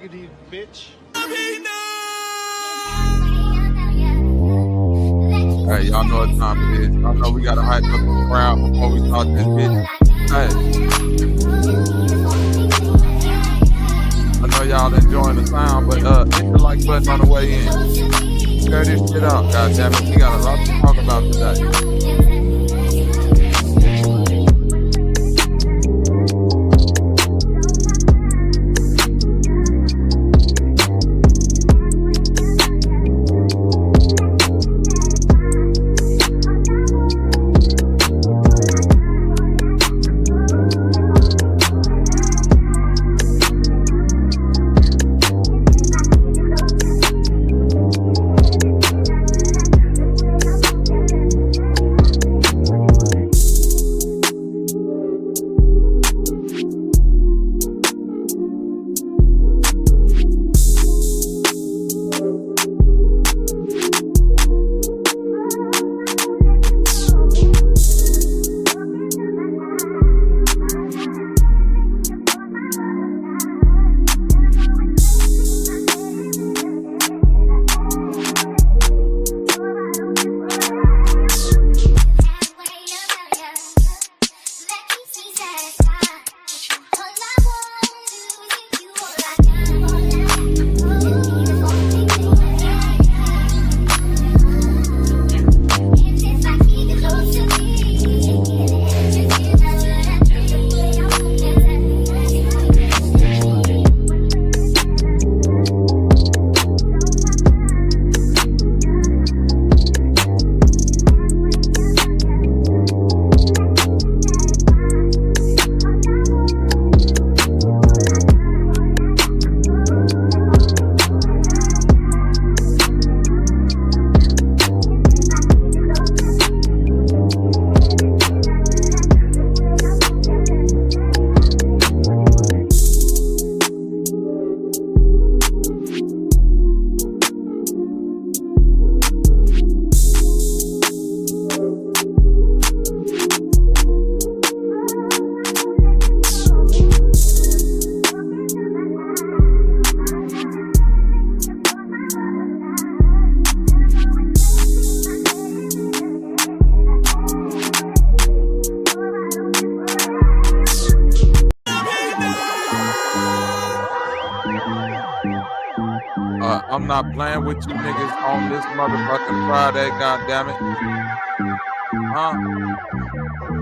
𝘾𝙤𝙎𝙃 bitch. Hey, y'all know what time it is. Y'all know we gotta hype up the crowd before we start this bitch. Hey. I know y'all enjoying the sound, but hit the like button on the way in. Share this shit out, goddammit. We got a lot to talk about today. I'm not playing with you niggas on this motherfucking Friday, goddammit. Huh?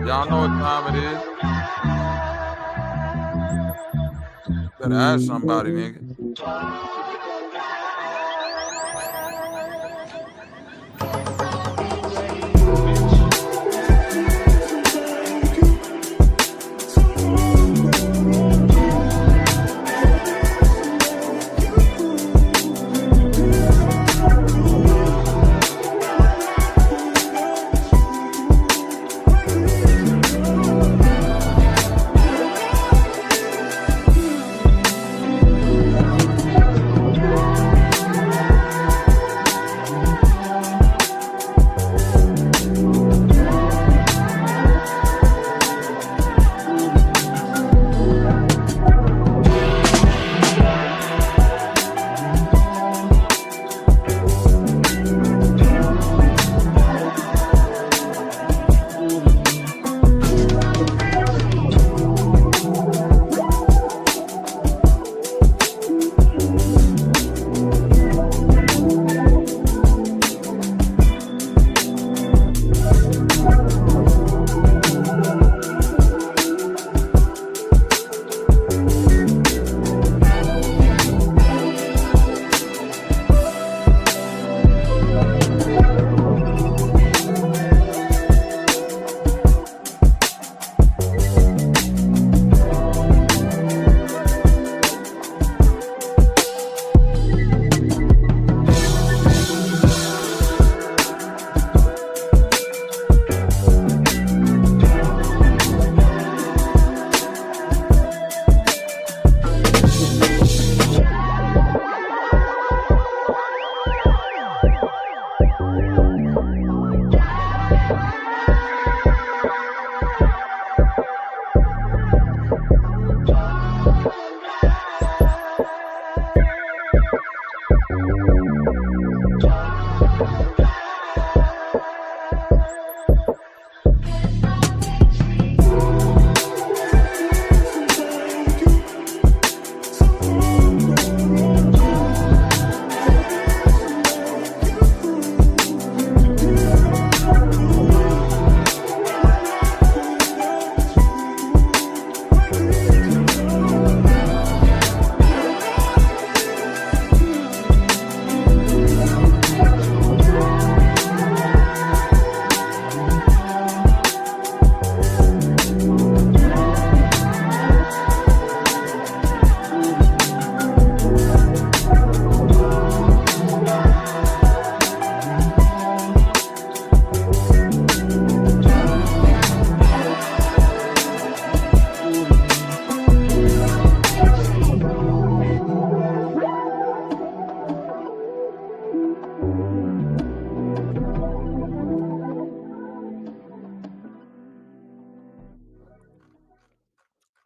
Y'all know what time it is. Better ask somebody, nigga.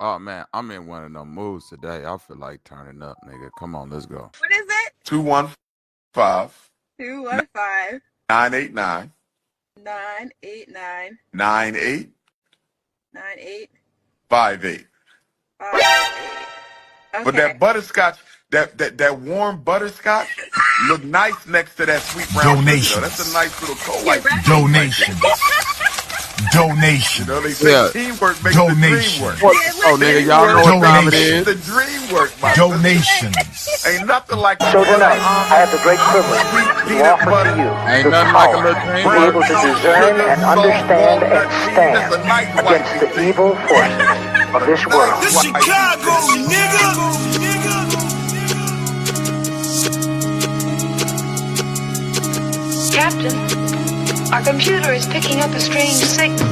Oh man, I'm in one of them moods today. I feel like turning up, nigga. Come on, let's go. What is it? 215 215 989 989 98 98 58. 58. Okay. But that butterscotch, that warm butterscotch look nice next to that sweet brown sugar. That's a nice little co-wife. Donations. Donations. You know, they say teamwork makes the dream work. Oh, nigga, y'all know what time it is. The dream work, my Donations. Ain't nothing like a So tonight, I have the great privilege to offer to you Ain't the nothing like a power little to dream be work. able to discern and understand and stand against the evil forces of this world. This Chicago, nigga. Captain, our computer is picking up a strange signal.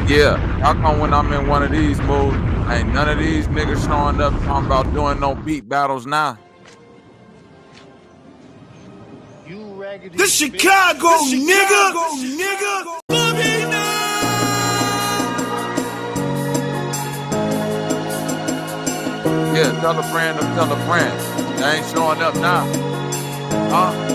Yeah, how come when I'm in one of these moods, ain't none of these niggas showing up talking about doing no beat battles now? This Chicago, nigga. Yeah, tell a friend to tell a friend. They ain't showing up now. Huh?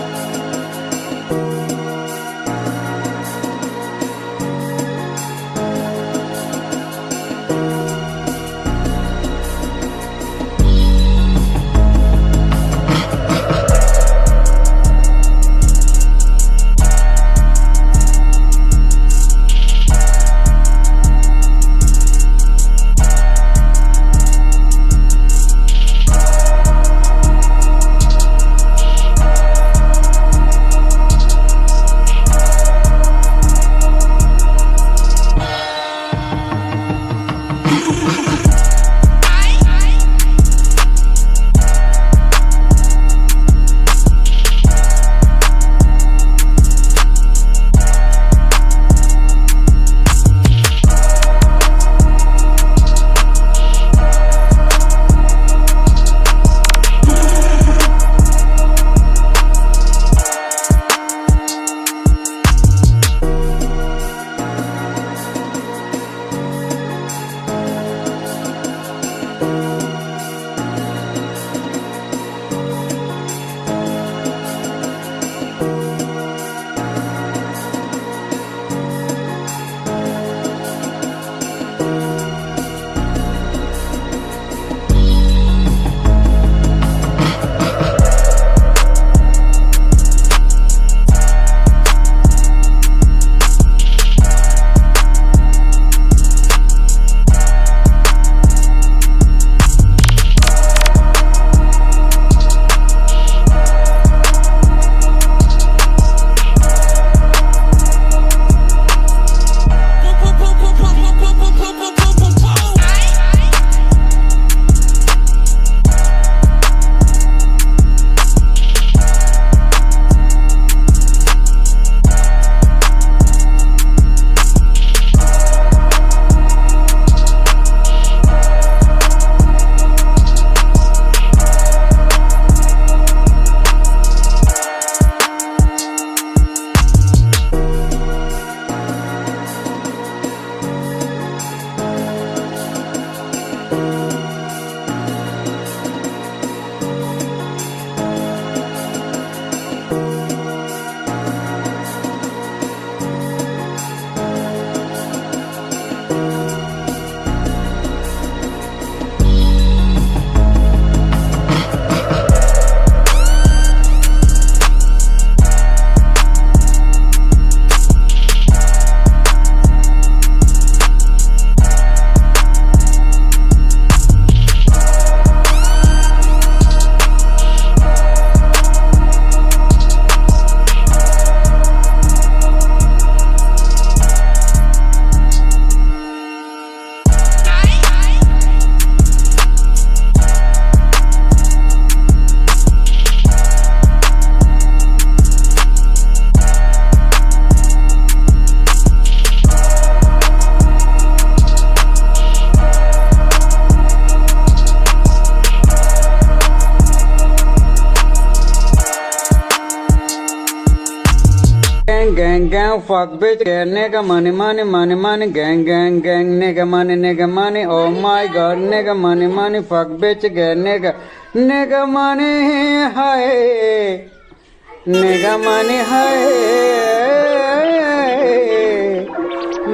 gang gang, fuck bitch, yeah, nigga, money money money money, gang gang gang, nigga money, oh my god, nigga money, fuck bitch, yeah, nigga money, hi, nigga money, hi,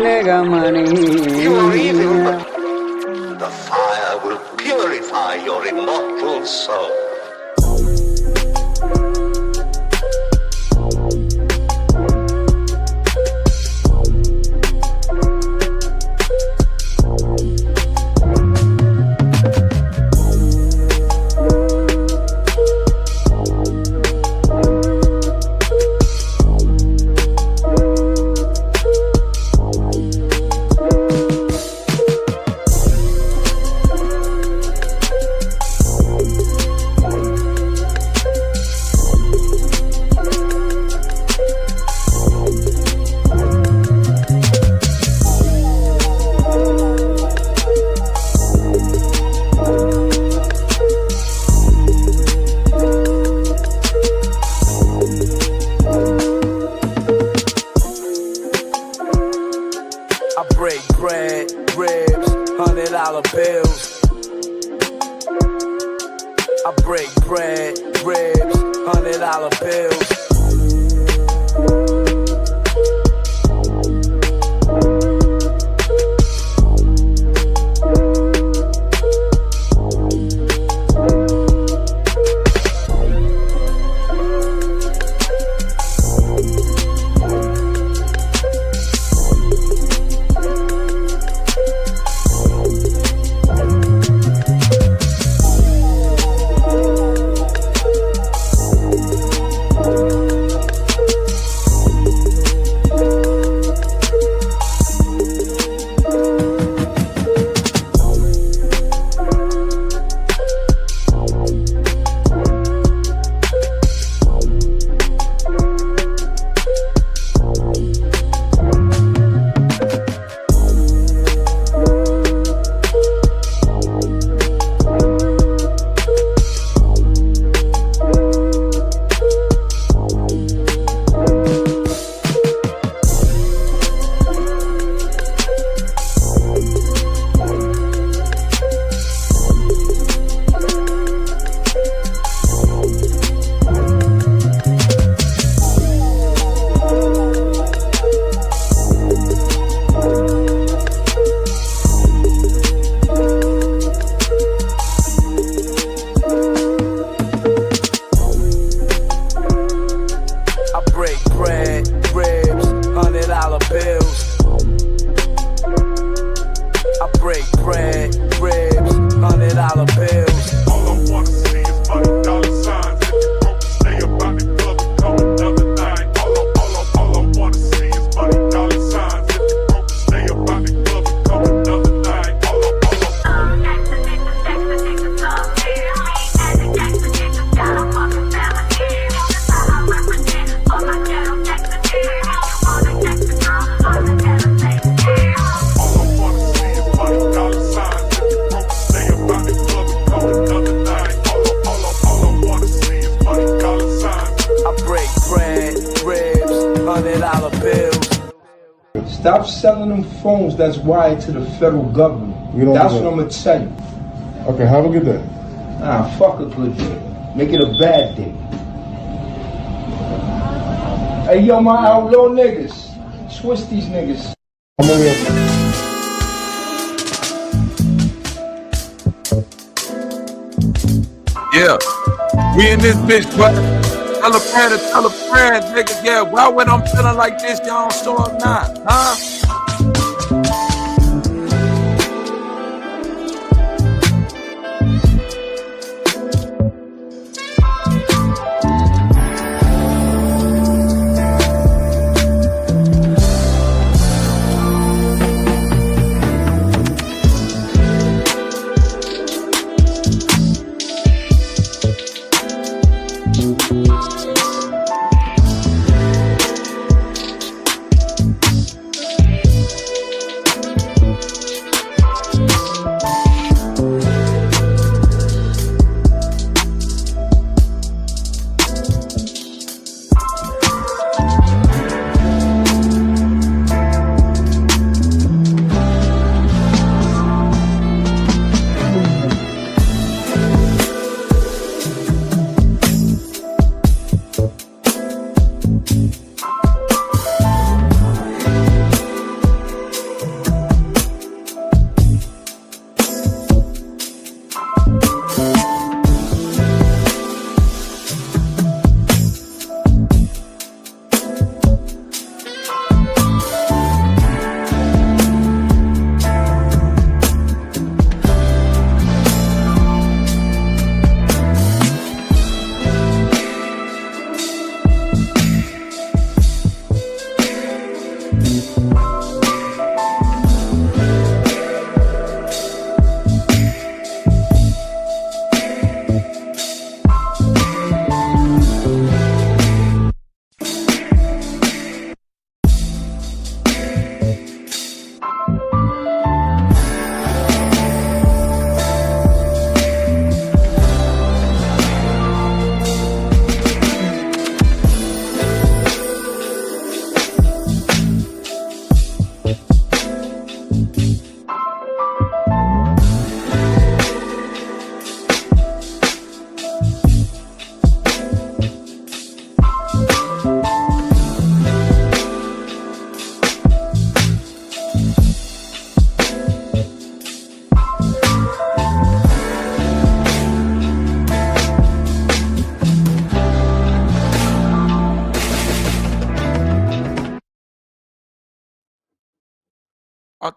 nigga money. You are evil, but the fire will purify your immortal soul. Stop selling them phones that's wired to the federal government. That's what I'm going to tell you. Okay, have a good day. Fuck a good day. Make it a bad day. Hey, yo, my outlaw niggas. Switch these niggas. I'm over here. Yeah, we in this bitch, but tell a friend, nigga, yeah, why when I'm feeling like this, y'all don't show up now, huh?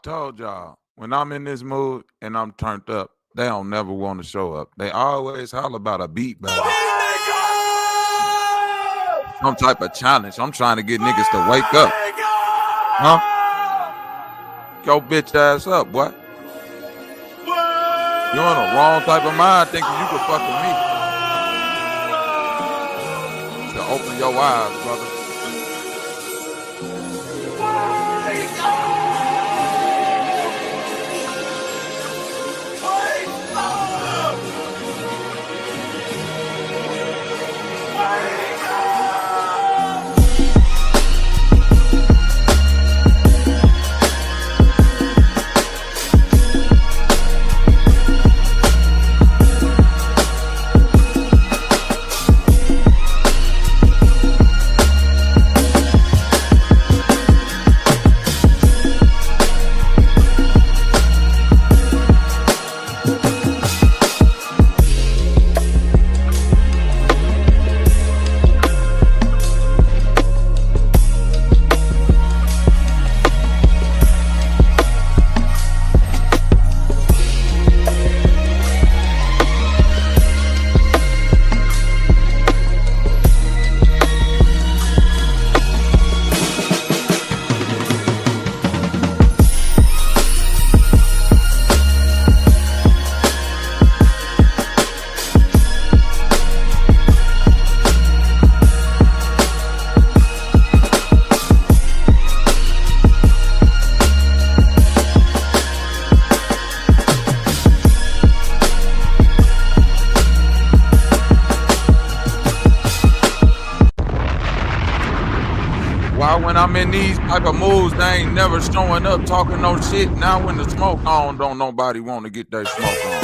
told y'all, when I'm in this mood and I'm turned up, they don't never want to show up. They always holler about a beat battle. Some type of challenge. I'm trying to get niggas to wake up. Huh? Yo bitch ass up, boy. You're in the wrong type of mind thinking you can fuck with me. To open your eyes, brother. When I'm in these type of moods, they ain't never showing up talking no shit. Now when the smoke on, don't nobody want to get that smoke on.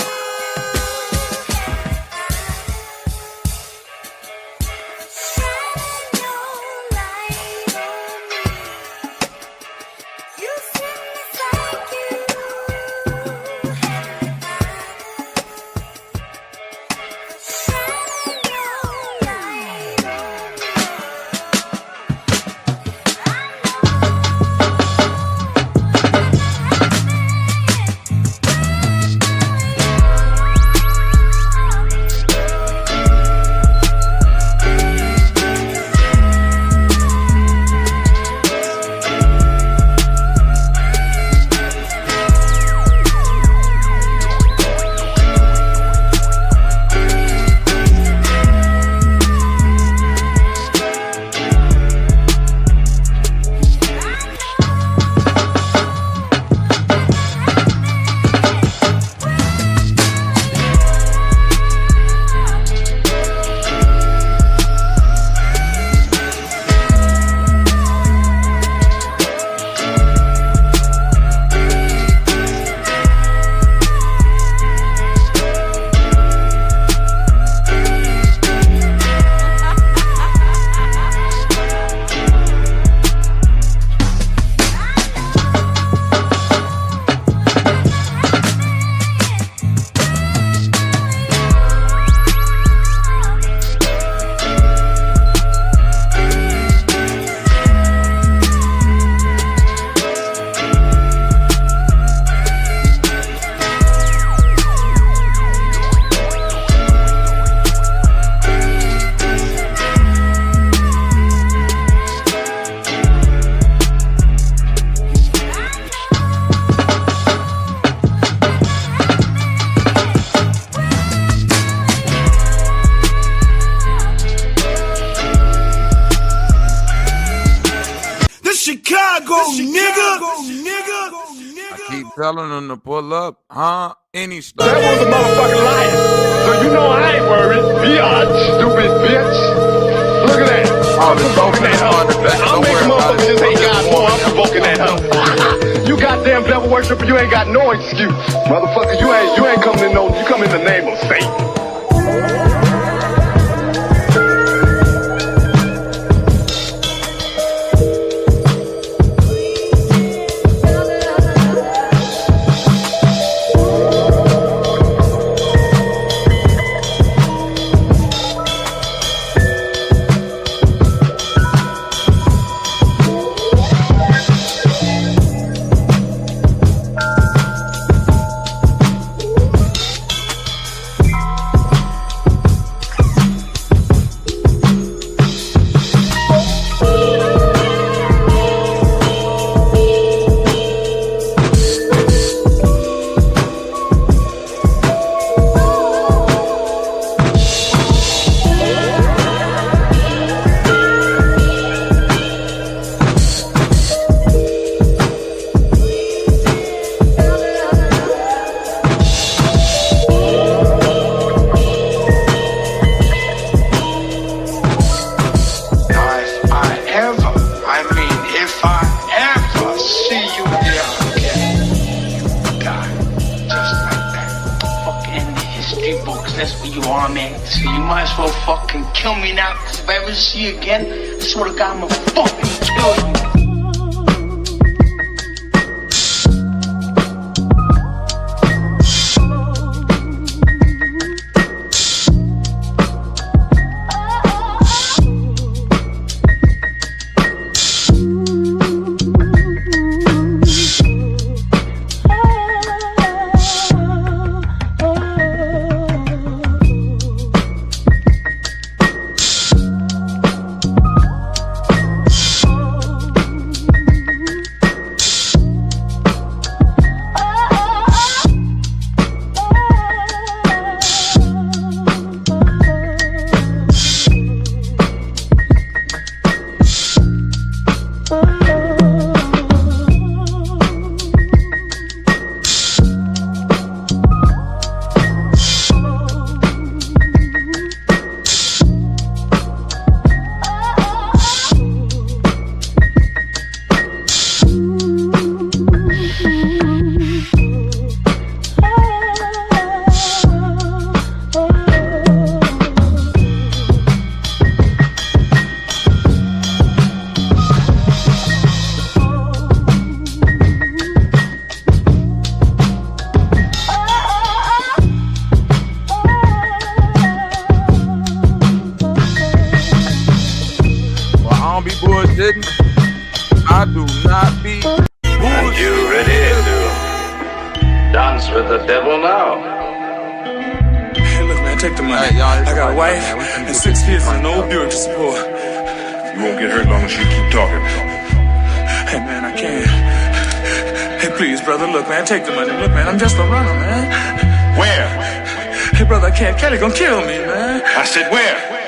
Telling them to pull up, huh? Any stuff. That was a motherfucking liar. So you know I ain't worried. Stupid bitch. Look at that. I'm provoking that hoe. I'll make motherfuckers just hate God more. I'm provoking that hoe. You goddamn devil worshiper, you ain't got no excuse. Motherfucker, you ain't coming in no, you come in the name of Satan. people, because that's what you are, man. So you might as well fucking kill me now, because if I ever see you again, I swear to God, I'm gonna fucking kill you. I do not be. Are you ready to dance with the devil now? Hey, look, man, take the money. Hey, I got a wife and 6 kids and an old Buick to support. You won't get hurt long as you keep talking. Hey, man, I can't. Hey, please, brother, look, man, take the money. Look, man, I'm just a runner, man. Where? Hey, brother, I can't. Kelly gonna kill me, man. I said where?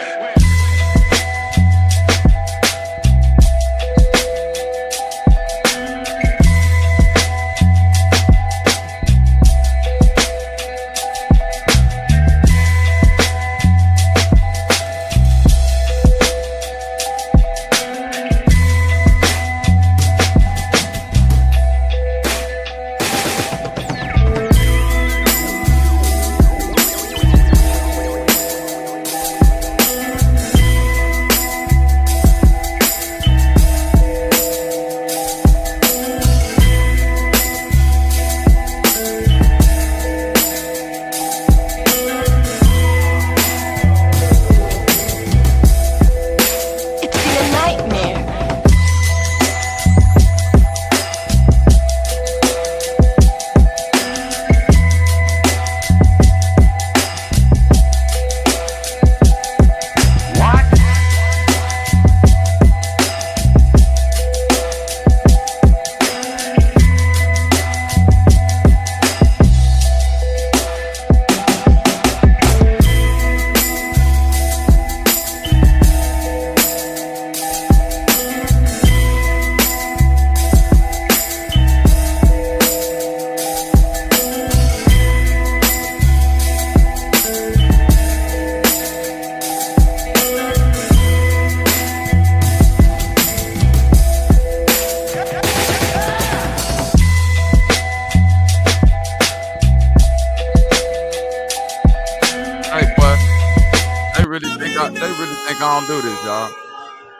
I don't do this, y'all.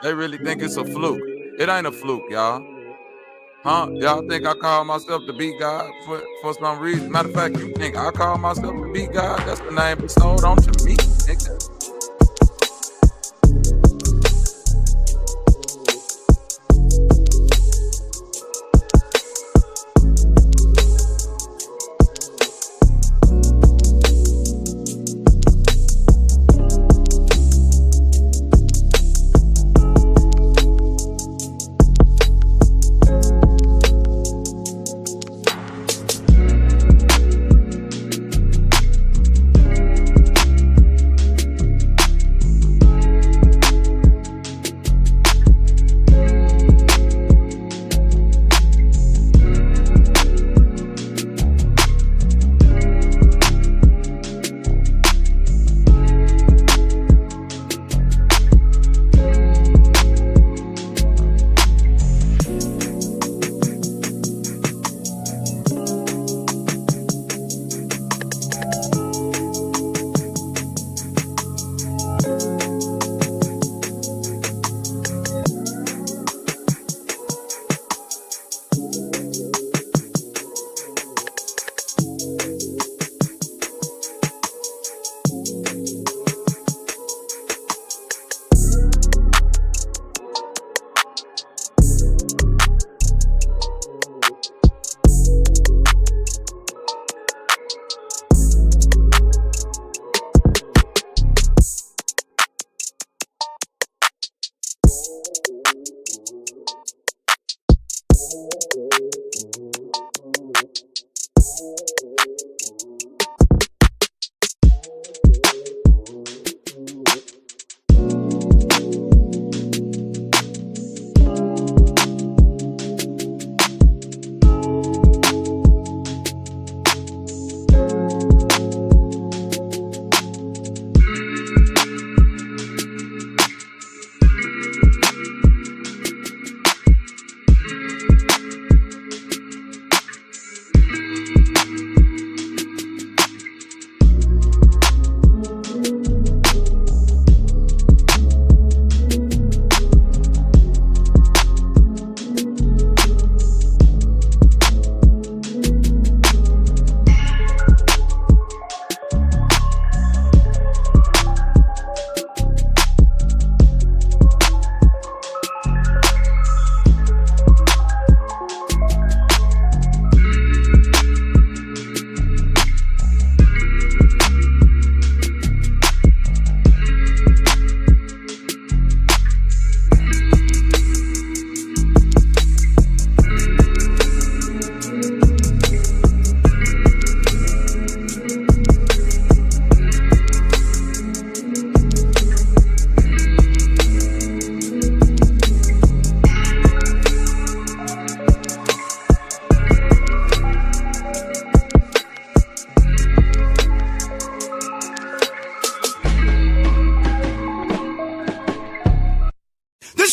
They really think it's a fluke. It ain't a fluke, y'all. Huh? Y'all think I call myself the beat God for some reason? Matter of fact, you think I call myself the beat God? That's the name bestowed onto me, nigga.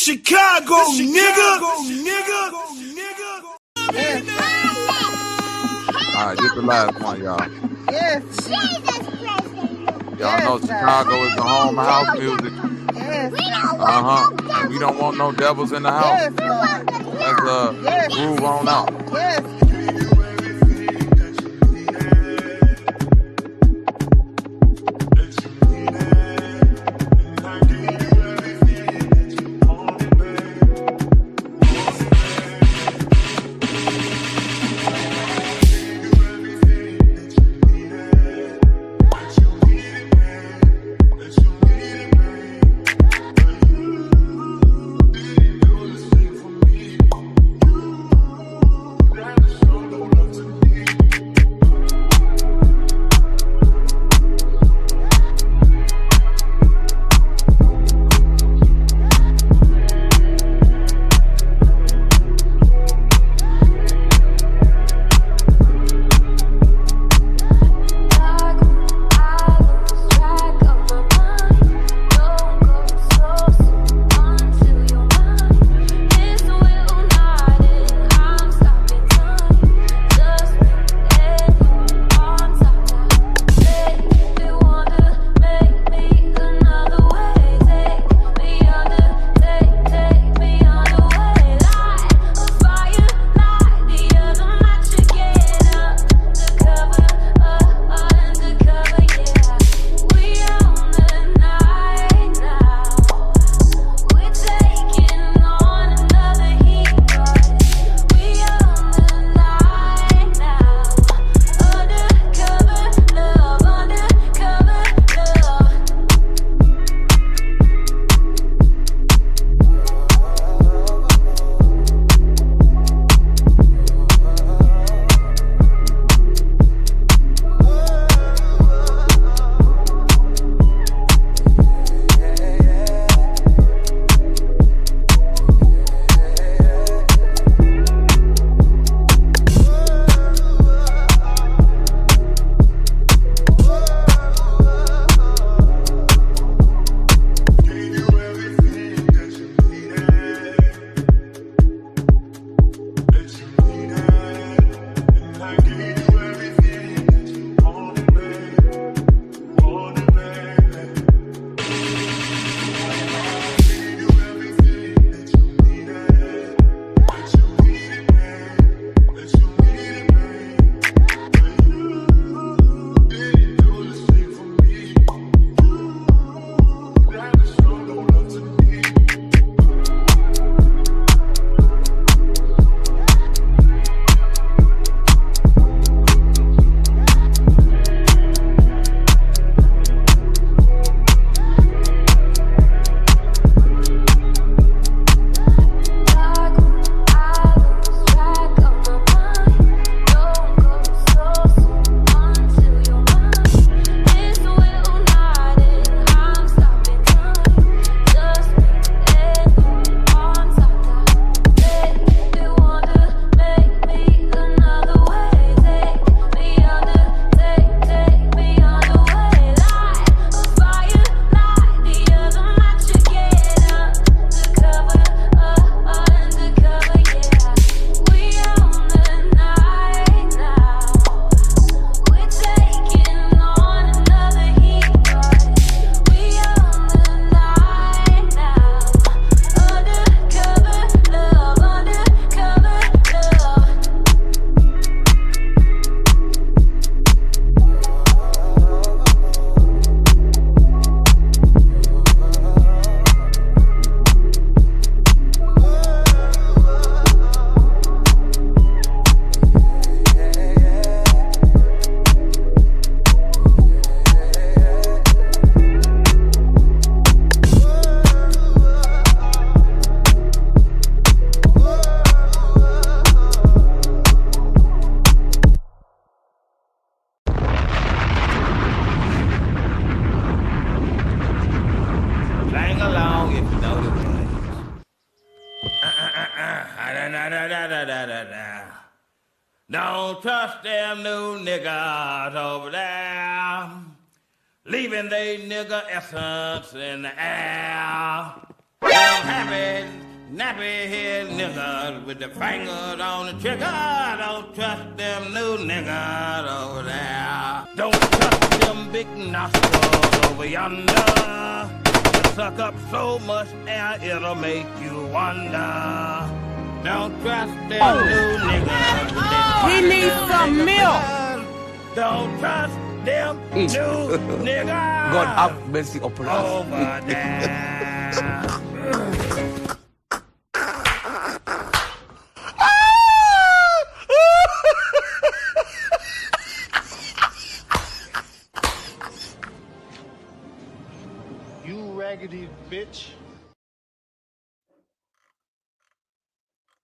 Chicago, nigga. All right, this is the last one, y'all. Yes. Y'all know Chicago is the home of house music. Yes. And we don't want no devils in the house. Yes, Lord. Let's groove on out. Yes. Don't trust them new niggas over there, leaving they nigga essence in the air. them happy, nappy head niggas with the fingers on the trigger. Don't trust them new niggas over there. Don't trust them big nostrils over yonder. They suck up so much air it'll make you wonder. Don't trust them new niggas. He needs some milk. Don't trust them new niggas. God have mercy upon us. Over there. You raggedy bitch.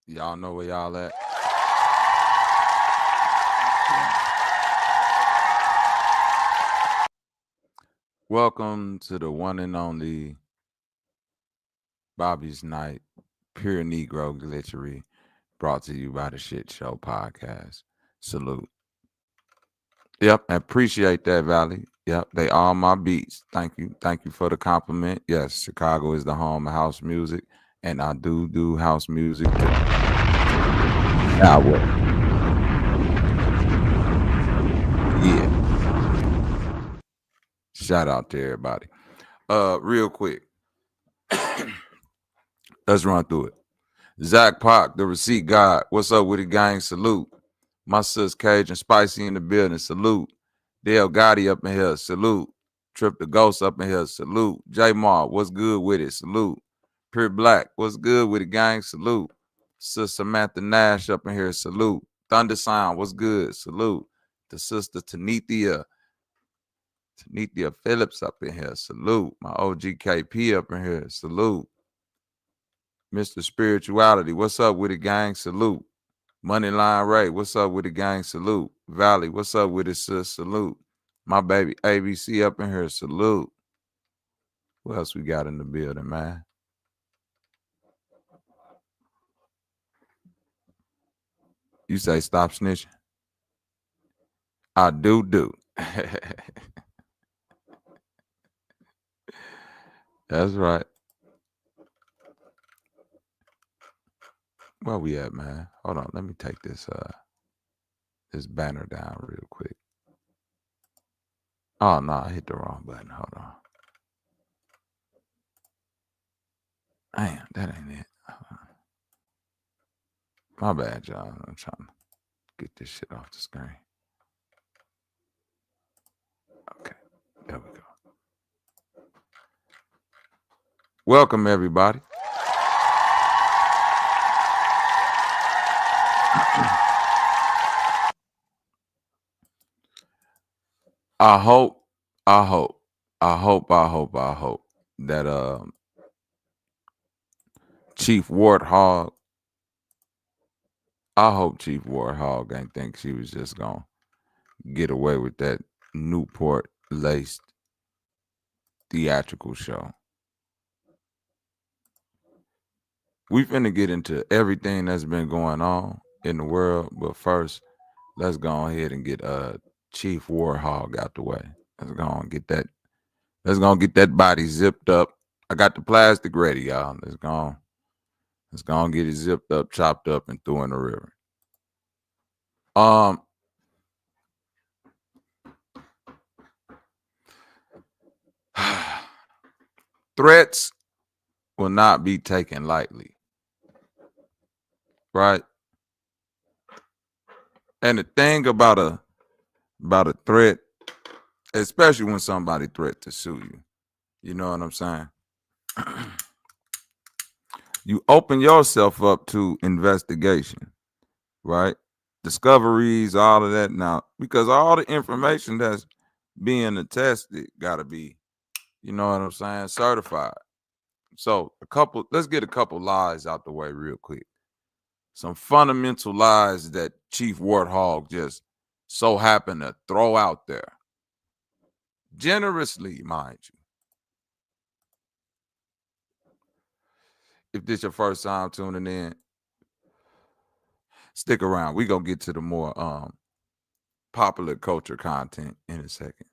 Y'all know where y'all at. Welcome to the one and only Bobby's Night, Pure Negro Glitchery, brought to you by the Shit Show Podcast. Salute. Yep, I appreciate that, Valley. Yep, they are my beats. Thank you. Thank you for the compliment. Yes, Chicago is the home of house music, and I do house music too. Yeah. Shout out to everybody. Real quick. Let's run through it. Zach Pac, the receipt god. What's up with the gang? Salute. My sis Cajun Spicy in the building. Salute. 𝘿𝐼𝙈 up in here. Salute. Trip the Ghost up in here. Salute. J Mar, what's good with it? Salute. Pure Black, what's good with the gang? Salute. Sis Samantha Nash up in here. Salute. Thunder Sound, what's good? Salute. The sister Tanithia Phillips up in here. Salute. My OG KP up in here. Salute. Mr. Spirituality, what's up with the gang? Salute. Moneyline Ray, what's up with the gang? Salute. Valley, what's up with it, sis? Salute. My baby ABC up in here. Salute. What else we got in the building, man? You say stop snitching? I do. That's right. Where we at, man? Hold on. Let me take this banner down real quick. Oh, no. I hit the wrong button. Hold on. Damn, that ain't it. My bad, y'all. I'm trying to get this shit off the screen. Okay. There we go. Welcome, everybody. I hope that Chief Warthog, I hope Chief Warthog ain't think she was just gonna get away with that Newport laced theatrical show. We finna get into everything that's been going on in the world, but first, let's go ahead and get Chief Warthog out the way. Let's go and get that. Let's go and get that body zipped up. I got the plastic ready, y'all. Let's go and get it zipped up, chopped up, and threw in the river. Threats will not be taken lightly, right? And the thing about a threat, especially when somebody threat to sue you, you know what I'm saying? You open yourself up to investigation, right? Discoveries, all of that now, because all the information that's being attested gotta be, you know what I'm saying, certified. So let's get a couple lies out the way real quick. Some fundamental lies that Chief Warthog just so happened to throw out there. Generously, mind you. If this your first time tuning in, stick around. We're going to get to the more popular culture content in a second.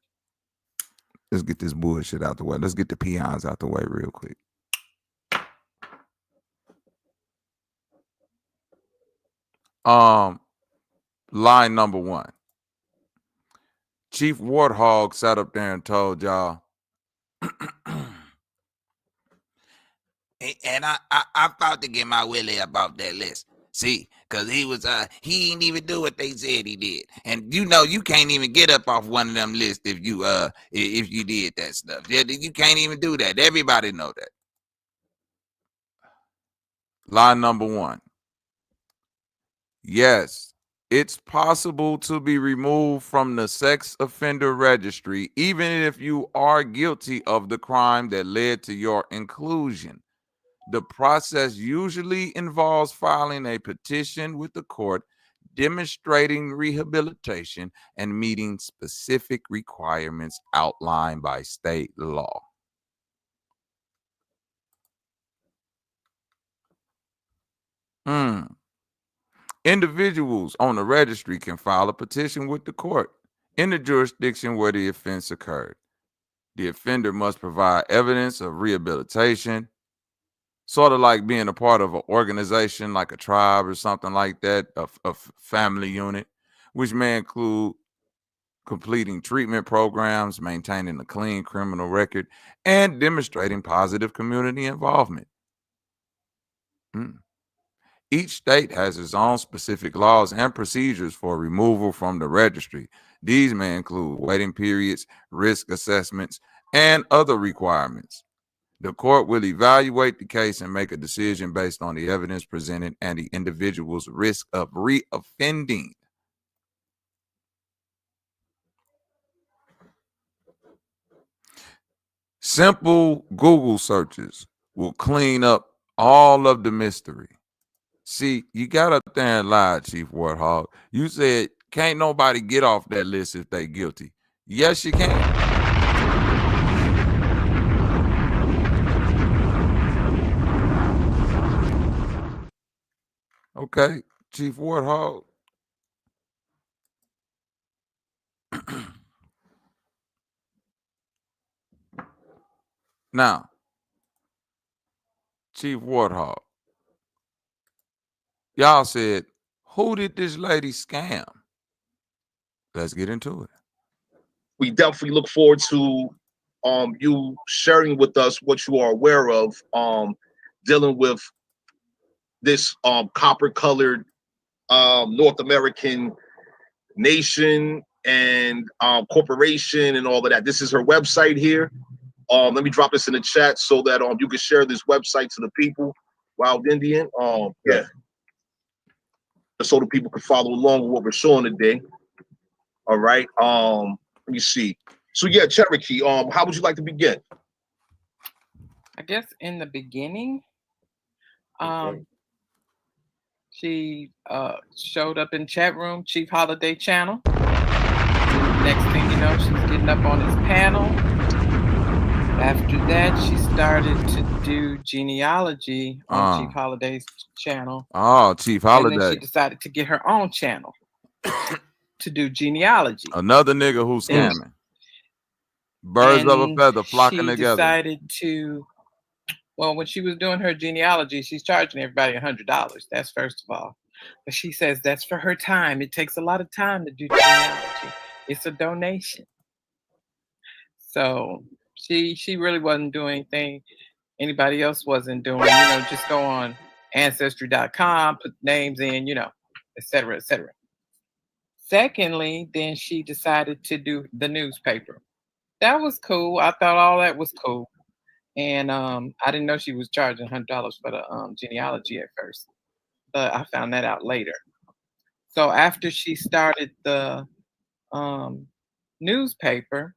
Let's get this bullshit out the way. Let's get the peons out the way real quick. Line number 1. Chief Warthog sat up there and told y'all. And I fought to get my Willie about that list. See, cause he didn't even do what they said he did. And you know you can't even get up off one of them lists if you did that stuff. You can't even do that. Everybody know that. Line number 1. Yes, it's possible to be removed from the sex offender registry, even if you are guilty of the crime that led to your inclusion. The process usually involves filing a petition with the court, demonstrating rehabilitation, and meeting specific requirements outlined by state law. Individuals on the registry can file a petition with the court in the jurisdiction where the offense occurred. The offender must provide evidence of rehabilitation, sort of like being a part of an organization like a tribe or something like that, a family unit, which may include completing treatment programs, maintaining a clean criminal record, and demonstrating positive community involvement. Each state has its own specific laws and procedures for removal from the registry. These may include waiting periods, risk assessments, and other requirements. The court will evaluate the case and make a decision based on the evidence presented and the individual's risk of reoffending. Simple Google searches will clean up all of the mystery. See, you got up there and lied, Chief Warthog. You said, can't nobody get off that list if they guilty. Yes, you can. Okay, Chief Warthog. Now, Chief Warthog, y'all said, who did this lady scam? Let's get into it. We definitely look forward to you sharing with us what you are aware of dealing with this copper-colored North American nation and corporation and all of that. This is her website here. Let me drop this in the chat so that you can share this website to the people. Wild Indian. Yeah. So the people can follow along with what we're showing today. All right. Let me see. So yeah, Cherokee, how would you like to begin? I guess in the beginning, she showed up in chat room, Chief Holiday channel. Next thing you know, she's getting up on his panel. After that, she started to do genealogy on Chief Holiday's channel. Oh, Chief Holiday. And then she decided to get her own channel to do genealogy. Another nigga who's scamming. Birds of a feather flocking together. She decided to, well, when she was doing her genealogy, she's charging everybody $100. That's first of all. But she says that's for her time. It takes a lot of time to do genealogy. It's a donation. So she really wasn't doing anything anybody else wasn't doing. You know, just go on Ancestry.com, put names in, you know, et cetera, et cetera. Secondly, then she decided to do the newspaper. That was cool. I thought all that was cool. And I didn't know she was charging $100 for the genealogy at first. But I found that out later. So after she started the newspaper,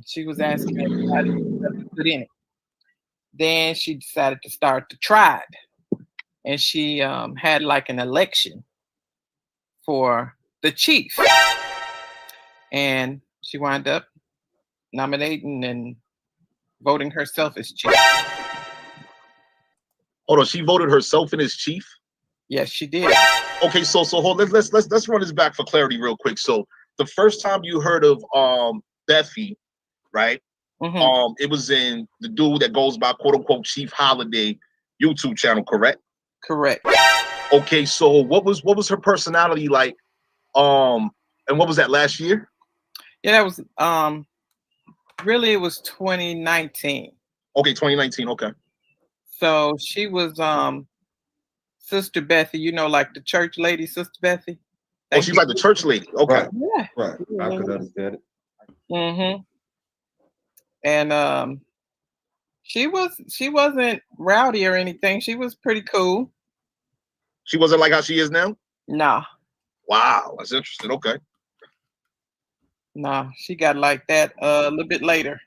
she was asking everybody to put in it. Then she decided to start the tribe. And she had like an election for the chief. And she wound up nominating and voting herself as chief. Hold on, she voted herself in as chief? Yes, she did. Okay, so hold, let's run this back for clarity real quick. So the first time you heard of Beffy, right? Mm-hmm. It was in the dude that goes by quote unquote Chief Holiday YouTube channel, correct? Correct. Okay, so what was her personality like? And what was that last year? Yeah, that was really it was 2019. Okay, 2019. Okay. So she was Sister Bethy, you know, like the church lady, Sister Bethy. Oh, she's like the church lady. Okay. Yeah. Right. I could understand it. Mm-hmm. And she wasn't rowdy or anything. She was pretty cool. She wasn't like how she is now? Nah. Wow, that's interesting. Okay. Nah, she got like that a little bit later.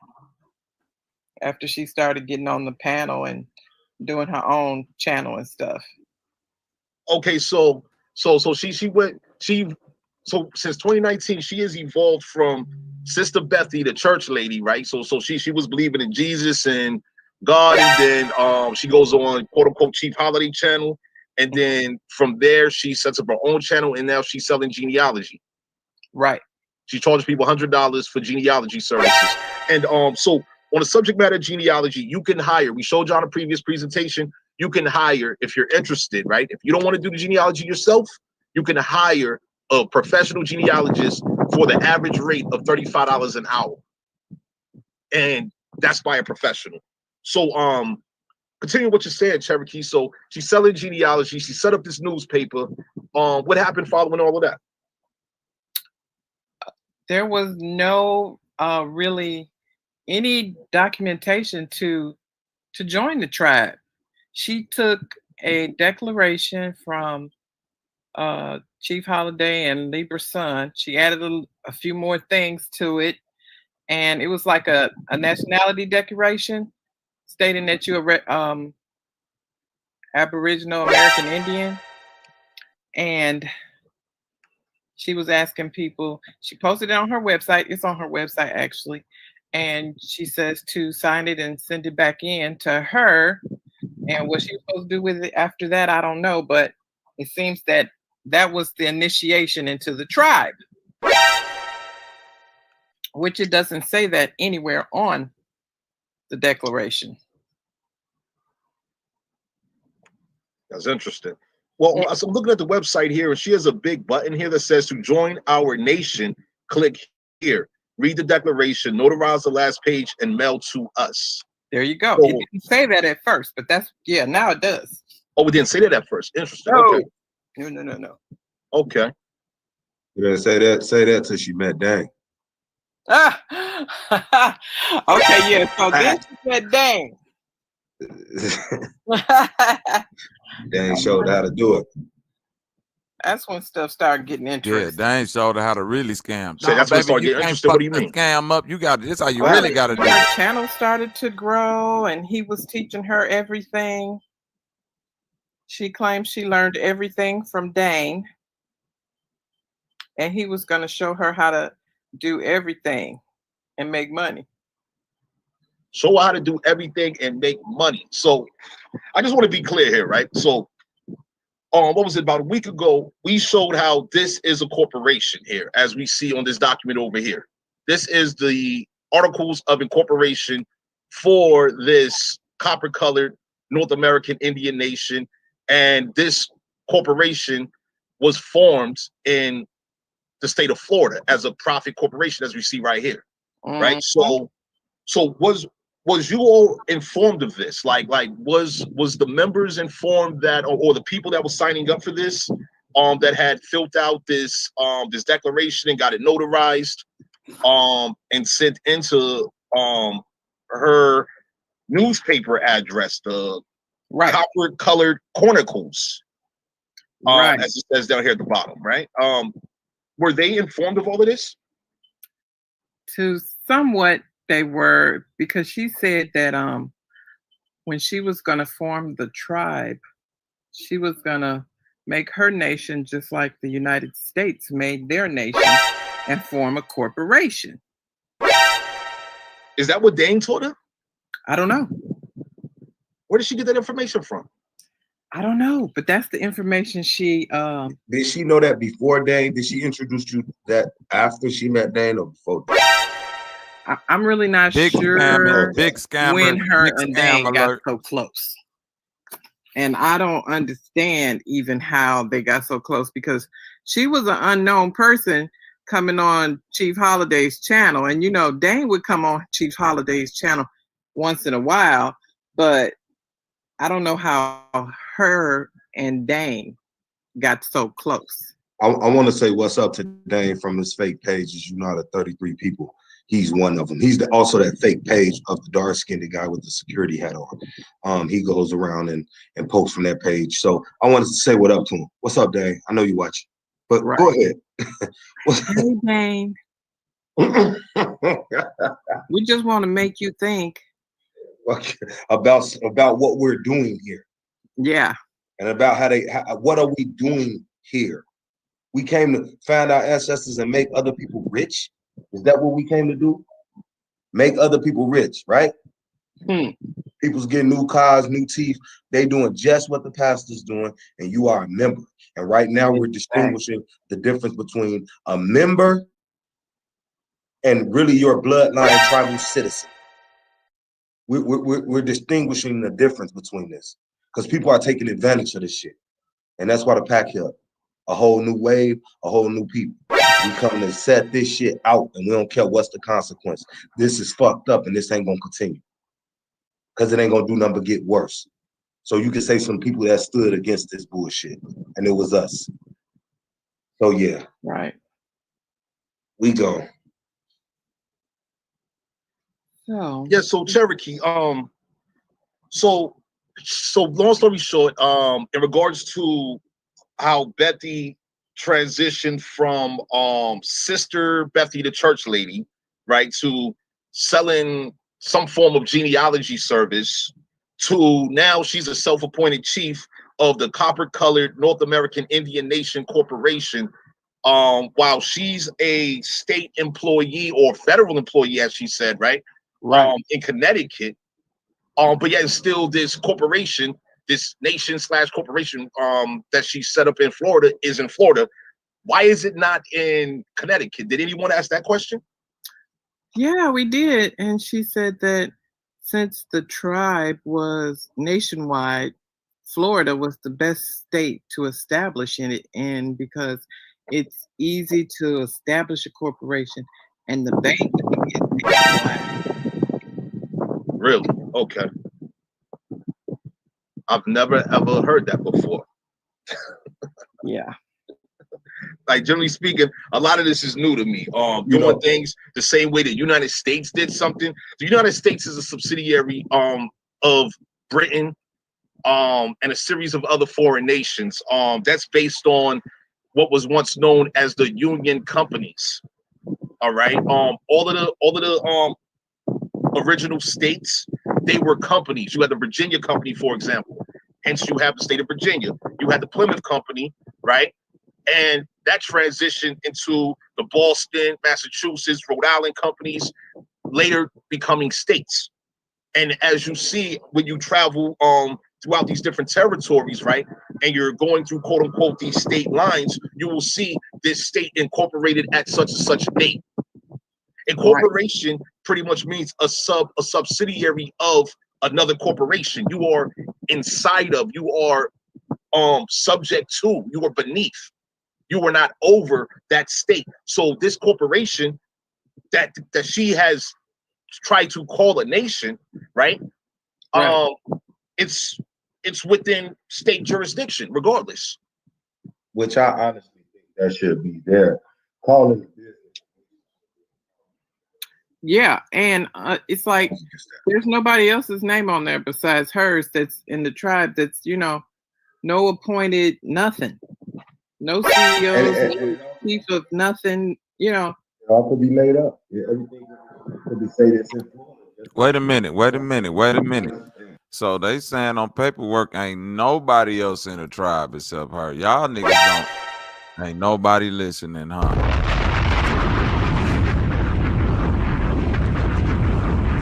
After she started getting on the panel and doing her own channel and stuff. Okay, so since 2019 she has evolved from Sister Bethy, the church lady, right? So she was believing in Jesus and God, and then she goes on quote unquote 𝘾𝙤𝙎𝙃 channel, and then from there she sets up her own channel, and now she's selling genealogy. Right. She charges people $100 for genealogy services. And so on the subject matter of genealogy, you can hire. We showed you on a previous presentation. You can hire if you're interested, right? If you don't want to do the genealogy yourself, you can hire a professional genealogist for the average rate of $35 an hour, and that's by a professional. So continue what you're saying, Cherokee. So she's selling genealogy. She set up this newspaper. What happened following all of that? There was no really any documentation to join the tribe. She took a declaration from Chief Holiday and Libra's son. She added a few more things to it, and it was like a nationality declaration stating that you're Aboriginal American Indian. And she was asking people, she posted it on her website. It's on her website, actually. And she says to sign it and send it back in to her. And what she was supposed to do with it after that, I don't know. But it seems that that was the initiation into the tribe, which it doesn't say that anywhere on the declaration. That's interesting. Well, so I'm looking at the website here, and she has a big button here that says to join our nation. Click here, read the declaration, notarize the last page, and mail to us. There you go. So, it didn't say that at first, but that's, yeah, now it does. Oh, we didn't say that at first. Interesting. No. Okay. No. Okay. You didn't say that till she met Dang. Okay, yeah. So then she said, dang. Dang showed how to do it. That's when stuff started getting interesting. Yeah, they ain't showed her how to really scam. So that's when it started getting interesting. What do you mean? Scam up. You got it. This how you really got to do it. Her channel started to grow, and he was teaching her everything. She claims she learned everything from Dane, and he was going to show her how to do everything and make money. Show her how to do everything and make money. So I just want to be clear here, right? So what was it, about a week ago, we showed how this is a corporation here, as we see on this document over here. This is the articles of incorporation for this copper-colored North American Indian nation. And this corporation was formed in the state of Florida as a profit corporation, as we see right here, right? So was you all informed of this? Like was the members informed that, or the people that were signing up for this, that had filled out this this declaration and got it notarized, and sent into her newspaper address, the copper-colored Chronicles, as it says down here at the bottom, right? Were they informed of all of this? To somewhat, they were, because she said that when she was going to form the tribe, she was going to make her nation just like the United States made their nation and form a corporation. Is that what Dane taught her? I don't know. Where did she get that information from? I don't know, but that's the information she Did she know that before Dane? Did she introduce you that after she met Dane or before Dane? I'm really not sure big scammer, when her big and scam Dane got alert. so close. And I don't understand even how they got so close, because she was an unknown person coming on Chief Holiday's channel. And, you know, Dane would come on Chief Holiday's channel once in a while, but I don't know how her and Dane got so close. I want to say what's up to Dane from his fake page. As you know, out of 33 people, he's one of them. He's also that fake page of the dark-skinned guy with the security hat on. He goes around and posts from that page. So I wanted to say what up to him. What's up, Dane? I know you watching, but go ahead. Hey, Dane. We just want to make you think about what we're doing here. Yeah. And about what are we doing here? We came to find our ancestors and make other people rich. Is that what we came to do? Make other people rich, right? People's getting new cars, new teeth. They doing just what the pastor's doing, and you are a member. And right now we're distinguishing the difference between a member and really your bloodline tribal citizen. We're distinguishing the difference between this, because people are taking advantage of this shit. And that's why the pack here. A whole new wave, a whole new people. We coming to set this shit out, and we don't care what's the consequence. This is fucked up, and this ain't gonna continue, because it ain't gonna do nothing but get worse. So you can say some people that stood against this bullshit, and it was us. So yeah, right. We go. So yeah, so Cherokee. So long story short, in regards to how Bethy transitioned from Sister Bethy, the church lady, right, to selling some form of genealogy service, to now she's a self-appointed chief of the copper-colored North American Indian Nation Corporation, while she's a state employee or federal employee, as she said, right, in Connecticut, but yet still this corporation, this nation / corporation that she set up in Florida is in Florida. Why is it not in Connecticut? Did anyone ask that question? Yeah, we did. And she said that since the tribe was nationwide, Florida was the best state to establish in it. And because it's easy to establish a corporation, and the bank is nationwide. Really? Okay. I've never ever heard that before. Yeah. Like, generally speaking, a lot of this is new to me. Doing things the same way the United States did something. The United States is a subsidiary of Britain and a series of other foreign nations. That's based on what was once known as the Union companies. All right. All of the original states, they were companies. You had the Virginia Company, for example. Hence, you have the state of Virginia. You had the Plymouth Company, right? And that transitioned into the Boston, Massachusetts, Rhode Island companies, later becoming states. And as you see, when you travel throughout these different territories, right, and you're going through, quote unquote, these state lines, you will see this state incorporated at such and such a date. Incorporation pretty much means a subsidiary of another corporation. You are inside of, you are subject to, you are beneath. You are not over that state. So this corporation that she has tried to call a nation, right? It's within state jurisdiction, regardless. Which I honestly think that should be there. Calling it business. Yeah, and it's like there's nobody else's name on there besides hers that's in the tribe. That's, you know, no appointed nothing, no CEOs, no chief of nothing. You know, it all could be made up. Yeah, everything could be say this. Wait a minute. So they saying on paperwork ain't nobody else in the tribe except her. Y'all niggas don't. Ain't nobody listening, huh?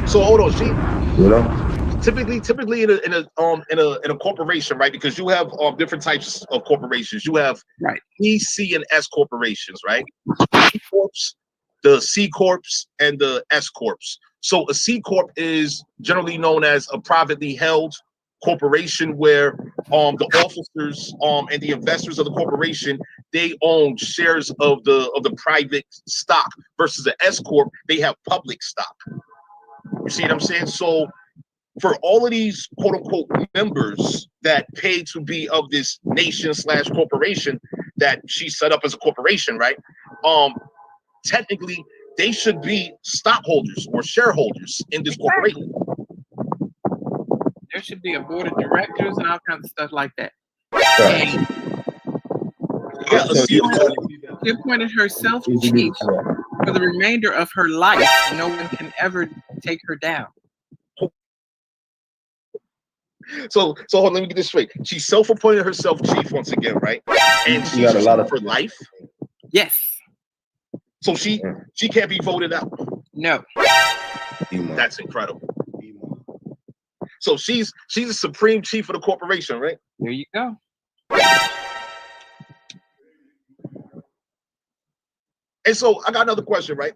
So hold on, typically in a corporation, right? Because you have different types of corporations. You have E, C, and S corporations, right? E corps, the C corps, and the S corps. So a C corp is generally known as a privately held corporation where the officers and the investors of the corporation, they own shares of the private stock, versus the S corp, they have public stock. You see what I'm saying? So for all of these quote unquote members that pay to be of this nation / corporation that she set up as a corporation, right? Technically they should be stockholders or shareholders in this corporation. There should be a board of directors and all kinds of stuff like that. Right. Yeah, she appointed herself chief for the remainder of her life. No one can ever take her down. So hold on, let me get this straight. She self-appointed herself chief once again, right? And she got a lot of for life. Yes. So she can't be voted out. No. That's incredible. So she's the supreme chief of the corporation, right? There you go. And so I got another question, right?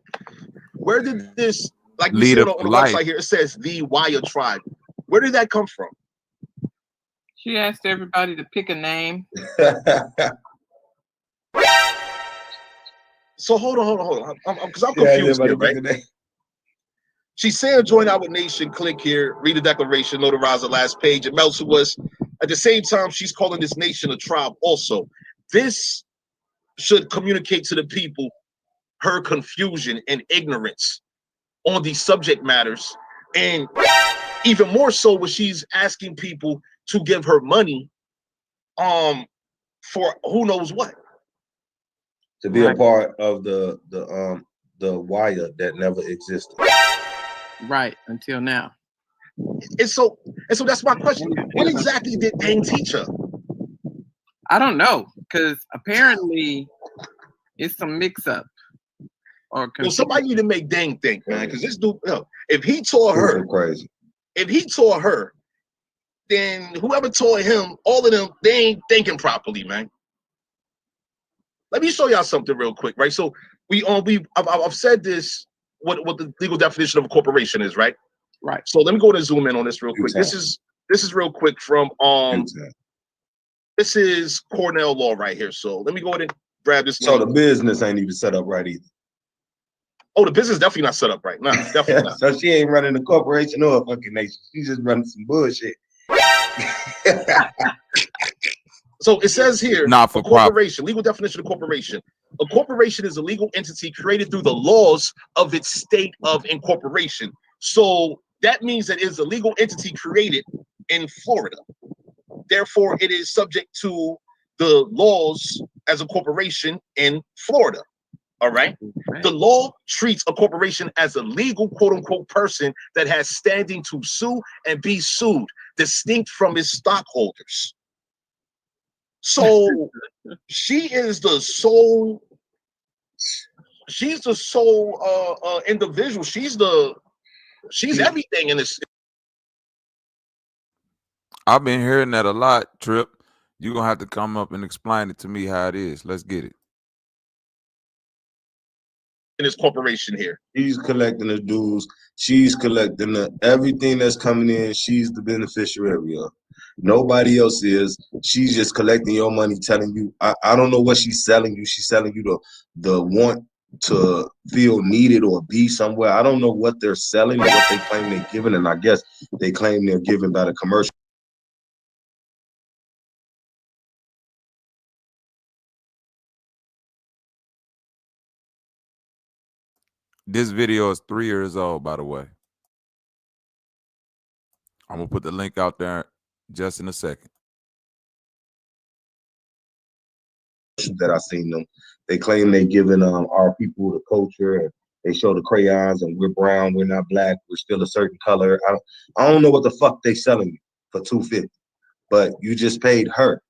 Where did this, like you see on the website here, it says 𝘾𝘼𝙈 tribe. Where did that come from? She asked everybody to pick a name. So hold on. Because I'm confused here, right? She's saying join our nation, click here, read the declaration, notarize the last page. It melts to us. At the same time, she's calling this nation a tribe also. This should communicate to the people her confusion and ignorance on these subject matters. And even more so when she's asking people to give her money for who knows what. To be a part of the wire that never existed. Right, until now. And so that's my question. What exactly did Dang teach her? I don't know, because apparently it's some mix-up. Or well, somebody need to make Dang think, man, because this dude, if he taught her, crazy. If he taught her, then whoever taught him, all of them, they ain't thinking properly, man. Let me show y'all something real quick, right? So I've said this, what the legal definition of a corporation is, right? Right. So let me go to zoom in on this real quick. This is real quick from this is Cornell law right here. So let me go ahead and grab this. So the business ain't even set up right either. Oh, the business definitely not set up right. No, definitely not. So she ain't running a corporation or a fucking nation. She's just running some bullshit. So it says here, not for a corporation, legal definition of corporation. A corporation is a legal entity created through the laws of its state of incorporation. So that means that it is a legal entity created in Florida. Therefore, it is subject to the laws as a corporation in Florida. All right. The law treats a corporation as a legal, quote unquote, person that has standing to sue and be sued, distinct from its stockholders. So she is the sole. She's the sole individual. She's everything in this. I've been hearing that a lot, Trip. You're gonna have to come up and explain it to me how it is. Let's get it. In this corporation here, she's collecting the dues. She's collecting everything that's coming in. She's the beneficiary of. Nobody else is. She's just collecting your money, telling you. I don't know what she's selling you. She's selling you the want to feel needed or be somewhere. I don't know what they're selling or what they claim they're giving, and I guess they claim they're given by the commercial. This video is 3 years old, by the way. I'm gonna put the link out there just in a second. That I seen them, they claim they giving our people the culture, and they show the crayons, and we're brown, we're not black, we're still a certain color. I don't know what the fuck they selling you for $250, but you just paid her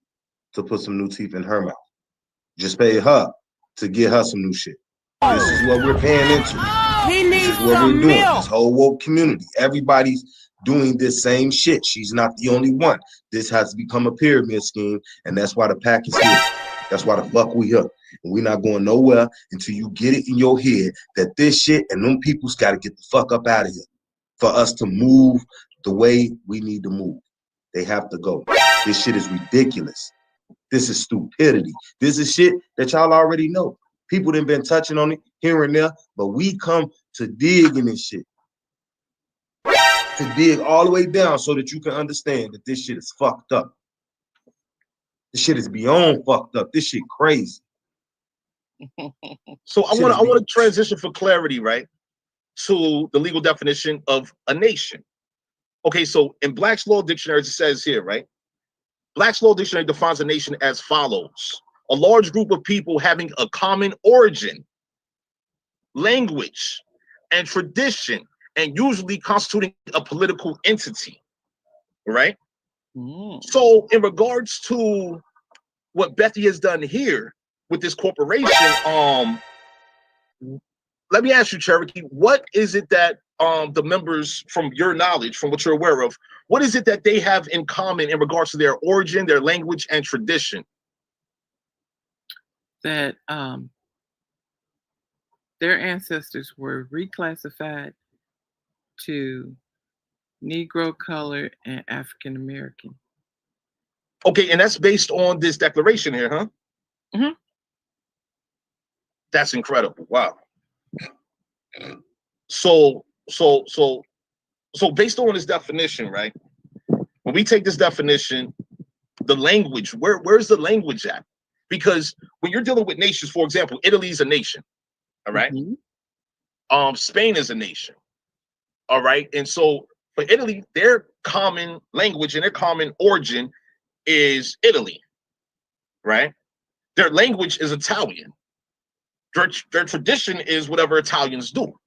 to put some new teeth in her mouth. Just paid her to get her some new shit. This is what we're paying into. This is what we're doing. This whole woke community, everybody's doing this same shit. She's not the only one. This has become a pyramid scheme, and that's why the pack is here. That's why the fuck we here. And we're not going nowhere until you get it in your head that this shit and them people's got to get the fuck up out of here for us to move the way we need to move. They have to go. This shit is ridiculous. This is stupidity. This is shit that y'all already know. People done been touching on it here and there, but we come to dig in this shit. To dig all the way down so that you can understand that this shit is fucked up. This shit is beyond fucked up. This shit crazy. So I want to transition for clarity, right, to the legal definition of a nation. Okay, so in Black's Law Dictionary, it says here, right? Black's Law Dictionary defines a nation as follows: a large group of people having a common origin, language, and tradition, and usually constituting a political entity, right? So in regards to what Bethy has done here with this corporation, let me ask you, Cherokee, what is it that the members, from your knowledge, from what you're aware of, what is it that they have in common in regards to their origin, their language, and tradition? That their ancestors were reclassified to Negro, colored, and African American. Okay, and that's based on this declaration here, huh? Mm-hmm. That's incredible. Wow. So based on this definition, right? When we take this definition, the language, where's the language at? Because when you're dealing with nations, for example, Italy is a nation, all right? Mm-hmm. Spain is a nation, all right? And so for Italy, their common language and their common origin is Italy, right? Their language is Italian. Their tradition is whatever Italians do.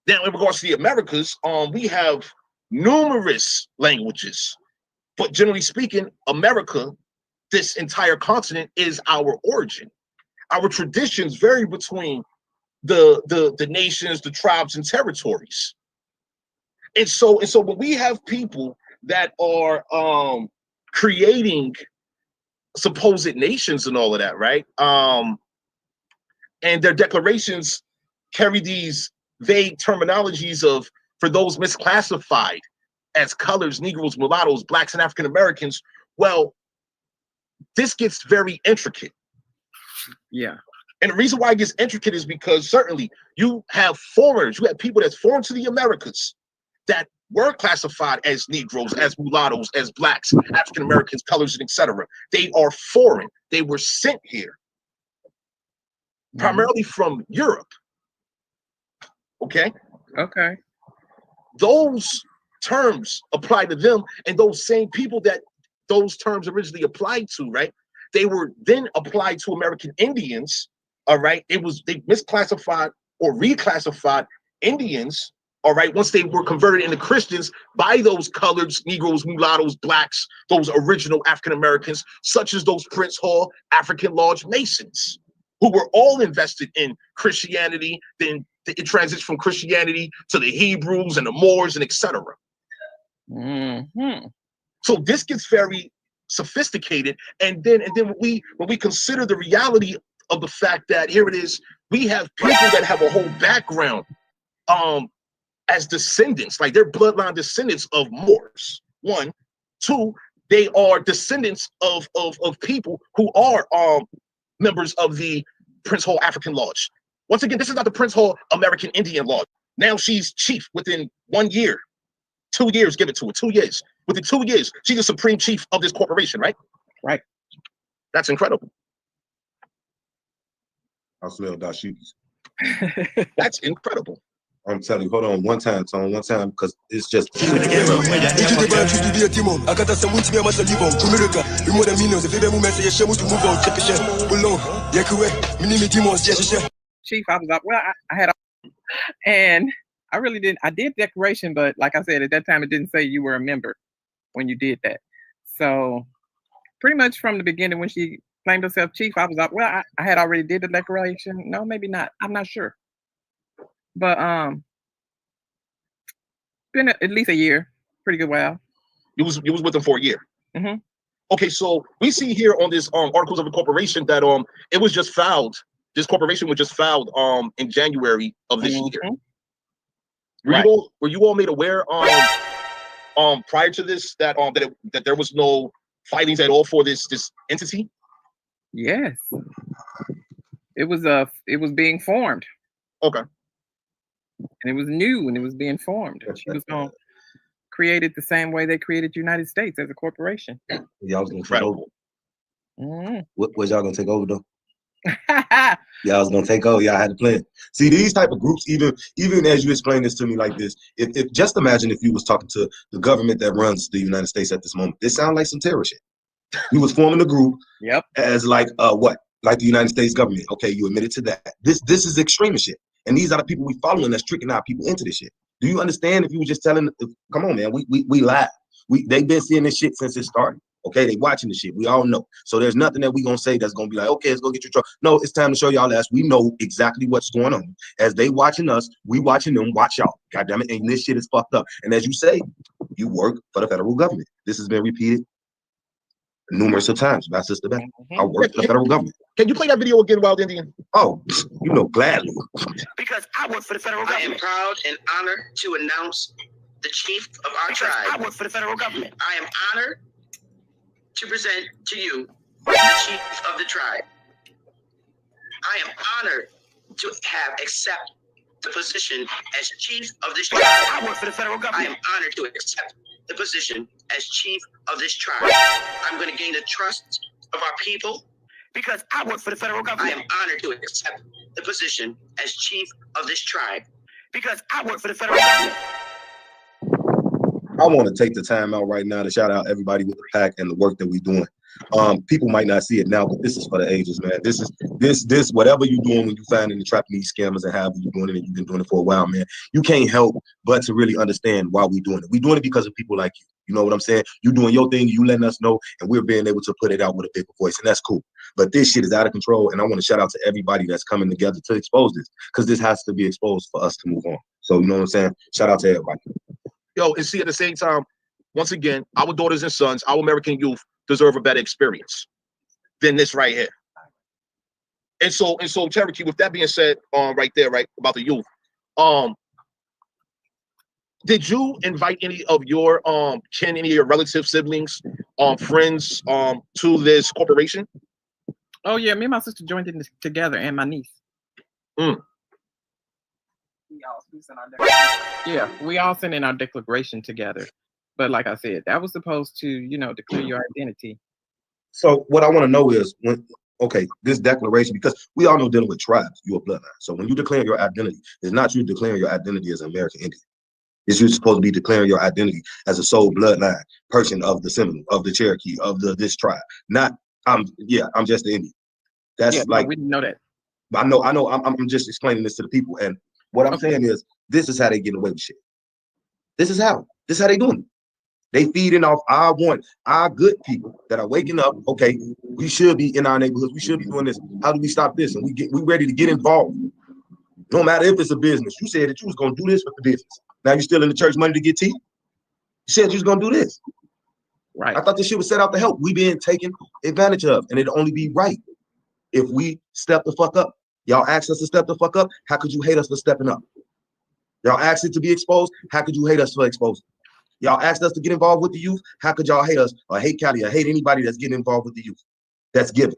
Now, in regards to the Americas, we have numerous languages, but generally speaking, America, this entire continent, is our origin. Our traditions vary between the nations, the tribes, and territories. And so when we have people that are creating supposed nations and all of that, right? And their declarations carry these vague terminologies of, for those misclassified as colors, Negroes, mulattoes, Blacks, and African Americans. Well, this gets very intricate. Yeah. And the reason why it gets intricate is because certainly you have foreigners, you have people that's foreign to the Americas that were classified as Negroes, as mulattoes, as Blacks, African Americans, colors, and etc. They are foreign. They were sent here primarily from Europe. Okay. Okay. Those terms apply to them, and those same people that those terms originally applied to, right? They were then applied to American Indians. All right. They misclassified or reclassified Indians. All right. Once they were converted into Christians by those coloreds, Negroes, mulattoes, Blacks, those original African Americans, such as those Prince Hall African Lodge Masons, who were all invested in Christianity. Then it transitioned from Christianity to the Hebrews and the Moors and etc. Mm-hmm. So this gets very sophisticated, and then when we consider the reality of the fact that here it is, we have people that have a whole background as descendants, like they're bloodline descendants of Moors. One, two, they are descendants of people who are members of the Prince Hall African Lodge. Once again, this is not the Prince Hall American Indian Lodge. Now she's chief within 1 year, 2 years, give it to her, 2 years. Within 2 years, she's the supreme chief of this corporation, right? Right. That's incredible. I smell dashikis. That's incredible. I'm telling you, hold on one time, Tone, one time, because it's just. Chief, I was like, well, I had, and I really didn't. I did declaration, but like I said, at that time, it didn't say you were a member when you did that. So pretty much from the beginning, when she claimed herself chief, I was like, well, I had already did the declaration. No, maybe not. I'm not sure. But been at least a year, pretty good while. You was with them for a year. Mm-hmm. Okay, so we see here on this Articles of Incorporation that it was just filed. This corporation was just filed in January of this year. Right. Were you all made aware prior to this that that there was no fightings at all for this entity? Yes. It was being formed. Okay. And it was new and it was being formed. She was gonna create it the same way they created United States as a corporation. Y'all was gonna take over. Mm. What was y'all gonna take over though? Y'all was gonna take over. Y'all had a plan. See, these type of groups, even as you explain this to me like this, if just imagine if you was talking to the government that runs the United States at this moment. This sounds like some terror shit. You was forming a group as like what? Like the United States government. Okay, you admitted to that. This is extremist shit. And these are the people we following that's tricking our people into this shit. Do you understand if you were just telling, come on, man, we live. They've been seeing this shit since it started. Okay, they watching the shit. We all know. So there's nothing that we gonna say that's gonna be like, okay, let's go get your truck. No, it's time to show y'all ass. We know exactly what's going on. As they watching us, we watching them. Watch y'all. God damn it. And this shit is fucked up. And as you say, you work for the federal government. This has been repeated numerous of times by Sister Beth. I work for the federal government. Can you play that video again, Wild Indian? Oh, you know, gladly. Because I work for the federal government. I am proud and honored to announce the chief of our tribe. I work for the federal government. I am honored to present to you the chief of the tribe. I am honored to have accept the position as chief of this tribe. I work for the federal government. I am honored to accept the position as chief of this tribe. I'm going to gain the trust of our people because I work for the federal government. I am honored to accept the position as chief of this tribe because I work for the federal government. I want to take the time out right now to shout out everybody with the pack and the work that we're doing. People might not see it now, but this is for the ages, man. This whatever you're doing when you find and trapping these scammers and however you're doing it, and you've been doing it for a while, man. You can't help but to really understand why we're doing it. We're doing it because of people like you. You know what I'm saying? You doing your thing, you letting us know, and we're being able to put it out with a bigger voice, and that's cool. But this shit is out of control, and I want to shout out to everybody that's coming together to expose this, because this has to be exposed for us to move on. So you know what I'm saying? Shout out to everybody. Yo, and see, at the same time, once again, our daughters and sons, our American youth deserve a better experience than this right here. And so Cherokee, with that being said, right there, right, about the youth, did you invite any of your kin, any of your relatives, siblings, friends, to this corporation? Oh yeah, me and my sister joined in together, and my niece. Yeah, we all sent in our declaration together. But like I said, that was supposed to, you know, declare your identity. So what I want to know is this declaration, because we all know dealing with tribes, you're a bloodline. So when you declare your identity, it's not you declaring your identity as an American Indian. It's you supposed to be declaring your identity as a sole bloodline person of the Seminole, of the Cherokee, of this tribe. Not I'm just the Indian. That's like we didn't know that. I know. I'm just explaining this to the people, and what I'm saying is this is how they get away with shit. This is how they doing it. They feeding off our good people that are waking up. Okay, we should be in our neighborhoods. We should be doing this. How do we stop this? And we ready to get involved. No matter if it's a business. You said that you was gonna do this with the business. Now you're still in the church money to get tea. You said you was gonna do this. Right. I thought this shit was set out to help. We being taken advantage of, and it'd only be right if we step the fuck up. Y'all asked us to step the fuck up. How could you hate us for stepping up? Y'all asked it to be exposed. How could you hate us for exposing? Y'all asked us to get involved with the youth. How could y'all hate us or hate Cali or hate anybody that's getting involved with the youth? That's given.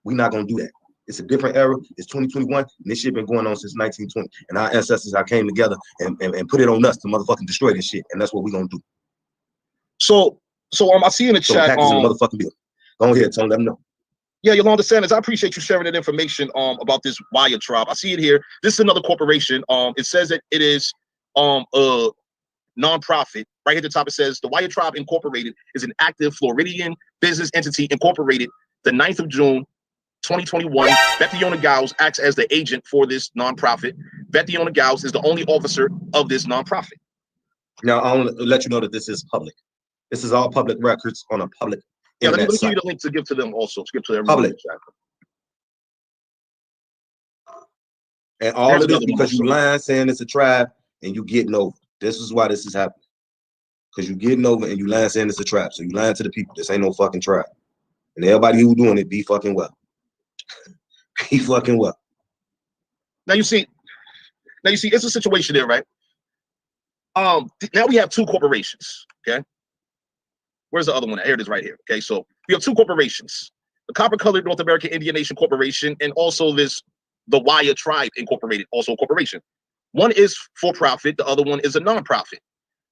We're not gonna do that. It's a different era. It's 2021, and this shit been going on since 1920. And our ancestors came together and put it on us to motherfucking destroy this shit. And that's what we're gonna do. So I see in the chat. Packers in the motherfucking bill. Go ahead, Tony. Let them know. Yeah, Yolanda Sanders, I appreciate you sharing that information about this Wire tribe. I see it here. This is another corporation. It says that it is a nonprofit. Right here at the top, it says the Wire Tribe Incorporated is an active Floridian business entity incorporated the 9th of June, 2021. 𝘾𝘼𝙎𝙃 acts as the agent for this nonprofit. 𝘾𝘼𝙎𝙃 is the only officer of this nonprofit. Now, I want to let you know that this is public. This is all public records on a public let me internet give you site. the link to give to them also, to give to everyone. Public. And all of this because you lying, saying it's a tribe, and you getting over. This is why this is happening. Because you getting over and you lying, saying it's a trap. So you lying to the people. This ain't no fucking tribe. And everybody who doing it, be fucking well. Be fucking well. Now you see, it's a situation there, right? Now we have two corporations. Okay, where's the other one? Here it is, right here. Okay, so we have two corporations: the Copper Colored North American Indian Nation Corporation, and also the 𝘾𝙎𝙎 Tribe Incorporated, also a corporation. One is for profit, the other one is a non-profit.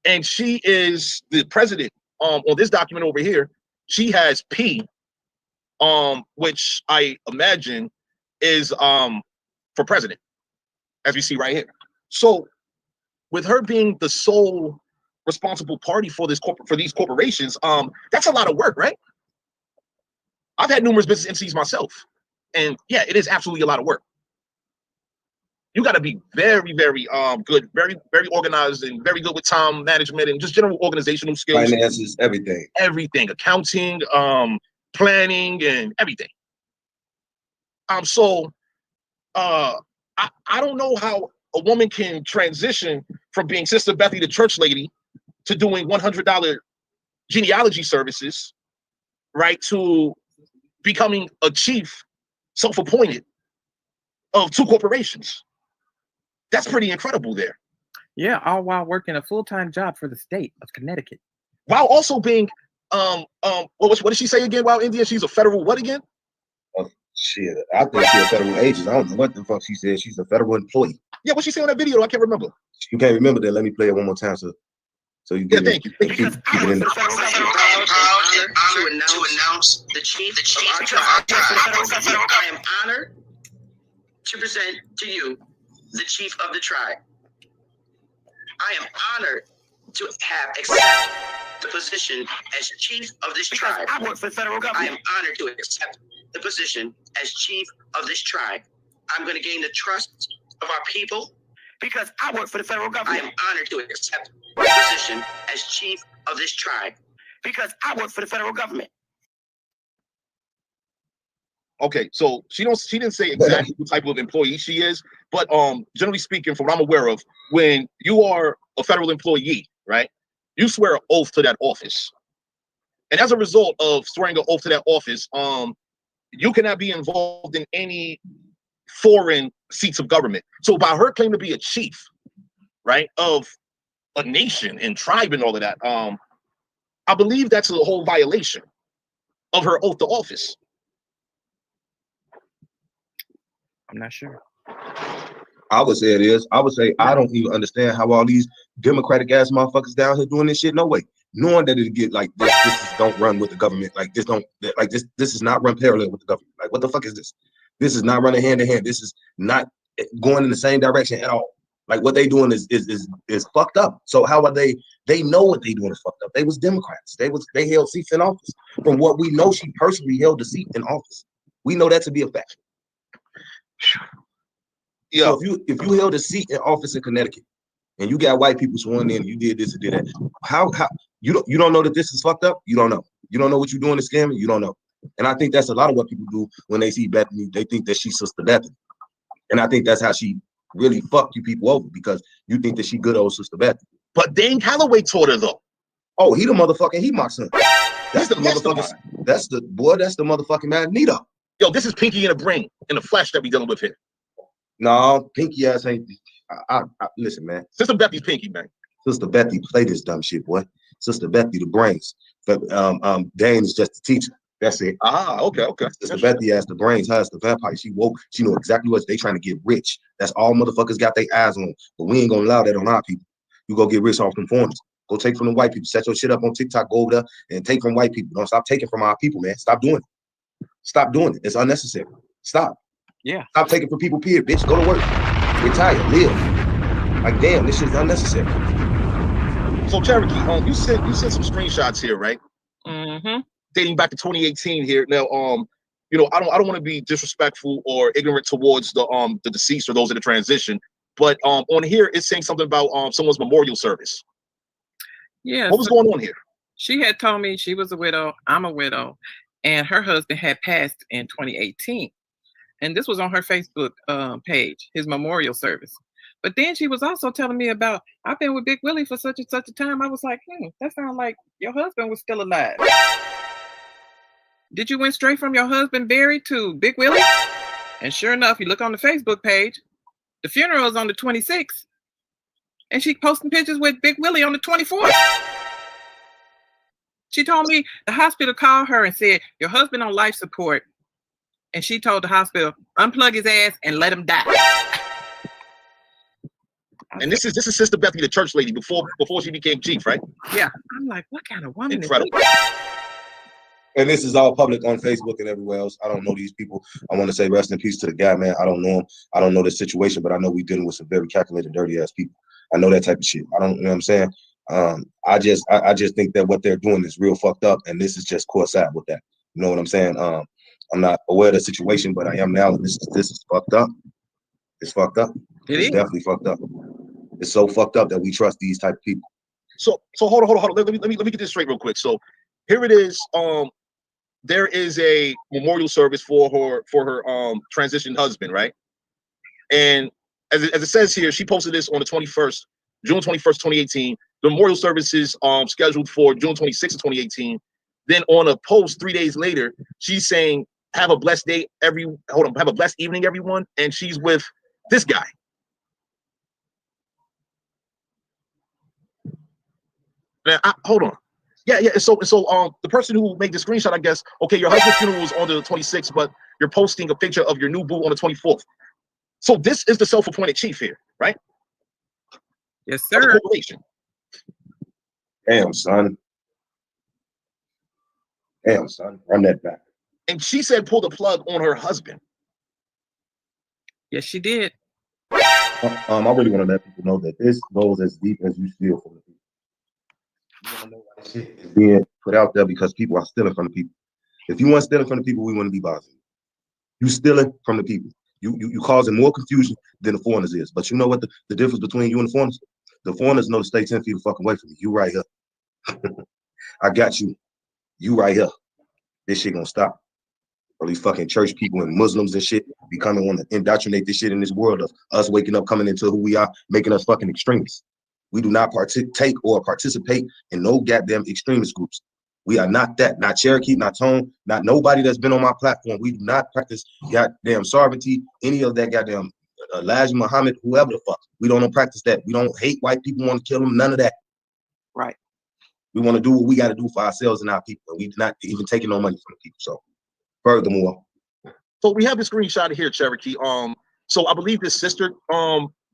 And she is the president. On this document over here, she has P, which I imagine is for president, as we see right here. So with her being the sole responsible party for these corporations, that's a lot of work, right? I've had numerous business MCs myself, and yeah, it is absolutely a lot of work. You got to be very, very good, very, very organized, and very good with time management and just general organizational skills. Finances, everything. Everything, accounting, planning, and everything. So I don't know how a woman can transition from being Sister Bethy the church lady to doing $100 genealogy services, right, to becoming a chief, self-appointed, of two corporations. That's pretty incredible there. Yeah, all while working a full-time job for the state of Connecticut. While also being, what did she say again? While India, she's a federal what again? Oh, shit, I think she's a federal agent. I don't know what the fuck she said. She's a federal employee. Yeah, what she say on that video? I can't remember. You can't remember that? Let me play it one more time, so you get thank you. Keep it in there. To announce the chief of our tribe. I am honored to present to you the chief of the tribe. I am honored to have accepted the position as chief of this tribe. I work for the federal government. I am honored to accept the position as chief of this tribe. I'm going to gain the trust of our people. Because I work for the federal government. I am honored to accept the position as chief of this tribe. Because I work for the federal government. Okay, so she didn't say exactly what type of employee she is, but generally speaking, from what I'm aware of, when you are a federal employee, right, you swear an oath to that office. And as a result of swearing an oath to that office, you cannot be involved in any foreign seats of government. So by her claim to be a chief, right, of a nation and tribe and all of that, I believe that's a whole violation of her oath to office. I'm not sure. I would say it is. I would say I don't even understand how all these Democratic ass motherfuckers down here doing this shit. No way. Knowing that it get like this don't run with the government. Like this don't like this is not run parallel with the government. Like what the fuck is this? This is not running hand in hand. This is not going in the same direction at all. Like what they doing is fucked up. So how are they know what they doing is fucked up. They was Democrats. They held seats in office. From what we know, she personally held a seat in office. We know that to be a fact. Yeah. So if you held a seat in office in Connecticut and you got white people sworn in, you did this and did that. How you don't know that this is fucked up? You don't know. You don't know what you're doing to scamming? You don't know. And I think that's a lot of what people do when they see Bethany. They think that she's Sister Bethany. And I think that's how she really fucked you people over, because you think that she good old Sister Bethany. But Dane Calloway taught her though. Oh, he the motherfucking ~Hemoc son. That's the motherfucker. That's the motherfucking Magneto. Yo, this is Pinky in the brain, in the flesh that we dealing with here. No, Pinky ass ain't. I listen, man. Sister Bethy's Pinky, man. Sister Bethy play this dumb shit, boy. Sister Bethy the brains. But Dane is just the teacher. That's it. Okay. Sister Bethy has the brains. Her as the vampire. She woke. She know exactly what they trying to get rich. That's all motherfuckers got their eyes on. But we ain't gonna allow that on our people. You go get rich off them foreigners. Go take from the white people. Set your shit up on TikTok. Go over there and take from white people. Don't stop taking from our people, man. Stop doing it. Stop doing it. It's unnecessary. Stop. Yeah. Stop taking from people, period, bitch. Go to work. Retire. Live. Like, damn, this shit's unnecessary. So, Cherokee, you sent some screenshots here, right? Mm-hmm. Dating back to 2018 here. Now, you know, I don't want to be disrespectful or ignorant towards the deceased or those in the transition, but on here it's saying something about someone's memorial service. Yeah. What was going on here? She had told me she was a widow. I'm a widow. And her husband had passed in 2018. And this was on her Facebook page, his memorial service. But then she was also telling me about, I've been with Big Willie for such and such a time. I was like, that sounds like your husband was still alive. Did you went straight from your husband buried to Big Willie? And sure enough, you look on the Facebook page, the funeral is on the 26th. And she posting pictures with Big Willie on the 24th. She told me the hospital called her and said, your husband on life support. And she told the hospital, unplug his ass and let him die. And this is Sister Bethany, the church lady, before she became chief, right? Yeah. I'm like, what kind of woman Incredible. is this? And this is all public on Facebook and everywhere else. I don't know these people. I want to say rest in peace to the guy, man. I don't know him. I don't know the situation, but I know we're dealing with some very calculated, dirty ass people. I know that type of shit. I don't, you know what I'm saying? I just think that what they're doing is real fucked up, and this is just coincide with that. You know what I'm saying? I'm not aware of the situation, but I am now. This is fucked up. It's fucked up. It's definitely fucked up. It's so fucked up that we trust these type of people. So hold on. Let me get this straight real quick. So here it is. There is a memorial service for her transitioned husband, right? And as it says here, she posted this on the 21st, June 21st, 2018. The memorial service is scheduled for June 26th, 2018. Then on a post 3 days later, she's saying, have a blessed day, have a blessed evening, everyone. And she's with this guy. Now, hold on. Yeah. So the person who made the screenshot, I guess, okay, your husband's funeral was on the 26th, but you're posting a picture of your new boo on the 24th. So this is the self-appointed chief here, right? Yes, sir. Damn, son. Run that back. And she said pull the plug on her husband. Yes, she did. I really want to let people know that this goes as deep as you steal from the people. You want to know why this shit is being put out there, because people are stealing from the people. If you weren't stealing from the people, we wouldn't be bothering you. You stealing from the people. You causing more confusion than the foreigners is. But you know what the difference between you and the foreigners? The foreigners know to stay 10 feet fucking away from you. You right here. I got you. You right here. This shit gonna stop. All these fucking church people and Muslims and shit becoming want to indoctrinate this shit in this world of us waking up, coming into who we are, making us fucking extremists. We do not partake or participate in no goddamn extremist groups. We are not that. Not Cherokee, not Tone, not nobody that's been on my platform. We do not practice goddamn sovereignty, any of that goddamn Elijah Muhammad, whoever the fuck. We don't practice that. We don't hate white people, want to kill them, none of that. Right. We want to do what we got to do for ourselves and our people. And we're not even taking no money from the people. So, furthermore. So we have the screenshot here, Cherokee. So I believe this sister,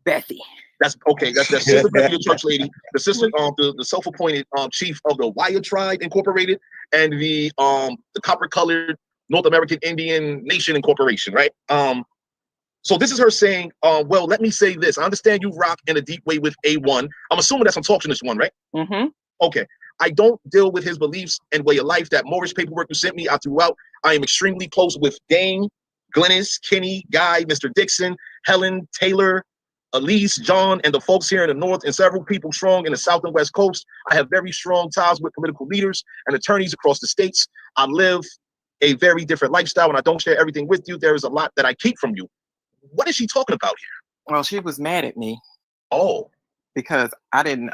Bethy. That's okay. That's Sister Bethy, the church lady, the sister, the self-appointed chief of the 𝘾𝙎𝙎 tribe incorporated, and the copper-colored North American Indian Nation Incorporation, right? So this is her saying, well, let me say this. I understand you rock in a deep way with A1. I'm assuming that's I'm talking to this one, right? Mm-hmm. Okay. I don't deal with his beliefs and way of life. That Moorish paperwork you sent me, I threw out. I am extremely close with Dane, Glennis, Kenny, Guy, Mr. Dixon, Helen, Taylor, Elise, John, and the folks here in the North, and several people strong in the South and West Coast. I have very strong ties with political leaders and attorneys across the states. I live a very different lifestyle, and I don't share everything with you. There is a lot that I keep from you. What is she talking about here? Well, she was mad at me. Oh. Because I didn't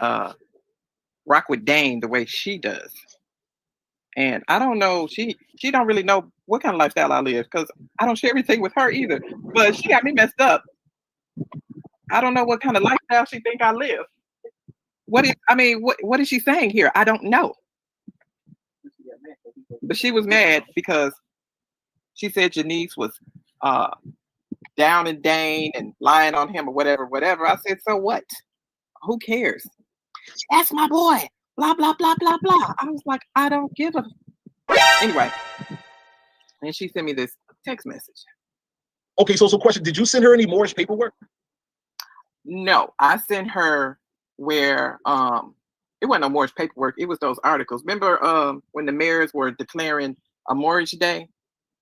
rock with Dane the way she does. And I don't know, she don't really know what kind of lifestyle I live, because I don't share everything with her either. But she got me messed up. I don't know what kind of lifestyle she think I live. What is she saying here? I don't know. But she was mad because she said Janice was down in Dane and lying on him or whatever. I said, so what? Who cares? That's my boy. Blah, blah, blah, blah, blah. I was like, I don't give a... Anyway. And she sent me this text message. Okay, so question. Did you send her any Moorish paperwork? No, I sent her where it wasn't no Moorish paperwork. It was those articles. Remember when the mayors were declaring a Moorish Day?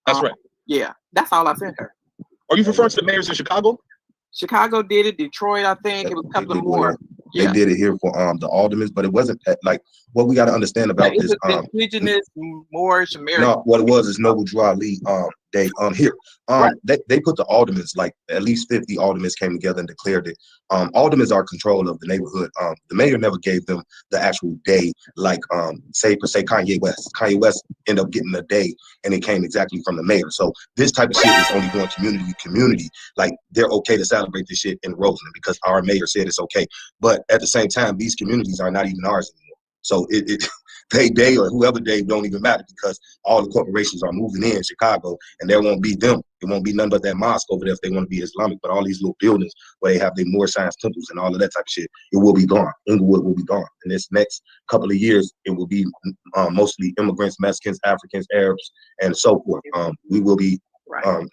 That's right. Yeah, that's all I sent her. Are you referring to the mayors in Chicago? Chicago did it. Detroit, I think. It was a couple of more. They did it here for the aldermen, but it wasn't like what we got to understand about this. Indigenous Moorish American. No, what it was is Noble Drew Ali. day. Here, they put the aldermen, like at least 50 aldermen came together and declared it. Aldermen are control of the neighborhood. The mayor never gave them the actual day, like say Kanye West. Kanye West ended up getting a day, and it came exactly from the mayor. So this type of shit is only going community to community. Like they're okay to celebrate this shit in Roseland because our mayor said it's okay. But at the same time, these communities are not even ours anymore. So they day or whoever day don't even matter because all the corporations are moving in Chicago, and there won't be them. It won't be none but that mosque over there if they want to be Islamic. But all these little buildings where they have their more science temples and all of that type of shit, it will be gone. Inglewood will be gone. In this next couple of years, it will be mostly immigrants, Mexicans, Africans, Arabs, and so forth. We will be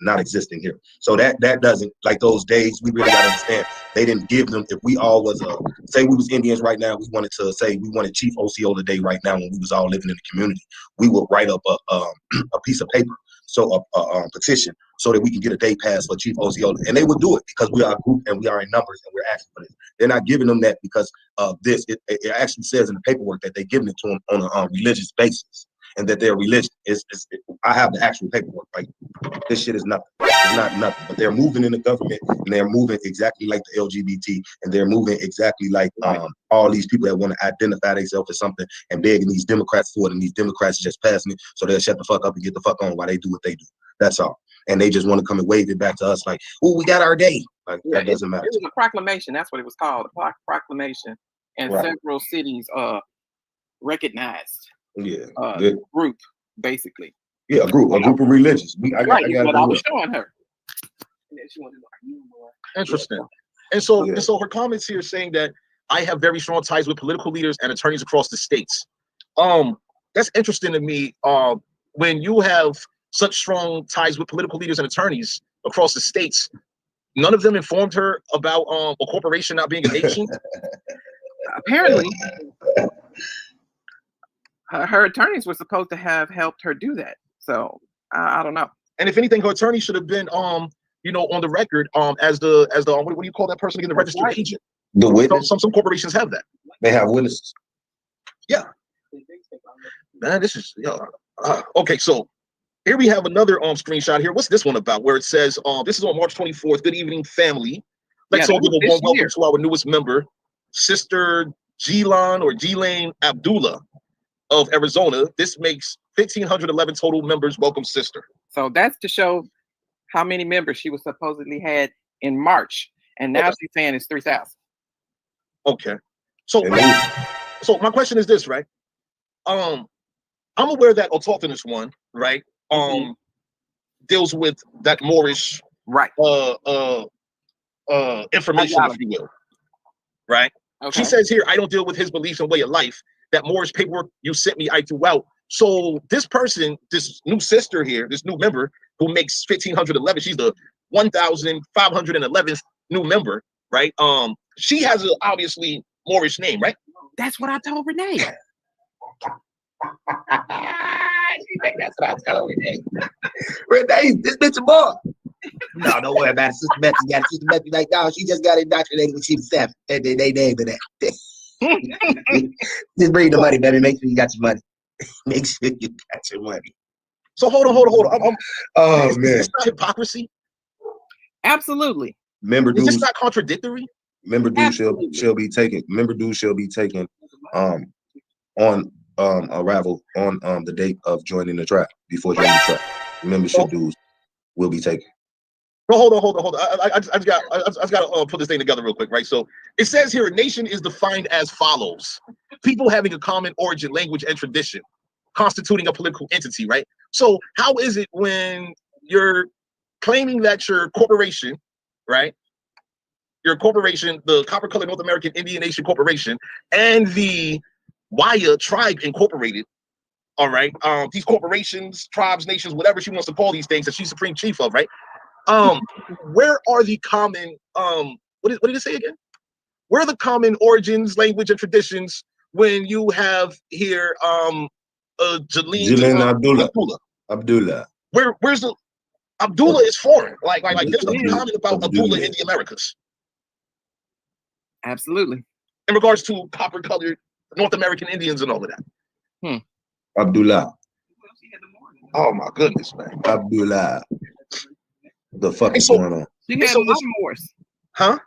not existing here. So that doesn't, like those days, we really gotta understand, they didn't give them. If we all was say we was Indians right now, we wanted to say we wanted Chief Osceola Day right now when we was all living in the community, we would write up a piece of paper, so a petition, so that we can get a day pass for Chief Osceola, and they would do it because we are a group and we are in numbers and we're asking for this. They're not giving them that because of this. It actually says in the paperwork that they're giving it to them on a religious basis, and that their religion is I have the actual paperwork. Like this shit is nothing. It's not nothing. But they're moving in the government, and they're moving exactly like the LGBT, and they're moving exactly like all these people that want to identify themselves as something and begging these Democrats for it, and these Democrats just passing it so they'll shut the fuck up and get the fuck on while they do what they do. That's all. And they just want to come and wave it back to us like, oh, we got our day. Like that doesn't matter. It was a proclamation. That's what it was called, a proclamation. And several cities recognized group, basically. Yeah, a group of religions. I was showing her. Interesting. And so her comments here saying that I have very strong ties with political leaders and attorneys across the states. That's interesting to me. When you have such strong ties with political leaders and attorneys across the states, none of them informed her about a corporation not being a nation. Apparently, her attorneys were supposed to have helped her do that. So I don't know. And if anything, her attorney should have been, on the record, as the what do you call that person again? The registered agent. The witness. Some corporations have that. They have witnesses. Yeah. Man, this is okay. So here we have another screenshot here. What's this one about? Where it says, this is on March 24th. Good evening, family. Let's all give a warm welcome to our newest member, Sister Ghilane Abdullah of Arizona. This makes 1,511 total members. Welcome, sister. So that's to show how many members she was supposedly had in March, and now she's saying it's 3,000. Okay. So my question is this, right? I'm aware that Autochthonous one, right? Deals with that Moorish information, if you will, right? Okay. She says here, I don't deal with his beliefs and way of life. That Moorish paperwork you sent me, I threw out. So this person, this new sister here, this new member who makes 1,511, she's the 1,511th new member, right? She has an obviously Moorish name, right? That's what I told Renee. That's what I told Renee. Renee, this bitch a boy. No, don't worry about it. Sister Betsy got it. Sister Betsy like, no, she just got indoctrinated when she was 7. And they named her that. Just bring the money, baby. Make sure you got your money. Make sure you got your money. So hold on. Oh man, it's not hypocrisy. Absolutely. Member Is dues. this not contradictory? Member dues shall be taken. Member dues shall be taken. On arrival on the date of joining the tribe. Before joining the tribe, membership dues will be taken. No, hold on. I just got to put this thing together real quick, right? So it says here, a nation is defined as follows: people having a common origin, language, and tradition, constituting a political entity, right? So how is it when you're claiming that your corporation, right? Your corporation, the Copper Colored North American Indian Nation Corporation, and the Waya Tribe Incorporated, all right? These corporations, tribes, nations, whatever she wants to call these things that she's supreme chief of, right? Where are the common what did it say again? Where are the common origins, language, and traditions when you have here Ghilane Abdullah. Where's the Abdullah is foreign. Like there's nothing common about Abdullah in the Americas. Absolutely. In regards to copper colored North American Indians and all of that. Abdullah. Oh my goodness, man. Abdullah. The fuck is going on? She had a lot of Moors. Huh?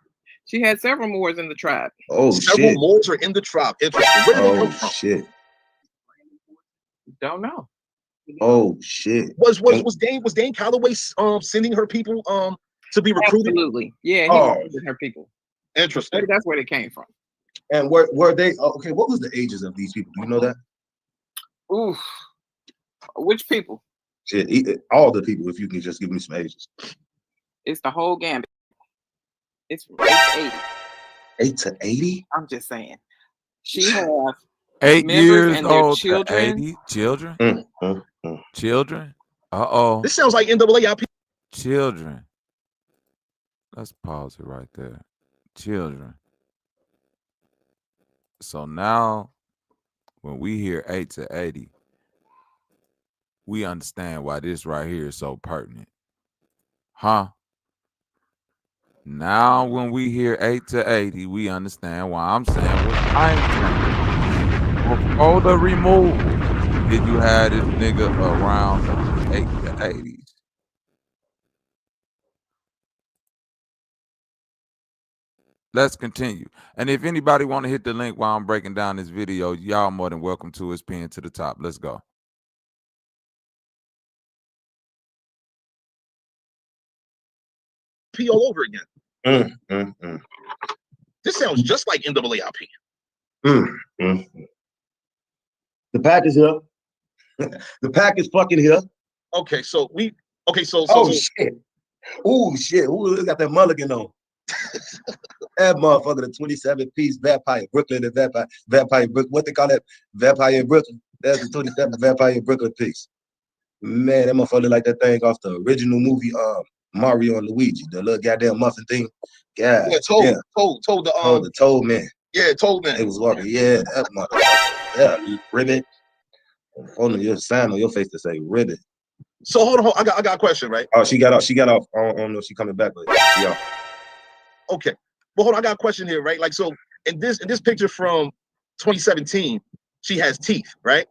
She had several Moors in the tribe. Oh several shit. Moors are in the tribe. Interesting. Where did they come from? Shit. Don't know. Oh shit. Was Dane Calloway sending her people to be recruited? Absolutely. Yeah, he Oh. recruited her people. Interesting. That's where they came from. And were they okay? What was the ages of these people? Do you know that? Oof. Which people? Shit, all the people. If you can just give me some ages. It's the whole gambit. It's 8 to 80. 8 to 80? I'm just saying. She has 8 members years and their old to children. 80 children. Children. Uh-oh. This sounds like NAACP. Children. Let's pause it right there. Children. So now, when we hear 8 to 80, we understand why this right here is so pertinent. Huh? Now, when we hear 8 to 80, we understand why I'm saying what I'm saying. Before the removal, did you have this nigga around 8 to 80s? Let's continue. And if anybody want to hit the link while I'm breaking down this video, y'all more than welcome to. It's pinned to the top. Let's go. All over again. This sounds just like NAACP. The pack is here. The pack is fucking here. Okay, so oh shit. Oh shit. Ooh, look got that mulligan on. That motherfucker, the 27-piece Vampire Brooklyn, the Vampire Brooklyn. What they call that? Vampire Brooklyn. That's the 27 Vampire Brooklyn piece. Man, that motherfucker look like that thing off the original movie, Mario and Luigi, the little goddamn muffin thing. God, yeah, Toad the Toad man. Yeah, Toad man. It was walking. Yeah, that motherfucker. Yeah, ribbit. On your sign on your face to say ribbit. So hold on, I got a question, right? Oh, she got off. I don't know if she coming back, but she off. Okay. Well, hold on, I got a question here, right? Like, so in this picture from 2017, she has teeth, right?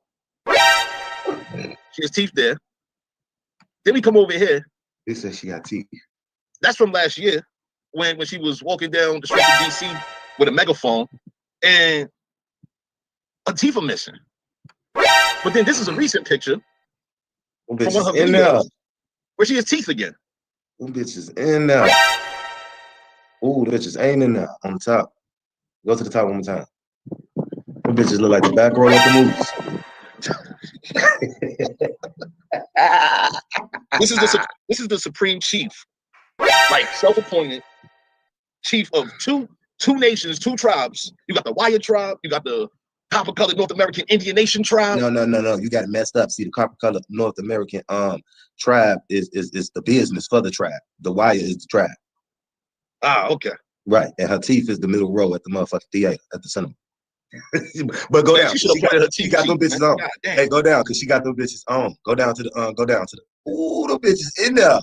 She has teeth there. Then we come over here. They said she got teeth. That's from last year when she was walking down the street of DC with a megaphone and her teeth are missing. But then this is a recent picture from one of her videos where she has teeth again. Them bitches in there. Ooh, the bitches ain't in there on the top. Go to the top one more time. Them bitches look like the back row at the movies. This is the supreme chief, like self-appointed chief of two nations, two tribes. You got the Wyatt tribe, you got the copper-colored North American Indian Nation tribe. No. You got it messed up. See, the copper-colored North American tribe is the business for the tribe. The Wyatt is the tribe. Ah, okay. Right, and her teeth is the middle row at the motherfucking theater at the cinema. But go down. She got them bitches on. Hey, go down because she got them bitches on. Go down to the. Ooh, them bitches in there.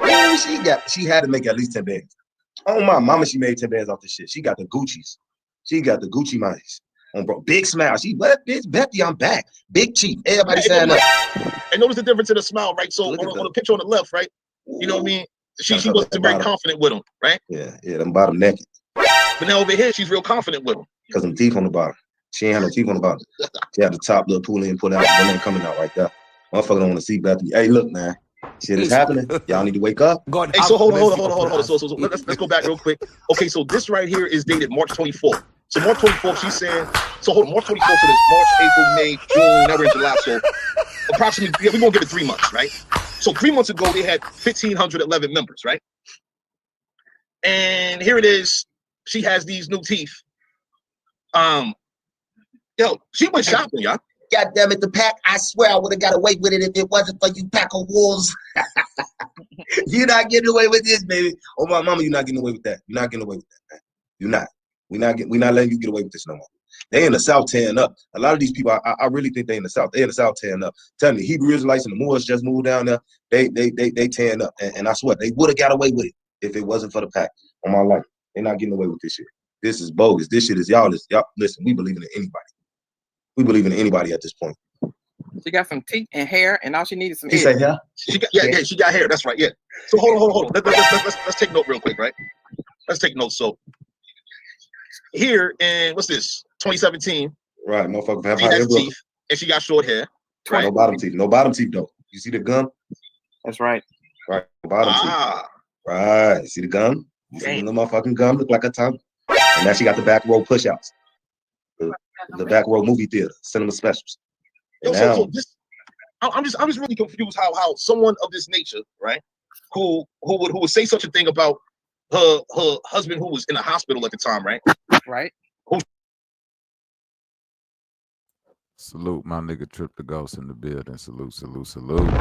Ooh, she had to make at least 10 bands. Oh my mama, she made 10 bands off this shit. She got the Gucci's. She got the Gucci monies. On bro, big smile. She what bitch? Betty, I'm back. Big chief. Everybody sign up. And notice the difference in the smile, right? So on the picture on the left, right? You know what I mean? She wasn't very confident with him, right? Yeah, them bottom naked. But now over here, she's real confident with him. Because them teeth on the bottom. She ain't had no teeth on the bottom. She had the top little pull in, pull out. One ain't coming out right there. Motherfucker don't want to see Bethany. Hey, look, man. Shit is happening. Y'all need to wake up. God, hey, so hold on. So let's go back real quick. Okay, so this right here is dated March 24th. So March 24th, she's saying, so hold on, March 24th, so this March, April, May, June, now we're in July, so approximately, we're going to give it 3 months, right? So 3 months ago, they had 1,511 members, right? And here it is. She has these new teeth. Yo, she went shopping, y'all. God damn it, the pack. I swear I would have got away with it if it wasn't for you pack of wolves. You're not getting away with this, baby. Oh, my mama, you're not getting away with that. You're not getting away with that, man. You're not. We're not letting you get away with this no more. They in the South tearing up. A lot of these people, I really think they in the South. They in the South tearing up. Tell me, Hebrew Israelites and the Moors just moved down there. They tearing up. And I swear, they would have got away with it if it wasn't for the pack. On my life, they're not getting away with this shit. This is bogus. This shit is y'all. Listen, we believe in anybody. We believe in anybody at this point. She got some teeth and hair, and all she needed some. He said, "Yeah." She got, she got hair. That's right. Yeah. So hold on. Let's take note real quick, right? Let's take note. So here in what's this? 2017. Right, motherfucker. She has teeth, and she got short hair. Right. No bottom teeth. No bottom teeth though. You see the gum? That's right. Right. Bottom teeth. Right. See the gum? You see the motherfucking gum look like a tongue. And now she got the back row push-outs. The back row movie theater, cinema specials. Yo, so this, I'm just really confused how someone of this nature, right, who would say such a thing about her husband who was in the hospital at the time, right? Right. Salute my nigga Trip the Ghost in the building. Salute, salute, salute. What's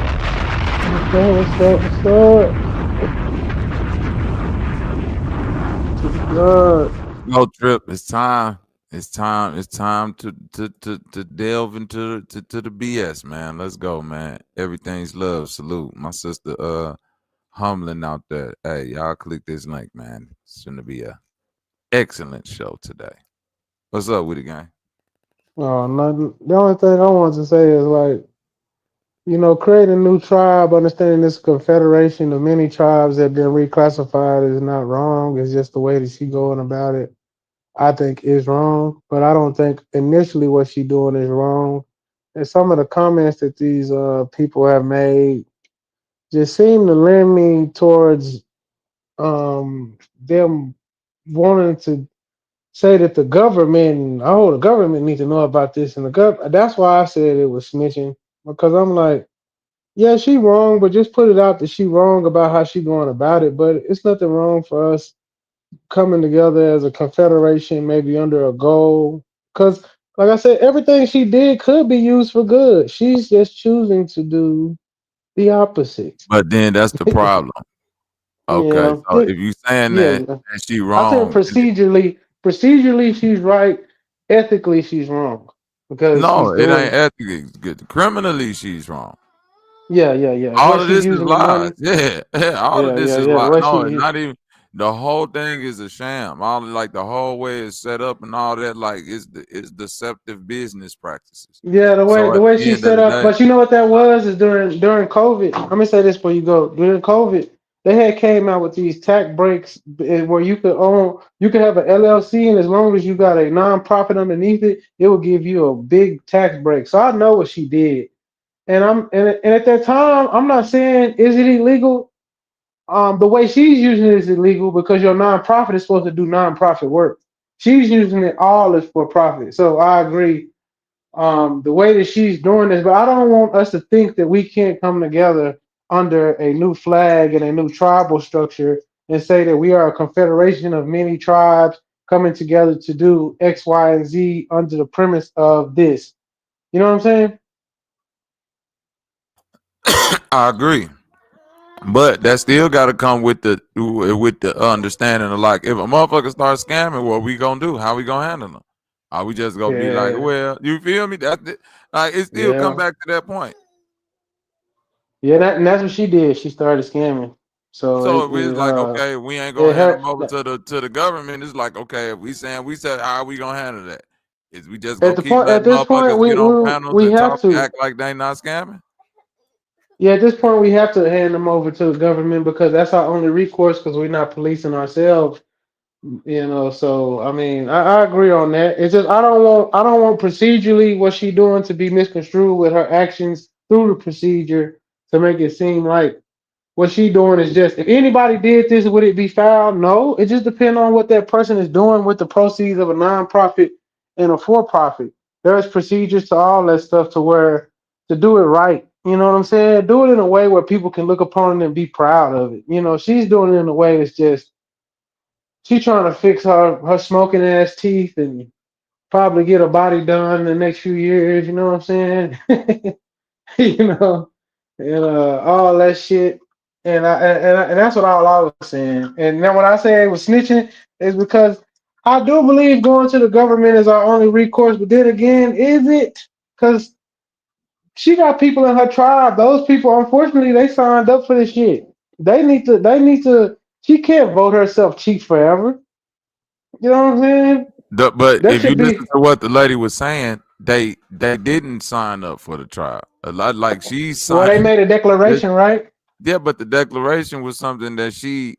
up? No, Trip, it's time. It's time to delve into the BS, man. Let's go, man. Everything's love. Salute. My sister humbling out there. Hey, y'all click this link, man. It's gonna be a excellent show today. What's up with it, gang? Oh, nothing. The only thing I want to say is like, create a new tribe, understanding this confederation of many tribes that have been reclassified is not wrong. It's just the way that she going about it, I think, is wrong. But I don't think initially what she doing is wrong. And some of the comments that these people have made just seem to lend me towards them wanting to say that the government needs to know about this, and that's why I said it was snitching, because I'm like, yeah, she wrong, but just put it out that she wrong about how she going about it. But it's nothing wrong for us coming together as a confederation, maybe under a goal, because like I said, everything she did could be used for good. She's just choosing to do the opposite. But then that's the problem. Okay, Yeah, so if you saying that and she I think procedurally she's right. Ethically, she's wrong because no, she's it doing. ain't ethically good. Criminally, she's wrong. Yeah. All What of she's this is using the money. lies. Yeah. All of this is lies. What No, she it's not even. The whole thing is a sham. All like the whole way it's set up and all that. Like it's deceptive business practices. Yeah, the So at way the she end of set the up, day, but you know what that was is during COVID. Let me say this before you go. During COVID, they had came out with these tax breaks where you could have an LLC, and as long as you got a nonprofit underneath it, it will give you a big tax break. So I know what she did, and at that time, I'm not saying is it illegal. The way she's using it is illegal because your nonprofit is supposed to do nonprofit work. She's using it all as for profit. So I agree the way that she's doing this, but I don't want us to think that we can't come together under a new flag and a new tribal structure and say that we are a confederation of many tribes coming together to do X, Y, and Z under the premise of this. You know what I'm saying? I agree. But that still got to come with the understanding of like if a motherfucker starts scamming, what we gonna do? How we gonna handle them? Are we just gonna be like, well, you feel me? That's like it still come back to that point. Yeah, and that's what she did. She started scamming. So it's like, okay, we ain't gonna hand them over to the government. It's like, okay, if we said, how are we gonna handle that? Is we just gonna keep letting motherfuckers get on panels and talk and act like they not scamming? Yeah, at this point, we have to hand them over to the government because that's our only recourse because we're not policing ourselves. So I mean, I agree on that. It's just I don't want procedurally what she doing to be misconstrued with her actions through the procedure to make it seem like what she doing is just if anybody did this, would it be foul? No, it just depends on what that person is doing with the proceeds of a nonprofit and a for-profit. There's procedures to all that stuff to do it right. You know what I'm saying? Do it in a way where people can look upon it and be proud of it. She's doing it in a way that's just she's trying to fix her smoking ass teeth and probably get her body done in the next few years. You know what I'm saying? And all that shit. And that's what all I was saying. And then when I say it was snitching, is because I do believe going to the government is our only recourse. But then again, is it? Because she got people in her tribe. Those people, unfortunately, they signed up for this shit. They need to. She can't vote herself cheap forever. You know what I'm saying? But if you listen to what the lady was saying, they didn't sign up for the tribe. A lot like she Well, they signed. made a declaration, right? Yeah, but the declaration was something that she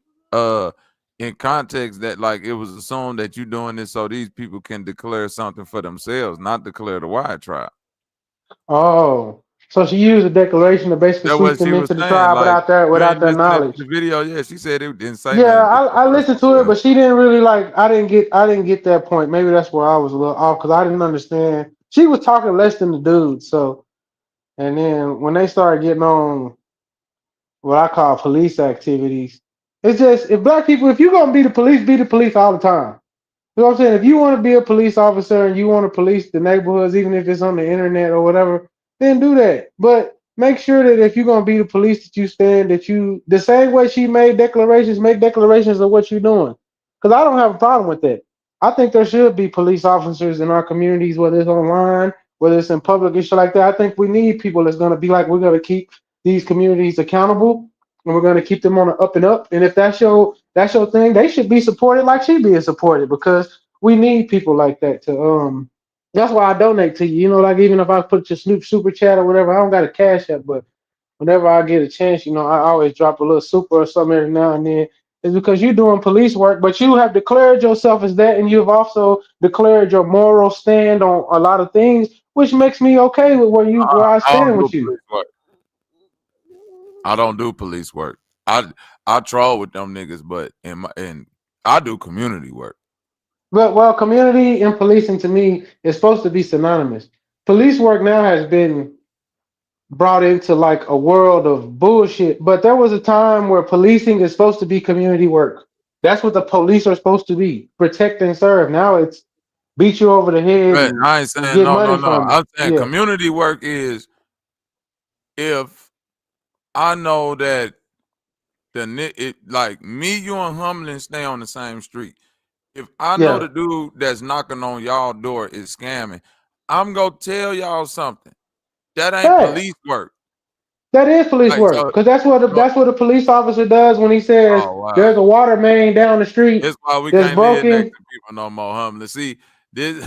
in context that like it was assumed that you doing this so these people can declare something for themselves, not declare the Wyatt tribe. Oh, so she used a declaration to basically That's sweep what she them was into the saying. tribe Like you without ain't their listening to knowledge. the video. Yeah, she said it didn't say Yeah, nothing. I listened to it, but she didn't really like. I didn't get that point. Maybe that's where I was a little off because I didn't understand. She was talking less than the dude. So, and then when they started getting on what I call police activities, it's just if black people, if you're gonna be the police all the time. You know what I'm saying? If you want to be a police officer and you want to police the neighborhoods, even if it's on the internet or whatever, then do that. But make sure that if you're gonna be the police, that you stand, that you the same way she made declarations, make declarations of what you're doing. Because I don't have a problem with that. I think there should be police officers in our communities, whether it's online, whether it's in public and shit like that. I think we need people that's gonna be like, we're gonna keep these communities accountable and we're gonna keep them on the up and up. And if that's your thing, they should be supported like she being supported because we need people like that to that's why I donate to you. You know, like even if I put your Snoop super chat or whatever, I don't got a cash app, but whenever I get a chance, you know, I always drop a little super or something every now and then. It's because you're doing police work, but you have declared yourself as that, and you've also declared your moral stand on a lot of things, which makes me okay with where I I don't stand do with you. police work. I don't do police work. I troll with them niggas, but and I do community work. But well, community and policing to me is supposed to be synonymous. Police work now has been brought into like a world of bullshit. But there was a time where policing is supposed to be community work. That's what the police are supposed to be, protect and serve. Now it's beat you over the head But and I ain't saying get no. money from it. I'm saying Yeah, community work is if I know that like me, you and Humlin stay on the same street. If I know yeah, the dude that's knocking on y'all door is scamming, I'm gonna tell y'all something. That ain't facts. police work. That is police Like work because that's what a police officer does when he says oh there's wow. a water main down the street That's why we that's can't live next broken. to people no more, Humlin. See, this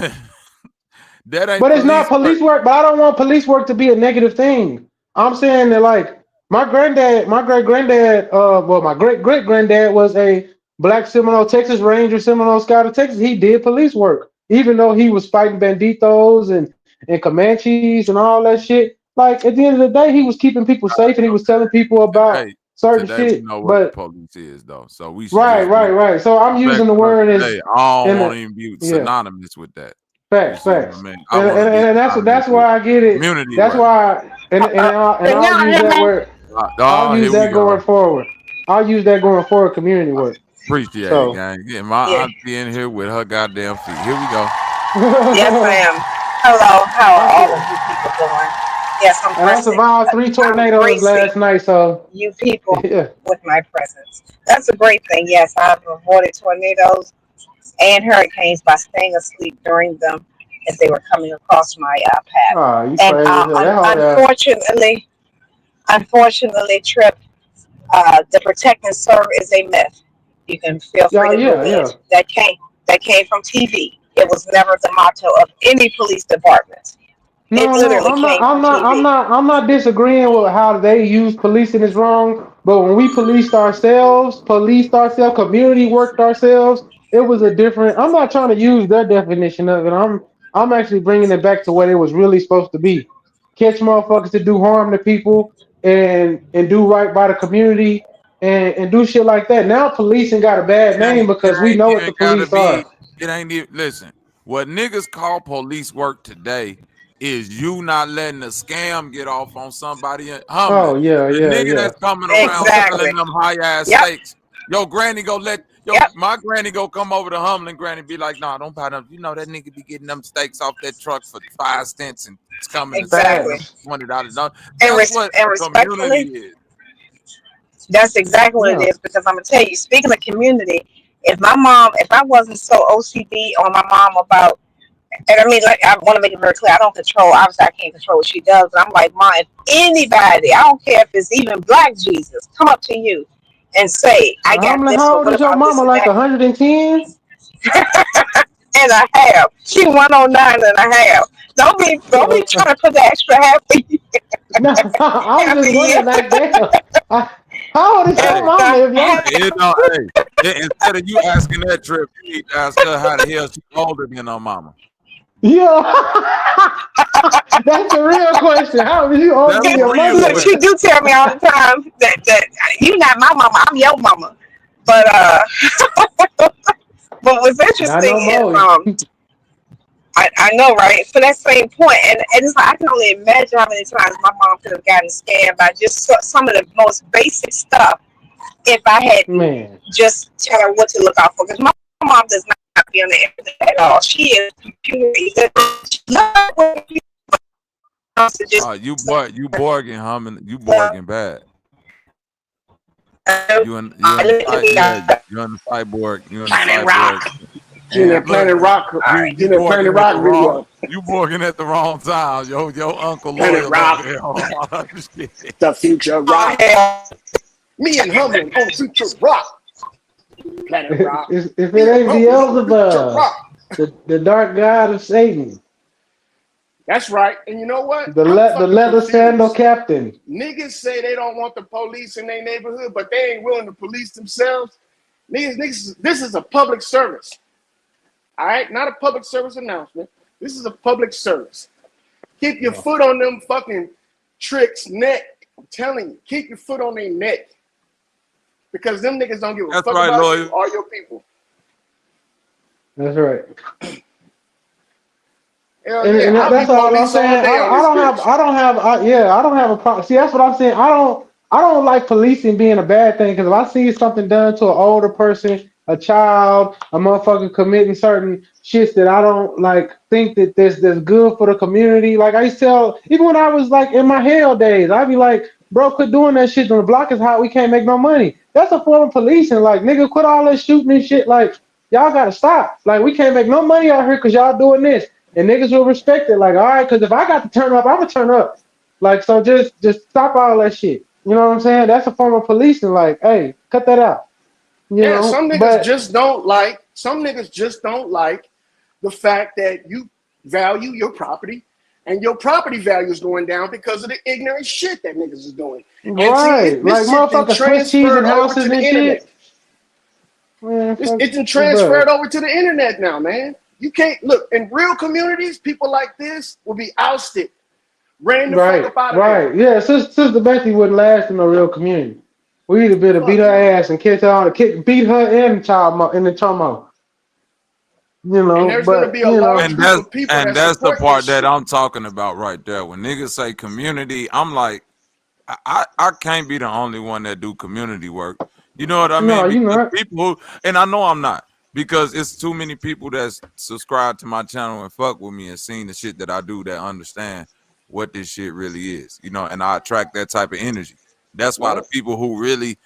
that ain't But it's not police work. police work. But I don't want police work to be a negative thing. I'm saying that like my granddad, my great granddad, well, my great great granddad was a black Seminole Texas Ranger, Seminole Scout of Texas. He did police work, even though he was fighting banditos and Comanches and all that shit. Like at the end of the day, he was keeping people safe and he was telling people about Today, certain today we shit. know what the But police is though. So we should right, just right, be right. So I'm using the respectful of word as today. I don't in want a to even be yeah. synonymous with that. You Facts, see what I facts, mean? I want to be and synonymous that's with why I get it. community That's work. why, and I'll use that word. I'll use Here we that going go. forward. I'll use that going forward. Community work. Appreciate it, So, gang. Getting my auntie in here with her goddamn feet. Here we go. Yes, ma'am. Hello, how are all of you people doing? Yes, I'm and I blessing. survived 3 I'm tornadoes gracing last night. So, you people yeah. with my presence. That's a great thing. Yes, I've avoided tornadoes and hurricanes by staying asleep during them as they were coming across my path. Oh, you And crazy as hell. That whole unfortunately, Trip, the protect and serve is a myth. You can feel free to yeah, Google yeah. it. That came from TV. It was never the motto of any police department. It No, literally came from TV. I'm not disagreeing with how they use policing is wrong. But when we policed ourselves, community worked ourselves, it was a different. I'm not trying to use their definition of it. I'm actually bringing it back to what it was really supposed to be. Catch motherfuckers to do harm to people and do right by the community and do shit like that. Now policing got a bad name It because we ain't know what even the gotta police be. are. It ain't even. Listen, what niggas call police work today is you not letting a scam get off on somebody in Humlin. Oh yeah, The yeah, nigga yeah. that's coming around Exactly. selling them high ass Yep. steaks. Yo, granny go let Yep. my granny go come over to Humlin. Granny be like, nah, don't buy them. You know that nigga be getting them steaks off that truck for 5 cents and it's coming and selling them Exactly. for $20. And That's what a community respectfully, is. that's exactly what it Yeah. is. Because I'm gonna tell you, speaking of community, if I wasn't so OCD on my mom about, and I mean, like, I want to make it very clear, I don't control. Obviously, I can't control what she does. But I'm like, Mom, if anybody, I don't care if it's even Black Jesus, come up to you and say, I got Hamlin, this how one. old What is your about this mama? and Like that? 110? And a half. She 109 and a half. Don't be trying to put the extra half in you. No, I was just wondering, like, damn. How old is your mama if y'all? Instead of you asking that trip, you need to ask her how the hell she older than her mama. Yeah, that's the real question. How is you older than your mother? Look, she do tell me all the time that you not my mama, I'm your mama. But but what's interesting is I know, right? For that same point, and it's like I can only imagine how many times my mom could have gotten scammed by just some of the most basic stuff if I had just tell her what to look out for. Because my mom does not be on the internet at all. She is computer You bargain humming. You bargain bad. You in the cyborg. You in the Planet cyborg. Rock. You in that Planet Rock. You know Planet Rock video. You bargain at the wrong time. Your uncle Planet Rock. The future rock. Me and Humming on future rock. Planet Rock. If it ain't Beelzebub, the dark god of Satan. That's right. And you know what? The leather sandal captain. Niggas say they don't want the police in their neighborhood, but they ain't willing to police themselves. Niggas, this is a public service. All right? Not a public service announcement. This is a public service. Keep your foot on them fucking tricks' neck. I'm telling you, keep your foot on their neck. Because them niggas don't give a fuck about you or your people. That's right. And that's all I'm saying. I don't have a problem. See, that's what I'm saying. I don't like policing being a bad thing, because if I see something done to an older person, a child, a motherfucker committing certain shits that I don't like think that that's good for the community. Like I used to tell, even when I was like in my hell days, I'd be like, bro, quit doing that shit. On the block is hot. We can't make no money. That's a form of policing. Like, nigga, quit all that shooting and shit. Like, y'all gotta stop. Like, we can't make no money out here because y'all doing this. And niggas will respect it. Like, all right, because if I got to turn up, I'm gonna turn up. Like, so just stop all that shit. You know what I'm saying? That's a form of policing. Like, hey, cut that out. You know? Some niggas just don't like. Some niggas just don't like the fact that you value your property, and your property value is going down because of the ignorant shit that niggas is doing. Right, like motherfuckers Swiss cheese and houses and shit. It's been transferred over to the internet now, man. You can't look in real communities. People like this will be ousted, ran the fuck up out of there. Right, yeah. Sister Becky wouldn't last in a real community. We either better beat her ass and beat her and child in the trauma. You know, and there's gonna be a large group of people and that's the part that I'm talking about right there. When niggas say community, I'm like, I can't be the only one that do community work. You know what I mean? No, you're not. People, and I know I'm not, because it's too many people that's subscribed to my channel and fuck with me and seen the shit that I do that understand what this shit really is. You know, and I attract that type of energy. That's why the people who really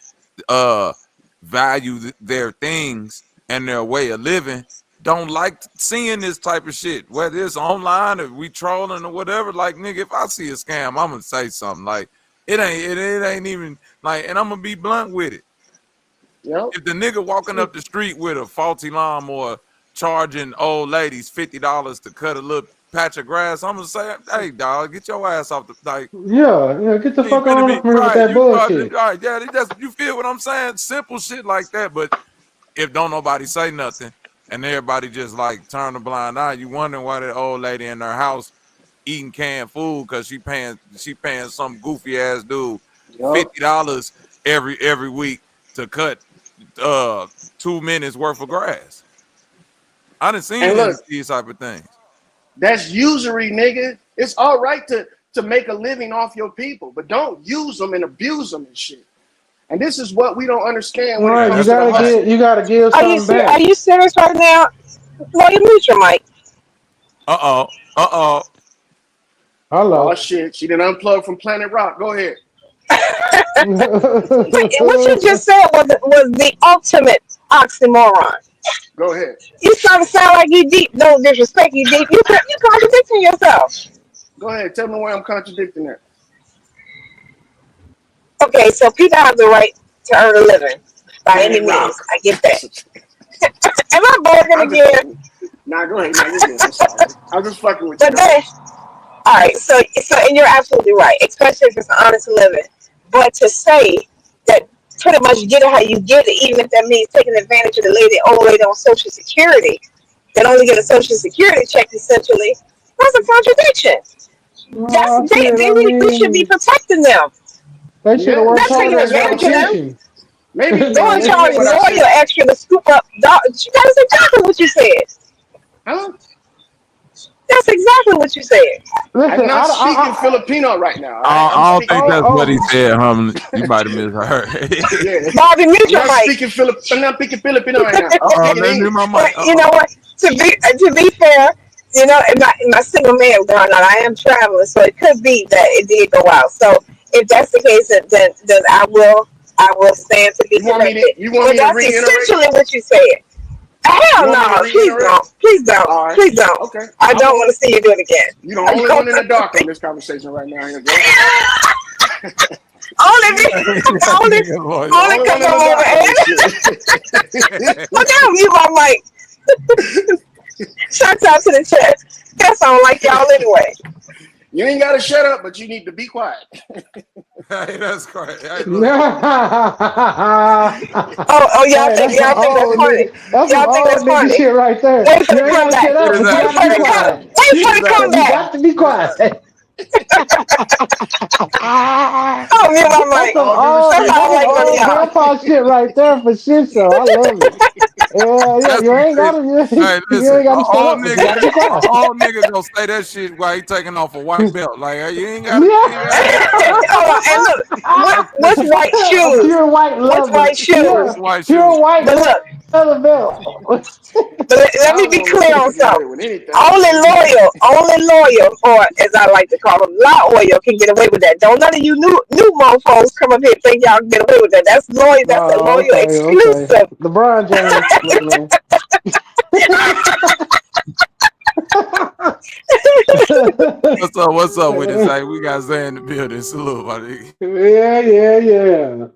value their things and their way of living don't like seeing this type of shit, whether it's online or we trolling or whatever. Like, nigga, if I see a scam, I'm gonna say something. Like, it ain't even like, and I'm gonna be blunt with it. Yep. If the nigga walking up the street with a faulty lawnmower charging old ladies $50 to cut a little patch of grass, I'm gonna say, hey, dog, get your ass off the Yeah, get the fuck on with that bullshit. Right, yeah, you feel what I'm saying? Simple shit like that. But if don't nobody say nothing and everybody just like turn a blind eye, you wondering why that old lady in her house eating canned food because she paying some goofy ass dude $50 every week to cut 2 minutes worth of grass. I done seen these type of things. That's usury, nigga. It's all right to make a living off your people, but don't use them and abuse them and shit. And this is what we don't understand. When it comes you gotta give something back. Are you serious right now? Well, you mute your mic. Hello. Oh shit, she didn't unplug from Planet Rock. Go ahead. What you just said was the ultimate oxymoron. Go ahead. You starting to sound like you deep. No disrespect, you deep. You contradicting yourself. Go ahead. Tell me why I'm contradicting that. Okay, so people have the right to earn a living by any means. I get that. Am I bargaining again? Nah, go ahead. Nah, you're good. I'm sorry. I'm just fucking with you. All right, so and you're absolutely right, especially if it's an honest living. But to say that pretty much get it how you get it, even if that means taking advantage of the old lady on Social Security that only get a Social Security check essentially, that's a contradiction. Oh shit! I We should be mean, protecting them. they should have worked Not taking harder at that advantage of them. petition. Maybe Don't maybe charge a what I lawyer said. extra to scoop up dollars. That is exactly what you said. Huh? That's exactly what you said. Listen, I'm not speaking Filipino right now. I don't think that's what he oh. said, You might have misheard. Yeah. Bobby, mute your I'm not mic. speaking Filipino right now. I'm speaking Let me English. my mic. You know what? To be fair, you know, in my single man going on, I am traveling, so it could be that it did go out. So if that's the case, then I will stand to be corrected. You want me to that's reiterate? essentially what you said. Hell no! Please don't! Please don't! Right. Please don't! Okay. I don't want to see you do it again. You're the only one in the dark on this conversation right now. Only because I'm over here. Look out, you my mic. Shout out to the chat. That sound like y'all anyway. You ain't got to shut up, but you need to be quiet. Hey, that's correct. Hey, y'all think that's funny? That's Y'all think that's funny? Shit right there. Wait for You the ain't gotta shut up, but you got to be quiet. Wait for the comeback. You got to be quiet. Oh, mute my mic. That's old grandpa shit right there for shit show. I love it. Yeah, you ain't gotta. Hey, listen, You ain't gotta shut up, but you gotta be quiet. all niggas gonna say that shit while he taking off a white belt. Like, hey, you ain't gotta. And look, what's white shoes? Pure white love. What's white shoes? Pure white but look, leather belt. But let me be clear on something. Only loyal, or as I like to call them, loyal can get away with that. Don't none of you new mofos come up here and think y'all can get away with that. That's loyal. That's a loyal exclusive. Okay. LeBron James. What's up with this? Hey, we got Zay in the building. Salute, my nigga. Yeah.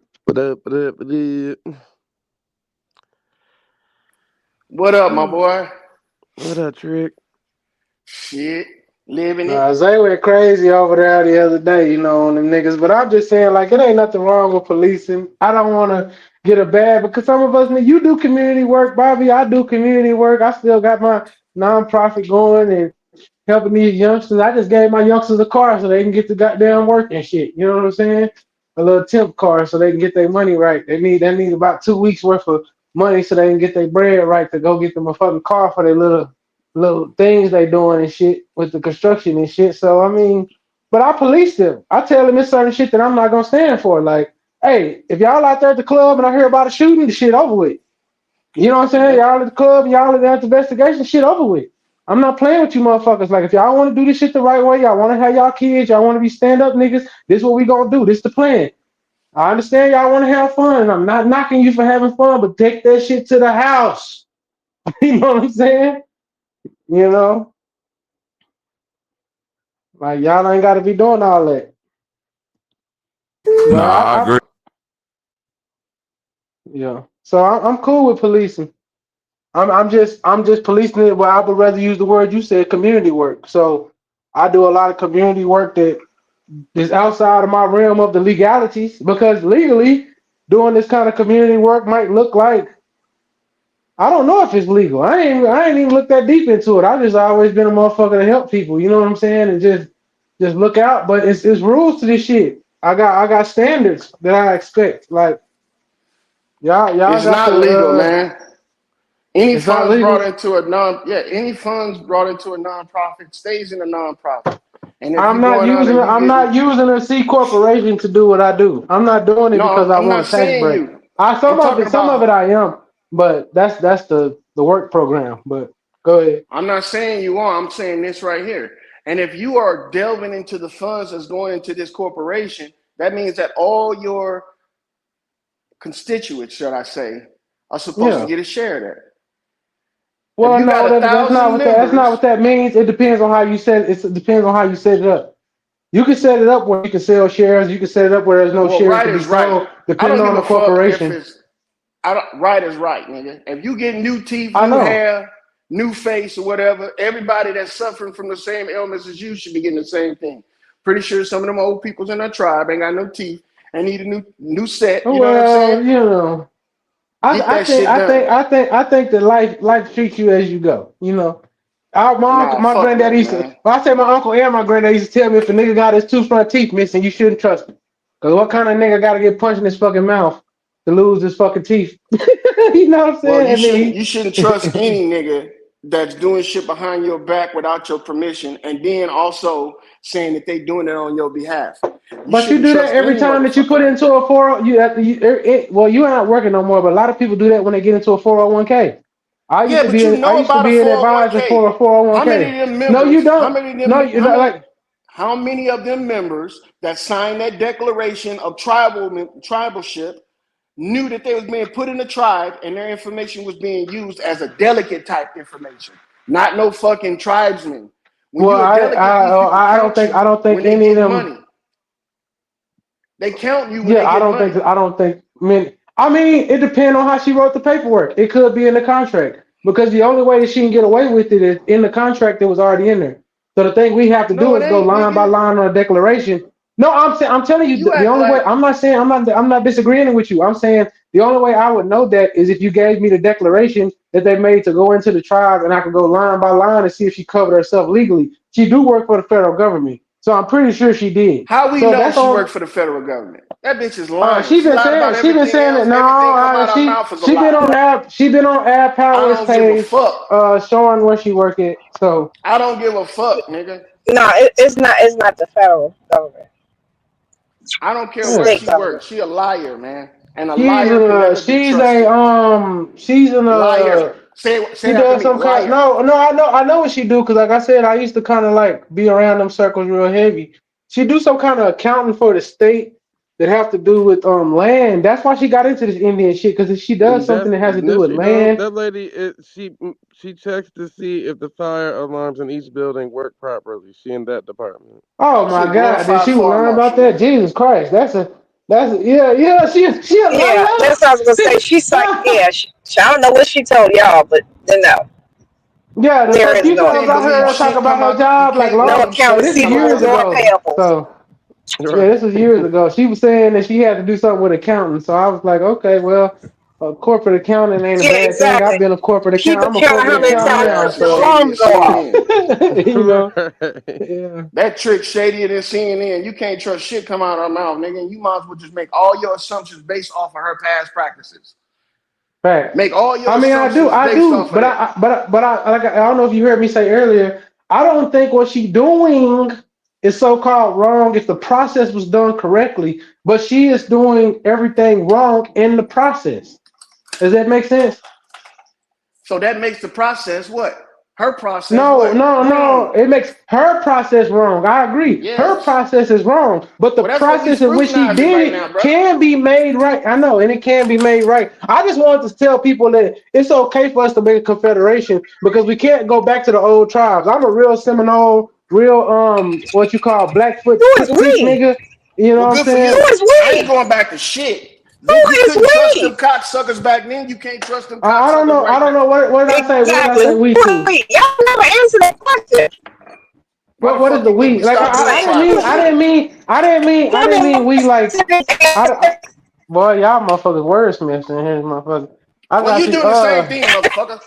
What up, my boy? What up, Trick? Shit, living it. Zay went crazy over there the other day, you know, on them niggas. But I'm just saying, like, it ain't nothing wrong with policing. I don't want to get a bad, because some of us, you do community work, Bobby. I do community work. I still got my nonprofit going and helping these youngsters. I just gave my youngsters a car so they can get to goddamn work and shit. You know what I'm saying? A little temp car so they can get their money right. They need about 2 weeks worth of money so they can get their bread right to go get them a fucking car for their little things they doing and shit with the construction and shit. So I mean, but I police them. I tell them it's certain shit that I'm not gonna stand for. Like, hey, if y'all out there at the club and I hear about a shooting, the shit over with. You know what I'm saying? Y'all at the club, y'all at the investigation, shit over with. I'm not playing with you motherfuckers. Like, if y'all want to do this shit the right way, y'all want to have y'all kids, y'all want to be stand-up niggas, this is what we gonna do. This the plan. I understand y'all want to have fun, and I'm not knocking you for having fun, but take that shit to the house. You know what I'm saying? You know? Like, y'all ain't got to be doing all that. I agree. Yeah. So I'm cool with policing. I'm just policing it. Well, I would rather use the word you said, community work. So I do a lot of community work that is outside of my realm of the legalities, because legally doing this kind of community work might look like, I don't know if it's legal. I ain't even looked that deep into it. I just always been a motherfucker to help people. You know what I'm saying? And just look out. But it's rules to this shit. I got standards that I expect. Like, y'all it's got not legal, man. Any funds brought into a nonprofit stays in a nonprofit. And I'm not using a C corporation to do what I do. I'm not doing it because I want a tax break. Some of it I am, but that's the work program. But go ahead. I'm not saying you are. I'm saying this right here. And if you are delving into the funds that's going into this corporation, that means that all your constituents, should I say, are supposed to get a share of that. Well, no, that's not what that means. It depends on how you set it. It depends on how you set it up. You can set it up where you can sell shares. You can set it up where there's no shares to be sold, depending on the corporation. Right is right, nigga. If you get new teeth, new hair, new face or whatever, everybody that's suffering from the same ailments as you should be getting the same thing. Pretty sure some of them old peoples in our tribe ain't got no teeth and need a new set. You know what I'm saying? You know, I think that life treats you as you go. You know, my granddad used to. Well, I say my uncle and my granddad used to tell me if a nigga got his two front teeth missing, you shouldn't trust him. Cause what kind of nigga got to get punched in his fucking mouth to lose his fucking teeth? You know what I'm saying? Well, you shouldn't trust any nigga that's doing shit behind your back without your permission, and then also saying that they doing it on your behalf. But you do that every time that you put into a 401k. Well, you ain't working no more, but a lot of people do that when they get into a 401k. I used to be an advisor for a 401k. How many of them members? No, you don't. How many of them members that signed that declaration of tribalship knew that they was being put in the tribe and their information was being used as a delegate type information, not no fucking tribesman. Well, I don't think any of them. Money. They count you. When yeah, I don't think. I mean, it depends on how she wrote the paperwork. It could be in the contract because the only way that she can get away with it is in the contract that was already in there. So the thing we have to do is go line by line on a declaration. No, I'm telling you the only way. I'm not disagreeing with you. I'm saying the only way I would know that is if you gave me the declaration that they made to go into the tribe, and I could go line by line and see if she covered herself legally. She do work for the federal government, so I'm pretty sure she did. How we know she worked for the federal government? That bitch is lying. She been saying it. No, she been on Ad Power's page, showing where she work at. So I don't give a fuck, nigga. No, it's not the federal government. I don't care where she works. She a liar, man. And a liar. She's a liar. She does some kind. No, I know what she do because, like I said, I used to kind of like be around them circles real heavy. She do some kind of accounting for the state that have to do with land. That's why she got into this Indian shit, because she does something that has to do with land. That lady, she checks to see if the fire alarms in each building work properly. She in that department. Oh my God! Did she learn about that? Jesus Christ! That's a yeah. She that's what I was gonna say. She's like I don't know what she told y'all, but no. Yeah, the few times I heard her talk about her job, like this is years ago. So. Yeah, this was years ago. She was saying that she had to do something with accounting. So I was like, okay, well, corporate accounting ain't a bad thing. I've been a corporate accountant. I'm a corporate accountant now. You know, yeah. That trick shadier than CNN. You can't trust shit come out of her mouth, nigga. And you might as well just make all your assumptions based off of her past practices. Right. Make all your. I do, but I don't know if you heard me say earlier. I don't think what she's doing is so-called wrong if the process was done correctly, but she is doing everything wrong in the process. Does that make sense? So that makes the process what? Her process. No. It makes her process wrong. I agree. Yes. Her process is wrong, but the process in which she did it can be made right. I know, and it can be made right. I just wanted to tell people that it's okay for us to make a confederation because we can't go back to the old tribes. I'm a real Seminole. What you call Blackfoot nigga. You know what I'm saying? I ain't going back to shit. You couldn't trust them cocksuckers back then. You can't trust them cocksuckers. I don't know. What did I say? Exactly. What did I say? Wait, y'all never answered that question. What is the we? Like I didn't mean we like. Boy, y'all motherfuckers wordsmiths in here, motherfucker. Well, you doing the same thing, motherfucker.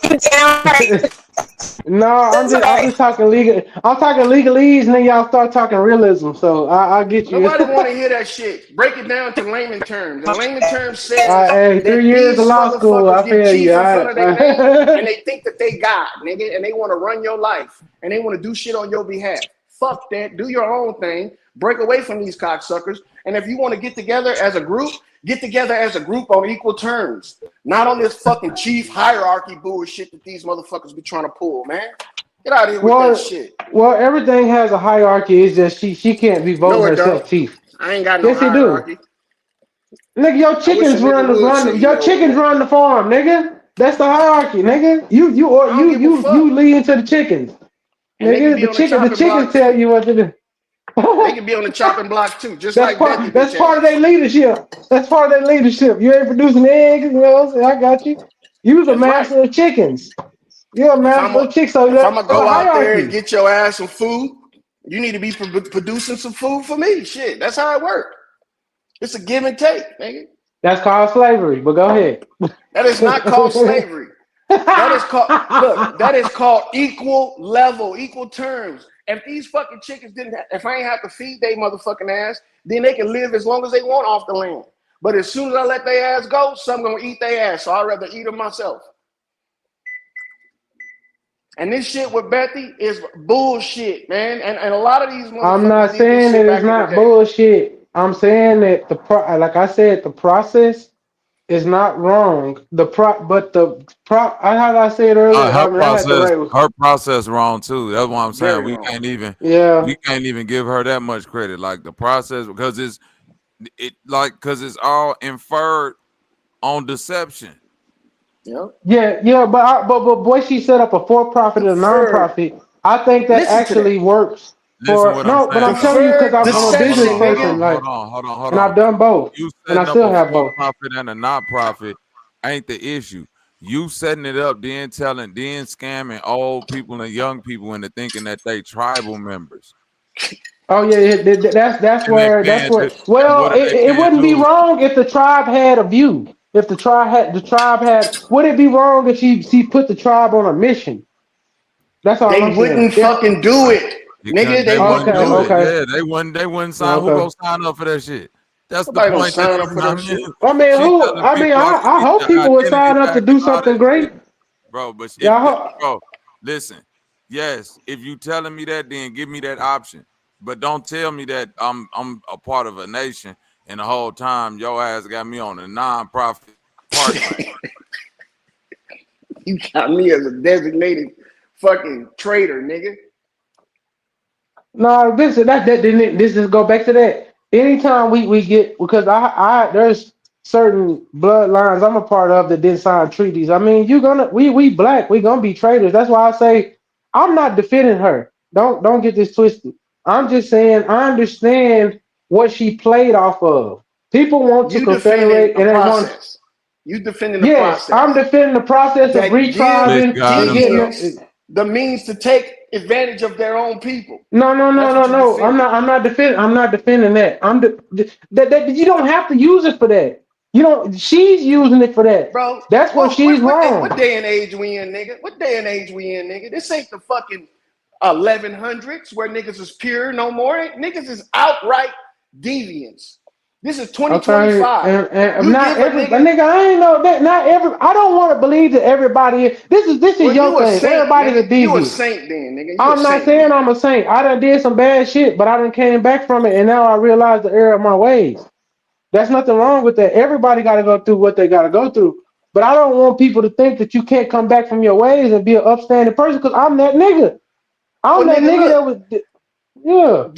No, I'm just talking legal. I'm talking legalese, and then y'all start talking realism. So I get you. Nobody want to hear that shit. Break it down to layman terms. And layman terms says hey, 3 years of law school. I feel you. And they think that they God, nigga, and they want to run your life, and they want to do shit on your behalf. Fuck that. Do your own thing. Break away from these cocksuckers. And if you want to get together as a group on equal terms. Not on this fucking chief hierarchy bullshit that these motherfuckers be trying to pull, man. Get out of here with that shit. Well, everything has a hierarchy. It's just she can't be voting herself chief. I ain't got no hierarchy. Nigga, your chickens run the farm, nigga. That's the hierarchy, nigga. You lead into the chickens. Nigga, the chickens tell you what to do. They can be on the chopping block too, just that's like that's part of their leadership. That's part of their leadership. You ain't producing eggs, you know. I got you. You was a master of chickens. You're a master chick, so if I'm gonna go out there and hierarchy. get your ass some food, you need to be producing some food for me. Shit, that's how it works. It's a give and take, nigga. That's called slavery. But go ahead. That is not called slavery. That is called look. That is called equal level, equal terms. If these fucking chickens if I ain't have to feed they motherfucking ass, then they can live as long as they want off the land. But as soon as I let their ass go, some gonna eat their ass. So I'd rather eat them myself. And this shit with Bethy is bullshit, man. And a lot of these motherfuckers. I'm not saying that it's not bullshit. I'm saying that like I said, the process is not wrong. How did I say it earlier? Her process wrong too. That's what I'm saying. We can't even give her that much credit. Like the process, because it's all inferred on deception. Yeah, but boy, she set up a for-profit and a non-profit. I think that actually works. But I'm telling you because I'm a business person. Like, hold on. And I've done both, and I still have both. For-profit and a non-profit ain't the issue. You setting it up, then scamming old people and young people into thinking that they tribal members. Oh yeah, that's where. Well, it wouldn't be wrong if the tribe had a view. If the tribe had, would it be wrong if she put the tribe on a mission? That's all. They wouldn't fucking do it, nigga. They wouldn't do it. Yeah, they wouldn't sign. Who gonna sign up for that shit? That's Nobody the point. Sign up for that shit. I hope people would sign up to do something great, bro. But listen. Yes, if you telling me that, then give me that option. But don't tell me that I'm a part of a nation and the whole time your ass got me on a non-profit party. You got me as a designated fucking traitor, nigga. No, this is go back to that. Anytime we get, because I there's certain bloodlines I'm a part of that didn't sign treaties. I mean, we black, we gonna be traitors. That's why I say I'm not defending her. Don't get this twisted. I'm just saying I understand what she played off of. People want to confederate and they want. You defending the process. Yes, I'm defending the process of retribing. The means to take advantage of their own people. No. I'm not defending that. You don't have to use it for that. You don't. She's using it for that, bro. That's what she's wrong. What day and age we in, nigga? What day and age we in, nigga? This ain't the fucking 1100s where niggas is pure no more. Niggas is outright deviants. This is 2025. And not every nigga. I ain't know that. Not every. I don't want to believe that everybody. This is your thing. Everybody's a deviant. You a saint, then, nigga. I'm not saying I'm a saint. I done did some bad shit, but I done came back from it, and now I realize the error of my ways. There's nothing wrong with that. Everybody got to go through what they got to go through. But I don't want people to think that you can't come back from your ways and be an upstanding person, because I'm that nigga. I'm that nigga that was. Yeah.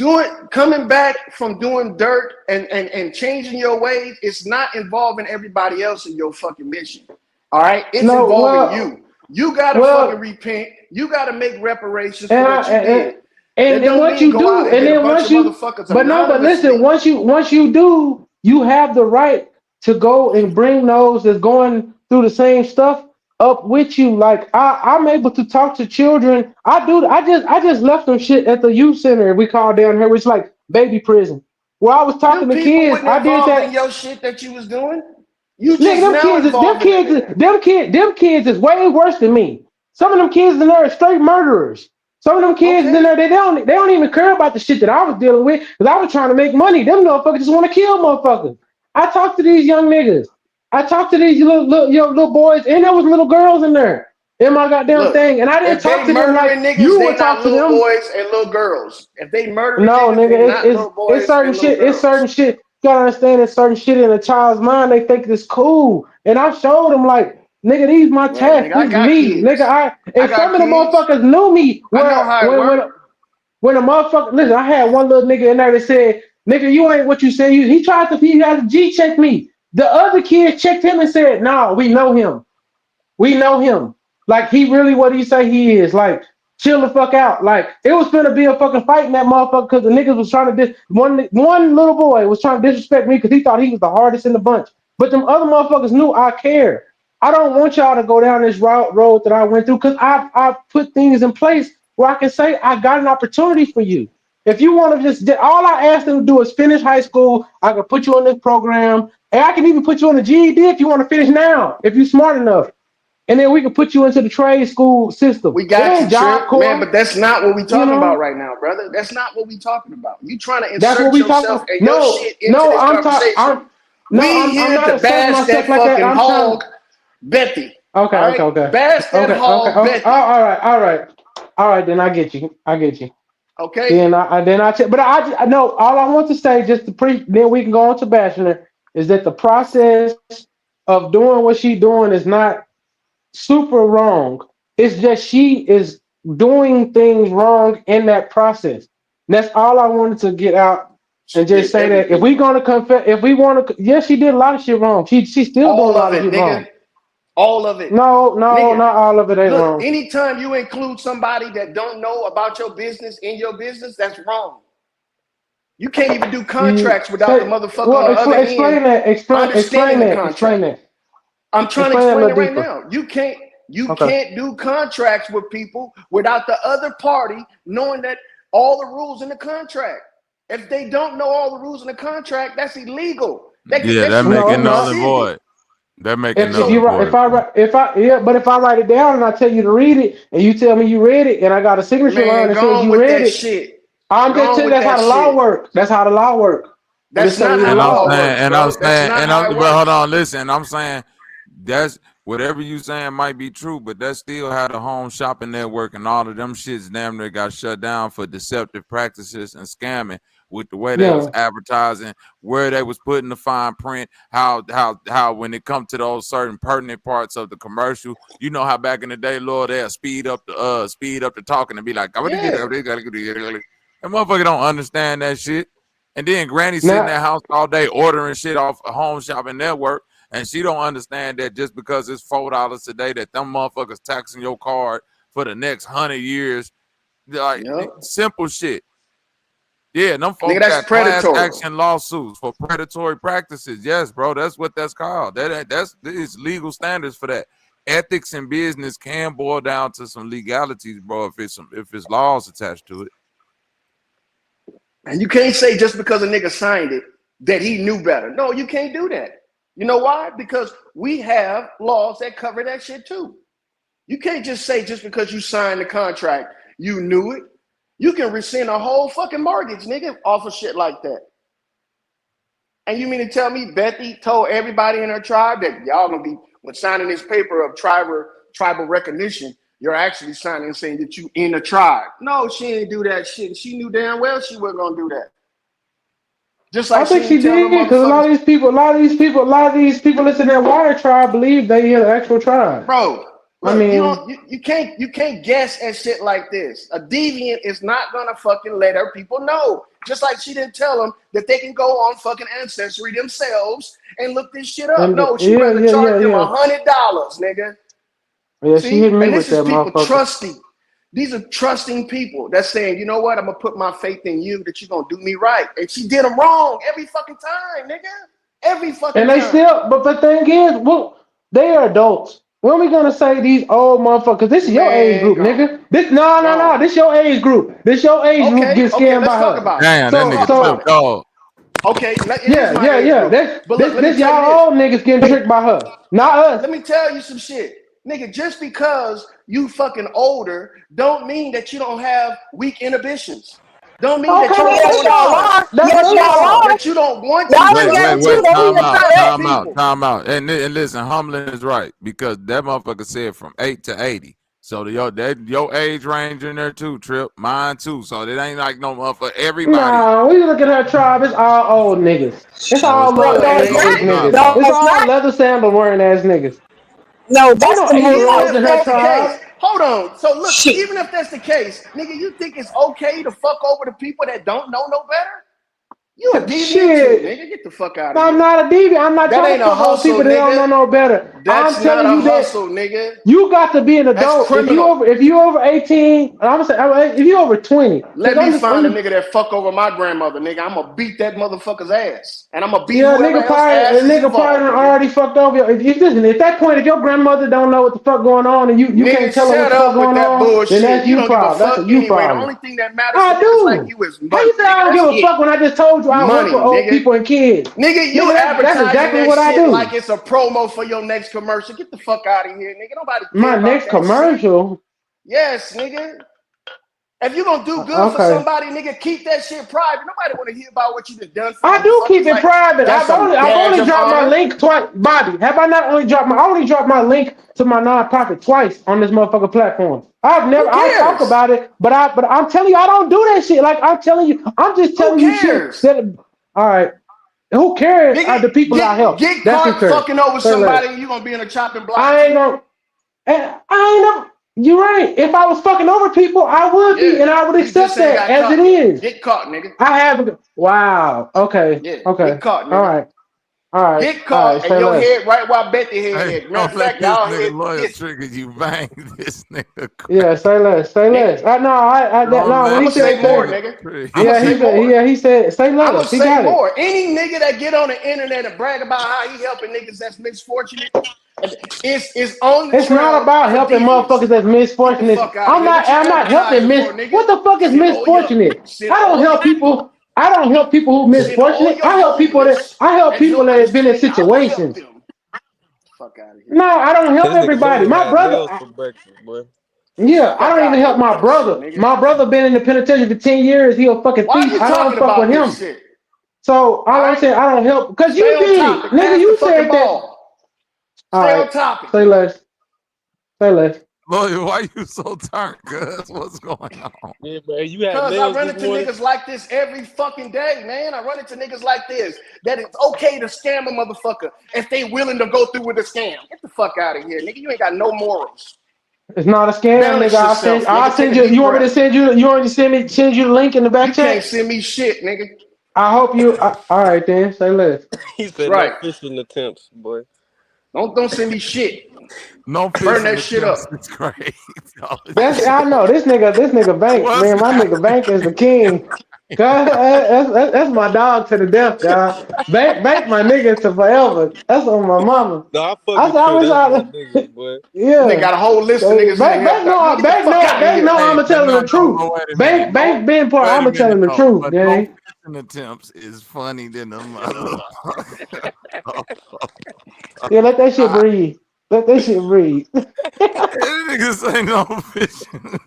Coming back from doing dirt and changing your ways, it's not involving everybody else in your fucking mission. All right? It's involving you. You gotta fucking repent. You gotta make reparations for what you did. And then what you do, and then once you once you do, you have the right to go and bring those that's going through the same stuff up with you. Like I'm able to talk to children. I just left them shit at the youth center we call down here, which is like baby prison. Where I was talking to kids. I did that in your shit that you was doing. You just them kids is way worse than me. Some of them kids in there are straight murderers. Some of them kids in there, they don't even care about the shit that I was dealing with, because I was trying to make money. Them motherfuckers just want to kill motherfuckers. I talked to these young niggas. I talked to these little boys, and there was little girls in there in my goddamn thing, and I didn't talk to them like niggas, you would talk to them. Boys and little girls. If they murder, it's certain shit. It's certain shit. You gotta understand, it's certain shit in a child's mind. They think it's cool, and I showed them like, nigga, these my task. This me, nigga. Some of the motherfuckers knew me. When a motherfucker, listen, I had one little nigga in there that said, "Nigga, you ain't what you say." He tried to G check me. The other kids checked him and said, "No, we know him. We know him. Like, he really what he say he is. Like, chill the fuck out." Like, it was gonna be a fucking fight in that motherfucker, because the niggas was trying to one little boy was trying to disrespect me because he thought he was the hardest in the bunch. But them other motherfuckers knew I cared. I don't want y'all to go down this road that I went through because I've put things in place where I can say I got an opportunity for you. If you want to just, all I asked them to do is finish high school. I can put you on this program, and I can even put you on the GED if you want to finish now, if you're smart enough. And then we can put you into the trade school system. We got you, Job Trip, man, but that's not what we talking about right now, brother. That's not what we talking about. You trying to That's what insert we yourself talking. and your shit into this conversation. I'm here not to bash myself that like fucking that. hog, Betty. Okay. Bash that hog, Betty. All right. Then I get you. Okay. Then I know all I want to say just to then we can go on to bashing her is that the process of doing what she's doing is not super wrong. It's just she is doing things wrong in that process. And that's all I wanted to get out and just say that if we're gonna confess, if we want to, yes, she did a lot of shit wrong. She's still doing a lot of shit wrong. All of it. No, nigga, not all of it ain't wrong. Anytime you include somebody that don't know about your business in your business, that's wrong. You can't even do contracts without the motherfucker on the other end. Explain that. I'm trying to explain it right now. You can't do contracts with people without the other party knowing that all the rules in the contract. If they don't know all the rules in the contract, that's illegal. That making null and void. That making null and void. If I write it down and I tell you to read it, and you tell me you read it, and I got a signature line that says you read it, shit. I'm just telling you that's how the law works. That's how the law works. That's not how the law works. But hold on, listen. I'm saying that's whatever you saying might be true, but that still had a home shopping network and all of them shits damn near got shut down for deceptive practices and scamming with the way they was advertising, where they was putting the fine print, how when it comes to those certain pertinent parts of the commercial, you know how back in the day, Lord, they'll speed up the talking and be like, I'm gonna get it. That motherfucker don't understand that shit. And then Granny sitting in that house all day ordering shit off a home shopping network, and she don't understand that just because it's $4 a day that them motherfuckers taxing your card for the next 100 years, like simple shit. Yeah, them folks got class action lawsuits for predatory practices. Yes, bro, that's what that's called. That's legal standards for that. Ethics in business can boil down to some legalities, bro, if it's laws attached to it. And you can't say just because a nigga signed it that he knew better. No, you can't do that. You know why? Because we have laws that cover that shit too. You can't just say just because you signed the contract, you knew it. You can rescind a whole fucking mortgage, nigga, off of shit like that. And you mean to tell me Betty told everybody in her tribe that y'all gonna be, when signing this paper of tribal recognition, you're actually signing saying that you in the tribe. No, she didn't do that shit. She knew damn well she wasn't gonna do that. Just like I think she did, because a lot of these people listen to that Wire tribe believe they are the actual tribe. Bro, look, I mean, you can't guess at shit like this. A deviant is not gonna fucking let her people know. Just like she didn't tell them that they can go on fucking Ancestry themselves and look this shit up. No, she rather charge them $100, nigga. Yeah, she hit me with that motherfucker. Trusting. These are trusting people that's saying, you know what, I'm gonna put my faith in you that you're gonna do me right. And she did them wrong every fucking time, nigga. Every fucking time. And they still, but the thing is, well, they are adults. When are we gonna say these old motherfuckers? This is your age group, nigga. No. This your age group. This your age group get scammed by her. Damn, that nigga flipped dog. Okay, yeah. This y'all old niggas getting tricked by her, not us. Let me tell you some shit. Nigga, just because you fucking older don't mean that you don't have weak inhibitions. Don't mean that you don't want to. Time out. And listen, Humlin is right, because that motherfucker said from 8 to 80. So your age range in there too, Trip. Mine too. So it ain't like no motherfucker. Everybody. Nah, we look at her tribe. It's all old niggas. It's all leather niggas. It's all leather sandal wearing ass niggas. No, that's the case. Hold on. So look, even if that's the case, nigga, you think it's okay to fuck over the people that don't know no better? You a deviant Shit. too, nigga. Get the fuck out of here. I'm not a deviant. I'm not That trying ain't to a fuck over hustle, people that don't know nigga. no better. That's I'm not telling a you hustle, that nigga. you got to be an That's adult. criminal. If you over 18, I'm gonna say if you over 20. Let me find a nigga that fuck over my grandmother, nigga. I'm gonna beat that motherfucker's ass, and I'm gonna beat whoever else ass is nigga involved. probably already fucked over. Listen, at that point, if your grandmother don't know what the fuck going on, and you can't tell her what the fuck going on, then that's you problem. That's a you problem. The only thing that matters I to do. like you is money. How you say I don't give a fuck when I just told you I work with old people and kids? Nigga, you that's exactly that what I shit do. like it's a promo for your next commercial. Get the fuck out of here, nigga. Nobody care My about next that commercial? Shit. Yes, nigga. If you gonna do good for somebody, nigga, keep that shit private. Nobody wanna hear about what you done for. I do keep it private. I've only dropped my link twice, Bobby. Have I not only dropped I only dropped my link to my nonprofit twice on this motherfucking platform. I'll talk about it, but I'm telling you, I don't do that shit. Like I'm telling you, I'm just telling you shit. All right. Who cares? Are the people I help. Get That's caught fucking over somebody and you gonna be in a chopping block. You're right. If I was fucking over people, I would be, and I would accept that as it is. Get caught, nigga. I have. Wow. Okay. Yeah. Okay. Get caught, nigga. All right. All right. Get caught, and your head right where Betty head is. Matter of fact, y'all nigga lawyer trigger you bang this nigga. Yeah. Say less. Say less. No. He said more, nigga. He said say less. I'm gonna say more. Any nigga that get on the internet and brag about how he helping niggas that's misfortunate. It's not about helping motherfuckers that's misfortunate. I'm not helping what the fuck is misfortunate? I don't help people. I don't help people who misfortunate. I help people that have been in situations. Fuck out of here. No, I don't help everybody. My brother. Yeah, I don't even help my brother. My brother been in the penitentiary for 10 years. He a fucking thief. I don't fuck with him. So all I'm saying, I don't help because you did, nigga. You said that. Stay on topic. Say less. Say less. Lawyer, why you so turned? Cuz what's going on? Yeah, man, you had because I run into niggas like this every fucking day, man. I run into niggas like this. That it's okay to scam a motherfucker if they willing to go through with a scam. Get the fuck out of here, nigga. You ain't got no morals. It's not a scam, nigga. I'll send you. You want me to send you? You want me to send you the link in the back chat? You can't send me shit, nigga. I hope you. All right, then. Say less. He said no fishing attempts, boy. Don't send me shit. No, burn that shit up. It's great. I know this nigga Bank, man. My nigga Bank is the king. That's my dog to the death, guy. Bank my nigga to forever. That's on my mama. No, I fuck with you. Boy. Yeah. They got a whole list of niggas. Bank know I'ma tell him the truth. Bank been part. I'ma tell him the truth, gang. Attempts is funny than a motherfucker. Yeah, let that shit breathe. Let that shit breathe. Niggas ain't no fishing.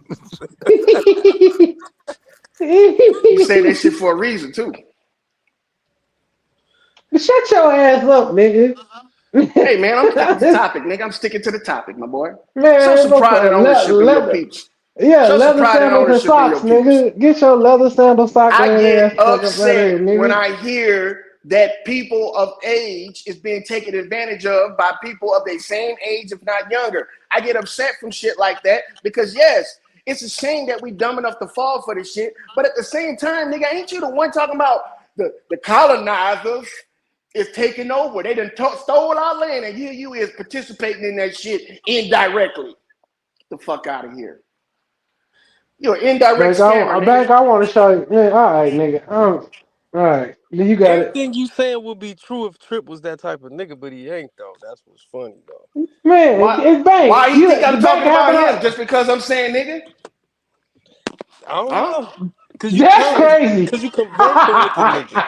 You say that shit for a reason too. Shut your ass up, nigga. Hey man, I'm sticking to the topic, nigga. I'm sticking to the topic, my boy. Man, show some pride and ownership in your peeps. Yeah, leather sandals and socks, nigga. Get your leather sandal socks. I get upset when I hear that people of age is being taken advantage of by people of their same age, if not younger. I get upset from shit like that because yes, it's a shame that we dumb enough to fall for this shit. But at the same time, nigga, ain't you the one talking about the colonizers is taking over? They done stole our land, and here you is participating in that shit indirectly. Get the fuck out of here. You're an indirect scammer, nigga. I want to show you. Yeah, all right, nigga. All right. You got Everything you saying would be true if Trip was that type of nigga, but he ain't though. That's what's funny though. Man, it's Bank. Why you think I'm talking about him? Just because I'm saying nigga? I don't know. That's crazy. Because you conversing with the nigga.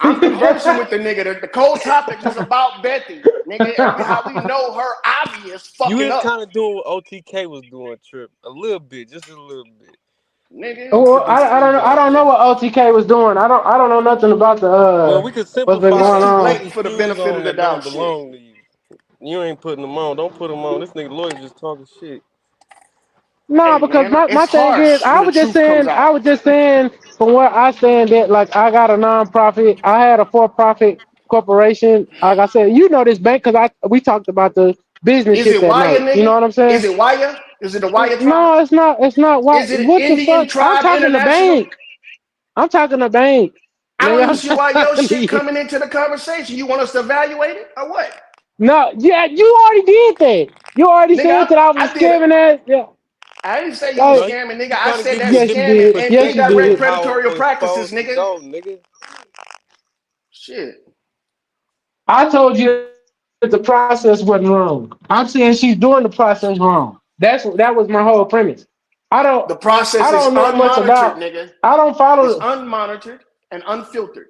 I'm conversing with the nigga. The cold topic was about Betty, nigga. How we know her obvious fucking you up. You kind of doing what OTK was doing, Trip. A little bit, just a little bit. Nigga. Oh, I don't know what OTK was doing. I don't know nothing about the Well, we could simplify what's been going on. For the benefit of the doubt, belong to you. You ain't putting them on. Don't put them on. This nigga lawyer just talking shit. No, because my thing is, I was just saying from where I stand that like I got a nonprofit, I had a for-profit corporation. Like I said, you know this Bank because we talked about the business shit that night. Nigga? You know what I'm saying? Is it Waya? Is it the Waya tribe? No, it's not. It's not Waya. Is it what Indian the fuck? tribe? I'm talking to Bank. I'm talking to Bank. I don't even see why your shit coming into the conversation. You want us to evaluate it or what? No, yeah, you already did that. You already said that I was scamming that. Yeah. I didn't say you was scamming, nigga. I said that yes, you scamming did. and Yes, you indirect did. predatory practices, nigga. Shit. I told you that the process wasn't wrong. I'm saying she's doing the process wrong. That was my whole premise. The process I is don't know much unmonitored, about. nigga. I don't follow. It's unmonitored and unfiltered.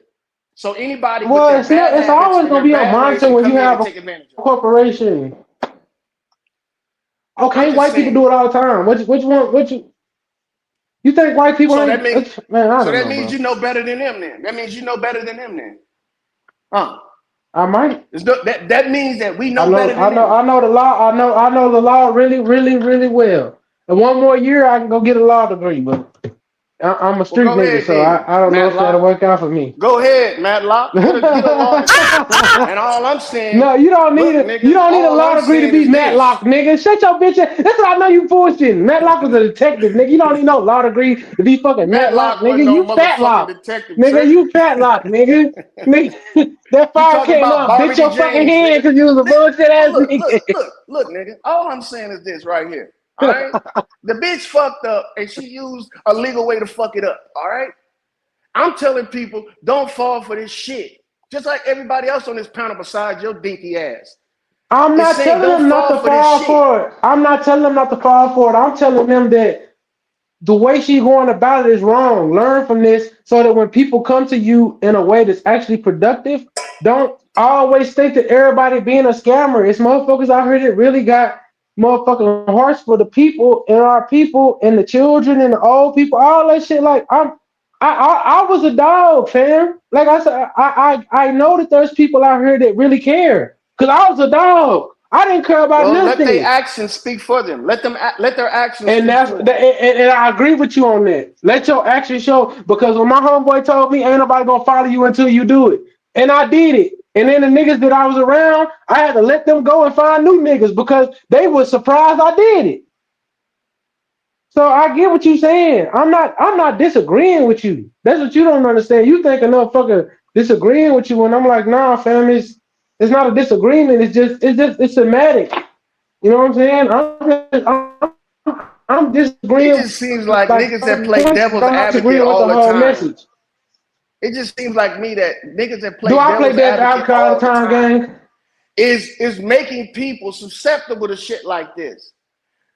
So anybody with Well, their it's not. bad It's habits always and gonna their be on bad ways monitoring can when you come in have and a take advantage of it. corporation. Okay, white people do it all the time. Which one? You think white people So ain't? that means, Man, I so don't that know, means bro. you know better than them. Then that means you know better than them. Then, I might. That means that we I know know. better than them. I know the law. I know the law really, really, really well. And one more year, I can go get a law degree. But I'm a street Well, go nigga, ahead so then, I don't know if that'll Matlock. work out for me. Go ahead, Matlock. Get a law degree. And all I'm saying, No, you don't need look, it. You nigga, don't need a all law I'm degree to saying be is this. Matlock, nigga. Shut your bitch ass. That's what I know you bullshitting. Matlock was a detective, nigga. You don't need no law degree to be fucking Matlock, Matlock nigga. wasn't no You motherfucking fatlock, detective nigga. trick. You fatlock, nigga. Nigga, that You fire talking came about up, bitch Barbie your fucking James, head nigga. because you was a bullshit ass nigga. Look, nigga. All I'm saying is this right here. All right? The bitch fucked up and she used a legal way to fuck it up. All right? I'm telling people, don't fall for this shit. Just like everybody else on this panel besides your dinky ass. I'm not saying telling don't them not fall to for this fall shit. for it. I'm not telling them not to fall for it. I'm telling them that the way she's going about it is wrong. Learn from this so that when people come to you in a way that's actually productive, don't always think that everybody being a scammer. It's motherfuckers out here that really got motherfucking hearts for the people and the children and the old people, all that shit. Like I was a dog, fam. Like I said, I know that there's people out here that really care. Cause I was a dog. I didn't care about Well, let their nothing. actions speak for them. Let their actions And speak that's for them. and I agree with you on that. Let your action show, because when my homeboy told me ain't nobody gonna follow you until you do it. And I did it. And then the niggas that I was around, I had to let them go and find new niggas because they were surprised I did it. So I get what you're saying. I'm not disagreeing with you. That's what you don't understand. You think enough fucking disagreeing with you, and I'm like, nah, fam, it's not a disagreement. It's semantic. You know what I'm saying? I'm It disagreeing just seems with like like niggas that certain play points, but devil's I'm not advocate disagreeing with all the the whole time. message. It just seems like me that niggas that play Do I play devil's devil's advocate advocate all all the the time, time gang? is making people susceptible to shit like this.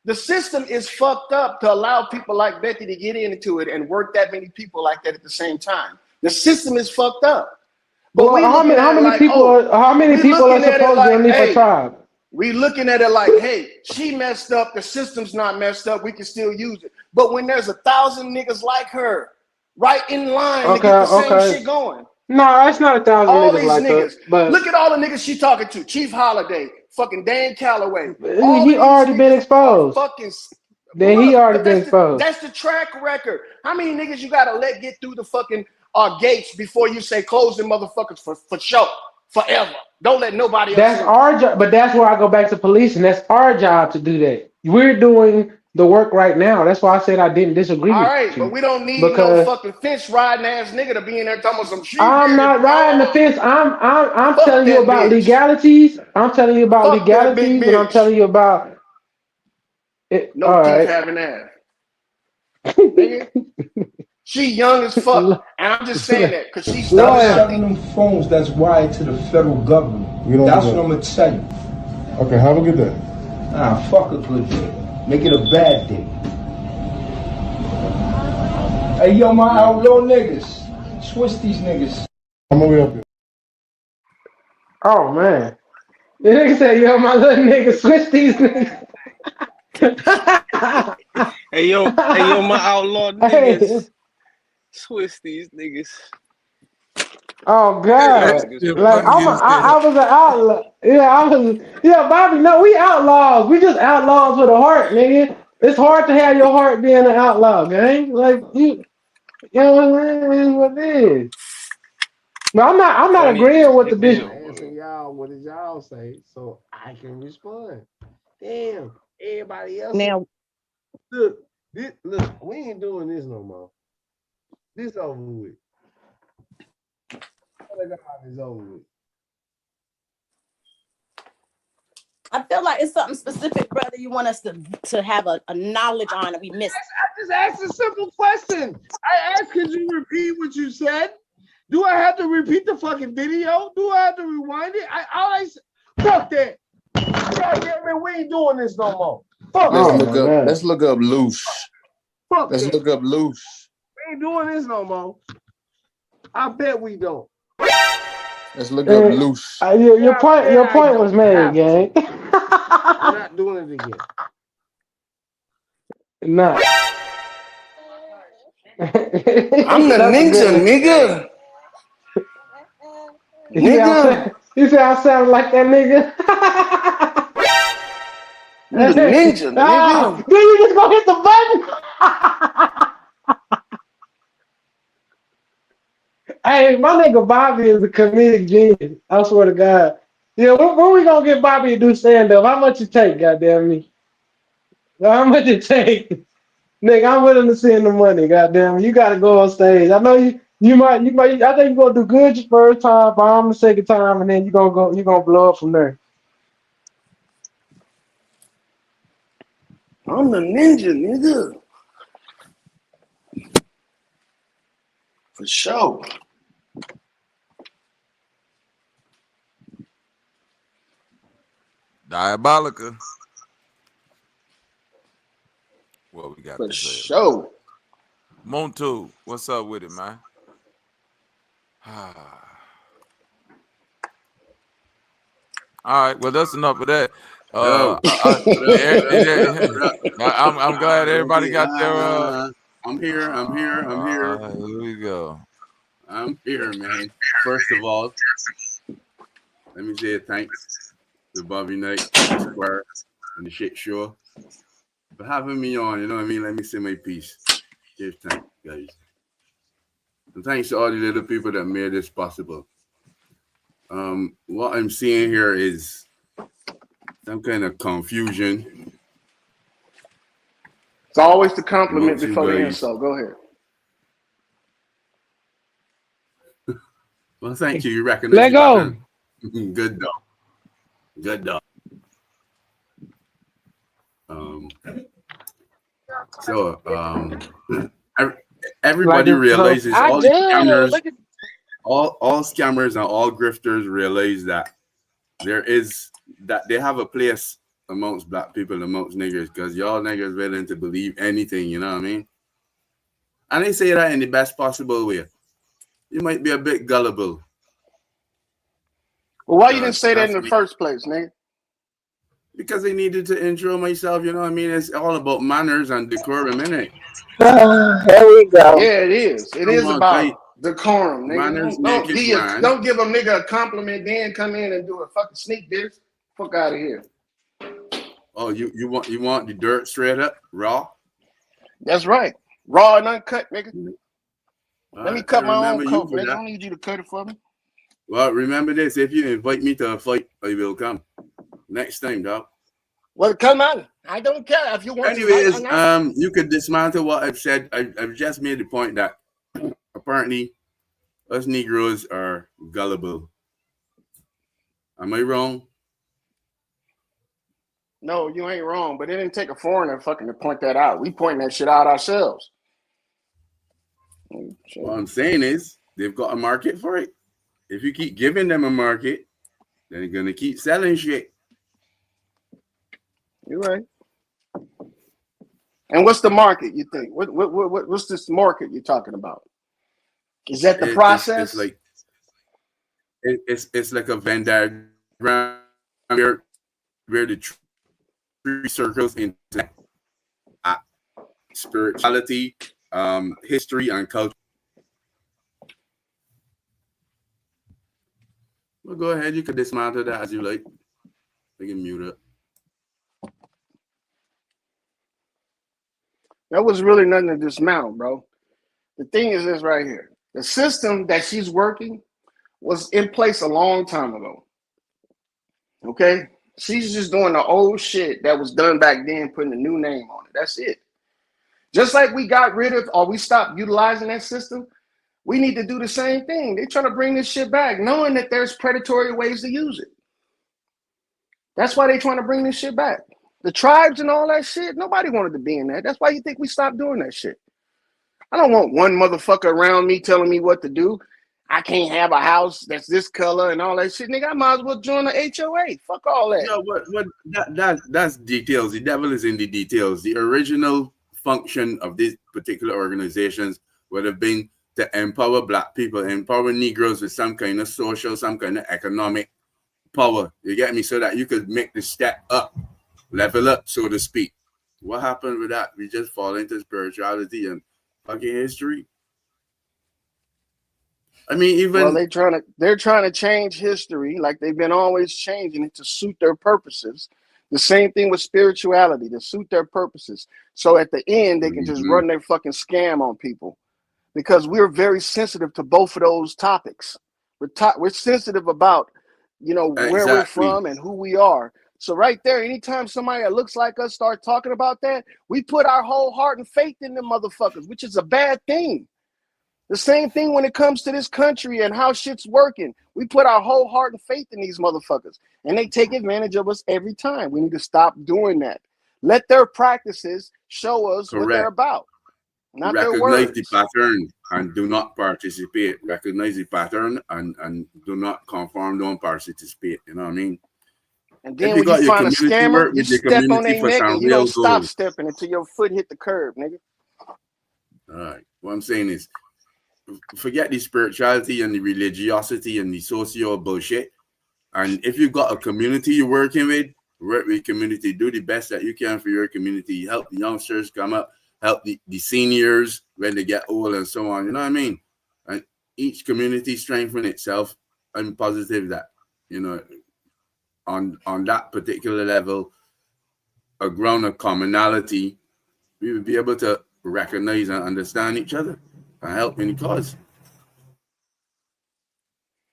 The system is fucked up to allow people like Betty to get into it and work that many people like that at the same time. The system is fucked up. But Well, we how looking at it many like, people oh, we are looking at it supposed to be like, underneath a hey, tribe? we looking at it like, hey, she messed up, the system's not messed up, we can still use it. But when there's 1,000 niggas like her right in line to get the same shit going. No, it's not 1,000 All niggas these like niggas. that. But Look at all the niggas she talking to. Chief Holiday, fucking Dan Calloway. All he of these already been niggas are exposed. fucking. Then he Look, already but been exposed. that's the track record. How many niggas you gotta let get through the fucking gates before you say close them motherfuckers for sure, forever? Don't let nobody else That's in. our job, but that's where I go back to policing. That's our job to do that. We're doing the work right now. That's why I said I didn't disagree All with right, but you. we don't need no Because fucking fence riding ass nigga to be in there talking about some shit. I'm not riding the fence. I'm Fuck telling you that about bitch. legalities. I'm telling you about Fuck that big legalities, and I'm bitch. telling you about it. No All teeth right. having ass. Nigga. She young as fuck. And I'm just saying that because she's Stop started out. selling them phones that's wired to the federal government. That's what I'm gonna tell you. Okay, have a good day. Ah, fuck a good day. Make it a bad day. Hey, yo, my outlaw niggas. Switch these niggas. I'm gonna be up here. Oh man. The nigga said, yo, my little nigga, switch these niggas. Hey yo, my outlaw Hey. niggas. Twist these niggas. Oh God! Yeah, Like I was an outlaw. Yeah, Bobby. No, we outlaws. We just outlaws with a heart, nigga. It's hard to have your heart being an outlaw, gang. Like you know what I'm saying? What it is. No, I'm not agreeing with the bitch. I'm asking y'all, what did y'all say so I can respond? Damn, everybody else. Now, look, we ain't doing this no more. This over with. It's over with. I feel like it's something specific, brother. You want us to have a knowledge on that we missed. I just asked a simple question. I asked, could you repeat what you said? Do I have to repeat the fucking video? Do I have to rewind it? Fuck that. God damn it, we ain't doing this no more. Fuck that. Let's look up loose. Fuck let's that. look up loose. We ain't doing this no more. I bet we don't. Let's look up loose. Your point was made, gang. I'm not doing it again. Nah. I'm the ninja, nigga. Nigga. You say I sound like that nigga? You the ninja, nigga. Then you just go hit the button. Hey, my nigga Bobby is a comedic genius. I swear to God. Yeah, when we gonna get Bobby to do stand up? How much it take? Goddamn me. How much it take? Nigga, I'm willing to send the money. Goddamn, you gotta go on stage. I know you might. I think you're gonna do good your first time, bomb the second time, and then you're gonna blow up from there. I'm the ninja, nigga. For sure. 𝘾𝙼𝙈. What we got for to say? Sure. Montu, what's up with it, man? All right, well, that's enough of that. I'm glad everybody got their. I'm here. Here we go. I'm here, man. First of all, let me say thanks to Bobby Knight, Square, and the Shit Show for having me on. You know what I mean? Let me say my piece. Give thanks, guys. And thanks to all the little people that made this possible. What I'm seeing here is some kind of confusion. It's always the compliment before the insult. Go ahead. Well, thank you. You recognize Let go. Good dog. Good dog. Everybody realizes all scammers, all scammers and all grifters realize that they have a place amongst black people, amongst niggers, because y'all niggers willing to believe anything, you know what I mean? And they say that in the best possible way. You might be a bit gullible. Well, why you didn't say that in the first place, nigga? Because I needed to intro myself, you know what I mean? It's all about manners and decorum, innit? There we go. Yeah, it is. It is about decorum, nigga. Manners Don't give a nigga a compliment, then come in and do a fucking sneak diss. Fuck out of here. Oh, you want the dirt straight up, raw? That's right. Raw and uncut, nigga. Let me cut my own coat, nigga. I don't need you to cut it for me. Well, remember this. If you invite me to a fight, I will come. Next time, dog. Well, come on. I don't care if you want Anyways, to. you could dismantle what I've said. I've just made the point that apparently us Negroes are gullible. Am I wrong? No, you ain't wrong, but it didn't take a foreigner fucking to point that out. We point that shit out ourselves. What I'm saying is they've got a market for it. If you keep giving them a market, then they're gonna keep selling shit. You're right. And what's the market, you think? What's this market you're talking about? Is that the process? It's like a Venn diagram where the three circles into spirituality, history, and culture. Well, go ahead. You can dismantle that as you like. You can mute it. That was really nothing to dismount, bro. The thing is this right here. The system that she's working was in place a long time ago. Okay? She's just doing the old shit that was done back then, putting a new name on it. That's it. Just like we got rid of or we stopped utilizing that system, We need to do the same thing. They're trying to bring this shit back, knowing that there's predatory ways to use it. That's why they're trying to bring this shit back. The tribes and all that shit, nobody wanted to be in that. That's why you think we stopped doing that shit. I don't want one motherfucker around me telling me what to do. I can't have a house that's this color and all that shit. Nigga, I might as well join the HOA. Fuck all that. No, that's details. The devil is in the details. The original function of these particular organizations would have been to empower black people, empower Negroes with some kind of social, some kind of economic power. You get me? So that you could make the step up, level up, so to speak. What happened with that? We just fall into spirituality and fucking history. I mean, even well, they're trying to change history like they've been always changing it to suit their purposes. The same thing with spirituality, to suit their purposes. So at the end, they can just run their fucking scam on people. Because we're very sensitive to both of those topics. We're sensitive about, you know, where we're from and who we are. So right there, anytime somebody that looks like us start talking about that, we put our whole heart and faith in them motherfuckers, which is a bad thing. The same thing when it comes to this country and how shit's working. We put our whole heart and faith in these motherfuckers, and they take advantage of us every time. We need to stop doing that. Let their practices show us what they're about. Not recognize the pattern and do not participate. Recognize the pattern and do not conform, don't participate. You know what I mean? And then when you find a scammer, you step on their neck and you don't stop stepping until your foot hit the curb, nigga. All right. What I'm saying is, forget the spirituality and the religiosity and the socio bullshit. And if you've got a community you're working with, work with community. Do the best that you can for your community. Help the youngsters come up. Help the seniors when they get old and so on. You know what I mean? And each community strengthen itself. I'm positive that, you know, on that particular level, a ground of commonality, we would be able to recognize and understand each other and help in the cause.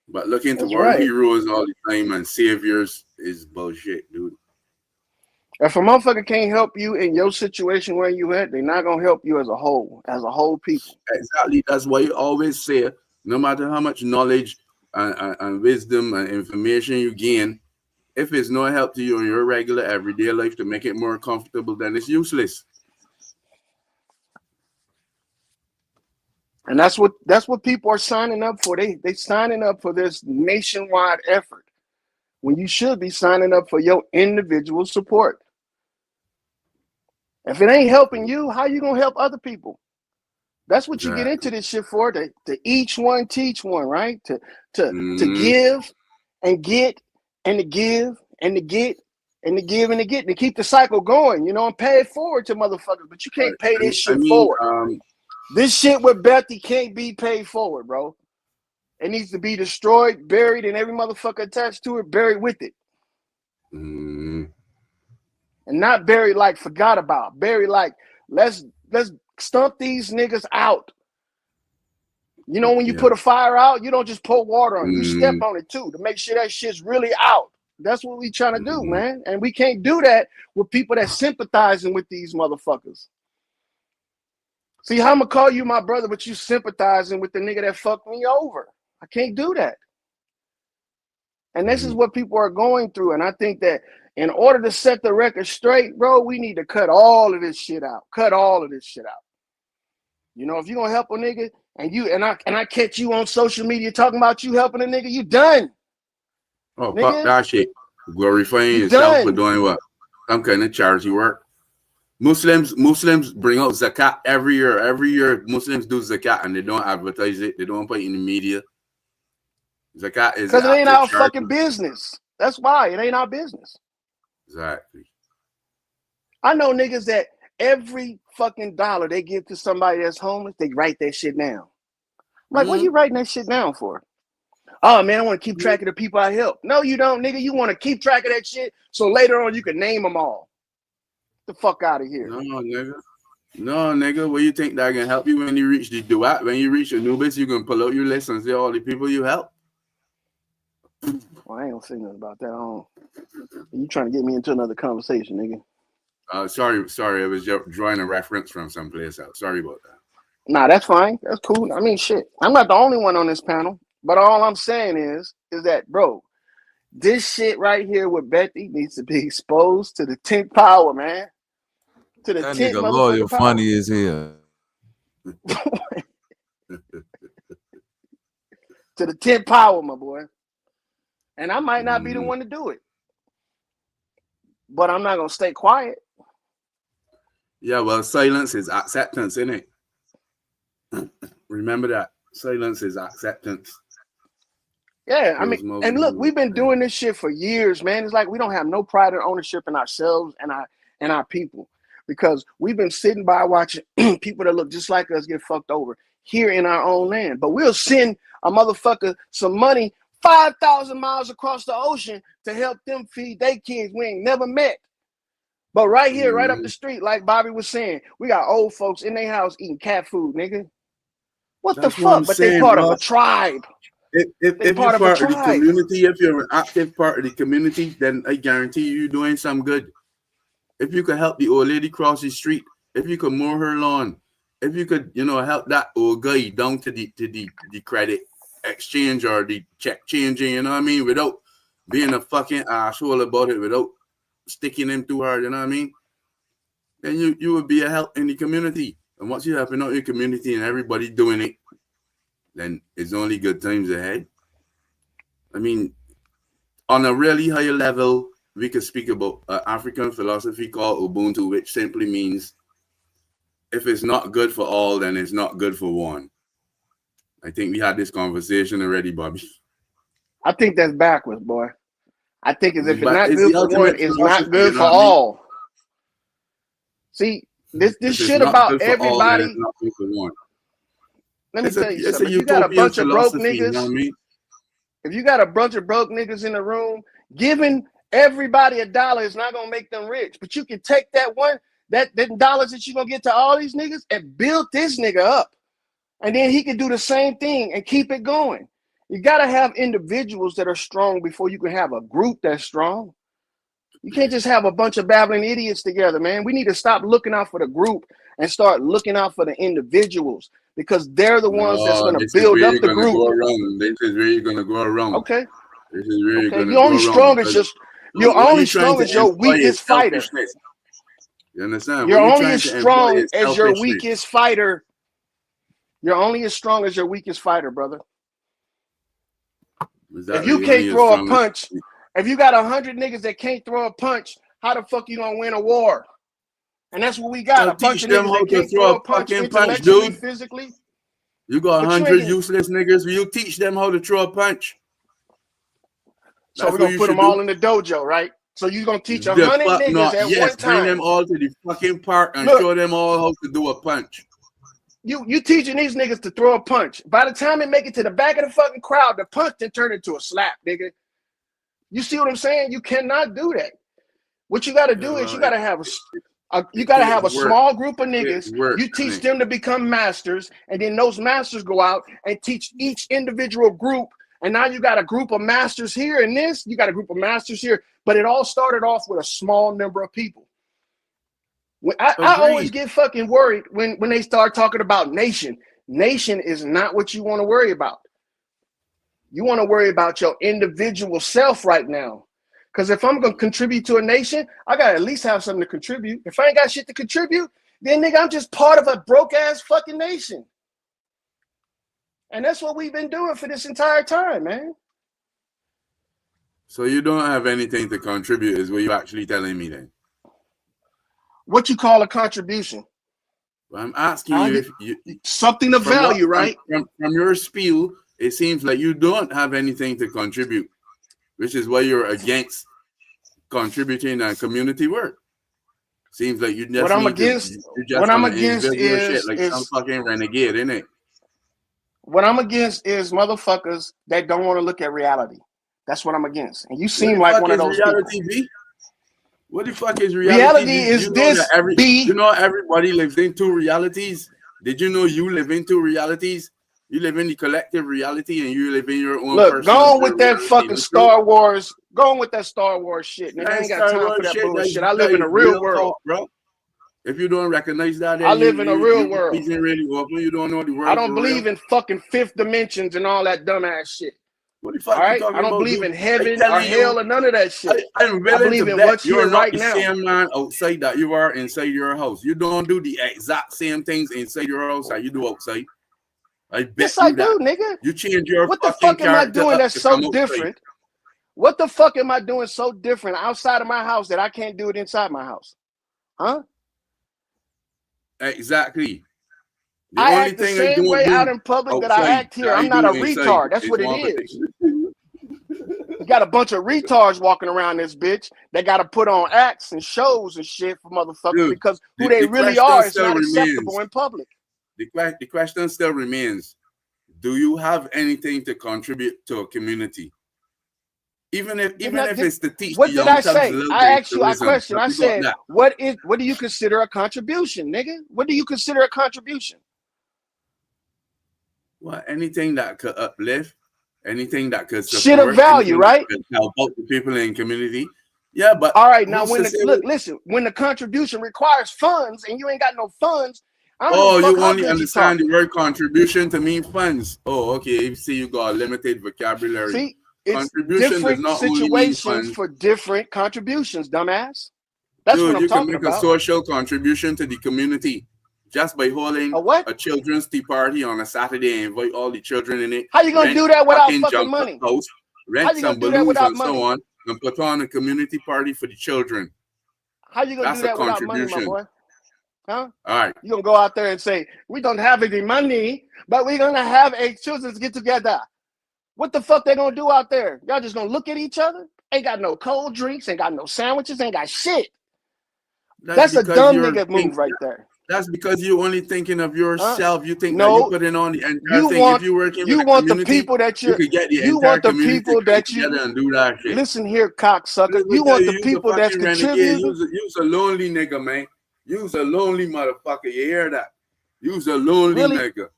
But looking toward heroes all the time and saviors is bullshit, dude. If a motherfucker can't help you in your situation where you at, they're not gonna help you as a whole people. Exactly. That's why you always say, no matter how much knowledge and wisdom and information you gain, if it's no help to you in your regular everyday life to make it more comfortable, then it's useless. And that's what people are signing up for. They signing up for this nationwide effort when you should be signing up for your individual support. If it ain't helping you, how you gonna help other people? That's what you get into this shit for, to each one teach one, right? To give and get and to give and to get and to give and to get, to keep the cycle going, you know, and pay it forward to motherfuckers. But you can't pay this shit forward. This shit with Bethy can't be paid forward, bro. It needs to be destroyed, buried, and every motherfucker attached to it buried with it. And not buried like forgot about. Buried like let's stump these niggas out. You know, when you put a fire out, you don't just pour water on it. You step on it too to make sure that shit's really out. That's what we trying to do, man. And we can't do that with people that sympathizing with these motherfuckers. See, how I'm gonna call you my brother, but you sympathizing with the nigga that fucked me over. I can't do that. And this is what people are going through. And I think that in order to set the record straight, bro, we need to cut all of this shit out. Cut all of this shit out. You know, if you're gonna help a nigga and I catch you on social media talking about you helping a nigga, you done. Oh, nigga. Fuck that shit. Glorifying yourself for doing what? Some kind of charity work. Muslims bring out zakat every year. Every year Muslims do zakat and they don't advertise it. They don't put it in the media. Zakat is because it ain't our fucking business. That's why it ain't our business. Exactly. I know niggas that every fucking dollar they give to somebody that's homeless, they write that shit down. I'm like, what are you writing that shit down for? Oh man, I want to keep track of the people I help. No, you don't, nigga. You want to keep track of that shit so later on you can name them all. Get the fuck out of here. No, nigga. No, nigga. What you think that can help you when you reach the duat? When you reach Anubis, you can pull out your list and say all the people you help. Well, I ain't gonna say nothing about that. You trying to get me into another conversation, nigga? Sorry. I was drawing a reference from someplace else. Sorry about that. Nah, that's fine. That's cool. I mean, shit. I'm not the only one on this panel, but all I'm saying is that, bro, this shit right here with Betty needs to be exposed to the 10th power, man. To the That 10th nigga lawyer motherfucking power. funny as hell. To the 10th power, my boy. And I might not be the one to do it, but I'm not gonna stay quiet. Yeah, well, silence is acceptance, isn't it? Remember that. Silence is acceptance. Yeah, I mean, and look, we've been doing this shit for years, man. It's like we don't have no pride or ownership in ourselves and our people, because we've been sitting by watching people that look just like us get fucked over here in our own land. But we'll send a motherfucker some money 5,000 miles across the ocean to help them feed their kids we ain't never met. But right here, right up the street, like Bobby was saying, we got old folks in their house eating cat food, nigga. What the fuck? But they part of a tribe. If you're part of the community, if you're an active part of the community, then I guarantee you're doing some good. If you could help the old lady cross the street, if you could mow her lawn, if you could, help that old guy down to the credit exchange or the check changing, you know what I mean, without being a fucking asshole about it, without sticking him too hard, you know what I mean, then you would be a help in the community. And once you have out your community and everybody doing it, then it's only good times ahead. I mean, on a really higher level, we could speak about African philosophy called Ubuntu, which simply means if it's not good for all, then it's not good for one. I think we had this conversation already, Bobby. I think that's backwards, boy. I think if it's not good for one, it's not good for all. See, this shit about everybody. Let me tell you something. If you got a bunch of broke niggas, if you got a bunch of broke niggas in the room, giving everybody $1 is not gonna make them rich. But you can take that dollars that you're gonna get to all these niggas and build this nigga up. And then he can do the same thing and keep it going. You gotta have individuals that are strong before you can have a group that's strong. You can't just have a bunch of babbling idiots together, man. We need to stop looking out for the group and start looking out for the individuals, because they're the ones that's going to build up the group. This is where you're going to go wrong. Okay. This is where you're going to go wrong. You're only strong as your weakest fighter. You understand? You're only as strong as your weakest fighter. You're only as strong as your weakest fighter, brother. If you can't throw a punch, if you got 100 niggas that can't throw a punch, how the fuck you gonna win a war? And that's what we got. A bunch of niggas that can't throw a punch intellectually, physically. You got 100 useless niggas. Will you teach them how to throw a punch? So we're gonna put them all in the dojo, right? So you're gonna teach 100 niggas at one time. Bring them all to the fucking park and show them all how to do a punch. You teaching these niggas to throw a punch. By the time it make it to the back of the fucking crowd, the punch then turn into a slap, nigga. You see what I'm saying? You cannot do that. What you got to do is you got to have a small group of niggas. You teach them to become masters, and then those masters go out and teach each individual group. And now you got a group of masters here, and you got a group of masters here. But it all started off with a small number of people. I always get fucking worried when they start talking about nation. Nation is not what you want to worry about. You want to worry about your individual self right now. Because if I'm going to contribute to a nation, I got to at least have something to contribute. If I ain't got shit to contribute, then nigga, I'm just part of a broke ass fucking nation. And that's what we've been doing for this entire time, man. So you don't have anything to contribute is what you're actually telling me then? What you call a contribution? Well, I'm asking you if you something of value, right? From your spiel, it seems like you don't have anything to contribute, which is why you're against contributing and community work. Seems like you just what I'm against. What I'm against is some fucking renegade, innit? What I'm against is motherfuckers that don't want to look at reality. That's what I'm against. And you seem like one of those people. What the fuck is reality? Reality is this. You know everybody lives in two realities. Did you know you live in two realities? You live in the collective reality and you live in your own. Look, go on with that fucking Star Wars. Go on with that Star Wars shit. Nigga, I ain't got time for that bullshit. I live in a real world, bro. If you don't recognize that, then I live in a real world. Isn't really open. You don't know the world. I don't believe in fucking fifth dimensions and all that dumbass shit. What the fuck all right? you talking I don't about, believe dude? in heaven or hell or none of that shit. I'm I willing believe to in bet what's you're here not right the now. same man outside that you are inside your house. You don't do the exact same things inside your house that you do outside. I bet yes, you I that. do, nigga. You change your what the fucking fuck am I character doing up that's to so come outside. different? What the fuck am I doing so different outside of my house that I can't do it inside my house? Huh? Exactly. The I only act the thing same way do out in public that I outside act here. that I'm I not a do inside retard. That's is what it one is. You got a bunch of retards walking around this bitch that got to put on acts and shows and shit for motherfuckers. Dude, because who they really question are is still not remains. acceptable in public. The question still remains: do you have anything to contribute to a community? Even if it's to teach What the did young I say? thugs I asked you a gangsterism. question. I You got said, that. what do you consider a contribution, nigga? What do you consider a contribution? Well, anything that could uplift, anything that could support, shit of value, anything right? that could help out the people in the community. Yeah, but all right, now who's to when say listen, when the contribution requires funds and you ain't got no funds, I don't oh, give a fuck you how only good understand you the word contribution to mean funds. Oh, okay. You see, you got a limited vocabulary. See, it's contribution does different not only mean situations funds. for different contributions, dumbass. That's Dude, what I'm you can talking make about. a social contribution to the community just by holding a children's tea party on a Saturday and invite all the children in it. How you gonna do that without fucking jump money? House, rent How you some gonna do that balloons without and money? so on, and put on a community party for the children. How you gonna That's do a that without money, my contribution. boy? Huh? All right. You gonna go out there and say, we don't have any money, but we're gonna have a children's get together. What the fuck they gonna do out there? Y'all just gonna look at each other? Ain't got no cold drinks, ain't got no sandwiches, ain't got shit. That's a dumb nigga move right there. That's because you're only thinking of yourself. You think no, that you put in on the entire thing. Want, if you working you with want the community, the people that you could get the entire community together and do that shit. Listen here, cocksucker. You want the people that's contributing. You's a lonely nigga, man. You's a lonely motherfucker. You hear that? You's a lonely nigga.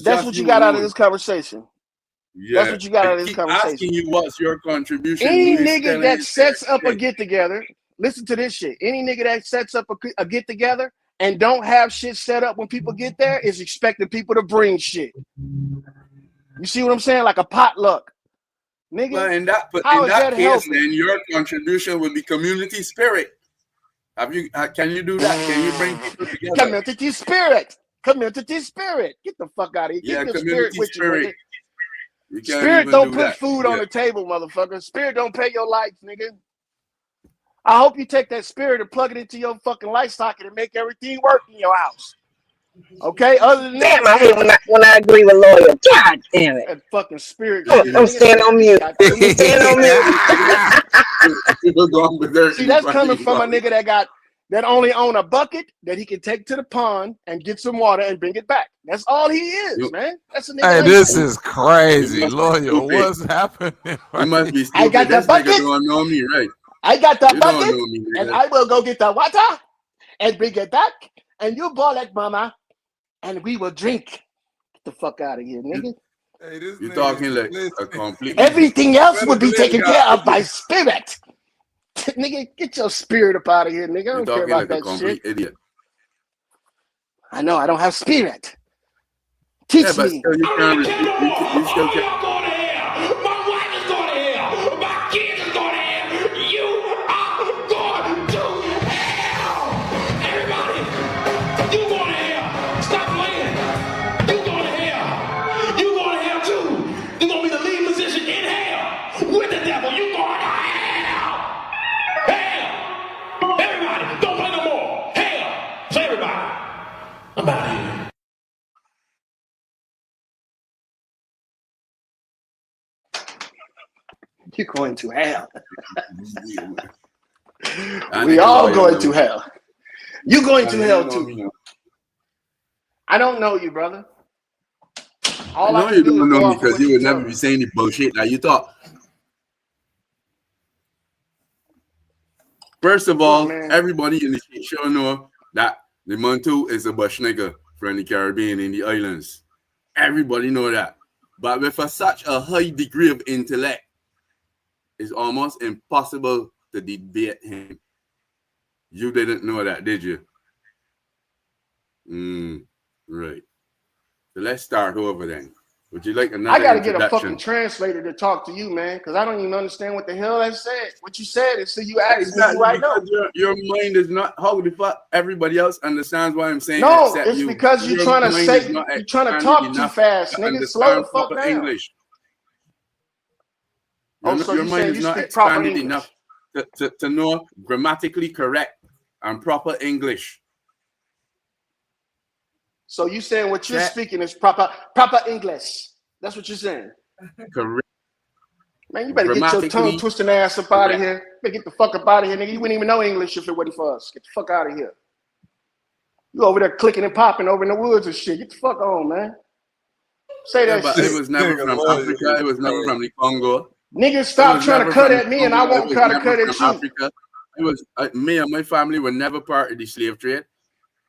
That's what you got out of this conversation. Yeah. That's what you got out of this conversation. Asking you what's your contribution. Any nigga that sets up a get together, listen to this shit. Any nigga that sets up a get together and don't have shit set up when people get there is expecting people to bring shit. You see what I'm saying? Like a potluck. Nigga, well, in that case, then your contribution would be community spirit. Can you do that? Can you bring people together? Community spirit. Community spirit. Get the fuck out of here. Yeah, Get your community spirit with you, nigga. You Spirit don't put food on the table, motherfucker. Spirit don't pay your lights, nigga. I hope you take that spirit and plug it into your fucking light socket and make everything work in your house. Okay? Other than damn, that, I hate when I agree with Lawyer. God damn it. That fucking spirit. I'm staying on mute. I'm staying on mute. See, that's coming from a nigga that only own a bucket that he can take to the pond and get some water and bring it back. That's all he is, man. That's a nigga. Hey, this is crazy, Lawyer. What's happening? You must be stupid. I got the bucket. Don't know me, right? I got the you bucket, and I will go get the water and bring it back, and you ball it, mama, and we will drink. Get the fuck out of here, nigga. Hey, you're talking like a complete. Everything else would be taken care of by spirit. Nigga, get your spirit up out of here, nigga. I don't care about that shit. Idiot. I know I don't have spirit. Teach me. Still, you still can. I'm out of here. You're going to hell. We all going to hell. You're going to hell too. I don't know you, brother. All I know you don't know me because you would never be saying the bullshit that you thought. First of all, everybody in the show know that the Montu is a bush nigga from the Caribbean in the islands. Everybody know that. But with such a high degree of intellect, it's almost impossible to debate him. You didn't know that, did you? Right. So let's start over then. Would you like another I gotta get a introduction? fucking translator to talk to you, man, because I don't even understand what the hell I said. What you said is so you asked me right now. Your mind is not how the fuck everybody else understands what I'm saying. No, it's because you're trying to say you're trying to talk too fast, nigga. Slow the fuck down. English. So your mind is not expanded enough to know grammatically correct and proper English. So you saying what you're speaking is proper English? That's what you're saying. Correct. Man, you better get your tongue twisting ass up out of here. You better get the fuck up out of here, nigga. You wouldn't even know English if it wasn't for us. Get the fuck out of here. You over there clicking and popping over in the woods and shit. Get the fuck on, man. Say that shit. It was never from Africa. It was never from the Congo. Niggas, stop trying to cut at me, and I won't try to cut at you. Africa. It was me and my family were never part of the slave trade.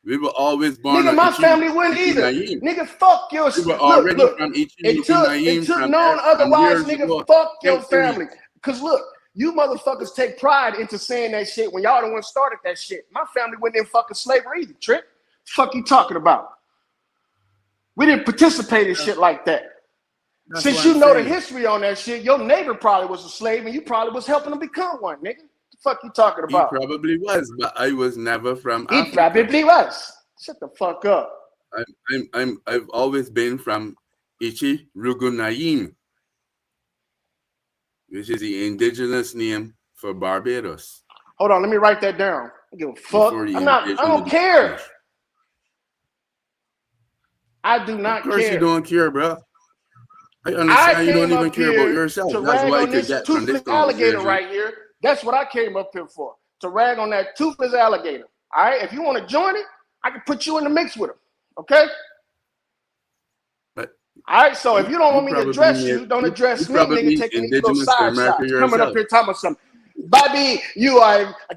We were always born. Nigga, my family wouldn't either. Nigga, fuck your. We were already from until known otherwise, nigga, fuck your family. Cause look, you motherfuckers take pride into saying that shit when y'all the one started that shit. My family wasn't in fucking slavery either, Trick. Fuck you talking about? We didn't participate in shit like that. Since you know the history on that shit, your neighbor probably was a slave and you probably was helping him become one, nigga. The fuck you talking about? He probably was, but I was never from Africa. He probably was. Shut the fuck up. I've always been from 𝘾𝙤𝙥𝙃, which is the indigenous name for Barbados. Hold on, let me write that down. I give a fuck. I don't care. I do not care. Of course you don't care, bro. I understand you don't even care about yourself. That's why I could get from this alligator right here. That's what I came up here for. To rag on that toothless alligator. All right? If you want to join it, I can put you in the mix with him. Okay? But all right, so if you don't want me to address you, don't address me, nigga, taking these little side shots. Coming up here talking about something. Bobby,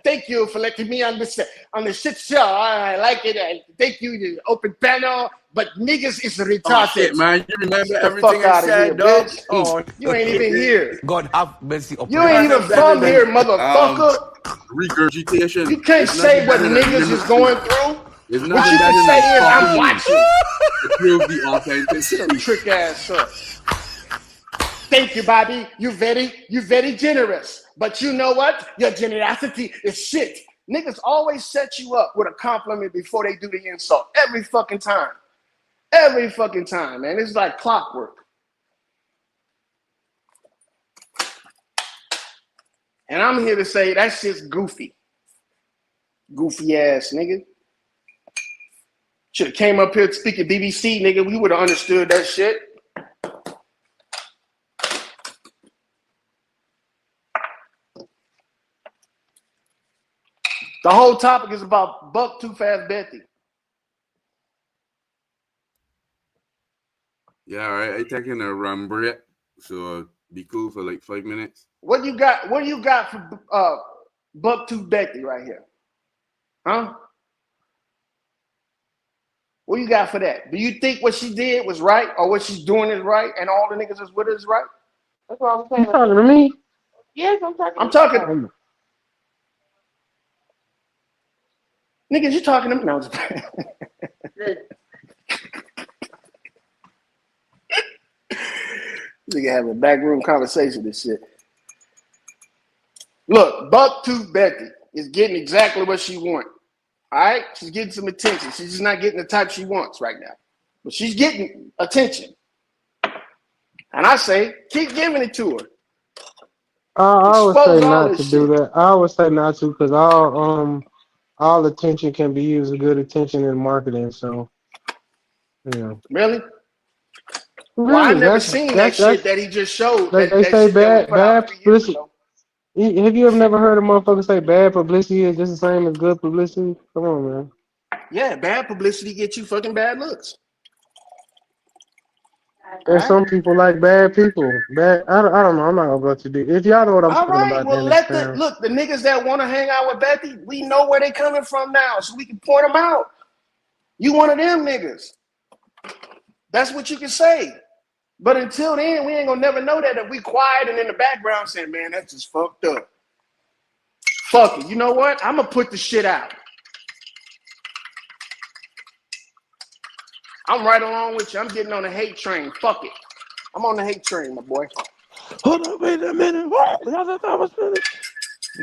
thank you for letting me on the shit show. I like it. Thank you, the open panel. But niggas is retarded. Oh, shit, man. You remember everything I said, dog? Oh, you ain't even here. God have mercy upon you. You ain't even from here, motherfucker. Regurgitation. You can't say what niggas is going through. What you can say is, I'm watching. To prove the authenticity. Trick ass up. Thank you, Bobby. You very generous. But you know what? Your generosity is shit. Niggas always set you up with a compliment before they do the insult. Every fucking time. Every fucking time, man. It's like clockwork. And I'm here to say that shit's goofy. Goofy ass nigga. Should have came up here speaking BBC, nigga. We would have understood that shit. The whole topic is about Buck Too Fast Betty. Yeah, all right. I taking a run break, so be cool for like 5 minutes. What you got? What do you got for Buck Too Betty right here? Huh? What you got for that? Do you think what she did was right, or what she's doing is right, and all the niggas is with her is right? That's what I'm saying. You talking to me? Yes, I'm talking. I'm talking. Niggas, you talking to me? No, nigga having a backroom conversation and shit. Look, Buck Too Betty is getting exactly what she wants. All right? She's getting some attention. She's just not getting the type she wants right now. But she's getting attention. And I say, keep giving it to her. I would say not to do that. I would say not to, because all attention can be used as good attention in marketing. So, yeah. Really? Well, I never seen that shit that he just showed. They say bad publicity. Have you ever never heard a motherfucker say bad publicity is just the same as good publicity? Come on, man. Yeah, bad publicity gets you fucking bad looks. There's some people like bad people. Bad. I don't know. I'm not gonna go to do. If y'all know what I'm talking about, well, look. The niggas that want to hang out with Betty, we know where they coming from now, so we can point them out. You one of them niggas. That's what you can say. But until then, we ain't gonna never know that if we quiet and in the background saying, "Man, that's just fucked up." Fuck it. You know what? I'm gonna put the shit out. I'm right along with you. I'm getting on the hate train. Fuck it. I'm on the hate train, my boy. Hold on, wait a minute.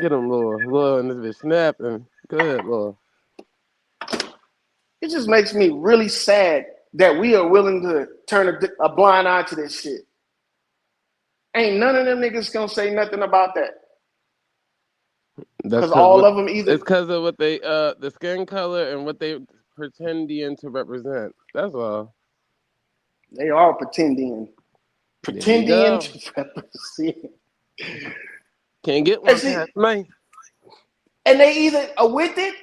Get him, Laura, and this bitch snapping. Go ahead, Laura. It just makes me really sad that we are willing to turn a blind eye to this shit. Ain't none of them niggas gonna say nothing about that. Because all of them either. It's because of what they, the skin color and what they pretending to represent. That's all. They are pretending to represent. Can't get one past me. And they either are with it,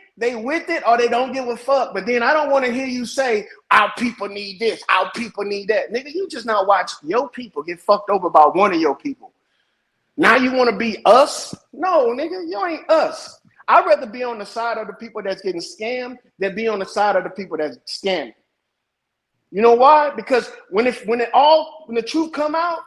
or they don't give a fuck. But then I don't want to hear you say, our people need this, our people need that. Nigga, you just not watch your people get fucked over by one of your people. Now you want to be us? No, nigga, you ain't us. I'd rather be on the side of the people that's getting scammed than be on the side of the people that's scamming. You know why? Because when the truth come out,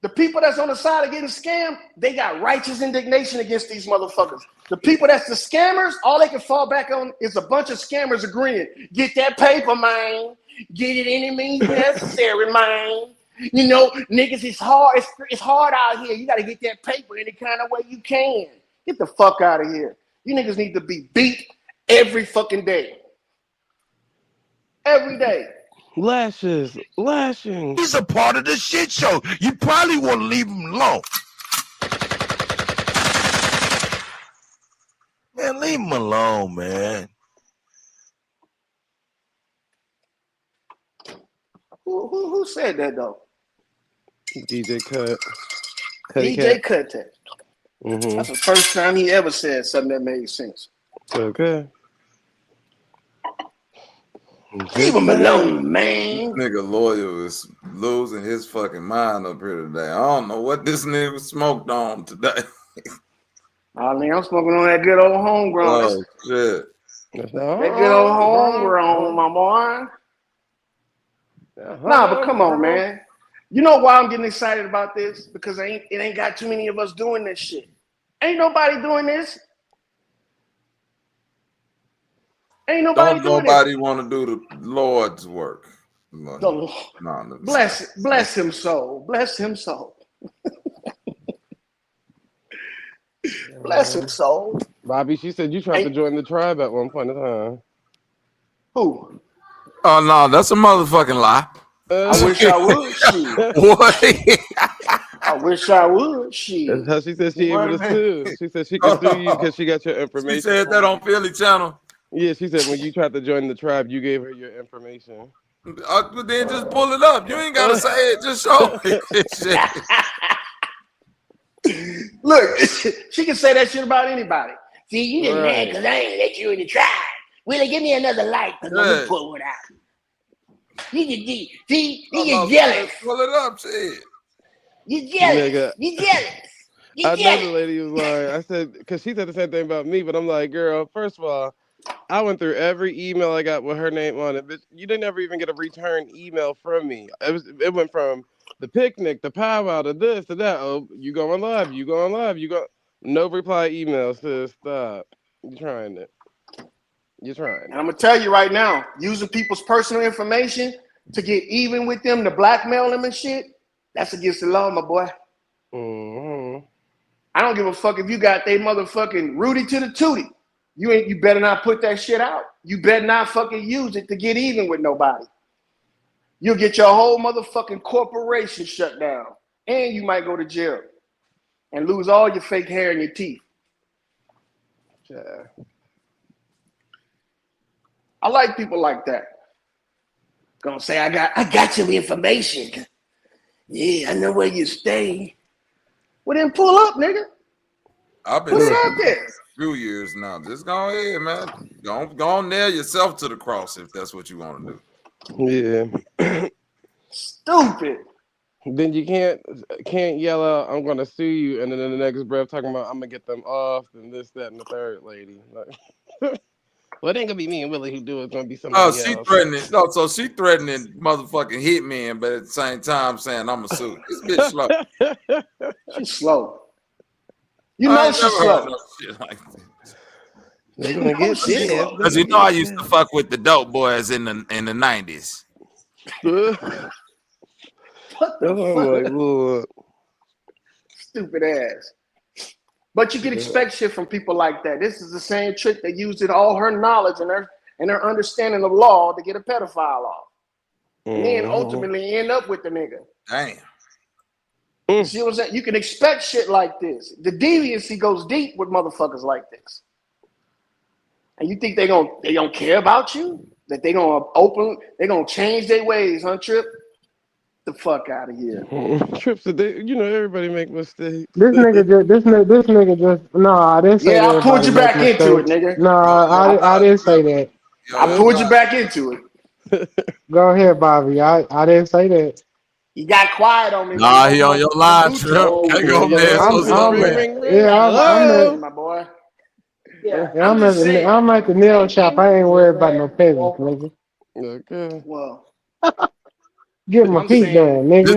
the people that's on the side of getting scammed, they got righteous indignation against these motherfuckers. The people that's the scammers, all they can fall back on is a bunch of scammers agreeing. Get that paper, man. Get it any means necessary, man. You know, niggas, it's hard. It's hard out here. You got to get that paper any kind of way you can. Get the fuck out of here. You niggas need to be beat every fucking day. Every day. Lashing. He's a part of the shit show. You probably want to leave him alone. Man, leave him alone, man. Who said that though? DJ Cut. DJ Cut. That's the first time he ever said something that made sense. Okay. Leave him alone, man. Nigga Lawyer is losing his fucking mind up here today. I don't know what this nigga smoked on today. I mean, I'm smoking on that good old homegrown. Oh shit. That good old homegrown, my boy. Nah, but come on, man. You know why I'm getting excited about this? Because it ain't got too many of us doing this shit. Ain't nobody doing this. Ain't nobody doing nobody want to do the Lord's work. Bless him soul. Bless him soul. Bless him soul. Bobby, she said you tried to join the tribe at one point in time. Who? Oh no, that's a motherfucking lie. I wish I would. What? I wish I would. That's how she said she able to sue. She said she could sue you because she got your information. She said that on Philly Channel. Yeah, she said when you tried to join the tribe, you gave her your information. But then just pull it up. You ain't gotta say it. Just show it. Look, she can say that shit about anybody. See, you just mad because I ain't let you in the tribe. Willie, give me another light because I'm gonna pull one out. You just jealous. Pull it up, shit. You jealous. You jealous. I know the lady was lying. I said, because she said the same thing about me, but I'm like, girl, first of all, I went through every email I got with her name on it. But you didn't ever even get a return email from me. It went from the picnic, the powwow, to this, to that. Oh, you going live, you going live, you go. No reply emails, sis. Stop. You're trying it. You're trying. And I'm going to tell you right now, using people's personal information to get even with them, to blackmail them and shit, that's against the law, my boy. Mm-hmm. I don't give a fuck if you got they motherfucking Rudy to the Tootie. You better not put that shit out. You better not fucking use it to get even with nobody. You'll get your whole motherfucking corporation shut down. And you might go to jail and lose all your fake hair and your teeth. Yeah. I like people like that. Gonna say, I got your information. Yeah, I know where you stay. Well, then pull up, nigga. I've been saying a few years now. Just go ahead, man. Go on, nail yourself to the cross if that's what you want to do. Yeah. Stupid. Then you can't yell out, I'm gonna sue you, and then in the next breath talking about I'm gonna get them off and this, that, and the third, lady. Like, well, it ain't gonna be me and Willie who do it. It's gonna be somebody else. She threatening. No, so she threatening motherfucking hitman, but at the same time saying I'm a sue. This bitch slow. She's slow. You know she's slow. No shit like that. They're gonna get this. Because you know I used to fuck with the dope boys in the 90s. What the fuck? Like, Lord. Stupid ass. But you can expect shit from people like that. This is the same trick they used in all her knowledge and her understanding of law to get a pedophile off. And then ultimately end up with the nigga. Damn. You see what I'm saying? You can expect shit like this. The deviancy goes deep with motherfuckers like this. And you think they don't care about you? That they gonna change their ways, huh, Trip? The fuck out of here. Trips today, everybody make mistakes. This nigga just, no, I didn't say I pulled you back into it, mistakes. nigga. No, I didn't say that. I pulled you back into it. Go ahead, Bobby. I didn't say that. You got quiet on me. Nah, he on your line, Trip. Can't go my boy. I'm at the nail shop. I ain't worried about no peasants, nigga. Okay. Well, get my feet done, nigga.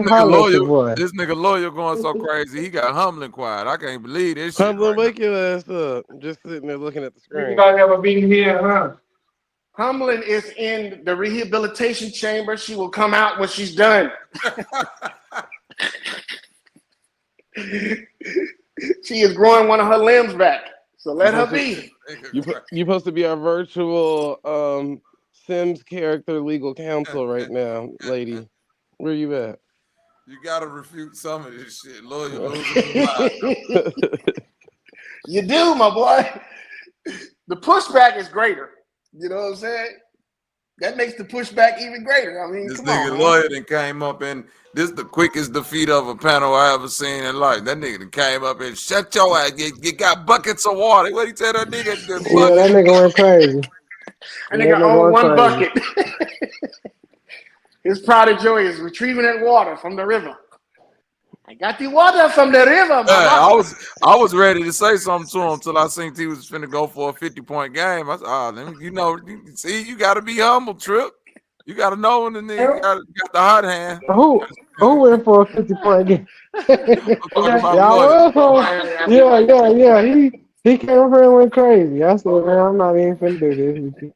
This nigga lawyer going so crazy. He got humbling quiet. I can't believe this shit. Humbling, wake your ass up. Just sitting there looking at the screen. You gotta have a meeting here, huh? Humbling is in the rehabilitation chamber. She will come out when she's done. She is growing one of her limbs back. So let her be. You're supposed to be our virtual Sims character legal counsel right now, lady. Where you at? You gotta refute some of this shit. Lawyer. You do, my boy. The pushback is greater. You know what I'm saying? That makes the pushback even greater. I mean, this come nigga on, lawyer then came up and this the quickest defeat of a panel I ever seen in life. That nigga then came up and shut your ass. You got buckets of water. What he tell that nigga? Yeah, that nigga went crazy. That nigga owned one bucket. His pride of joy is retrieving that water from the river. I got the water from the river, I was ready to say something to him till I seen he was finna go for a 50-point game. I said, you gotta be humble, Trip. You gotta know when the nigga got the hot hand. Who went for a 50-point game? Yeah. He came over and went crazy. I said, man, I'm not even finna do this.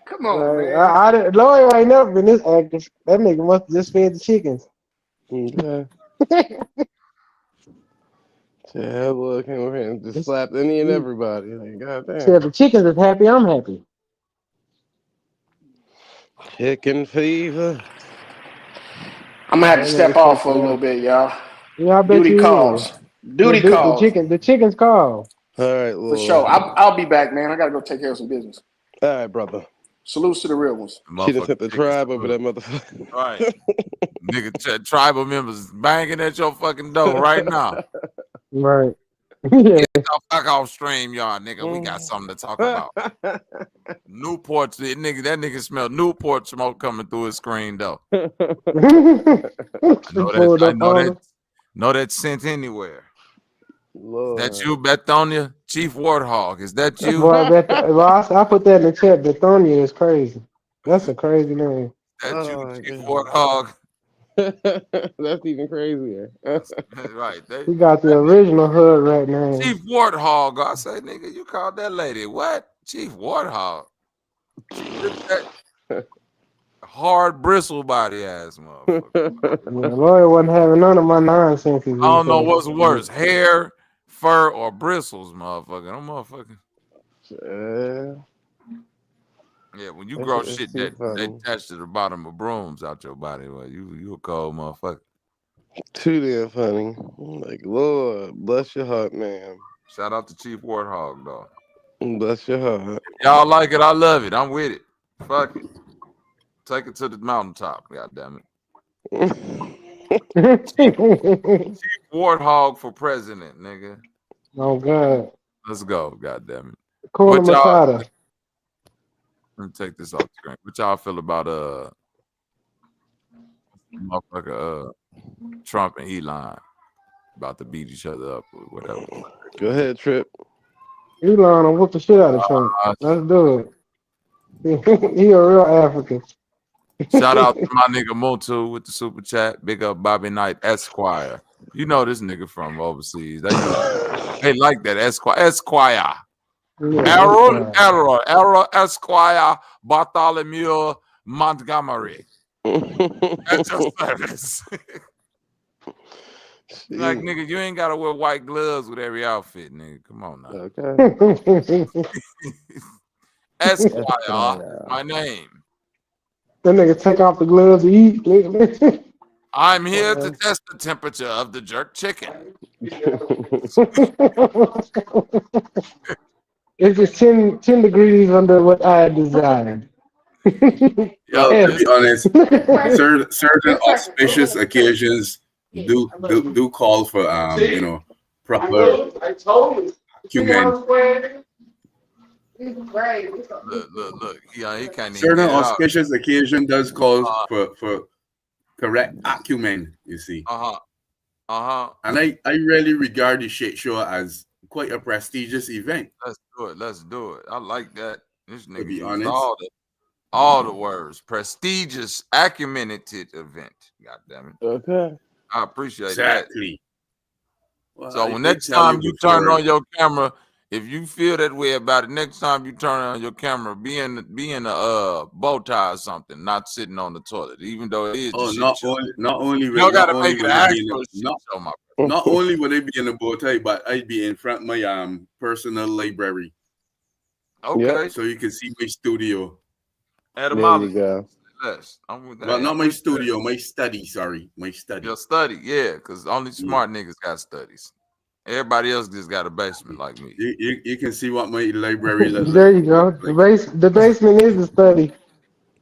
Come on, man. Lawyer ain't never been this active. That nigga must have just fed the chickens. Okay. Yeah, look, came over here and just slapped any and everybody. Like, goddamn. Said the chickens is happy, I'm happy. Chicken fever. I'm gonna have to step off for a little bit, y'all. Yeah, I bet Duty you calls. Duty calls. The chickens call. All right, for sure. I'll be back, man. I gotta go take care of some business. All right, brother. Salutes to the real ones. She just hit the tribe over that motherfucker. Right. Nigga, tribal members banging at your fucking door right now. Right. Get the fuck off stream, y'all, nigga. We got something to talk about. Newport, that nigga smelled Newport smoke coming through his screen, though. I know that scent anywhere. Lord. Is that you, Bethonia? Chief Warthog, is that you? Well, I put that in the chat. Bethonia is crazy. That's a crazy name. That's you, Chief Warthog. That's even crazier. Right. He got the original hood right now. Chief Warthog. I say, nigga, you called that lady what? Chief Warthog. Hard bristle body ass motherfucker. The lawyer wasn't having none of my nonsense. I don't know what's worse, hair, fur, or bristles, motherfucker. I'm motherfucking. Yeah, when you grow shit that they attach to the bottom of brooms out your body, well, you a cold motherfucker. Too damn funny. Like, Lord, bless your heart, man. Shout out to Chief Warthog, dog. Bless your heart. Y'all like it, I love it. I'm with it. Fuck it. Take it to the mountaintop, goddamn it. Chief Warthog for president, nigga. Oh God. Let's go, goddamn it. Let me take this off the screen. What y'all feel about motherfucker Trump and Elon about to beat each other up or whatever? Go ahead, Trip. Elon will whoop the shit out of Trump. Let's do it. He a real African. Shout out to my nigga Motu with the super chat. Big up Bobby Knight Esquire. You know this nigga from overseas. They like that Esquire. Aaron Esquire Bartholomew Montgomery. At your service. Like, nigga, you ain't gotta wear white gloves with every outfit, nigga. Come on now. Okay. Esquire, my name. That nigga take off the gloves to eat. I'm here to test the temperature of the jerk chicken. It's just 10 degrees under what I designed. Well, to be honest, certain auspicious occasions do call for you know, proper acumen. Look. Yeah, he can't even Certain get it out. auspicious occasion does call for correct acumen, you see. And I really regard the shit show as quite a prestigious event. Let's do it. I like that. This nigga be used honest. all the words. Prestigious, acumented event. God damn it. Okay. I appreciate Exactly. that. Well, So I when did next tell time you you turn before. on your camera, if you feel that way about it, next time you turn on your camera, be in a bow tie or something, not sitting on the toilet, even though it is. Oh, the not shit show. only not only You will don't not gotta only make it will it be in actual a, shit show, my not only will it be in a bow tie, but I'd be in front of my personal library. Okay. So you can see my studio. Etymology. There you go. Yes, I'm with that. Well, not my studio, my study. Sorry, my study. Your study, yeah, because only smart niggas got studies. Everybody else just got a basement like me. You can see what my library looks like. There you go. The basement is the study.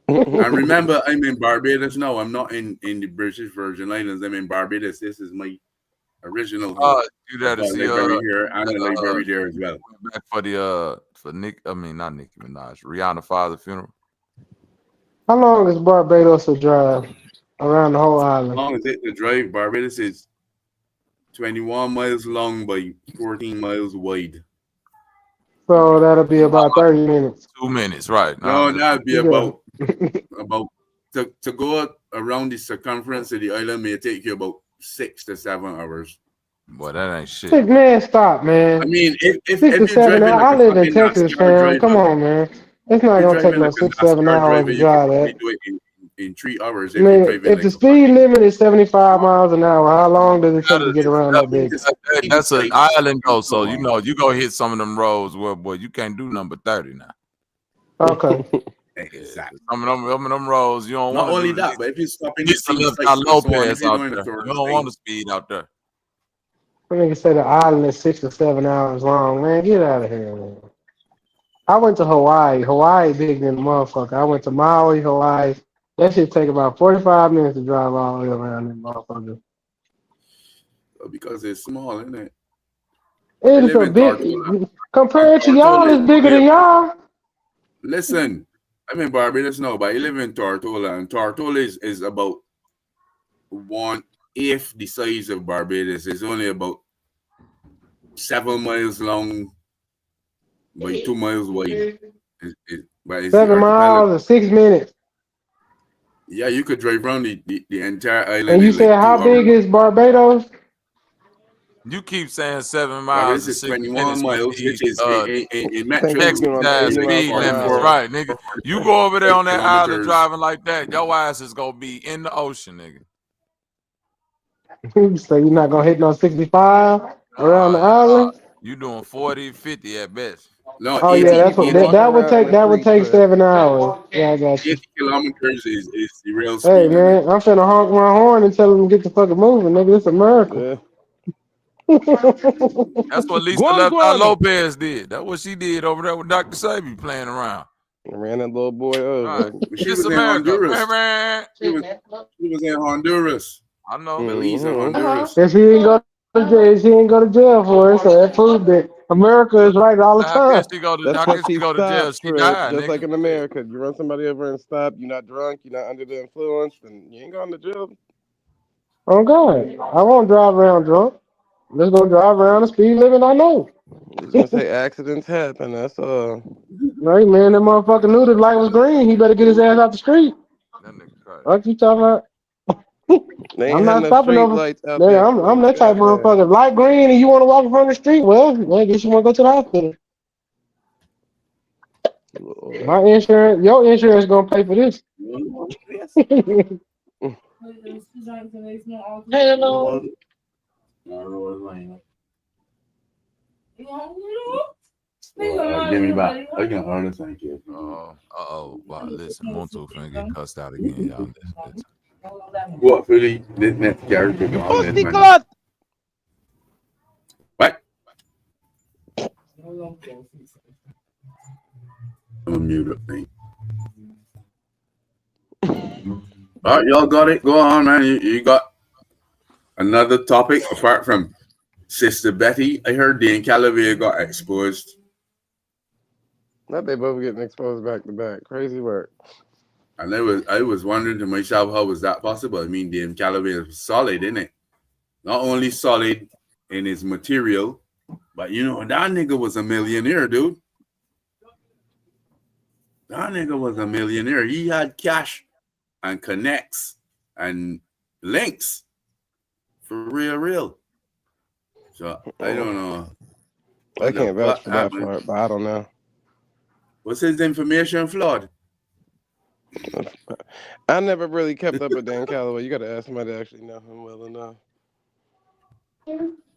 And remember, I'm in Barbados now. I'm not in the British Virgin Islands. I'm in Barbados. This is my original home. You got to see library here and a library there as well. Back for the for Nick. I mean, not Nicki Minaj. Rihanna's father's funeral. How long is Barbados to drive around the whole island? As long as the drive, Barbados is 21 miles long by 14 miles wide. So that'll be about 30 minutes. 2 minutes, right? No, that'd be about to go around the circumference of the island may take you about 6 to 7 hours. Boy, that ain't shit. Man, stop, man. I mean, if 6 to you're 7 driving hours. like I a live in fucking Texas, NASCAR fam. driver, Come on, man. It's not if you're gonna take driving no like a 6 7 NASCAR hours driver, to you can drive probably that. do it in 3 hours. I If you're mean, driving if like the speed limit is 75 miles an hour, how long does it take to get around that bitch? That's an island though, so you know you go hit some of them roads where boy you can't do number 30 now. Okay. Exactly. Some of them roads you don't want Not to only do that, but if you're stopping to Get see some the left sights and so on, if Lopez you're out doing there. tourist You don't thing, want to speed out there. I think say the island is 6 to 7 hours long. Man, get out of here, man. I went to Hawaii. Hawaii big than the motherfucker. I went to Maui, Hawaii. That shit take about 45 minutes to drive all the way around that motherfucker. because it's small, isn't it? It's a big compared to y'all, it's bigger than y'all. Listen, I'm in Barbados now, but I live in Tortola, and Tortola is about 1/8 the size of Barbados. It's only about 7 miles long by 2 miles wide. But it's 7 miles and 6 minutes. Yeah, you could drive around the entire island. And you in said like 2 how big hours. is Barbados? You keep saying 7 Barbados miles and is 6 21 minutes miles, with which these, is in metro. Texas ass speed limits, right, nigga? You go over there on that island driving like that, your ass is gonna be in the ocean, nigga. So you're not gonna hit no 65 around the island? You doing 40, 50 at best. No, Oh yeah, that's what that would take 7 hours. Yeah, I got you. 80 kilometers is the real speed Hey limit. man, I'm finna honk my horn and tell them to get the fucking moving, nigga. It's America. That's what Lisa Left Eye Lopez did. That's what she did over there with Dr. Sabi playing around. Ran that little boy over. She This was in America. Honduras. Man. She was in Honduras. I know. Belize and Honduras. If she ain't go to jail, she ain't go to jail for it. So that proved that America is right all the How time. can she go to, That's how why can she she go to jail? stopped, She Trip. died, Just nigga. like in America. You run somebody over and stop, you're not drunk, you're not under the influence, and you ain't going to jail. Oh God, I won't drive around drunk. I'm just gonna drive around the speed limit I know. I was gonna say accidents happen. That's all. Right, man, that motherfucker knew the light was green. He better get his ass out the street. What you talking about? They ain't I'm had not no stopping street over. lights out Man, there. I'm that type of motherfucker. Light green and you want to walk in front of the street? Well, I guess you want to go to the hospital. My insurance, your insurance gonna pay for this. Hello. Give me back. I can hardly thank you. Wow, listen, Monto finna get cussed out again, y'all. Listen. What for the next character? Pussy clot. What? I'm a mute up thing. All right, y'all got it. Go on, man. You got another topic apart from Sister Betty. I heard 𝘾𝐾𝐿 got exposed. Not they both getting exposed back to back. Crazy work. And I was wondering to myself, how was that possible? I mean, 𝘾𝐾𝐿 was solid, isn't it? Not only solid in his material, but you know, that nigga was a millionaire, dude. That nigga was a millionaire. He had cash and connects and links for real. So I don't know. I can't vouch for that part, but I don't know. Was his information flawed? I never really kept up with 𝘾𝐾𝐿. You got to ask somebody that actually know him well enough.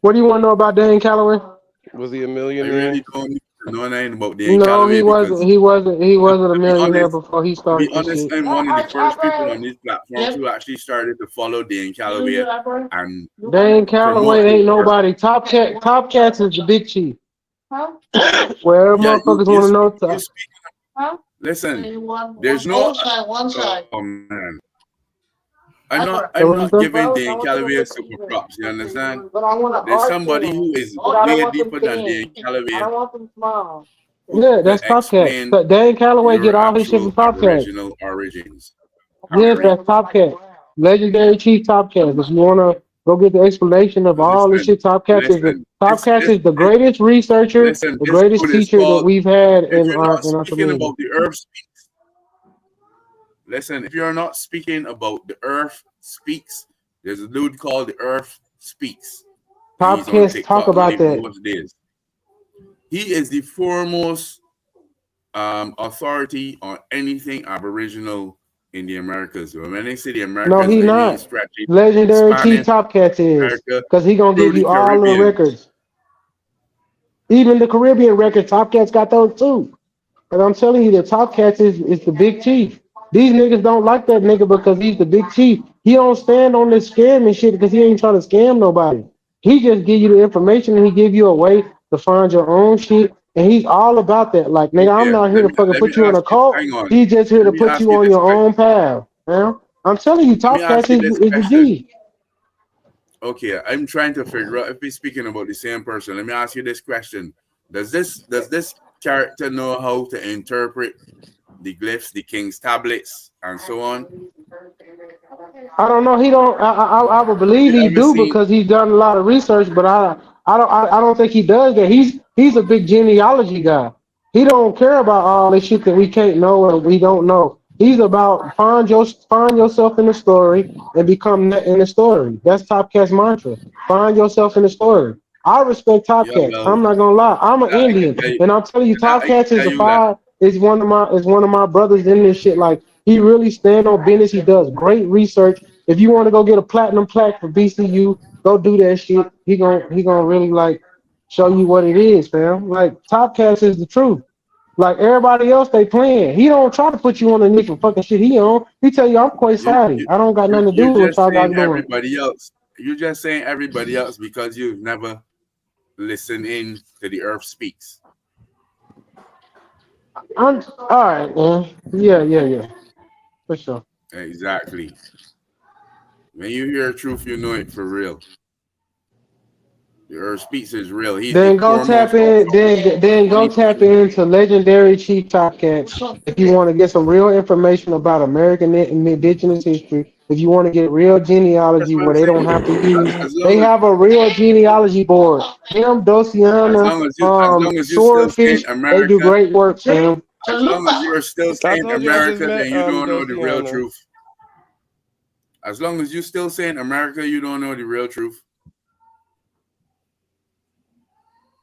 What do you want to know about 𝘾𝐾𝐿? Was he a millionaire? I really don't know anything about No, 𝘾𝐾𝐿. he wasn't a millionaire before he started To be this honest, shit. I'm one of the first people on these platforms who actually started to follow 𝘾𝐾𝐿 and 𝘾𝐾𝐿 ain't nobody. Top Cats is the big chief. Where motherfuckers want to know. Listen, there's no one side. Oh man. I'm not giving 𝘾𝐾𝐿 super props, you understand? There's somebody who is way deeper than 𝘾𝐾𝐿. Yeah, that's Top Cat. But 𝘾𝐾𝐿 get all his shit from Top Cat. Original origins. Yes, that's Top Cat. Legendary Chief Top Cat. If you wanna go get the explanation of all this shit, Top Cat is the greatest researcher, the greatest teacher that we've had in our community. About the earth speaks. Listen, if you're not speaking about the earth speaks, there's a dude called the Earth Speaks. Top Cats talk about that. He is the foremost authority on anything Aboriginal in the Americas. When they say the Americas, no, he's not. Legendary Chief Top Cats is, because he gonna give you all the records. Even the Caribbean records, Top Cats got those too. And I'm telling you, the Top Cats is the big chief. These niggas don't like that nigga because he's the big chief. He don't stand on this scamming shit because he ain't trying to scam nobody. He just give you the information and he give you a way to find your own shit. And he's all about that. Like, nigga, I'm not here to fucking put you in a cult. He's just here to put you on your own path. Man. I'm telling you, Top Cats is the G. Okay, I'm trying to figure out if we're speaking about the same person. Let me ask you this question. Does this character know how to interpret the glyphs, the king's tablets, and so on? I don't know. He don't. I would believe he do because he's done a lot of research, but I don't think he does that. He's a big genealogy guy. He don't care about all this shit that we can't know and we don't know. He's about find yourself in the story and become in the story. That's Top Cat's mantra. Find yourself in the story. I respect Top Cats. I'm not gonna lie. I'm an Indian, and I'm telling you, Top Cats is one of my brothers in this shit. Like, he really stand on business. He does great research. If you want to go get a platinum plaque for BCU, go do that shit. He gonna really like show you what it is, fam. Like, Top Cats is the truth. Like, everybody else, they playing. He don't try to put you on the nickel fucking shit he on. He tell you, I'm 𝘾𝐼𝙎𝙃. I don't got nothing to do with what y'all doing. Everybody else. You're just saying everybody else because you've never listened in to the Earth Speaks. All right, man. Yeah. For sure. Exactly. When you hear truth, you know it for real. The Earth Speaks is real. Then go tap in. Then go tap into Legendary Chief Top Cats if you want to get some real information about American indigenous history. If you want to get real genealogy where they don't have to use, they have a real genealogy board. Him, Dosiana, Swordfish, they do great work, man. As long as you're still saying America, then you don't know the real truth. As long as you're still saying America, you don't know the real truth.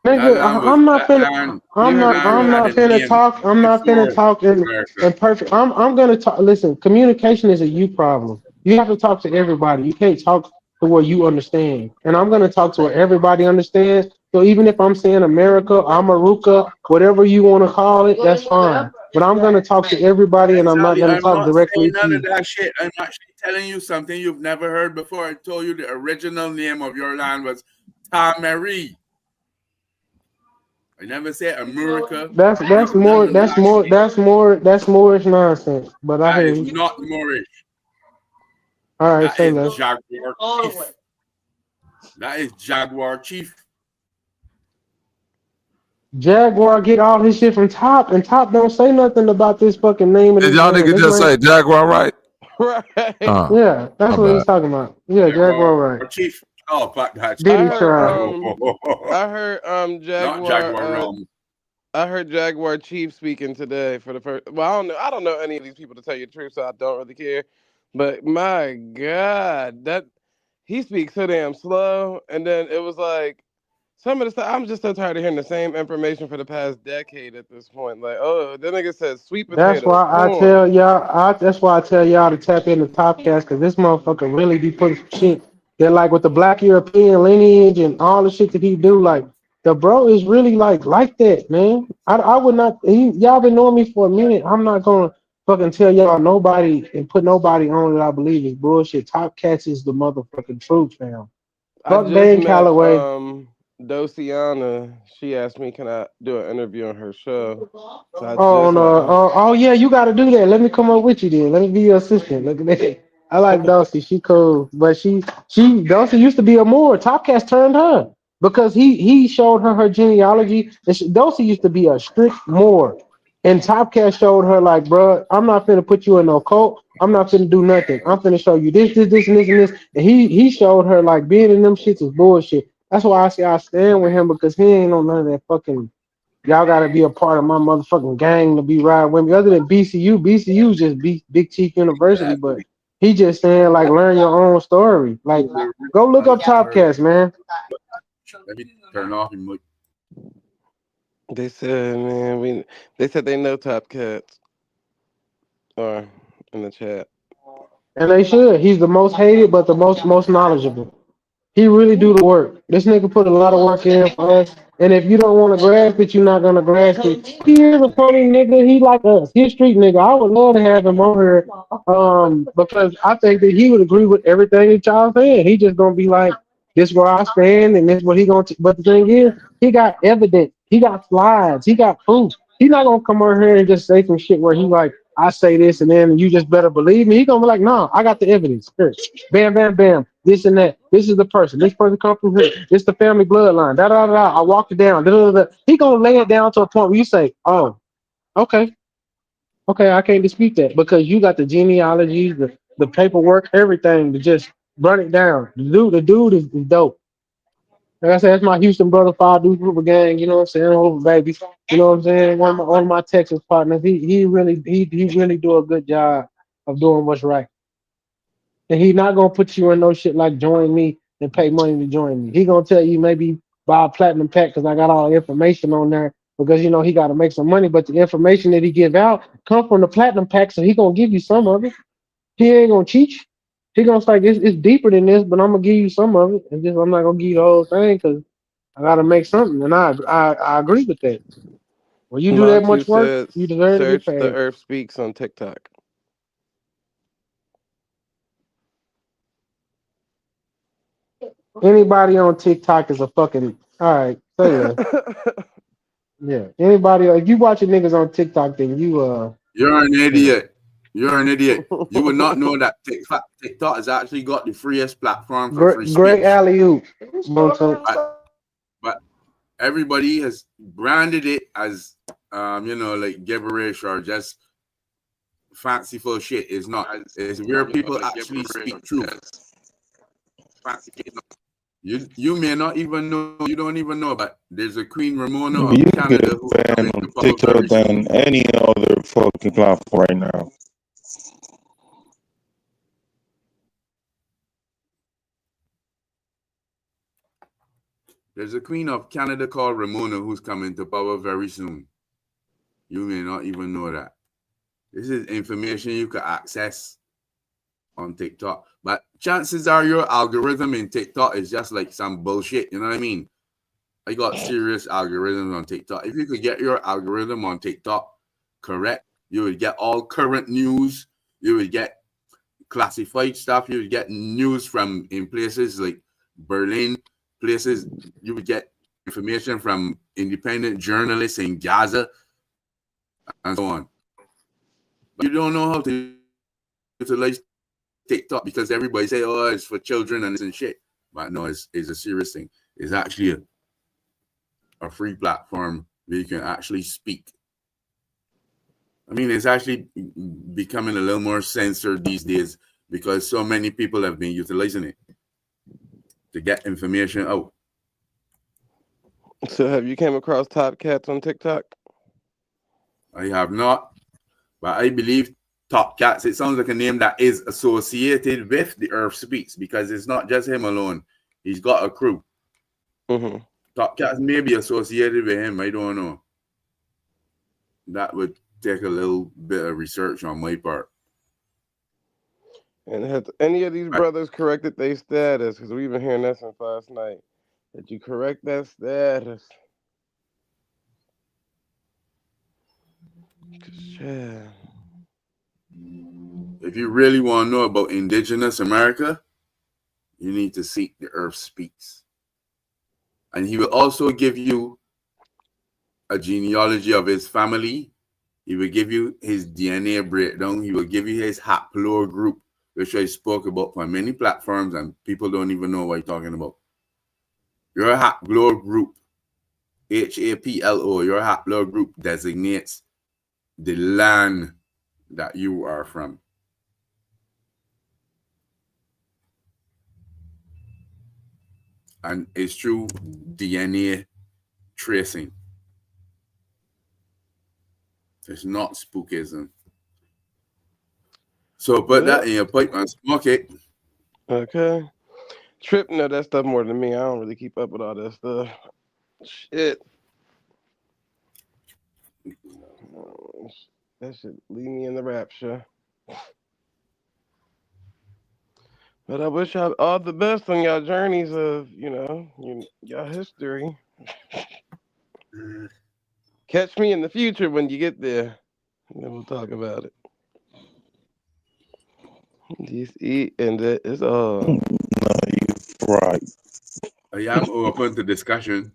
That Nigga, land was I'm not that finna, land. I'm That not, land I'm had not a finna name talk. I'm not finna before talk America. in perfect. I'm gonna talk. Listen, communication is a you problem. You have to talk to everybody. You can't talk to where you understand. And I'm gonna talk to where everybody understands. So even if I'm saying America, Amaruka, whatever you want to call it, that's fine. But I'm gonna talk to everybody, and I'm not Exactly. gonna I'm talk not saying directly to none of you. that shit. I'm actually telling you something you've never heard before. I told you the original name of your land was Tamari. I never said America. That's None more. of that shit. That's Moorish nonsense. But I That hear is you. not Moorish. All right, That say is less. Jaguar Chief. That is Jaguar Chief. Jaguar get all his shit from Top, and Top don't say nothing about this fucking name of Did this y'all land. niggas This just land, say Jaguar right? Right. yeah, My that's what bad. he's talking about. Yeah, Jaguar, right? Jaguar Chief. Oh, fuck that Did I he shit. heard try? I heard Not Jaguar Jaguar Realm. I heard Jaguar Chief speaking today for the first. Well, I don't know any of these people to tell you the truth, so I don't really care. But my God, that he speaks so damn slow, and then it was like some of the stuff. I'm just so tired of hearing the same information for the past decade at this point. Like, oh, the nigga said sweet That's potato why I corn. tell y'all. That's why I tell y'all to tap into Topcast, because this motherfucker really be putting some shit. They're like with the Black European lineage and all the shit that he do. Like the bro is really like that, man. I would not. Y'all been knowing me for a minute. I'm not gonna fucking tell y'all nobody and put nobody on that I believe is bullshit. Topcats is the motherfucking truth, fam. I Fuck just Bane met Calloway. Dociana. She asked me can I do an interview on her show. So I Oh just no! met her. Oh yeah, you got to do that. Let me come up with you then. Let me be your assistant. Look at that. I like Dulcie. She cool, but Dulcie used to be a Moor. Topcast turned her because he showed her genealogy. And Dulcie used to be a strict Moor, and Topcast showed her like, bruh, I'm not finna put you in no cult. I'm not finna do nothing. I'm finna show you this, and this, and this. And he showed her like being in them shits is bullshit. That's why I say I stand with him because he ain't on none of that fucking. Y'all gotta be a part of my motherfucking gang to be riding with me. Other than BCU just Big Chief University, but he just saying like learn your own story. Like go look up Topcast, man. Let me turn off and look. They said, man, they said they know Top Cats. Or in the chat. And they should. He's the most hated, but the most knowledgeable. He really do the work. This nigga put a lot of work in for us. And if you don't want to grasp it, you're not gonna grasp it. He is a funny nigga. He like us. He a street nigga. I would love to have him on here. Because I think that he would agree with everything that y'all saying. He just gonna be like, this where I stand, and this what he gonna. But the thing is, he got evidence. He got slides. He got proof. He's not gonna come over here and just say some shit where he like, I say this, and then you just better believe me. He gonna be like, no, I got the evidence. Here. Bam, bam, bam. This and that. This is the person. This person come from here. This the family bloodline. Da da da. Da. I walked it down. Da, da, da. He gonna lay it down to a point where you say, oh, okay, okay, I can't dispute that because you got the genealogies, the paperwork, everything to just run it down. The dude is dope. Like I said, that's my Houston brother, Five Dudes Group Gang. You know what I'm saying? Over baby. You know what I'm saying? One of my Texas partners. He really do a good job of doing what's right. And he not gonna put you in no shit like join me and pay money to join me. He gonna tell you maybe buy a platinum pack because I got all the information on there because he got to make some money. But the information that he give out come from the platinum pack, so he gonna give you some of it. He ain't gonna cheat you. He gonna say it's deeper than this, but I'm gonna give you some of it, and just I'm not gonna give you the whole thing because I gotta make something. And I agree with that. When you do that Montu much work, said you deserve to get search The paid. Earth Speaks on TikTok. Anybody on TikTok is a fucking all right. Say less. Yeah. Anybody, if you watching niggas on TikTok, then You're an yeah. idiot. You're an idiot. You would not know that TikTok has actually got the freest platform for free Great speech. alley oop. But everybody has branded it as like gibberish or just fanciful shit. It's not. It's where people actually speak truth. You may not even know. You don't even know, but there's a Queen Ramona You of can get Canada who's banned coming on to pop up TikTok very soon. than any other fucking platform right now. There's a queen of Canada called Ramona who's coming to power very soon. You may not even know that. This is information you can access on TikTok. But chances are your algorithm in TikTok is just like some bullshit. You know what I mean? I got serious algorithms on TikTok. If you could get your algorithm on TikTok correct, you would get all current news. You would get classified stuff. You would get news from in places like Berlin, places. You would get information from independent journalists in Gaza and so on. But you don't know how to utilize TikTok because everybody say, oh, it's for children and this and shit. But no, it's a serious thing. It's actually a free platform where you can actually speak. I mean, it's actually becoming a little more censored these days because so many people have been utilizing it to get information out. So have you came across Top Cats on TikTok? I have not, but I believe Top Cats, it sounds like a name that is associated with the Earth Speaks because it's not just him alone. He's got a crew. Mm-hmm. Top Cats may be associated with him. I don't know. That would take a little bit of research on my part. And has any of these brothers corrected their status? Because we've been hearing that since last night. Did you correct that status? Yeah. If you really want to know about indigenous America, you need to seek the Earth Speaks. And he will also give you a genealogy of his family. He will give you his DNA breakdown. He will give you his haplogroup, which I spoke about on many platforms, and people don't even know what I'm talking about. Your haplogroup, HAPLO, your haplogroup designates the land that you are from. And it's through DNA tracing. It's not spookism. So put that in your pipe and smoke it. Okay. Trip know that stuff more than me. I don't really keep up with all that stuff. Shit. That should leave me in the rapture. But I wish y'all all the best on y'all journeys of, y'all history. Catch me in the future when you get there. And then we'll talk about it. Just eat and that is all. No, you're right. I am open to discussion.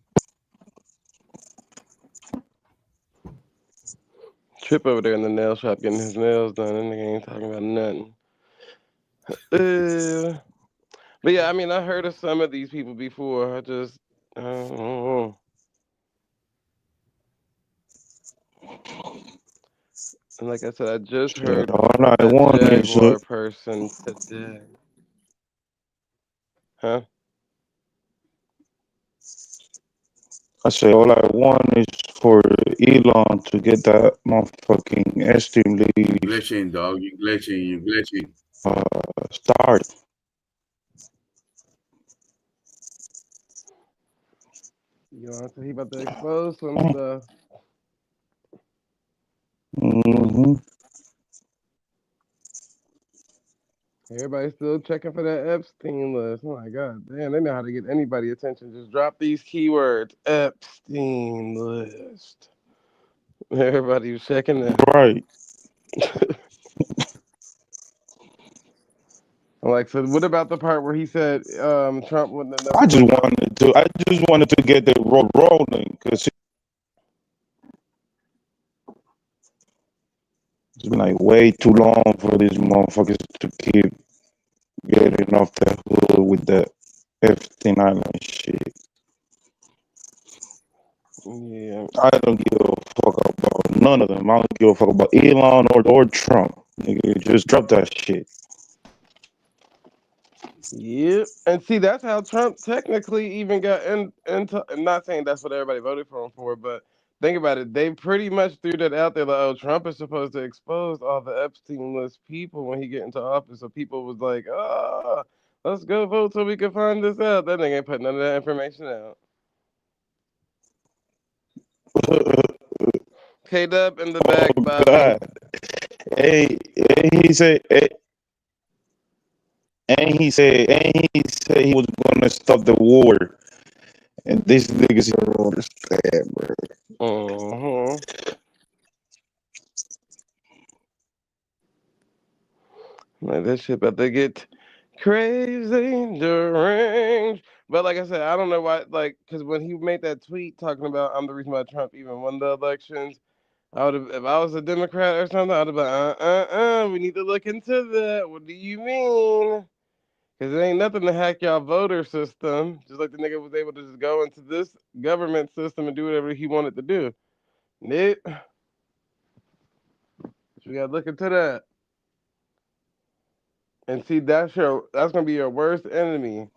Trip over there in the nail shop getting his nails done. That nigga ain't talking about nothing. But yeah, I mean, I heard of some of these people before. I don't know. And like I said, I just heard a Jaguar person today. Huh? I say all I want is for Elon to get that motherfucking esteem leave. Glitching, dog. You glitching. Start. You know, so he about to expose some stuff. Mm-hmm. Everybody's still checking for that Epstein list. Oh my god, damn, they know how to get anybody attention. Just drop these keywords. Epstein list. Everybody was checking that. Right. Like, so what about the part where he said Trump wouldn't have? I just wanted to get the road rolling because it's been like way too long for these motherfuckers to keep getting off the hood with the Epstein Island shit. Yeah. I don't give a fuck about none of them. I don't give a fuck about Elon or Trump. Nigga, just drop that shit. Yep. And see, that's how Trump technically even got into. I'm not saying that's what everybody voted for him for, but think about it. They pretty much threw that out there like, oh, Trump is supposed to expose all the Epstein list people when he get into office. So people was like, let's go vote so we can find this out. That nigga ain't put none of that information out. K-Dub in the back, Oh Bobby. God. Hey, he said, and he said he was gonna stop the war. And this niggas don't understand, bro. Man, this shit about to get crazy, deranged. But like I said, I don't know why. Like, because when he made that tweet talking about I'm the reason why Trump even won the elections, I would have, if I was a Democrat or something, I'd have been, we need to look into that. What do you mean? Because it ain't nothing to hack y'all voter system. Just like the nigga was able to just go into this government system and do whatever he wanted to do. Nope. We gotta look into that. And see, that's gonna be your worst enemy.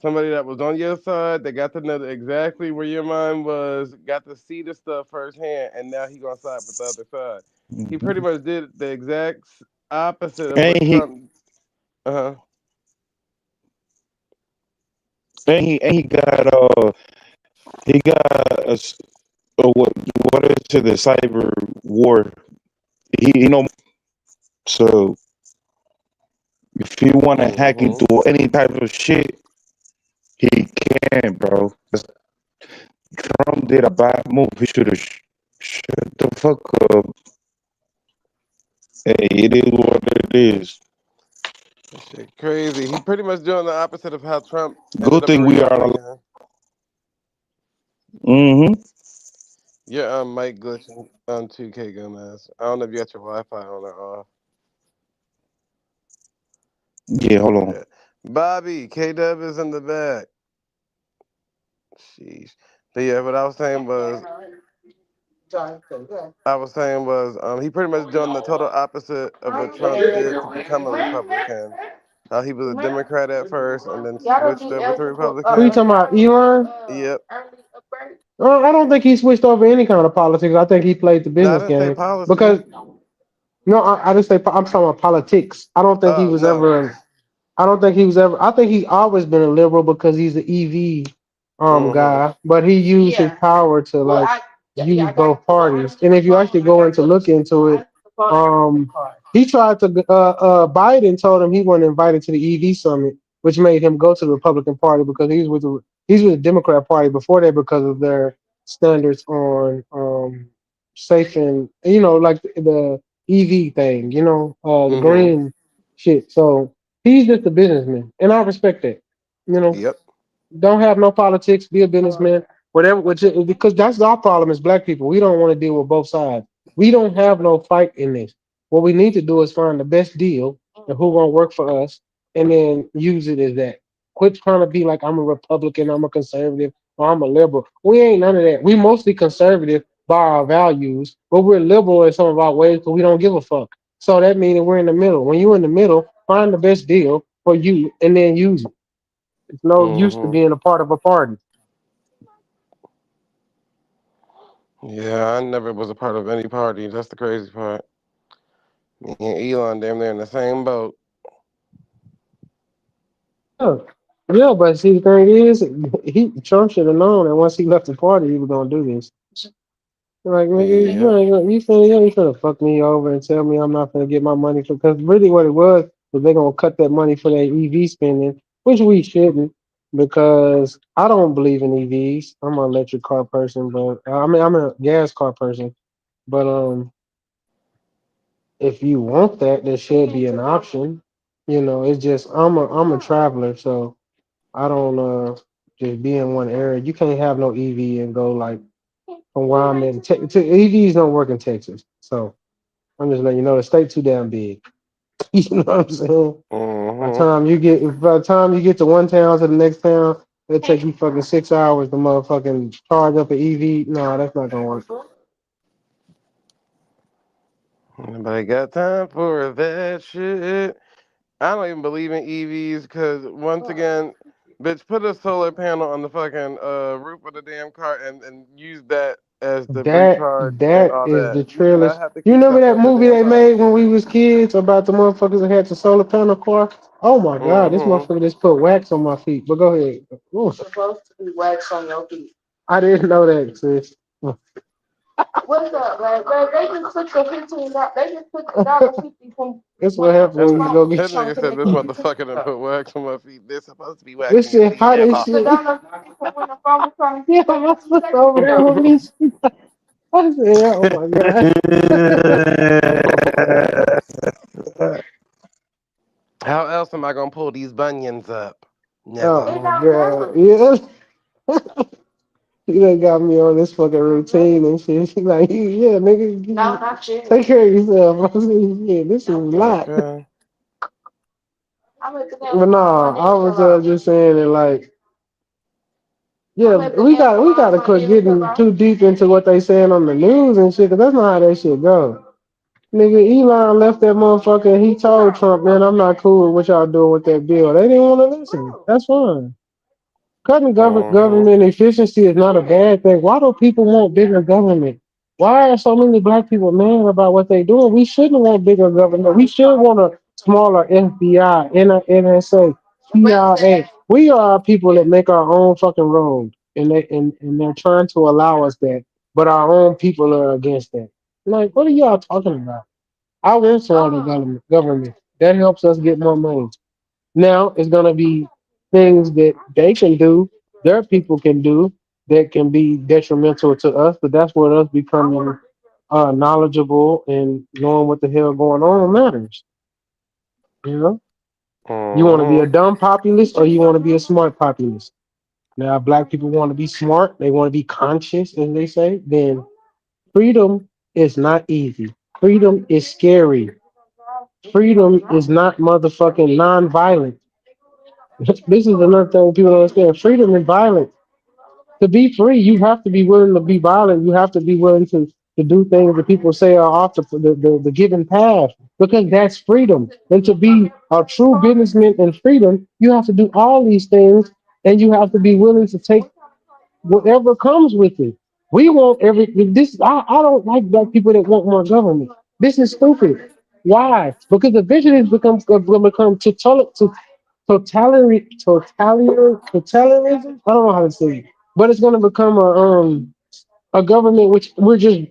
Somebody that was on your side, that got to know exactly where your mind was, got to see the stuff firsthand, and now he gonna side with the other side. He pretty much did the exact opposite of what Trump. And he got what is it, the cyber war? He so if you want to hack into any type of shit, he can, bro. Trump did a bad move. He should have shut the fuck up. Hey, it is what it is. Shit crazy. He pretty much doing the opposite of how Trump. Good thing we are. Your mic glitching on 2K Gomez. I don't know if you got your Wi-Fi on or off. Yeah, hold on. Bobby, K-Dub is in the back. Sheesh. But yeah, what I was saying was, he pretty much doing the total opposite of what Trump did to become a Republican. How he was a Democrat at first and then switched over to Republican. Who you talking about, Elon? Yep. I don't think he switched over any kind of politics. I think he played the business game. Because I just say I'm talking about politics. I don't think he was ever. I don't think he was ever. I think he's always been a liberal because he's an EV guy, but he used his power to use both parties. And if you actually go in to look into it, he tried to. Biden told him he wasn't invited to the EV summit, which made him go to the Republican Party because he's with the Democrat Party before that because of their standards on safe and like the EV thing, the green shit. So he's just a businessman, and I respect that. Yep. Don't have no politics. Be a businessman. Whatever, because that's our problem as black people. We don't want to deal with both sides. We don't have no fight in this. What we need to do is find the best deal and who gonna work for us, and then use it as that. Quit trying to be like I'm a Republican, I'm a conservative, or I'm a liberal. We ain't none of that. We mostly conservative by our values, but we're liberal in some of our ways because we don't give a fuck. So that means that we're in the middle. When you're in the middle, find the best deal for you and then use it. It's no use to being a part of a party. Yeah, I never was a part of any party. That's the crazy part. Me and Elon, damn near in the same boat. Yeah, but see, the thing is, Trump should have known that once he left the party, he was gonna do this. Like, nigga, you ain't finna fuck me over and tell me I'm not gonna get my money for. Because really, what it was they're gonna cut that money for that EV spending, which we shouldn't, because I don't believe in EVs. I'm an electric car person, but I'm a gas car person. But if you want that, there should be an option. It's just I'm a traveler, so I don't just be in one area. You can't have no EV and go like from where I'm in. EVs don't work in Texas, so I'm just letting you know the state too damn big. You know what I'm saying? By the time you get to one town to the next town, it'll take you fucking 6 hours to motherfucking charge up an EV. No, that's not gonna work. Nobody got time for that shit. I don't even believe in EVs because once again, bitch, put a solar panel on the fucking roof of the damn car and use that as the recharge and That all is that. the You do not trillest. have to You keep remember stuff that at the movie damn they house. made when we was kids about the motherfuckers that had the solar panel car? Oh my god, this motherfucker just put wax on my feet. But go ahead. Ooh. Supposed to be wax on your feet. I didn't know that, sis. What's up, man? They just took the $15. They just took $1.50 from. That's what happens when you go get. That nigga said this motherfucker done put wax on my feet. This supposed to be This waxing your shit feet, hot as Emma. shit. Yeah, my foot over there with me. I said, oh my god. How else am I gonna pull these bunions up? Never. Oh my god. Yeah. You done got me on this fucking routine and shit. She like, yeah, nigga, take care of yourself. I said, yeah, this is a lot. Okay. But nah, I was just saying that like, yeah, we gotta quit getting too deep into what they saying on the news and shit, cause that's not how that shit go. Nigga, Elon left that motherfucker and he told Trump, man, I'm not cool with what y'all doing with that bill. They didn't want to listen. That's fine. Cutting government efficiency is not a bad thing. Why do people want bigger government? Why are so many black people mad about what they doing? We shouldn't want bigger government. We should want a smaller FBI, NSA, CIA. We are people that make our own fucking road, and they're trying to allow us that, but our own people are against that. Like, what are y'all talking about? I want smaller government. That helps us get more money. Now it's gonna be things that they can do, their people can do that can be detrimental to us, but that's where us becoming knowledgeable and knowing what the hell going on matters. You know, you want to be a dumb populist or you want to be a smart populist. Now, black people want to be smart, they want to be conscious, as they say. Then freedom is not easy. Freedom is scary. Freedom is not motherfucking non-violent. This is another thing people don't understand. Freedom is violent. To be free, you have to be willing to be violent. You have to be willing to do things that people say are off the given path because that's freedom. And to be a true businessman in freedom, you have to do all these things and you have to be willing to take whatever comes with it. We want every this. I don't like black people that want more government. This is stupid. Why? Because eventually it's will become totalitarianism. I don't know how to say it, but it's going to become a government which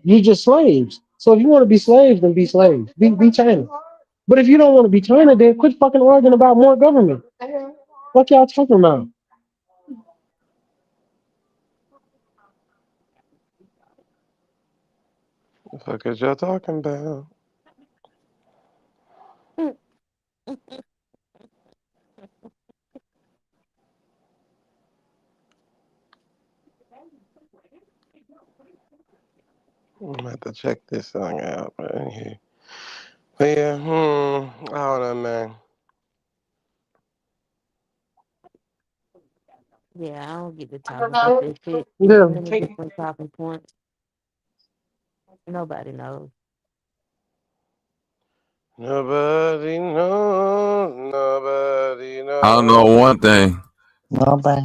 you're just slaves. So if you want to be slaves, then be slaves. Be China. But if you don't want to be China, then quit fucking arguing about more government. What y'all talking about? What the fuck is y'all talking about? I'm gonna have to check this song out right here. But yeah, I don't know, man. Yeah, I don't get to talking about this shit. It's Yeah. many different talking points. Nobody knows. Nobody knows. Nobody I don't know knows. one thing. Nobody.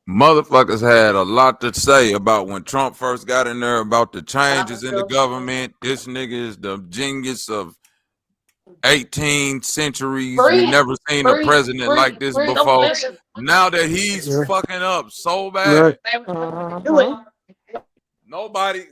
Motherfuckers had a lot to say about when Trump first got in there about the changes in the government. This nigga is the genius of 18 centuries. We never seen a president like this before. Now that he's Yeah. fucking up so bad, Right. nobody,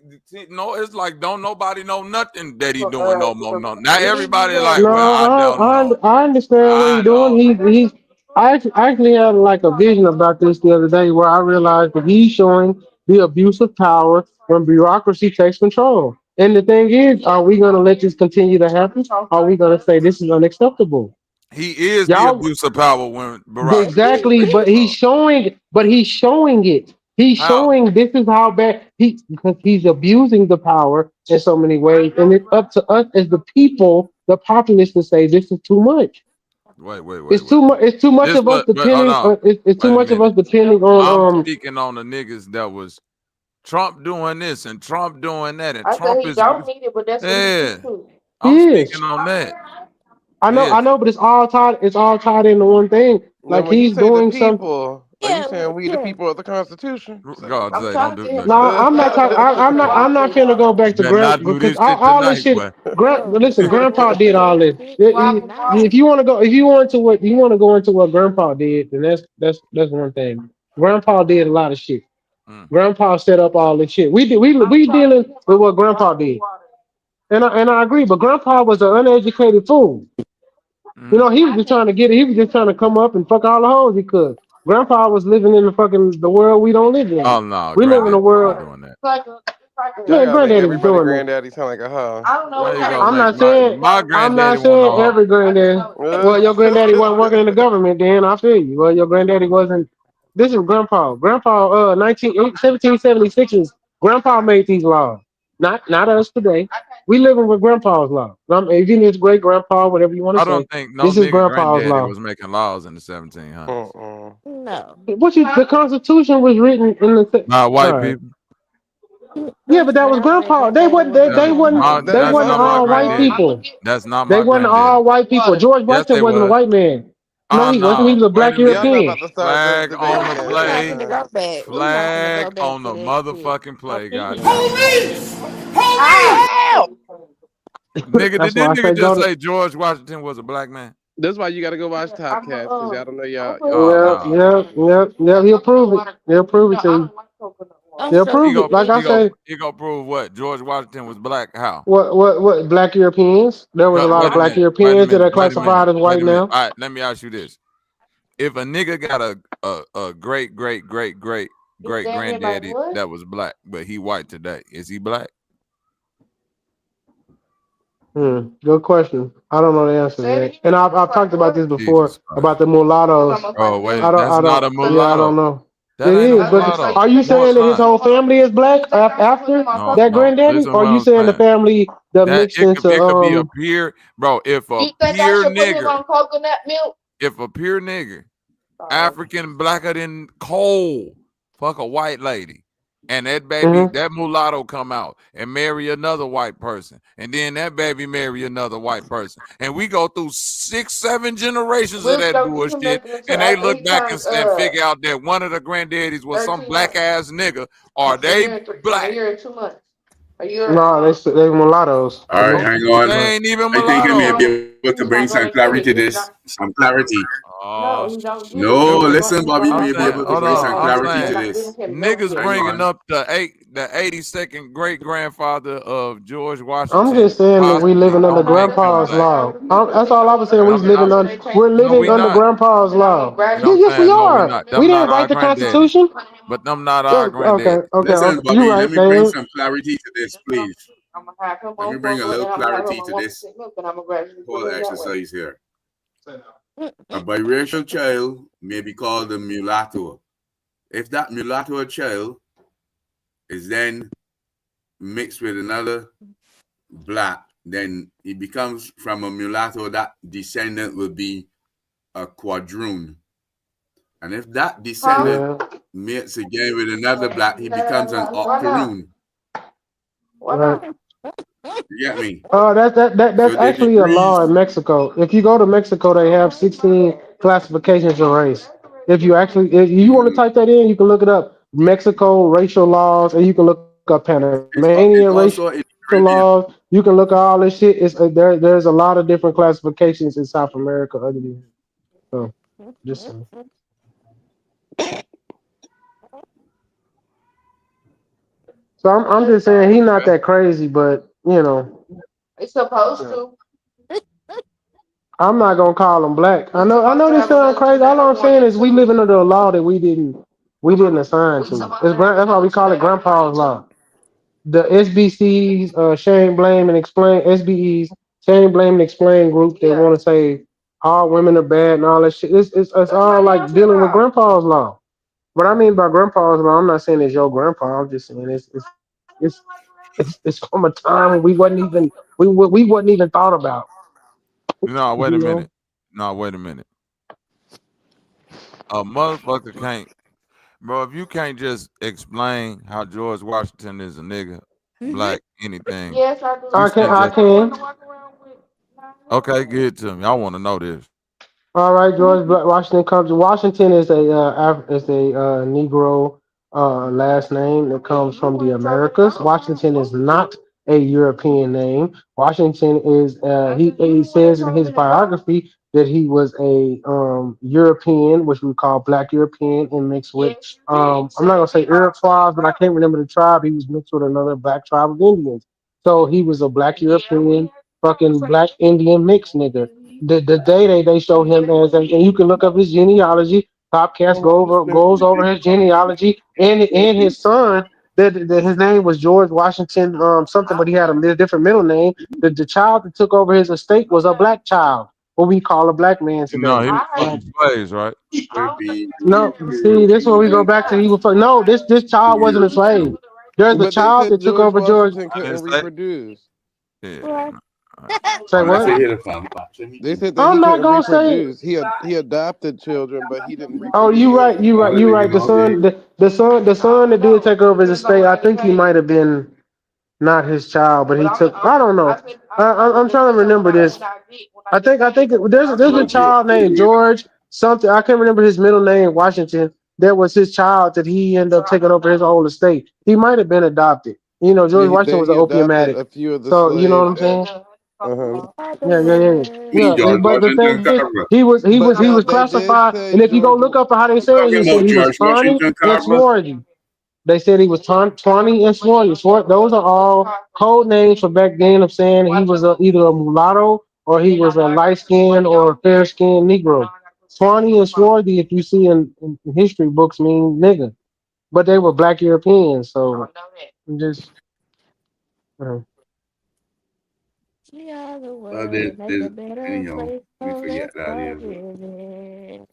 no, it's like don't nobody know nothing that he doing no more. No, now everybody like, No, well, I don't know. I understand what I he's doing. I actually had like a vision about this the other day where I realized that he's showing the abuse of power when bureaucracy takes control. And the thing is, are we going to let this continue to happen? Are we going to say this is unacceptable? He is the Y'all, abuse of power when Barack exactly, takes control. but he's showing it. He's How? showing this is how bad because he's abusing the power in so many ways, and it's up to us as the people, the populace, to say this is too much. Wait. It's too much. It's too much This of us look, but hold depending. on. It's too Wait a much of us minute. depending I'm on. speaking on the niggas that was Trump doing this and Trump doing that, and I said Trump he is don't need it, but that's what he yeah. keep too. I'm Yes, speaking on that. I know, Yes. but it's all tied. It's all tied into one thing. Then Like when you he's say the doing some. people, are you Yeah, saying we the yeah. people of the Constitution? God I'm say don't talking do to him this No, shit. because I'm not talking. I'm not. I'm not finna go back to Better grand not do because this shit all this tonight, shit. boy. Listen, Don't Grandpa do did all that this. shit If now. you want to go, if you want to go into what Grandpa did, then that's one thing. Grandpa did a lot of shit. Grandpa set up all this shit. We dealing with what Grandpa did, and I agree. But Grandpa was an uneducated fool. You know, he was just trying to get it. He was just trying to come up and fuck all the hoes he could. Grandpa was living in the world we don't live in. Oh no, We live in a granddaddy world. wasn't doing that. Y'all Man, gotta make granddaddy was everybody doing that. granddaddy sound like a hoe. How you gonna I'm make not saying my I'm granddaddy not want no saying hoe? every granddaddy. Well, your granddaddy wasn't working in the government then. I feel you. Well, your granddaddy wasn't. This is Grandpa. Grandpa, 1776's Grandpa made these laws. Not us today. We living with Grandpa's law. Even his great grandpa, whatever you want to I say. don't think no This is nigga Grandpa's granddaddy law. was making laws in the 1700s. No. The Constitution was written in the. By All white right. people. Yeah, but that was Grandpa. They wasn't. Yeah, They that's wasn't not my all white granddaddy. people. That's not They my wasn't granddaddy. all white people. George Yes, Washington they wasn't a was. white man. No, Oh he wasn't. He no! was a Wait black a minute. Y'all not European. about to start this Flag debate on the again. We're not gonna play. go back. We're not gonna go Flag back on to the that shit. motherfucking play. Opinion. Goddamn it, Help! nigga! Did That's this why I nigga say just go to. say George Washington was a black man? That's why you gotta go watch Top Cats, because y'all don't know y'all Oh black no! people. Yeah. He'll prove it. He'll prove it to you. I'm He'll sure He prove it. go Like I he go say, he gonna prove what? George Washington was black? How? what black Europeans? There was a lot of Wait a black minute. Wait a Europeans that minute. are Wait a classified minute. as Wait white a minute. now. All right. Let me ask you this: if a nigga got a great granddaddy that was black, but he white today, is he black? Good question. I don't know the answer to that. And I've talked about this before Jesus Christ. about the mulattoes. Oh I wait, don't. that's I not don't. a Yeah, I mulatto. don't know. That It ain't a is. But mulatto. are you No, saying it's that his not. whole family is black after No, that no. granddaddy? Listen Or what are you I'm saying the saying. family that That mixed into it could be a pure bro. If a pure nigger, African blacker than coal, fuck a white lady, and that baby, that mulatto come out and marry another white person, and then that baby marry another white person, and we go through 6-7 generations of that bullshit, and they look back and figure out that one of the granddaddies was some black ass nigga. Are they black? No, they mulattoes. All right, hang on. They ain't even I think I may mulatto. be able to bring some clarity to this. Some clarity. Oh No, shit! listen, Bobby I'm may be saying, able to hold bring some on. I'm clarity to saying this. niggas Hang bringing on. up the 82nd great grandfather of George I'm Washington just saying that we possibly living under don't make him Grandpa's black. law. That's all I was saying. We're No, living we under not. Grandpa's law. You know what I'm Yes, we saying? No, we are. not. We Them not didn't our write the granddaddies, Constitution. but them not our Yeah, granddaddies. Listen, You're Bobby, let right. me bring some clarity to this, please. Let me bring a little clarity to this whole exercise here. A biracial child may be called a mulatto. If that mulatto child is then mixed with another black, then it becomes from a mulatto, that descendant will be a quadroon. And if that descendant mates again with another black, he becomes an octoroon. Right. You get me? That's So the actually a law degrees, in Mexico. If you go to Mexico, they have 16 classifications of race. If you want to type that in, you can look it up. Mexico racial laws, and you can look up Panamanian it's racial also in the Caribbean. laws. You can look at all this shit. There's a lot of different classifications in South America other than so just saying. So I'm just saying he's not that crazy, but you know. It's supposed to. I'm not gonna call him black. I know this sounds crazy. All I'm saying is we living under a law that we didn't assign to. That's why we call it Grandpa's law. The SBC's shame, blame, and explain SBE's shame, blame, and explain group. They want to say all women are bad and all that shit. It's all like dealing with Grandpa's law. What I mean by Grandpa's law, I'm not saying it's your grandpa. I'm just saying it's from a time when we wasn't even thought about. No, wait You a know. minute. No, wait a minute. A motherfucker can't, bro. If you can't just explain how George Washington is a nigga, black, anything, Yes, I do. you I can. can't I just. can. Okay, give it to me. I want to know this. All right, Washington comes. Washington is a Negro last name that comes from the Americas. Washington is not a European name. Washington is he says in his biography that he was a European, which we call Black European, and mixed with I'm not gonna say Iroquois, but I can't remember the tribe. He was mixed with another black tribe of Indians. So he was a Black European, fucking Black Indian mixed nigga. The day they show him as and you can look up his genealogy. Topcast goes over his genealogy and his son. That his name was George Washington something, but he had a different middle name. The child that took over his estate was a black child, what we call a black man No, today. he was fucking slaves, right? No, see, this is where we go back to he was no, this child wasn't a slave. There's a But they child said that took George over George. Washington couldn't say? reproduce. Yeah. Say what? They said that I'm he not couldn't gonna say. reproduce. He adopted children, but he didn't Oh, reproduce. you right, you right, you right. The son that did take over his estate. I think he might have been not his child, but he took. I don't know. I'm trying to remember this. There's a child named George something. I can't remember his middle name. Washington. That was his child that he ended up taking over his whole estate. He might have been adopted. You know, Yeah, George Washington was an he adopted opium a few of the so you know what slaves. I'm saying? Uh-huh. Yeah. But the thing is, he was They did classified, say and if you go George. look up how they said it, they said he was tawny and swarthy. They said he was tawny and swarthy. Those are all code names for back then of saying he was either a mulatto or he was a light skinned or a fair skinned Negro. Tawny and swarthy, if you see in history books, mean nigga, but they were Black Europeans, so I'm just. We are the world, make a better Anyhow, place we for forget us that. all Yeah. living.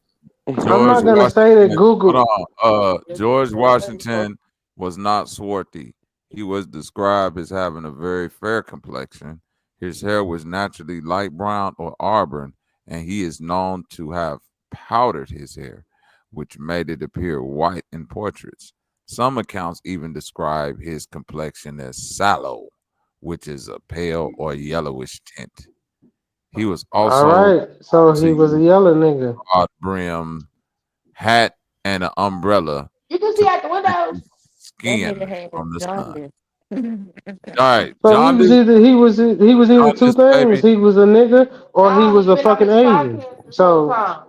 I'm George not gonna say that Washington. Google. Hold on. George Washington was not swarthy. He was described as having a very fair complexion. His hair was naturally light brown or auburn, and he is known to have powdered his hair, which made it appear white in portraits. Some accounts even describe his complexion as sallow, which is a pale or yellowish tint. He was All also right, so to he was a use yellow nigga. a broad brim hat and an umbrella You can to see out the protect windows. his That nigga skin had from the sun. jaundice. All right, So he was either two Jaundice, things. baby. He was a nigga or he was a fucking Asian. So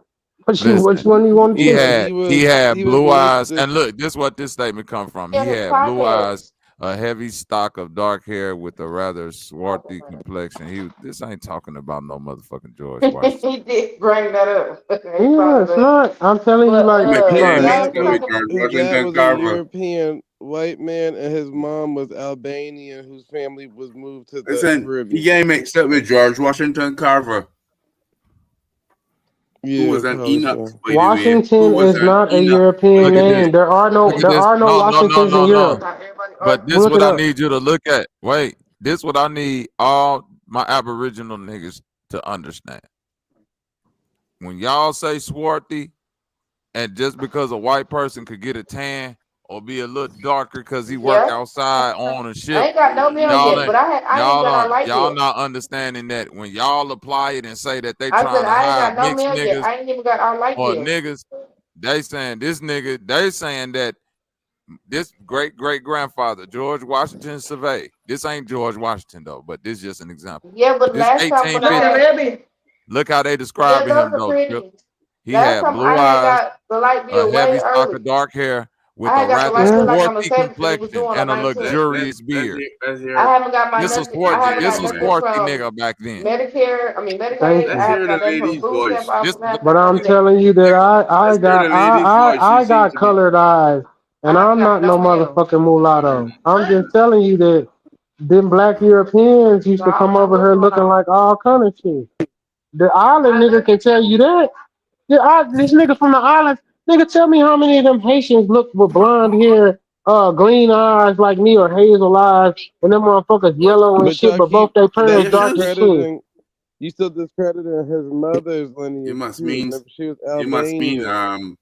which Listen, one you want to he pick? had he had He was blue eyes, listed. and look, this is what this statement come from. He had blue eyes, a heavy stock of dark hair with a rather swarthy complexion. This ain't talking about no motherfucking George Washington. He did bring that up. Yeah, it's not. I'm telling you, like, His dad was a European white man, and his mom was Albanian, whose family was moved to the Listen, he Caribbean. getting mixed up with George Washington Carver. Who Yeah, was an probably Enoch, so. by the way? Who Washington was is an not a Enoch? European Look at this. name. There are Look at this. no Washingtons in Europe. But this Look what it I up. need you to look at. Wait, this what I need all my Aboriginal niggas to understand. When y'all say swarthy, and just because a white person could get a tan or be a little darker because he work Yeah. outside on a I ship, ain't got no meal y'all yet, ain't but I ain't got our light y'all yet. not understanding that when y'all apply it and say that they I said trying to I ain't hide got no mixed meal yet. niggas I ain't even got our light or yet. niggas, they saying this nigga, they saying that this great grandfather George Washington Survey. This ain't George Washington though, but this is just an example. Yeah, but This last time when I had 1850. Look how they yeah, describing those him are though, Trip. pretty. He Last had time blue I had eyes, got the light a bill way heavy stock early. of dark hair with I a had got the rather light bill like on the swarthy 7th and it was due complexion on the and a 19th. luxurious beard. Let's hear I haven't got my This a nothing. I haven't this got a nothing swarthy from nigga back then. Medicare. I mean Thank Medicaid. you. I haven't got nothing from food stamp. I This haven't But I'm none of that. telling you that I got colored eyes, and I'm not no motherfucking mulatto. I'm just telling you that them Black Europeans used to come over here looking like all kind of shit. The island nigga can tell you that. This nigga from the island, nigga, tell me how many of them Haitians look with blonde hair, green eyes like me, or hazel eyes, and them motherfuckers yellow and But shit, y'all but both keep their that's parents dark as shit. discrediting. You still discrediting his mother's lineage too. Remember, she was you must mean Albanian.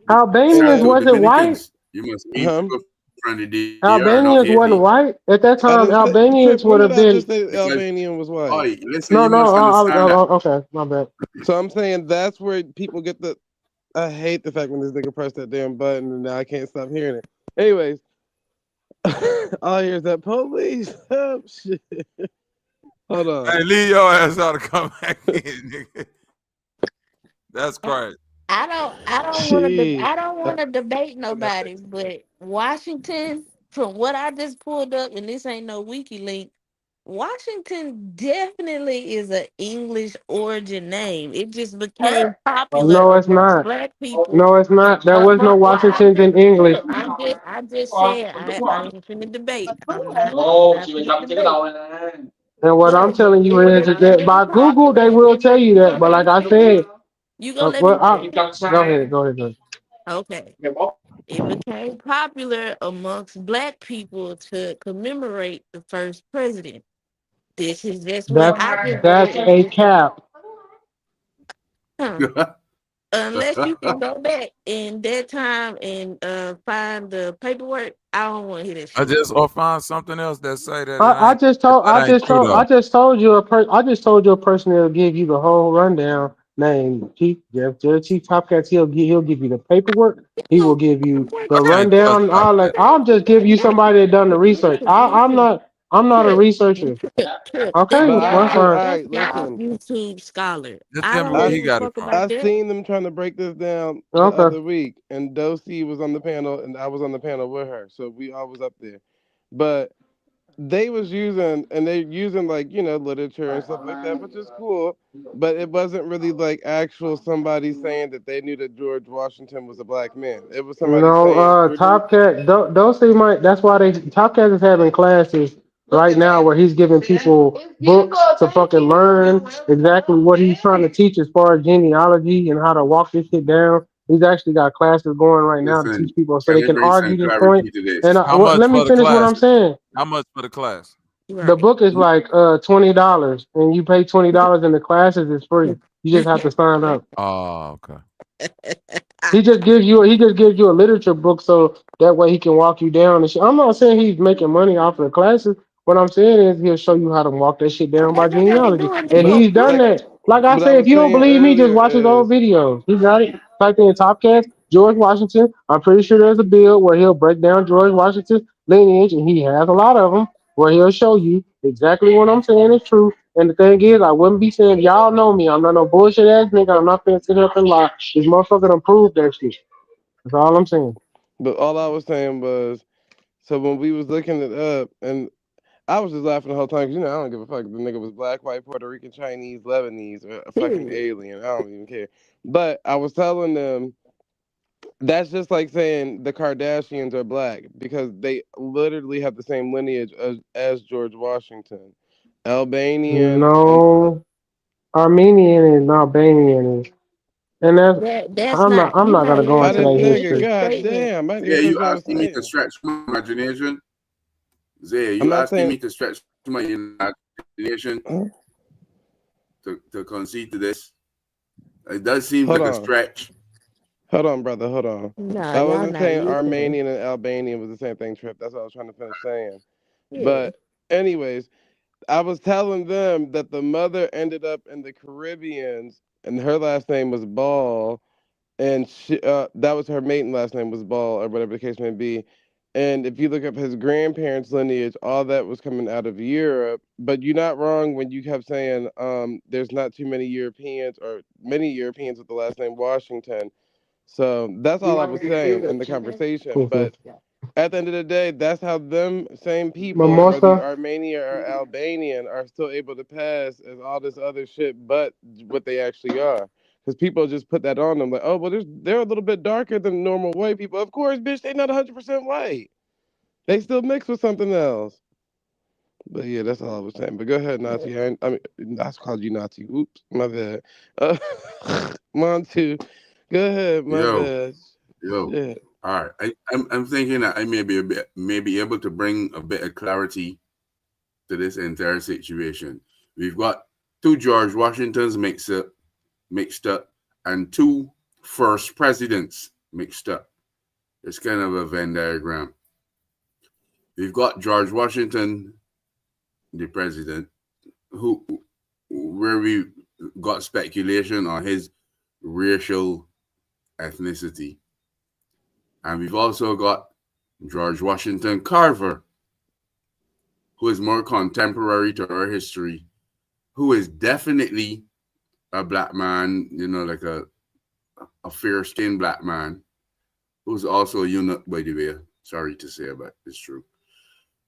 And Albanians wasn't white. Dominicans. You must mean Huh? people from the DR, not Albanians wasn't Haiti. white at that I time. didn't say Trip. Albanians When would did have I just been. say Because, Albanian was white? oh, listen, No, you no. must understand that. Okay, my bad. So I'm saying that's where people get the. I hate the fact when this nigga pressed that damn button and now I can't stop hearing it. Anyways, all I hear is that police. Oh shit. Hold on. Hey, leave your ass out to come back in, nigga. That's crazy. I don't want to debate nobody, but Washington, from what I just pulled up, and this ain't no wiki link, Washington definitely is an English origin name. It just became popular No, it's amongst not. black people. No, it's not. There was no Washingtons in English. I just said I ain't finna debate. I'm not finna debate. And what I'm telling you is that by Google, they will tell you that. But like I said, You gonna let me finish? go ahead. Okay. It became popular amongst black people to commemorate the first president. This is just what I just That's a cap. huh. Unless you can go back in that time and find the paperwork, I don't want to hear that I shit. just or find something else that say that I just true though. told you a person that'll give you the whole rundown. Name Chief Topcats. He'll give you the paperwork. He will give you the I can't trust rundown. Top All that. Cat. I'll just give you somebody that done the research. I'm not a researcher. Okay, But well, all fine. right, listen. YouTube scholar. Just I tell me don't where I he give a got it fuck from. about I that. seen them trying to break this down the Okay. other week, and Dosey was on the panel, and I was on the panel with her, so we all was up there. But they was using, and they using like literature and stuff like that, which is cool. But it wasn't really like actual somebody saying that they knew that George Washington was a black man. It was somebody No, saying, Top Cat. Those they might. That's why Top Cat is having classes right now where he's giving people books to fucking learn exactly what he's trying to teach as far as genealogy and how to walk this shit down. He's actually got classes going right now to Listen, teach people so can they you can bring argue this clarity point. to this? And How much let me for the finish what I'm class? saying. How much for the class? The book is like $20, and you pay $20, and the classes is free. You just have to sign up. Oh, okay. He just gives you a literature book so that way he can walk you down and shit. I'm not saying he's making money off of the classes. What I'm saying is he'll show you how to walk that shit down by That's what they be genealogy. doing in And he's books. done that. Like I what I say, if was you don't saying believe me, just earlier watch his old is, videos. He got it. Type in Top Cats, George Washington. I'm pretty sure there's a bill where he'll break down George Washington's lineage, and he has a lot of them where he'll show you exactly what I'm saying is true. And the thing is, I wouldn't be saying, y'all know me. I'm not no bullshit ass nigga. I'm not finna sit up and lie. This motherfucker done proved that shit. That's all I'm saying. but all I was saying was, so when we was looking it up, and I was just laughing the whole time because I don't give a fuck if the nigga was black, white, Puerto Rican, Chinese, Lebanese, or a fucking Period. alien. I don't even care. But I was telling them that's just like saying the Kardashians are black because they literally have the same lineage as George Washington, Albanian, and No, Armenian and Albanian is, and That's not. I'm You're not not gonna go I even into didn't, that making a nigga, true history. god statement. damn, I didn't Zay, even finish you what I was asking me to saying. stretch my imagination? Zay, I'm you not asking saying. me to stretch my imagination Huh? to concede to this? It does seem Hold like a on. stretch. Hold on, brother. Hold on. No, I y'all wasn't not saying listening. Armenian and Albanian was the same thing, Trip. That's what I was trying to finish saying. Yeah. But, anyways, I was telling them that the mother ended up in the Caribbeans, and her last name was Ball, and that was her maiden last name was Ball, or whatever the case may be. And if you look up his grandparents' lineage, all that was coming out of Europe. But you're not wrong when you kept saying there's not too many Europeans or many Europeans with the last name Washington. So that's all I was saying in the conversation. But at the end of the day, that's how them same people, whether you Mimosa. Armenian or Albanian, are still able to pass as all this other shit, but what they actually are. Because people just put that on them, like, oh, well, they're a little bit darker than normal white people. Of course, bitch, they not 100% white. They still mix with something else. But yeah, that's all I was saying. But go ahead, Nazi. I mean, I called you Nazi. Oops, my bad. Montu, go ahead, my Yo, bad. yo. Shit. All right. I'm thinking that I may be able to bring a bit of clarity to this entire situation. We've got two George Washingtons mixed up, and two first presidents mixed up. It's kind of a Venn diagram. We've got George Washington, the president, where we got speculation on his racial ethnicity. And we've also got George Washington Carver, who is more contemporary to our history who is definitely a black man, you know, like a fair-skinned black man, who's also a eunuch, by the way. Sorry to say, but it's true.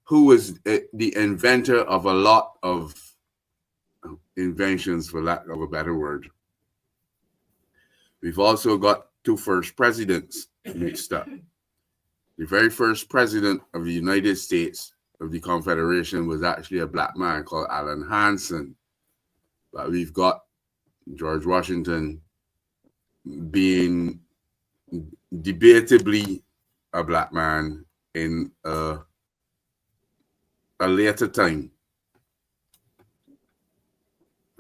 Who was the inventor of a lot of inventions, for lack of a better word. We've also got two first presidents mixed up. The very first president of the United States of the Confederation was actually a black man called Alan Hansen. But we've got George Washington being debatably a black man in a later time.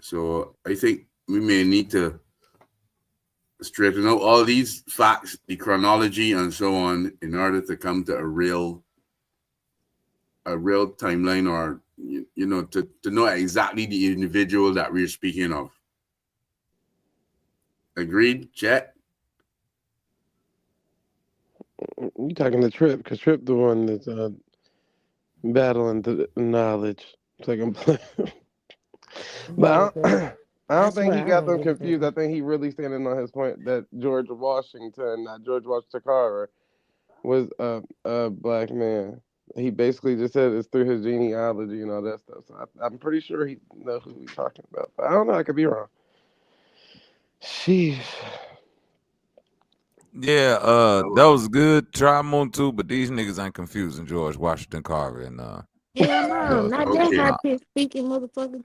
So I think we may need to straighten out all these facts, the chronology and so on, in order to come to a real timeline, or you know, to know exactly the individual that we're speaking of. Agreed, Chet? You talking to Trip, because Trip the one that's battling the knowledge. It's like I'm playing. But I don't think he got them confused. I think he really standing on his point that George Washington, not George Washington Carver, was a black man. He basically just said it's through his genealogy and all that stuff. So I'm pretty sure he knows who we're talking about. But I don't know. I could be wrong. Sheesh. Yeah, that was good. Try them on too, but these niggas ain't confusing George Washington Carver and Yeah, no, not that okay. high pitch speaking, motherfucker.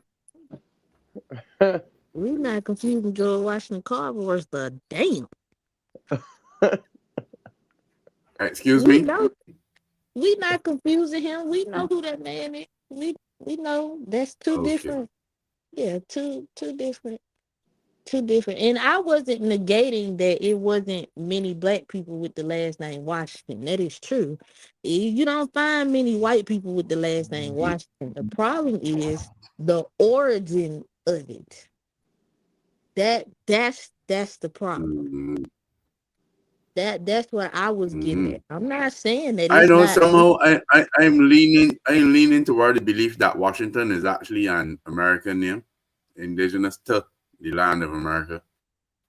We not confusing George Washington Carver was the damn. Excuse me? We not confusing him. We know who that man is. We know that's two different. Yeah, two different. Two different. And I wasn't negating that it wasn't many black people with the last name Washington. That is true. You don't find many white people with the last name Washington. The problem is the origin of it. That's the problem. That's what I was getting at. I'm not saying that I it's know not. somehow I'm leaning toward the belief that Washington is actually an American name, indigenous to the land of America.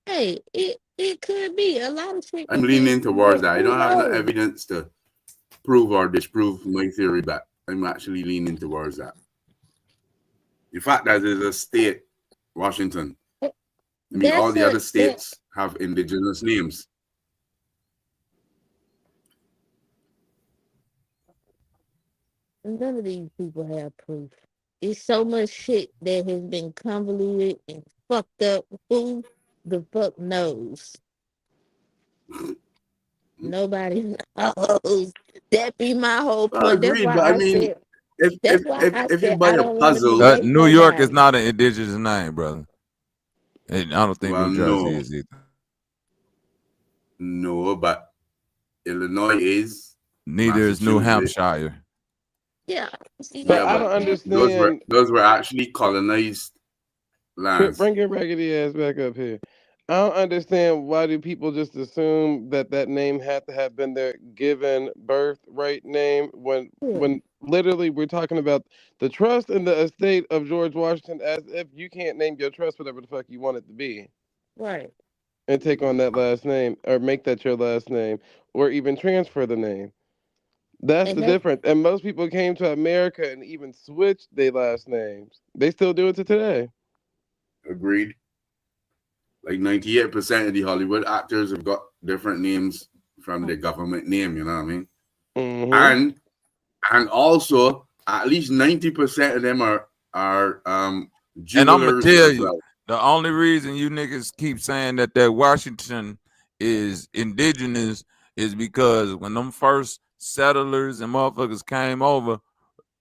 Hey, it could be a lot of shit. I'm leaning towards that. I don't have no evidence to prove or disprove my theory, but I'm actually leaning towards that. The fact that there's a state, Washington. I mean, all the other states have indigenous names. None of these people have proof. It's so much shit that has been convoluted and fucked up. Who the fuck knows? Nobody knows. That be my whole point. Agreed, that's why but I mean, said. if you buy a puzzle, New York is not an indigenous name, brother. And I don't think New Jersey is either. No, but Illinois is. Neither is New Hampshire. Yeah, but I don't understand. Those were actually colonized lands. Bring your raggedy ass back up here. I don't understand why do people just assume that name had to have been their given birthright name when literally we're talking about the trust and the estate of George Washington, as if you can't name your trust whatever the fuck you want it to be. Right. And take on that last name or make that your last name or even transfer the name. That's the difference. And most people came to America and even switched their last names. They still do it to today. Agreed. Like 98% of the Hollywood actors have got different names from their government name, you know what I mean? Mm-hmm. And also at least 90% of them are and I'm gonna tell you, the only reason you niggas keep saying that Washington is indigenous is because when them first settlers and motherfuckers came over,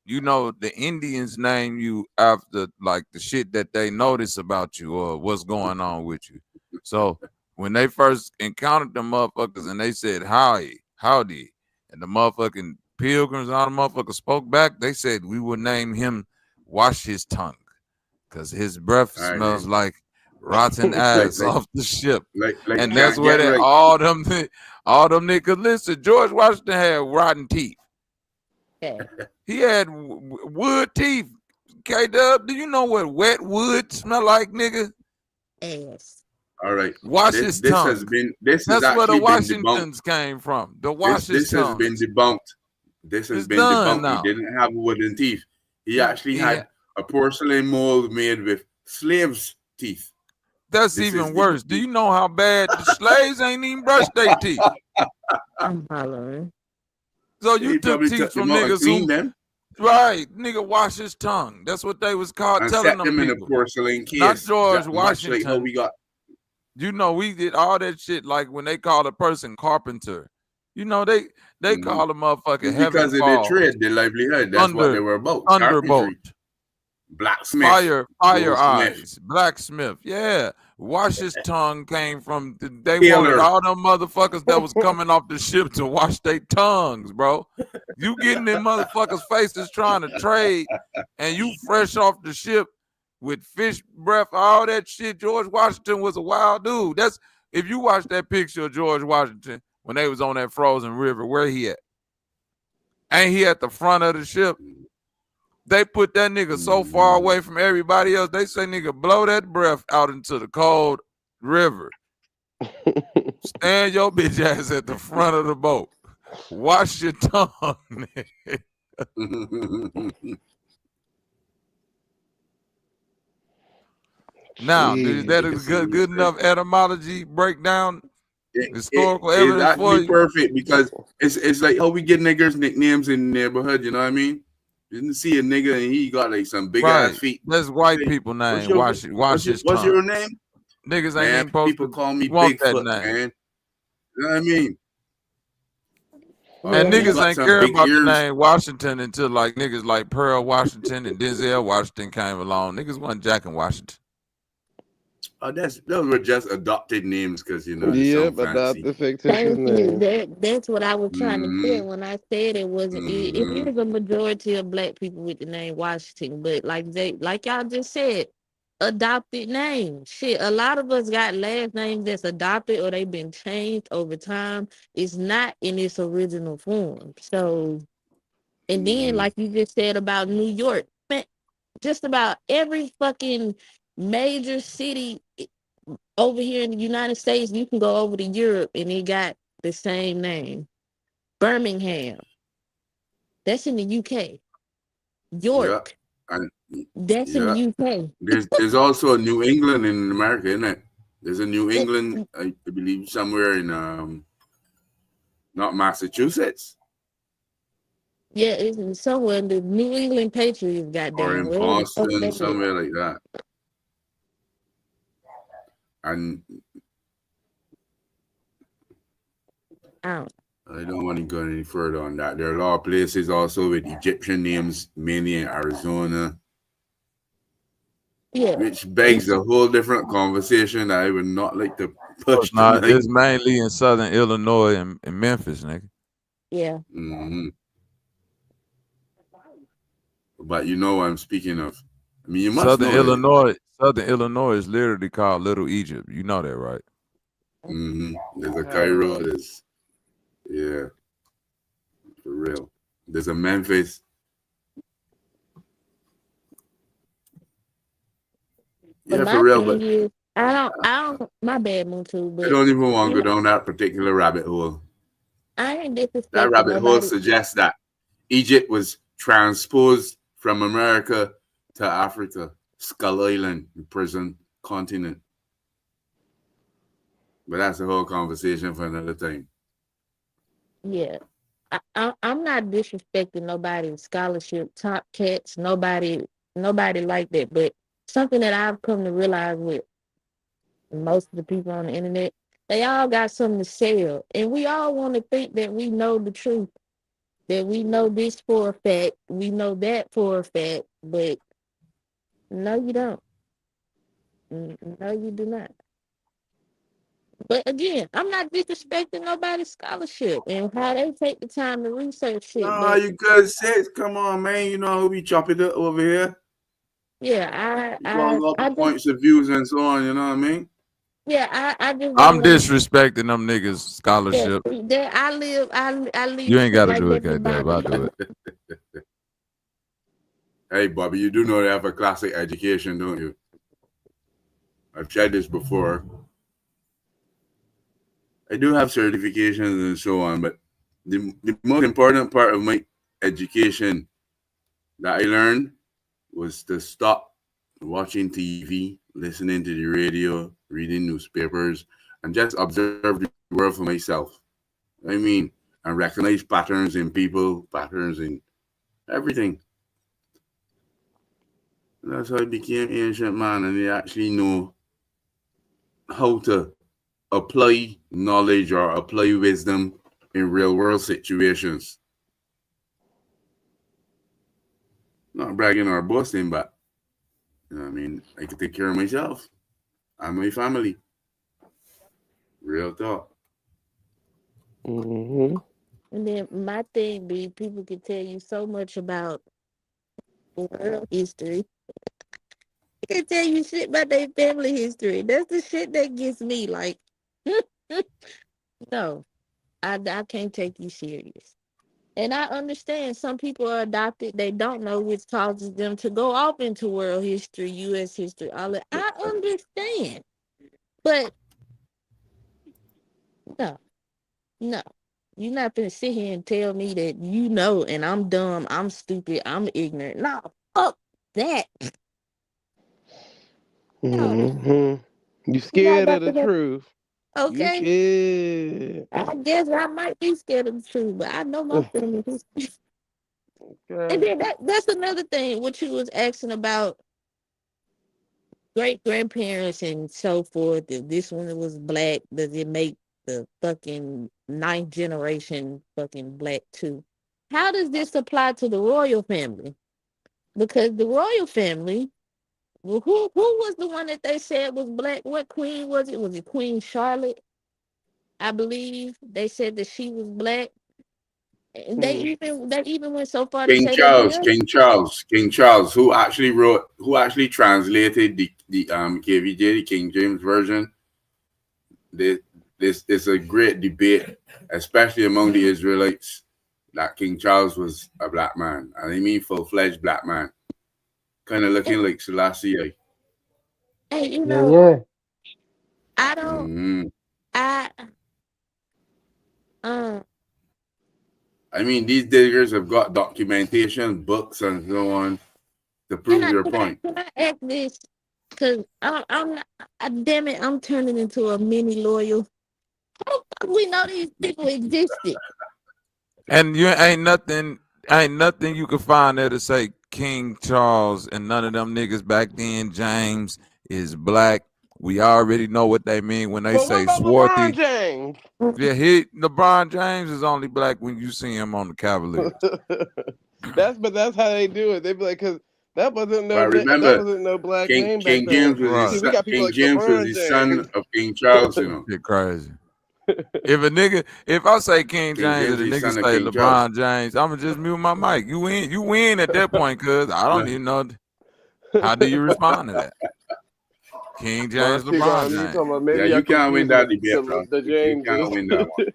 you know, the Indians name you after like the shit that they notice about you or what's going on with you. So when they first encountered the motherfuckers and they said howdy, and the motherfucking pilgrims and all the motherfuckers spoke back, they said we would name him Wash His Tongue because his breath smells like rotten ass off the ship. And that's where all them niggas, listen, George Washington had rotten teeth. He had wood teeth K-Dub, do you know what wet wood smell like, nigga? Ass. All right. Wash his tongue. This has That's where the actually been debunked. Washingtons came from. The wash his This has been debunked. This has been done debunked. now. He didn't have wooden teeth. He actually had a porcelain mold made with slaves' teeth. That's even worse. Do you know how bad the slaves ain't even brushed their teeth? I'm hollering. So you took teeth from niggas who, right? Nigga, wash his tongue. That's what they was called And telling set them them in people. a porcelain case. Not George Much Washington. like how we got. You know, we did all that shit like when they call a person carpenter. You know, they call a motherfucker heaven because of their trade, their livelihood. That's what they were about. Thunderbolt. Blacksmith. Fire eyes. Blacksmith. Yeah. Wash his tongue came from they wanted all them motherfuckers that was coming off the ship to wash their tongues, bro. You getting in motherfuckers' faces trying to trade, and you fresh off the ship with fish breath, all that shit. George Washington was a wild dude. That's if you watch that picture of George Washington when they was on that frozen river, where he at? Ain't he at the front of the ship? They put that nigga so far away from everybody else. They say, nigga, blow that breath out into the cold river. Stand your bitch ass at the front of the boat. Wash your tongue, nigga. Now, is that a good enough etymology breakdown? Historical evidence for you? Perfect, because it's like how we get niggers nicknames in the neighborhood. You know what I mean? You didn't see a nigga and he got like some big ass feet. That's white people name. Wash his tongue. What's your name? Niggas ain't even supposed people to call me want Bigfoot, that name. man. You know what I mean? And niggas ain't care about the name Washington until like niggas like Pearl Washington and Denzel Washington came along. Niggas wasn't jacking Washington. Oh, those were just adopted names because you know. Yep, adopted fictitious names. That's what I was trying to say when I said it wasn't. It is a majority of black people with the name Washington, but like y'all just said, adopted names. Shit, a lot of us got last names that's adopted or they've been changed over time. It's not in its original form. So, and then like you just said about New York, man, just about every fucking major city over here in the United States, you can go over to Europe and it got the same name. Birmingham. That's in the UK. York. That's in the UK. There's also a New England in America, isn't it? There's a New England, I believe, somewhere in not Massachusetts. Yeah, it's somewhere in the New England Patriots, goddamn. Or in Boston, somewhere like that. And I don't want to go any further on that. There are a lot of places also with Egyptian names, mainly in Arizona. Yeah. Which begs a whole different conversation that I would not like to push tonight. It's mainly in southern Illinois and Memphis, nigga. Yeah. But you know what I'm speaking of. I mean, you must Southern know Illinois is literally called Little Egypt. You know that, right? There's a Cairo. There's for real. There's a Memphis. But for real. But I don't. My bad, Muntu. But I don't even want to go down that particular rabbit hole. I ain't disrespecting that rabbit hole suggests that Egypt was transposed from America to Africa, Skull Island, prison continent. But that's a whole conversation for another time. Yeah. I'm not disrespecting nobody's scholarship, top cats, nobody like that. But something that I've come to realize with most of the people on the internet, they all got something to sell. And we all want to think that we know the truth, that we know this for a fact, we know that for a fact, but no, you don't. No, you do not. But again, I'm not disrespecting nobody's scholarship and how they take the time to research shit. No, you good sis. Come on, man. You know who be chopping it over here. Yeah, I points of views and so on. You know what I mean? Yeah, I'm disrespecting them niggas' scholarship. Yeah, I live. You ain't got to do it, K-Dub. I'll do it. Hey, Bobby, you do know they have a classic education, don't you? I've said this before. I do have certifications and so on, but the most important part of my education that I learned was to stop watching TV, listening to the radio, reading newspapers, and just observe the world for myself. I mean, and recognize patterns in people, patterns in everything. That's how I became ancient man, and they actually know how to apply knowledge or apply wisdom in real world situations. Not bragging or boasting, but you know what I mean, I can take care of myself and my family. Real talk. Mm-hmm. And then my thing be, people can tell you so much about world history. They can tell you shit about their family history. That's the shit that gets me. Like, no, I can't take you serious. And I understand some people are adopted, they don't know, which causes them to go off into world history, U.S. history, all that. I understand. But no, no. You're not gonna sit here and tell me that you know and I'm dumb, I'm stupid, I'm ignorant. No, fuck that. No. Mm-hmm. You scared of the truth. Okay. You scared. I guess I might be scared of the truth, but I know my family history. Okay. And then that's another thing, what you was asking about great grandparents and so forth. If this one was black, does it make the fucking ninth generation fucking black too? How does this apply to the royal family? Because the royal family, well, who was the one that they said was black? What queen was it? Was it Queen Charlotte? I believe they said that she was black. And they even went so far to King say that Charles, Mary. King Charles, who actually translated the KVJ, the King James version. This is a great debate, especially among the Israelites, that King Charles was a black man, and I mean full-fledged black man, kind of looking like Selassie. Hey, you Yeah, know, yeah. I don't. I mean, these diggers have got documentation, books, and so on to prove their point. Can I ask this? Because I'm not, damn it, I'm turning into a mini lawyer. How the fuck we know these people existed? And you ain't nothing you can find there to say King Charles and none of them niggas back then, James, is black. We already know what they mean when they But say what about swarthy. LeBron James? Yeah, LeBron James is only black when you see him on the Cavaliers. That's how they do it. They be like, because that wasn't no black King name back James then. was See, we got people King like James was LeBron the James. son of King Charles, you know. Shit crazy. If I say King James and the nigga say LeBron James, I'ma just mute my mic. You win at that point, cuz I don't even know. How do you respond to that? King James, LeBron James. Yeah, you can't win that debate, bro. The You can't win that one.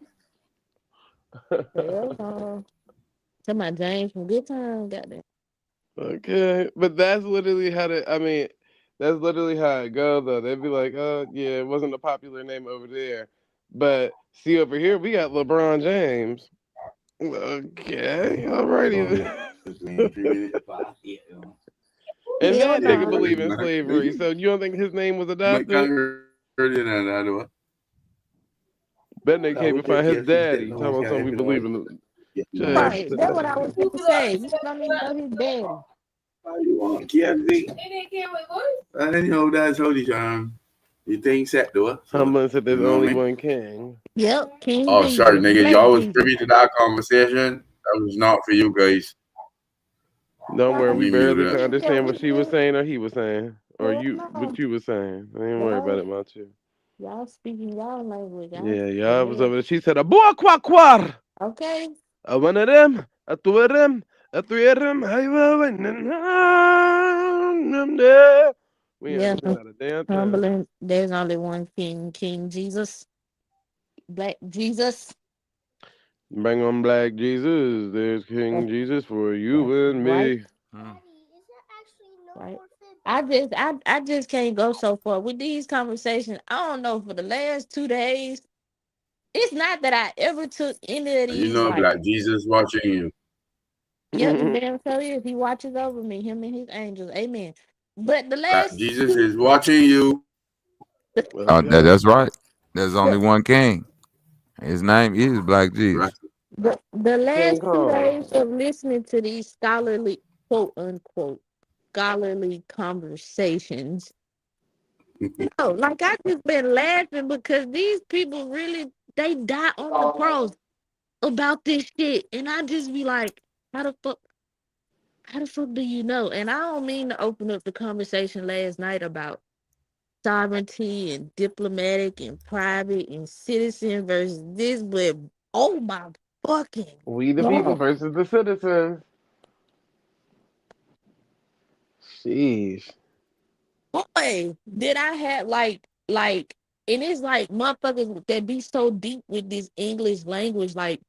Hell no. Tell my James from Good Time, goddamn. Okay, but that's literally how that's literally how it goes, though. They'd be like, oh, yeah, it wasn't a popular name over there. But see, over here, we got LeBron James. Okay, alrighty. And that nigga believe in slavery, so you don't think his name was adopted? Bet they can't even find his daddy. Tell him something we believe in. Right, that's what I was going to say. You don't even know his daddy. You want KFC? And then that's holy you think set though? Someone said there's only one king. Yep, King. Oh, Jesus. sorry, nigga. Black Y'all was Jesus. privy to that conversation. That was not for you guys. Don't worry, we barely could understand what she was saying or he was saying. Or what you was saying. I ain't worry about it much. Y'all speaking y'all language. Yeah, y'all was over there. She said, a boy quack. Okay. A one of them, a two of them, a three of them. We ain't understand a damn thing. Humbling. There's only one king, King Jesus. Black Jesus. Bring on Black Jesus. There's King Jesus for you and me. right? I just can't go so far with these conversations. I don't know, for the last 2 days, it's not that I ever took any of You these know, like, Black Jesus watching you. yep, he damn so is. He watches over me, him and his angels. Amen. But the Black last Jesus is watching you. That's right. There's only the, one king. His name is Black Jesus. Right. the King last two Kong. days of listening to these scholarly, quote unquote, scholarly conversations. No, like I just been laughing because these people really, they die on the cross about this shit, and I just be like, how the fuck do you know? And I don't mean to open up the conversation last night about sovereignty and diplomatic and private and citizen versus this, but oh my fucking We the people god, versus the citizens. Jeez. boy, did I have like, and it's like motherfuckers that be so deep with this English language, like.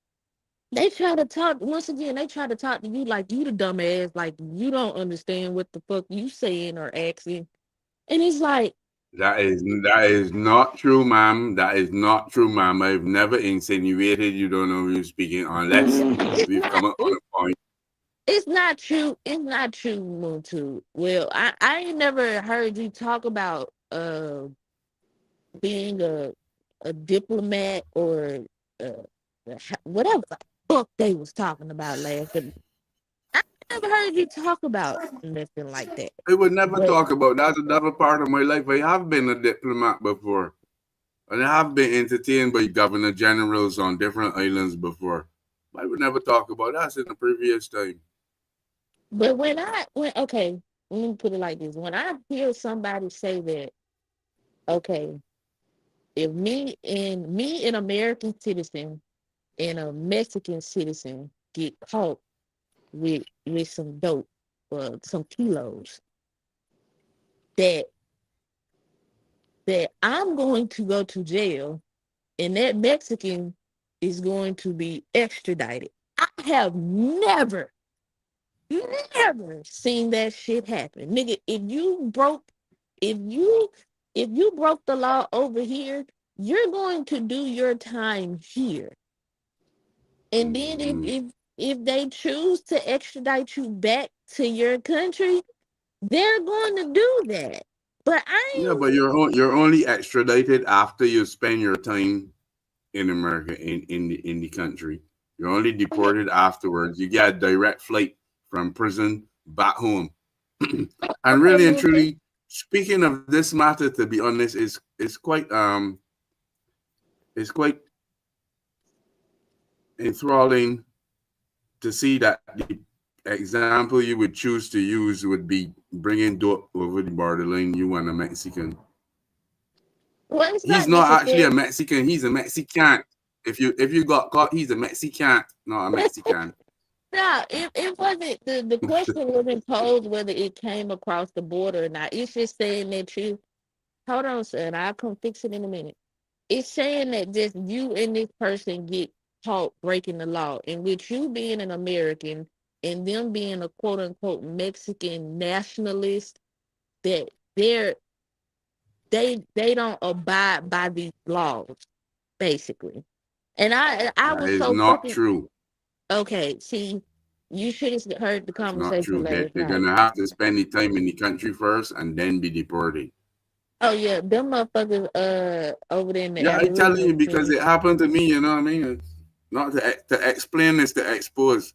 They try to talk once again. They try to talk to you like you the dumbass, like you don't understand what the fuck you saying or asking, and it's like That is not true, ma'am. That is not true, ma'am. I've never insinuated you don't know who you're speaking unless it's we've not. come up on a point. It's not true. It's not true, Muntu. Well, I ain't never heard you talk about being a diplomat or uh, whatever the fuck they was talking about last. I never heard you talk about nothing like that. I would never But talk about that's another part of my life. I have been a diplomat before. And I have been entertained by governor generals on different islands before. I would never talk about that in the previous time. But when okay, let me put it like this: when I hear somebody say that, okay, if me an American citizen and a Mexican citizen get caught with some dope or some kilos, that I'm going to go to jail, and that Mexican is going to be extradited. I have never seen that shit happen. Nigga, if you broke the law over here, you're going to do your time here. And then if they choose to extradite you back to your country, they're going to do that. But But you're only extradited after you spend your time in America in the country. You're only deported afterwards. You get a direct flight from prison back home. And really and truly, speaking of this matter, to be honest, is quite enthralling to see that the example you would choose to use would be bringing dope over the borderline, you and a Mexican. Well, he's not actually a Mexican. He's a Mexican. If you got caught, he's a Mexican, not a Mexican. No, it wasn't the question wasn't posed whether it came across the border or not. It's just saying that you hold on, son. I'll come fix it in a minute. It's saying that just you and this person get caught breaking the law, and with you being an American and them being a quote unquote Mexican nationalist, that they don't abide by these laws, basically. And I That was is so not fucking true. okay. See, you should have heard the That's not conversation true. last They're night. gonna have to spend the time in the country first and then be deported. Oh yeah, them motherfuckers over there in the Yeah, I'm telling Aboriginal you because community. it happened to me. You know what I mean? It's not to explain this, to expose.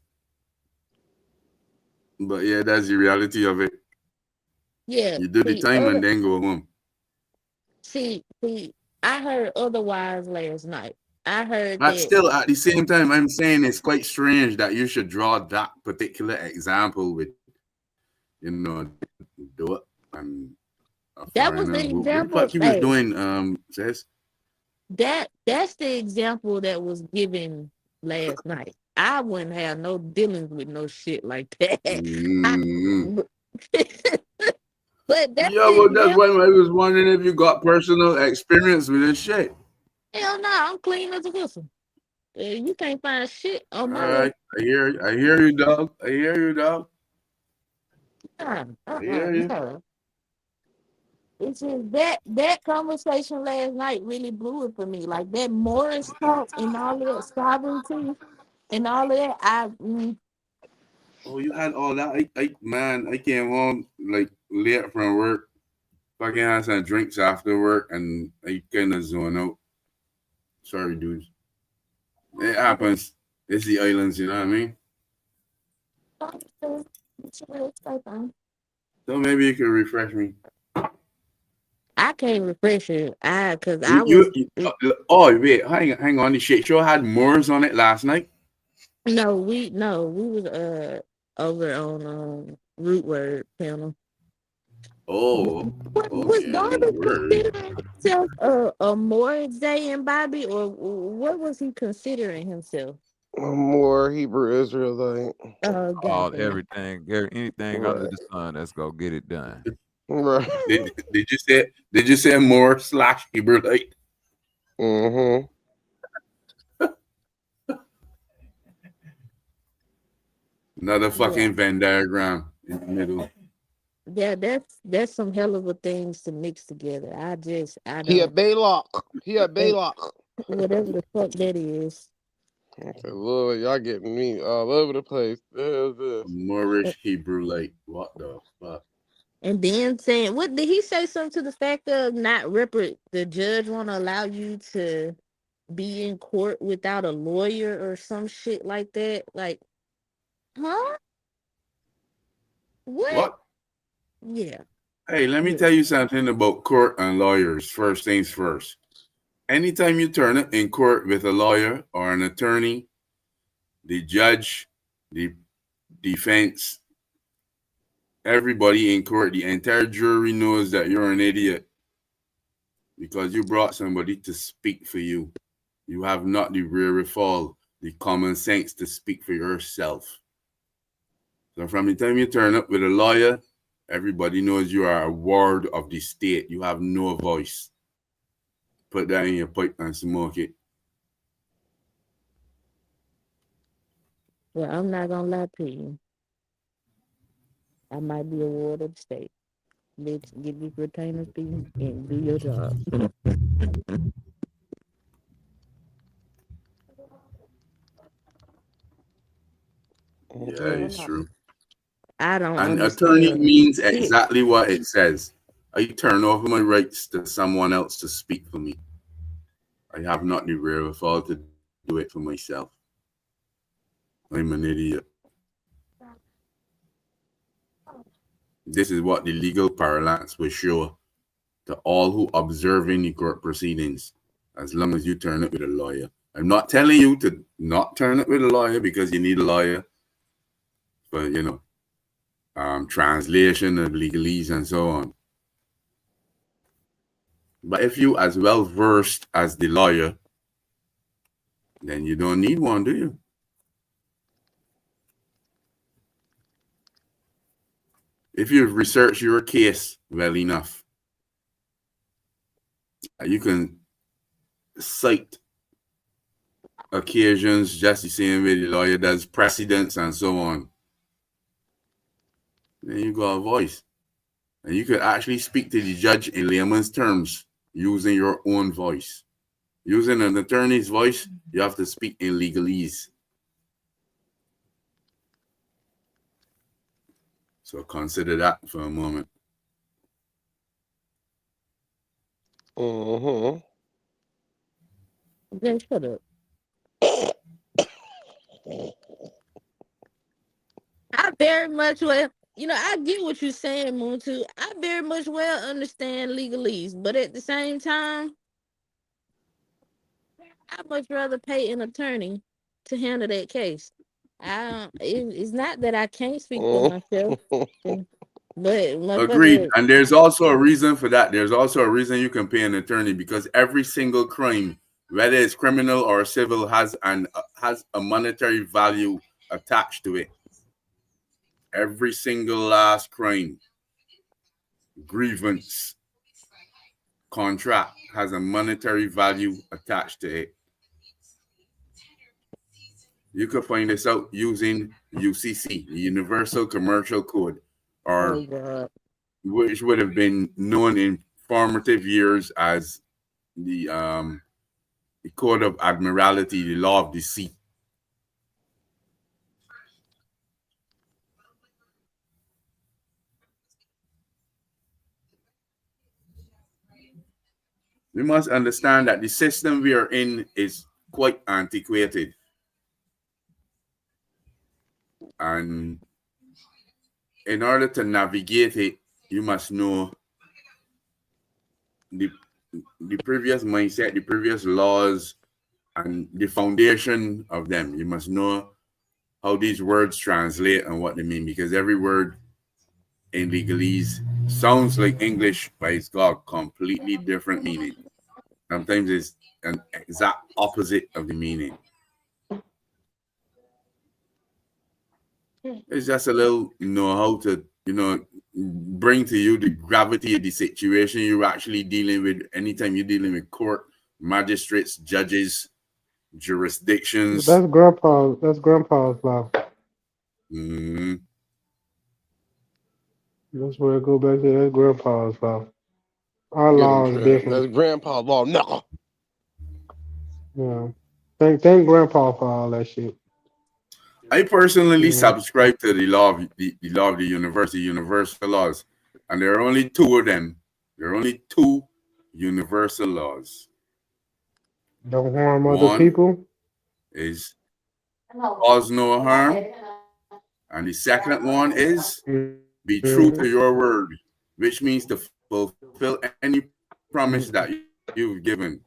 But yeah, that's the reality of it. Yeah, You do the time and then go home. see, I heard otherwise last night. I heard But that. still, at the same time, I'm saying it's quite strange that you should draw that particular example with, do it and a That was foreigner. the What the example. fuck he was Hey, doing, says? that's the example that was given last night. I wouldn't have no dealings with no shit like that. But that's Yeah, the well, that's why example. I was wondering if you got personal experience with this shit. Hell no, I'm clean as a whistle. You can't find shit on All my list. right, I hear you, dog. I hear you, dog. No. It's just that conversation last night really blew it for me. Like that Morris talk and all that sovereignty and all of that. Oh, you had all that? I came home like late from work. Fucking had some drinks after work, and I kind of zone out. Sorry, dudes. It happens. It's the islands, you know what I mean? So maybe you can refresh me. I can't refresh it. Oh wait, hang on. The shit show had Moors on it last night. No, we was over on Root Word panel. Oh, Was Darby considering himself a Morris Day and Bobby, or what was he considering himself? More Hebrew Israelite. Oh, All gotcha. anything under the sun. Let's go get it done. Right. Did you say more / Hebrew-like? Mm-hmm. Another fucking Venn diagram in the middle. Yeah, that's some hell of a things to mix together. I don't. He a Baylock. Whatever the fuck that is. Okay, Lord, y'all getting me all over the place. Moorish Hebrew-like. What the fuck? And then saying, what did he say? Something to the fact of the judge won't allow you to be in court without a lawyer or some shit like that. Like, huh? What? Yeah. Hey, let me tell you something about court and lawyers. First things first. Anytime you turn up in court with a lawyer or an attorney, the judge, the defense, everybody in court, the entire jury knows that you're an idiot because you brought somebody to speak for you. You have not the wherewithal, the common sense to speak for yourself. So from the time you turn up with a lawyer, everybody knows you are a ward of the state. You have no voice. Put that in your pipe and smoke it. Well, I'm not gonna lie to you. I might be a ward of the state. Bitch, get this retainer fee and do your job. Yeah, it's true. I don't An understand. attorney means exactly what it says. I turn over my rights to someone else to speak for me. I have not the wherewithal to do it for myself. I'm an idiot. This is what the legal parlance will show to all who observe in the court proceedings, as long as you turn it with a lawyer. I'm not telling you to not turn it with a lawyer because you need a lawyer for, translation of legalese and so on. But if you as well versed as the lawyer, then you don't need one, do you? If you've researched your case well enough, you can cite occasions just the same way the lawyer does, precedents and so on. Then you got a voice. And you could actually speak to the judge in layman's terms using your own voice. Using an attorney's voice, you have to speak in legalese. So consider that for a moment. Mm-hmm. Then shut up. I very much I get what you're saying, Moontu. I very much well understand legalese, but at the same time, I'd much rather pay an attorney to handle that case. It's not that I can't speak for myself, but agreed. And there's also a reason for that. There's also a reason you can pay an attorney, because every single crime, whether it's criminal or civil, has a monetary value attached to it. Every single last crime, grievance, contract has a monetary value attached to it. You can find this out using UCC, the Universal Commercial Code. or which would have been known in formative years as the Code of Admiralty, the Law of the Sea. We must understand that the system we are in is quite antiquated. And in order to navigate it, you must know the previous mindset, the previous laws, and the foundation of them. You must know how these words translate and what they mean, because every word in legalese sounds like English, but it's got completely different meaning. Sometimes it's an exact opposite of the meaning. It's just a little know how to, bring to you the gravity of the situation you're actually dealing with. Anytime you're dealing with court, magistrates, judges, jurisdictions. That's grandpa's law. Mm-hmm. That's where it go back to. That's grandpa's law. Our law is different. That's grandpa's law. No. Yeah. Thank grandpa for all that shit. I personally subscribe to the law of the universe, the universal laws, and there are only two of them. There are only two universal laws. Don't harm other people. Is cause no harm, and the second one is be true to your word, which means to fulfill any promise that you've given.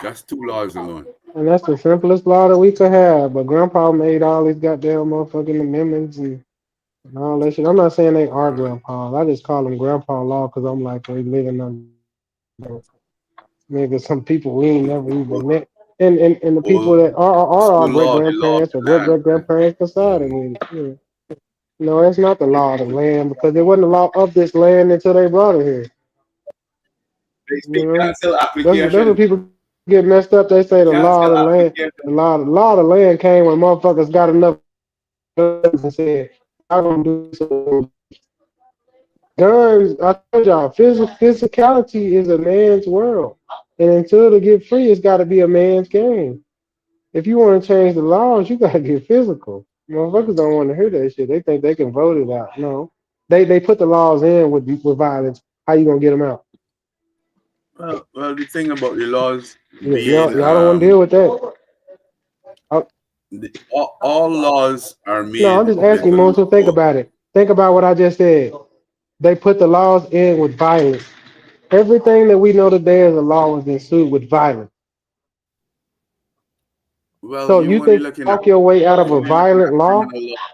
Just two laws alone. And that's the simplest law that we could have. But grandpa made all these goddamn motherfucking amendments and all that shit. I'm not saying they are grandpas. I just call them grandpa law because I'm like, they living on maybe some people we ain't never even met. And the people that are our great grandparents or great grandparents decided with. No, it's not the law of the land because it wasn't the law of this land until they brought it here. That's what people get messed up. They say the law of the land, the law of the land came when motherfuckers got enough guns and said, "I'm gonna do so." Guns, I told y'all, physicality is a man's world, and until to get free, it's got to be a man's game. If you want to change the laws, you got to get physical. Motherfuckers don't want to hear that shit. They think they can vote it out. No, they put the laws in with violence. How you gonna get them out? Well, the thing about the laws being y'all don't want to deal with that. All laws are made. No, I'm just asking you, to think about it. Think about what I just said. They put the laws in with violence. Everything that we know today as a law was ensued with violence. Well, so you think you walk your way out of a violent law?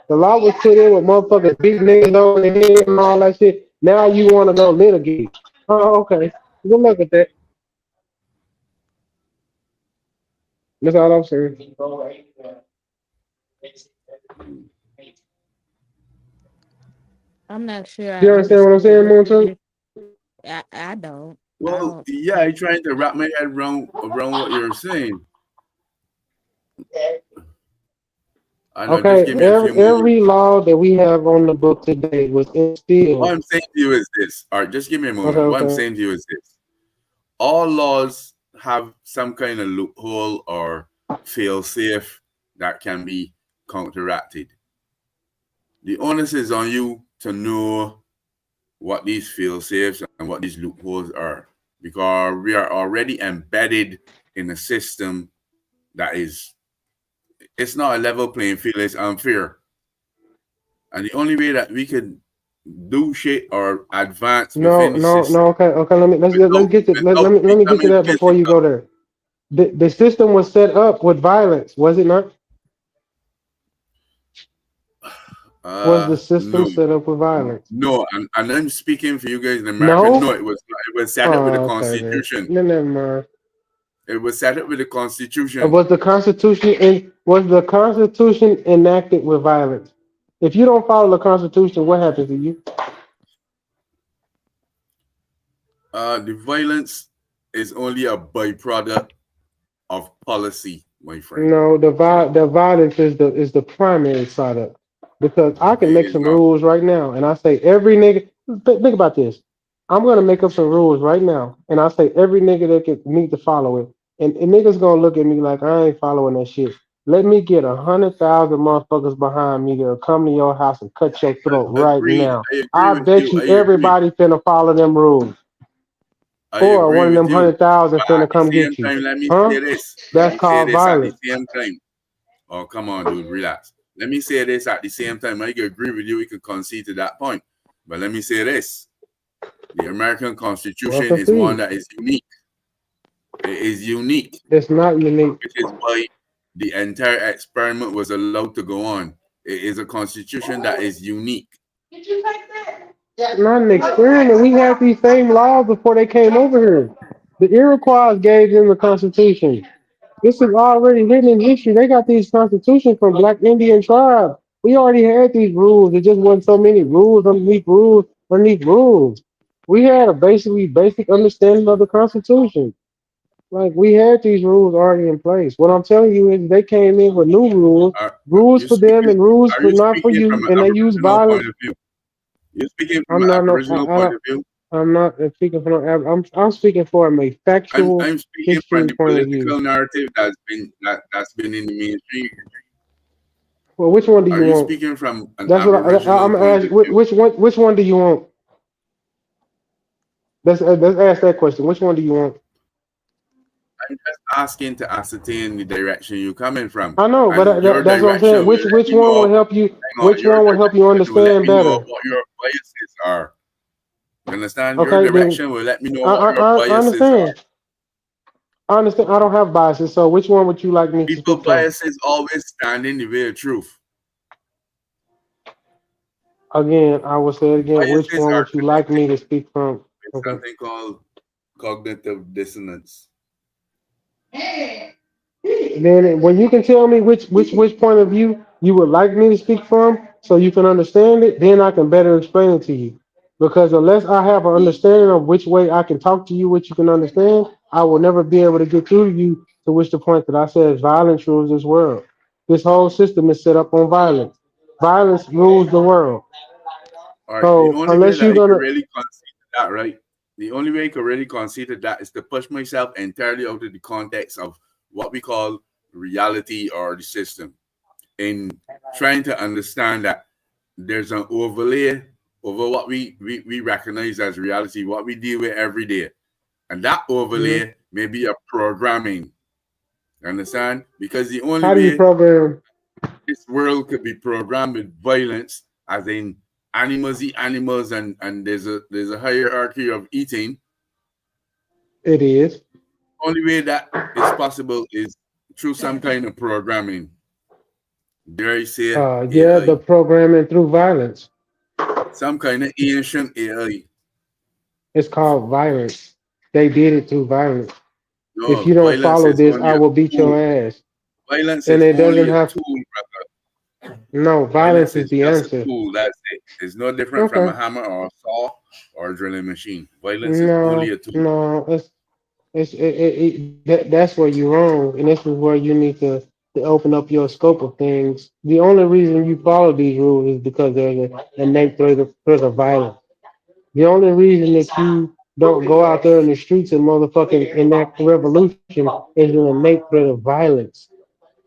The law was put in with motherfuckers beating niggas over the head and all that shit. Now you want to go litigate. Oh, okay. Good luck with that. That's all I'm saying. I'm not sure. You understand what I'm saying, Monto? I don't. Well, yeah, I'm trying to wrap my head around what you're saying. Okay, every law that we have on the book today was instilled. What I'm saying to you is this. All right, just give me a moment. What I'm saying to you is this. All laws have some kind of loophole or fail-safe that can be counteracted. The onus is on you to know what these fail-safes and what these loopholes are, because we are already embedded in a system that it's not a level playing field, it's unfair. And the only way that we could do shit or advance within the system. Okay, let's get to let me get to that before you go there. The system was set up with violence, was it not? Was the system set up with violence? No, and I'm speaking for you guys in America. No, it was set up with the Constitution. No, never mind. It was set up with the Constitution. Was the Constitution enacted with violence? If you don't follow the Constitution, what happens to you? The violence is only a byproduct of policy, my friend. No, the violence is the primary product. because I There can make you some go. rules right now, and I say every nigga. Think about this. I'm gonna make up some rules right now, and I say every nigga that can need to follow it, and niggas gonna look at me like I ain't following that shit. Let me get 100,000 motherfuckers behind me that'll come to your house and cut your throat right Agreed. now. I agree I with bet you. you I agree. everybody finna follow them rules, I or agree one of with them you. 100,000 But finna at the come same get you. time, let me Huh? say this. Let That's me say called this at the violence. same time. Oh, come on, dude. Relax. Let me say this at the same time. I can agree with you. We can concede to that point. But let me say this. The American Well, Constitution is one concede. that is unique. It is unique, It's not unique. which is why the entire experiment was allowed to go on. It is a constitution that is unique. Not an experiment. We had these same laws before they came over here. The Iroquois gave them the Constitution. This is already written in history. They got these constitutions from Black Indian tribes. We already had these rules. There just wasn't so many rules underneath rules underneath rules. We had a basically basic understanding of the Constitution. Like we had these rules already in place. What I'm telling you is they came in with new rules, rules You for them speaking? and rules Are for you not for speaking from you, an and they use Aboriginal point violence. of view? You're speaking from I'm an not no. Aboriginal I point don't. of view. I'm not speaking from. I'm speaking from a factual I'm speaking from history the point of view. political narrative that's been in the mainstream. Well, which one do Are you you want? speaking from an That's what Aboriginal I'm gonna point ask. of view? Which one? Which one do you want? Let's ask that question. Which one do you want? I'm just asking to ascertain the direction you're coming from, I know, but and your that's what I'm direction saying. will let Which me one will know. help you? Hang on, Which your one will help you direction will let understand me know better? what your biases are. You understand? Your Okay, then direction will let me know I what I, your I biases are. understand. I understand. I don't have biases. So which one would you like me to People speak from? biases always stand in the way of truth. Again, I will say it again. Which Biases one are would you like me to speak from? It's Okay. something called cognitive dissonance. Then when you can tell me which point of view you would like me to speak from, so you can understand it, then I can better explain it to you. Because unless I have an understanding of which way I can talk to you, which you can understand, I will never be able to get through to you to which the point that I said violence rules this world. This whole system is set up on violence. Violence rules the world. All right. The So only way unless that you're I could gonna, really concede to that, right? The only way I could really concede to that is to push myself entirely out of the context of what we call reality or the system, in trying to understand that there's an overlay over what we recognize as reality, what we deal with every day. And that Mhm. overlay may be a programming. You understand? Because the only How do you way program? this world could be programmed with violence, as in animals eat animals, and there's a hierarchy of eating. It is. Only way that is possible is through some kind of programming. Dare I say Yeah, the AI? programming through violence. Some kind of ancient AI. It's called violence. They did it through violence. If No, you don't violence follow is this, only I a will beat tool. your ass. Violence And is it only doesn't a have. tool, brother. No, violence Violence is is the just a answer. tool. That's it. It's no different from a Okay. hammer or a saw or a drilling machine. Violence is only No, a tool. no. That's where you're wrong, and this is where you need to open up your scope of things. The only reason you follow these rules is because there's an innate threat of violence. The only reason that you don't go out there in the streets and motherfucking enact revolution is an innate threat of violence.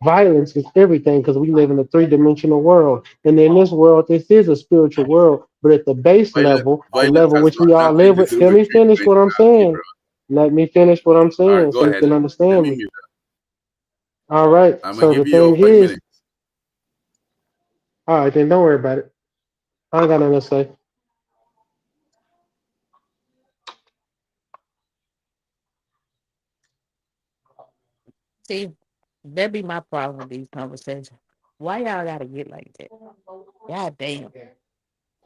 Violence is everything because we live in a three-dimensional world. And in this world, this is a spiritual world. But at the base level, the Violence level has which got we all nothing live to with, do let with me finish what I'm spirituality, saying. bro. Let me finish what I'm All right, saying go so you ahead. can Let understand me me. mute All right. that. I'm gonna So the give you thing your 5 minutes. is, all right, then don't worry about it. I ain't got nothing to say. See, that be my problem with these conversations. Why y'all gotta get like that? God damn.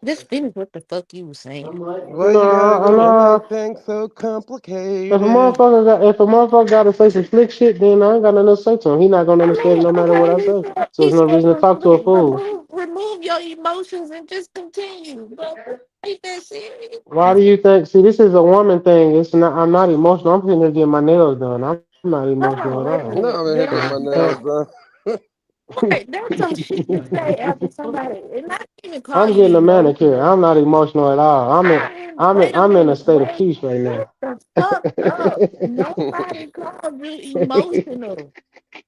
Just finish what the fuck you was saying. Why you gotta No, go no. make things so If a complicated? motherfucker gotta say some slick shit, then I ain't got nothing to say to him. He not gonna understand it no matter what I say. So He there's no said reason to talk to a fool. remove your emotions and just continue. But ain't that serious? Why do you think? See, this is a woman thing. It's not. I'm not emotional. I'm finna get my nails done. I'm not emotional at all. No, I'm in here getting my nails done. Right, that's some shit to say after somebody, and not even call I'm you getting a manicure. emotional. I'm not emotional at all. Wait a I'm in a minute, state of wait, peace right now. shut the fuck up. Nobody called you emotional.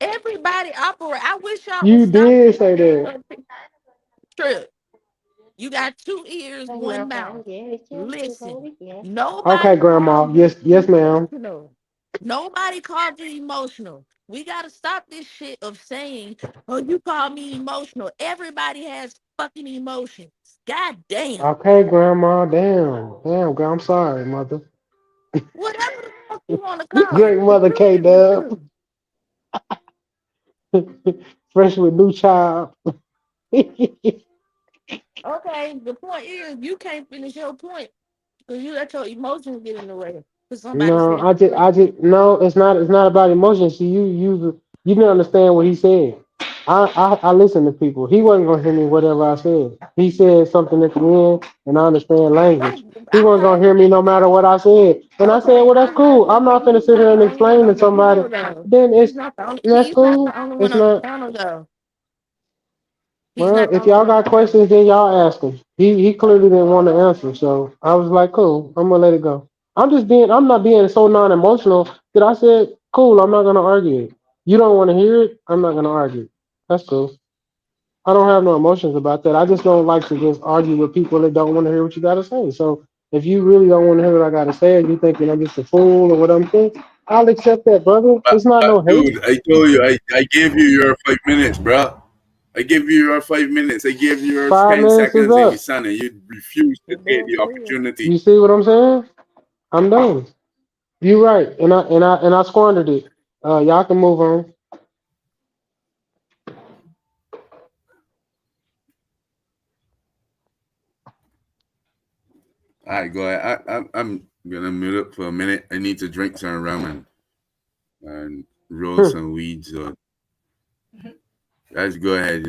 Everybody operate. I wish y'all would You stop did this say that. stereotype. Trip. You got two ears, one mouth. Listen, Okay, nobody Grandma. called you Yes, ma'am. emotional. Nobody called you emotional. We got to stop this shit of saying, oh, you call me emotional. Everybody has fucking emotions. God damn. Okay, Grandma. Damn, I'm sorry, mother. Whatever the fuck you want to call Great it. The mother truth K is the Dub. truth. Fresh with new child. Okay, the point is, you can't finish your point because you let your emotions get in the way. Because somebody No, said the truth. no, it's not about emotion. See, you didn't understand what he said. I listen to people. He wasn't gonna hear me whatever I said. He said something at the end, and I understand language. Right. He I'm wasn't not. gonna hear me no matter what I said. And I said, Okay, well, that's I'm not cool. I'm not hearing gonna you. sit Not here the and only one explain to on the somebody. panel though. Then He's not the only. that's He's not cool. the only one It's on the not. panel though. He's Well, not the if only y'all one on got the panel. questions, then y'all ask him. He clearly didn't want to answer, so I was like, cool, I'm gonna let it go. I'm not being so non-emotional that I said, cool, I'm not gonna argue it. You don't want to hear it, I'm not gonna argue it. That's cool. I don't have no emotions about that. I just don't like to just argue with people that don't want to hear what you gotta say. So if you really don't want to hear what I gotta say, and you thinking I'm just a fool or what I'm thinking, I'll accept that, brother. It's not no hate. Dude, I told you, I gave you your 5 minutes, bro. I gave you your 5 minutes. I gave you your 10 5 minutes is seconds, and up. you son, and you refused to It take does the for real. opportunity. You see what I'm saying? I'm done. You're right, and I squandered it. Y'all can move on. All right, go ahead. I'm gonna mute up for a minute. I need to drink some rum and roll some weed. So guys, go ahead.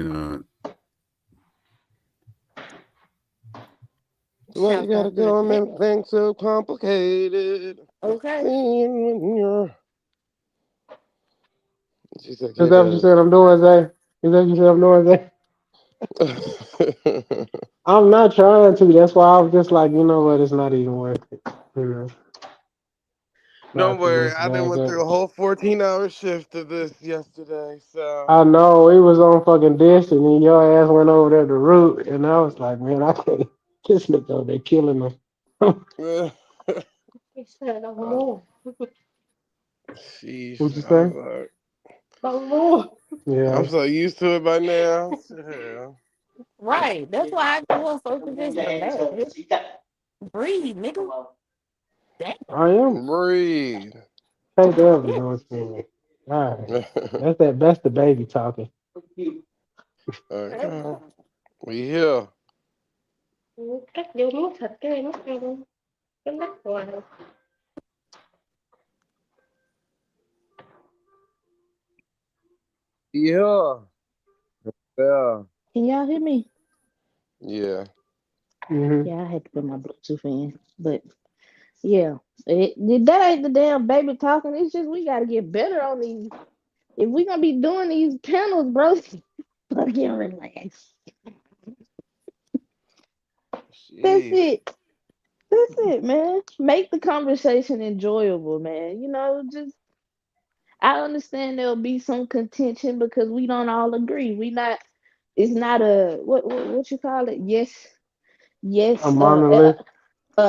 Why you Sounds gotta like good. go and make things so complicated? Okay. She said, Is that what you said I'm doing, Zay? Is that what you said I'm doing, Zay? K-Dub. I'm not trying to. That's why I was just like, you know what? It's not even worth it. You know, Don't not for worry, this I done bad went guy. through a whole 14-hour shift of this yesterday, so. I know it was on fucking Destiny. Your ass went over there to root, and I was like, man, I can't. This nigga over there killing them. Sheesh, What'd you I was say? like, Yeah. I'm so used to it by now. Hell. Right. That's why I just want folks to just relax. Just breathe, nigga. Damn. I am. Breathe. Take the other Yeah. noise for me. All right. That's the baby talking. Okay. We here. Yeah. Yeah. Can y'all hear me? Yeah. Mm-hmm. Yeah, I had to put my Bluetooth in. But yeah, that ain't the damn baby talking. It's just we got to get better on these. If we gonna be doing these panels, bro, fucking relax. That's Jeez. it. That's it, man. Make the conversation enjoyable, man. Just I understand there'll be some contention because we don't all agree. We not. It's not a what you call it? A Yes. monolith.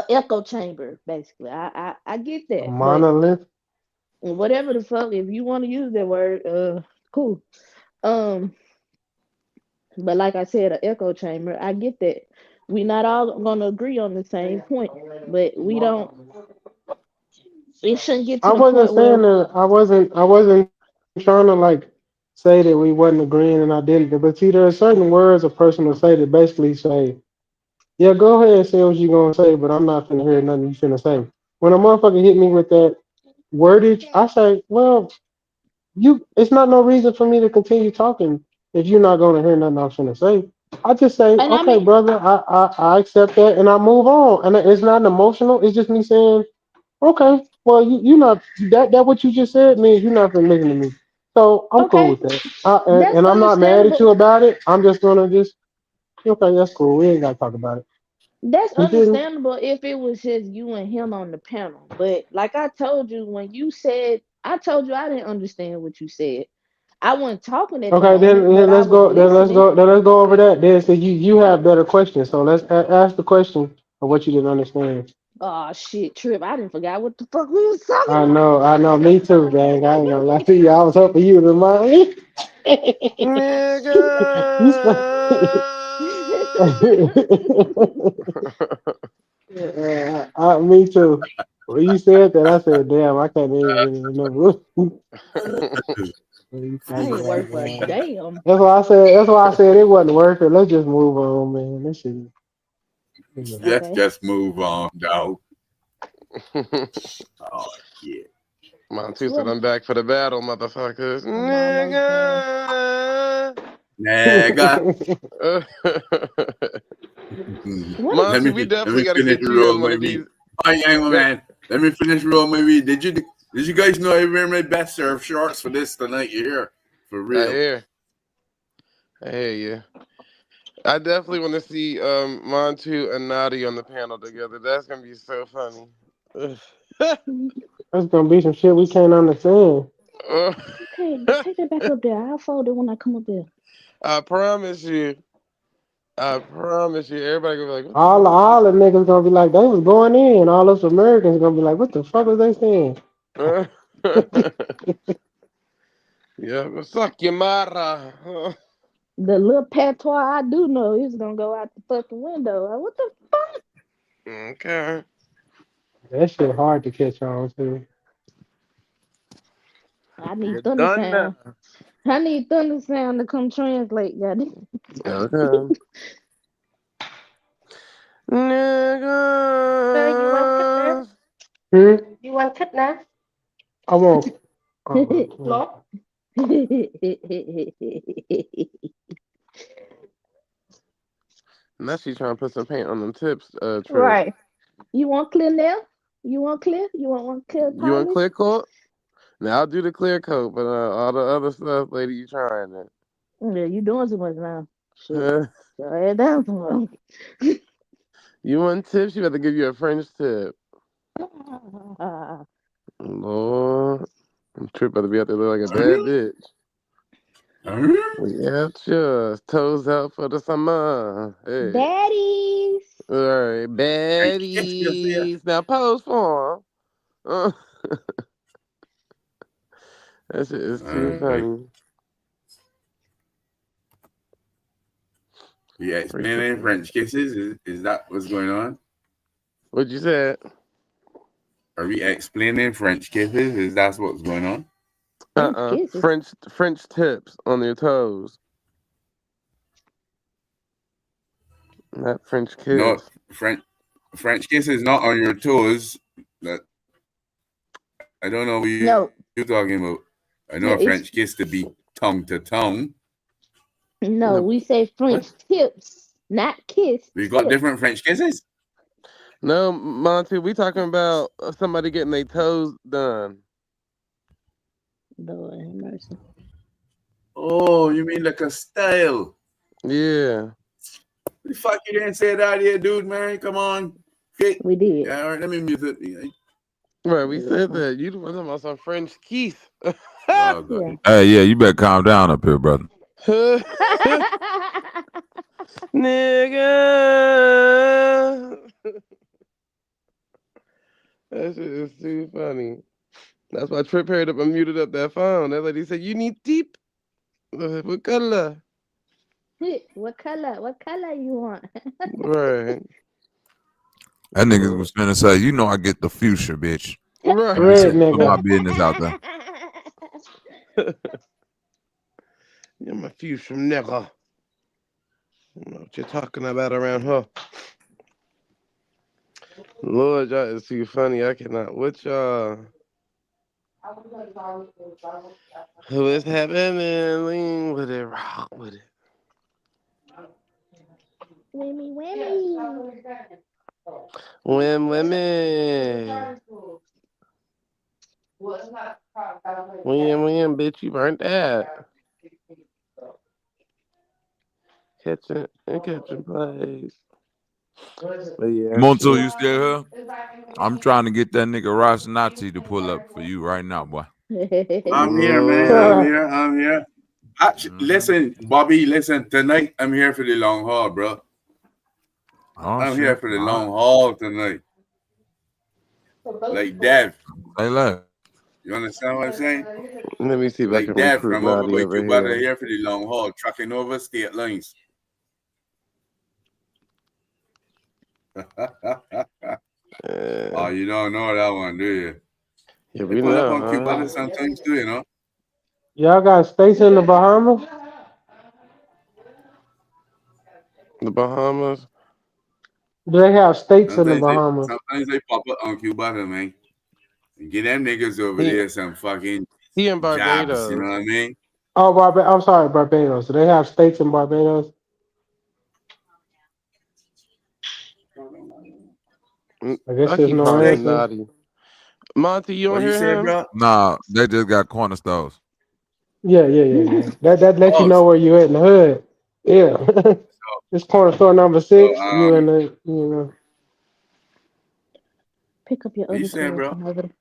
Echo chamber, basically. I get A that, but monolith. whatever the fuck, if you want to use that word, cool. Um, but like I said, an echo chamber, I get that. We not all gonna agree on the same point, but we don't. It shouldn't get I to the wasn't point saying where. that. I wasn't trying to like say that we wasn't agreeing and I didn't. But see, there are certain words a person will say that basically say, "Yeah, go ahead and say what you're gonna say," but I'm not finna hear nothing you finna say. When a motherfucker hit me with that wordage, I say, "Well, it's not no reason for me to continue talking if you're not gonna hear nothing I'm finna say." I just say, And I "Okay, mean, brother, I accept that," and I move on. And it's not emotional. It's just me saying, okay, well, you not that what you just said means you're not gonna listen to me. So I'm cool Okay, with that. that's And I'm not mad at understandable. you about it. I'm just gonna just okay, that's cool. We ain't gotta talk about it. That's You feel me? understandable if it was just you and him on the panel. But like I told you, when you said, I told you I didn't understand what you said. I wasn't talking at the Okay, moment, then but I let's was go. listening. Then let's go over that. Then so you have better questions. So let's ask the question of what you didn't understand. Oh shit, Trip. I didn't forget what the fuck we was talking I know. Me too, gang. I ain't gonna lie to you. I was hoping you would remind me. You sp- me too. When you said that, I said, "Damn, I can't even really remember." You I funny, ain't worth a man. damn. That's why I said. That's why I said it wasn't worth it. Let's just move on, man. This shit. Let's Okay. just move on, dog. Oh yeah. Montu said, What I'm back for the battle, motherfuckers. I'm almost done. Nigga. What is let Monty, me we let definitely me got to finish get you roll in one my of weed. these. Oh yeah, my Good. man. Let me finish roll my weed. Did you guys know I wear my best surf shorts for this tonight? You hear? For real. I hear you. I definitely want to see Montu and Nadi on the panel together. That's gonna be so funny. That's gonna be some shit we can't understand. okay? Take that back up there. I'll fold it when I come up there. I promise you. I promise you. Everybody gonna be like, "What the All the niggas gonna be like, they was going in. All us Americans gonna be like, what the fuck was they saying? fuck?" Yeah, but suck your mara. The little patois I do know is gonna go out the fucking window. What the fuck? Okay. That shit hard to catch on to. I need You're thunder done sound. now. I need thunder sound to come translate, goddamn. Okay. You want cut now? Niggas. Hmm? You want cut now? I won't. No. Now she's trying to put some paint on them tips, Trip. Right. You want clear nail? You want clear? You want one clear You want polish? clear coat? Now I'll do the clear coat, but all the other stuff, lady, you trying Yeah, you doing too much now. Shit. it. Go ahead down some more. You want tips? She better give you a French tip. Lord. Trip better be out there look like a bad bitch. Yeah, sure. Toes out for the summer. Hey. Daddies. All right, baddies. Now pose for 'em. That shit is too funny. Yeah, explaining French kisses. Is that what's going on? What you said? Are we explaining French kisses? Is that what's going on? Kisses. French tips on your toes. Not French kiss. No, French kiss is not on your toes. That I don't know what you're talking about. I know No, a French kiss to be tongue to tongue. No, we say French tips, not kiss. We got Tips. different French kisses. No, Monty, we talking about somebody getting their toes done. Lord have mercy. Oh, you mean like a style? Yeah. The fuck you didn't say that here, dude, man. Come on. Okay. We did. Yeah, all right, let me mute it. Right, we said that. You was talking about some French kiss. Oh, God. Yeah. Hey, yeah, you better calm down up here, brother. Nigga. That shit is too funny. That's why Trip hurried up and muted up that phone. That lady said, you need deep. What color? What color? What color you want? Right. That nigga was finna say, you know I get the fuchsia, bitch. Right. Red Put my nigga. business out there. You're my fuchsia nigga. I don't know what you're talking about around her. Lord, y'all is too funny. I cannot. What y'all? Who is happening? Lean with it, rock with it. Whammy, whammy. Women. Win, bitch. You burnt that. Catching plays. But yeah, Montu, shit. you still here? I'm trying to get that nigga 𝘾𝙎𝙙 to pull up for you right now, boy. I'm here, man. I'm here. Actually, listen, Bobby, listen. Tonight, I'm here for the long haul, bro. Oh, I'm shit. here for the long haul tonight. Like Dev. Say less. You understand what I'm saying? Let me see if I Like can Dev recruit from over Naughty by over Cuba here. here for the long haul, trucking over state lines. Oh, you don't know that one, do you? Yeah, They we pull up know, on Cuba man. sometimes too, you know. Y'all got states in the Bahamas? The Bahamas. Do they have states in the Bahamas? Sometimes they pop up on Cuba, man. And get them niggas over He there some fucking in jobs, you know Barbados. what I mean? Oh, I'm sorry, Barbados. Do they have states in Barbados? I guess I there's keep no calling him answer. Naughty. Monty, you What don't you hear say, him? bro? Nah, they just got corner stores. Yeah. That lets you Oh, know where you at in the hood. Yeah. This corner store number 6. so You in the, you know. Pick up your what you other saying, clothes bro? from over there.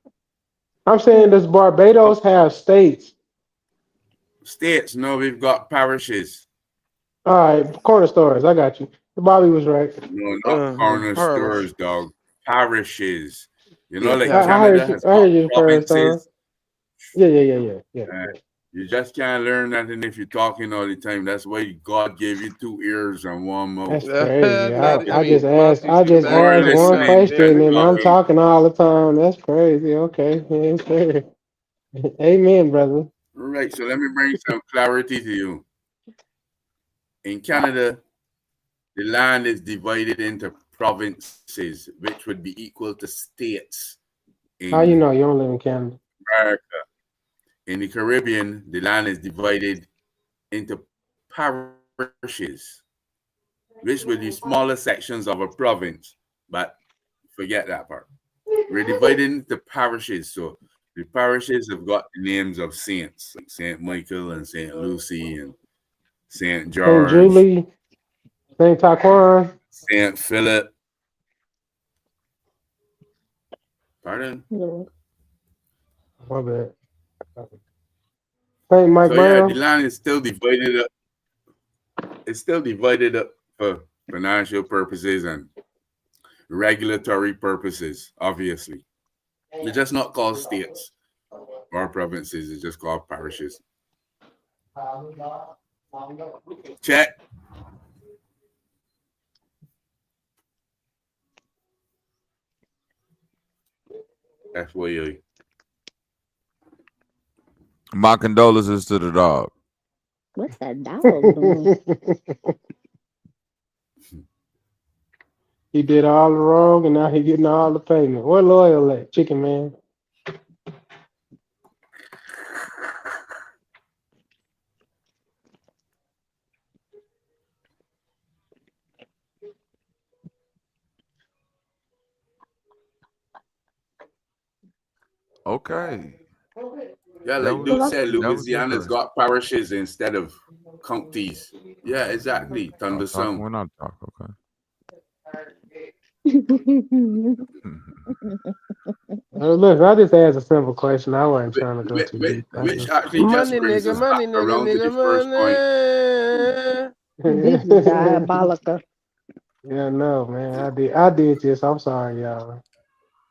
I'm saying, does Barbados have states? States, no, we've got parishes. All right, corner stores. I got you. Bobby was right. No, not corner Parish. stores, dog. Parishes. You know, Yeah, like I Parish. heard Canada you. has I got heard you the first time. provinces. Yeah. You just can't learn nothing if you're talking all the time. That's why God gave you 2 ears and 1 mouth. That's crazy. I just asked. Monty, I see the just More asked background. one God listening damn question, than it, and I'm man. talking. talking all the time. That's crazy. Okay, yeah, fair. Amen, brother. All right, so let me bring some clarity to you. In Canada, the land is divided into provinces, which would be equal to states How you in know you don't live in Canada? America. In the Caribbean, the land is divided into parishes, which would be smaller sections of a province. But forget that part. We're divided into parishes. So the parishes have got the names of saints, like Saint Michael and Saint Lucy and Saint St. George, Julie, St. Taquan. Saint Philip. Pardon? My bad. St. Mike So yeah, the Brown. land is still divided up. It's still divided up for financial purposes and regulatory purposes, obviously. It's just not called states or provinces, it's just called parishes. Check. That's what you. My condolences to the dog. What's that dog doing? He did all the wrong, and now he getting all the payment. Where loyal at, chicken man? Okay. Yeah, That like was Duke said, that was Louisiana's interesting. got parishes instead of counties. Yeah, exactly. I'll talk Thundersome. when I talk, okay. Look, I just asked a simple question. I wasn't trying to go too deep. Which actually just Money, brings nigga, us back money, nigga, around to the nigga, first point. money. This is diabolical. Yeah, no, man. I did this. I'm sorry, y'all.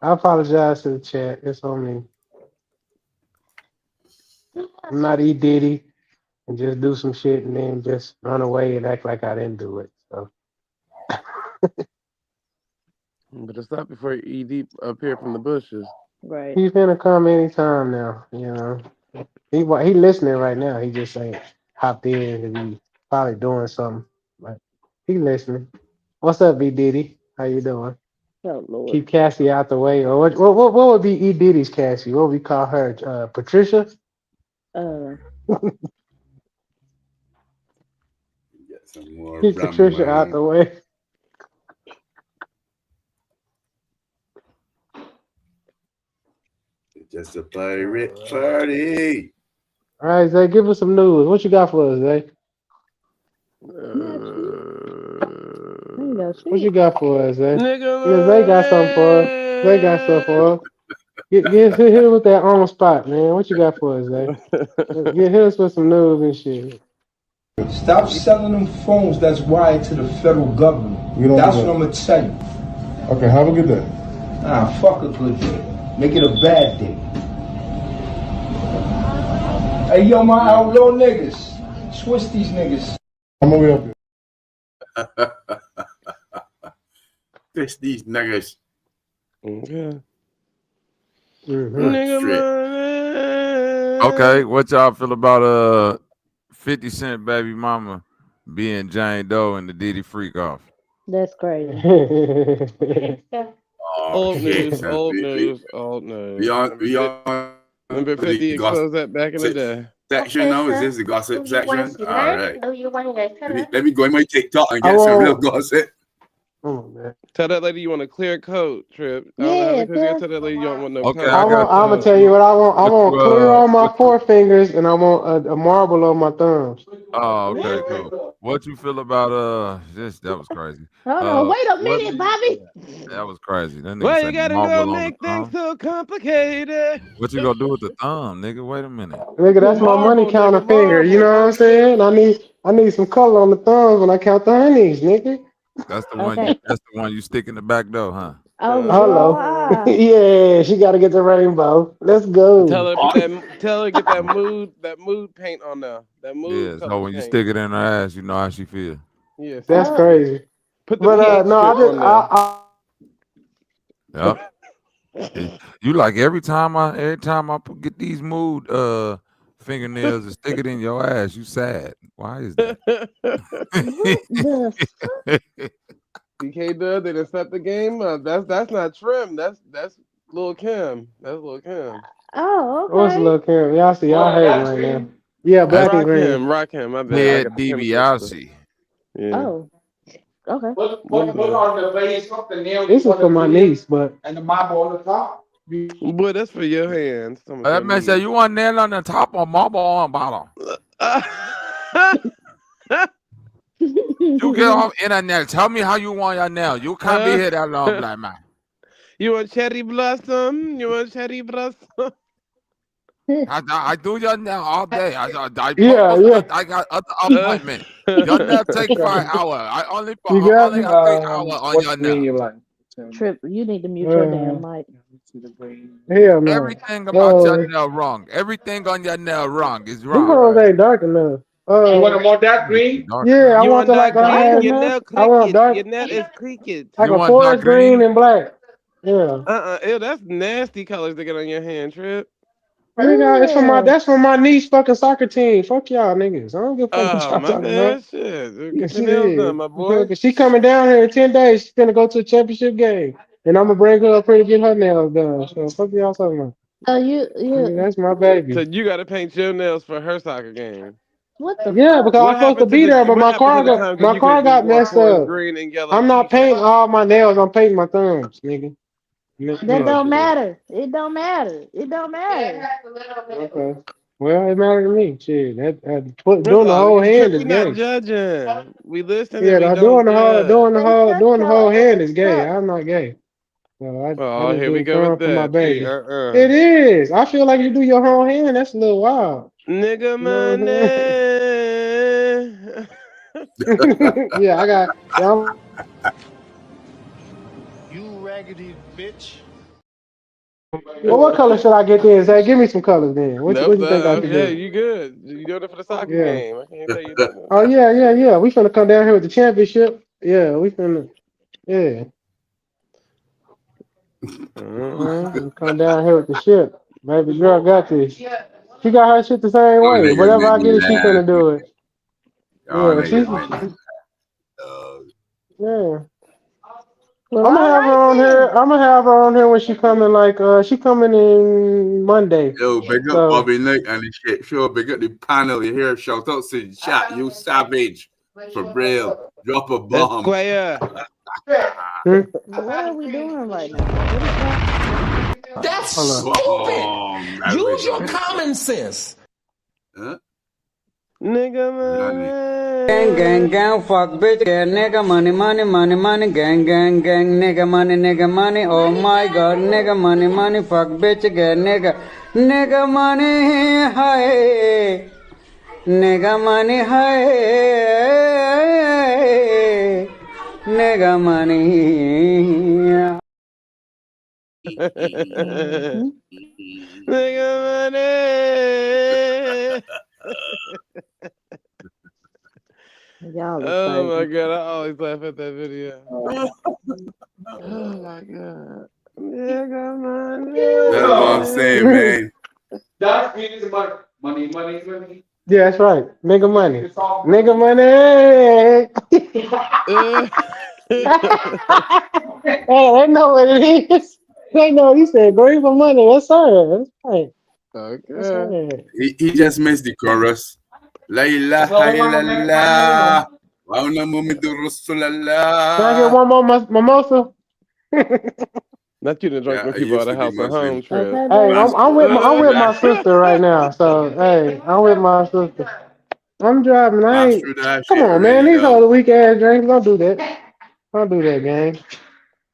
I apologize to the chat. It's on me. I'm not E. Diddy and just do some shit and then just run away and act like I didn't do it. So But it's not before ED appear from the bushes. Right. he's gonna come anytime now. You know, he listening right now. He just ain't hopped in and he probably doing something. But he listening. What's up, B. Diddy? How you doing? Oh Lord. Keep Cassie out the way. Or what would be E. Diddy's Cassie? What would we call her? Patricia? Get some more Keep rum, Patricia out man. the way. Just a pirate party. All right, Zay, give us some news. What you got for us, Zay? What you got for us, Zay? Nigga, Zay got something for us. Zay got something for us. Get hit with that on spot, man. What you got for us, Zay? Hit us with some news and shit. Stop selling them phones that's wired to the federal government. That's what I'm gonna tell you. Okay, have a good day. Ah, fuck a good day. Make it a bad day. Hey, yo, my outlaw niggas. Twist these niggas. I'm gonna be up here. Twist these niggas. Okay. Okay, what y'all feel about 50 Cent baby mama being Jane Doe in the Diddy freak off? That's crazy. Old news. Remember 50 exposed that back in the day. Section now? Is this the gossip section? All right. Let me go in my TikTok and get some real gossip. Tell that lady you want a clear coat, Trip. Yeah, tell that lady you don't want no coat. I'm gonna tell you what I want. I want clear on my forefingers, and I want a marble on my thumbs. Oh, okay, cool. What you feel about this? That was crazy. Hold on, wait a minute, Bobby. That was crazy. That nigga Why said you gotta marble go on make the things thumb. so complicated? What you gonna do with the thumb, nigga? Wait a minute. Nigga, that's my money counter finger. You know what I'm saying? I need some color on the thumbs when I count the honeys, nigga. That's the one. That's the one you stick in the back door, huh? Oh, hello. Yeah, she gotta get the rainbow. Let's go. Tell her get that mood paint on there. That mood. Yeah. So when you stick it in her ass, you know how she feel. Yeah, that's crazy. Put the Yep. You like every time I get these mood fingernails and stick it in your ass, you sad. Why is that? DK they done set the game up. That's not Trim. That's Lil Kim. That's Lil Kim. Oh, okay. What's Lil Kim? Y'all see, y'all hating right now. Yeah, black and green. Rock him. My bad. Yeah, DiBiase. Yeah. Oh, okay. This is for my niece, but and the marble on the top. Boy, that's for your hands. That man said you want nail on the top or marble on bottom. You get off internet. Tell me how you want your nail. You can't be here that long, black man. You want cherry blossom? I do your nail all day. I got other appointment. Your nail take 5 hours. I only got 3 hours on your nail. Trip, you need to mute your damn mic. Hell no. Everything about your nail wrong. Everything on your nail wrong is wrong. Them hoes ain't dark enough. You want them more dark green? Yeah, I want to like your nail cricket. Your nail is cricket. Like a forest green and black. Yeah. Ew, that's nasty colors to get on your hand, Trip. Nigga, that's for my niece fucking soccer team. Fuck y'all niggas. I don't give a fuck what y'all talking about. Shit. Get your nails done, my boy. She coming down here in 10 days. She's gonna go to a championship game. And I'm gonna bring her up here to get her nails done. So fuck y'all talking about. Oh, you that's my baby. So you gotta paint your nails for her soccer game. What the because I'm supposed to be there, but my car got messed up. I'm not painting all my nails, I'm painting my thumbs, nigga. That don't matter. It don't matter. It don't matter. Okay. Well, it matters to me. Shit, doing the whole hand is gay. Not judging. We listen. Yeah, doing the whole hand is gay. I'm not gay. So here we go with that. My baby. It is. I feel like you do your whole hand. That's a little wild. Nigga money. Yeah, I got. You raggedy bitch. Well, what color should I get then? Say, give me some colors then. What you think I should do? Yeah, you good. You doing it for the soccer game. I can't tell you that. Oh, yeah. We finna come down here with the championship. Yeah, we finna. Yeah. Come down here with the ship. Baby girl got this. She got her shit the same way. Whatever I get it, she finna do it. Yeah. Well, I'm gonna have her on here when she coming. She coming in Monday. Yo, big up Bobby Nick and the shit. Sure, big up the panel. You hear? Shout out to the chat. You savage for real. Drop a bomb. What are we doing right now? That's stupid. Use your common sense. Nigga money. Gang, gang, gang, fuck bitch, gang, nigga money, money, money, money, gang, gang, gang, nigga money, oh my god, nigga money, fuck bitch, gang, nigga money, hi, nigga money, hi, nigga money. Nigga money. Y'all are Oh my crazy. god, I always laugh at that video. Oh my god. Nigga money. That's what I'm saying, man. That means money, money, money. Yeah, that's right. Nigga money. Nigga money. Hey, they know what it is. They know he said, "Go for money." That's her. That's right. That's Okay. right. He just missed the chorus. La ilaha illallah. Wa anna muhammadur Can I get rasulullah. one more mimosa? Not you done drunk Yeah, them I people out used of to be house at home Muslim. trip. Okay, Hey, baby. I'm with my sister right now. So hey, I'm with my sister. I'm driving. I Pass ain't. through that Come shit on, man. already, These though. other weak ass drinks. Don't do that. Don't do that, gang.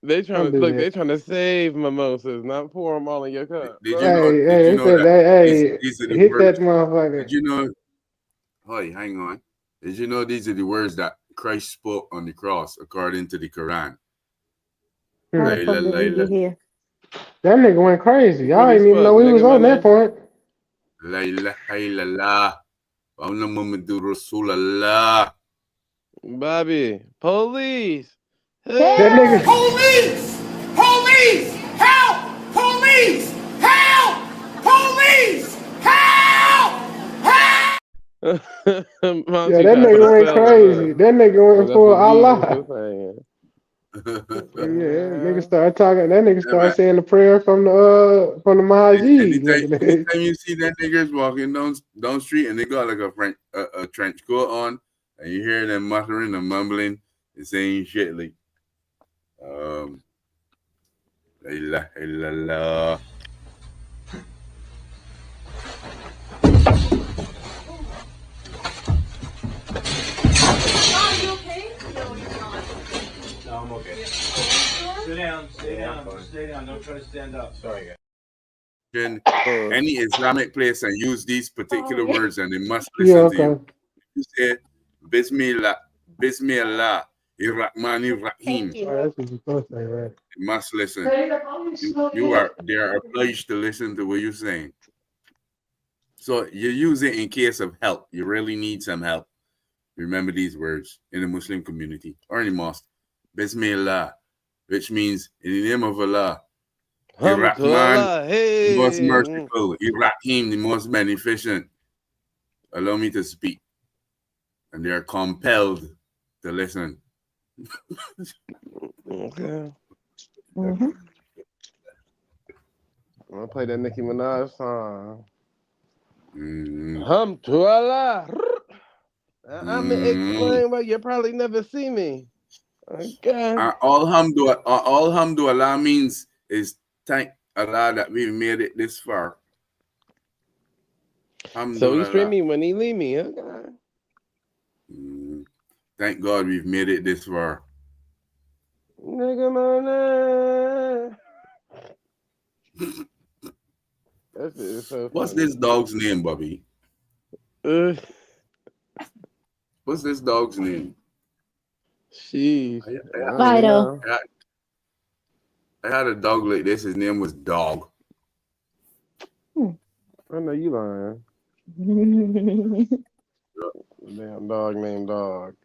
They Don't trying to do look. They that. trying to save mimosas, not pour them all in your cup. Did you know? Hey, Did hey, you he know said, that hey, these are the hit that words? motherfucker. Did you know? Oi, hang on. Did you know these are the words that Christ spoke on the cross according to the Quran? How the fuck Layla, did we Layla, get here? That nigga went crazy. Y'all What as didn't even fuck, know he was nigga on that money. point. Layla, Hayla, wa anna muhammadur rasulullah. Bobby, police. That Help! nigga. Police! Police! Help! Police! Help! Police! Help! Help! Yeah, Monty that trying to put nigga a went spell on crazy. us. That nigga Oh, went that's for what Jesus Allah. was saying. Yeah, nigga started talking. That nigga Yeah, man. started saying the prayer from the Mahajid. Anytime you see that niggas walking down street and they got like a trench coat on, and you hear them muttering and mumbling and saying shit like, La ilaha illallah. Are you okay? No, I'm okay. Sit down, stay down, stay down. Don't try to stand up. Sorry, guys. Any Islamic place and use these particular words, and they must Yeah, listen to you. okay. You say, Bismillah, Bismillah, Irrahmanir Rahim. Oh, that's what you're supposed to say, right? They must listen. They are obliged to listen to what you're saying. So you use it in case of help. You really need some help. Remember these words in the Muslim community or in the mosque. Bismillah, which means in the name of Allah. Irrahman, the most merciful. Irrahim, the most beneficent. Allow me to speak. And they are compelled to listen. Okay. Mm-hmm. I'm gonna play that Nicki Minaj song. Mm-hmm. To Allah. I'm gonna explain why you probably never see me. Okay. All hamdulillah means is thank Allah that we made it this far. So he stream me when he leave me. Okay. Thank God we've made it this far. Nigga money. That shit is so What's funny. this dog's name, Bobby? What's this dog's name? Sheesh. Fido. I had a dog like this. His name was Dog. I know you lying. Damn dog named Dog.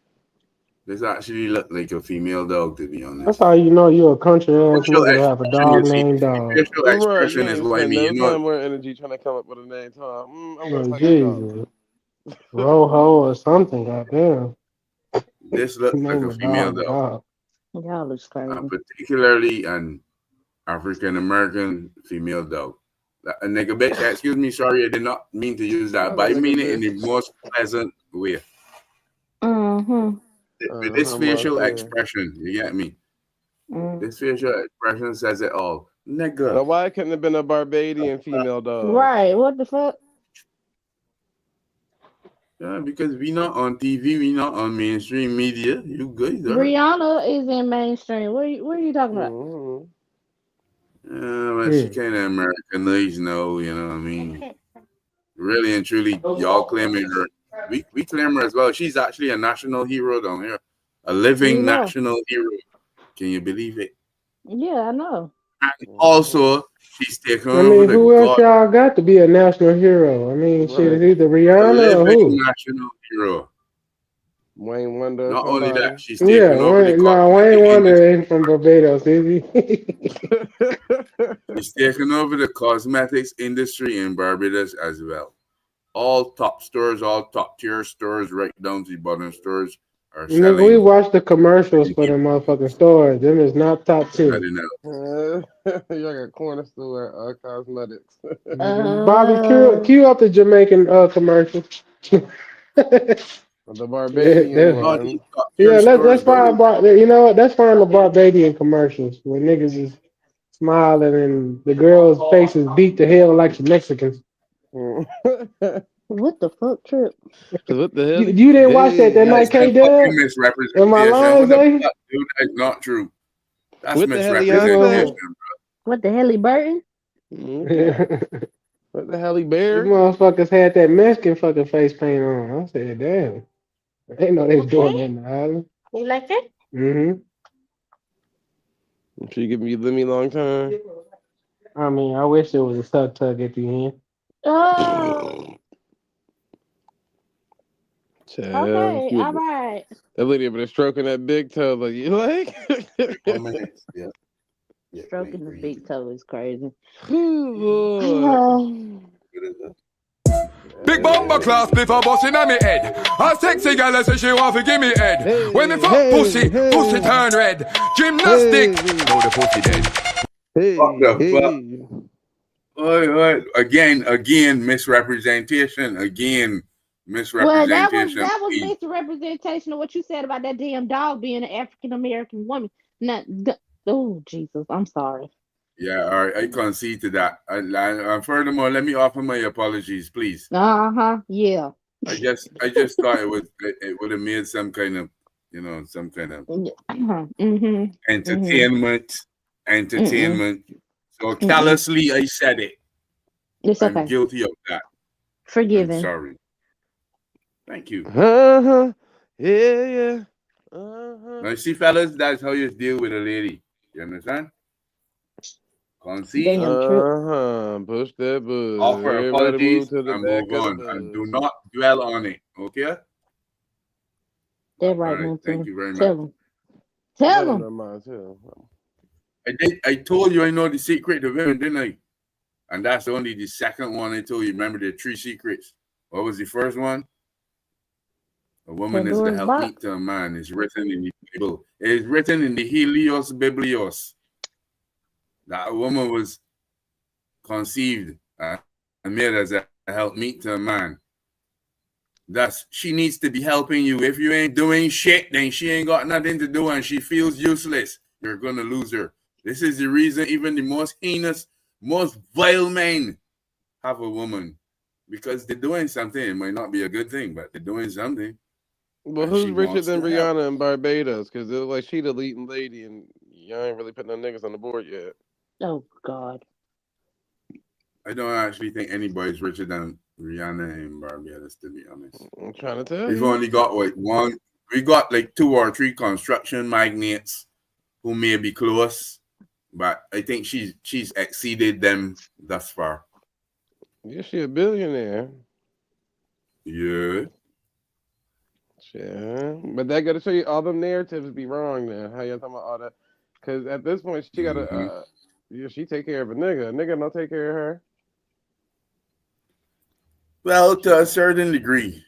This actually looked like a female dog, to be honest. That's how you know you're a country ass Facial nigga to have a expression, you dog see, named Dog. facial Right, you expression is ain't what I spend mean. no You know, time or energy trying to come up with a name. I'm gonna Oh, type in Dog. Jesus. Rojo or something, goddamn. this looks like Name a a female dog, dog. dog. Y'all is crazy. Particularly an African American female dog. A nigga bitch, excuse me, sorry, I did not mean to use that, but I mean it in the most pleasant way. Mm-hmm. With this facial expression, you get me? This facial expression says it all. Nigga. Now, why couldn't have been a Barbadian female dog? Right. What the fuck? Yeah, because we not on TV, we not on mainstream media. You guys are. Rihanna is in mainstream. What are you talking about? Well, she kind of Americanized now, you know what I mean? Really and truly, y'all claiming her. We claim her as well. She's actually a national hero down here. A living national hero. Can you believe it? Yeah, I know. And also, she's taken I over mean, the who else y'all got to be a national hero? I mean, shit, it's either Rihanna or who? National hero. Wayne Wonder. Not somebody. only that, she's taken over the Wayne Wonder ain't from Barbados, is he? She's taken over the cosmetics industry in Barbados as well. All top stores, all top tier stores, right down to the bottom stores are selling. Nigga, we watched the commercials for the motherfucking stores. Them is not top tier. Y'all got corner store cosmetics. Bobby, cue up the Jamaican commercial. The Barbadian one. Yeah, let's find you know what? Let's find the Barbadian commercials where niggas is smiling and the girls' faces beat the hell like the Mexicans. What the fuck, Trip? What the hell? You didn't watch that night, K-Dub? Am I lying, Zay? Dude, that's not true. That's What the hell, misrepresentation, bro. What the hell, he Burton? What the hell, he bear? These motherfuckers had that Mexican fucking face paint on. I said, damn. I didn't know they was doing that in the island. You like it? Mm-hmm. She give me Lemmy long time. I mean, I wish there was a tug at the end. Oh. Child, Okay, all right. That lady over there stroking that big toe, like you like? Yeah. Stroking the big toe is crazy. Big bomber class before busting on me head. A sexy girl say she want to give me head. When me fuck pussy turn red. Gymnastic, know the pussy dead. What the fuck? Oh, again, misrepresentation. Again, misrepresentation. Well, that was misrepresentation of what you said about that damn dog being an African American woman. Oh Jesus, I'm sorry. Yeah, all right, I concede to that. Furthermore, let me offer my apologies, please. Yeah. I just thought it would have made some kind of, entertainment. So callously, I said it. It's okay. I'm guilty of that. Forgiven. I'm sorry. Thank you. Yeah. Now, see, fellas, that's how you deal with a lady. You understand? Concede. Push that buzz. Offer apologies and move on. And do not dwell on it. Okay? That's right, man. Thank you very much. Tell him. I told you I know the secret to women, didn't I? And that's only the second one I told you. Remember the 3 secrets? What was the first one? A woman is the helpmeet to a man. It's written in the Bible. It's written in the Helios Biblios. That a woman was conceived and made as a helpmeet to a man. Thus, she needs to be helping you. If you ain't doing shit, then she ain't got nothing to do and she feels useless. You're going to lose her. This is the reason even the most heinous, most vile men have a woman. Because they're doing something. It might not be a good thing, but they're doing something. Well, who's richer than Rihanna in Barbados? Because it looks like she the leading lady and y'all ain't really putting no niggas on the board yet. Oh, God. I don't actually think anybody's richer than Rihanna in Barbados, to be honest. I'm trying to tell We've you. only got one. We got like 2 or 3 construction magnates who may be close, but I think she's exceeded them thus far. Yeah, she a billionaire. Yeah. Yeah, but that got to show you all them narratives be wrong now. How y'all talking about all that? Because at this point, she got to, she take care of a nigga. A nigga don't take care of her. Well, to a certain degree.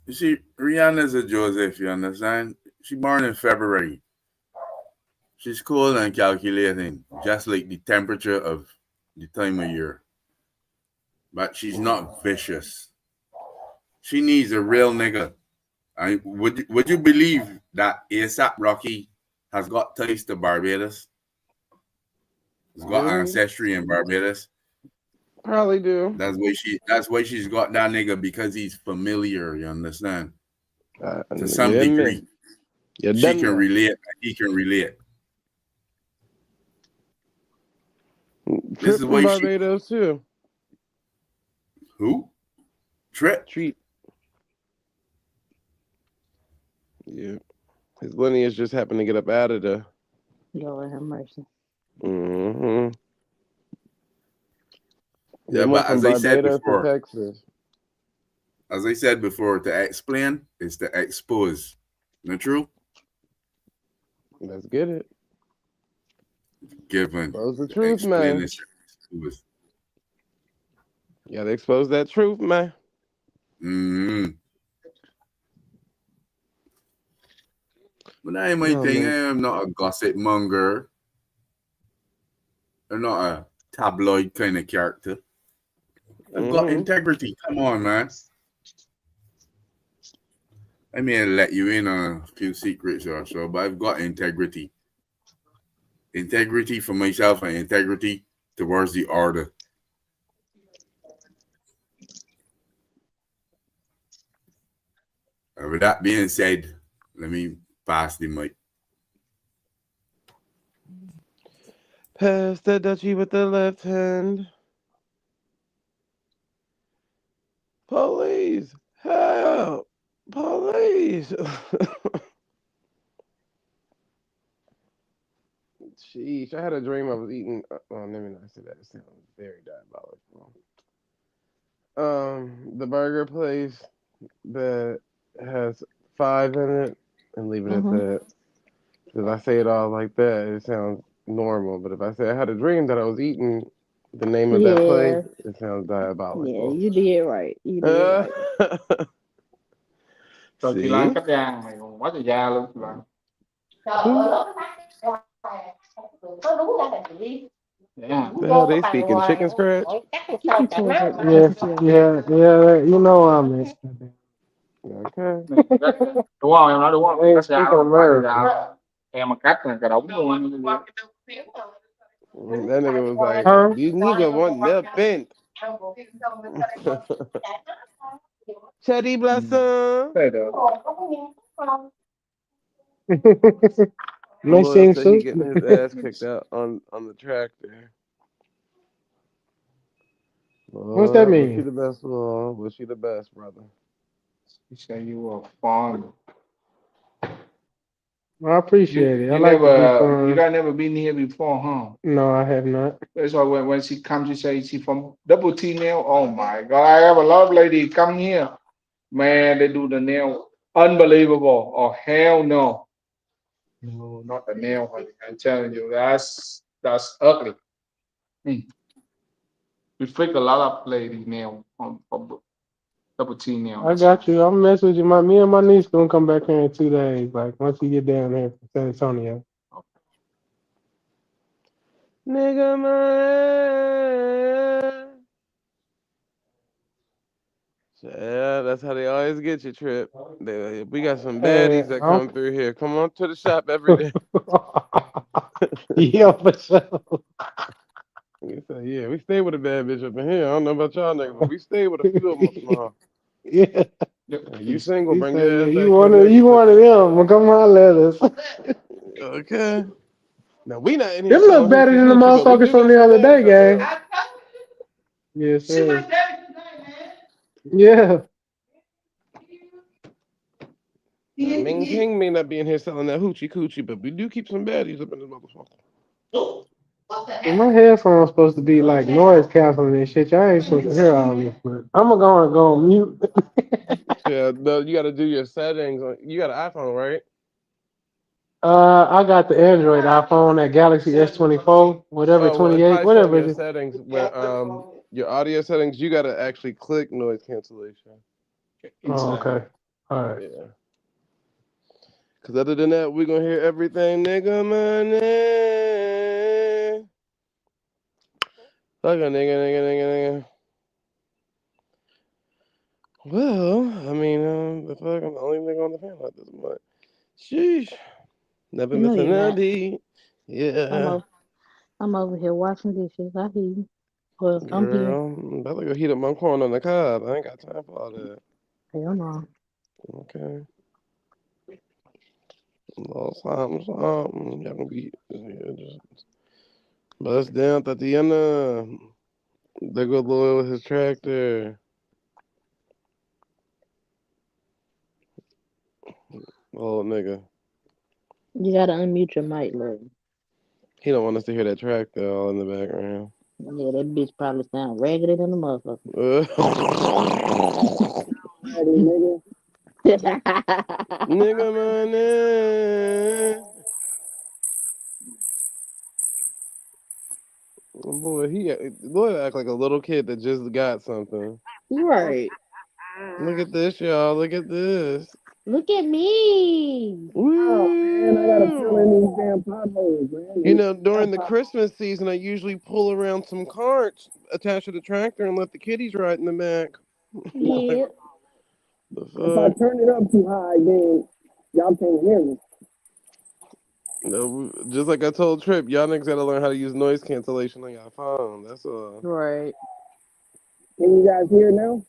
You see, Rihanna's a Joseph, you understand? She born in February. She's cool and calculating, just like the temperature of the time of year. But she's not vicious. She needs a real nigga. Would you believe that A$AP Rocky has got ties to Barbados? He's got ancestry in Barbados. Probably do. That's why she's got that nigga, because he's familiar. You understand? To some degree, she can relate. And he can relate. Trip from Barbados too. Who? Treat. Yeah. His lineage just happened to get up out of the. Lord have mercy. Mm-hmm. Yeah, but as I said before, Texas. As I said before, to explain is to expose. Not true? Let's get it. Given. Expose the truth, man. You gotta expose that truth, man. Mm-hmm. But that ain't my thing. I am not a gossip monger. I'm not a tabloid kind of character. I've got integrity. Come on, man. I may let you in on a few secrets or so, but I've got integrity. Integrity for myself and integrity towards the order. With that being said, let me pass the mic. Pass the Dutchie with the left hand. Police! Help! Police! Sheesh, I had a dream I was eating. Let me not say that. It sounds very diabolical. The burger place that has 5 in it, and leave it at that. If I say it all like that, it sounds normal. But if I say I had a dream that I was eating the name of that place, it sounds diabolical. Yeah, you did right. You did right. Rồi chị Lan cắt da mày còn quá trời da luôn chị Lan. Hell, they speaking chicken scratch? Yeah. You know I'm it. Okay. Đúng không? Em nói đúng không? Cắt da không? Em mà cắt là cả đống luôn. That nigga was like, these niggas want nothing. Cherry blossom. Lord said he getting his ass kicked out on the tractor. What's that mean? Was she the best? Was she the best, brother? He said you were fun. I appreciate it. You guys never been here before, huh? No, I have not. That's why when she comes, she says she from Double T Nail. Oh my God, I have a lot of ladies come here. Man, they do the nail unbelievable. Oh hell no. No, not the nail, honey. I'm telling you, that's ugly. We freak a lot of ladies nail from Double T Nail. I got you. I'm messing with you. Me and my niece gonna come back here in 2 days. Like once we get down there from San Antonio. Nigga, man. Yeah, that's how they always get you, Trip. We got some baddies that come through here. Come on to the shop every day. Yeah, for sure. Yeah, we stay with a bad bitch up in here. I don't know about y'all niggas, but we stay with a few of them. Yeah. You single, bring your ass back. You one of them. Well, come on, let us. Okay. Now we not in here. Them look better than the motherfuckers from the other day, gang. Yes, sir. Yeah. Ming King may not be in here selling that hoochie coochie, but we do keep some baddies up in this motherfucker. And my headphones supposed to be like noise canceling and shit. Y'all ain't supposed to hear all this, but I'm gonna go on mute. Yeah, no, you gotta do your settings. You got an iPhone, right? I got the Android iPhone, that Galaxy S24, whatever, 28, whatever it is. Settings where your audio settings, you gotta actually click noise cancellation. Oh, okay. All right. Yeah. Cause other than that, we're gonna hear everything, nigga, money. Fuck a nigga. Well, I mean, the fuck, I'm the only nigga on the panel at this point. Sheesh. Never missing a beat. Yeah. I'm over here washing dishes. I hear you. Well, I'm here. Girl, I'm about to go heat up my corn on the cob. I ain't got time for all that. Hell no. Okay. A little something, something. Y'all gonna be just bust down, Tatiana. There go Lloyd with his tractor. Old nigga. You gotta unmute your mic, Lord. He don't want us to hear that tractor all in the background. Yeah, that bitch probably sound raggedy than a motherfucker. Nigga money. Boy, Lloyd act like a little kid that just got something. Right. Look at this, y'all. Look at this. Look at me. Woo! Man, I gotta fill in these damn potholes, man. You know, during the Christmas season, I usually pull around some carts attached to the tractor and let the kiddies ride in the back. Yeah. The If I fuck? turn it up too high, then y'all can't hear me. No, just like I told Trip, y'all niggas gotta learn how to use noise cancellation on your phone. That's all. Right. Can you guys hear now?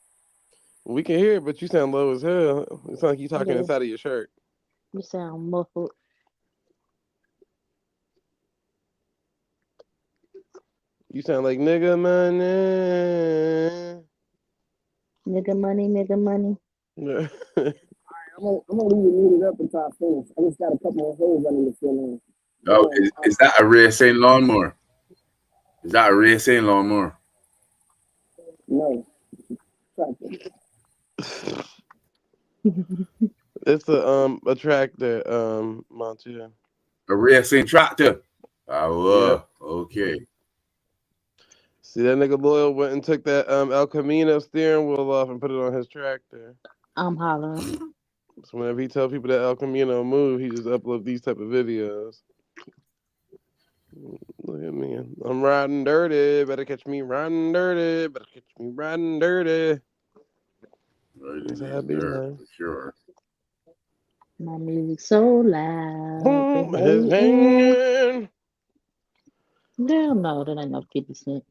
We can hear it, but you sound low as hell. It sounds like you talking Yeah. inside of your shirt. You sound muffled. You sound like nigga money. Nigga money, nigga money. I'm gonna leave it muted up until I finish. I just got a couple more holes I need to fill in. Oh, is that a racing lawnmower? Is that a racing lawnmower? No. It's a tractor, Montia. A racing tractor. Yep. Okay. See, that nigga Loyal went and took that 𝐾𝐼𝙎𝙥 steering wheel off and put it on his tractor. I'm hollering. So whenever he tell people that 𝐾𝐼𝙎𝙥 move, he just upload these type of videos. Look at me. I'm riding dirty. Better catch me riding dirty. Better catch me riding dirty. That's how I be, man. For sure. My music so loud. Boom, his hanging. Damn, no, that ain't no 50 Cent.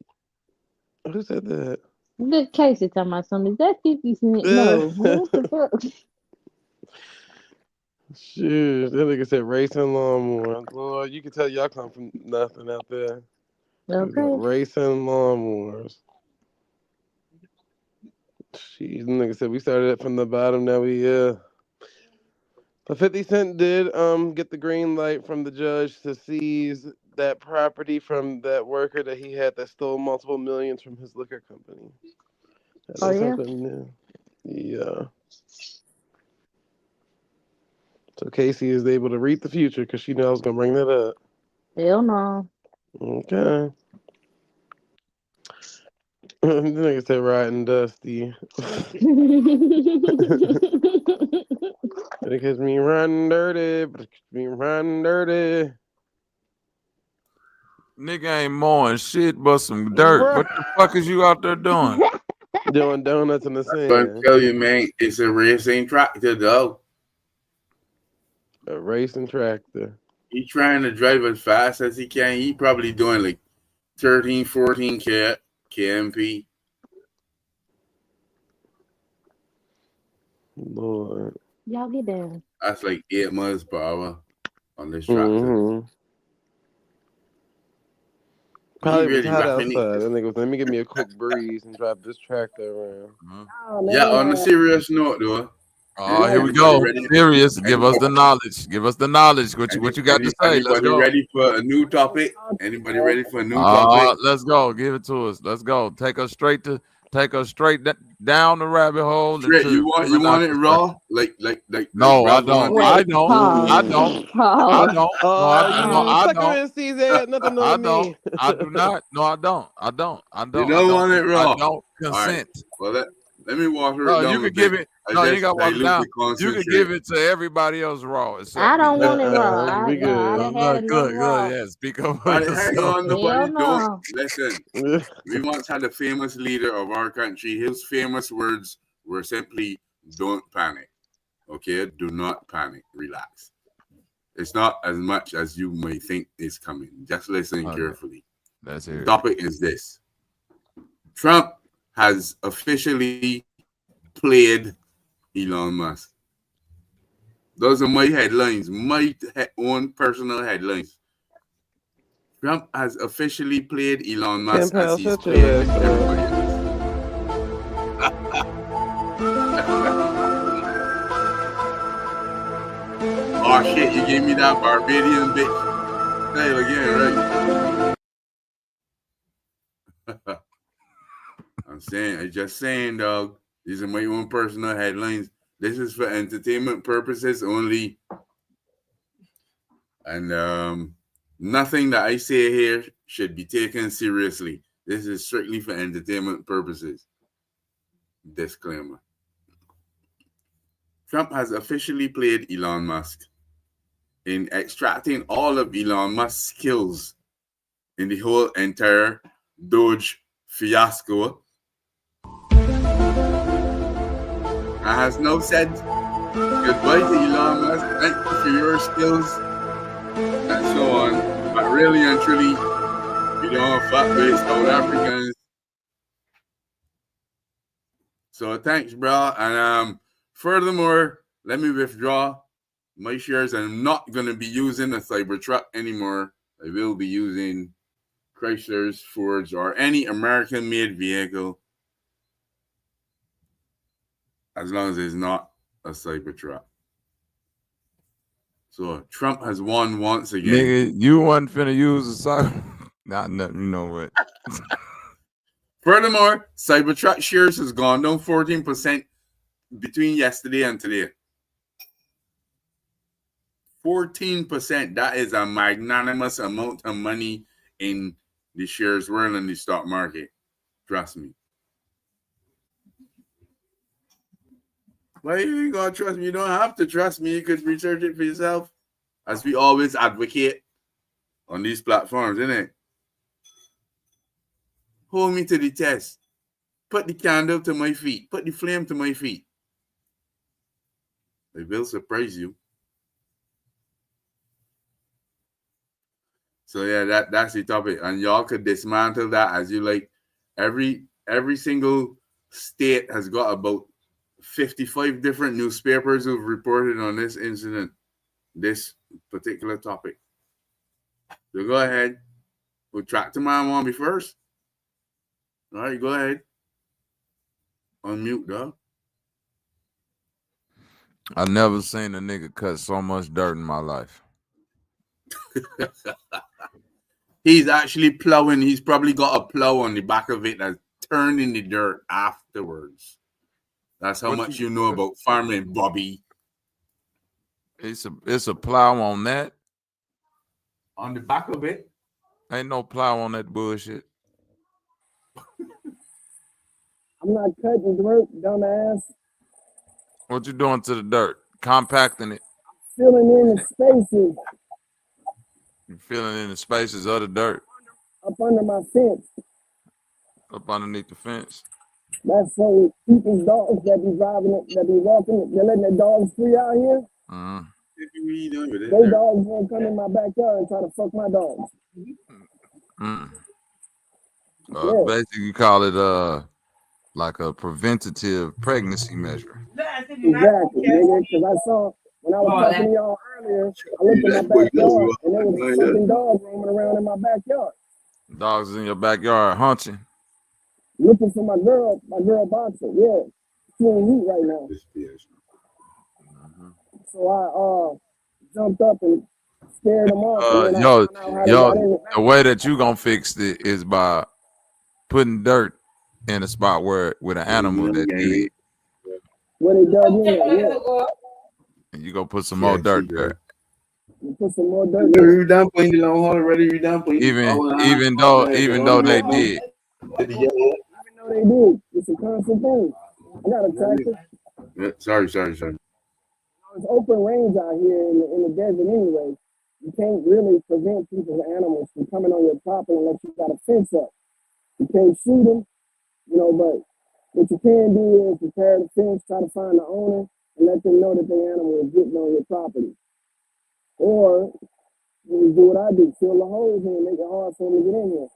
Who said that? Good Casey talking about something. Is that 50 Cent? No. What the fuck? Shoot, that nigga said racing lawnmower. Lord, you can tell y'all come from nothing out there. Okay. Racing lawnmowers. Jeez, nigga said we started it from the bottom. Now we But 50 Cent did get the green light from the judge to seize that property from that worker that he had that stole multiple millions from his liquor company. That is something new. Yeah. So Casey is able to read the future because she knew I was gonna bring that up. Hell no. Okay. The nigga said riding dusty. It catch me riding dirty, but it catch me riding dirty. Nigga ain't mowing shit but some dirt. Bruh. What the fuck is you out there doing? Doing donuts in the I'm sand. tell you, man, it's a racing tractor, though. A racing tractor. He's trying to drive as fast as he can. He probably doing like 13, 14 kmp. Lord. Y'all get down. That's like 8 miles per hour on this tractor. Mm-hmm. Probably really was hot rapping outside. That nigga was, let me give me a quick breeze and drive this tractor around. Yeah, on a serious note, though. Oh, here we go. Serious. Give us the knowledge. Give us the knowledge. What you got to say? Let's Anybody go. ready for a new topic? Anybody ready for a new topic? Let's go. Give it to us. Let's go. Take us straight down the rabbit hole. Straight, you want it raw? Like no, I don't. Wait, I don't. pause. I don't. Pause. I don't. You sucker sees that. Nothing on me. I do not. No, I don't. I don't. You don't want it raw. I don't consent. Right. Well, let me water it No, down. you can give it. No, you got water down. You can give it to everybody else raw. I don't want it raw. We good. I done had enough Good. raw. Yeah, speak up. Hang on, nobody no. don't listen. We once had a famous leader of our country. His famous words were simply, "Don't panic." Okay, do not panic. Relax. It's not as much as you may think is coming. Just listen carefully. That's The it. topic is this: Trump has officially played Elon Musk. Those are my headlines, my own personal headlines. Trump has officially played Elon Musk as 𝐾𝑝, he's shut your played ass everybody up. else. Oh shit, you gave me that Barbadian bitch style again, right? I'm just saying, dog. These are my own personal headlines. This is for entertainment purposes only. And nothing that I say here should be taken seriously. This is strictly for entertainment purposes. Disclaimer. Trump has officially played Elon Musk in extracting all of Elon Musk's skills in the whole entire Doge fiasco. And has now said goodbye to Elon Musk. Thank you for your skills and so on. But really and truly, you don't fuck with South Africans. So thanks, bro. And furthermore, let me withdraw my shares. I'm not going to be using a Cybertruck anymore. I will be using Chrysler's, Ford's, or any American-made vehicle, as long as it's not a Cybertruck. So Trump has won once again. Nigga, you wasn't finna use the cyber. Not nothing. You know what? Furthermore, Cybertruck shares has gone down 14% between yesterday and today. 14%. That is a magnanimous amount of money in the shares world in the stock market. Trust me. Why you gonna trust me? You don't have to trust me. You could research it for yourself, as we always advocate on these platforms, innit? Hold me to the test. Put the candle to my feet. Put the flame to my feet. They will surprise you. So yeah, that's the topic, and y'all could dismantle that as you like. Every single state has got about 55 different newspapers who've reported on this incident, this particular topic. So go ahead. We'll track to my one be first. All right, go ahead. Unmute, dog. I never seen a nigga cut so much dirt in my life. He's actually plowing. He's probably got a plow on the back of it that's turned in the dirt afterwards. That's how much you know about farming, Bobby. It's a plow on that. On the back of it? Ain't no plow on that bullshit. I'm not cutting dirt, dumbass. What you doing to the dirt? Compacting it. Filling in the spaces. You filling in the spaces of the dirt. Up under my fence. Up underneath the fence. That's so people's dogs that be driving it, that be walking, they're letting their dogs free out here. They dogs won't come in my backyard and try to fuck my dogs. Basically, you call it like a preventative pregnancy measure. Exactly, nigga. Because I saw when I was talking to y'all earlier, I looked in my backyard and there was fucking dogs roaming around in my backyard. Dogs in your backyard hunting. Looking for my girl boxer. Yeah, she in heat right now. So I jumped up and scared them off. The way that you gonna fix it is by putting dirt in a spot where with an animal that did. Where they dug in at, yeah. And you go put some more dirt there. You put some more dirt. Even though they did. Even though they did, it's a constant thing. I got a tractor. Sorry. It's open range out here in the desert anyway. You can't really prevent people's animals from coming on your property unless you got a fence up. You can't shoot them, but what you can do is repair the fence, try to find the owner, and let them know that the animal is getting on your property. Or you do what I do, fill the holes in and make it hard for them to get in here.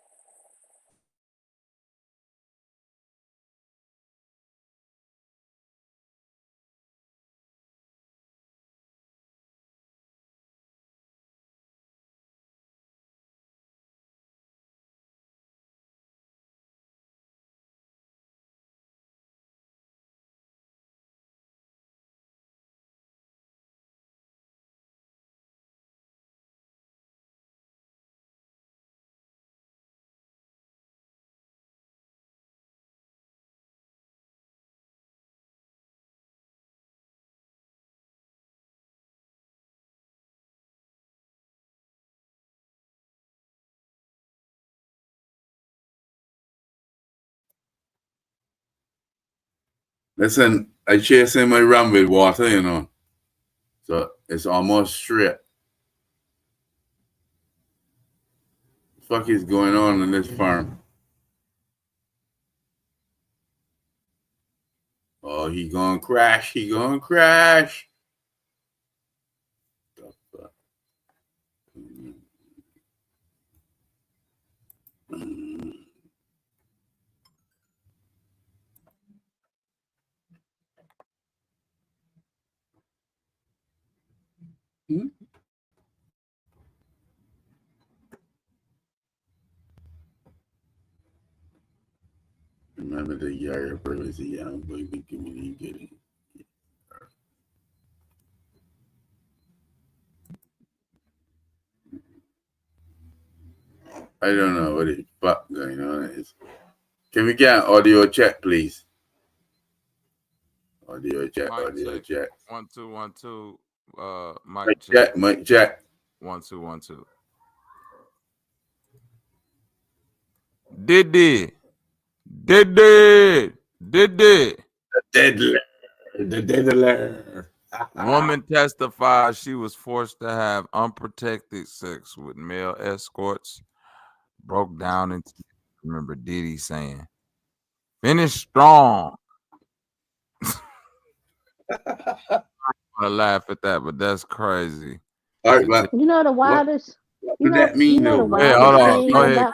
Listen, I chasing my ram with water, you know. So it's almost straight. What the fuck is going on in this farm? Oh, he gonna crash. He gonna crash. The fuck? Remember the Yaya brothers, the young baby community getting. I don't know what the fuck going on is. Can we get an audio check, please? Audio check, Mic audio check. 1 2 1 2. Mic check, mic check. 1 2 1 2. Diddy. Woman testified she was forced to have unprotected sex with male escorts. Broke down into, remember Diddy saying, "Finish strong." I laugh at that, but that's crazy. All right, you know the wildest. What would that mean, though? Hey, hold on. Go ahead.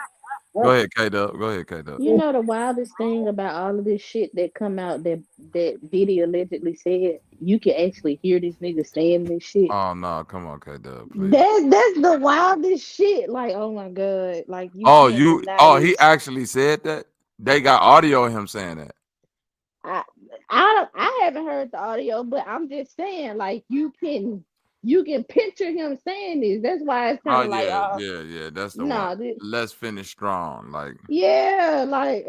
Go ahead, K-Dub. Go ahead, K-Dub. You know the wildest thing about all of this shit that come out that Diddy allegedly said? You can actually hear this nigga saying this shit. Oh no, come on, K-Dub. That's the wildest shit. Like, oh my god. Like he actually said that? They got audio of him saying that. I haven't heard the audio, but I'm just saying, like, you can picture him saying this. That's why it's kind of yeah. That's the one. Let's finish strong. Like, yeah, like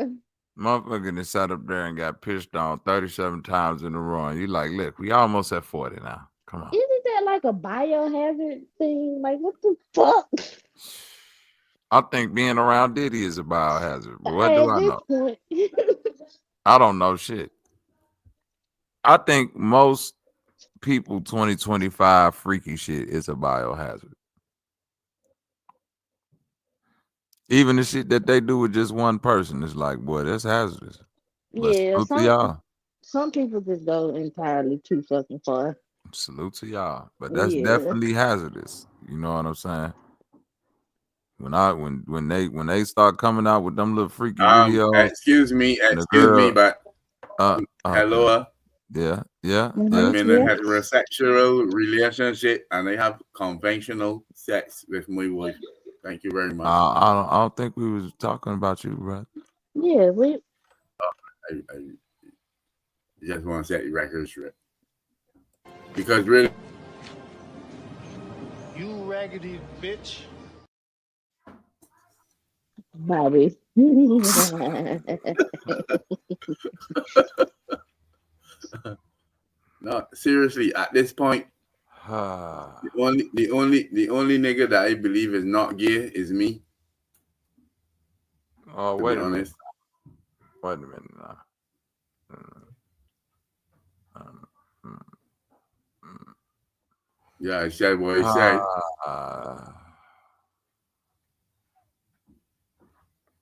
motherfucker that sat up there and got pissed on 37 times in a row. And you like, look, we almost at 40 now. Come on. Isn't that like a biohazard thing? Like, what the fuck? I think being around Diddy is a biohazard. But what do I know? I don't know shit. I think most people 2025 freaky shit is a biohazard. Even the shit that they do with just one person is like, boy, that's hazardous. Yeah, salute to y'all. Some people just go entirely too fucking far. Salute to y'all. But that's definitely hazardous. You know what I'm saying? When they start coming out with them little freaky videos. Excuse me, but hello. Yeah. I'm in a heterosexual relationship and I have conventional sex with my wife. Thank you very much. I don't think we was talking about you, bro. Yeah, we. I just want to set the record straight. Because really, you raggedy bitch. Bobby. No, seriously, at this point, the only nigga that I believe is not gay is me. Oh, wait a minute. Wait a minute now. Yeah, I said what I said.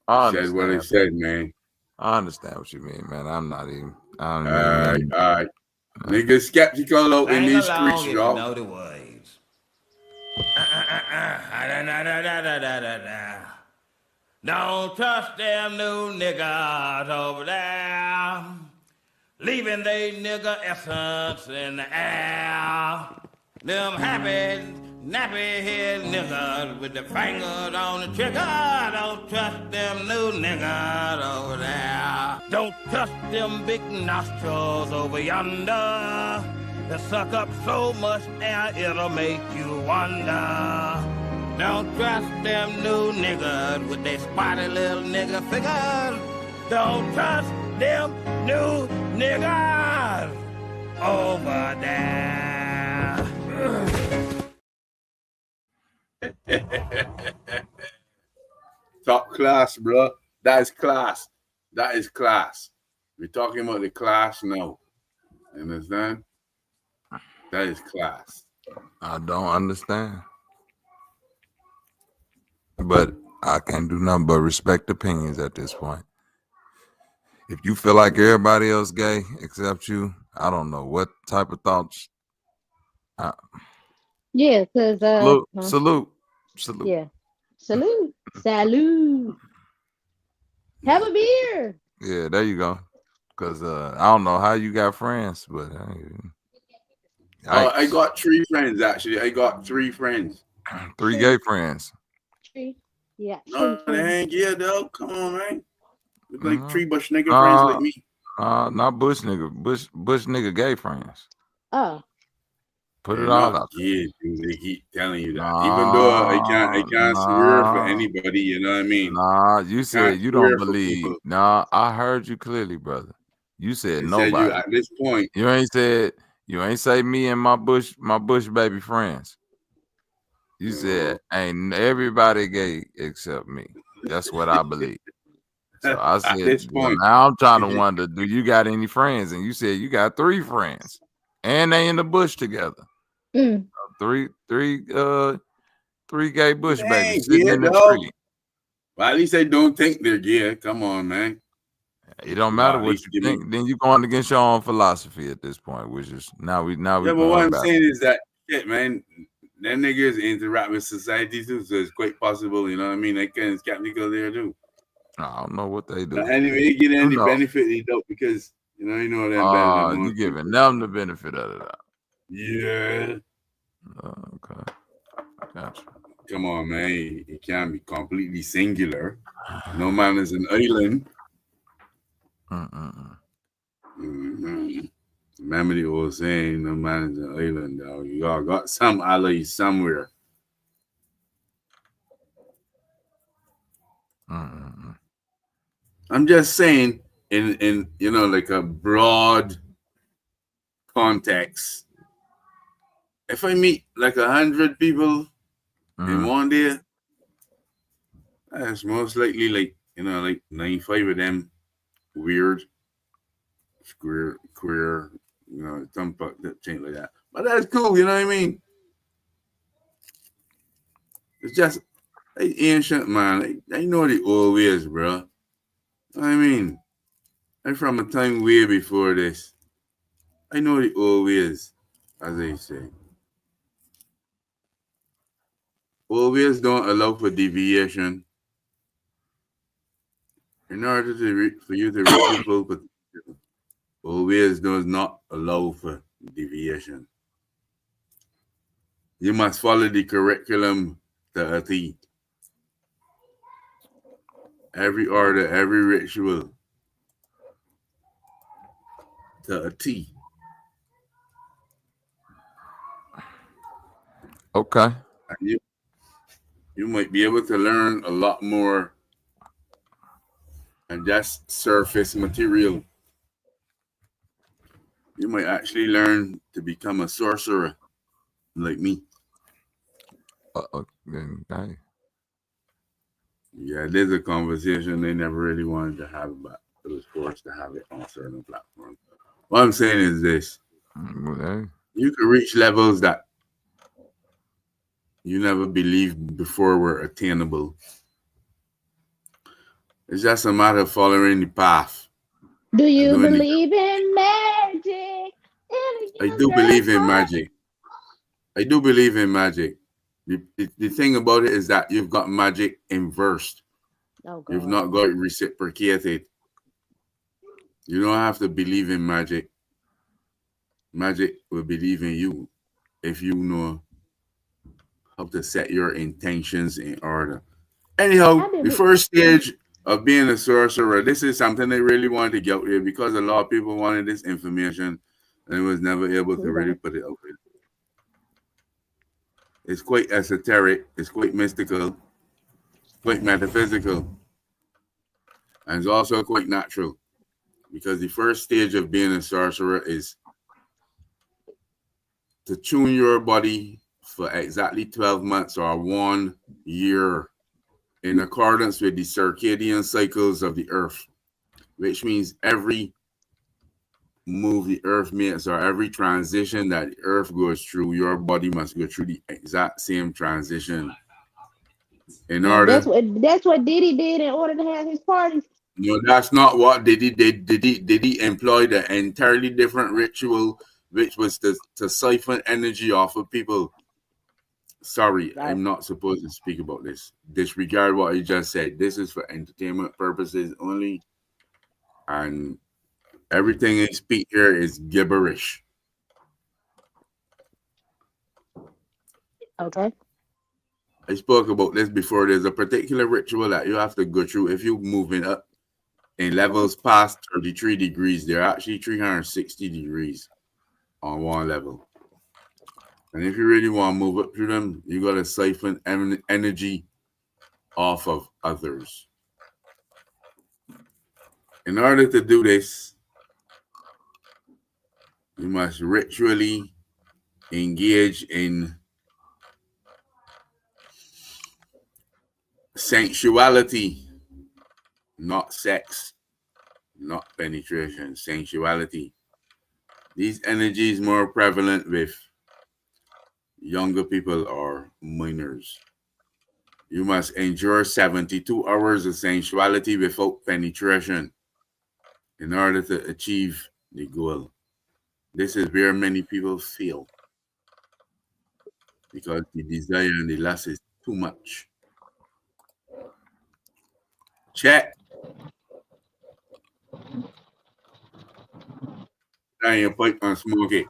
I said what I said, man. I understand what you mean, man. I'm not even. All right. Niggas skeptical out in these streets, y'all. Know the ways. Don't trust them new niggas over there, leaving they nigga essence in the air. Them happy, nappy head niggas with the fingers on the trigger. Don't trust them new niggas over there. Don't trust them big nostrils over yonder. They suck up so much air it'll make you wonder. Don't trust them new niggas with their spotty little nigga figures. Don't trust them new niggas over there. Top class, bro. That is class. That is class. We're talking about the class now. You understand? That is class. I don't understand. But I can't do nothing but respect opinions at this point. If you feel like everybody else gay except you, I don't know what type of thoughts. Yeah, cause Salute. Yeah, salute. Have a beer. Yeah, there you go. Cause I don't know how you got friends, but I got 3 friends actually. I got 3 friends. 3 gay friends. 3. Yeah. No, they ain't gay though. Come on, man. It's like 3 bush nigga friends like me. Not bush nigga. Bush nigga gay friends. Oh. Put it all out. Yeah, dude, they keep telling you that. Even though I can't swear for anybody, you know what I mean? Nah, you said you don't believe. Nah, I heard you clearly, brother. You said nobody. Said you at this point. You ain't say me and my bush baby friends. You said ain't everybody gay except me. That's what I believe. So I said, at this point, now I'm trying to wonder, do you got any friends? And you said you got 3 friends, and they in the bush together. 3 gay bush babies sitting in the tree. Well, at least they don't think they're gay. Come on, man. It don't matter what you think. Then you going against your own philosophy at this point, which is now we. Yeah, but what I'm saying is that shit, man. Them niggas interact with society too, so it's quite possible. You know what I mean? They can skeptical there too. I don't know what they do. But anyway, they get any benefit they don't because you know them better than you giving them the benefit of that. Yeah. Okay. Gotcha. Come on, man. It can't be completely singular. No man is an island. Remember the old saying, no man is an island, dog. You all got some allies somewhere. I'm just saying, in like a broad context, if I meet like 100 people in one day, that's most likely like 95 of them weird, queer, some fucked up thing like that. But that's cool, you know what I mean? It's just ancient, man. They know the old ways, bro. You know what I mean? I'm from a time way before this. I know the old ways, as they say. Old ways don't allow for deviation. In order for you to reach your full potential, old ways does not allow for deviation. You must follow the curriculum to a T. Every order, every ritual to a T. Okay. And you might be able to learn a lot more than just surface material. You might actually learn to become a sorcerer like me. Okay. Yeah, there's a conversation they never really wanted to have, but it was forced to have it on certain platforms. What I'm saying is this. You can reach levels that you never believed before were attainable. It's just a matter of following the path. Do you believe in magic? I do believe in magic. I do believe in magic. The thing about it is that you've got magic inversed. You've not got it reciprocated. You don't have to believe in magic. Magic will believe in you if you know how to set your intentions in order. Anyhow, the first stage of being a sorcerer, this is something they really wanted to get out there because a lot of people wanted this information and was never able to really put it out there. It's quite esoteric, it's quite mystical, quite metaphysical, and it's also quite natural because the first stage of being a sorcerer is to tune your body for exactly 12 months or 1 year in accordance with the circadian cycles of the earth, which means every move the earth mates or every transition that the earth goes through, your body must go through the exact same transition in And order. that's what Diddy did in order to have his parties. No, that's not what Diddy did. Diddy employed an entirely different ritual, which was to siphon energy off of people. Sorry, Right. I'm not supposed to speak about this. Disregard what I just said. This is for entertainment purposes only. And everything I speak here is gibberish. Okay. I spoke about this before. There's a particular ritual that you have to go through if you're moving up in levels past 33 degrees. They're actually 360 degrees on one level. And if you really want to move up through them, you got to siphon energy off of others. In order to do this, you must ritually engage in sensuality, not sex, not penetration, sensuality. These energies more prevalent with younger people or minors. You must endure 72 hours of sensuality without penetration in order to achieve the goal. This is where many people fail because the desire and the lust is too much. Check. Down your pipe and smoke it.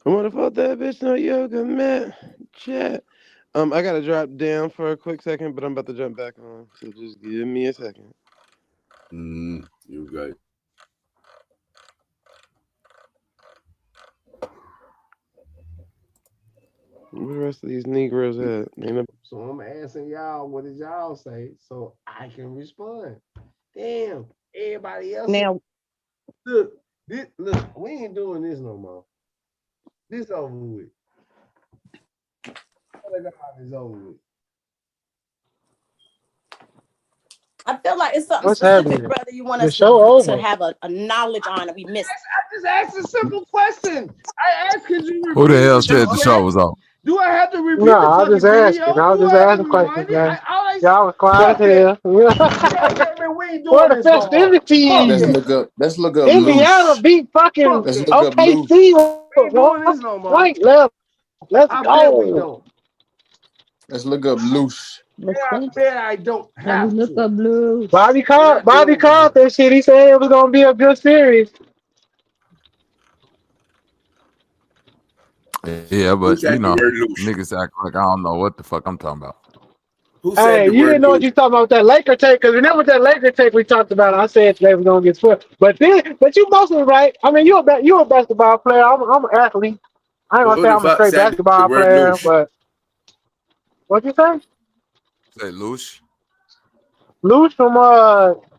I want to fuck that bitch no yoga mat. Chat. I gotta drop down for a quick second, but I'm about to jump back on. So just give me a second. You good. Where the rest of these Negroes at? So I'm asking y'all, what did y'all say so I can respond? Damn, everybody else. Now, look, we ain't doing this no more. This over with. It's over with. I feel like it's something What's specific, happening? brother. You want The us show to over. have a knowledge on and we missed. I just asked a simple question. I asked, could you Who repeat the hell what you said the show said? was on? Do I have to repeat No, the I was fucking just asking. video? I was Do just I have to asking questions, rewind it? man. All I Y'all was quiet fuck as that. hell. Man, we ain't Where doing the this no more. Fuck festivities? Let's look up Indiana loose. beat fucking Fuck Let's that. look up loose. OKC. We ain't doing this no more. Right level. Let's I bet we go. don't. Let's look up loose. Let's Yeah, I see. bet I don't Let me have look to. up blue. Bobby We're not called doing this. that shit. He said it was gonna be a good series. Yeah, Who but said you the know, word loose? niggas act like I don't know what the fuck I'm talking about. Who said Hey, the you word didn't know what loose? you talking about with that Laker tape, because remember that Laker tape we talked about? I said they was gonna get swept. But you mostly right. I mean, you a basketball player. I'm an athlete. I ain't Well, gonna who say the I'm a fuck straight said the basketball word player, loose? but what you say? Say loose. Loose from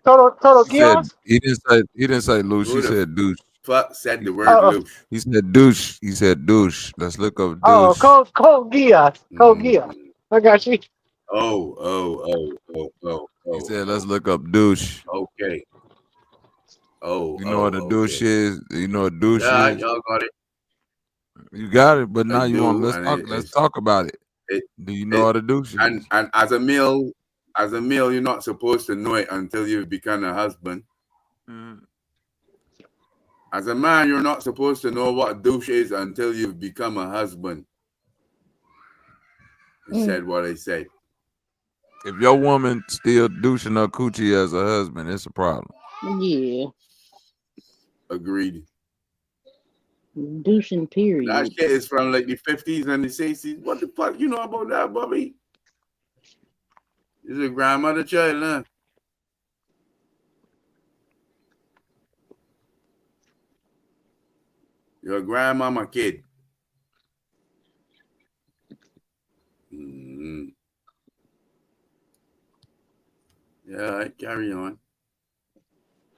Total He said Chaos? he didn't say loose. Who He the said douche. fuck said the word Oh, loose? He said douche. He said douche. Let's look up oh, douche. Cole Geass. I got you. He said let's look up douche. Okay. You know what a douche Okay. is? You know what douche Yeah, is? y'all got it. You got it, but I now you want do, and let's talk about it. Do you know what a douche is? And as a male, you're not supposed to know it until you've become a husband. As a man, you're not supposed to know what douche is until you've become a husband. I said what I said. If your woman still douching her coochie as a husband, it's a problem. Yeah. Agreed. Douching, period. That shit is from like the 50s and the 60s. What the fuck you know about that, Bobby? It's a grandmother child, huh? Your grandmama kid. Yeah, I carry on.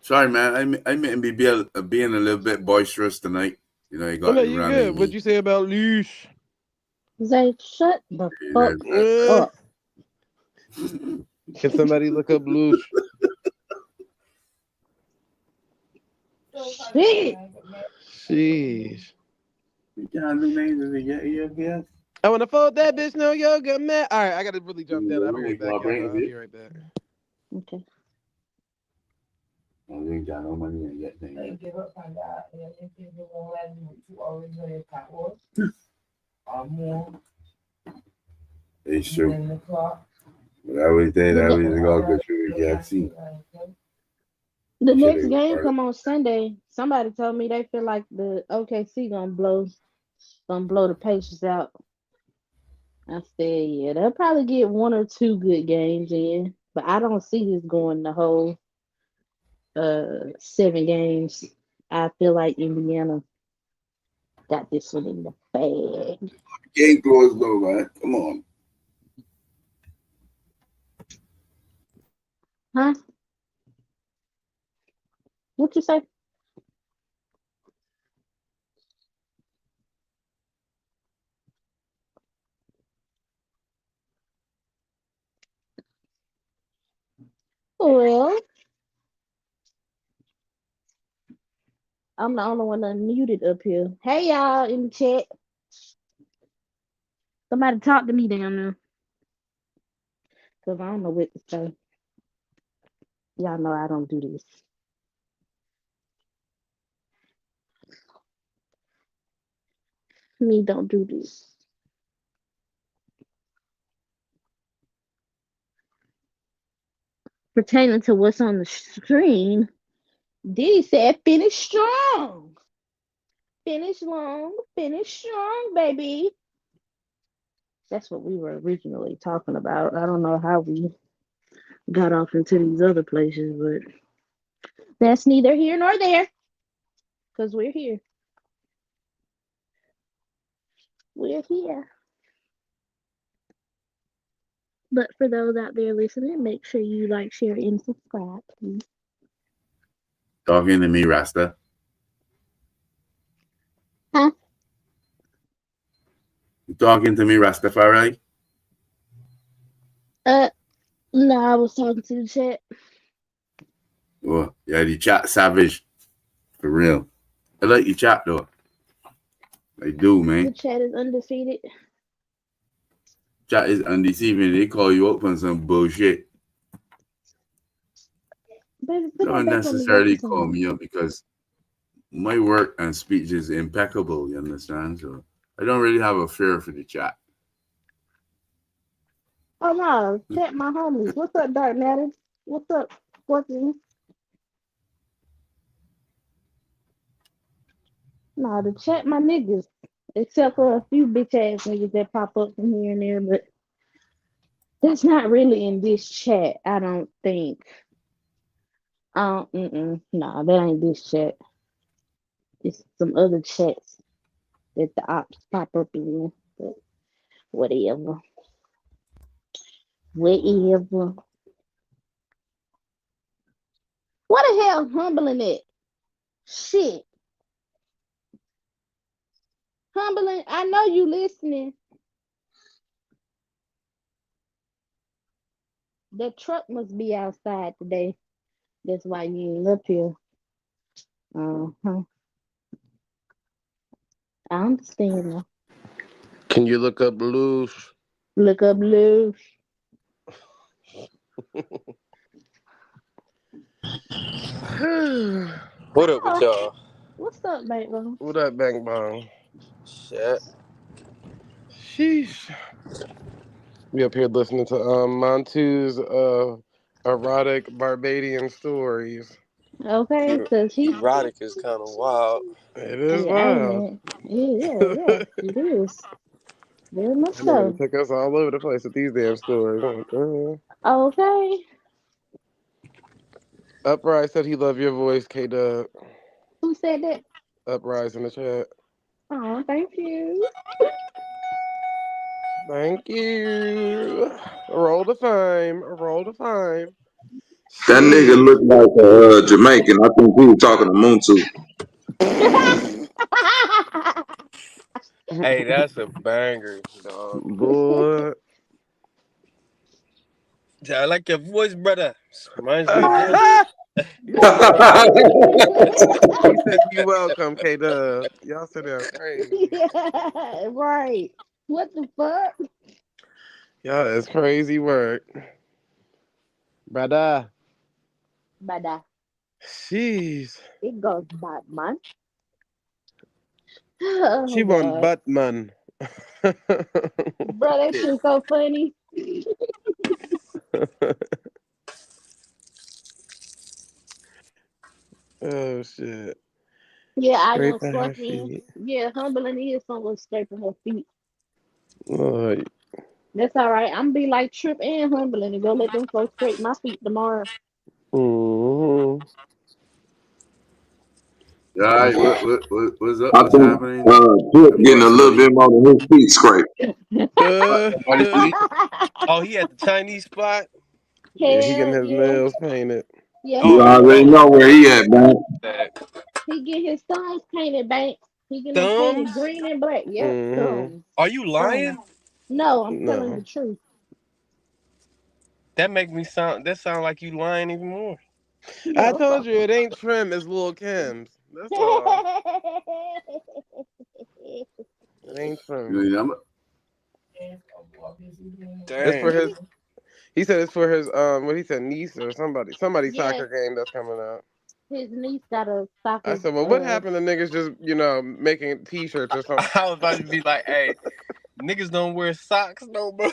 Sorry, man. I meant to be being a little bit boisterous tonight. You know, he Oh got no, the you running. good. What'd you say about Leash? Zay, shut the fuck up. Can somebody look up Leash? Shit. Sheesh. You can't do names if you get EFPS. I wanna fold that bitch, no yoga, man. All right, I gotta really jump down. I'll be right back, y'all. I'll be right back. Okay. You ain't got no money and get things. It's true. But I always say that we go go through the KFC. The next game come on Sunday. Somebody told me they feel like the OKC gonna blow the Pacers out. I said, yeah, they'll probably get 1 or 2 good games in, but I don't see this going the whole 7 games. I feel like Indiana got this one in the bag. Game closed though, man. Come on. Huh? What you say? Well, I'm the only one unmuted up here. Hey, y'all in the chat. Somebody talk to me down there. Because I don't know what to say. Y'all know I don't do this. Me don't do this. Pertaining to what's on the screen, Diddy said finish strong. Finish long, finish strong, baby. That's what we were originally talking about. I don't know how we got off into these other places, but that's neither here nor there. Because we're here. We're here. But for those out there listening, make sure you like, share, and subscribe, please. Talking to me, Rasta. Huh? You talking to me, Rastafari? No, I was talking to the chat. Oh, yeah, the chat savage. For real. I like your chat, though. I do, man. The chat is undefeated. Chat is undeceiving. They call you up on some bullshit. Baby, You don't necessarily call me up because my work and speech is impeccable, you understand? So I don't really have a fear for the chat. Oh no, chat my homies. What's up, Dark Matter? What's up, Scorpion? No, to chat my niggas. Except for a few bitch ass niggas that pop up from here and there, but that's not really in this chat, I don't think. Nah, that ain't this chat. It's some other chats that the ops pop up in, but whatever. Whatever. What the hell humbling it? Shit. Humbling, I know you listening. The truck must be outside today. That's why you ain't up here. I understand now. Can you look up Loose? Look up Loose. What up with y'all? What's up, Bang Bong? What up, Bang Bong? Shit. Sheesh. We up here listening to Montu's erotic Barbadian stories. Okay, because he erotic is kind of wild. It is wild. Yeah, it is. Very much so. It took us all over the place with these damn stories. Okay. Uprise said he loved your voice, K-Dub. Who said that? Uprise in the chat. Oh, thank you. Thank you. Roll the fame. Roll the fame. That nigga looked like a Jamaican. I think he was talking to Moontu. Hey, that's a banger, dog. Boy. I like your voice, brother. Reminds me of this. He said you welcome, K-Dub. Y'all sit down crazy. Yeah, right. What the fuck? Y'all is crazy work. Brother. Bada. Jeez. It goes Batman. Oh She want god. Batman. Bro, that shit's so funny. Oh shit. Yeah, I know Scraping her Scorpion. feet. Yeah, humbling is someone scraping her feet. Lord. That's all right. I'm be like Trip and humbling and go let them folks scrape my feet tomorrow. Mm-hmm. All right, what's up? I What's think happening? Chip getting a Everybody little study. bit more than his feet scraped. Everybody study. Oh, he at the Chinese spot? Yeah, he Hell getting his yeah. nails painted. Yeah, You he Oh, get already his know where he at, man. that. he get his thumbs painted, bank. He get them painted Thumbs? green and black. Yep, Mm-hmm. thumbs. Are you Thumbs. lying? No, I'm telling the No. truth. That sound like you lying even more. I No. told you it ain't Trim, it's Lil Kim's. That's all. It ain't Trim. It's for Dang. his he said it's for his what he said, niece or somebody's Yeah, soccer game that's coming up. his niece got a I soccer. said, well, what happened to niggas just, making t-shirts or something? I was about to be like, hey, niggas don't wear socks no more.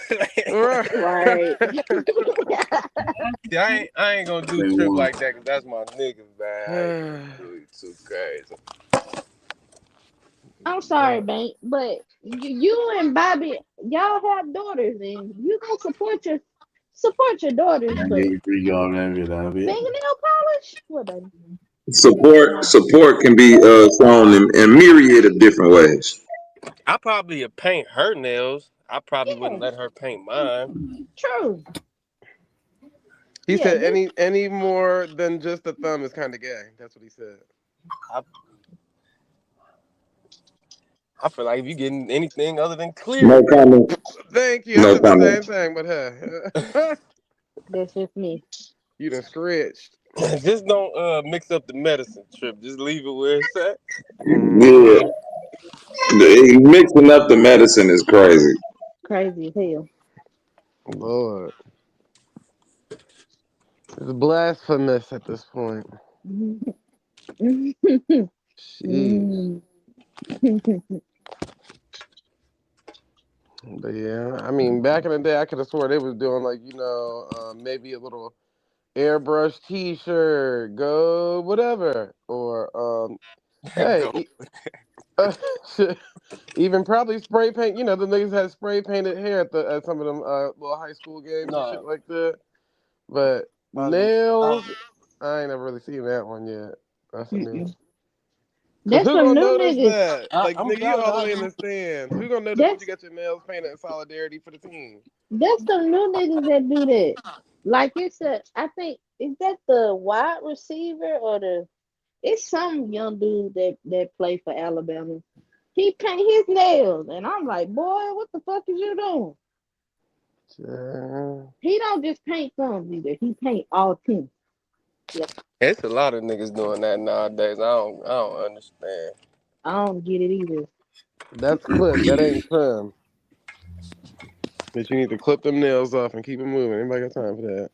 Right. Right. See, I ain't gonna do Trip like that because that's my nigga, man. I ain't gonna do it too crazy. I'm sorry, Bank, but you and Bobby, y'all have daughters, and you gonna support your daughters, but fingernail polish? What, baby? Support can be shown in myriad of different ways. I probably would paint her nails. I probably Yeah, wouldn't let her paint mine. true. He Yeah, said this any more than just a thumb is kind of gay. That's what he said. I feel like if you getting anything other than No clear. comment. Thank you. I No said the comment. same thing, but hey. that's just me. You done scratched. Just don't mix up the medicine, Trip. Just leave it where it's at. Yeah, Mm-hmm. mixing up the medicine is crazy. Crazy as hell. Lord. It's blasphemous at this point. Jeez. But yeah, I mean, back in the day, I could have swore they was doing like, maybe a little airbrush T-shirt, go whatever, or hey, Go. shit, even probably spray paint. You know, the niggas had spray painted hair at some of them little high school games and shit No. like that. But nails, I ain't never really seen that one yet. That's a new one. Cause That's who some gonna new notice niggas. that? Like, I'm nigga, you proud all the of way in you. the stands. Who gonna notice that you That's got your nails painted in solidarity for the team? that's some new niggas that do that. Like it's I think is that the wide receiver or the it's some young dude that play for Alabama. He paint his nails, and I'm like, boy, what the fuck is you doing? He don't just paint some either. He paint all 10. Yep. It's a lot of niggas doing that nowadays. I don't understand. I don't get it either. That's clip. That ain't trim. But you need to clip them nails off and keep it moving. Anybody got time for that?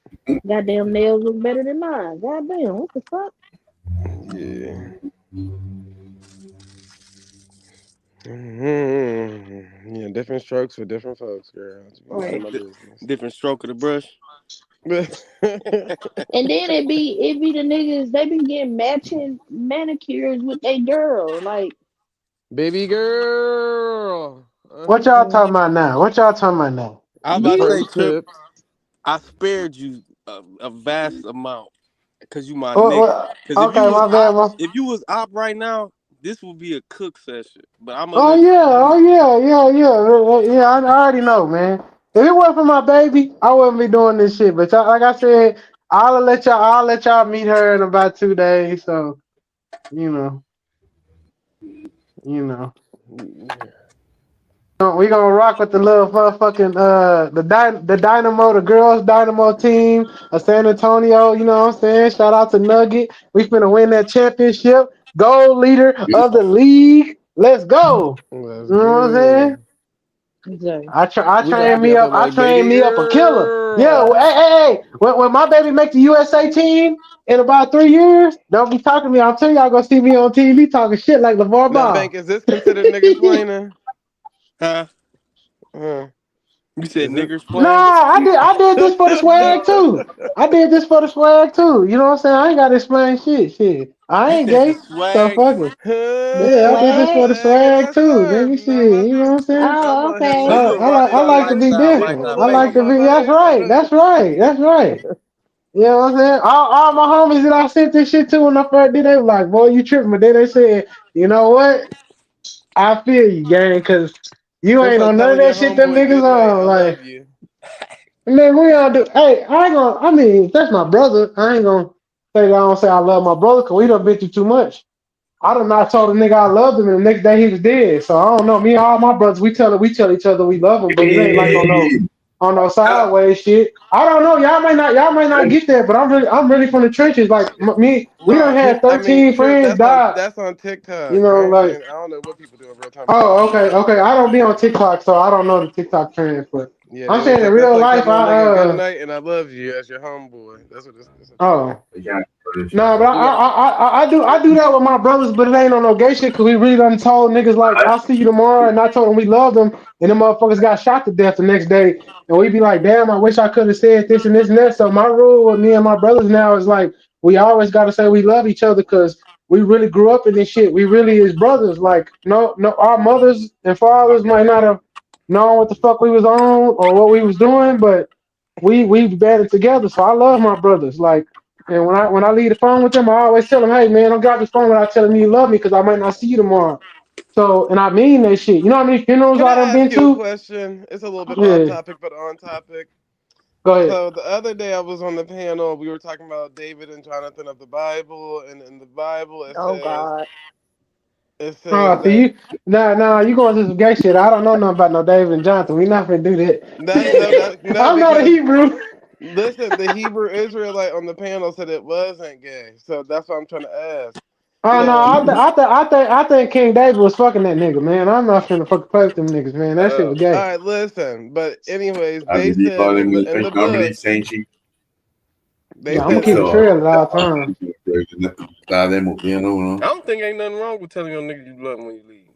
Goddamn nails look better than mine. Goddamn, what the fuck? Yeah. Mm-hmm. Yeah, different strokes for different folks, girl. None of Right. my business. Different stroke of the brush. And then it be the niggas, they been getting matching manicures with they girl. Like, Baby girl. What y'all talking about now? What y'all talking about now? I was about to say, First Trip, tips. I spared you a vast amount because you my What, nigga. what? Because if you Okay, was my bad, if you was op right now, this would be a cook session. But I'm gonna Oh let yeah, you. yeah. I already know, man. If it wasn't for my baby, I wouldn't be doing this shit. But y'all, like I said, I'll let y'all meet her in about 2 days. So, you know. You know. We gonna rock with the little motherfucking the Dynamo, the girls Dynamo team of San Antonio. You know what I'm saying? Shout out to Nugget. We finna win that championship. Gold leader of the league. Let's go. Let's You know what I'm go. saying? Exactly. I We about to trained be me out there up. I like trained baby me up a killer. Yeah. girl. Hey. When my baby make the USA team in about 3 years, don't be talking to me. I'm telling y'all gonna see me on TV talking shit like LeVar Now, Ball. Bank, is this considered niggas playing? Huh? Huh. You said Is this? niggers Nah, playing? I did this for the swag too. I did this for the swag too. You know what I'm saying? I ain't gotta explain shit. Shit. I You ain't said the gay. So swag. fuck it. The Yeah, I did this for swag. the Swag in swag that too, surf. nigga. Now Shit. my You know what I'm saying? I Oh, want him okay. niggas to rock I that like to be lifestyle. He different. put I weight like on to my be that's baby. right. That's right. That's right. You know what I'm saying? All my homies that I sent this shit to when I first did, they were like, boy, you tripping. But then they said, you know what? I feel you, gang, because you It's ain't like on none of telling your that shit them homeboy niggas good night. on. I Like, love you. man, we all do. Hey, I ain't gonna. I mean, that's my brother. I ain't gonna say that I don't say I love my brother because we done been through too much. I done not told a nigga I loved him, and the next day he was dead. So I don't know. Me and all my brothers, we tell each other we love him, but it ain't like on no sideways shit. I don't know. Y'all might not get that, but I'm really from the trenches. Like me, we done No, had I mean, 13 Trip. friends die. That's on You TikTok. know, like. I don't know what people do in real time, but that's Oh, on okay. TikTok. I don't be on TikTok, so I don't know the TikTok trends. But Yeah, I'm saying in that's real like life, telling a nigga good I night and I love you as your homeboy. That's what this a trend. oh. No, but I do that with my brothers, but it ain't on no gay shit because we really done told niggas like I'll see you tomorrow, and I told them we love them, and them motherfuckers got shot to death the next day, and we be like, damn, I wish I could have said this and this and that. So my rule with me and my brothers now is like we always got to say we love each other because we really grew up in this shit. We really is brothers. Like no, our mothers and fathers might not have known what the fuck we was on or what we was doing, but we banded together. So I love my brothers. Like. And when I leave the phone with them, I always tell them, "Hey man, don't drop the phone without telling me you love me, because I might not see you tomorrow." So, and I mean that shit. You know how many funerals Can I I done ask been you a to? question? It's a little bit off Yeah, topic, but on topic. go ahead. So the other day I was on the panel. We were talking about David and Jonathan of the Bible, and in the Bible Oh God. it says So that you you going to some gay shit? I don't know nothing about no David and Jonathan. We not finna do that's no that. no I'm not a because Hebrew. listen, the Hebrew Israelite on the panel said it wasn't gay. So that's what I'm trying to ask. Oh no, So I think King David was fucking that nigga, man. I'm not finna fucking play with them niggas, man. That shit was all gay. right, listen. But anyways, I they believe said all in them the I book believe saying she they Yeah, I'm gonna said keep in it the trail at all times. I don't think ain't nothing wrong with telling your nigga you love him when you leave.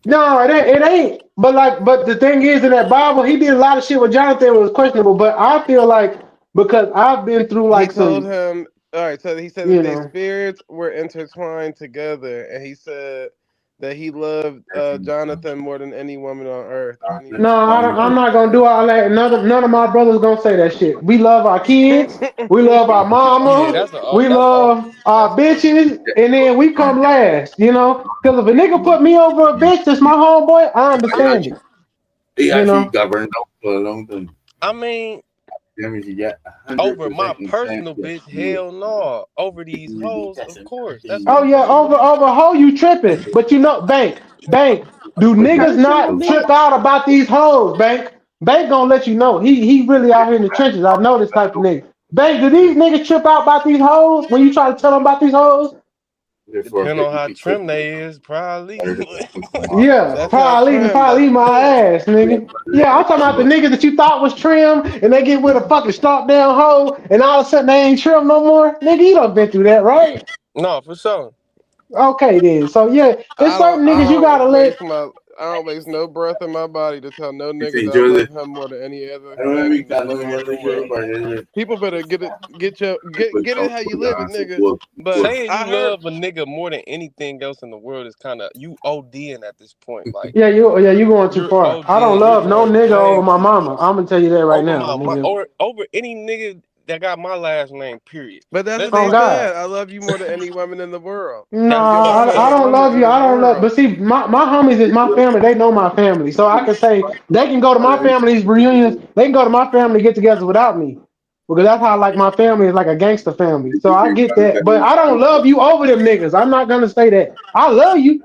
No, it ain't. But the thing is, in that Bible, he did a lot of shit with Jonathan was questionable. But I feel like because I've been through He like told some, him, all right, so he said that you their know. spirits were intertwined together, and he said that he loved Jonathan more than any woman on earth or any No, I'm female. not gonna do all that. None of my brothers gonna say that shit. We love our kids. We love our Yeah, mama. We that's old. love our That's old. bitches, and then we come last. You know, because if a nigga put me over a bitch that's my homeboy, I understand it. He You actually know. governed for a long time. I mean, Damage he got over my 100% consent. personal bitch, hell no. Over these hoes, of course. That's Oh my yeah, bitch. over hoe you tripping. But you know, Bank, do niggas Personal not trip bitch. out about these hoes, Bank gonna let you know. He really out here in the trenches. I know this type of nigga. Bank, do these niggas trip out about these hoes when you try to tell them about these hoes? Depending on how trim they is, probably. Yeah, That's not probably trim. That's eat my pimp. ass, nigga. Yeah, I'm talking about the niggas that you thought was trim and they get with a fucking stalk down hoe and all of a sudden they ain't trim no more. Nigga, you done been through that, right? No, for sure. Okay then. So yeah, it's certain I niggas you gotta don't let. I don't waste no breath in my body to tell no He nigga said, that I love Joseph, him more than any other I don't know man if in got the no motherfucking other world. show, People better get it how you live it, nigga. But Saying you I heard love a nigga more than anything else in the world is kind of you ODing at this point. Like You going too you're far. I don't ODing. You're love no going nigga over way my too mama. far. I'm gonna tell you that right Over now, my nigga. or over any nigga that got my last name. Period. but that's Let's what be they Oh honest. God. said. I love you more than any woman in the world. No, That's Your fucked mama is I a up. don't woman love in you. this I don't love. world. But see, my homies is my family. They know my family, so I can say they can go to my family's reunions. They can go to my family get togethers without me, because that's how like my family is like a gangster family. So I get that, but I don't love you over them niggas. I'm not gonna say that. I love you,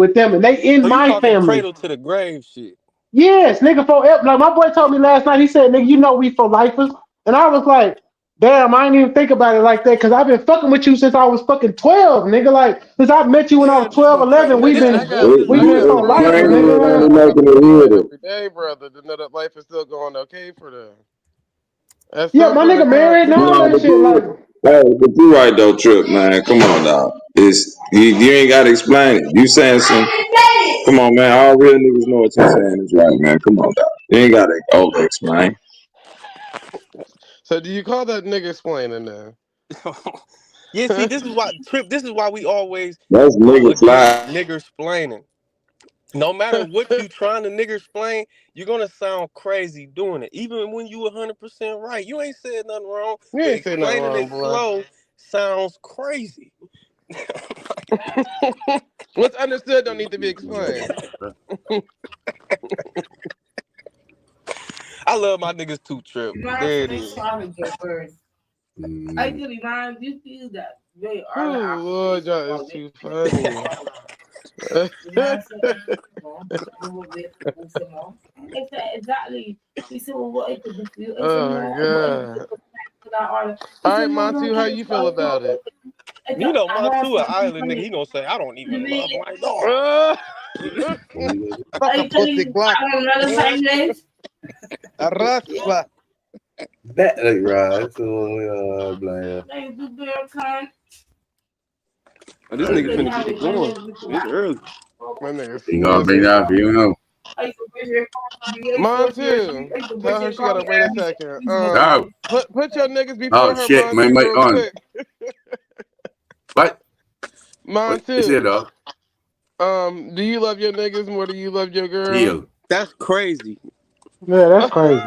with them, and they in So you my talking family. cradle to the grave shit? Yes, nigga, forever. Like my boy told me last night, he said, nigga, you know we for lifers. And I was like, damn, I didn't even think about it like that because I've been fucking with you since I was fucking 12, nigga. Like, since I met you when I was 12, 11, we've been for lifers, nigga. Every day, brother, to know that life is still going okay for them. At Yeah, some my point, nigga a married and all No, that but shit. Like, but you right though, Trip, man. Come on, dog. You ain't gotta explain it. You saying some? Come on, man. All real niggas know what you're saying is right, man. Come on, dog. You ain't gotta over explain. So do you call that nigga explaining now? Yeah, see, this is why Trip. This is why we always That's go nigga against fly. nigger splaining. No matter what you trying to nigger explain, you're gonna sound crazy doing it. Even when you 100% right, you ain't said nothing wrong. You But ain't say nothing explaining wrong, it boy. slow sounds crazy. What's understood don't need to be explained. I love my niggas too, Trip. There it Make is. sure I can get first. I do remind you feel that they are the Oh Lord, y'all is too funny. Exactly. He said, well, what it could do for you? It's a Oh more, what it God. could do for that artist. He All said, right, no, no, Montu, how you feel about it? You know, I want Montu, an something island nigga, funny. he gonna say, I don't even love him. Like, dog. Suck a I tell pussy you, Glock. I don't know the same names. Arrasla. That like right. So blah. They do their kind. Oh, this nigga finna get going. It's early. My nigga You gonna bring smoking. that for you know. Montu, tell her she gotta wait a second. No. Put your niggas Oh before her, shit, my Montu, mic real on. quick. What? What you say, Montu, dog? do you love your niggas more than you love your girl? Deal. That's crazy. yeah, that's crazy.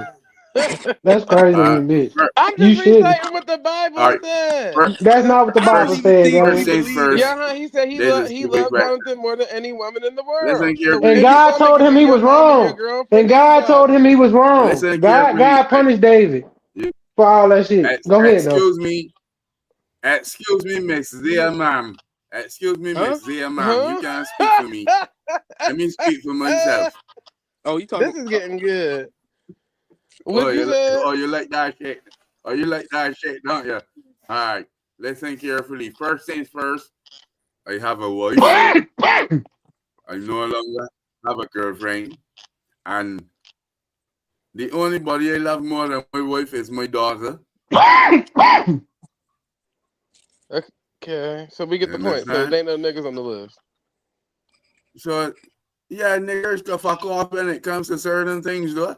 That's crazy, bitch. I'm You just shouldn't. reciting what the All Bible right. said. That's not what the I don't Bible First, even said, think first he gang. things believed first. that. Yeah, he said There's a he stupid loved question. Jonathan more than any woman in the world. Listen So And carefully. any God woman told can him be he your was mama, your wrong. girlfriend, And or your God told daughter. him he was wrong. Listen God, carefully. God punished David for all that shit. Go ahead, though. Excuse me. Excuse me, Miss Zia, ma'am. Excuse me, Huh? Miss Zia, ma'am. You Huh? can't speak for me. Let me speak for myself. Oh, you talking? This is getting good. Oh, What you said? you like that shit? Oh, you like that shit, don't you? All right. Listen carefully. First things first. I have a wife. I no longer have a girlfriend, and the only body I love more than my wife is my daughter. Okay, so we get You the point. So there understand? ain't no niggas on the list. So, yeah, niggers can fuck off when it comes to certain things, though.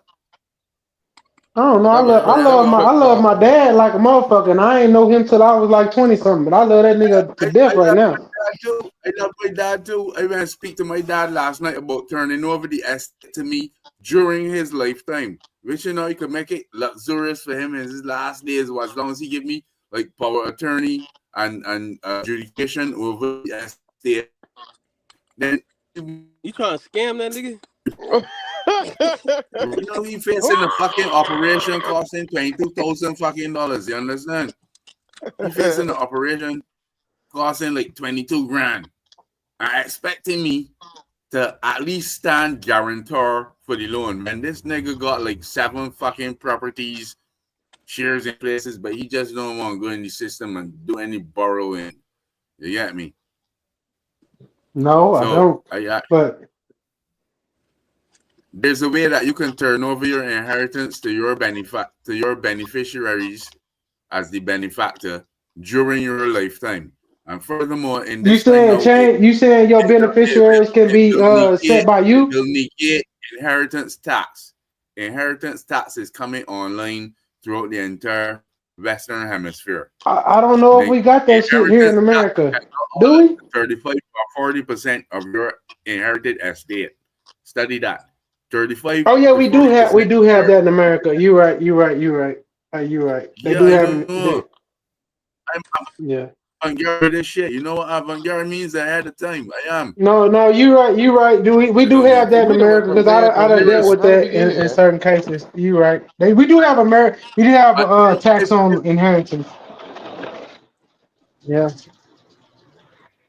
I don't know. That was quick. That was I quick love my talking. dad like a motherfucker, and I ain't know him till I was like 20 something. But I love that nigga to death I right love now. my dad too. I love my dad too. I went to speak to my dad last night about turning over the estate to me during his lifetime. Which, you know, he could make it luxurious for him in his last days, as long as he give me like power of attorney and adjudication over the estate. Then You trying to scam that nigga? you know he facing a fucking operation costing $22,000 fucking dollars. You understand? He facing an operation costing like 22 grand. I expecting me to at least stand guarantor for the loan. Man, this nigga got like 7 fucking properties, shares in places, but he just don't want to go in the system and do any borrowing. You get me? No, I So don't. But there's a way that you can turn over your inheritance to your beneficiaries as the benefactor during your lifetime. And furthermore, in you this time saying now, change? You saying your beneficiaries can be set by it you? will negate inheritance tax. Inheritance tax is coming online throughout the entire Western Hemisphere. I don't know if we got that shit here in America. Do we? 35 or 40% of your inherited estate. Study that. 35 Oh yeah, to 40%. we do have that in America. You're right. You're right. You're right. You're right. They Yeah, do I have know. that. Yeah. Avant-garde this shit. You know what avant-garde means ahead of time. I am. No, you're right. You're right. We I do don't have know. that in We done went America from because there I to done dealt here. with How did we that get in here? certain cases. You're right. We do have We do have a tax on inheritance. Yeah,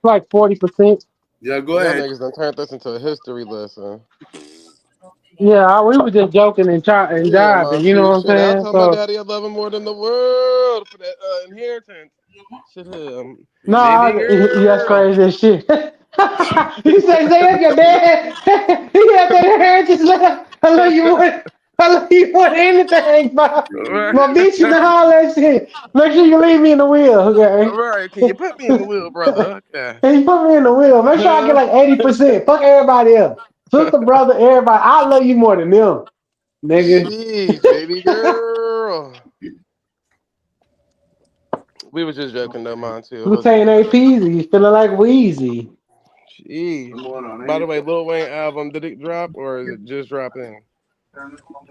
like 40%. Yeah, go Y'all ahead. niggas done turned this into a history lesson. Yeah, we were just joking and Yeah, jiving. mom You know too. what I'm Shit, I'll saying? tell my So daddy I love him more than the world for that inheritance. Shit, no, baby that's girl. crazy as shit. He said, "Say if your dad, he had that inheritance left. I love you more." I love you more than anything, bro. My bitch, you can holler that shit. Make sure you leave me in the wheel, okay? Right, can you put me in the wheel, brother? Okay. Can you put me in the wheel? Make sure I get like 80%. Fuck everybody else. Sister, brother, everybody. I love you more than them, nigga. Jeez, baby girl. We was just joking though, mine too. It wasn't Butane ain't peasy. Feeling like Wheezy. Jeez. By the way, Lil Wayne album, did it drop or is it just dropping?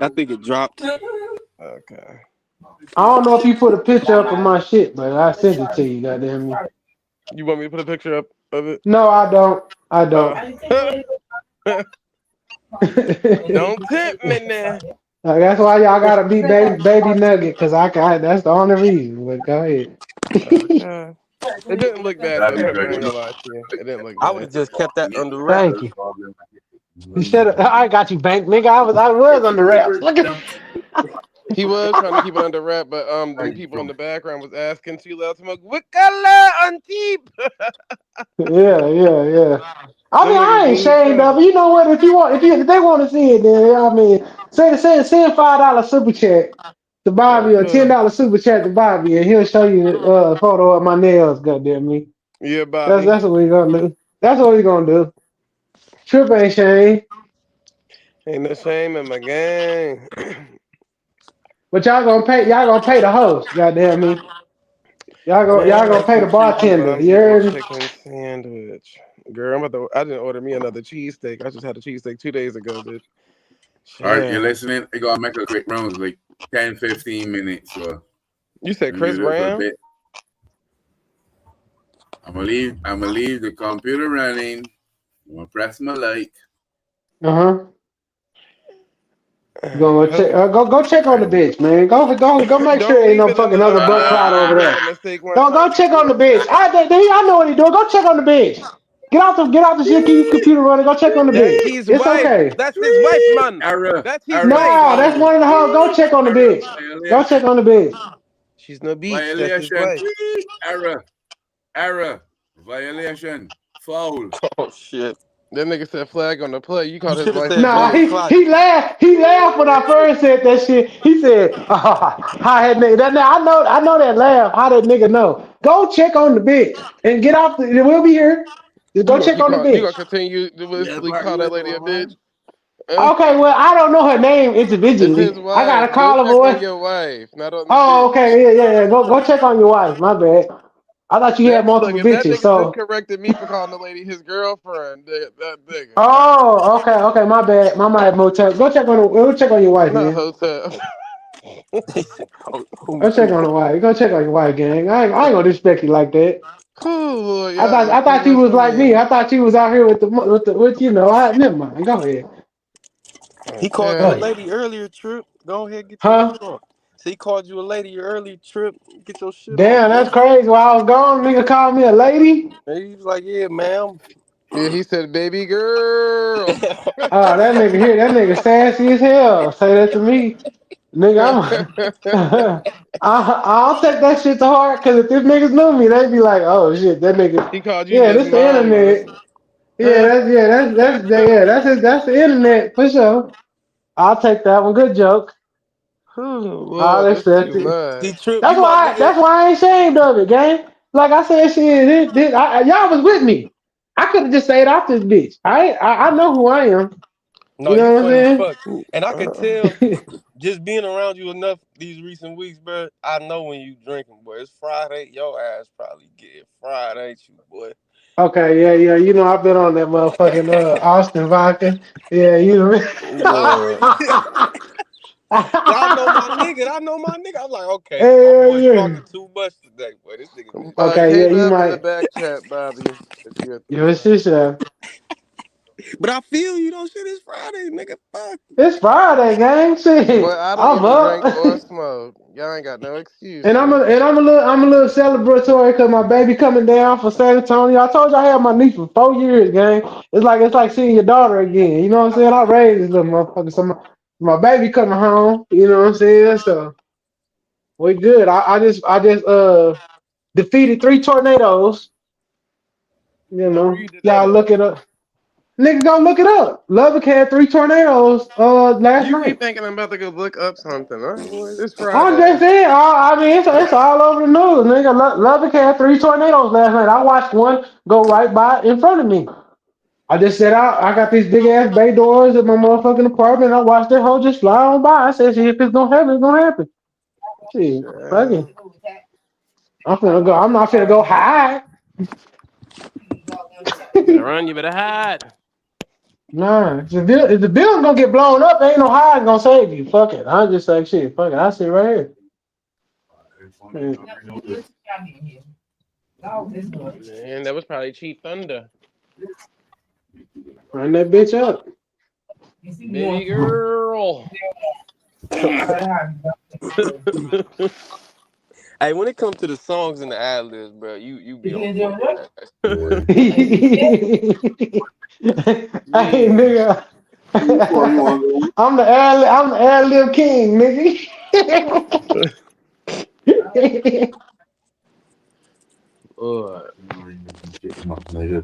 I think it dropped. Okay. I don't know if you put a picture up of my shit, but I sent it to you, goddamn me. You want me to put a picture up of it? No, I don't. I don't. Don't tempt me now. That's why y'all gotta be baby nugget, cause that's the only reason. But go ahead. Okay. It didn't look bad though, Trip. I ain't gonna lie to you. It didn't look I would bad. have just kept that under wraps. Thank you. You should have. I got you, bank nigga. I was under wraps. Look at. He was trying to keep it under wrap, but them people in the background was asking too loud to smoke. What color on deep? Yeah. I Them mean, niggas I ain't mean ashamed of it. You know what? If they want to see it, then I mean, send $5 super chat to Bobby or $10 super chat to Bobby, and he'll show you a photo of my nails. Goddamn me. Yeah, Bobby. That's what we gonna do. That's what we gonna do. Trip ain't shame. Ain't no shame in my game. But y'all gonna pay the host. Goddamn me. Y'all gonna pay the Can treat you, but bartender. I'm You eating a heard me? chicken sandwich. Girl, I didn't order me another cheesesteak. I just had a cheesesteak 2 days ago, bitch. All right, you're listening. I gotta make a quick round, like 10, 15 minutes. So you said Chris Brown? I'm gonna leave the computer running. I'm gonna press my like. Go check on the bitch, man. Go make sure Don't ain't leave no it in fucking the other no. butt cloud You over made there. a mistake one Go time check on the before. bitch. I know what he doing. Go check on the bitch. Get out the shit. Keep your computer running. Go check on the That's bitch. his It's wife. okay. That's his wife, man. Error. That's his No, wife. that's one of the hoes. Go check on the bitch. Go check on the bitch. She's no beach. That's his Violation. wife. Error. Violation. Foul. Oh shit. That nigga said flag on the play. You called You his should have wife a said Nah, blow bitch. the he clock. he laughed. He laughed when I first said that shit. He said, "How that nigga?" I know that laugh. How that nigga know? Go check on the bitch and get off the. We'll be here. Just go check on the You gonna bitch. continue to willfully call that lady a bitch? Okay, well, I don't know her name It's his individually. I wife. gotta Go call her check on voice. your wife, not on the Oh, bitch. okay, yeah. Go check on your wife. My bad. I thought you had Look, multiple if that bitches. nigga just So, corrected me for calling the lady his girlfriend, that nigga. oh, okay. My bad. My bad. Motel. Go check on your wife, Not man. hotel. Go check on the wife. Go check on your wife, gang. I ain't gonna disrespect you like that. Cool, I thought you was like me. I thought you was out here with you know. Never mind. Go ahead. He called you a Okay. lady earlier, Trip. Go ahead, get your Huh? shit on. So he called you a lady earlier, Trip. Get your shit on, Damn, boy. that's crazy. While I was gone, nigga called me a lady. And he was like, "Yeah, ma'am." Yeah, he said, "Baby girl." Oh, that nigga here, that nigga sassy as hell. Say that to me, nigga. I'll take that shit to heart because if these niggas knew me, they'd be like, "Oh shit, that nigga." He called you Yeah, his this the mama. internet. That's the internet for sure. I'll take that one. Good joke. Oh I'll Lord, that's accept too it. See, much. Trip, you my nigga. That's why I ain't ashamed of it, gang. Like I said, shit, y'all was with me. I could have just stayed off this bitch. I know who I am. No, You you know what funny as I'm fuck, and I could tell saying? just being around you enough these recent weeks, bro. I know when you drinking, boy. It's Friday. Your ass probably get fried, ain't you, boy? Okay, yeah. You know I've been on that motherfucking Austin vodka. Yeah, you know. I already. I know my nigga. I'm like, okay, my boy's Yeah. talking too much today, boy. This nigga been Okay, yeah, Hit me you up in the might. back chat, Bobby, if you at the You're a joint. shisha. But I feel you don't shit. It's Friday, nigga. Fuck. It's Friday, gang. But Shit, I don't I'm even drink up. or smoke. Y'all ain't got no And excuses. I'm a little celebratory because my baby coming down for San Antonio. I told you I had my niece for 4 years, gang. It's like seeing your daughter again. You know what I'm saying? I raised this little motherfucker. So my baby coming home. You know what I'm saying? So we good. I just defeated 3 tornadoes. You Where know, you did that y'all at? look it up. Nigga, go look it up. Lubbock had 3 tornadoes last You night. keep thinking I'm about to go look up something. All right, boy, it's I'm just Friday. saying. I mean, it's all over the news, nigga. Lubbock had 3 tornadoes last night. I watched one go right by in front of me. I just said I got these big ass bay doors at my motherfucking apartment. I watched that hoe just fly on by. I said, "See if it's gonna happen, it's gonna happen." See, fucking, I'm finna go. I'm not finna go hide. Better run, you better hide. Nah, if the building gonna get blown up, ain't no hiding gonna save you. Fuck it. I just like shit. Fuck it. I sit right here. Man, that was probably cheap thunder. Run that bitch up. Baby girl. Hey, when it comes to the songs and the ad libs, bro, you be on point. Hey, nigga. I'm the ad lib king, nigga.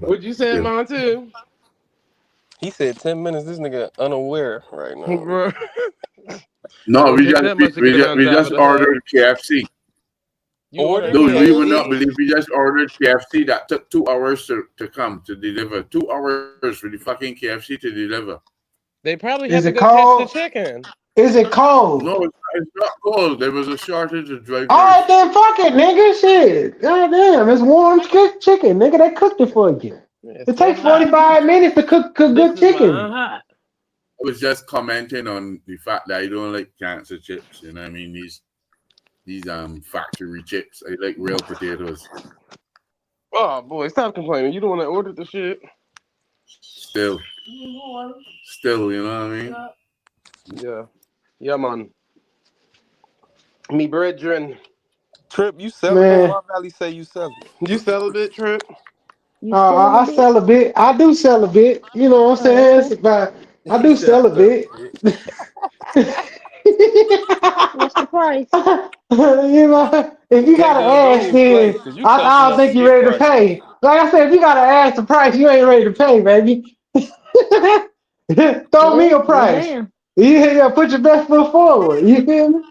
What you said, Montu? He said 10 minutes. This nigga unaware right now. Bro. No, we just ordered KFC. Dude, we would not believe we just ordered KFC that took 2 hours to come to deliver. 2 hours for the fucking KFC to deliver. They probably have to go catch the chicken. Is it cold? No, it's not cold. There was a shortage of drivers. All right, then fuck it, nigga. Shit. God damn, it's warm chicken, nigga. They cooked it for you. It takes 45 minutes to cook good chicken. I was just commenting on the fact that I don't like cancer chips. You know what I mean? These factory chips. I like real potatoes. Oh boy, stop complaining. You the one that ordered the shit. Still, you know what I mean? Yeah, man. Me brethren. Trip, you celibate? Why Valley say you celibate? You celibate, Trip? I sell a bit. I do sell a bit. You know what I'm saying? But I do sell a bit. What's the price? You know, if you gotta ask, then I don't think you're ready to pay. Like I said, if you gotta ask the price, you ain't ready to pay, baby. Throw me a price. Damn. Yeah, put your best foot forward. You feel me?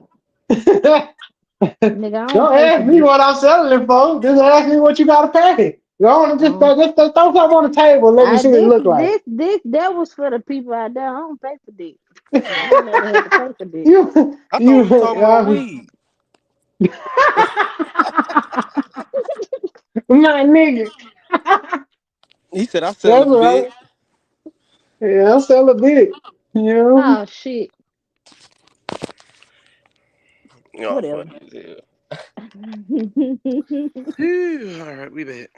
Nigga, Don't ask me what I'm selling it for. Just ask me what you gotta pay. You want to just throw something on the table. Let me see what it look like. That was for the people out there. I don't pay for dick. I never had to pay for dick. I thought we were talking about weed. My nigga. He said I sell a bit. Right. Yeah, I sell a bit. You know? Oh shit. Whatever. All right, we bet.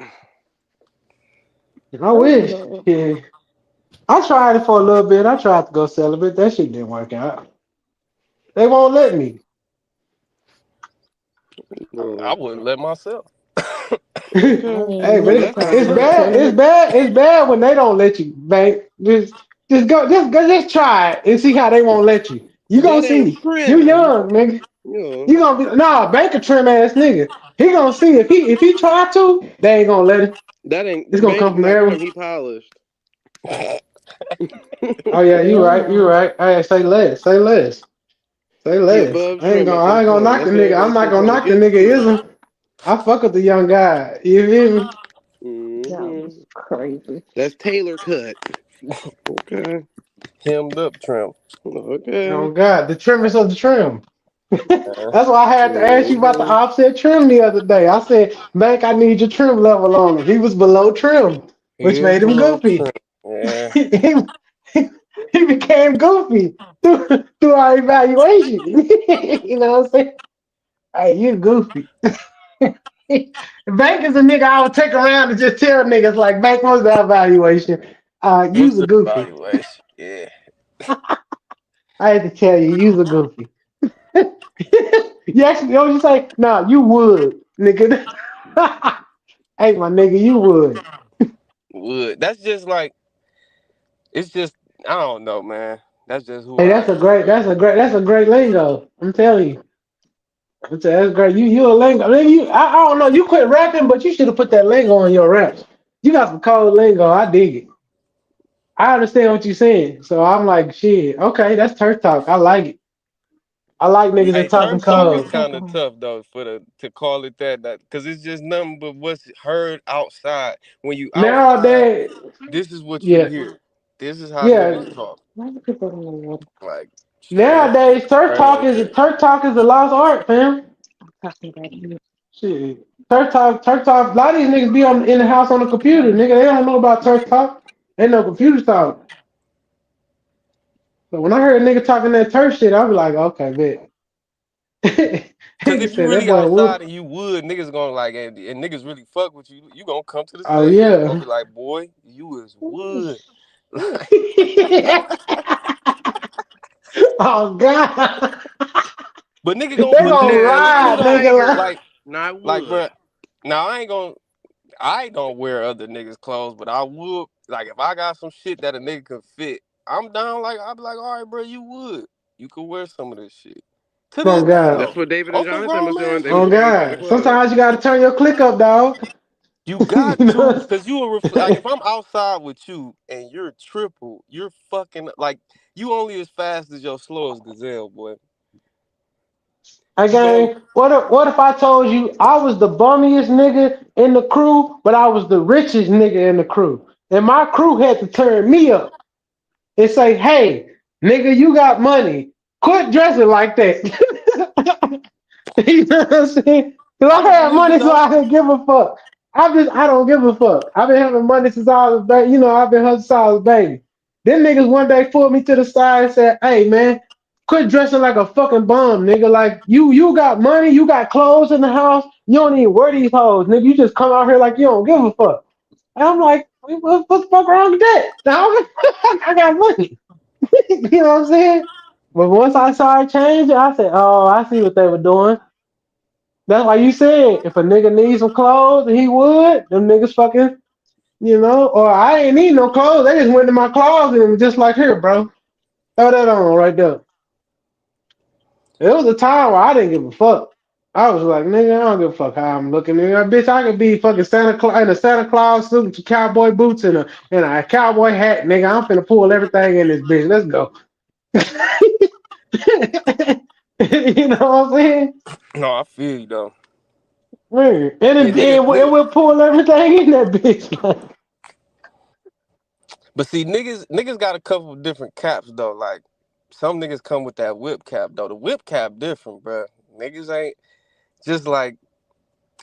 I wish. Yeah. I tried it for a little bit. I tried to go sell a bit. That shit didn't work out. They won't let me. I wouldn't let myself. Hey, but it's bad. It's bad when they don't let you, babe. Just try it and see how they won't let you. You gonna see. You young, nigga. Yeah. You gonna be bank a trim ass nigga. He gonna see if he try to, they ain't gonna let him. That ain't. It's gonna come from everyone. He polished. Oh yeah, you right. All right, say less. I ain't gonna knock the nigga. I'm not gonna knock the nigga. Isn't? I fuck with the young guy. You feel me? That was crazy. That's tailor cut. Okay. Hemmed up trim. Okay. Oh God, the trimmers of the trim. That's why I had to ask you about the offset trim the other day. I said, Mac, I need your trim level on him. He was below trim, which made him goofy. Yeah. he became goofy through our evaluation. You know what I'm saying? Hey, you goofy. Bank is a nigga I would take around and just tell niggas like, Bank, what's the evaluation? You's a goofy. Evaluation? Yeah. I had to tell you, you's a goofy. You actually, you say, nah, you would, nigga. Hey, my nigga, you would. Would. That's just like, it's just, I don't know, man. That's just who Hey, I am. that's a great lingo. I'm telling you. That's great. You a lingo. I mean, I don't know. You quit rapping, but you should have put that lingo on your raps. You got some cold lingo. I dig it. I understand what you're saying. So I'm like, shit, okay, that's turf talk. I like it. I like niggas Hey, that talking turf talk is code. kind of tough though to call it that because it's just nothing but what's heard outside. When you outside, Nowadays, this is what you yeah, hear. This is how yeah. niggas talk. Like straight up, Nowadays, straight. turf talk is a lost art, fam. Shit. Turf talk. A lot of these niggas be in the house on the computer, nigga. They don't know about turf talk. Ain't no computer talk. So when I heard a nigga talking that turf shit, I was like, okay, bet. Cause Nigga if you said that really boy outside whoop. and you would, niggas gonna like and niggas really fuck with you, you gonna come to the Oh stage. You gonna yeah. be like, boy, you is wood. Oh god. But nigga They gonna put gonna you on game. You ride, know, nigga. Not like, wood. bro. Now I don't wear other niggas' clothes, but I would. Like, if I got some shit that a nigga could fit, I'm down. Like, I'll be like, all right, bro, you could wear some of this shit. To Oh this day, god. That's though, what David and on some Jonathan grown was doing. man They was Oh shit. going to the god. club. Sometimes you gotta turn your click up, dog. You got You to, know cause you will like if I'm outside with you and you're triple, you're fucking like you only as fast as your slowest gazelle, boy. So Again, what if I told you I was the bummiest nigga in the crew, but I was the richest nigga in the crew, and my crew had to turn me up and say, "Hey, nigga, you got money. Quit dressing like that." You know what I'm saying? Because I I can had believe it money, so though. I didn't give a fuck. I don't give a fuck. I've been having money since I was baby. You know, I've been hustling since I was a baby. Them niggas one day pulled me to the side and said, "Hey man, quit dressing like a fucking bum, nigga. Like you got money, you got clothes in the house. You don't even wear these hoes, nigga. You just come out here like you don't give a fuck." And I'm like, what the fuck wrong with that? Dog? I got money. You know what I'm saying? But once I saw it change, I said, "Oh, I see what they were doing." That's why you said if a nigga needs some clothes, he would. Them niggas fucking, you know. Or I ain't need no clothes. They just went to my closet and was just like, "Here, bro, throw that on right there." It was a time where I didn't give a fuck. I was like, nigga, I don't give a fuck how I'm looking, nigga. Bitch, I could be fucking Santa Claus in a Santa Claus suit with cowboy boots and a cowboy hat, nigga. I'm finna pull everything in this bitch. Let's go. You know what I'm saying? No, I feel you though. Man, and Yeah, it will pull everything in that bitch. But see, niggas got a couple of different caps though. Like some niggas come with that whip cap though. The whip cap different, bro. Niggas ain't just like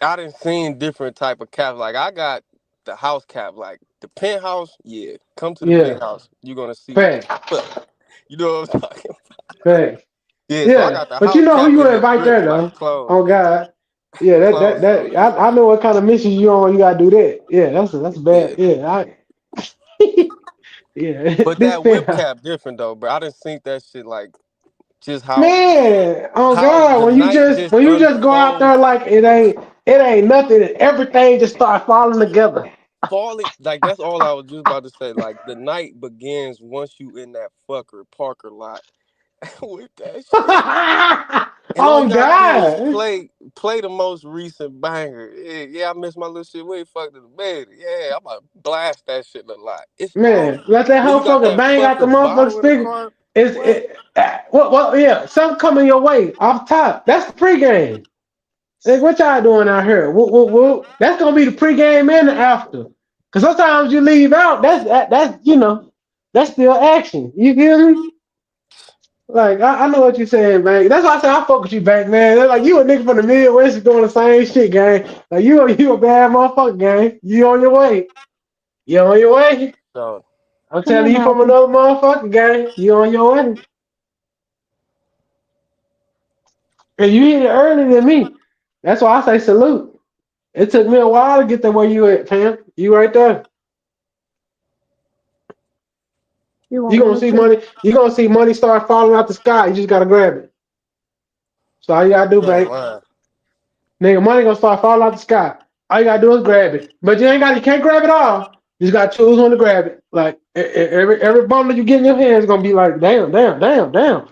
I done seen different type of caps. Like I got the house cap, like the penthouse. Yeah, come to the Yeah, penthouse. You're gonna see what the fact, fuck. You know what I'm talking about? fact. Yeah, so I Yeah, got the but you house know who cap you and the invite drip there like though. clothes. Oh God, yeah, Clothes so yeah. I know what kind of mission you on. You gotta do that. Yeah, that's bad. Yeah. Yeah, yeah. But This that whip fair. cap different though, bro. I done seen that shit like just Man, oh how God, the night just when you just go out there unfolds. like it ain't nothing, and everything just start falling together. Falling like that's all I was just about to say. Like the night begins once you in that fucker Parker lot with that shit. And all you Oh gotta do is God, play the most recent banger. Yeah, I miss my little shit. We ain't fucked in the bed. Yeah, I'm gonna blast that shit a lot. It's on. man, let that Then whole you got fucking that bang out the fucker motherfucker bottle in the speaker. car. It's What? yeah, something coming your way off top. That's the pregame. Like, what y'all doing out here? That's gonna be the pregame and the after. Cause sometimes you leave out. That's that's still action. You feel me? Like I know what you're saying, man. That's why I say I fuck with you, back, man. They're like you a nigga from the Midwest doing the same shit, gang. Like you a bad motherfucker, gang. You on your way. You on your way. So I'm telling you from another motherfucker, gang. You on your way. And you hit it earlier than me. That's why I say salute. It took me a while to get to where you at, Pam. You right there. You want You me gonna to see tell? money. You gonna see money start falling out the sky. You just gotta grab it. So all you gotta do, you ain't babe. lying. Nigga, money gonna start falling out the sky. All you gotta do is grab it. But you can't grab it all. You just gotta choose when to grab it. Like every bundle you get in your hand is gonna be like, damn, damn, damn, damn.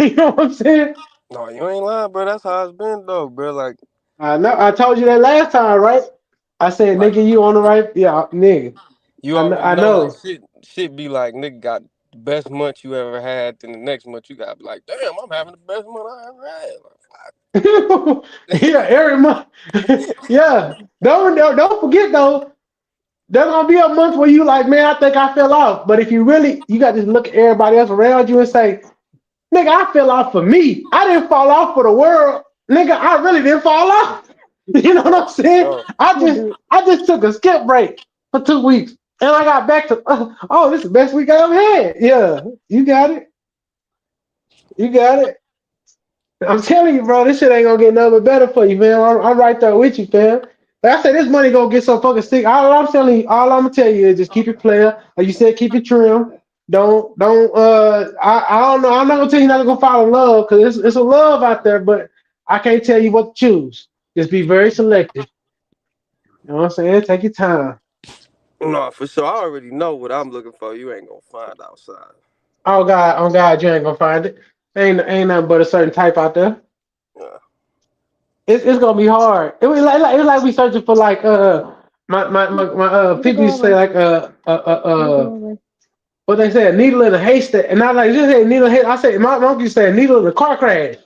You know what I'm saying? No, you ain't lying, bro. That's how it's been though, bro. I know. I told you that last time, right? I said, Like nigga, you on the right, yeah, nigga. You already know, like shit be like, nigga got the best month you ever had, then the next month you gotta be like, damn, I'm having the best month I ever had. Yeah, every month. Yeah. Don't forget though, there's gonna be a month where you like, man, I think I fell off. But if you really, you got to look at everybody else around you and say, nigga, I fell off for me. I didn't fall off for the world. Nigga, I really didn't fall off. You know what I'm saying? I just took a skip break for 2 weeks. And I got back to, oh, this is the best week I ever had. Yeah, you got it. You got it. I'm telling you, bro, this shit ain't gonna get nothing but better for you, man. I'm right there with you, fam. Like I said, this money gonna get so fucking sick. All I'm gonna tell you is just keep it player. Like you said, keep it trim. I don't know. I'm not gonna tell you not to go follow love because it's a love out there, but I can't tell you what to choose. Just be very selective. You know what I'm saying? Take your time. No, for sure. I already know what I'm looking for. You ain't gonna find outside. Oh God, you ain't gonna find it. Ain't nothing but a certain type out there. Yeah. It's gonna be hard. It was like we searching for like my people used to say like what they say, a needle in a haystack, and I like just say needle in a haystack. I say my uncle used to say a needle in a car crash.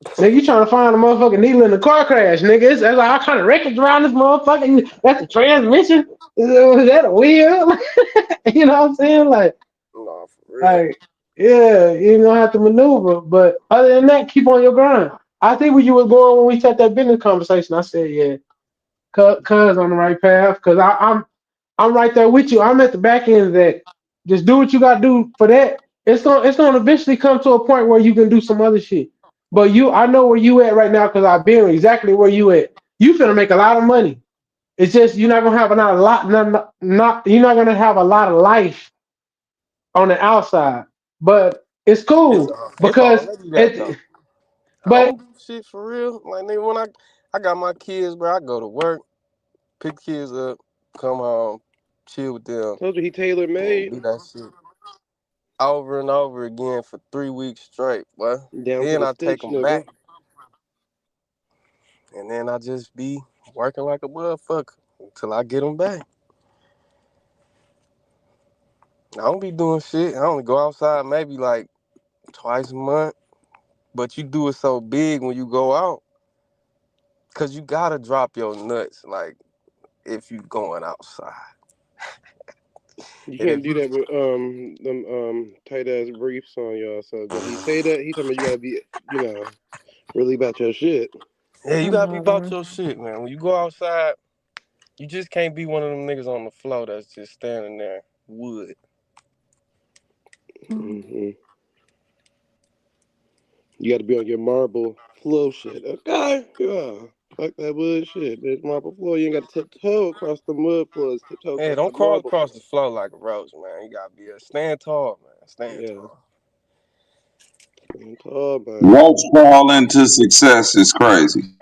Nigga, you trying to find a motherfucking needle in the car crash, nigga? It's like all kind of wreckage around this motherfucking. That's the transmission. Is that a wheel? You know what I'm saying? Like, no, for real. like, yeah, you ain't gonna have to maneuver. But other than that, keep on your grind. I think where you were going when we had that business conversation, I said, yeah, cuz on the right path. Cause I'm right there with you. I'm at the back end of that. Just do what you gotta do for that. It's gonna eventually come to a point where you can do some other shit. But I know where you at right now because I've been exactly where you at. You finna make a lot of money. It's just you're not gonna have you're not gonna have a lot of life on the outside. But it's cool because I don't do shit for real. Like nigga, when I got my kids, bro, I go to work, pick the kids up, come home, chill with them. Told you he tailor made. Do that shit over and over again for 3 weeks straight, boy. Down then to the I take stitch, them nigga. back, and then I just be working like a motherfucker until I get them back. I don't be doing shit. I only go outside maybe like twice a month, but you do it so big when you go out, cause you gotta drop your nuts like if you going outside. You can't do that with them tight ass briefs on y'all. So when he say that, he talking about you gotta be, really about your shit. Yeah, you gotta be about your shit, man. When you go outside, you just can't be one of them niggas on the floor that's just standing there wood. Mm-hmm. You got to be on your marble flow shit. Okay, yeah. Fuck that wood shit. There's marble floor. You ain't got to tiptoe across the mud floors. Tiptoe Hey, across don't the crawl marble across floor. the floor like a rose, man. You gotta stand tall, man. Stand tall. Stand tall, man. Roach crawl into success is crazy.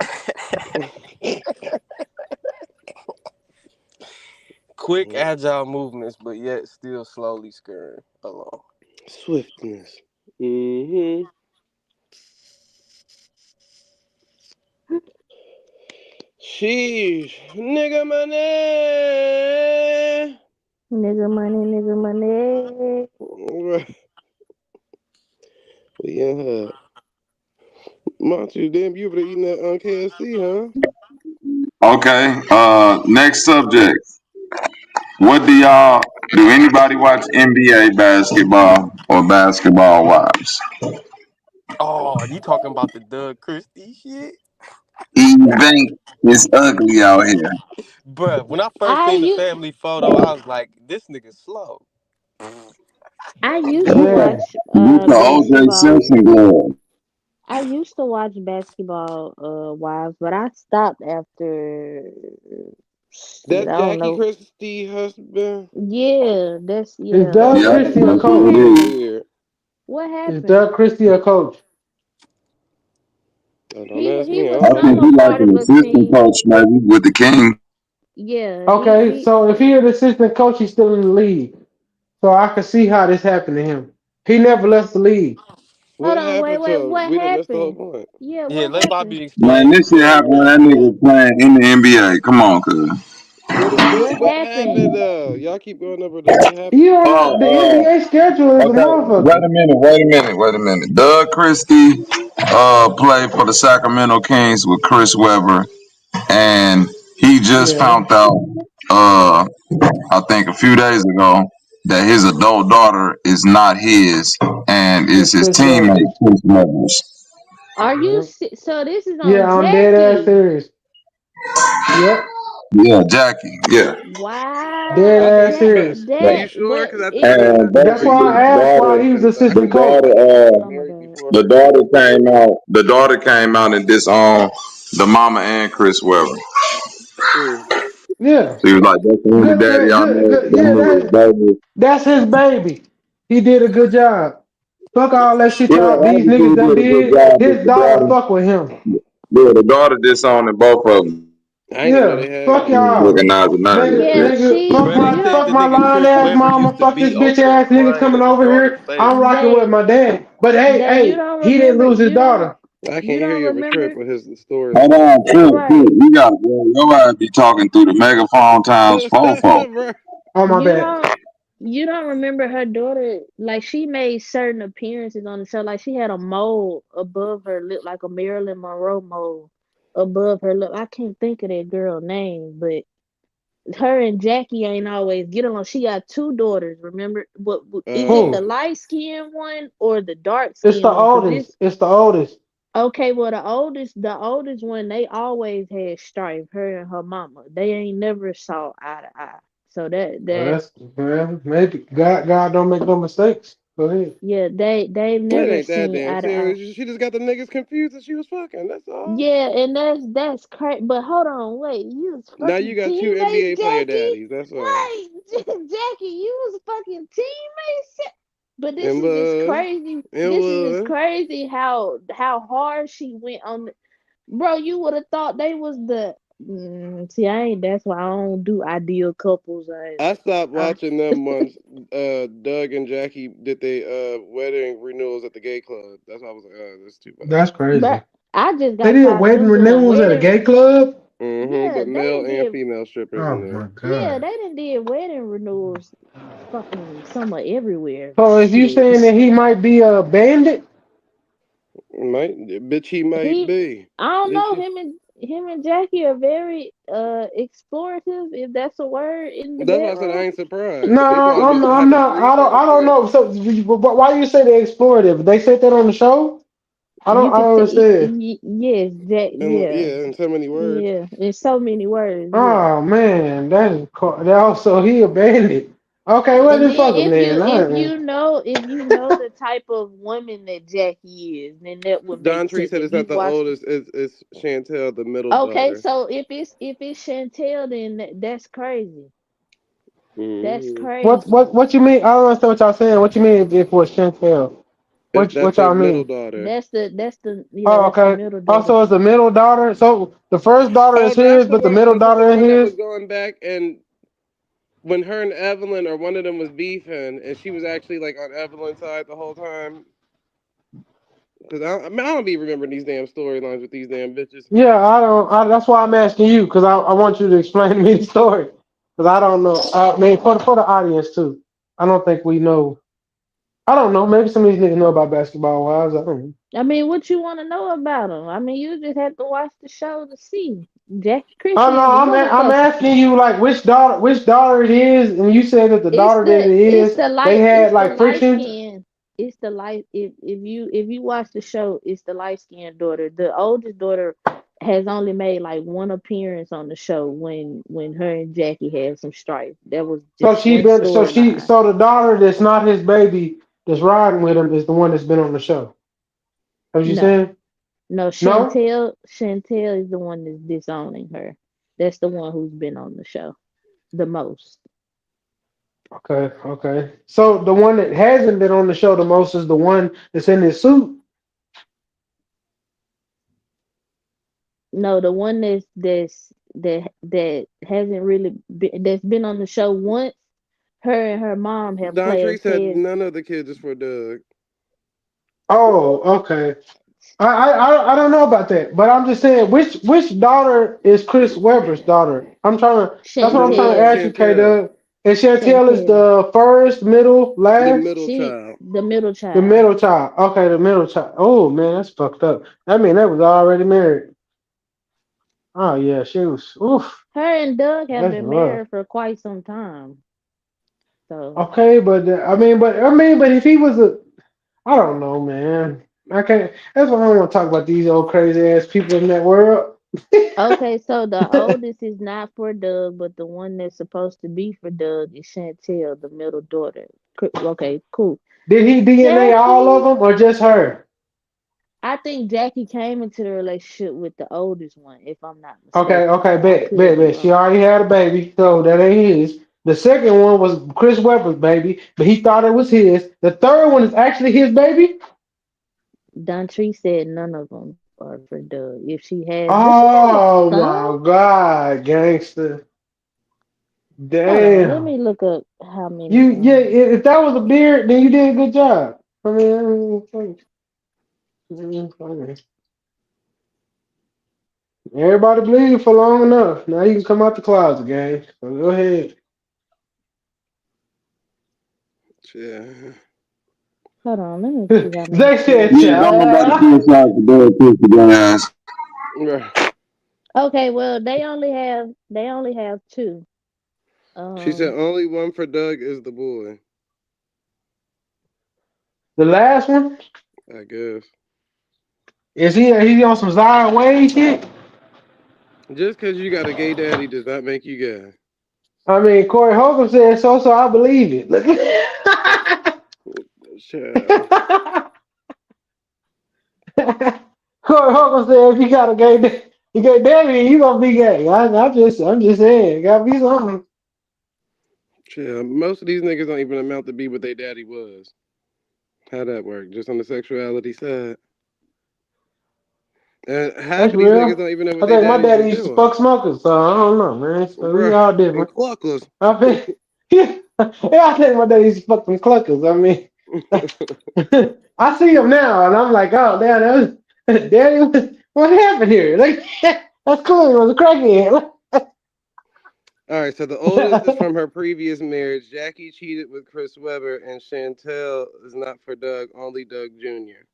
Quick, agile movements, but yet still slowly scurrying along. Swiftness. Mm-hmm. Sheesh. Nigga money. Nigga money. Right. Yeah. Monty, damn, you ever eating that on KFC, huh? Okay. Next subject. What do anybody watch NBA basketball or basketball wives? Oh, you talking about the Doug Christie shit? It's ugly out here. Bruh, when I first seen the family photo, I was like, this nigga slow. I used to watch Get the OJ basketball. Simpson glove. I used to watch basketball wives, but I stopped after shit, That I don't Jackie know. Christie husband? Yeah, that's Is yeah. Doug What Christie a what coach? happened? Weird. What Is happened? Doug Christie a coach? Don't ask He me. I was I don't think some know. a he like part of an a assistant team. coach maybe with the King. Yeah, Okay, so if he an assistant coach, he's still in the league. So I can see how this happened to him. He never left the league. Hold What on, happened to wait, him? what We done missed the whole happened? point. Yeah, Yeah, what let happened? Bobby Man, explain this shit before we happened when get that into nigga it. was playing in the NBA. Come on, cuz. What What happened happened? though? Y'all keep going over this. What happened? You don't know Oh, the NBA schedule is a okay. motherfucker. Wait a minute. Doug Christie, played for the Sacramento Kings with Chris Webber, and he just Yeah, found out, I think a few days ago, that his adult daughter is not his, and is it's his Chris teammate Webber. Chris Webber's. Are you Yeah, so this is on yeah, I'm dead ass Jackie? serious. Yep, Yeah, Jackie. Yeah. dead I Wow, thought, ass that but serious. are Yeah. you that sure? but Because I it. think that's And not supposed That's to be why basically, I asked why daughter, he was because assistant the coach. daughter, Oh my married god. before the that. daughter came out. The daughter came out and disowned the mama and Chris Webber. Mm. Yeah, She was like, "That's the only good daddy man, I good, know. good. That Yeah, nigga, baby." that's his baby. He did a good job. Fuck all that shit Yeah, y'all these obviously niggas he done did a good did. job, but His the daughter daughter, fuck with him. yeah, the daughter disowned both of them. I ain't know Yeah, they had fuck kids. y'all. Recognizing none of that Yeah, shit. Nigga, she. Bro, they You said don't. the fuck my nigga lying Chris ass Webber mama, used to fuck be this bitch over there ass nigga crying coming in his over daughter's here. face. I'm rocking with They. my dad. But You hey, don't he didn't remember. lose his You don't. daughter. I You can't hear don't you of a trip remember. with his stories Hold and shit. on, trip. Right. You got your ass be talking through the megaphone times fofo. Bro. Oh my You bad. don't. You don't remember her daughter. Like she made certain appearances on the show. Like she had a mole above her lip, like a Marilyn Monroe mole above her lip. I can't think of that girl name, but her and Jackie ain't always get along. She got two daughters. Remember, what is it? The Who? Oh. light skinned one or the dark It's the skinned one? Cause oldest. this It's the oldest. okay. Well, the oldest one, they always had strife. Her and her mama, they ain't never saw eye to eye. So Well, that that's well, maybe God don't make no mistakes. Go ahead. yeah, they've It never ain't that seen damn eye to eye. serious. She just got the niggas confused and she was fucking. That's all. Yeah, and that's crazy. But hold on, wait, you was Now you fucking got two teammates, NBA player Jackie? daddies. That's all. Wait, Jackie, you was fucking teammates. But this And is just was. crazy. And This is just was. crazy how hard she went on. Bro, you would have thought they was the. See, I ain't. That's why I don't do ideal couples. I stopped I watching them once Doug and Jackie did their wedding renewals at the gay club. That's why I was like, oh, that's too much. That's but crazy. I just They got did tired of wedding them doing renewals at a wedding. gay club. Mm-hmm. Yeah, But they male done and did. female strippers in Oh there. my Yeah, god. they done did wedding renewals fucking somewhere everywhere. So is you Shit. saying that he might be a bandit? Might bitch he might He be. I don't Bitch know, he. him and Jackie are very explorative, if that's a word, in the That's why I said I bedroom. ain't surprised. No, They probably I'm be not. I'm having not. I threesomes don't too. know. So, why you say they explorative? They said that on the show. I don't. You I could don't understand. yes, Jack, And yeah. yeah, in so many words. Yeah, in so many words, yeah. Oh man, that is. That also he a bandit. Okay, well And then then fuck him then. if you know the type of woman that Jackie is, then that would make Don Tree sense. said If it's you not the watch oldest. It's Chantel, the middle okay, daughter. so if it's Chantel, then that's crazy. That's Mm-hmm. crazy. What you mean? I don't understand what y'all saying. What you mean if it was Chantel? What That's y'all his middle mean? daughter. Yeah, Oh, that's the okay. middle daughter. Also, it's the middle daughter. So the first daughter Oh, is that's his, the but the one. middle This is the daughter ain't one that was his. going back and when her and Evelyn or one of them was beefing, and she was actually like on Evelyn's side the whole time. Because I mean, I don't be remembering these damn storylines with these damn bitches. Yeah, I don't. That's why I'm asking you because I want you to explain to me the story because I don't know. I mean, for the audience too. I don't think we know. I don't know. Maybe some of these niggas know about basketball wives. I don't know. I mean, what you want to know about them? I mean, you just have to watch the show to see. Jackie I Christie know. is a I'm motherfucker. asking you like which daughter it is, and you said that the It's daughter that the it it's is, the they light had it's the like light friction. skin. It's the light if you watch the show, it's the light skinned daughter. The oldest daughter has only made like one appearance on the show when her and Jackie had some strife. That was So just she one been so she storyline. so the daughter that's not his baby that's riding with him is the one that's been on the show. Are you No. saying No, no? Chantel is the one that's disowning her. That's the one who's been on the show the most. Okay, okay. So the one that hasn't been on the show the most is the one that's in his suit. No, the one that hasn't really been that's been on the show once. Her and her mom have Don Tree played said heads. none of the kids is for Doug. Oh, okay. I don't know about that, but I'm just saying which daughter is Chris Webber's daughter? That's what I'm trying to Chantel. ask you, K Chantel, Dub. And Chantel is Chantel. the first, middle, the last, middle She child. the middle the child. middle child. Okay, the middle child. Oh man, that's fucked up. I mean, that was already married. Oh yeah, she was. Oof, Her and Doug have that's been rough. married for quite some time. So Okay, but but if he was I don't know, man. I can't. That's why I don't want to talk about these old crazy ass people in that world. okay, so the oldest is not for Doug, but the one that's supposed to be for Doug is Chantel, the middle daughter. Okay, cool. Did he DNA all of Jackie, them or just her? I think Jackie came into the relationship with the oldest one, if I'm not Okay, mistaken, okay, but I bet, could bet, be bet. She wrong. already had a baby, so that ain't his. The second one was Chris Webber's baby, but he thought it was his. The third one is actually his baby. Don Tree said none of them are for Doug. If she has, does she have a Oh son? my God, gangster! Hold on, let Damn. me look up how many. Yeah. If that was a beard, then you did a good job. I mean, everybody believed for long enough. Now you can come out the closet, gang. So go ahead. Yeah. Hold on, let me see how many They said, kids. Yeah, don't nobody feel sorry for Derek Pussy ass. Right. Okay, well they only have two. She said Um, only one for Doug is the boy. the last one I guess. is he on some Zion Wade shit? Just because you got a gay daddy does not make you gay. I mean, Corey Holcomb said so, so I believe it. Look Child. Corey Holcomb said if you got a you gay daddy, you gonna be gay. I'm just saying, gotta be something. Child. Most of these niggas don't even amount to be what their daddy was. How that work? Just on the sexuality side. And half That's of these niggas real. don't even know what I their think my daddies daddy was used to doing. fuck smokers, so I don't know, man. So we Bruh. all And different. cluckless. I think, yeah, I think my daddy used to fuck them cluckers. I mean, I see him now, and I'm like, oh, damn, that was, daddy, what happened here? Like, that's cool. It was a crackhead. All right, so the oldest is from her previous marriage. Jackie cheated with Chris Webber, and Chantel is not for Doug, only Doug Jr.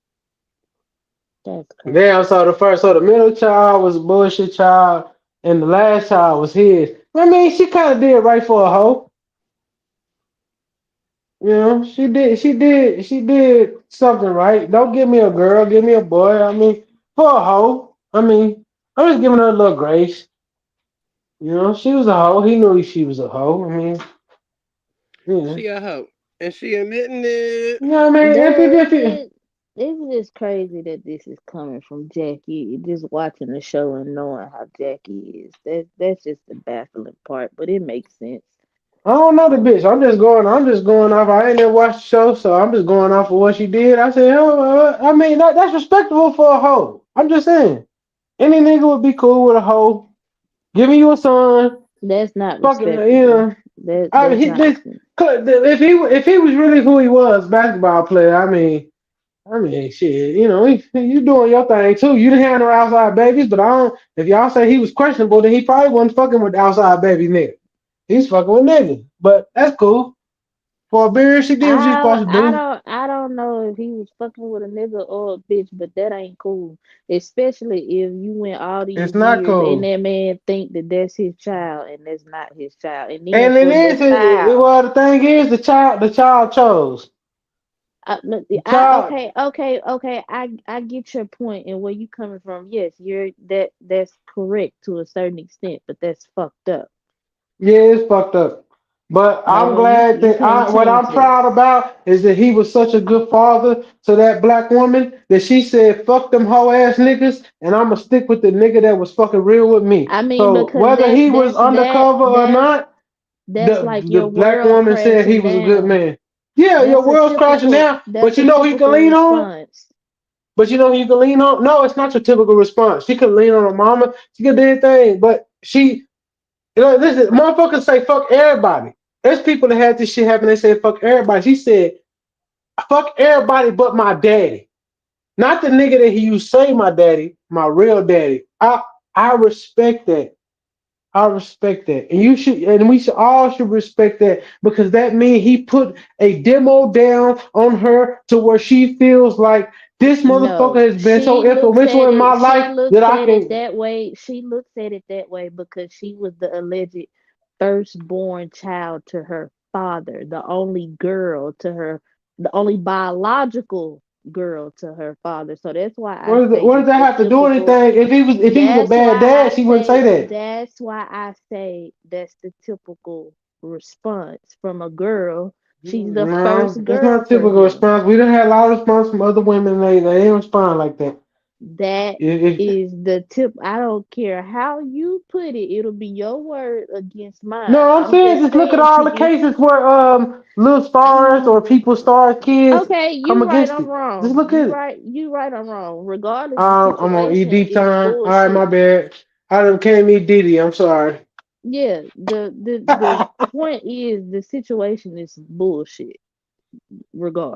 that's crazy. Damn, so the middle child was a bullshit child, and the last child was his. I mean, she kind of did right for a hoe. You know, she did something right. Don't give me a girl, give me a boy. I mean, for a hoe. I mean, I'm just giving her a little grace. You know, she was a hoe. He knew she was a hoe. I mean, yeah. She a hoe, and she admitting it. You know what I mean? Does it? It's just crazy that this is coming from Jackie. Just watching the show and knowing how Jackie is. That's just the baffling part, but it makes sense. I don't know the bitch. I'm just going off. I ain't never watched the show, so I'm just going off of what she did. I said, oh, I mean, that's respectable for a hoe. I'm just saying. Any nigga would be cool with a hoe. Giving you a son. That's not Fucking, respectable. I mean, That's not. if he was really who he was, basketball player. I mean, shit. You know, you doing your thing too. You didn't have no outside babies, but I don't. If y'all say he was questionable, then he probably wasn't fucking with outside baby nigga. He's fucking with niggas, but that's cool. For a beer, she did what she was supposed to do. I don't know if he was fucking with a nigga or a bitch, but that ain't cool. Especially if you went all It's these not years and cool. that man think that that's his child and that's not his child. And then And it for the is. child, Well, the thing is, the child chose. look, The child. okay. I get your point and where you coming from. Yes, that's correct to a certain extent, but that's fucked up. Yeah, it's fucked up. But No, I'm no, you glad you that can't what change I'm that. proud about is that he was such a good father to that black woman that she said, fuck them hoe ass niggas, and I'ma stick with the nigga that was fucking real with me. I mean, So because whether he was undercover or not, that's like the your black world woman said he crashing was a good down. man. Yeah, your world's crashing down, but That's you a know who you can typical lean on? response. But you know who you can lean on? No, it's not your typical response. She could lean on her mama, she could do anything, but listen, motherfuckers say fuck everybody. There's people that had this shit happen. They say fuck everybody. She said fuck everybody but my daddy. Not the nigga that you say my daddy, my real daddy. I respect that. I respect that, and you should, and we should all should respect that because that means he put a demo down on her to where she feels like this No, motherfucker has been so she looks influential at in my it. She life looks that I at it can. that way. She looks at it that way because she was the alleged firstborn child to her father, the only girl to her, the only biological girl to her father. So that's why I say What does it's that the have to do with typical. anything? If he was a That's bad why dad, I she wouldn't say say. that. That's why I say that's the typical response from a girl. She's the No, first that's girl not for typical him. response. We done had a lot of response from other women. They didn't respond like that. That If, is the tip. I don't care how you put it, it'll be your word against mine. no, I'm I'm saying just just look at saying to all the you. cases where little stars or people stars kids Okay, come you right, against I'm it. Just wrong. look at it. You right, I'm wrong. Regardless, the I'm on situation ED is time. All right, my bullshit. bad. I done came me Diddy. I'm sorry. Yeah, the point is the situation is bullshit,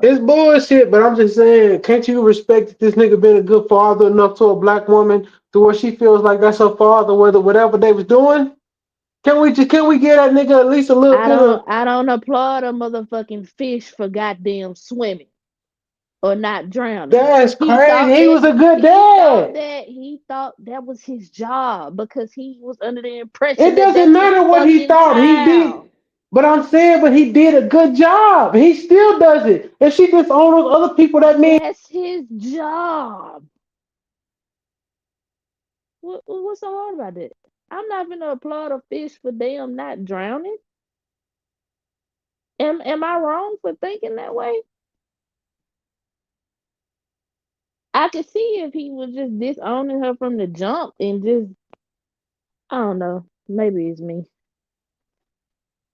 It's regardless. bullshit, but I'm just saying, can't you respect that this nigga been a good father enough to a black woman to where she feels like that's her father, whether whatever they was doing? Can we get that nigga at least a little bit of I don't applaud a motherfucking fish for goddamn swimming or not drowning. that's He crazy. thought He that was a good dad. he thought that was his job because he was under the impression It that doesn't that's his matter what he fucking thought. He did. child. But I'm saying, but he did a good job. He still does it. If she disown those other people, that means That's his job. What's so hard about that? I'm not gonna applaud a fish for damn not drowning. Am I wrong for thinking that way? I could see if he was just disowning her from the jump and just I don't know. Maybe it's me.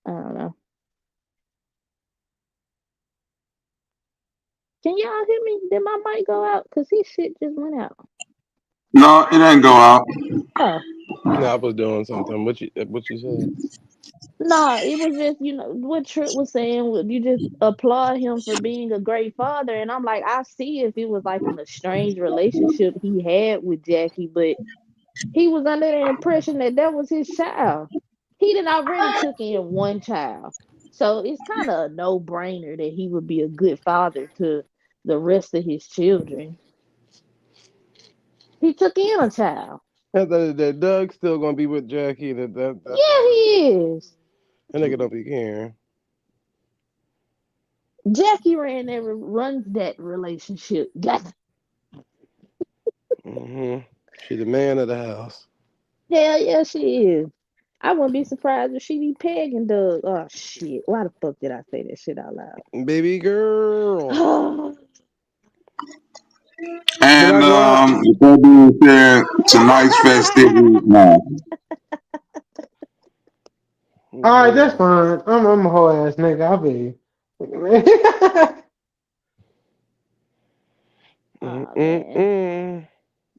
I don't know. Can y'all hear me? Did my mic go out? Cause his shit just went out. No, it ain't go out. Oh. No, I was doing something. What you said? No, it was just, what Trip was saying, you just applaud him for being a great father. And I'm like, I see if it was like an estranged relationship he had with Jackie, but he was under the impression that that was his child. He did already took in one child. So it's kind of a no-brainer that he would be a good father to the rest of his children. He took in a child. That Doug's still gonna be with Jackie. That's Yeah, fine. he is. That nigga don't be caring. Jackie runs that relationship. She the man of the house. Hell yeah, she is. I wouldn't be surprised if she be pegging Doug. Oh shit! Why the fuck did I say that shit out Baby girl. loud? Did And I go out? with that being said, tonight's festivities. No. all right, that's Yeah. fine. I'm a whole ass nigga. I be. Oh man. Mm-mm-mm.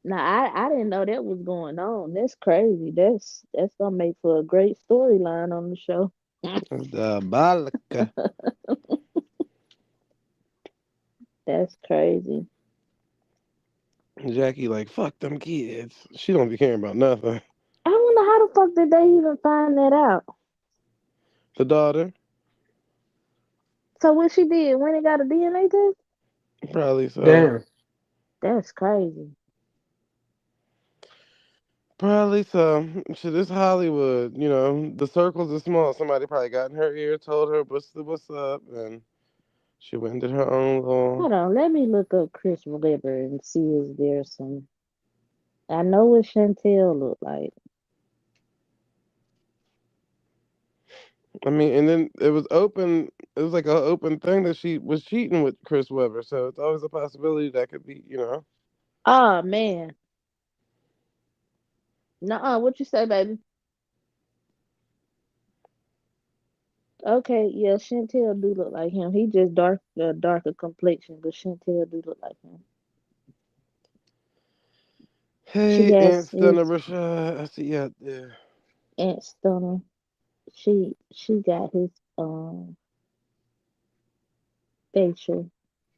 Nah, I didn't know that was going on. That's crazy. That's gonna make for a great storyline on the show. That's diabolical. That's crazy. Jackie like fuck them kids. She don't be caring about nothing. I wonder how the fuck did they even find that out? The daughter, So what she did when it got a DNA test? probably so. Damn. That's crazy. Probably so. Shit, this Hollywood. The circles are small. Somebody probably got in her ear, told her what's up, and she went and did her own little. Hold on, let me look up Chris Webber and see is there some. I know what Chantel looked like. I mean, and then it was open. It was like an open thing that she was cheating with Chris Webber. So it's always a possibility that could be. Oh man. Nuh-uh, what you say, baby? Okay, yeah, Chantel do look like him. He just darker complexion, but Chantel do look like him. She Hey, Aunt has Stunner his Rashad. I see you out there. Aunt Stunner. She got his facial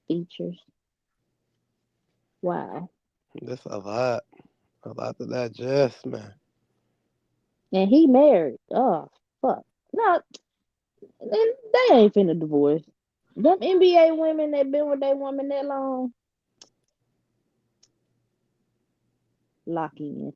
features. Wow. That's a lot to digest, man. And he married. Oh, fuck. No, they ain't finna divorce. Them NBA women that been with their woman that long, lock in.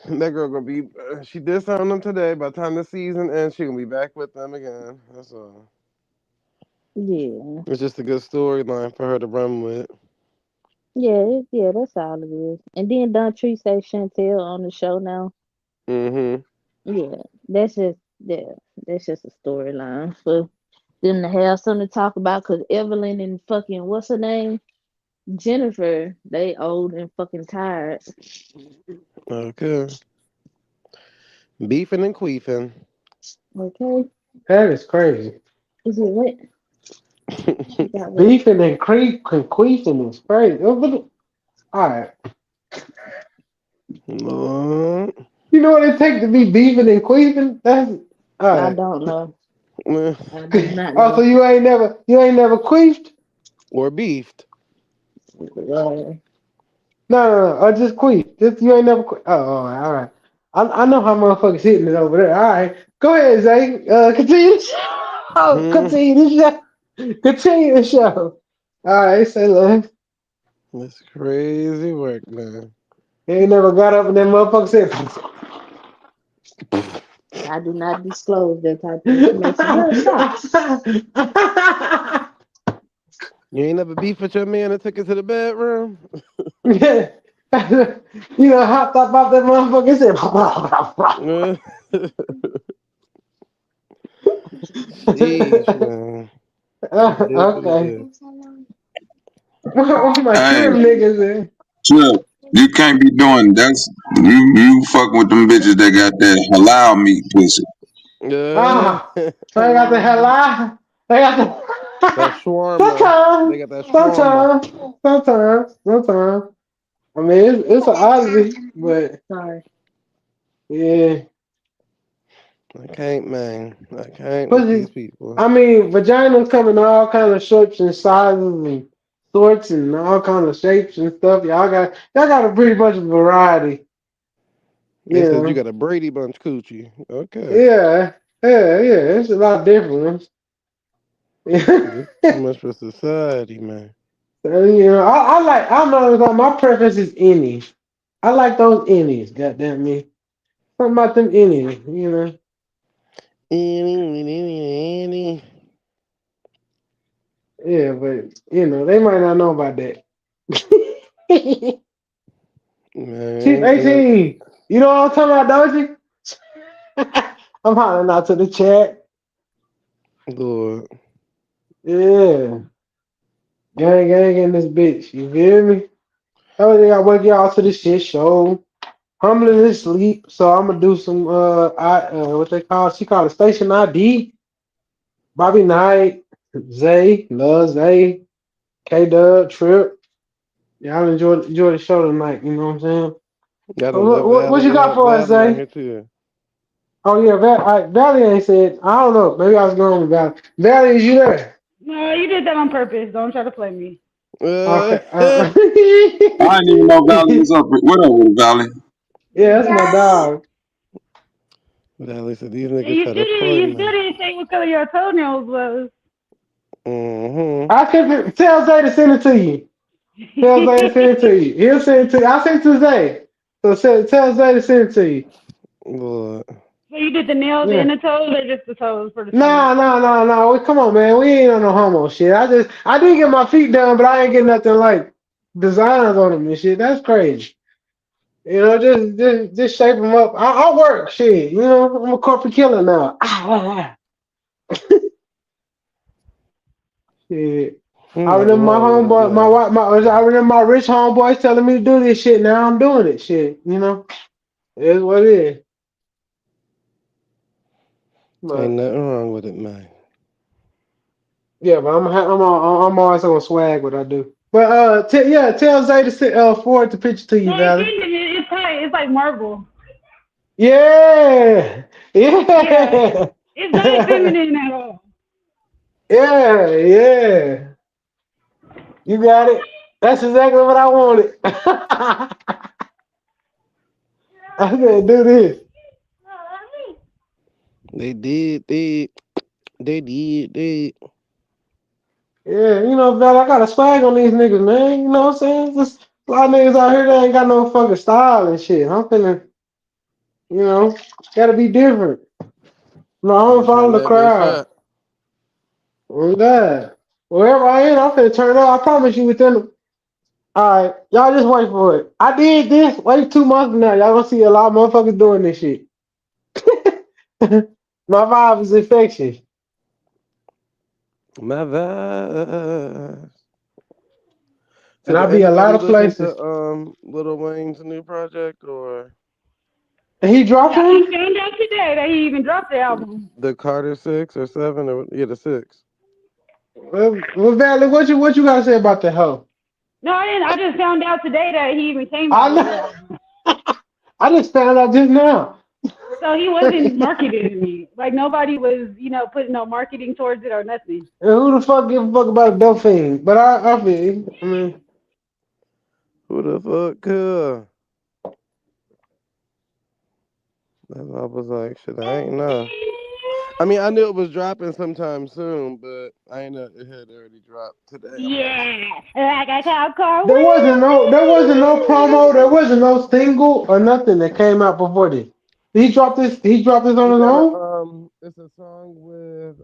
That girl gonna be. She did something them today. By the time the season ends, she gonna be back with them again. That's all. Yeah. It's just a good storyline for her to run with. Yeah, that's all it is. And then Don Tree say Chantel on the show now. Mm-hmm. Yeah, that's just a storyline for them to have something to talk about. Cause Evelyn and fucking what's her name, Jennifer, they old and fucking tired. Okay. Beefing and queefing. Okay, That is crazy. is it what? Beefing and queefing is crazy. All right. You know what it takes to be beefing and queefing? That's all I right. don't know. I do not Oh, so know. you ain't never queefed or beefed? No. I just queef. Just you ain't never. All right. I know how motherfuckers hitting it over there. All right, go ahead, Zay. Continue. Continue the show. Continue the show. All right, say less. That's crazy work, man. You ain't never got up and that motherfucker said. I do not disclose that type of information. You ain't never beef with your man and took it to the bedroom? Yeah. You know, hopped up off that motherfucker and said. Sheesh, man. Okay. What my Hey, shrimp niggas in? Trip, you can't be doing that's you fuck with them bitches that got that halal meat pussy. So they got the hell out. They got the. That shawarma. They got that shawarma. Sometimes. I mean, it's an oddity, but sorry. Yeah. I can't, man. I can't with Pussy. these people. I mean, vaginas come in all kind of shapes and sizes and sorts and all kind of shapes and stuff. Y'all got a pretty much variety. They said you Yeah. got a Brady Bunch coochie. Okay. Yeah. It's a lot of different ones. This too much for society, man. You know, I know my preference is innies. I like those innies, goddamn me. Something about them innies, you know. Any. Yeah, but you know, they might not know about that. Chief Man, 18. You know what I'm talking about, don't you? I'm hollering out to the chat. Lord. Yeah. Gang in this bitch. You feel me? Everything I wake y'all to this shit show. Humbling in sleep. So I'm gonna do some what they call she called it Station ID. Bobby Knight, Zay, Love Zay, K-Dub, Trip. Y'all enjoy the show tonight, you know what I'm saying? Gotta let What you Valley got up. for us, Valley on Zay? here too. Oh yeah, Valley ain't said. I don't know. Maybe I was going with Valley. Valley, is you there? No, you did that on purpose. Don't try to play me. Okay. I didn't even know Valley was up. What up with Valley? Yeah, that's my dog. Valley said these And niggas you had still a didn't. play, You still man. didn't say what color your toenails was. I can tell Zay to send it to you. Tell Zay to send it to you. He'll send it to you. I'll send it to Zay. So tell Zay to send it to you. Lord. So you did the nails Yeah. and the toes, or just the toes for the feet? No. Come on, man. We ain't on no homo shit. I did get my feet done, but I ain't get nothing like designs on them and shit. That's crazy. You know, just shape them up. I work shit. You know, I'm a corporate killer now. Shit. I Nothing remember my wrong with it, homeboy, man. I remember my rich homeboys telling me to do this shit. Now I'm doing it. Shit, you know, it is what it is. Ain't But nothing wrong with it, man. yeah, but I'm always on swag what I do. But tell Zay to forward the picture to you, No, you Valley. didn't. It's tight. It's like marble. Yeah, Yeah, yeah. it's not feminine at all. Yeah. You got it. That's exactly what I wanted. I said, do this. They did. Yeah, you know, Val, I got a swag on these niggas, man. You know what I'm saying? Just a lot of niggas out here that ain't got no fucking style and shit. I'm feeling, you know, gotta be different. No, I don't You follow turn the that bitch crowd. up. Oh God. Wherever I am, I'm finna turn up. I promise you within alright, y'all just wait for it. I did this, wait 2 months from now. Y'all gonna see a lot of motherfuckers doing this shit. My vibe is infectious. My vibe. And Did I'll be a lot anybody of listen to places. Lil Wayne's new project or And he dropped Yeah, he one? found out today that he even dropped the album. the Carter 6 or 7 or the 6? Well, Valley, what you gotta say about the hoe? No, I didn't. I just found out today that he even came I out with know. the album. I just found out just now. So he wasn't marketing me. Like nobody was, putting no marketing towards it or nothing. And who the fuck give a fuck about a dope fiend? But I feel you. I mean, Who the fuck could? And I was like, shit, I ain't know. I mean, I knew it was dropping sometime soon, but I ain't know it had already dropped today. Yeah, like I call car. there wasn't no promo, there wasn't no single or nothing that came out before this. He dropped this on He his got own? it's a song with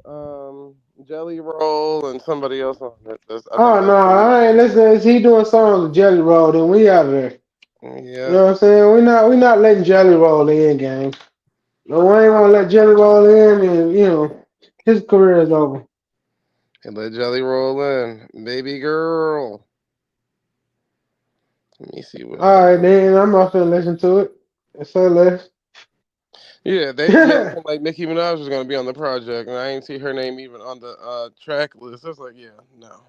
Jelly Roll and somebody else on it. I think Oh no, that's the new I ain't single. listening. He doing songs with Jelly Roll, then we out of there. You Yeah, know what I'm saying? We not letting Jelly Roll in, gang. No, I ain't gonna let Jelly Roll in, and his career is over. and let Jelly Roll in, baby girl. Let me see what. All right, then I'm not finna listen to it. Say less. Yeah, it seemed like Nicki Minaj was gonna be on the project, and I ain't see her name even on the track list. I was like, yeah, no,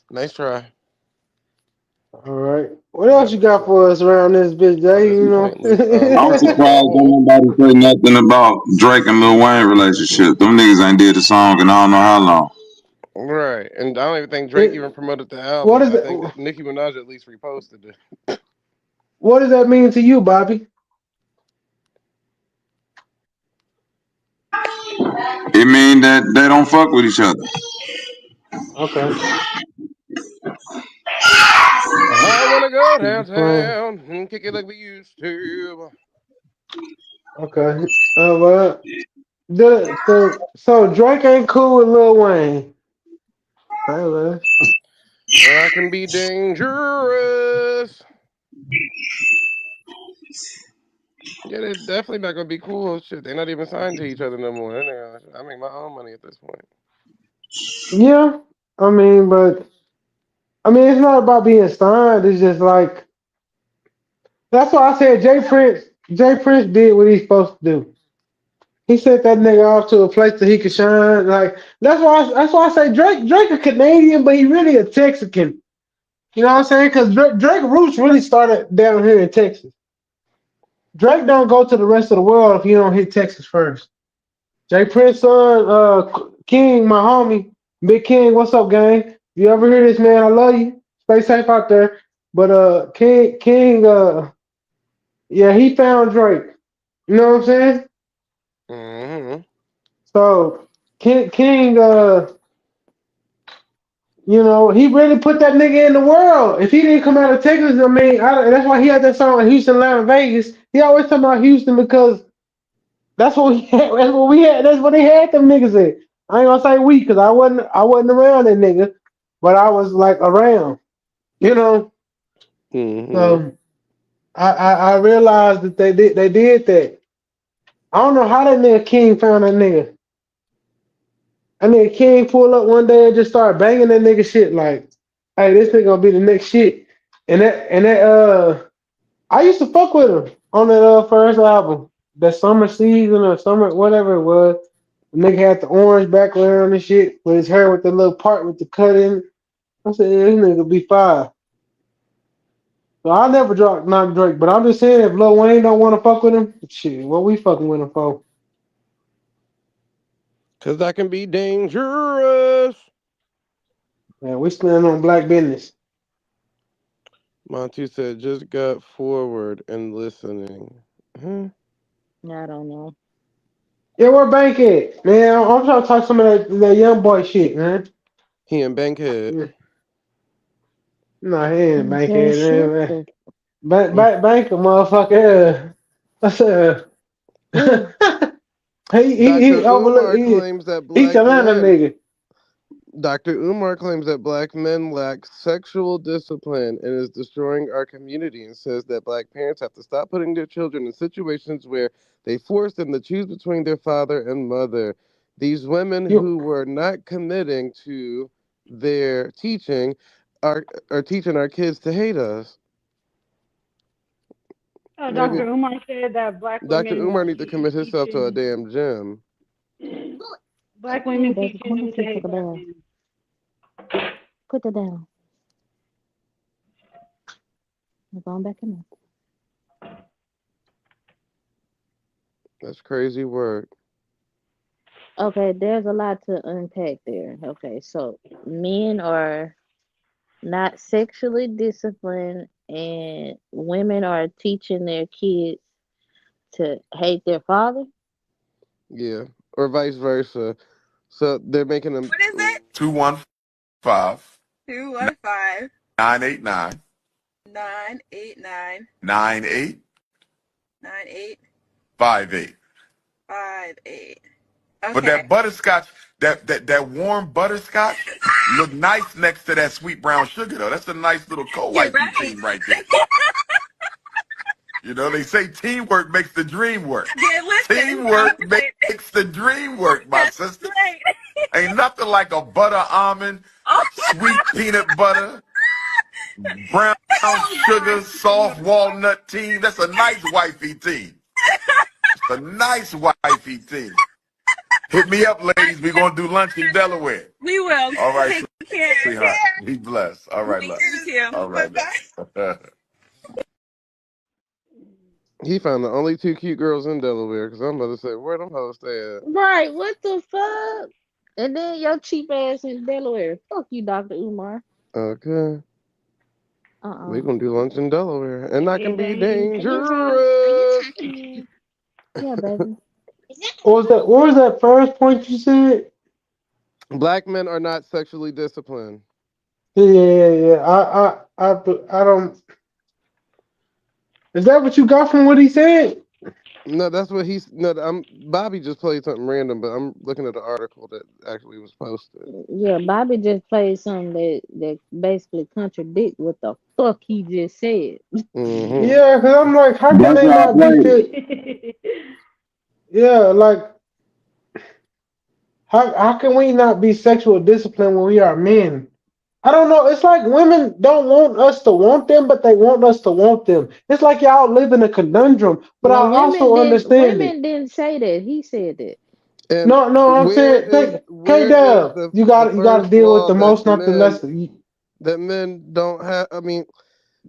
nice try. All right. What else you got for us around this bitch, Jay? This You know. pointless I'm surprised don't nobody say nothing about Drake and Lil Wayne relationship. Them niggas ain't did a song in I don't know how long. Right, and I don't even think Drake even promoted the What album. is I it? think Nicki Minaj at least reposted it. What does that mean to you, Bobby? It mean that they don't fuck with each other. Okay. I wanna go Fine. downtown and kick it like we used to. Okay. Well, so Drake ain't cool with Lil Wayne. Say less. I can be dangerous. Yeah, they're definitely not gonna be cool. Shit, they're not even signed to each other no more. I make my own money at this point. Yeah. I mean, it's not about being signed. It's just like that's why I said Jay Prince did what he's supposed to do. He sent that nigga off to a place that he could shine. Like that's why I say Drake a Canadian, but he really a Texican. You know what I'm saying? Because Drake roots really started down here in Texas. Drake don't go to the rest of the world if you don't hit Texas first. Jay Prince son, King, my homie, Big King, what's up, gang? You ever hear this, man? I love you. Stay safe out there. But King, yeah, he found Drake. You know what I'm saying? Mm-hmm. So King, he really put that nigga in the world. If he didn't come out of Texas, I mean, that's why he had that song Houston, Atlanta, Vegas. He always talking about Houston because that's what we had. That's what we had. That's what they had them niggas at. I ain't gonna say we because I wasn't around that nigga, but I was like around. You know. Mm-hmm. So I realized that they did that. I don't know how that nigga King found that nigga. I mean, King pull up one day and just start banging that nigga shit like, hey, this nigga gonna be the next shit. And that I used to fuck with him on that first album, that summer season or summer whatever it was. The nigga had the orange background and shit with his hair with the little part with the cut in. I said, yeah, this nigga be fire. So I never dropped not Drake, but I'm just saying if Lil Wayne don't want to fuck with him, shit, what we fucking with him for? Because that can be dangerous. Man, we stand on black business. Monty said, just got forward and listening. Huh? I don't know. Yeah, where Bank at? Man, I'm trying to talk some of that young boy shit, man. He in Bankhead. Yeah. No, he ain't Okay, Bankhead, shit. man. Bank a motherfucker. He Dr. overlooked. Umar claims that He's black Atlanta men. nigga. Dr. Umar claims that black men lack sexual discipline and is destroying our community, and says that black parents have to stop putting their children in situations where they force them to choose between their father and mother. These women who were not committing to their teaching are teaching our kids to hate us. Oh, Maybe Dr. Umar said that Dr. Umar need to commit himself to a damn gym. black Come on, women baby. teaching Come on, him let to me take hate a black bath. men. Put that down. We're going back in there. That's crazy work. Okay, there's a lot to unpack there. Okay, so men are not sexually disciplined, and women are teaching their kids to hate their father. Yeah, or vice versa. So they're making them. What is it? 215 215 989 989 9858. 9858. But Okay. that butterscotch, that warm butterscotch look nice next to that sweet brown sugar though. That's a nice little You're co-wifey right. team right there. You know, they say teamwork makes the dream work. Yeah, listen. Teamwork makes the dream work, my sister. Right. Ain't nothing like a butter almond, sweet peanut butter, brown sugar, soft walnut team. That's a nice wifey team. It's a nice wifey team. Hit me up, ladies. We're going to do lunch in Delaware. We will. All right, Take care. sweetheart. Be blessed. All right, love. You too. All right. He found the only two cute girls in Delaware, because I'm about to say, where them hoes stay at? Right, what the fuck? And then your cheap ass in Delaware. Fuck you, Dr. Umar. Okay. We're going to do lunch in Delaware, and that can be dangerous. dangerous. Yeah, baby. What was that first point you said? Black men are not sexually disciplined. Yeah. I don't. Is that what you got from what he said? No, that's what he's. No, Bobby just played something random, but I'm looking at the article that actually was posted. Yeah, Bobby just played something that basically contradict what the fuck he just said. Mm-hmm. Yeah, because I'm like, how can they not be fit? Yeah, like, how can we not be sexual discipline when we are men? I don't know. It's like women don't want us to want them, but they want us to want them. It's like y'all live in a conundrum, but Well, I also understand women didn't say that. He said that. And no, I'm saying, K-Dub, the you got to first deal with law the most, not the less. that men don't have? I mean,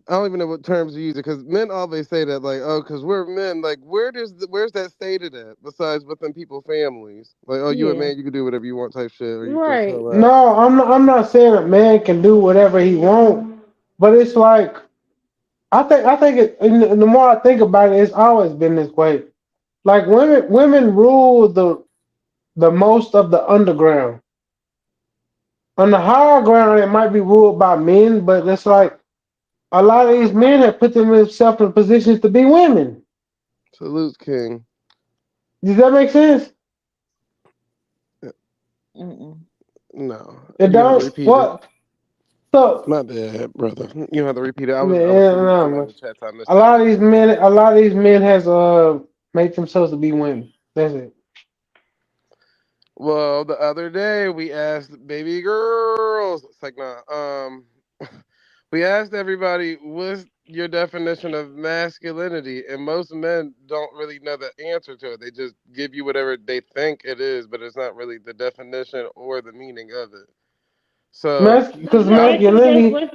I don't even know what terms you use it, because men always say that, like, oh, because we're men. Like, where's that stated at? Besides within people's families, like, oh, you a man, you can do whatever you want, type shit, or you can chill out. No, I'm not saying a man can do whatever he wants, but it's like I think it. And the more I think about it, it's always been this way. Like women rule the most of the underground. On the higher ground, it might be ruled by men, but it's like a lot of these men have put themselves in positions to be women. Salute, King. Does that make sense? No. It don't. What? So my bad, brother. You don't have to repeat it. I was no, in the chat time. a lot of these men has made themselves to be women. That's it. Well, the other day we asked baby girls. It's like, nah. We asked everybody, what's your definition of masculinity? And most men don't really know the answer to it. They just give you whatever they think it is, but it's not really the definition or the meaning of it. So, because masculinity. Hold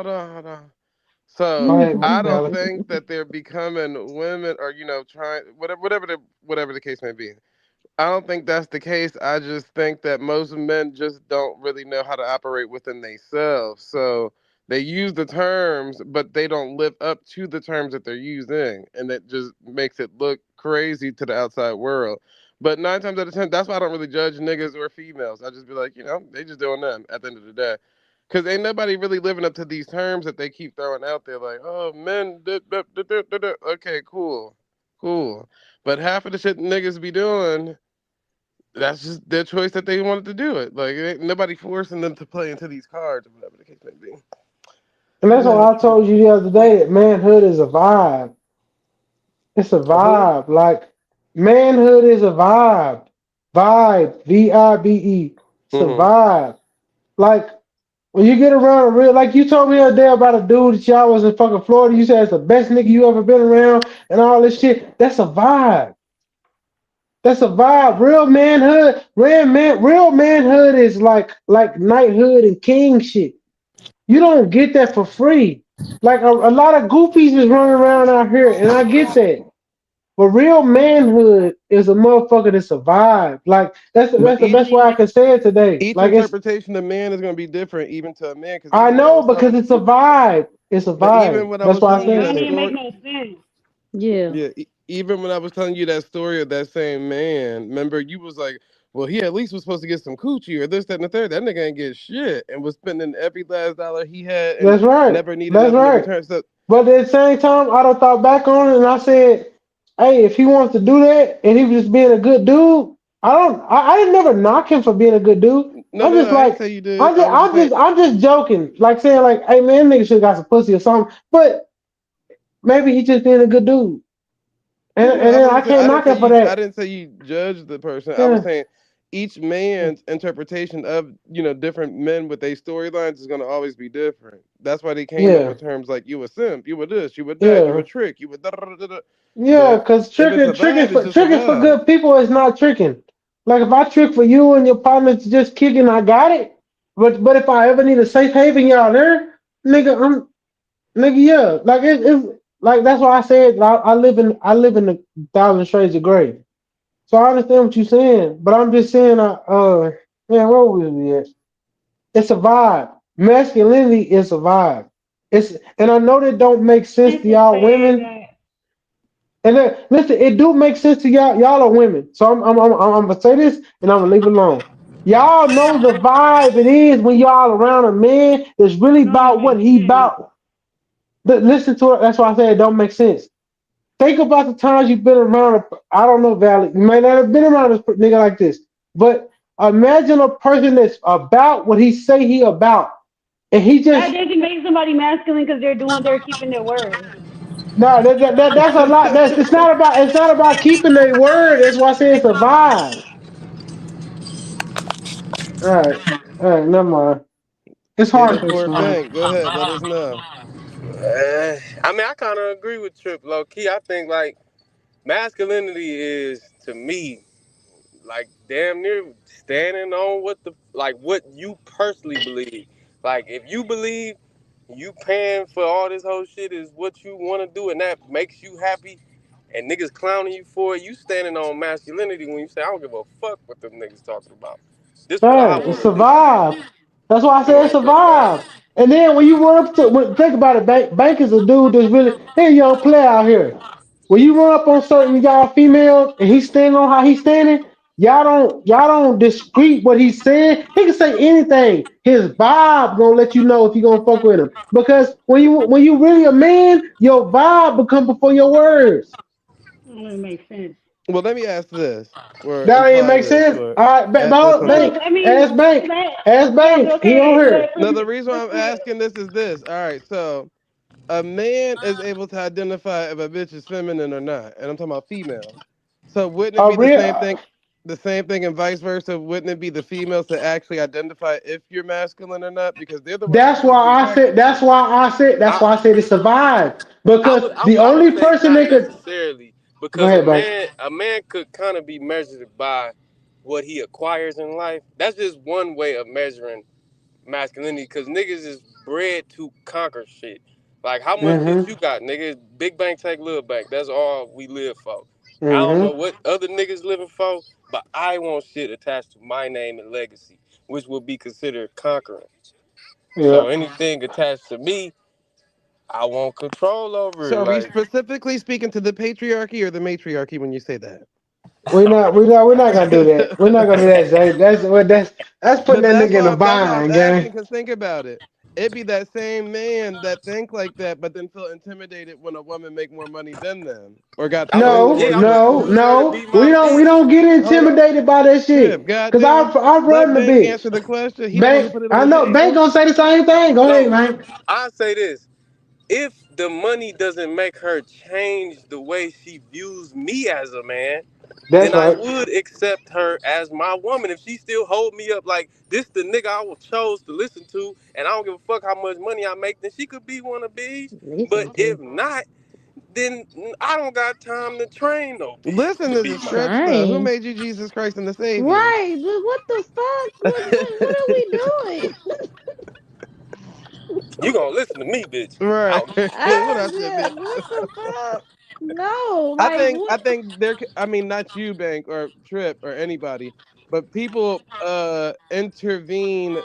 on. So I don't Valley. think that they're becoming women, or trying whatever the case may be. I don't think that's the case. I just think that most men just don't really know how to operate within themselves. So they use the terms, but they don't live up to the terms that they're using, and that just makes it look crazy to the outside world. But 9 times out of 10, that's why I don't really judge niggas or females. I just be like, they just doing them at the end of the day. Because ain't nobody really living up to these terms that they keep throwing out there. Like, oh, men, okay, cool, cool. But half of the shit niggas be doing, that's just their choice that they wanted to do it. Like, ain't nobody forcing them to play into these cards or whatever the case may be. And that's why I told you the other day that manhood is a vibe. It's a vibe. Like, manhood is a vibe. Vibe. VIBE. It's a vibe. Like, when you get around a real, like you told me the other day about a dude that y'all was in fucking Florida, you said it's the best nigga you ever been around and all this shit. That's a vibe. That's a vibe. Real manhood is like knighthood and king shit. You don't get that for free. Like a lot of goofies is running around out here, and I get that. But real manhood is a motherfucker that survived. Like that's the best way I can say it today. Each Like it's, interpretation of man is going to be different, even to a man. Because I know because it's a vibe. It's a but even vibe. when I That's was why I telling you said That that that. don't even make story, no sense. Yeah. yeah, even when I was telling you that story of that same man, remember you was like, well, he at least was supposed to get some coochie or this, that, and the third. That nigga ain't get shit and was spending every last dollar he had and That's right. never needed That's nothing in right. return. So But at the same time, I done thought back on it and I said, hey, if he wants to do that and he was just being a good dude, I didn't never knock him for being a good dude. no, I'm no, just no, I ain't like, say you did. I was just saying, I'm just joking. Like saying like, hey man, nigga should have got some pussy or something. But maybe he just being a good dude. And I then I wasn't. can't I didn't knock say him for you. I that. didn't say you judge the person. I was Yeah. saying each man's interpretation of different men with their storylines is going to always be different. That's why they came up Yeah. with terms like you a simp, you were this, you were that, you Yeah. a trick, you were da da da da. Da. Yeah, But because if it's a vibe, it's just a tricking for vibe. good people is not tricking. Like if I trick for you and your partner's just kicking, I got it. But if I ever need a safe haven, y'all there, nigga, nigga, yeah. Like it's like that's why I said I live in the thousand shades of gray. So I understand what you're saying, but I'm just saying man, where was we at? It's a vibe. Masculinity is a vibe. And I know that don't make sense Thanks to for y'all saying women. that. And then, listen, it do make sense to y'all. Y'all are women, so I'm gonna say this, and I'm gonna leave it alone. Y'all know the vibe it is when y'all around a man that's really Don't even about what make he sense. about. Listen to it. That's why I said it don't make sense. Think about the times you've been around. I don't know, Valley. You might not have been around a nigga like this, but imagine a person that's about what he say he about, and he That just doesn't make somebody masculine because they're keeping their word. no. That's a lot. It's not about keeping their word. That's why I say it's a vibe. All right, never mind. It's Hit hard it to for a explain. bank. Go ahead, let us know. I mean, I kind of agree with Trip low key. I think like masculinity is to me like damn near standing on what you personally believe. Like if you believe you paying for all this whole shit is what you want to do and that makes you happy and niggas clowning you for it, you standing on masculinity when you say I don't give a fuck what them niggas talking about. This what I Right, it's want a to do. vibe. That's why I Come say it's on, a bro, man. vibe. And then when you run up to think about it, Bank is a dude that's really hey young play out here. When you run up on certain y'all females and he's standing on how he's standing, y'all don't discreet what he's saying. He can say anything. His vibe gonna let you know if you gonna fuck with him. Because when you really a man, your vibe become before your words. That don't even make sense. Well, let me ask this or That ain't imply make this sense. or All right, ask something. Bank, I mean, ask yes, Bank. He on okay, here. but No, the reason why let's I'm do it. asking this is this. All right, so a man is able to identify if a bitch is feminine or not, and I'm talking about females. So wouldn't it A be real. the same thing, and vice versa? Wouldn't it be the females to actually identify if you're masculine or not because they're the ones that are physically attracted to you? That's why I said it's a vibe. I Because would I, the I would only say person not that could necessarily go because a ahead, Bank. man a man could kind of be measured by what he acquires in life. That's just one way of measuring masculinity because niggas is bred to conquer shit. Like how much shit Mm-hmm. you got, nigga? Big bank take little bank. That's all we live for. I don't know Mm-hmm. what other niggas living for, but I want shit attached to my name and legacy, which will be considered conquering. Yeah. So anything attached to me, I want control over So it. are we Like, specifically speaking to the patriarchy or the matriarchy when you say that? We're not gonna do that. We're not gonna do that, Jay. That's putting But that nigga in a that's why I was bind, asking. gang. Cause think about it. It be that same man that think like that, but then feel intimidated when a woman make more money than them or got I way would, more No, yeah, I would money. no, use her to be no. my We don't bitch. get Hold on, intimidated by that Trip. shit. Cause Goddamn, I let run the Bank bitch. answer the question. He the one who Bank, put it on I the know Bank table. gonna say the same thing. Go ahead, So man. I say this: if the money doesn't make her change the way she views me as a man, That's then I right. would accept her as my woman. If she still hold me up like this, the nigga I would chose to listen to, and I don't give a fuck how much money I make, then she could be one of these. But Listen if to. not, then I don't got time to train no bitch Listen to to be the my stretch though. Who Train. made you Jesus Christ and the Savior? Right. But what the fuck? What are we doing? you gonna listen to me, bitch. I Right. don't give a fuck. What I said, Yeah, bitch. what the fuck? No, I like think I what? think there. I mean, not you, Bank or Trip or anybody, but people intervene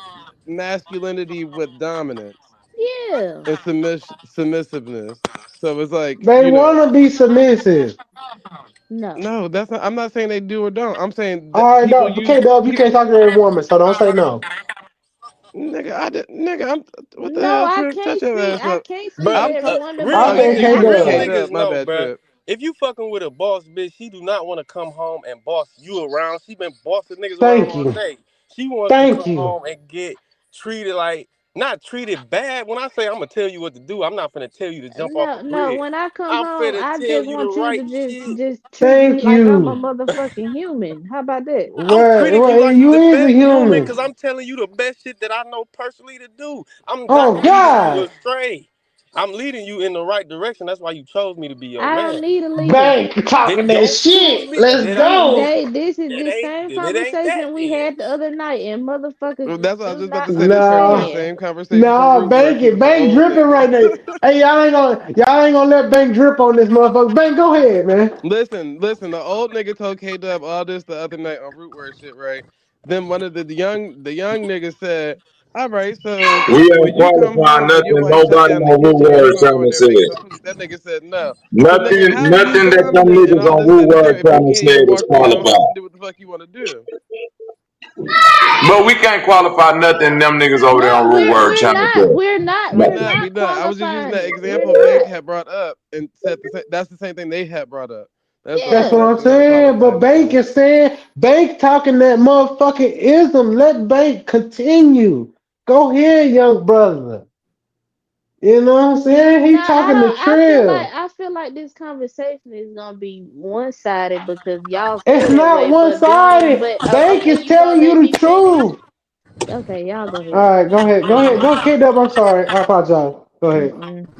masculinity with dominance Yeah. and submissiveness. So it's like They wanna be submissive. No. no, that's not. I'm not saying they do or don't. I'm saying that All right, people no, use K-Dub, you people. can't talk to every woman, so don't say no. Nigga, nigga, what the No, hell, I Trip? Shut can't your speak. ass I up. can't speak to But I'm talking. everyone, real I but said niggas, Okay, real K K-Dub. Dub, niggas my know, bad, bruh. Trip. If you fucking with a boss bitch, she do not want to come home and boss you around. She been bossing niggas around Thank all you. day. She wants to Thank come you. home and get treated like, not treated bad. When I say I'm gonna tell you what to do, I'm not finna tell you to jump off a no, bridge. when I come I'm home, finna I tell just you the want you right to shit. just treat me Thank like I'm a you. motherfucking human. How about that? I'm Well, treating you like you the is a best human human. because I'm telling you the best shit that I know personally to do. I'm Oh not leading you God. astray. I'm leading you in the right direction. That's why you chose me to be your I don't man. need a leader. Bank Then talking that don't choose shit. me. Let's go. This is the same Then it ain't that conversation we then. had the other night, and motherfuckers That's what I was do just about to not say. This sounds like the No. understand. same conversation from No, Root Word Bank from it. some Bank old dripping right niggas. now. Hey, y'all ain't gonna let Bank drip on this motherfucker. Bank, go ahead, man. Listen. The old nigga told K Dub all this the other night on Root Word shit, right? Then one of the young niggas said, "All right, so We when ain't you come qualifying home and your nothing. wife shut Nobody down the on Woo kitchen, are you Word gonna trying go in to there and say make it. some food?" That nigga said no. So nigga, Nothing, how are you nothing that them dominant and niggas all on this, Woo that, and the Word third if you trying to can't say even it is walk through your house qualified. and do what the fuck you want to do? But we can't qualify nothing them niggas over there No, on Woo Word we're trying to not. say. We No. not, we We're not not. I was just using qualifying that it. We're example Bank not. had brought up and said that's the same thing they had brought up. That's why I That's said what Yeah. I'm that's not saying. But qualifying Bank anything. is saying, Bank talking that motherfucking ism. Let Bank continue. Go ahead, young brother. You know what I'm saying? No, He I talking the don't. trail. I feel like this conversation is gonna be one sided because y'all It's feel that not way. one sided. But Bank okay, is you gonna telling let you the me finish? truth. Okay, y'all go All ahead. right, go ahead. Go ahead. Go, Kid Up. I'm sorry. I apologize. Go ahead.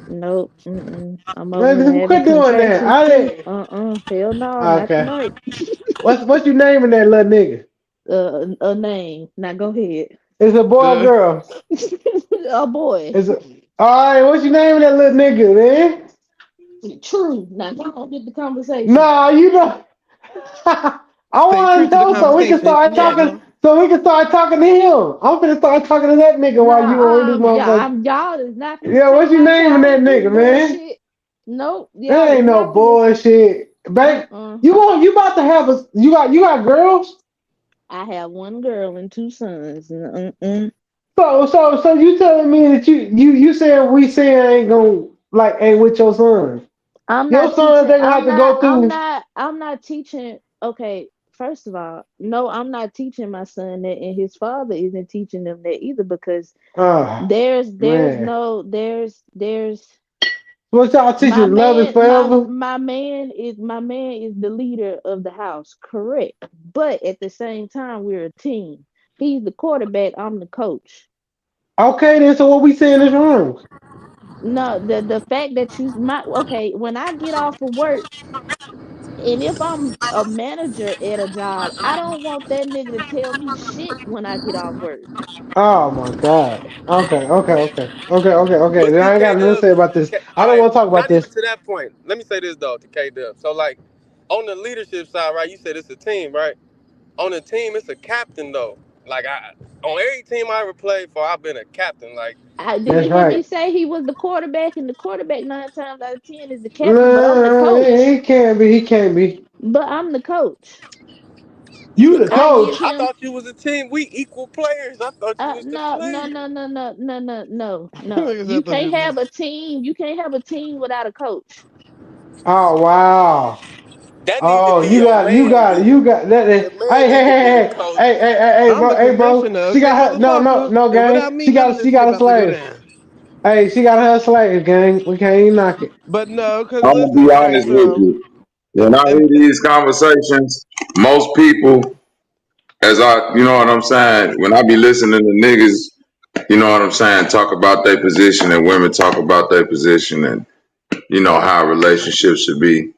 Nope. I'm over here Man, having quit doing that. contractions I too. didn't. Hell no, not Okay. tonight. What's you naming that little nigga? A name. Now go ahead. Is it a boy or The girl? A boy. Is it? All right. What's you naming that little nigga, man? True. Now go on get the conversation. Nah, you know. I Stay want true to to the know so we can conversation, start talking. Negro. So we can start talking to him. I'm finna start talking to that nigga while you on this Nah, motherfucker. y'all is not finna Yeah, talk what you about naming y'all that in this nigga, man? bullshit. Nope, y'all That is ain't no not finna. bullshit. Bank. Uh-uh. You about to have a you got girls? I have one girl and two sons. Mm-mm. So you telling me that you saying we saying ain't gonna like ain't with your son? I'm Your not sons teaching. they gonna have to go through. I'm not teaching. Okay, first of all, no, I'm not teaching my son that, and his father isn't teaching them that either because Oh there's man, no there's what y'all my teaching? Love is man forever. my man is the leader of the house, correct? But at the same time, we're a team. He's the quarterback. I'm the coach. Okay, then so what we saying is wrong. No, the fact that you my okay when I get off of work. And if I'm a manager at a job, I don't want that nigga to tell me shit when I get off work. Oh my god. Okay. But Then see, I ain't got K nothing to Dub, say about this. I all don't right, want to talk about not even this. to that point. Let me say this though to K Dub. So like, On the leadership side, right? You said it's a team, right? On the team, it's a captain though. Like on every team I ever played for, I've been a captain. Like Did That's you hear me right. say he was the quarterback, and the quarterback 9 times out of 10 is the captain, but I'm the No, he coach. can't be. He can't be. But I'm the coach. you You the the I coach. give coach. I him thought you was a team. We equal players. I thought you was the no, no, player. no, no, no, no, no, no, no. Like I said, I You thought you can't was have a team. You can't have a team without a coach. Oh wow. That need to Oh, be you your got, you man got, then. you got that. Your Hey, hey, man hey, need to be the hey, coach. hey, hey, hey, I'm the hey, bro. commissioner, She okay, got her. No, no, motherfucker. no, And without gang. me, She none got, of she this shit got a about to go slave. down. Hey, she got her slave, gang. We can't even knock it. But no, cause I'm gonna be listen, all right, honest with so you. When I and hear these conversations, most people, you know what I'm saying. When I be listening to niggas, you know what I'm saying, talk about their position, and women talk about their position, and you know how relationships should be.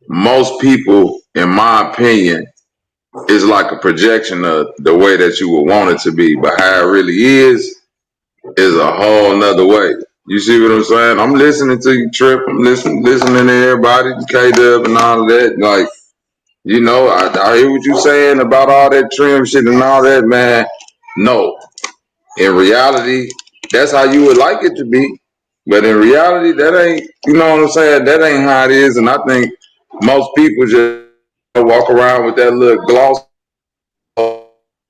Most people, in my opinion, is like a projection of the way that you would want it to be, but how it really is a whole nother way. You see what I'm saying? I'm listening to you, Trip. I'm listening to everybody, K-Dub and all of that. Like, you know, I hear what you saying about all that trim shit and all that, man. No. In reality, that's how you would like it to be. But in reality, that ain't, you know what I'm saying? That ain't how it is. And I think most people just walk around with that little gloss.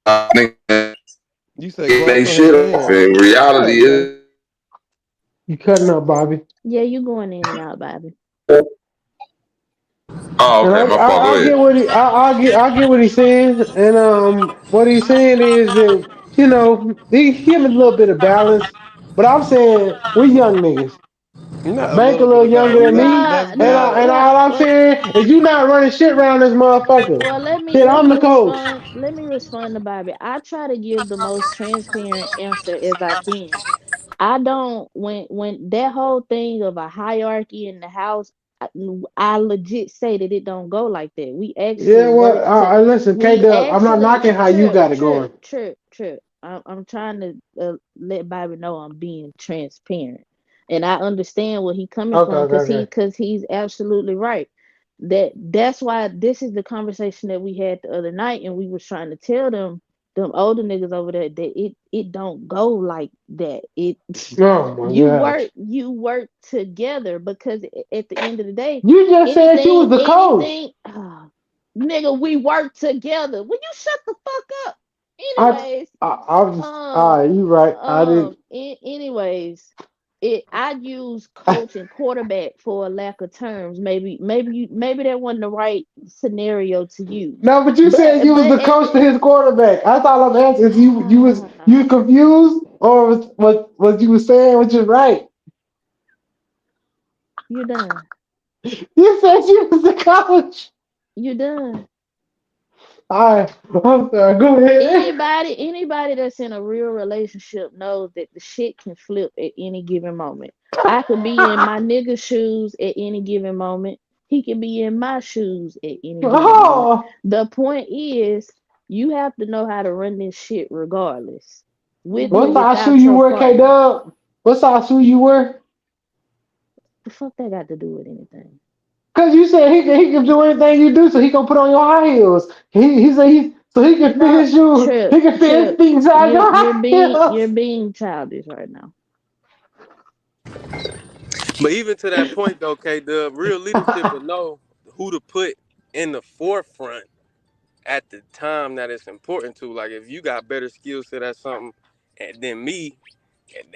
I think you said they gloss on his shit off. hand. In What, reality, Jay? You cutting up, Bobby. Yeah, you going in and out, Bobby. oh, And okay, my fault. Go I ahead. get what I get what he's saying. And what he's saying is that he give a little bit of balance. But I'm saying we young niggas. Not a Bank a little bit little of younger balance. than That's me. Nah, that's no. And mad. Well, all I'm well, saying is you not running shit around this motherfucker. well. Shit, Let I'm me the coach. respond. Let me respond to Bobby. I try to give the most transparent answer as I can. I don't when that whole thing of a hierarchy in the house. I, I legit say that it don't go like that. Yeah, well, listen, K We Dub, I'm not actually knocking how you trip, got it trip, going. trip, trip. I'm trying to let Bobby know I'm being transparent, and I understand where he coming Okay, from okay, because okay. he's absolutely right. That's why this is the conversation that we had the other night, and we was trying to tell them older niggas over there that it don't go like that. It Oh my gosh. you work together because at the end of the day, You just said you was the coach. anything nigga, we work together. Will you shut the fuck up? I Anyways, I was just all right, you right. I did anyways, I use coach and quarterback for a lack of terms. Maybe that wasn't the right scenario to use. no, but you said you was But the at coach to the his quarterback. I thought I'm asking if you confused or was what you was saying was just right. you done. You said you was the coach. You done. All right, I'm sorry. Go ahead. Anybody that's in a real relationship knows that the shit can flip at any given moment. I could be in my nigga shoes at any given moment. He can be in my shoes at any given moment. Oh, The point is, you have to know how to run this shit regardless, with or what size shoe without you your wear, K partner. Dub? What size shoe you wear? The fuck that got to do with anything? Cause you said he can do anything you do, so he gonna put on your high heels. He said so he can fit No, his shoe. Trip, He can fit his Trip. feet inside your high You're heels. being childish right now. But even to that point though, the real leadership will know who to put in the forefront at the time that it's important to. Like if you got better skill set at something than me,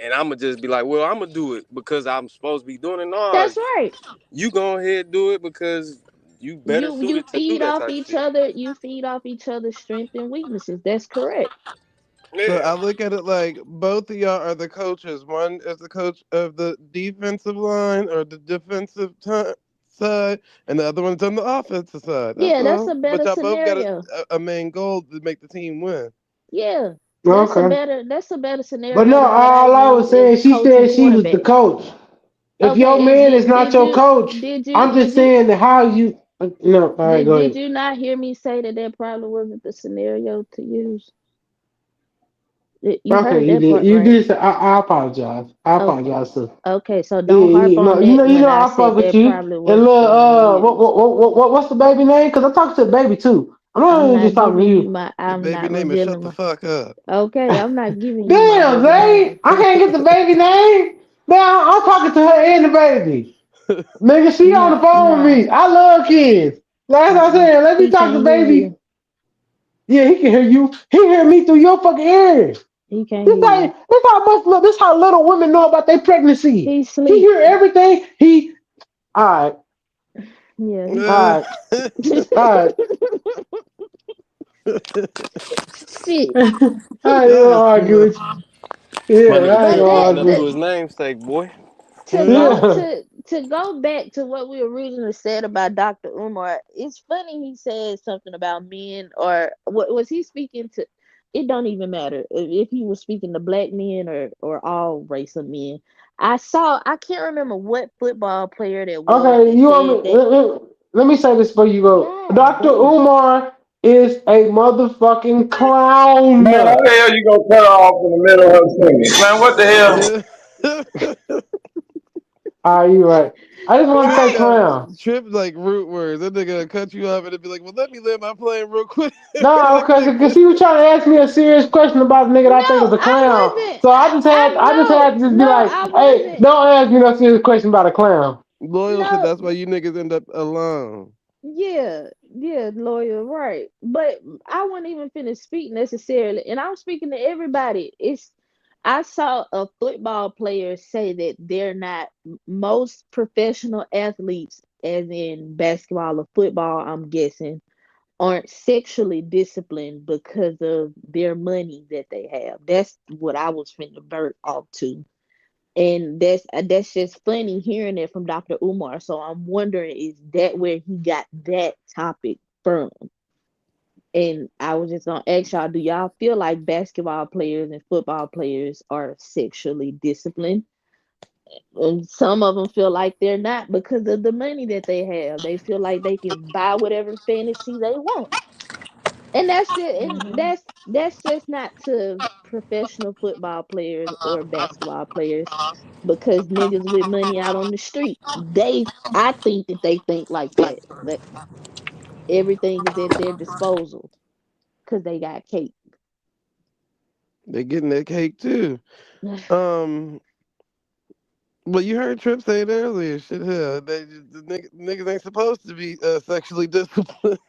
and I'm gonna just be like, well, I'm gonna do it because I'm supposed to be doing it. No, That's right. you go ahead and do it because you better You suited to do feed that off type each shit. other. You feed off each other's strengths and weaknesses. That's correct. So Yeah. I look at it like both of y'all are the coaches. One is the coach of the defensive line or the defensive side, and the other one's on the offensive side. That's Yeah, that's all. a But better y'all both got scenario. a main goal to make the team win. Yeah, Okay. that's a better But scenario no, than what I all I was use as saying, a she coach and said she was the quarterback. coach. If your Okay, and man is not your coach, I'm just did you saying that how you. No, all right, go did ahead. you not hear me say that that probably wasn't the scenario to use? You Okay, heard you that did. part, You right? did say, I apologize. I Okay. apologize, too. Okay, so Yeah, don't harp no, on that you when know, I I fuck said with that you. probably And was look, unreal. what's the baby name? Because I'm talking to the baby too. I'm not I'm even just not talking to giving you you. my. The I'm baby not name is shut revealing the my. fuck up. Okay, I'm not giving you my Damn, baby name. Zay, I can't get the baby name. Man, I'm talking to her and the baby. Nigga, she on No, the phone with no, me. I love kids. That's what I said. Let me he talk to can't hear baby. you. Yeah, he can hear you. He hear me through your fucking ears. He can't This hear you. how much look. This how little women know about their pregnancy. He He sleep. hear everything. All right, Yeah, he all sleep. right, all right. Shit. I ain't gonna Y'all argue slow. with you. Yeah, My nigga I ain't But Trip gonna that living up argue. to his namesake, boy. to go Yeah. to go back to what we originally said about Dr. Umar, it's funny he said something about men, or what was he speaking to? It don't even matter if he was speaking to black men or all race of men. I can't remember what football player that was Okay, that you want said me? that. Let me say this before you go. God Dr. damn. Umar is a motherfucking clown. Man, how the hell you gonna cut her off in the middle of her singing? Man, what the hell? Are you right? I just want to Trip say got clown. Trip like root words. That nigga cut you off and it'd be like, well, let me land my plane real quick. No, Let me like, because he was trying to ask me a serious question about a nigga that I think is No, a I clown. wasn't. So I just had to just be like, I hey, wasn't. don't ask me no serious question about a clown. loyal shit. No, That's why you niggas end up alone. yeah, yeah, lawyer, right. But I wouldn't even finish speak necessarily. And I'm speaking to everybody. I saw a football player say that they're not most professional athletes, as in basketball or football, I'm guessing, aren't sexually disciplined because of their money that they have. That's what I was finna vert off to. And that's just funny hearing it from Dr. Umar. So I'm wondering, is that where he got that topic from? And I was just gonna ask y'all, do y'all feel like basketball players and football players are sexually disciplined? And some of them feel like they're not because of the money that they have. They feel like they can buy whatever fantasy they want. And that's just not to professional football players or basketball players, because niggas with money out on the street, I think that they think like that everything is at their disposal because they got cake. They getting that cake too. Um, well, you heard Trip say it earlier. Shit, hell, niggas ain't supposed to be sexually disciplined.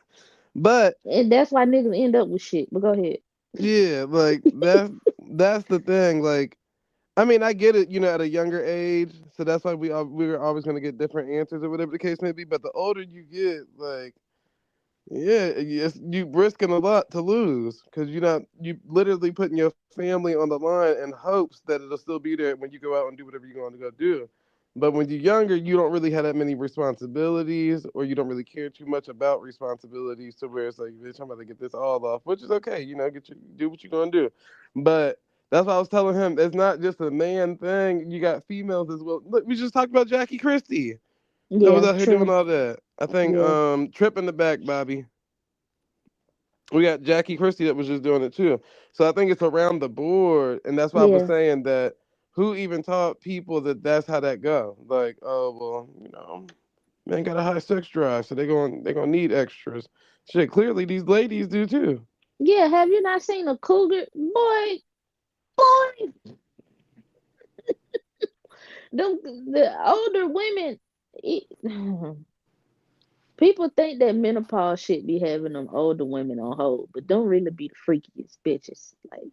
But And that's why niggas end up with shit. But go ahead. yeah, like that's the thing. Like, I mean, I get it, at a younger age, so that's why we were always gonna get different answers or whatever the case may be. But the older you get, like, yeah, yes, you risking a lot to lose because you literally putting your family on the line in hopes that it'll still be there when you go out and do whatever you're going to go do. But when you're younger, you don't really have that many responsibilities, or you don't really care too much about responsibilities to where it's like, bitch, I'm about to get this all off, which is okay, do what you're gonna do. But that's why I was telling him it's not just a man thing. You got females as well. Look, we just talked about Jackie Christie that was Yeah, out here doing true. all that. I think Yeah, Trip in the back, Bobby. We got Jackie Christie that was just doing it too. So I think it's around the board, and that's why I was yeah, saying that. Who even taught people that that's how that go? Like, oh well, men got a high sex drive, so they gonna need extras. Shit, clearly these ladies do too. yeah. Have you not seen a cougar, boy? The older women, it, people think that menopause shit be having them older women on hold, but don't really be the freakiest bitches. Like,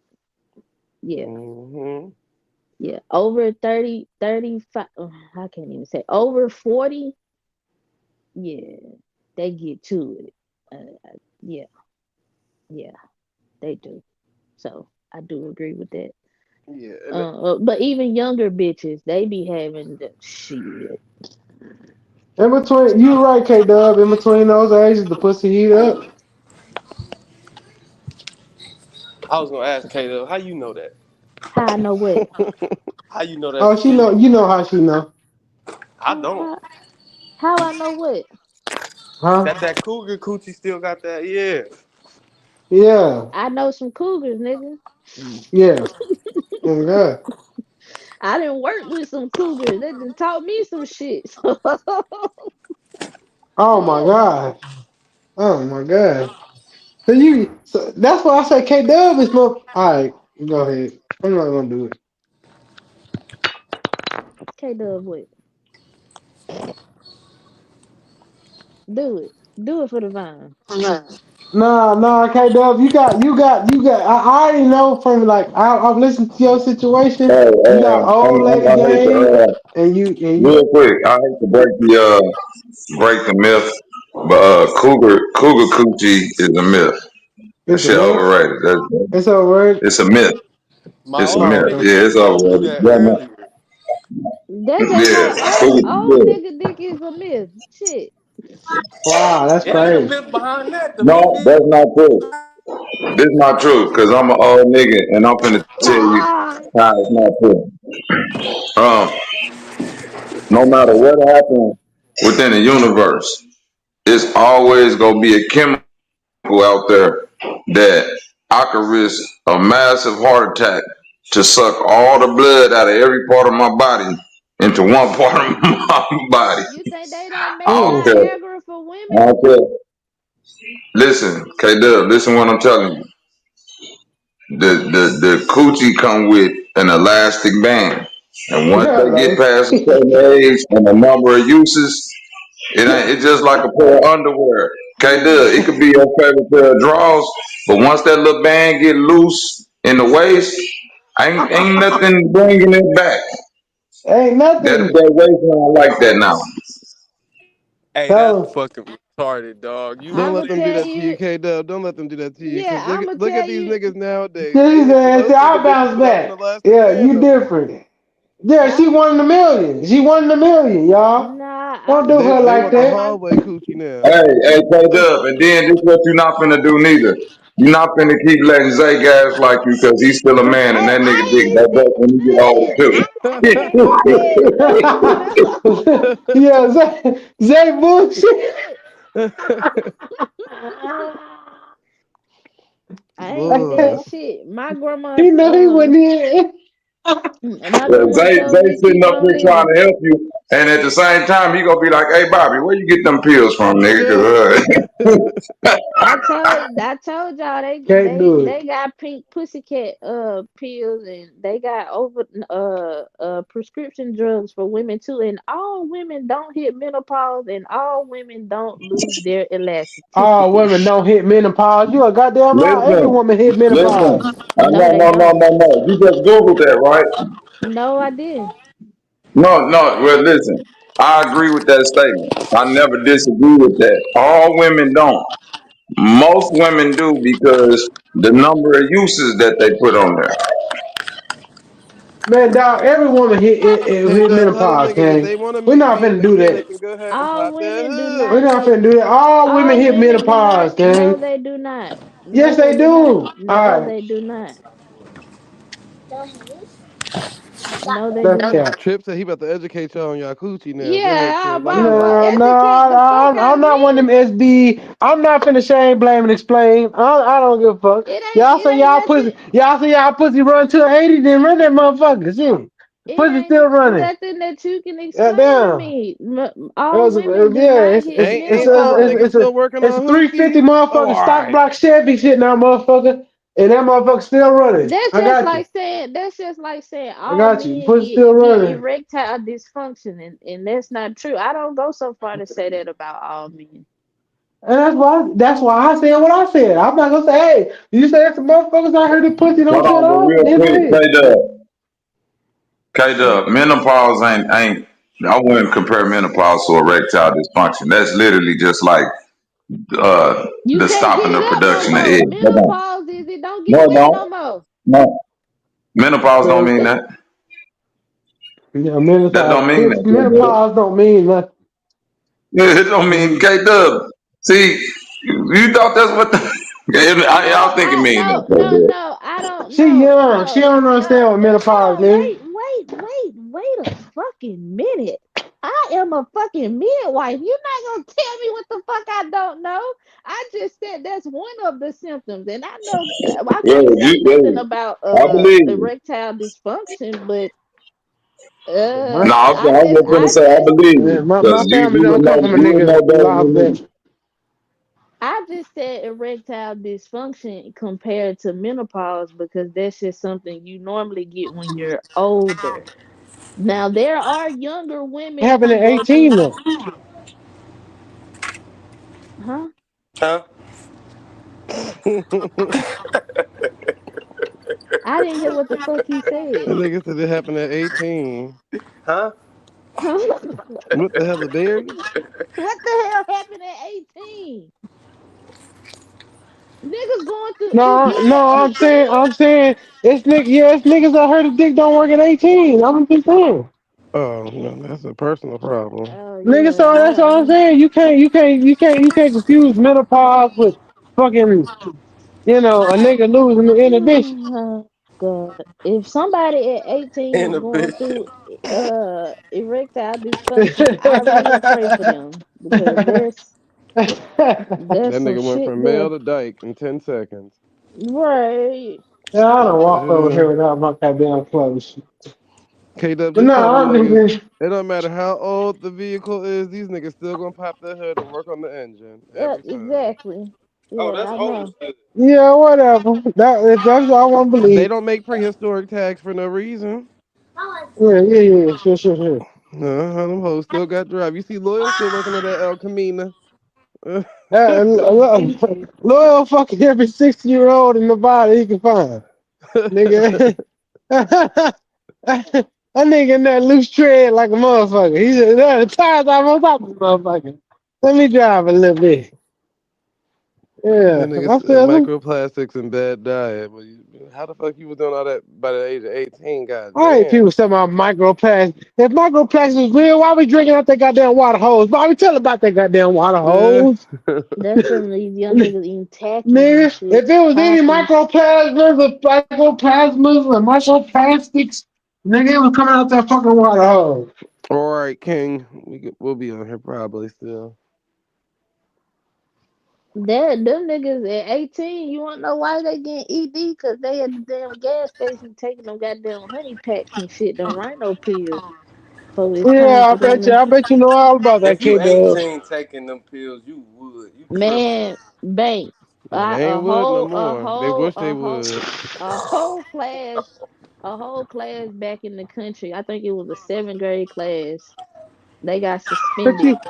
yeah, Mm-hmm. yeah. Over 30, 35, I can't even say over 40, yeah, they get to it. Yeah, yeah, they do. So I do agree with that. Yeah, But even younger bitches, they be having the shit. In between, you right, K Dub. In between those ages, the pussy heat up. I was gonna ask Kato, how you know that? How I know what? How you know that's Oh, the she know. case? You know how she know, I don't. How I know what? huh? That cougar coochie still got that, yeah. Yeah. I know some cougars, nigga. Yeah. Oh God. I didn't work with some cougars. They done taught me some shit. Oh my Yeah. God. Oh my God. So that's why I say K Dub is more. All right, go ahead. I'm not gonna do K Dub, what? Do it. Do it for the vine. it. Nah, K Dub, you got. I already know from like I've listened to your situation. Hey, You got old lady I hate game, to, and you. real quick, I hate to break the myth, but cougar coochie is a myth. That It's a shit what? overrated. It's over. It's a myth. My It's a old myth. Oh, nigga Yeah, dick it's told me overrated. that Yeah, man. earlier. That's just like Yeah, old cougar. nigga dick is a myth. Shit. wow, that's It ain't a crazy. myth behind that. The myth No, is that's not true. This not true because I'm an old nigga and I'm finna tell you Ah. how it's not true. Um, no matter what happens within the universe, it's always gonna be a chemical out there that I could risk a massive heart attack to suck all the blood out of every part of my body into one part of my body. You think they don't I make don't Mm. care. Viagra for I women? don't care. Listen, K Dub, listen what I'm telling you. The coochie come with an elastic band. And once they get Hello. past a certain age and a number of uses, it's just like a pair of underwear. K Dub, it could be your favorite pair of drawers, but once that little band get loose in the waist, ain't nothing bringing it back. Ain't nothing. That waistline like that now. Hey, that's Tell fucking retarded, dog. You Don't I'ma let them do tell that to you, you, K Dub. Don't let them do that to you. yeah, Cause I'ma look at tell these you, niggas nowadays. his ass. Most I nigga bitches bounce put on an back. elastic Yeah, band you no more. different. Yeah, she I'm one in a million. She one in a million, y'all. nah, Don't I'ma do her They tell like want the y'all that. my hallway coochie now. Hey, K Dub, and then this what you not finna do neither. You not finna keep letting Zay gas like you because he's still a man and that nigga dick I go ain't back when he get older listen, too. I never said nothing. Yeah, Zay bullshit. I ain't said Boss. shit. My grandma He know he wasn't here. my Yeah, grandma told Zay me sitting keep up on here trying living. to help you, and at the same time he gonna be like, "Hey, Bobby, where you get them pills from, nigga?" 'Cause, I told y'all they Can't they do it. they got pink pussycat pills and they got over prescription drugs for women too, and all women don't hit menopause and all women don't lose their All elasticity. women don't hit menopause. You a goddamn lie. Every listen, woman hit menopause. listen. No, they don't. No. You just googled that, right? No, I didn't. No. Well, listen. I agree with that statement. I never disagree with that. All women don't. Most women do because the number of uses that they put on there. Man, dog, every woman K hit Dub, tell them menopause, niggas if gang. they want to We're not be a finna do female, they that. can go ahead and All pop that women do We're hood. not not go. finna do that. All women All hit women do not. menopause, No, gang. they do not. Yes, No, they they do not. do. All No, right. they do not. No, they do That's not. cap. Trip said he about to educate y'all on y'all coochie now. Go ahead, Yeah, Trip. Let him Baba, know. No, educate the fuck out I'm of not one of me. them SB. I'm not finna shame, blame, and explain. I don't give a fuck. It ain't nothing. Y'all say y'all pussy run to 80, then run that motherfucker. See, It pussy ain't still running. nothing that you can explain to Goddamn. me. All women do Yeah, not hit Ain't some menopause. niggas still working it's a on 350 Hoochie? Oh, motherfucking all stock right. block Chevy shit now, motherfucker, and that motherfucker still running. That's I just got you. like saying. That's just like saying I all got you. men Pussy still get running. erectile dysfunction, and that's not true. I don't go so far to say that about all men. And that's why I said what I said. I'm not gonna say, hey, you say some motherfuckers out here that pussy don't Hold shut on, but off, real then go quick, ahead. K-Dub, menopause ain't. I wouldn't compare menopause to erectile dysfunction. That's literally just like You the can't get stopping it of up no production of more. eggs. Menopause is it don't get No, it it up don't. no more. No, menopause don't Man, mean that. yeah, That don't mean that, K-Dub. menopause don't mean nothing. Yeah, it don't mean K-Dub. See, you thought that's what No, y'all think it I mean no that, no K-Dub. no. I don't She know. young. She No don't no understand what no. menopause Hold on. mean. Wait a fucking minute. I am a fucking midwife. You're not gonna tell me what the fuck I don't know. I just said that's one of the symptoms, and I know I Yo, can't say nothing yo, about I believe you. erectile dysfunction, but My No, I was just gonna I say I just believe yeah, you my because family don't come from a you would know nigga who better lost than that. me. I just said erectile dysfunction compared to menopause because that's just something you normally get when you're older. Now there are younger It women happened who at go 18 through, though. huh? Huh? I didn't hear what the fuck he The said. nigga said it happened at 18. Huh? What the hell, a berry? What the hell happened at 18? Niggas going through No, puberty at 18? I'm saying, it's niggas that heard the dick don't work at 18. I'm just saying. Oh, no, that's a personal problem. Oh Nigga, yeah, so I that's all I'm don't. saying. You can't confuse menopause with fucking, a nigga losing the inhibition. Oh God. If somebody at 18 is going Inhibition. through erectile dysfunction, I really pray for them because That that's some nigga went shit from male there. to dyke in 10 seconds. Right. Yeah, I don't walk over Uh, here without my goddamn clothes. K-Dub, But just no, tell them I'm niggas, just it don't matter how old the vehicle is, these niggas still gonna pop their hood and work on the engine Yeah, every time. exactly. Oh, Yeah, that's I old as know. shit. yeah, whatever. That's what I want to They believe. don't make prehistoric tags for no reason. Yeah, sure. Them hoes still got drive. You see Loyal still working at that El Camino. Loyal fucking every 60-year-old in Nevada he can find. Nigga. That nigga in that loose tread like a motherfucker. He said, the tires almost off the motherfucker. Let me drive a little bit. That Yeah. nigga I said feel him. microplastics and bad diet. But how the fuck you was doing all that by the age of 18? I hate Goddamn. people say about microplastics. If microplastics is real, why we drinking out that goddamn water hose? Bobby, tell about that goddamn water hose. That's from these young niggas eating tackies and Nigga, shit. if it was any Poppers. microplasmas and microplastics, nigga, it was coming out that fucking water hose. All right, King. We'll be on here probably still. Them niggas at 18, you wanna know why they getting ED? Cause they at the damn gas station taking them goddamn honey packs and shit, them rhino pills. So it's time Yeah, for them to I bet you know all about that If you kid, dog. 18 taking them pills, you would. You tripping. man bank. Now they ain't A would no whole more. They wish they would. a whole class back in the country. I think it was a seventh grade class. They got But suspended. you,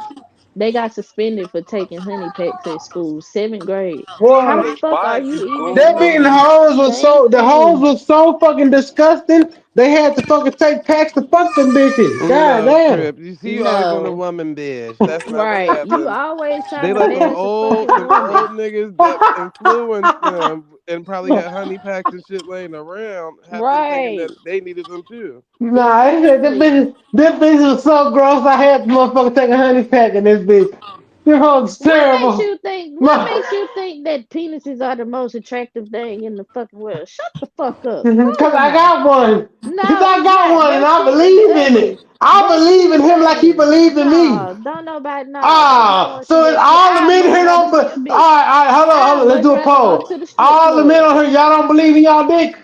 They got suspended for taking honey packs at school. Seventh grade. How the boy, fuck Why are is you you even going that beating on? supposed? hose was Thank so the hose you. was so fucking disgusting. They had to fucking take packs to fuck them bitches. God No, damn. Trip. You see, you always want a No. woman bitch. That's not what Right. You happens. always They trying to let bash a fucking them old woman. niggas that influenced them and probably had honey packs and shit laying around have them thinking that Right. they needed them too. Nah, they said Exactly. this bitch was so gross. I had the motherfucker take a honey pack in this bitch. This hoe's terrible. What makes you think that penises are the most attractive thing in the fucking world? Shut the fuck up. Cause Go I now. got one. Cause No, I it's got not. one and That I shit is believe in ugly. it. I That believe shit in is him like he ugly. believed in me. No, don't nobody know. Don't nobody want to see So it's that shit. all the I men much here rather don't. see a bitch. Hold I on. Let's much do a rather go poll. to the strip All the men club. on here, y'all don't believe in y'all dick.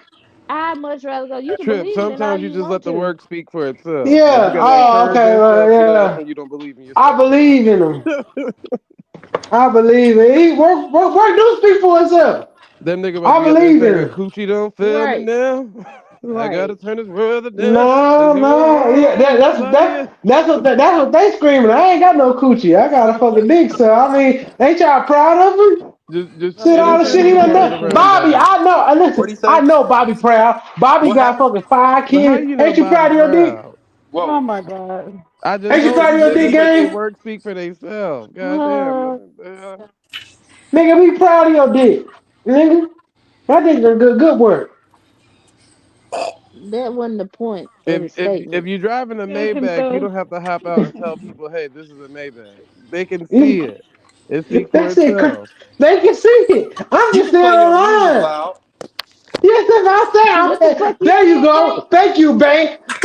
I much rather go. You can Trip. believe in it all Sometimes you you just want let the to. work speak for itself. Like you Yeah. gotta Oh, encourage okay. Well, yourself. So that's yeah. when you don't believe in I yourself. believe in him. I believe in. Work do speak for itself. That nigga about to I be up there believe in singing him. "Coochie Don't Fail Me Right. Now." I Right. gotta turn this brother down. Cause No, he won't no, yeah, roll with nobody. that's what they screaming. I ain't got no coochie. I got a fucking dick. So I mean, ain't y'all proud of him? Just A See get all in the bitch touch shit is with he the a done party done. around person. Bobby, Bobby. I know. What'd he Listen, I say? know Bobby proud. Bobby What got happened? fucking 5 But how kids. you know Ain't you Bobby proud of your dick? proud? Oh Whoa. my god. I just Ain't you told proud you of your dick, niggas let they gang? work speak for themselves. Goddamn. Uh, Nigga, be proud of your dick, nigga. That dick is good work. that wasn't the point of the If statement. you driving a Yes, Maybach, you himself. don't have to hop out and tell people, "Hey, this is a Maybach." They can see You- it. It speaks for That's it. itself. They can see it. I'm You just can saying play your music online. loud. Yes, that's what What I the said. fuck you There you said, Bank? go. Thank you, Bank.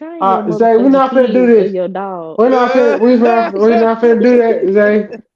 Train your Zay, we're motherfucking not finna do kids or this. your dog. We're not finna do that, Zay.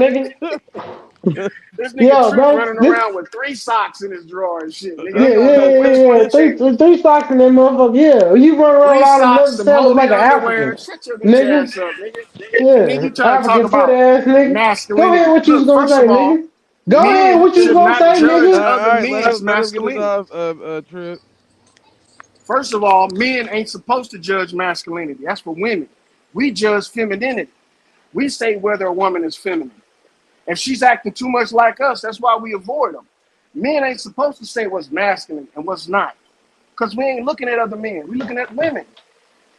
nigga. This nigga Yo, Trip bro, running this, around with 3 socks in his drawer and shit. Nigga, yeah, they don't know which one yeah. to change. Three socks in that motherfucker. Yeah, you run around 3 with all socks, them some sellers holy like an underwear. African, Shut your bitch nigga. ass up, nigga. And then Yeah, you trying to talk African foot about ass nigga. Go ahead, masculinity. what you was Look, gonna first say, of all, nigga? Go ahead, men what you was should gonna not say, judge nigga? All other right, let men's him get his masculinity. Trip. First of all, men ain't supposed to judge masculinity. That's for women. We judge femininity. We say whether a woman is feminine. If she's acting too much like us, that's why we avoid them. Men ain't supposed to say what's masculine and what's not. Because we ain't looking at other men. We're looking at women.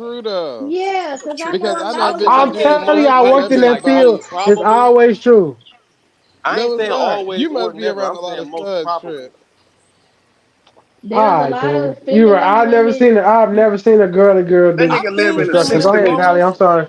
true though. Yeah, because I Because know a I know lot a of bitch that I'm be in the women. telling you, most I part worked that in be that like, field. oh, It's Probably. always true. I ain't no, it's saying not. always You or must be never. around I'm a lot saying of most stud probably. trip. All There's a right, lot then. of You were. feminine I've never women. seen it. I've never seen a girl to girl That do I've nigga live seen in a construction. feminine Go ahead, system. Callie. women. I'm sorry.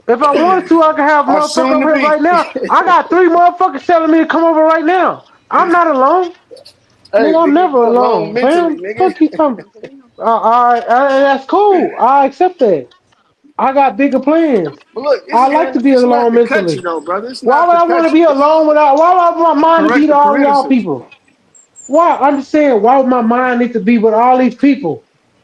If I wanted to, I could have Are motherfucker soon to over here be. right now. I got 3 motherfuckers telling me to come over right now. I'm not alone. Hey, Nigga, I'm nigga, never you alone alone, mentally, fam. nigga. Fuck you talking. That's cool. I accept that. I got bigger plans. But look, I like to be it's not alone to cut you mentally. though, brother. It's Why not would to I want cut to you. be It's alone without? Why would I want my mind to be to all y'all parenthesis. people? Why? Understand? Why would my mind need to be with all these people?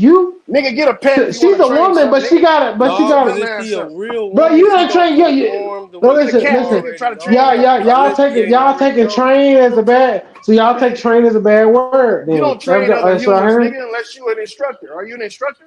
you. Nigga, get a pet if you She's want to a train woman, something, but she nigga. got it. But she No, got because it. if she a real Bro, woman, you she done gonna train. conform the No, way Get a you cat, nigga. listen. Try to already train are. it up. Y'all taking train as a bad. So y'all take train as a bad word. You Then don't train other that's what I humans, heard. nigga, unless you an instructor. Are you an instructor?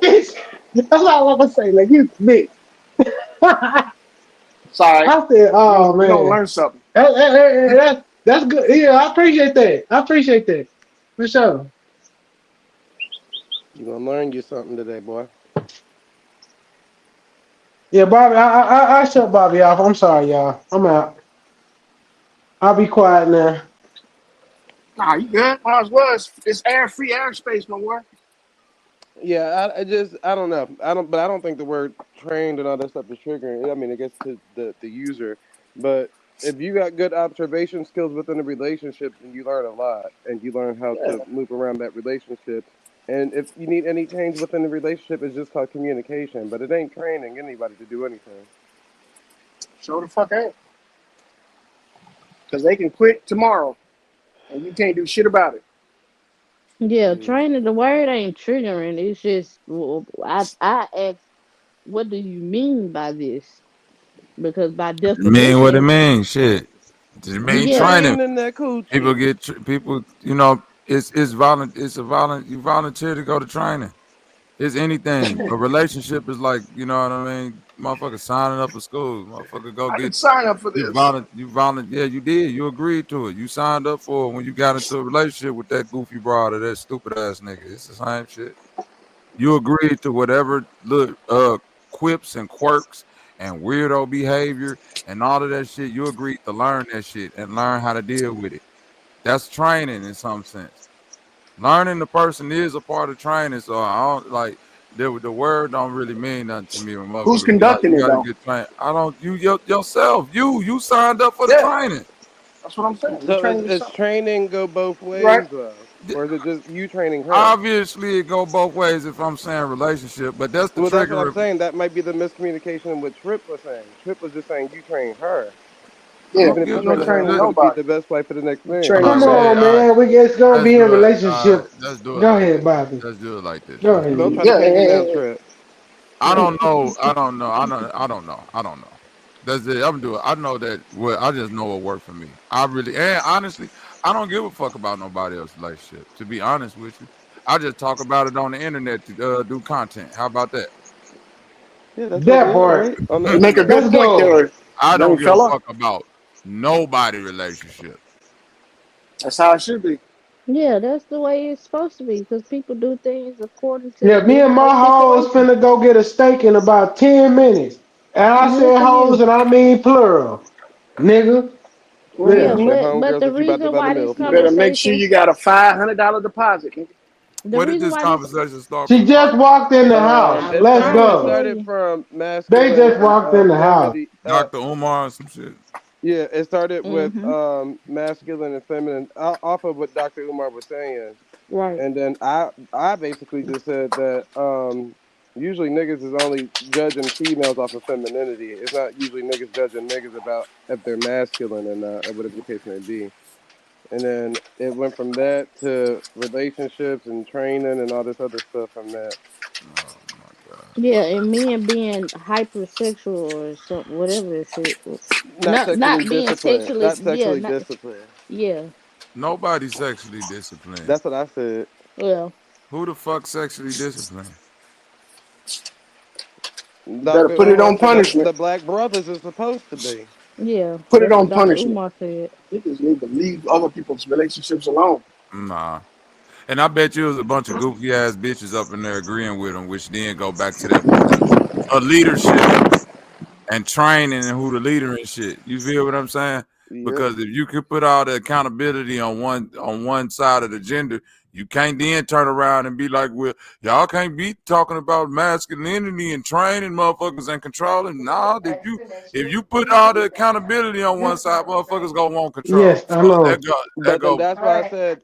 That's all I'm gonna say. Like you bitch. Sorry. I said, oh You gonna man. learn something. That's good. Yeah, I appreciate that. I appreciate that. For sure. You gonna learn you something today, boy. Yeah, Bobby, I shut Bobby off. I'm sorry, y'all. I'm out. I'll be quiet now. Nah, you good? Might as well. It's free airspace, my boy. Yeah, I don't know. But I don't think the word trained and all that stuff is triggering. I mean, I guess to the user, but if you got good observation skills within a relationship, then you learn a lot, and you learn how Yeah. to move around that relationship. And if you need any change within the relationship, it's just called communication. But it ain't training anybody to do anything. Show the fuck out. Because they can quit tomorrow, and you can't do shit about it. Yeah, training the word ain't triggering. It's just I ask, what do you mean by this? Because by It mean what it definition, means. Shit. It You mean yeah, training. training that People coochie. get people. You know, it's violent. It's a violent. You volunteer to go to training. It's anything. A relationship is like, you know what I mean? Motherfucker signing up for school. Motherfucker go I get didn't sign up for you this. yeah, you did. You agreed to it. You signed up for it when you got into a relationship with that goofy broad or that stupid ass nigga. It's the same shit. You agreed to whatever quips and quirks and weirdo behavior and all of that shit. You agreed to learn that shit and learn how to deal with it. That's training in some sense. Learning the person is a part of training, so I don't like the word don't really mean nothing to me when Who's motherfuckers be like, conducting you it gotta though? get trained. I don't yourself. You signed up for the Yeah, training. that's what I'm saying. You So train is yourself, training go both right? ways though, or is it just you training her? Obviously, it go both ways if I'm saying relationship, but that's the Well, that's what I'm trigger. saying. That might be the miscommunication what Trip was saying. Trip was just saying you train her. I Yeah, don't Even if give you I'm a not training her training who to be nobody. the best wife for the next You man. training Come yourself. on, man. It's gonna let's be in do it. relationship. Let's do it Go like ahead, this. Bobby. Let's do it like this. Go Let's do it Don't like try ahead. to Yeah, pin me yeah, down, yeah. Trip. I Yeah. don't know. I don't know. I don't know. That's it. I'm doing. I know that. Well, I just know what worked for me. I really and honestly, I don't give a fuck about nobody else's relationship. To be honest with you, I just talk about it on the internet to do content. How about that? Yeah, that's what's That good, part. right? On the You make a internet. good Let's point go. there, I young don't give a fella. fuck about nobody relationship. That's how it should be. yeah, that's the way it's supposed to be. Because people do things according to Yeah, me and their my hoes situation. finna go get a steak in about 10 minutes. And I Good said for hoes you. and I mean plural. Nigga. Yeah, Yeah. That's your but homegirls the that you about to reason buy the why this meal You for. better make sure conversation, you got a $500 deposit. Nigga. the Where did reason this why this, conversation start She from, just Bobby? walked in the house. I'm Let's trying to It tell go. started you. from They masculine just walked in the house. femininity. Dr. Umar or some shit. Yeah, it started with Mm-hmm. masculine and feminine off of what Dr. Umar was saying. Right. And then I basically just said that usually niggas is only judging females off of femininity. It's not usually niggas judging niggas about if they're masculine or not, or whatever the case may be. And then it went from that to relationships and training and all this other stuff from that. Oh my god. Yeah, and men being hypersexual or something, whatever the shit. Not sexually Not being disciplined. sexually, Not yeah, sexually not disciplined. yeah. Nobody's sexually disciplined. That's what I said. Well, Who the fuck sexually disciplined? You better Dr. put it Umar on said punishment. the black brothers is supposed to be. yeah, Put it that's on what Dr. punishment. Umar said. Niggas need to leave other people's relationships alone. Nah. And I bet you was a bunch of goofy ass bitches up in there agreeing with him, which then go back to that point of leadership and training and who the leader and shit. You feel what I'm saying? Yep. Because if you could put all the accountability on one side of the gender, you can't then turn around and be like, well, y'all can't be talking about masculinity and training motherfuckers and controlling. Nah, if you put all the accountability on one side, motherfuckers gonna want control. Yes, I So know. that But then go that's why I said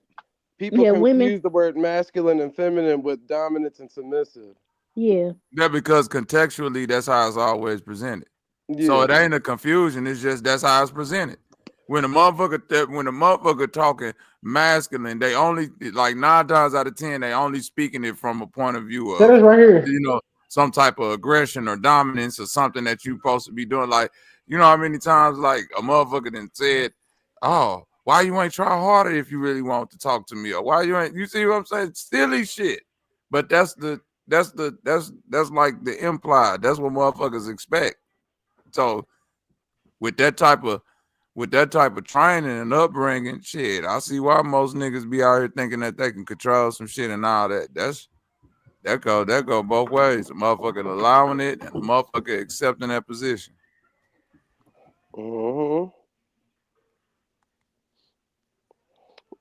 people Yeah, women. confuse the word masculine and feminine with dominance and submissive. Yeah, that because contextually that's how it's always presented. So Yeah. it ain't a confusion. It's just that's how it's presented. When a motherfucker talking masculine, they only like 9 times out of 10 they only speaking it from a point of view That of is right here. some type of aggression or dominance or something that you supposed to be doing. Like how many times like a motherfucker then said, "Oh, why you ain't try harder if you really want to talk to me?" Or why you ain't? You see what I'm saying? Silly shit. But that's like the implied. That's what motherfuckers expect. So with that type of training and upbringing, shit, I see why most niggas be out here thinking that they can control some shit and all that. That go both ways. The motherfucker allowing it and the motherfucker accepting that position. Mm-hmm.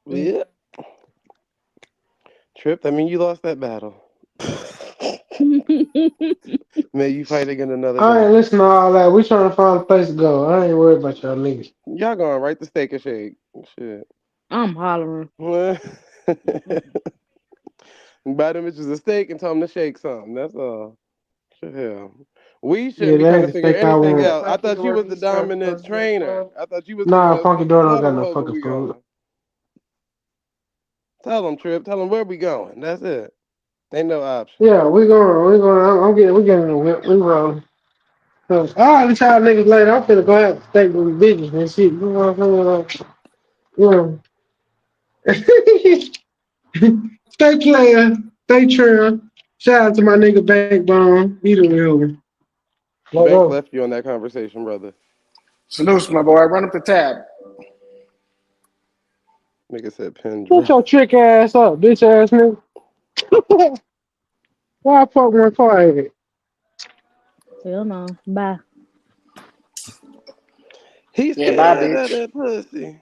Yeah. Trip, I mean, you lost that battle. May you fight again another I day. ain't listening to all that. We trying to find a place to go. I ain't worried about y'all niggas. Y'all going right to Steak and Shake. Shit. I'm hollering. Buy them bitches a steak and tell them to shake something. That's all. Shit, hell. We shouldn't Yeah, be that trying to ain't the figure steak I anything want. out. I thought you was the dominant trainer. I thought you was the Nah, one that's Funky supposed to Door don't tell got them no hoes where fucking we food. going. Tell them, Trip. Tell them where we going. That's it. Ain't no option. Yeah, we going. We getting in the whip. We rolling. So, all right, let y'all niggas later. I'm finna go have to steak with bitches and shit. You know what I'm saying? Stay clear. Stay true. Shout out to my nigga Backbone. He the real one. Bank left you on that conversation, brother. Salute, my boy. Run up the tab. Nigga said pin Shut drop. your trick ass up, bitch ass nigga. Why I fuck my car at? Hell no. Bye. He's Yeah, bye, scared of bitch. that pussy.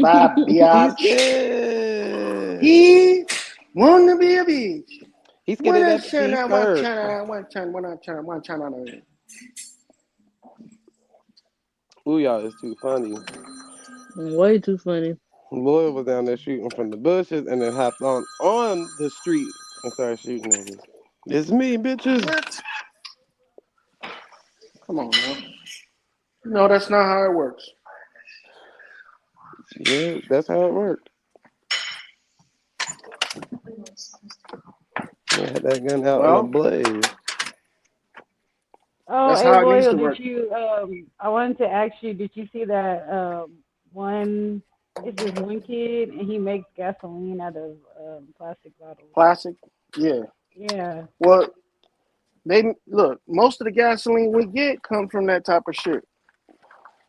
Bye, He's biatch. scared. He wanna be a bitch. He's scared of that One T-skirt. China. Ooh, y'all is too funny. Way too funny. Lloyd was down there shooting from the bushes and then hopped on the street and started shooting niggas. It's me, bitches. What? Come on, man. No, that's not how it works. Yeah, that's how it worked. They had that gun out in a Well, blaze. Oh, that's hey how it needs to Royal, work. did you I wanted to ask you, did you see that one it's this one kid and he makes gasoline out of plastic bottles. Plastic? Yeah. Yeah. Well, they look, most of the gasoline we get come from that type of shit.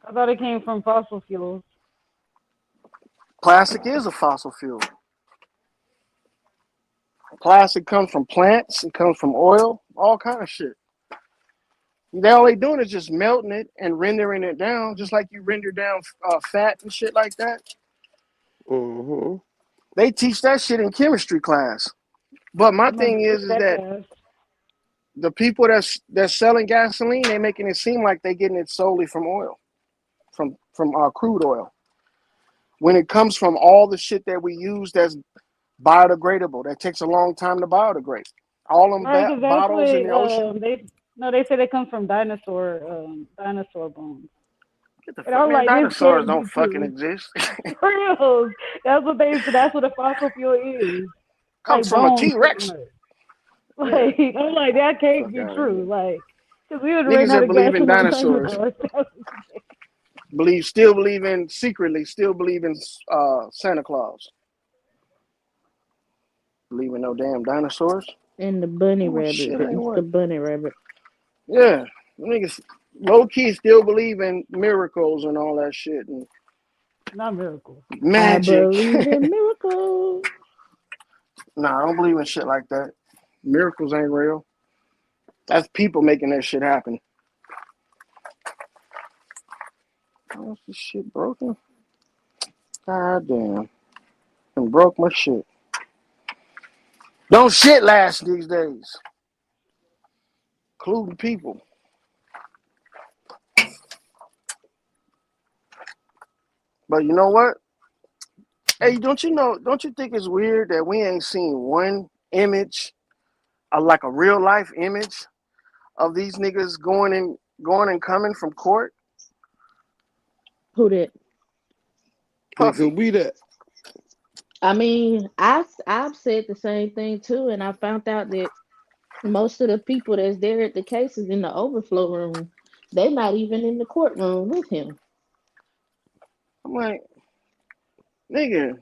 I thought it came from fossil fuels. Plastic is a fossil fuel. Plastic comes from plants, it comes from oil, all kind of shit. All they doing is just melting it and rendering it down, just like you render down fat and shit like that. Mm-hmm. They teach that shit in chemistry class. But my I'm gonna thing is that that fast. the people that's selling gasoline, they making it seem like they getting it solely from oil, from crude oil. When it comes from all the shit that we use that's biodegradable, that takes a long time to biodegrade. All them Right, because that's bottles in what the ocean. they said it comes from dinosaur bones. Get the And fuck, I'm man, like, this dinosaurs can't don't be fucking true. exist. For real. That's what they said. That's what a fossil fuel is. Comes Like from a bones, pretty T-Rex. much. Yeah. Like, I'm like, that can't Fuck be out of true. here. Like, because we would Niggas ran out that of believe gas in from them dinosaurs dinosaurs. secretly still believe in Santa Claus. Believe in no damn dinosaurs. And the bunny Oh rabbit, shit, the ain't Easter work. bunny rabbit. Yeah, niggas low key still believe in miracles and all that shit and Not miracles. I magic. believe in miracles. Nah, I don't believe in shit like that. Miracles ain't real. That's people making that shit happen. Oh, this shit broken? God damn. And broke my shit. Don't shit last these days. Including people. But you know what? Hey, don't you think it's weird that we ain't seen one image, like a real life image of these niggas going and coming from court? Who did? Puffy. Nigga, we that. I mean, I've said the same thing too, and I found out that most of the people that's there at the cases in the overflow room, they're not even in the courtroom with him. I'm like, nigga,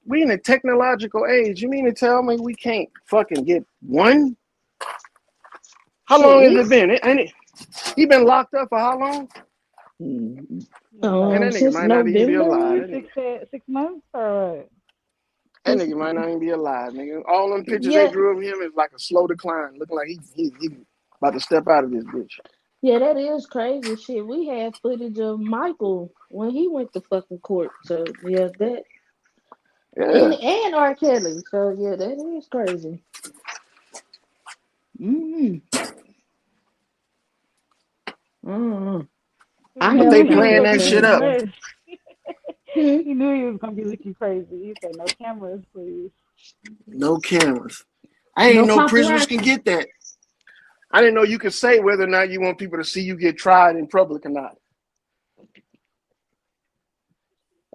we in a technological age. You mean to tell me we can't fucking get one? How Shit, long has it been? He been locked up for how long? Man, that nigga since might not even be November. alive. 6 months or what? That nigga might not even be alive, nigga. All them pictures they Yeah, drew of him is like a slow decline, looking like he about to step out of this bitch. yeah, that is crazy shit. We had footage of Michael when he went to fucking court. So yeah, that Yeah. And R. Kelly. So yeah, that is crazy. Mm. Mm. I But have they He knew he was playing cameras gonna that be shit clean, looking up. so. crazy. He knew he was gonna be looking crazy. He said, "No cameras, please. No cameras. I No ain't know prisoners can paparazzi. get that. I didn't know you could say whether or not you want people to see you get tried in public or not.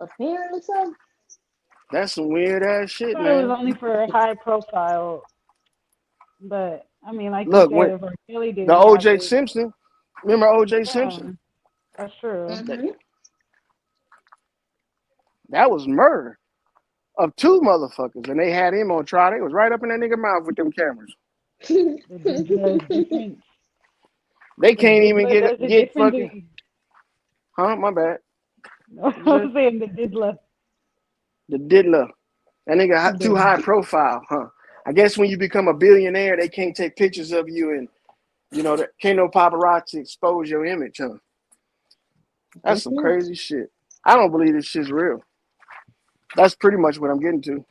Apparently so. That's some weird ass I shit, thought it was man. only for a high profile, but I mean, like you Look, said, when if R. Kelly the didn't have O.J. it, Simpson, remember O.J. yeah, Simpson? that's true. That was murder of two motherfuckers, and they had him on trial. They was right up in that nigga mouth with them cameras. The diddler is different. They The can't even diddler does it get fucking. differently. Huh? My bad. No, I was saying the diddler. The diddler. That nigga too high profile, huh? I guess when you become a billionaire, they can't take pictures of you, and you know, can't no paparazzi expose your image, huh? That's some crazy shit. I don't believe this shit's real. That's pretty much what I'm getting to.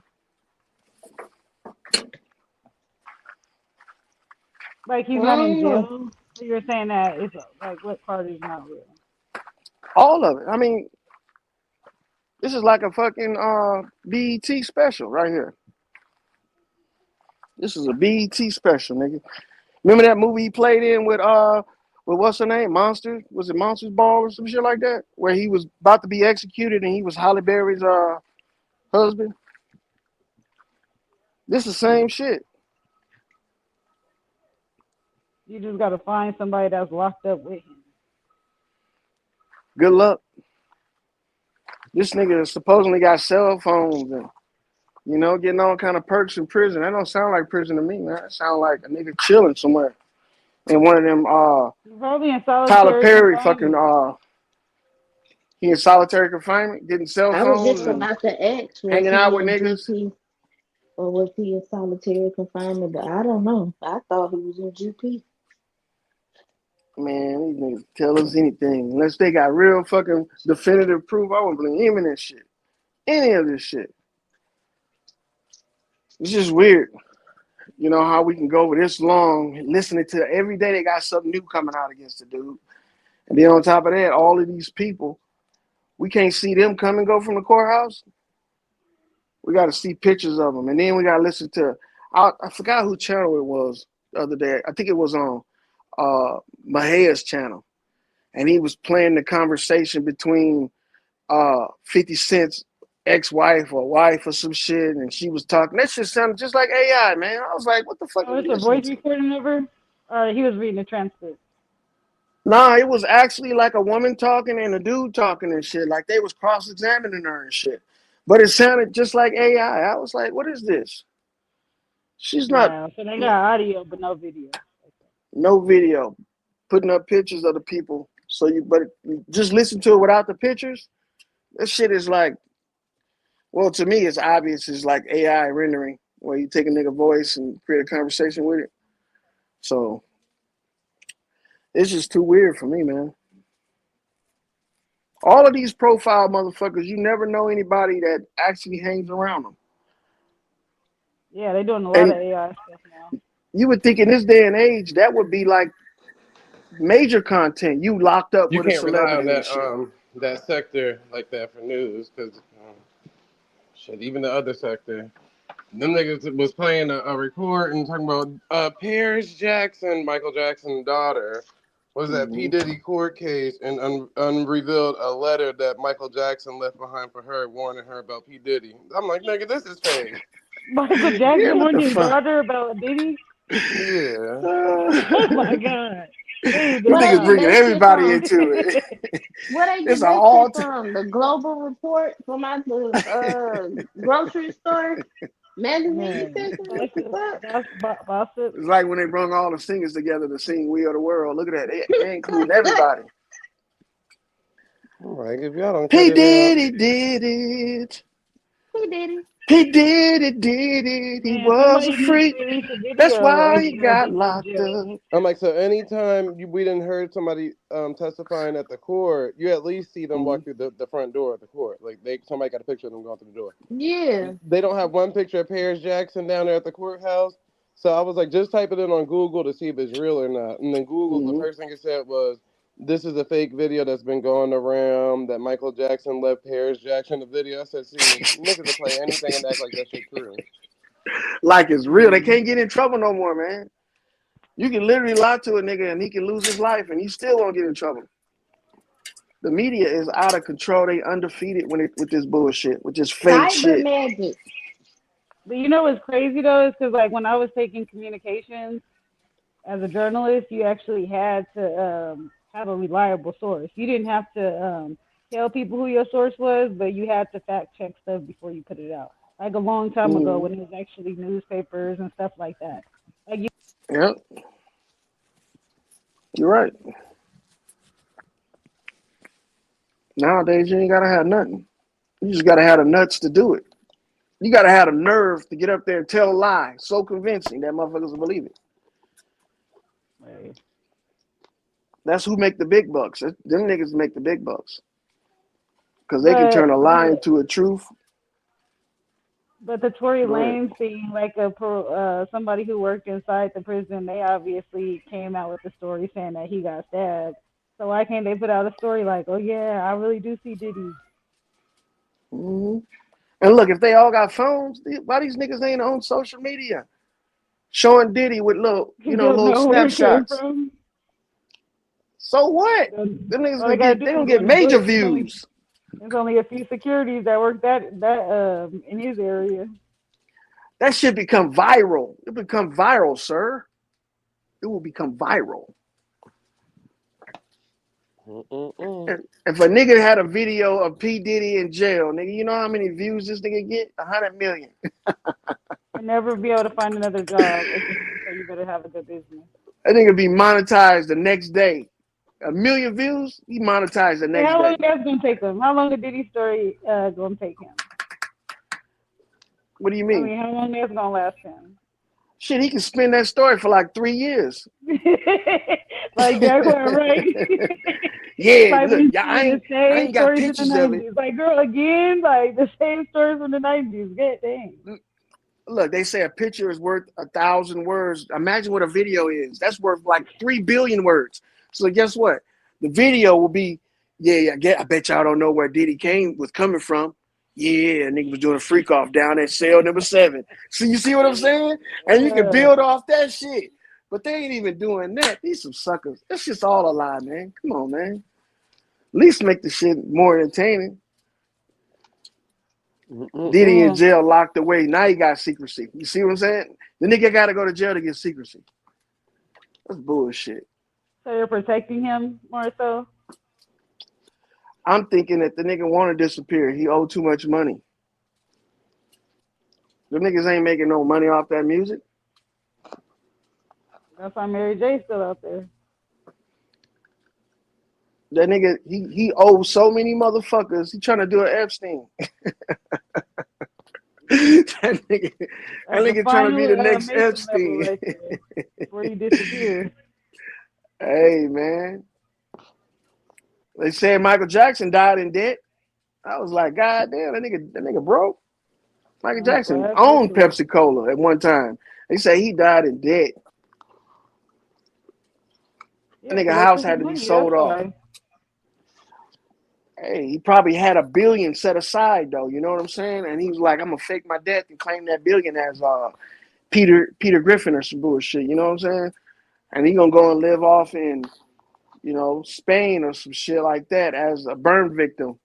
Like he's not in jail. So you're saying that it's like what part is not real? All of it. I mean, this is like a fucking BET special right here. This is a BET special, nigga. Remember that movie he played in with what's her name? Monsters? Was it Monsters Ball or some shit like that? Where he was about to be executed and he was Halle Berry's husband. This is the same shit. You just gotta find somebody that's locked up with him. Good luck. This nigga supposedly got cell phones and, you know, getting all kind of perks in prison. That don't sound like prison to me, man. That sound like a nigga chilling somewhere. In one of them Probably in Tyler solitary Perry fucking confinement. he in solitary confinement, getting cell I was phones just and about to ask, was hanging out he with in niggas. GP or was he in solitary confinement? But I don't know. I thought he was in GP. Man, these niggas tell us anything. Unless they got real fucking definitive proof, I won't believe him in this shit. Any of this shit. It's just weird. You know how we can go for this long listening to every day they got something new coming out against the dude. And then on top of that, all of these people, we can't see them come and go from the courthouse. We got to see pictures of them. And then we got to listen to, I forgot who channel it was the other day. I think it was on Mahea's channel. And he was playing the conversation between 50 Cent's ex-wife or wife or some shit. And she was talking. That shit sounded just like AI, man. I was like, what the fuck Oh, are it's you a listening voice to? recording of her? Or he was reading the transcript? Nah, it was actually like a woman talking and a dude talking and shit. Like they was cross-examining her and shit. But it sounded just like AI. I was like, what is this? She's not, Yeah, so they got audio but no video. no video, putting up pictures of the people. So but just listen to it without the pictures. That shit is like, well, to me, it's obvious. It's like AI rendering where you take a nigga voice and create a conversation with it. So it's just too weird for me, man. All of these profile motherfuckers, you never know anybody that actually hangs around them. Yeah, they're doing a lot And of AI stuff now. you would think in this day and age, that would be like major content. You locked up You with a can't rely on celebrity and that shit. that sector like that for news because shit, even the other sector, them niggas was playing a report and talking about Paris Jackson, Michael Jackson's daughter, was that P. Diddy court case and unrevealed a letter that Michael Jackson left behind for her, warning her about P. Diddy. I'm like, nigga, this is fake. Michael Jackson warned his daughter about Diddy? Yeah. Oh my God. You niggas bringing everybody into it. Where they get It's that all shit from? The Global Report from out the grocery store? Magazine section? What the fuck? It's like when they brought all the singers together to sing "We Are the World." Look at that. They include everybody. All right, if y'all don't P. cut it out. Diddy did it. He did it. He Man, was a somebody needs freak. to release a That's video why of he people got in locked jail. up. I'm like, so anytime we didn't heard somebody testifying at the court, you at least see them walk through the front door of the court. Like somebody got a picture of them going through the door. Yeah. They don't have one picture of Paris Jackson down there at the courthouse. So I was like, just type it in on Google to see if it's real or not. And then Google, the first thing it said was, this is a fake video that's been going around that Michael Jackson left Paris Jackson the video. I said, see, niggas will play anything and act like that shit true. Like it's real. They can't get in trouble no more, man. You can literally lie to a nigga and he can lose his life and he still won't get in trouble. The media is out of control. They undefeated with this bullshit, with this fake shit. Magic. But you know what's crazy though is because like when I was taking communications as a journalist, you actually had to have a reliable source. You didn't have to tell people who your source was, but you had to fact check stuff before you put it out. Like a long time ago when it was actually newspapers and stuff like that. Like Yep. You're right. Nowadays, you ain't gotta have nothing. You just gotta have the nuts to do it. You gotta have the nerve to get up there and tell a lie so convincing that motherfuckers will believe it. Right. That's who make the big bucks. Them niggas make the big bucks. Because they can turn a lie into a truth. But the Tory Lanez thing, like somebody who worked inside the prison, they obviously came out with the story saying that he got stabbed. So why can't they put out a story like, oh yeah, I really do see Diddy? And look, if they all got phones, why these niggas ain't on social media showing Diddy with little snapshots? So what? Them niggas they gonna get major views. There's only a few securities that work that in his area. That shit become viral. It become viral, sir. It will become viral. If a nigga had a video of P. Diddy in jail, nigga, you know how many views this nigga get? 100 million. You'll never be able to find another job. So you better have a good business. That nigga be monetized the next day. 1 million views, he monetized the next day. How long that's gonna take him? How long the Diddy story gonna take him? What do you mean? I mean, how long that's gonna last him? Shit, he can spin that story for like 3 years. Like Jaguar, right? Yeah, like look, I ain't got pictures of it. Like, girl, again, like the same story from the 90s. God dang. Look, they say a picture is worth 1,000 words. Imagine what a video is. That's worth like 3 billion words. So guess what? The video will be, I bet y'all don't know where Diddy was coming from. Yeah, nigga was doing a freak off down at cell number 7. So you see what I'm saying? And you can build off that shit. But they ain't even doing that. These some suckers. That's just all a lie, man. Come on, man. At least make the shit more entertaining. Diddy in jail, locked away. Now he got secrecy. You see what I'm saying? The nigga got to go to jail to get secrecy. That's bullshit. So you're protecting him more so? I'm thinking that the nigga want to disappear. He owed too much money. The niggas ain't making no money off that music. That's why Mary J's still out there. That nigga, he owes so many motherfuckers. He trying to do an Epstein. that nigga trying to be the next Epstein. Right before he disappears. Hey, man. They said Michael Jackson died in debt. I was like, God damn, that nigga broke. Michael Jackson owned Pepsi Cola at one time. They say he died in debt. That nigga house had to be sold off. Hey, he probably had $1 billion set aside though. You know what I'm saying? And he was like, I'm gonna fake my death and claim that $1 billion as Peter Griffin or some bullshit. You know what I'm saying? And he gonna go and live off in, Spain or some shit like that as a burn victim.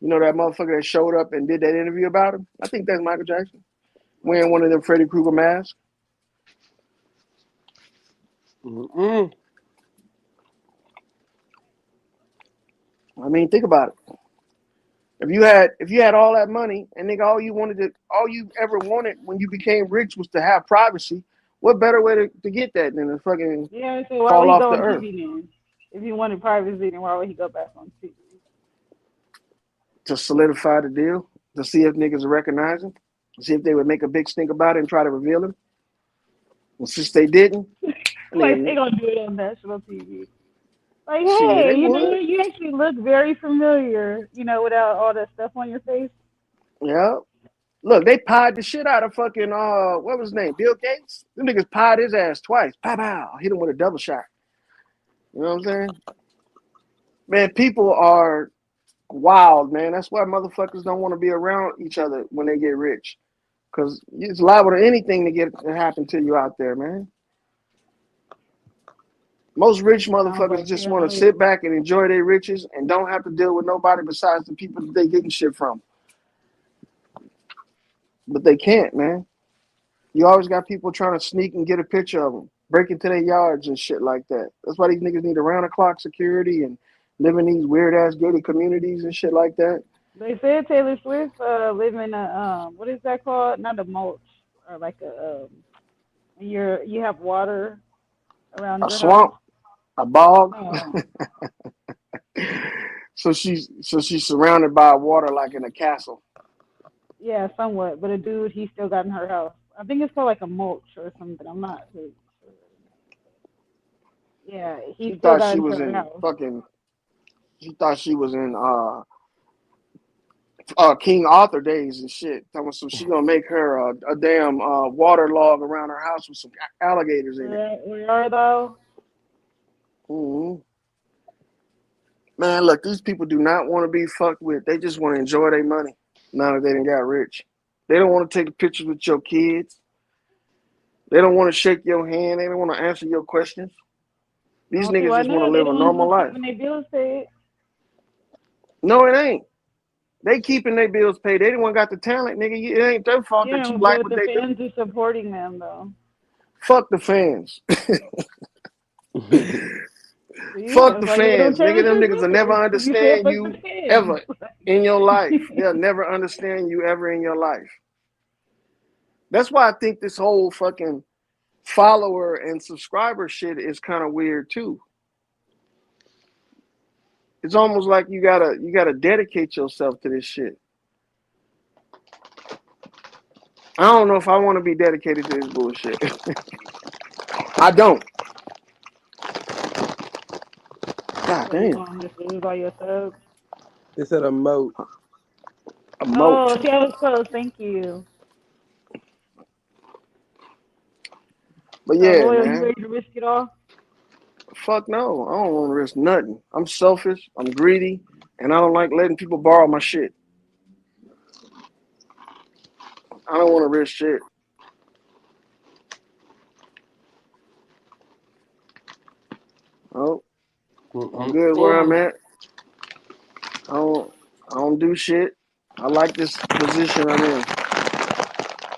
You know that motherfucker that showed up and did that interview about him? I think that's Michael Jackson. Wearing one of them Freddy Krueger masks. I mean, think about it. If you had all that money and nigga, all you ever wanted when you became rich was to have privacy, what better way to get that than to fucking so why fall would he off go the on earth? TV then? If he wanted privacy, then why would he go back on TV? To solidify the deal. to see if niggas recognize him, see if they would make a big stink about it and try to reveal him. And since they didn't, Like they gonna do it on national TV. Like, shit, hey, they you know, would. you actually look very familiar, you know, without all that stuff on your face. Yeah. Look, they pied the shit out of fucking what was his name? Bill Gates? Them niggas pied his ass twice. Pow pow. Hit him with a double shot. You know what I'm saying? Man, people are wild, man. That's why motherfuckers don't want to be around each other when they get rich. Cause it's liable to anything to happen to you out there, man. Most rich motherfuckers just want to sit back and enjoy their riches and don't have to deal with nobody besides the people that they getting shit from. But they can't, man. You always got people trying to sneak and get a picture of them, break into their yards and shit like that. That's why these niggas need around-the-clock security and live in these weird-ass gated communities and shit like that. They said Taylor Swift live in a what is that called? Not a mulch, or like a you have water around A your swamp, house. a bog. Oh. So she's surrounded by water like in a castle. Yeah, somewhat. But a dude, he still got in her house. I think it's called like a mulch or something. I'm not really sure. Yeah, he She still thought got she into was her in house. fucking. She thought she was in King Arthur days and shit. So she gonna make her a damn water log around her house with some alligators in it. We are though. Mm-hmm. Man, look, these people do not want to be fucked with. They just want to enjoy their money now that they done got rich. They don't want to take pictures with your kids. They don't want to shake your hand. They don't want to answer your questions. These Okay, niggas why just want to not? They live the a ones normal who's life. keeping their bills paid. No, it ain't. They keeping their bills paid. They the one got the talent, nigga. It ain't their fault that Yeah, you like but what the they do. fans are supporting them though. Fuck the fans. See, Fuck that's the why you don't fans, nigga. Taylor Them Swift niggas will never records. You said understand fuck the you fans. ever in your life. They'll never understand you ever in your life. That's why I think this whole fucking follower and subscriber shit is kind of weird too. It's almost like you gotta dedicate yourself to this shit. I don't know if I want to be dedicated to this bullshit. I don't. God So you damn. want to just lose all your subs? They said a moat. A moat. Oh, see, I was close. Thank you. But So yeah, loyal, you man. ready to risk it all? Fuck no. I don't want to risk nothing. I'm selfish. I'm greedy. And I don't like letting people borrow my shit. I don't want to risk shit. Oh, I'm good where I'm at. I don't do shit. I like this position I'm in.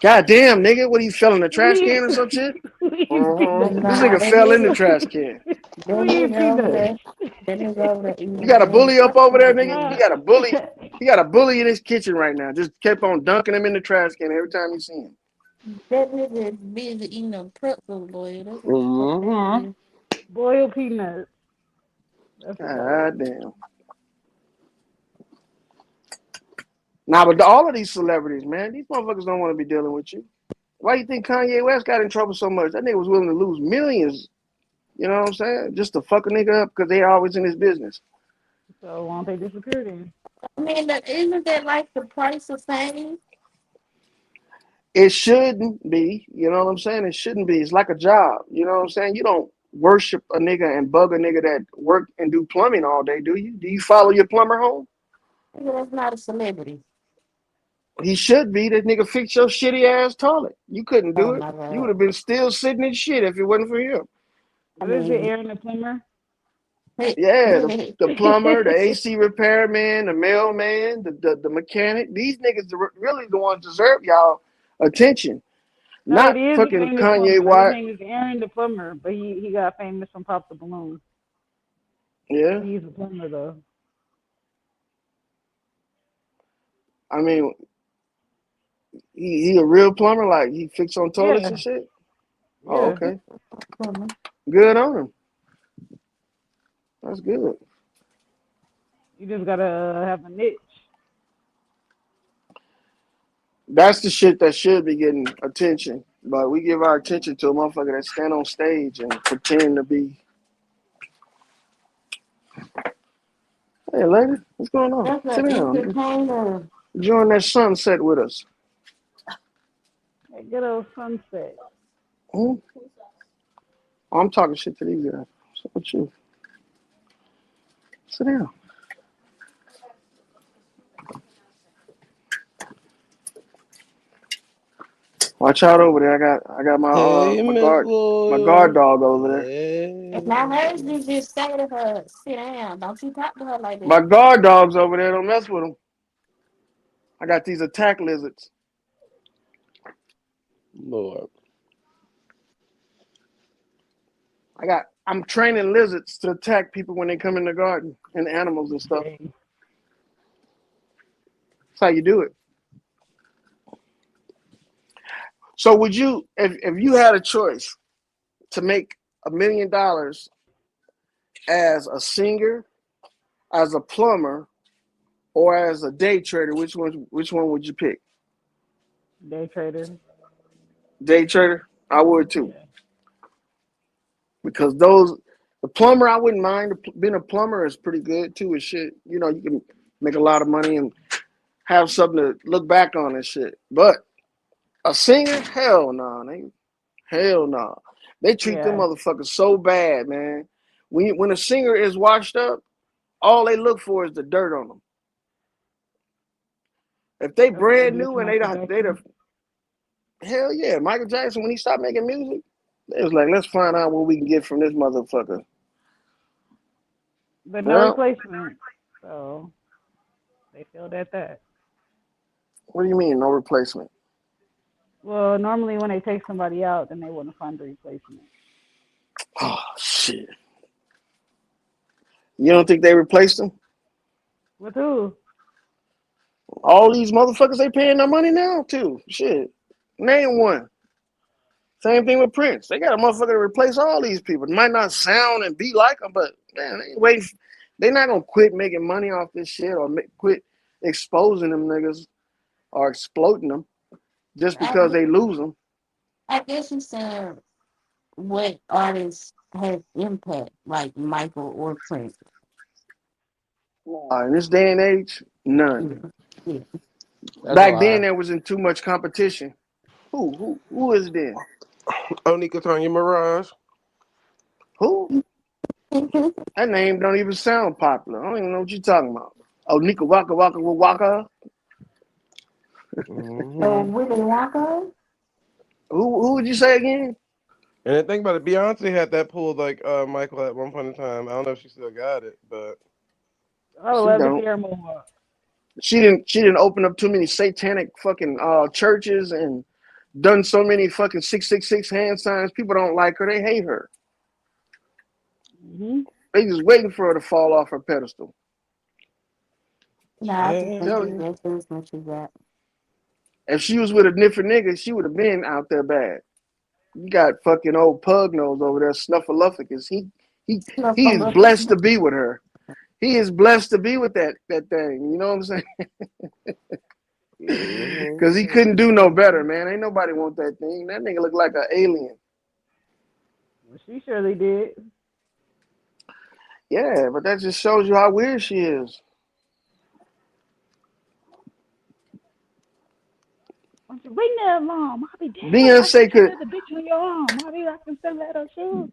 God damn, nigga. What, you fell in the trash can or some shit? This nigga fell in the trash can. Who you peanut? You got a bully up over there, nigga? He got a bully. He got a bully in his kitchen right now. Just kept on dunking him in the trash can every time you see him. That nigga is busy eating them pretzels, boy. That's what Mm-hmm. Boiled peanuts. That's what that God is. damn. Nah, but all of these celebrities, man, these motherfuckers don't want to be dealing with you. Why do you think Kanye West got in trouble so much? That nigga was willing to lose millions, you know what I'm saying? Just to fuck a nigga up because they always in his business. So why don't they disappear then? I mean, isn't that like the price of fame? It shouldn't be, you know what I'm saying? It shouldn't be. It's like a job, you know what I'm saying? You don't worship a nigga and bug a nigga that work and do plumbing all day, do you? Do you follow your plumber home? That's not a celebrity. He should be. That nigga fix your shitty ass toilet. You couldn't do Oh it. my You would God. have been still sitting in shit if it wasn't for him. I What is it, mean, Aaron the plumber? Yeah, the plumber, the AC repairman, the mailman, the mechanic. These niggas are really the ones deserve y'all attention. No, Not it is a fucking famous Kanye plumber. His West. name is Aaron the plumber, but he got famous from Pop the Balloon. Yeah. He's a plumber though. I mean, he a real plumber, like he fix on toilets Yeah, and shit. Oh, yeah. okay. Good on him. That's good. You just gotta have a niche. That's the shit that should be getting attention. But we give our attention to a motherfucker that stand on stage and pretend to be. Hey, lady, what's going on? That's Sit an down. entertainer. Join that sunset with us. That good old sunset. Hmm? Oh, I'm talking shit to these guys. So what you? Sit down. Watch out over there. I got my Hey, my Miss guard Loyal. dog over there. Hey. If I heard you just say to her, sit down. Don't you talk to her like My that. guard dogs over there. Don't mess with them. I got these attack lizards. Lord. I'm training lizards to attack people when they come in the garden and animals and stuff. That's how you do it. So would you, if you had a choice to make $1 million as a singer, as a plumber, or as a day trader, which one would you pick? Day trader. Day trader? I would too. Because the plumber, I wouldn't mind. Being a plumber is pretty good too and shit. You know, you can make a lot of money and have something to look back on and shit. But a singer, hell no, hell no. They treat them motherfuckers so bad, man. When a singer is washed up, all they look for is the dirt on them. If they brand new and they hell yeah, Michael Jackson, when he stopped making music, it was like, let's find out what we can get from this motherfucker. But no replacement. So they failed at that. What do you mean, no replacement? Well, normally when they take somebody out, then they wouldn't find a replacement. Oh, shit. You don't think they replaced him? With who? All these motherfuckers, they paying their money now, too. Shit. Name one. Same thing with Prince. They got a motherfucker to replace all these people. It might not sound and be like them, but man, they're not going to quit making money off this shit or quit exposing them niggas or exploiting them just because they lose them. I guess you said what artists have impact, like Michael or Prince. In this day and age, none. That's back then, there wasn't too much competition. Who is then? Onika Tanya Mirage. Who? That name don't even sound popular. I don't even know what you're talking about. Onika Waka Waka Waka. Willie Wonka? Who would you say again? And the thing about it, Beyonce had that pulled like Michael at one point in time. I don't know if she still got it, but I would love to hear more. She didn't open up too many satanic fucking churches and done so many fucking 666 hand signs. People don't like her. They hate her. Mm-hmm. They just waiting for her to fall off her pedestal. Nah, I think that's as much as that. If she was with a different nigga, she would have been out there bad. You got fucking old pug nose over there, Snuffleupagus. He is blessed to be with her. He is blessed to be with that thing. You know what I'm saying? Because he couldn't do no better, man. Ain't nobody want that thing. That nigga look like an alien. Well, she surely did. Yeah, but that just shows you how weird she is. Why don't you bring that along? I'll be dead. Beyonce could. The bitch on your arm. I'll be rocking stiletto shoes.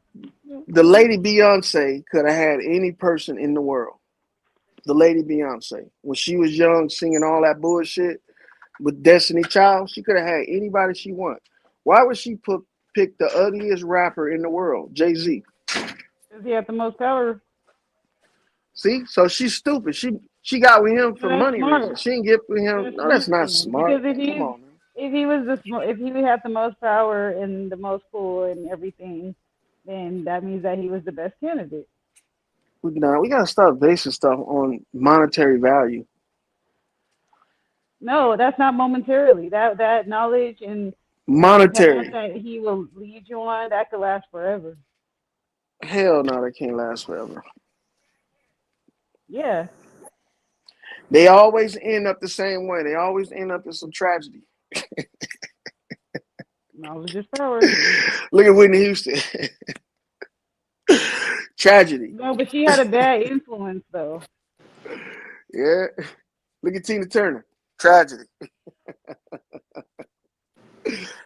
The lady Beyonce could have had any person in the world. The lady Beyonce, when she was young, singing all that bullshit with Destiny Child, she could have had anybody she wanted. Why would she pick the ugliest rapper in the world, Jay-Z? Because he had the most power. See, so she's stupid. She got with him for money reasons. She didn't get with him. No, that's not smart. Because if he had the most power and the most cool and everything, then that means that he was the best candidate. No, we gotta stop basing stuff on monetary value. No, that's not momentarily. That knowledge and monetary that he will lead you on, that could last forever. Hell no, that can't last forever. Yeah. They always end up the same way. They always end up in some tragedy. Knowledge is power. Look at Whitney Houston. Tragedy. No, but she had a bad influence though. Yeah. Look at Tina Turner. Tragedy.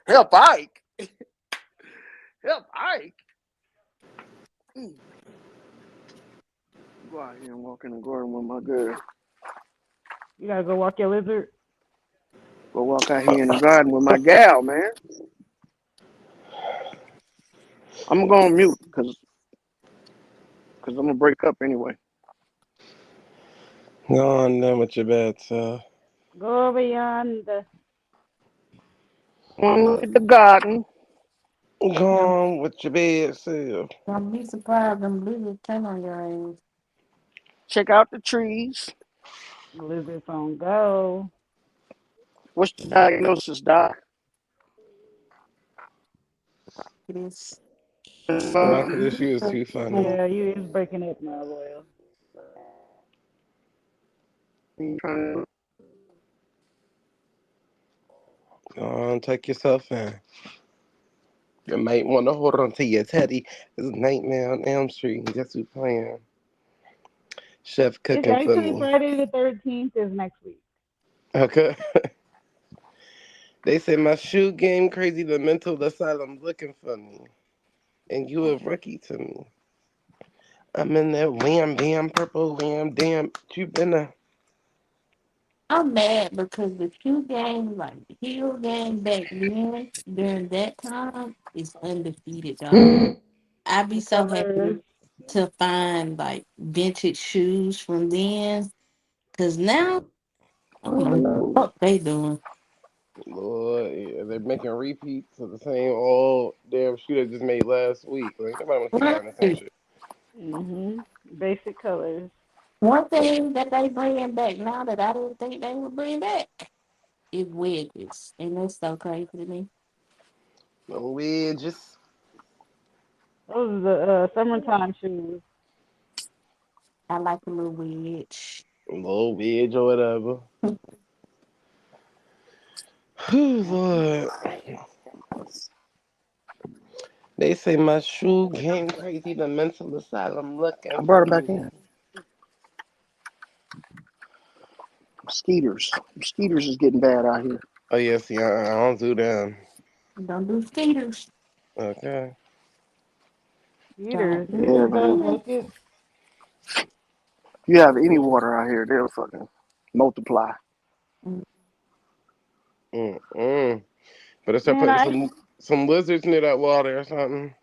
Help Ike. Help Ike. Go out here and walk in the garden with my girl. You gotta go walk your lizard. Go walk out here in the garden with my gal, man. I'm gonna go on mute because I'm gonna break up anyway. Go on then with your bad self. Go over yonder. Look at the garden. Go on with your bad self. Don't be surprised them lizards turn on your ass. Check out the trees. Lizards on go. What's the diagnosis, Doc? It is. After this, you was too funny. Yeah, you is breaking up now, Loyal. Go on, take yourself in. You might want to hold on to your teddy. It's Nightmare on Elm Street. Guess who playing? Chef It's cooking for actually me. Friday the 13th is next week. Okay. They say my shoe game crazy. The mental asylum looking for me. And you a rookie to me. I'm in that wham bam purple wham damn. You been a... I'm mad because the shoe game, like the heel game back then, during that time, is undefeated, dog. I'd be The so colors. happy to find like vintage shoes from then. Cause now, I don't know what the fuck they doing. Lord, yeah, they're making repeats of the same old damn shoe they just made last week. Like, nobody wants to keep buying the same shit. Basic colors. One thing that they bringing back now that I didn't think they would bring back is wedges. And that's so crazy to me. No wedges. Those are the summertime shoes. I like a little wedge. A little wedge or whatever. Whew, Lord. They say my shoe game crazy. The mental asylum looking. I brought it back in. Mosquitoes. Mosquitoes is getting bad out here. Oh, yeah, see, I don't do them. Don't do skaters. Okay. Heaters. Yeah, man. If you have any water out here, they'll fucking multiply. But start putting some lizards near that water or something.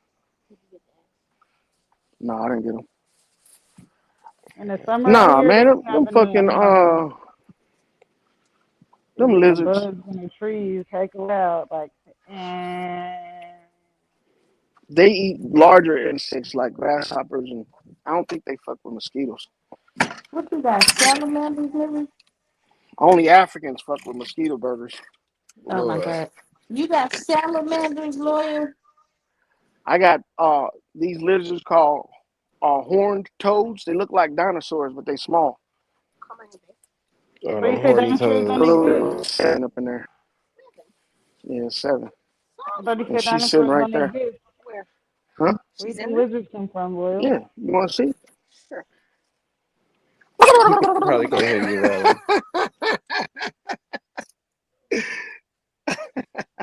No, I didn't get them. In the summer Nah, here, man, they them fucking them lizards. Bugs in the trees heck loud, like. They eat larger insects like grasshoppers, and I don't think they fuck with mosquitoes. What you got? Salamanders, maybe? Only Africans fuck with mosquito burgers. Oh my God. You got salamanders, Lawyer? I got these lizards called horned toads. They look like dinosaurs, but they small. What you say, dinosaurs don't exist? 7 up in there. Yeah, 7. I thought you And said she's sitting dinosaurs right don't there. exist. Huh? Where do you think lizards come from, Will? Yeah, you want to see? Sure. Probably can't hear you well.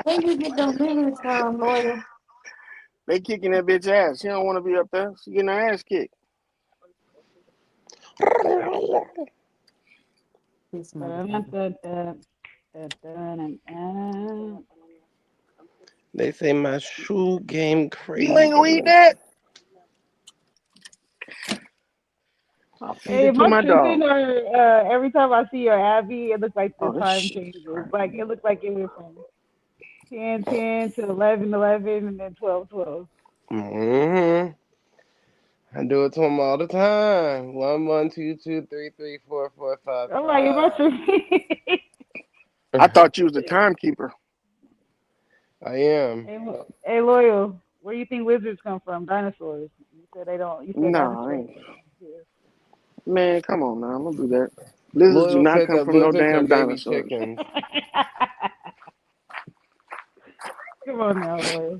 Where you get them lizards from, Lawyer? They kicking that bitch ass. She don't want to be up there. She getting her ass kicked. They say my shoe game crazy. You ain't gonna eat that? I'll feed Hey, it to am my I dog. tripping or every time I see your Abby, it looks like the time changes. Like it looks like it went from 10:10 to 11:11 and then 12:12. I do it to them all the time. 1, 1, 2, 2, 3, 3, 4, 4, 5, I'm like, am I tripping? I thought you was the timekeeper. I am. Hey, Loyal, where do you think lizards come from? Dinosaurs. You said they don't. You said Nah, I dinosaurs. ain't. Man, come on now. Don't do that. Lizards do Loyal not said come that from no lizards are damn baby dinosaurs. chickens. Come on now, boy.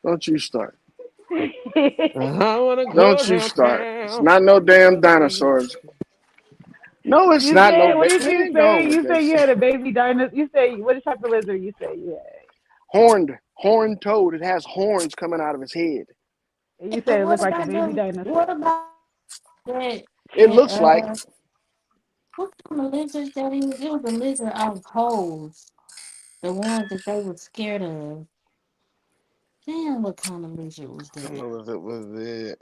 Don't you start. I wanna go Don't you start. It's downtown. not no damn dinosaurs. No, it's You not no said, what baby. did We you ain't say? going with You that said you shit. had a baby dinosaur. You say, what type of lizard you say you had? Horned toad. It has horns coming out of his head. And you said And it what looked like a about baby them? dinosaur. What about that? It looks like. What kind of lizard that is? It was a lizard out holes. The ones that they were scared of. Damn, what kind of lizard was I don't that? know if it was it.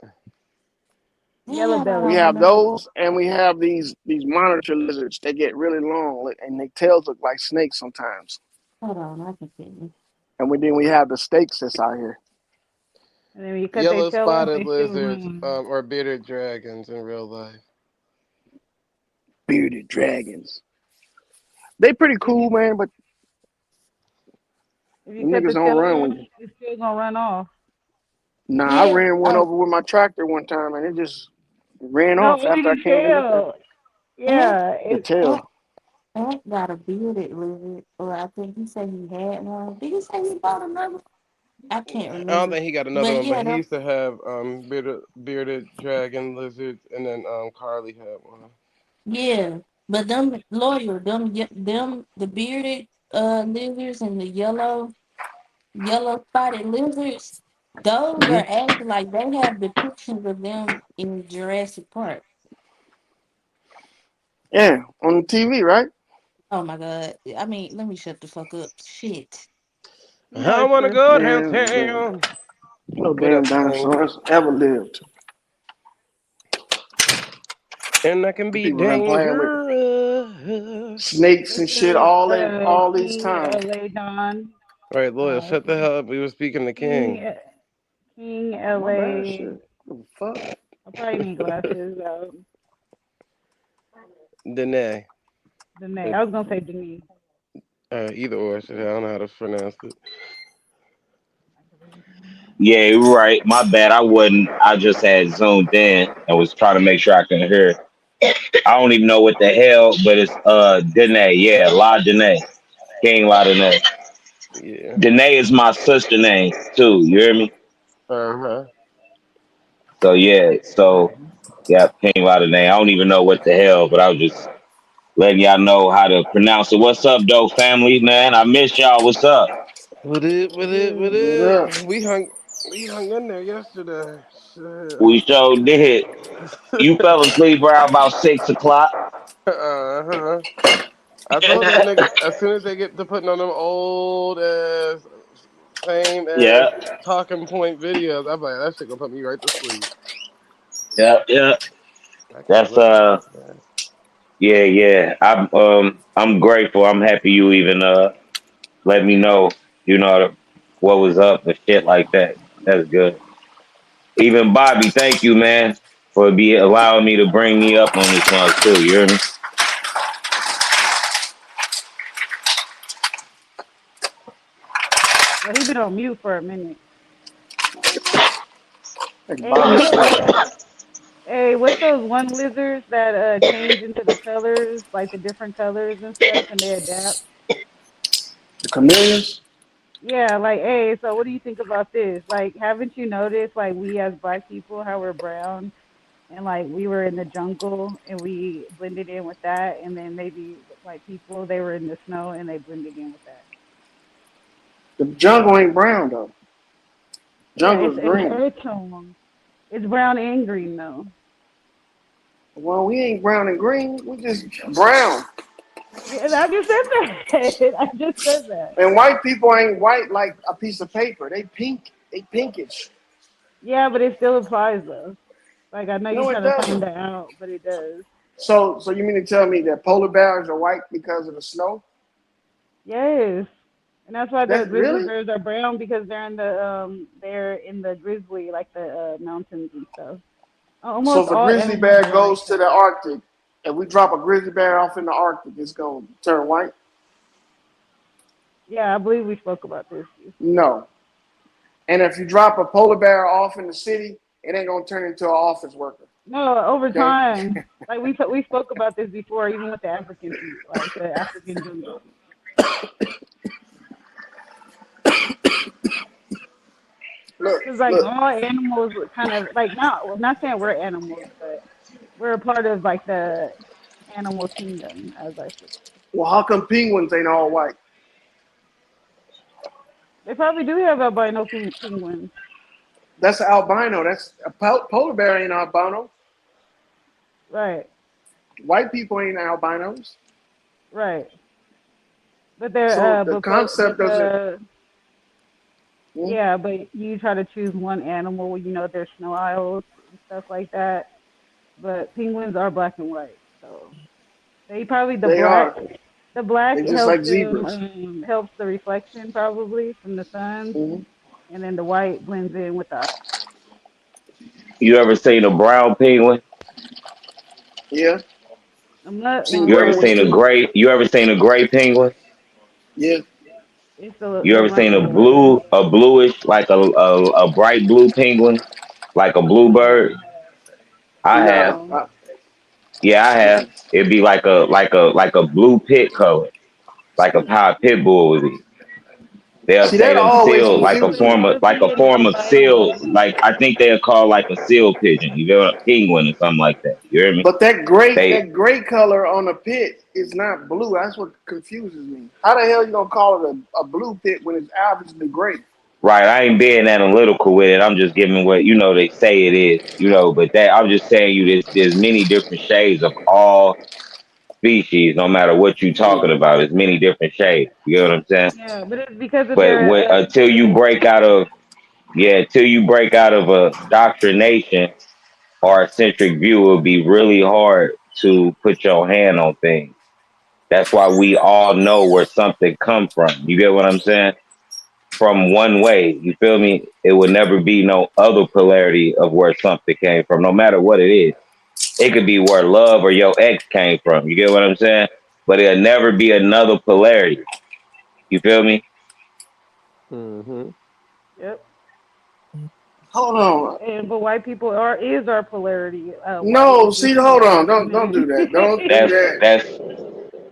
Yellow Damn, I We belly. don't have know. those, and we have these monitor lizards. They get really long, and their tails look like snakes sometimes. Hold on, I can see. And then we have the snakes that's out here. And then when you cut their Yellow tail off, spotted they still lizards, move. or bearded dragons in real life. Bearded dragons. They pretty cool, man, but If the you cut niggas the don't tail run off, when you. it's still gonna run off. Nah, I Yeah. ran one Oh, over with my tractor one time, and it just ran No, off only after I the came to look at it. tail. Aunt, Yeah, The Aunt, tail. Aunt got a bearded lizard, or I think he said he had one. Did he say he bought another? I can't I don't remember. think he got another But one, but yeah, he them, used to have bearded dragon lizards, and then Carly had one. yeah. But them loyal, them the bearded lizards and the yellow spotted lizards, those Hmm. are actually like they have depictions of them in Jurassic Park. Yeah, on the TV, right? Oh my God. I mean, let me shut the fuck up. Shit. you know I it's wanna true. go Man, downtown. no What damn up, King? dinosaurs ever lived. And I can The be people been playing with dangerous. snakes This and shit is all these times. king All right, Loyal, shut the hell up. We were speaking to King. King My bad, LA. shit. What the fuck? I probably need glasses. Danae. Danae. I was gonna say Denise. Either or. Shit, I don't know how to pronounce it. Yeah, you're right. My bad. I wasn't. I just had zoomed in and was trying to make sure I could hear. I don't even know what the hell, but it's Danae. Yeah, La Danae. King La Danae. Yeah. Danae is my sister name too. You hear me? Uh-huh. So yeah. So yeah, King La Danae. I don't even know what the hell, but I was just letting y'all know how to pronounce it. What's up, though, family? Man, I miss y'all. What's up? What it, what it, what What up? it? We hung in there yesterday. Shit. We sure did. You fell asleep around about 6 o'clock. Uh-huh. I told them niggas as soon as they get to putting on them old ass, same ass Yeah, talking point videos, I'm like, that shit gonna put me right to sleep. yeah. I can't That's look at this, man. yeah. I'm grateful. I'm happy you even let me know, what was up and shit like that. That's good. Even Bobby, thank you, man, for allowing me to bring me up on this one too. You hear me? Oh, he been on mute for a minute. Like Hey, Bobby sleep. what's those one lizards that change into the colors, like the different colors and stuff, and they adapt? The chameleons. Yeah, like, so what do you think about this? Like, haven't you noticed, like, we as black people, how we're brown, and like we were in the jungle and we blended in with that, and then maybe white people, they were in the snow and they blended in with that. The jungle ain't brown though. Yeah, Jungle is it's green. earth tone. It's brown and green though. Well, we ain't brown and green. We just brown. Yeah, I just said that. I just said that. And white people ain't white like a piece of paper. They pink. They pinkish. Yeah, but it still applies though. Like I know you're No, it trying to find doesn't. that out, but it does. So you mean to tell me that polar bears are white because of the snow? Yes. And that's why the That's grizzly really. bears are brown because they're in the grizzly, like the mountains and stuff. So Almost if a all grizzly animals bear are like goes to the that. Arctic, and we drop a grizzly bear off in the Arctic, it's gonna turn white? Yeah, I believe we spoke about this before. No. And if you drop a polar bear off in the city, it ain't gonna turn into an office worker. No, over Okay. time, like we spoke about this before, even with the African people, like the African jungle. Because like Look, all animals kind of like not saying we're animals, but we're a part of like the animal kingdom, as I should. well, how come penguins ain't all white? They probably do have albino penguins. That's an albino. That's a polar bear ain't albino. Right. White people ain't albinos. Right. But So they're the concept doesn't. yeah, but you try to choose one animal, you know, there's snow owls and stuff like that. But penguins are black and white, so they probably They are. the black They're just helps like them zebras. helps the reflection probably from the sun, and then the white blends in with the. You ever seen a brown penguin? Yeah. I'm not. Seen You Well, ever gray ones seen a too. gray? You ever seen a gray penguin? Yeah. it's You the ever seen rump or whatever. a bluish, like a bright blue penguin, like a bluebird? I have. No. Yeah, I have. It'd be like a blue pit color, like how a pit bull would be. They'll See, say that them always seal I confuses me. never like see a it in form the of wild. seal. Like I think they're called like a seal pigeon. You know, a penguin or something like that. You hear me? But They that gray color on the pit is not blue. That's what confuses me. How the hell you gonna call it a blue pit when it's obviously gray? right. I ain't being analytical with it. I'm just giving what they say it is. But that I'm just saying there's many different shades of all species. No matter what you're talking about, there's many different shades. You know what I'm saying? Yeah, but it's because of But their until you break out of a doctrination or a centric view, it would be really hard to put your hand on things. That's why we all know where something come from. You get what I'm saying? From one way. You feel me? It would never be no other polarity of where something came from, no matter what it is. It could be where love or your ex came from. You get what I'm saying? But it'll never be another polarity. You feel me? Yep. Hold on. But white people is our polarity. White No, is see, just hold on. the Don't do that. Don't do That's that.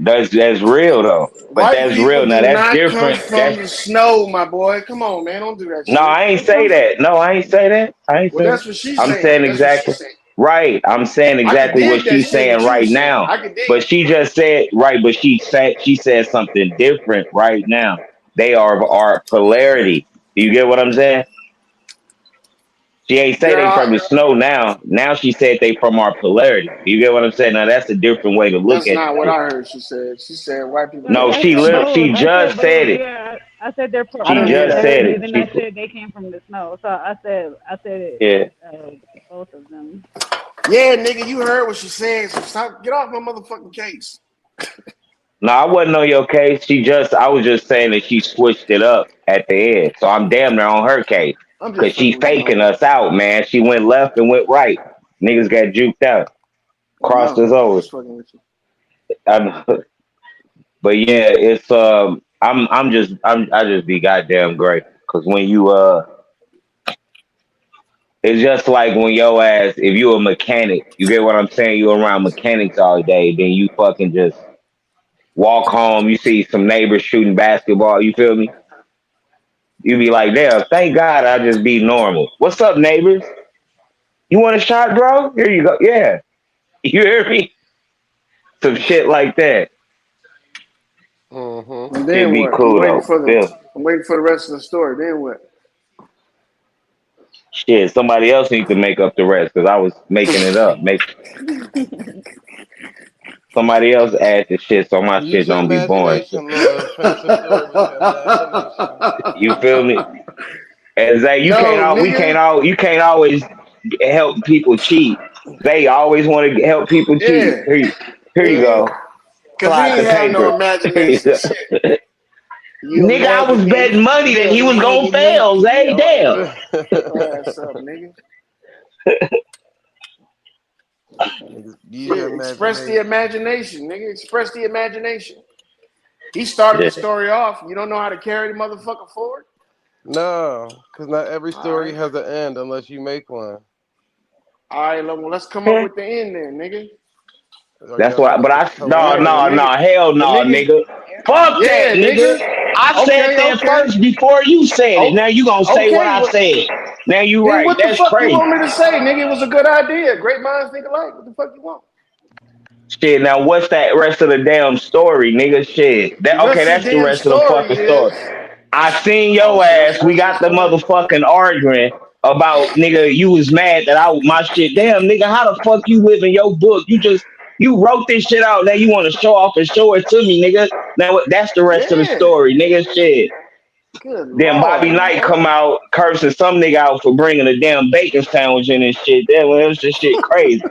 that's that's real though. But White that's people real. Now do that's not come different. from the snow, my boy. Come on, man. Don't do that No, shit. I ain't they say come. that. No, I ain't say that. I ain't Well, say that. that's what she's I'm saying. saying That's what she's exactly saying. right. I'm saying I could exactly what dig that she's shit, saying what you were right saying. now. I could dig But it. she just said right, but she said something different right now. They are our polarity. Do you get what I'm saying? She ain't say they from Girl, the snow now. Now she said they from our polarity. Do you get what I'm saying? Now that's a different way to look that's at the not what shit. I heard she said. She said white people Right, come No, from I the said snow. both. she I just said said both. it. Yeah, I said they're I She didn't our hear just that. said polarity. it. Then I said they came from the snow. So I said it. Yeah. Both of them. Yeah, nigga, you heard what she said. So stop. Get off my motherfucking case. No, I wasn't on your case. I was just saying that she switched it up at the end. So I'm damn near on her case. I'm just Cause she fucking with you, faking homie. us out, man. She went left and went right. Niggas got juked out. I Crossed know. us I'm over. just fucking with you. I know. But yeah, it's I just be goddamn grateful. Cause when you it's just like when your ass, if you a mechanic, you get what I'm saying? You around mechanics all day, then you fucking just walk home, you see some neighbors shooting basketball, you feel me? You be like, damn, thank God I just be normal. What's up, neighbors? You want a shot, bro? Here you go. Yeah. You hear me? Some shit like that. And Shit then be what? cool though. Feel me? I'm waiting for the rest of the story. Then what? Shit, somebody else needs to make up the rest because I was making it up. Somebody else add the shit so my Use shit your don't be boring. imagination, Lord. Finish the story with your imagination. You feel me? And Zay, No, nigga. you can't always help people cheat. They always want to help people cheat. Yeah. Here you Nigga. go. Cause he Slide the ain't have no paper. Here you imagination. go. Shit. You Nigga, I was betting money that you he was gonna fail. imagination. Zay, damn. Shut your ass up, nigga. Use your Yeah, express the imagination. imagination, nigga. Express the imagination. He started the Yeah. story off. You don't know how to carry the motherfucker forward? No, because not every All story right. has an end unless you make one. All right, well, let's come up with the end then, nigga. Or you That's gotta why, make but it no, Yeah, the hilarious. nigga. hell The no, nigga. nigga. Fuck that, Yeah, nigga. nigga. I said Okay, that okay. first before you said it. Now you gonna say what Okay, I well, said. Now you Then right. what the That's fuck you crazy. want me to say, nigga? It was a good idea. Great minds think alike. What the fuck you want? Shit. Now what's that rest of the damn story, nigga? Shit. The That okay? rest of the That's the damn rest of the story fucking story. is I seen oh, your so that's ass. the We rest of the got the story. motherfucking arguing about nigga. You was mad that my shit. Damn, nigga. How the fuck you live in your book? You wrote this shit out. Now you want to show off and show it to me, nigga. Now that's the rest of the Yeah. story, nigga. Shit. Good Then Bobby lord. Knight come out cursing some nigga out for bringing a damn bacon sandwich in his shit. That was just shit crazy.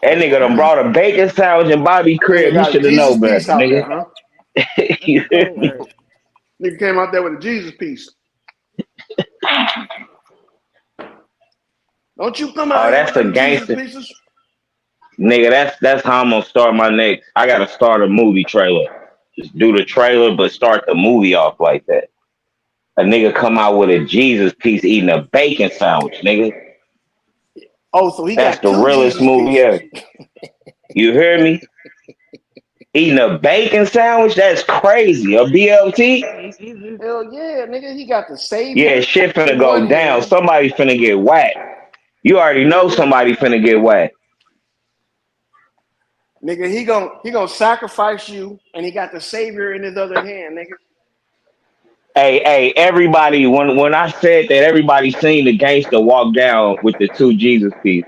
That nigga done brought a bacon sandwich in Bobby Nigga crib. You got a should have Jesus known better, piece out there, nigga. huh? You hear me? Nigga came out there with a Jesus piece. Don't you come out Oh, here with that's a them Jesus gangster. pieces. Nigga, that's how I'm gonna start my next. I gotta start a movie trailer. Just do the trailer, but start the movie off like that. A nigga come out with a Jesus piece eating a bacon sandwich, nigga. Oh, so he That's got the two realest Jesus movie pieces. ever. You hear me? Eating a bacon sandwich? That's crazy. A BLT? Hell yeah, nigga. He got the Yeah, Savior shit finna in go one down. hand. Somebody finna get whacked. You already know Nigga, somebody finna get whacked. nigga, he gonna sacrifice you, and he got the Savior in his other hand, nigga. Hey, everybody, when I said that, everybody seen the gangster walk down with the two Jesus piece,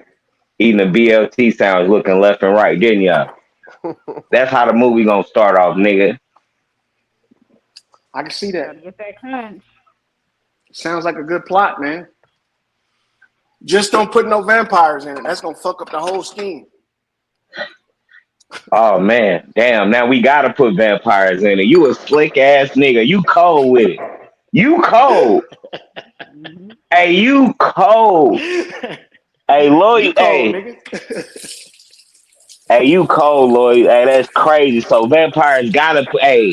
eating a BLT sandwich, looking left and right, didn't y'all? That's how the movie gonna start off, nigga. I can see that. Gotta get that crunch. Sounds like a good plot, man. Just don't put no vampires in it. That's gonna fuck up the whole scheme. Oh man, damn! Now we gotta put vampires in it. You a slick ass nigga. You cold with it. You cold. Hey, you cold. Hey, You Lloyd. cold, Hey, nigga. hey, you cold, Lloyd. Hey, that's crazy. So vampires gotta put. Hey,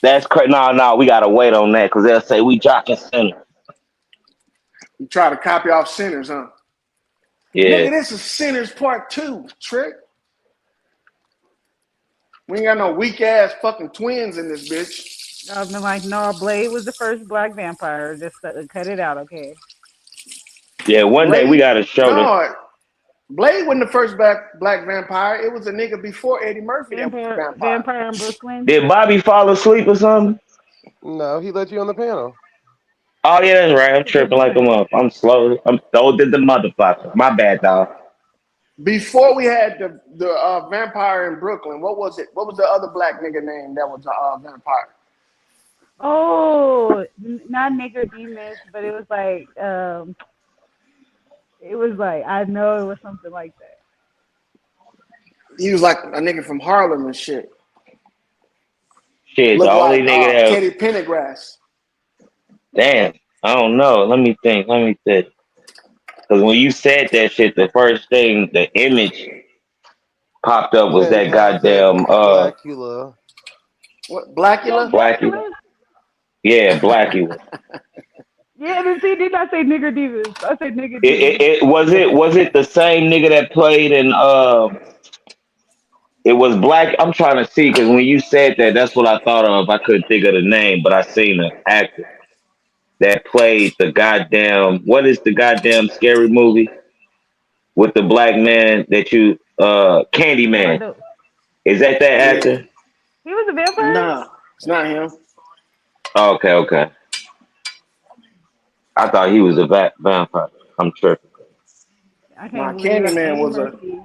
that's crazy. No, we gotta wait on that because they'll say we jocking center. You try to copy off Sinners, huh? Yeah. Nigga, this is Sinners Part 2, Trick. We ain't got no weak ass fucking twins in this bitch. I've been like, no, Blade was the first black vampire. Just cut it out, okay? Yeah, one day we Blade, gotta show them. no, Blade wasn't the first black vampire. It was a nigga before Eddie Murphy that was a vampire. Vampire in Brooklyn. Did Bobby fall asleep or something? No, he let you on the panel. Oh yeah, that's right. I'm That's a good tripping like a point. month. I'm slow. I'm slow than the motherfucker. My bad, dog. Before we had the vampire in Brooklyn, what was it? What was the other black nigga name that was a vampire? Oh, not Nicodemus, but it was like, I know it was something like that. He was like a nigga from Harlem and shit. Shit, the Looked only like nigga that Teddy Pendergrass. damn. I don't know. Let me think. Because when you said that shit, the first thing, the image popped up was that Fantastic goddamn Blackula. What, Blackula? Blackie. Yeah, Blackie. Yeah, but see, did not say Nicodemus. I said Nicodemus. Was it the same nigga that played in it was black. I'm trying to see because when you said that, that's what I thought of. I couldn't think of the name, but I seen an actor that played the goddamn. What is the goddamn scary movie with the black man that you Candyman? Is that Yeah. actor? He was a vampire? Nah, it's not him. Oh, okay. I thought he was a vampire. I'm tripping. I Nah, can't believe that. Candyman Eddie Murphy.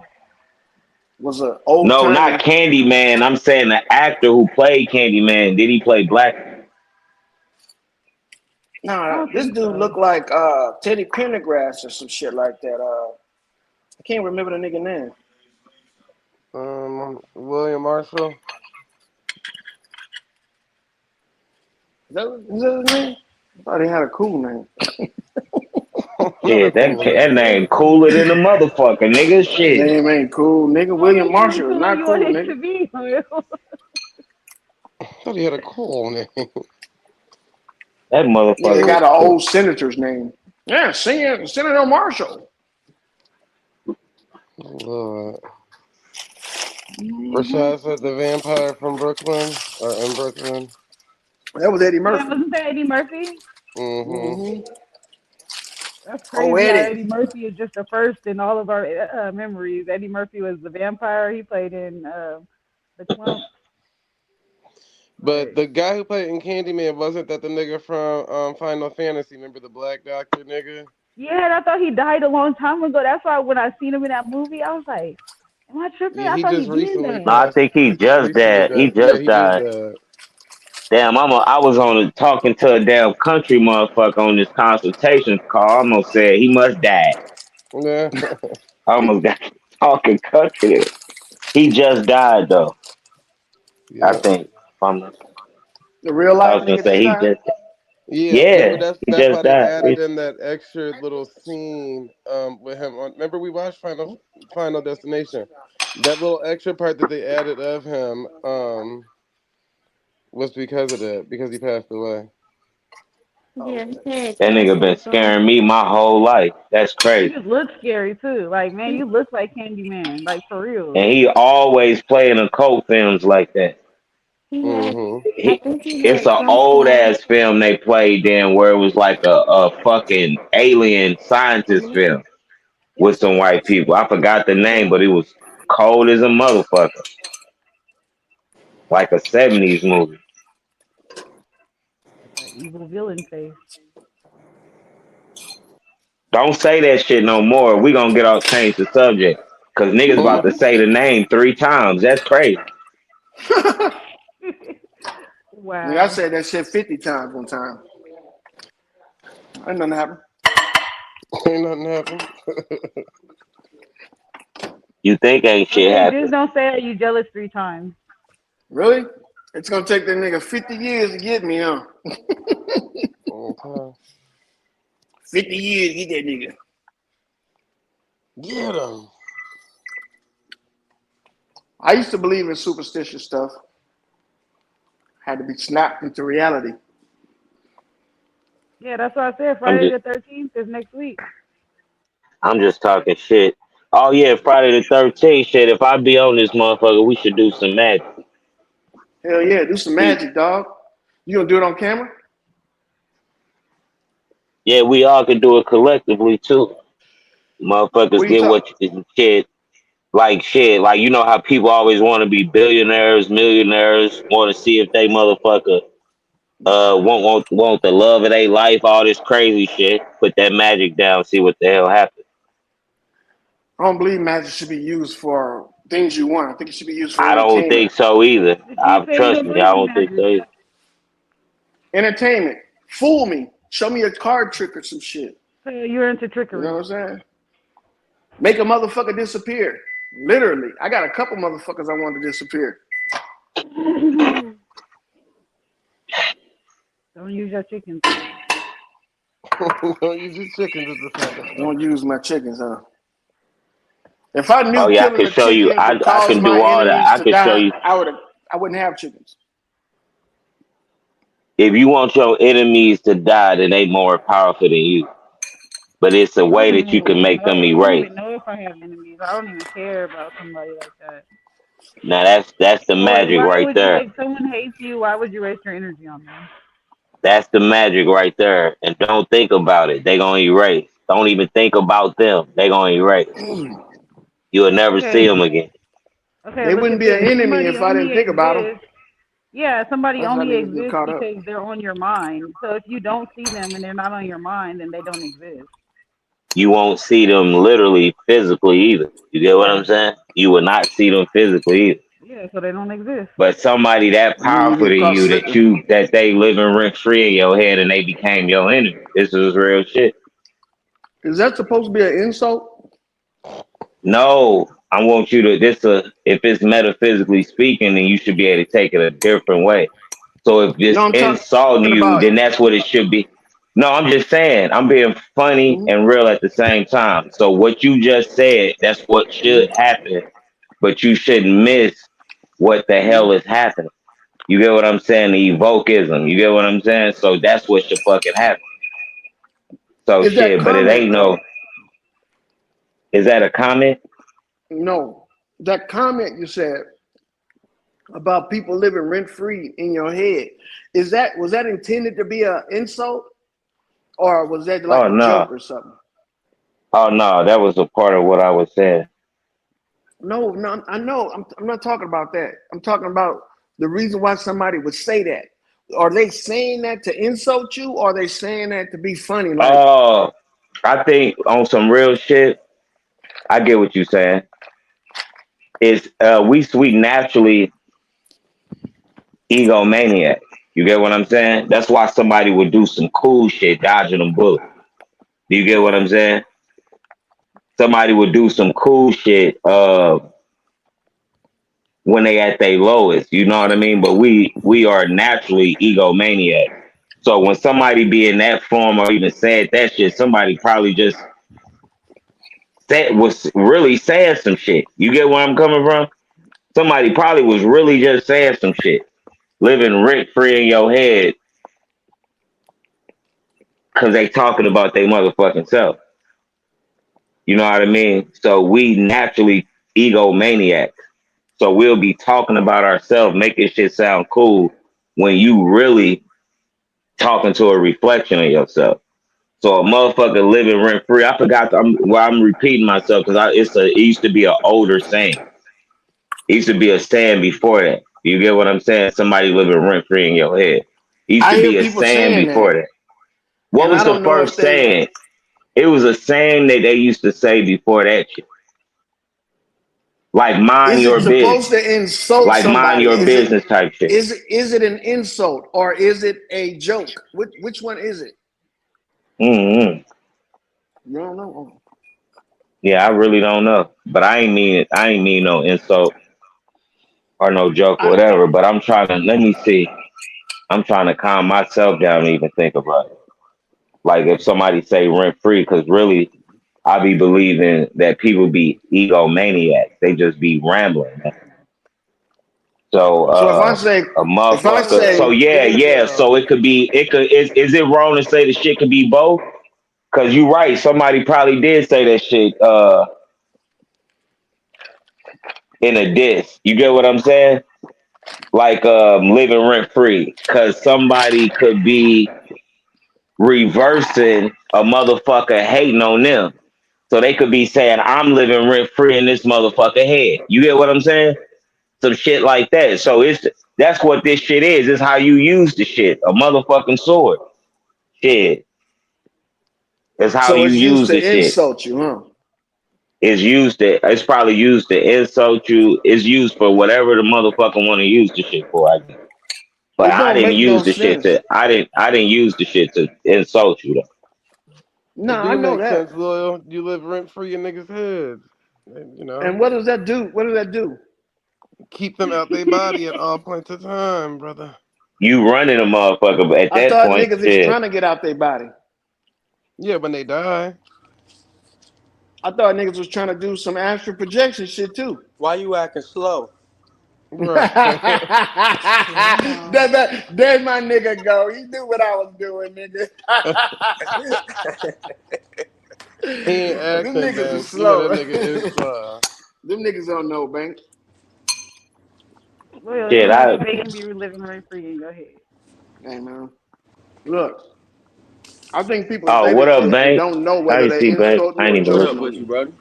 was a old No, timey. not Candyman. I'm saying the actor who played Candyman. Did he play black? Nah, this dude looked like Teddy Pendergrass or some shit like that. I can't remember the nigga name. William Marshall. Is that his name? I thought he had a cool name. Yeah, that name cooler than a motherfucker, nigga. Shit. Name ain't cool, nigga. William Marshall is not cool, nigga. I thought he had a cool name. That motherfucker. Yeah, they got an old senator's name. Yeah, Senator Marshall. Lord. Rashad said the vampire from Brooklyn or in Brooklyn. That was Eddie Murphy. Yeah, wasn't that Eddie Murphy? Mm-hmm. That's crazy how Poetic. Eddie Murphy is just the first in all of our memories. Eddie Murphy was the vampire. He played in The Clump. But the guy who played in Candyman, wasn't that the nigga from Final Fantasy? Remember the black doctor nigga? Yeah, and I thought he died a long time ago. That's why when I seen him in that movie, I was like, am I tripping? Yeah, I he thought he just did recently No, that. I passed. think he just Recently died. He died. Yeah, just he just died. died. Damn, I was on talking to a damn country motherfucker on this consultation call. I almost said he must die. Yeah. I almost got talking country. He just died though. I Yeah. think. If I'm not, The real I life was gonna nigga say just he died. just. Yeah, remember Yeah, he that's why just they died. added in that extra little scene with him on. Remember we watched Final Destination. That little extra part that they added of him was because of that, because he passed away. Yeah, he had That nigga cancer been before. scaring me my whole life. That's He crazy. just looks scary too. Like, man, you look like Candyman. Like, for real. And he always playing in cult films like that. He had, Mm-hmm. I He, think he it's had an old cancer. ass film they played then where it was like a fucking alien scientist film with some white people. I forgot the name, but it was cold as a motherfucker. Like a 70s movie. That evil villain face. Don't say that shit no more. We gonna get off change the subject. Cause niggas about to say the name 3 times. That's crazy. Yeah, I Wow. said that shit 50 times one time. Ain't nothing happened. Ain't nothing happened. You think ain't shit Okay, just happened. don't say it. You jealous 3 times. Really? It's gonna take that nigga 50 years to get me, huh? Okay. 50 years to get that nigga. Get him. I used to believe in superstitious stuff. Had to be snapped into reality. Yeah, that's what I said. I'm Friday just the 13th is next week. I'm just talking shit. Oh yeah, Friday the 13th shit. If I be on this motherfucker, we should do some magic. Hell yeah, do some See? magic, dog. You gonna do it on camera? Yeah, we all can do it collectively too. What Motherfuckers you get talk? what you shit. Like shit. Like you know how people always want to be billionaires, millionaires, want to see if they motherfucker want the love of their life, all this crazy shit. Put that magic down, see what the hell happens. I don't believe magic should be used for things you want. I think it should be used for I don't entertainment. think so either. But you said you Trust don't me, I believe in don't think so magic. either. Entertainment. Fool me. Show me a card trick or some shit. So you're into You know trickery. what I'm saying? Make a motherfucker disappear. Literally. I got a couple motherfuckers I want to disappear. Don't use your chickens. Don't use your chickens as a sacrifice. Don't use my chickens, huh? If I Oh knew yeah, I killing can a show you. chicken would I cause can my do all that. enemies I to can show die, you. I wouldn't have chickens. If you want your enemies to die, then they more powerful than you. But it's a I way don't that you can even make them know. I don't erase. even know if I have enemies. I don't even care about somebody like that. Now that's the magic Why right would you, there. if someone hates you, why would you waste your energy on them? That's the magic right there. And don't think about it. They gonna erase. Don't even think about them. They gonna erase. You'll never see Okay. them again. Okay, They look wouldn't at be an this. enemy Somebody if I didn't only think about them. exists. Yeah, somebody That's how only niggas get exists caught up. because they're on your mind. So if you don't see them and they're not on your mind, then they don't exist. You won't see them literally physically either. You get what Yeah. I'm saying? You will not see them physically either. Yeah, so they don't exist. But somebody that And then you powerful to get caught you slipping. that they living rent free in your head and they became your enemy. This is real shit. Is that supposed to be an insult? No, I want you to if it's metaphysically speaking, then you should be able to take it a different way. So if No, it's I'm talking insulting you, about. then that's what it should be. No, I'm just saying, I'm being funny Mm-hmm, and real at the same time. So what you just said, that's what should mm-hmm, happen, but you shouldn't miss what the hell mm-hmm. is happening. You get what I'm saying? The evokeism. You get what I'm saying? So that's what should fucking happen. So Is that shit, but it comment ain't though? no. Is that a comment? No. That comment you said about people living rent free in your head. Was that intended to be an insult? or was that like Oh a no. joke or something? Oh no, that was a part of what I was saying. No, no, I know. I'm not talking about that. I'm talking about the reason why somebody would say that. Are they saying that to insult you, or are they saying that to be funny? Like, Oh, I think on some real shit, I get what you're saying. It's we naturally egomaniac. You get what I'm saying? That's why somebody would do some cool shit dodging them bullets. Do you get what I'm saying? Somebody would do some cool shit when they at their lowest. You know what I mean? But we are naturally egomaniac. So when somebody be in that form or even said that shit, somebody probably just was really saying some shit. You get where I'm coming from? Somebody probably was really just saying some shit, living rent free in your head because they talking about their motherfucking self. You know what I mean? So we naturally egomaniacs. So we'll be talking about ourselves, making shit sound cool when you really talking to a reflection of yourself. So a motherfucker living rent free. I forgot. I'm repeating myself because it used to be an older saying. It used to be a saying before that. You get what I'm saying? Somebody living rent free in your head. It used I to hear be a people saying saying before that, that. What and was I the don't know if first they saying? It was a saying that they used to say before that shit. Like mind is your it supposed business. to insult Like mind somebody? your business type shit. Is it an insult or is it a joke? Which one is it? Mm-hmm. You don't know. Yeah, I really don't know. But I ain't mean it. I ain't mean no insult or no joke or whatever. But I'm trying to let me see. I'm trying to calm myself down and even think about it. Like if somebody say rent free, because really I be believing that people be egomaniacs. They just be rambling, man. So So if a I motherfucker. say So yeah. So it could be. It could. Is it wrong to say the shit could be both? Because you right. Somebody probably did say that shit in a diss. You get what I'm saying? Like living rent free. Because somebody could be reversing a motherfucker hating on them. So they could be saying, I'm living rent free in this motherfucker head. You get what I'm saying? Some shit like that. So that's what this shit is. It's how you use the shit. A motherfucking sword. Shit. It's how so you it's used use the to shit. insult you, huh? It's probably used to insult you. It's used for whatever the motherfucker want to use the shit for, I guess. But It don't make no sense. I didn't use the shit to insult you though. No, It I do know make that. sense, loyal. You live rent free in niggas' heads. And, And what does that do? What does that do? keep them out their body at all points of time, brother. You running a motherfucker, but at I that thought point, niggas is shit. trying to get out their body. Yeah, when they die. I thought niggas was trying to do some astral projection shit too. Why you acting slow? Right. There my nigga go. He knew what I was doing, nigga. He ain't Them acting, niggas is Banks. You know slow. that nigga is slow. Them niggas don't know, Bank. Well, if Shit, you want to say you can be living rent free, go ahead. Hey man, look. I think people oh, say what this up, shit and Bank? don't know How whether you they see, Bank? insulting I or ain't even What's look. up joking on with you, you. brother?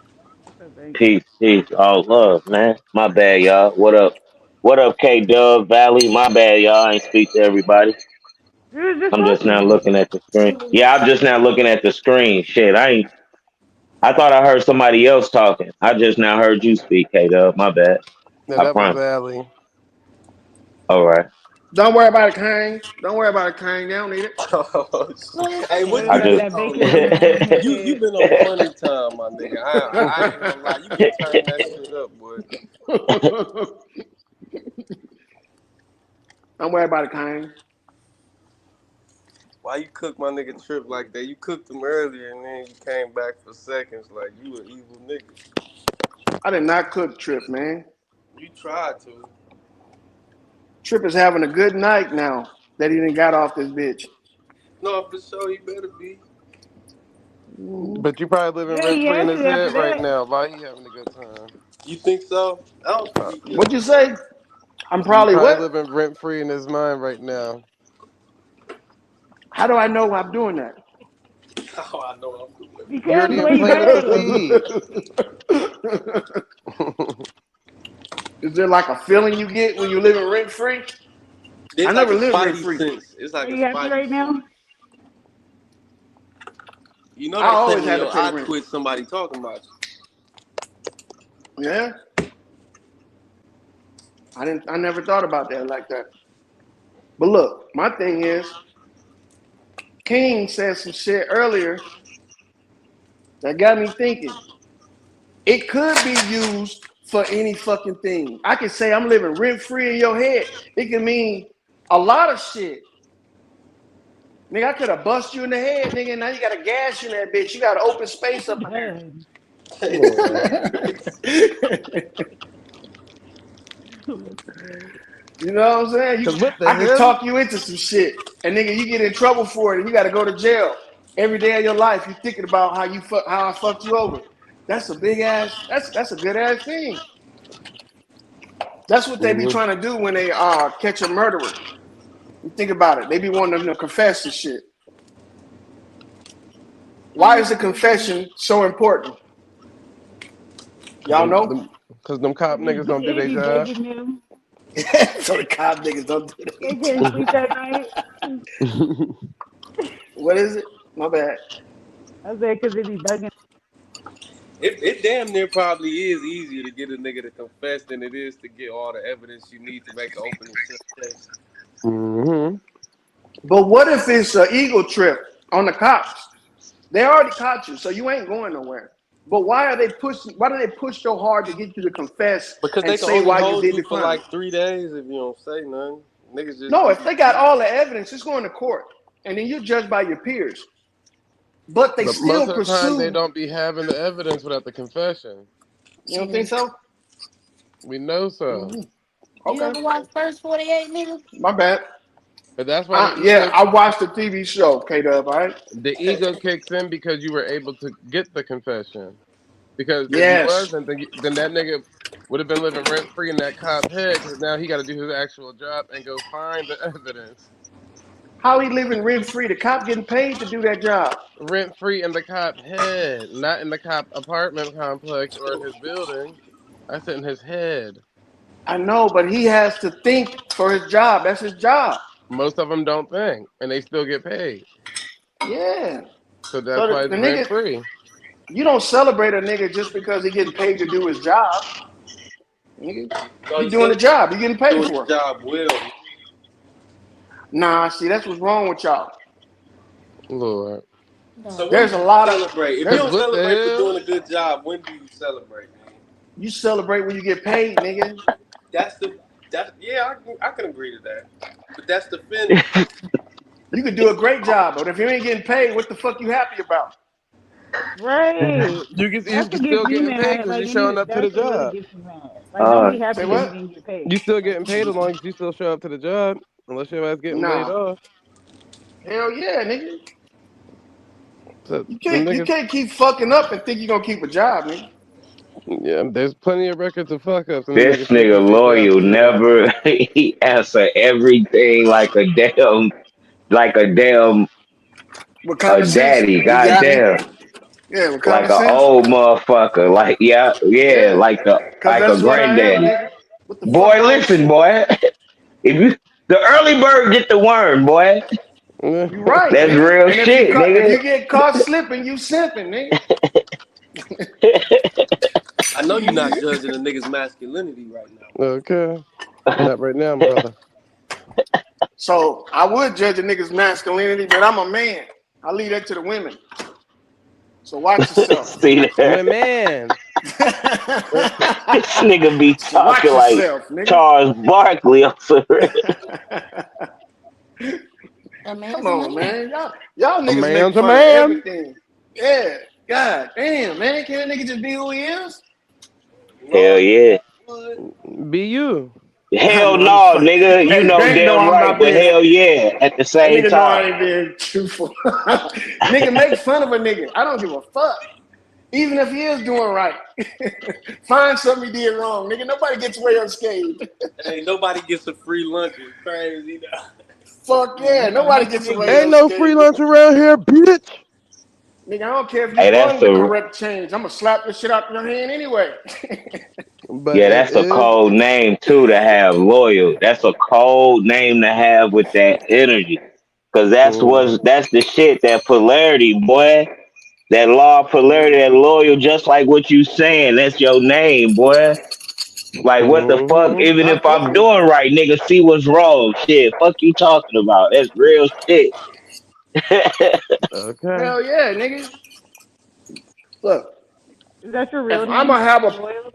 Peace, all love, man. My bad, y'all. What up, K-Dub Valley? My bad, y'all. I ain't speak to everybody. We was just I'm just now talking. looking at the screen. Yeah, I'm just now looking at the screen. Shit, I thought I heard somebody else talking. I just now heard you speak, K-Dub. My bad. No, I that was promise. Valley. All right. Don't worry about it, Kang. Don't worry about it, Kang. They don't need it. Hey, what Worry you I about been just. that on, bacon man? in your own You head. been on funny time, my nigga. I ain't gonna lie, you been turning that shit up, boy. Don't worry about it, Kang. Why you cook my nigga Trip like that? You cooked him earlier and then you came back for seconds like you an evil nigga. I did not cook Trip, man. You tried to. Trip is having a good night now that he done got off this bitch. No, for sure he better be. But you probably living Yeah, rent he free in has his to after head right that. now. Why he having a good time? You think so? I don't think he, What'd you say? I'm You probably probably what? living rent free in his mind right now. How do I know I'm doing that? Oh, I know I'm doing it. Because You're the the way you implanted behave. seed. Is there like a feeling you get when you living rent free? There's I like never a lived rent spidey free. sense. It's like Are a you happy spidey right sense. now? You know I they say always when had to your pay eye rent. twitch, somebody talking about you. Yeah. I never thought about that like that. But look, my thing is, King said some shit earlier that got me thinking. It could be used for any fucking thing. I can say I'm living rent free in your head. It can mean a lot of shit. Nigga, I could have bust you in the head, nigga, and now you got to gas you in that bitch. You got to open space up in there. You know what I'm saying? What the I could hell? talk you into some shit, and nigga, you get in trouble for it, and you got to go to jail every day of your life. You thinking about how I fucked you over. That's a big ass. That's a good ass thing. That's what they be trying to do when they catch a murderer. You think about it. They be wanting them to confess to shit. Why is the confession so important? Y'all know? Because them cop niggas don't do They their be job. begging them. So the cop niggas don't do that. They can't sleep at night. What is it? My bad. I said because they be begging. It damn near probably is easier to get a nigga to confess than it is to get all the evidence you need to make an open and shut case. But what if it's an ego trip on the cops? They already caught you, so you ain't going nowhere. But why are they pushing? Why do they push so hard to get you to confess Because and they can say only why you hold did you the for crime? like 3 days if you don't say nothing. Niggas just No, if they got all the evidence, it's going to court, and then you're judged by your peers. But they But still most of the time, they pursue. don't be having the evidence without the confession. You don't think so? We know so. You Okay. ever watch First 48, nigga? My bad. But that's why the Yeah, ego, I watched the TV show, K-Dub, all right? the ego kicks in because you were able to get the confession. Because if you Yes. wasn't, then that nigga would have been living rent free in that cop head. Because now he got to do his actual job and go find the evidence. How he living rent free? The cop getting paid to do that job. Rent free in the cop head, not in the cop apartment complex or in his building. I said in his head. I know, but he has to think for his job. That's his job. Most of them don't think, and they still get paid. Yeah. So that's So why the it's rent nigga, free. you don't celebrate a nigga just because he getting paid to do his job. Nigga, No, he you doing the job. He getting paid doing for the it. job well. Nah, see, that's what's wrong with y'all. Lord. So when There's do a you lot of. celebrate? If you There's, don't What the celebrate for hell? doing a good job, when do you celebrate, man? you celebrate when you get paid, nigga. Yeah, I can agree to that. But that's the finish. You could do a great job, but if you ain't getting paid, what the fuck you happy about? Right. You That's what still gets me getting paid mad. because Like, you're showing up to the that's what really job. gets me mad. Like, don't be happy Say because you what? didn't get paid. You still getting paid as long as you still show up to the job, unless your ass getting laid Nah. off. Hell yeah, nigga. So You them can't niggas, keep fucking up and think you're gonna keep a job, nigga. yeah, there's plenty of records of fuck ups, and them This niggas still nigga keep their jobs loyal to themselves. never he answer everything like With a common sense, daddy, you got me. goddamn. Yeah, with Like common a sense. old motherfucker. Like yeah, Yeah. Cause like a that's what I am, granddaddy. nigga. What the fuck Boy, wrong with listen, you? boy. If you the early bird get the worm, boy. You right, That's nigga. real And shit, if nigga. you get caught slipping, you simping, nigga. I know you're not judging a nigga's masculinity right now. Okay, not right now, brother. So I would judge a nigga's masculinity, but I'm a man. I leave that to the women. So watch yourself. See there. Women. This nigga be So watch talking like yourself, nigga. Charles Barkley on some A man's Come a on, man. man. Y'all A niggas make man's a fun of man. everything. Yeah. God damn, man. Can't a nigga just be who he is? Hell yeah. Be you. I Hell know I'm no, funny. nigga. You Hey, know Bank know damn I'm right, not but being. hell yeah at the That same nigga know I time. ain't being truthful. Nigga, make fun of a nigga. I don't give a fuck. Even if he is doing right. Find something he did wrong. Nigga, nobody gets away unscathed. Hey, nobody gets a free lunch. It's crazy. Fuck yeah. Nobody gets away Ain't no free unscathed. lunch around here, bitch. Nigga, I don't care if you Hey, that's run the a correct change. I'm gonna slap this shit out your hand anyway. But yeah, it that's a is. cold name too to have loyal. That's a cold name to have with that energy. Cause that's the shit, that polarity, boy. That law of polarity, that loyal, just like what you saying. That's your name, boy. Like what the fuck? Even I if feel I'm you. doing right, nigga, see what's wrong. Shit, fuck you talking about. That's real shit. Okay. Hell yeah, nigga. Look, Is that your if real I'm name? gonna have a Loyal?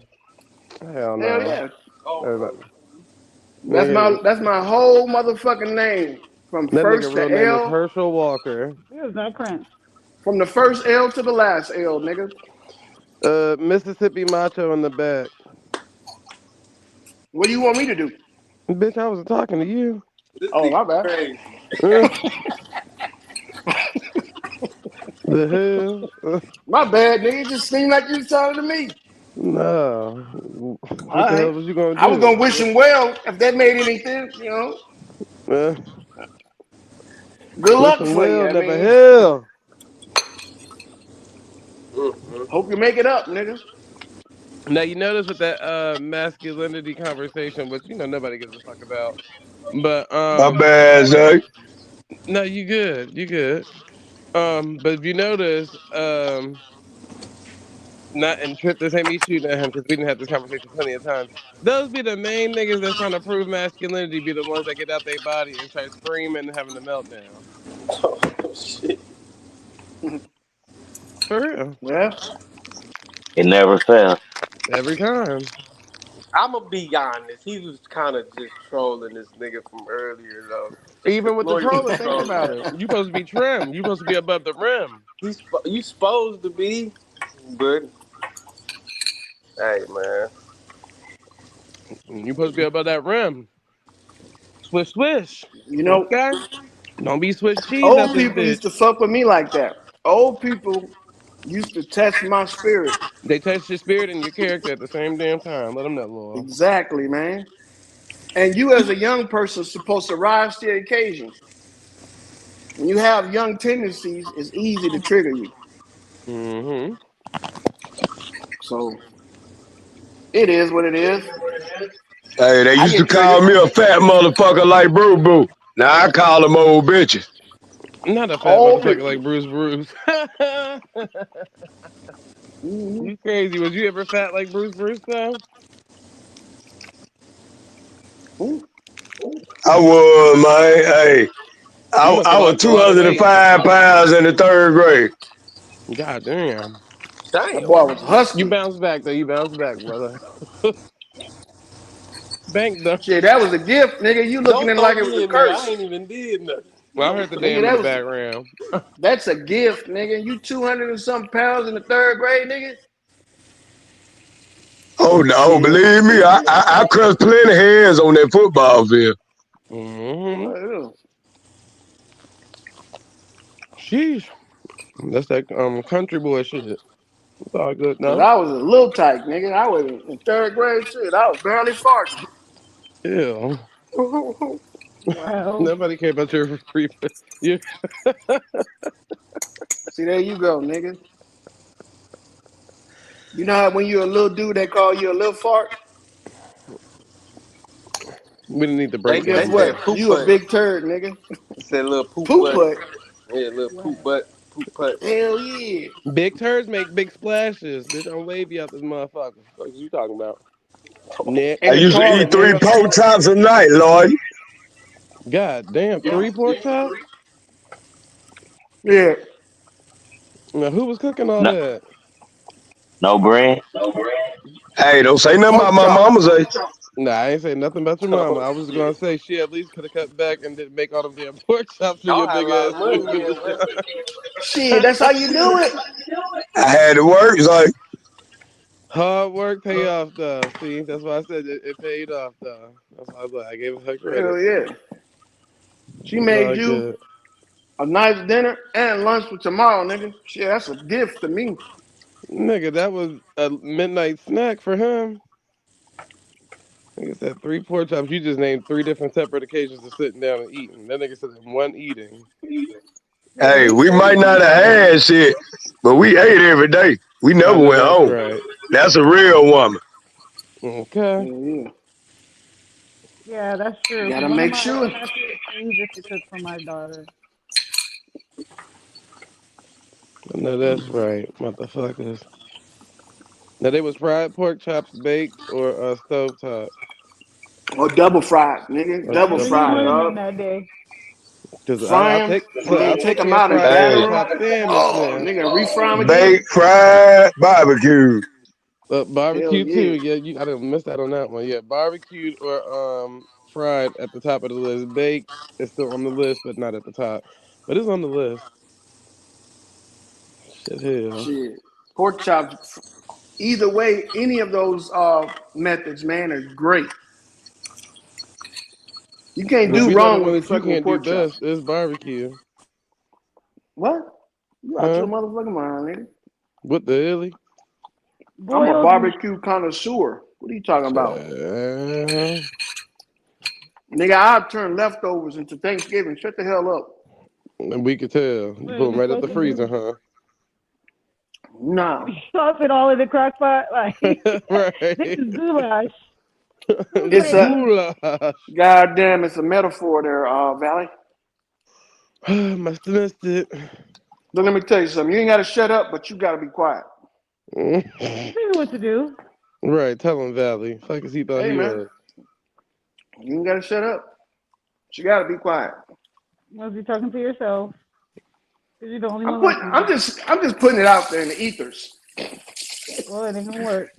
Hell hell no. yeah, Nigga, that's my whole motherfucking name from that nigga first real to name is L, Herschel Walker. He was not Prince. from the first L to the last L, nigga. Mississippi Macho in the back. What do you want me to do? Bitch, I was talking to you. This Oh, nigga my bad. crazy. Uh, the hell? My bad, nigga. It just seemed like you was talking to me. No. All What the right. hell was you gonna I was gonna do? wish him well if that made anything, you know. Uh, Good luck wishing for you. well, I never mean, hell. hope you make it up, nigga. Now you notice with that masculinity conversation, which nobody gives a fuck about. But My bad, Zay. no, you good. You good. But if you notice, not and Trip, this ain't me shooting at him because we didn't have this conversation plenty of times. Those be the main niggas that's trying to prove masculinity, be the ones that get out their body and start screaming and having a meltdown. Oh shit. For real. Yeah. It never fails. Every time. I'm gonna be honest. He was kind of just trolling this nigga from earlier though. Even with the Loyal was trolling, think trolling. about it. You supposed to be trim. You supposed to be above the rim. You supposed to be, but hey man. You supposed to be above that rim. Swish swish. You know, Okay? Don't be Swiss cheese out old this people used to bitch. fuck with me like that. Old people used to test my spirit. They test your spirit and your character at the same damn time. Let them know, Lord. Exactly, man. And you, as a young person, supposed to rise to the occasion. When you have young tendencies, it's easy to trigger you. Mm-hmm. So it is what it is. Hey, they I used to get call triggered. me a fat motherfucker like Boo Boo. Now I call them old bitches. Not a fat All motherfucker people. like Bruce. You crazy. Was you ever fat like Bruce though? I was, man. Hey, You I, must I have was lost a lot of weight. 205 pounds in the third grade. God damn. That Damn. boy was You husky. bounced back though. You bounced back, brother. Bank though. Shit, that was a gift, nigga. You looking Don't at it throw like it was me a in there. I curse. ain't even did nothing. Well, I heard the Nigga, dam in the background. that's a gift, nigga. You 200 and something pounds in the third grade, nigga. Oh no, Shit. believe me, I crushed plenty hands on that football field. Mm-hmm. Well, Sheesh. That's that country boy shit. It's all good cause now. I was a little tight, nigga. I was in third grade shit. I was barely farting. Ew. Wow. Nobody care about your free. You. See, there you go, nigga. You know how when you're a little dude, they call you a little fart? We didn't need the Well, They guess breakdown said yet. what? poop You a putt. big turd, nigga. They said little poop Poop butt. putt. Yeah, little poop Wow. butt. Poop putt. Hell yeah. Big turds make big splashes. Bitch, I'm wavy out this motherfucker. What you talking about? I In the Next. used to toilet, eat 3 nigga. pork chops a night, Lord. God damn, 3 pork chops? Yeah. Now, who was cooking all No, that? no brand. Hey, don't say nothing about Pork my chop. mama's age. Nah, I ain't say nothing about your mama. Oh I was gonna shit. say she at least could have cut back and didn't make all them damn pork chops for Y'all your had a big lot ass of when money you then, was man. Shit, that's how you do it. I had to work, like, hard work pay off though. See, that's why I said it paid off though. That's why I was like, I gave her credit. Hell yeah. She It's made all you good. a nice dinner and lunch for tomorrow, nigga. Shit, that's a gift to me. Nigga, that was a midnight snack for him. Nigga said 3 pork chops. You just named 3 different separate occasions of sitting down and eting. That nigga said in one eating. Hey, we might not have had shit, but we ate every day. We never I know went that's home. right. That's a real woman. Okay. Yeah. Yeah, that's true. Gotta One of make my sure. happiest things is to cook for my daughter. I know that's right, motherfuckers. Now they was fried pork chops, baked or stovetop Or double fried, nigga. or Double Whatever you fried, okay. wanted on dog. that day. Cause Fry I'll them take and I'll then take take them me a out and fried batter pork Hey, them. chop sandwich Oh, now. nigga, refry them again. baked fried barbecue. Hell Barbecue too. yeah. Yeah, I didn't miss that on that one. Yeah, barbecued or fried at the top of the list. Baked is still on the list, but not at the top. But it's on the list. Shit, hell. Shit. Pork chops. Either way, any of those methods, man, are great. You can't But do we know the wrong one with that you fucking with can't do pork chops. best is barbecue. What? You out your Huh? motherfucking mind, nigga. What the hell? I'm a Boiled meat. barbecue connoisseur. What are you talking about? Uh, Nigga, I'll turn leftovers into Thanksgiving. Shut the hell up. we could tell. You What are pull them you right out the supposed to freezer, do? huh? Nah. Stuff it all in the crock pot. Like, this Right. is goulash. Who's It's making a this? Goulash. goddamn, it's a metaphor there, Valley. Must have missed it. Look, let me tell you something. You ain't gotta shut up, but you gotta be quiet. Tell me what to do. Right, tell him Valley. Fuck as he thought Hey he man, was. you ain't gotta shut up. But you gotta be quiet. Must be talking to yourself. Because you're the only I'm one listening. just putting it out there in the ethers. Well, it ain't gonna work.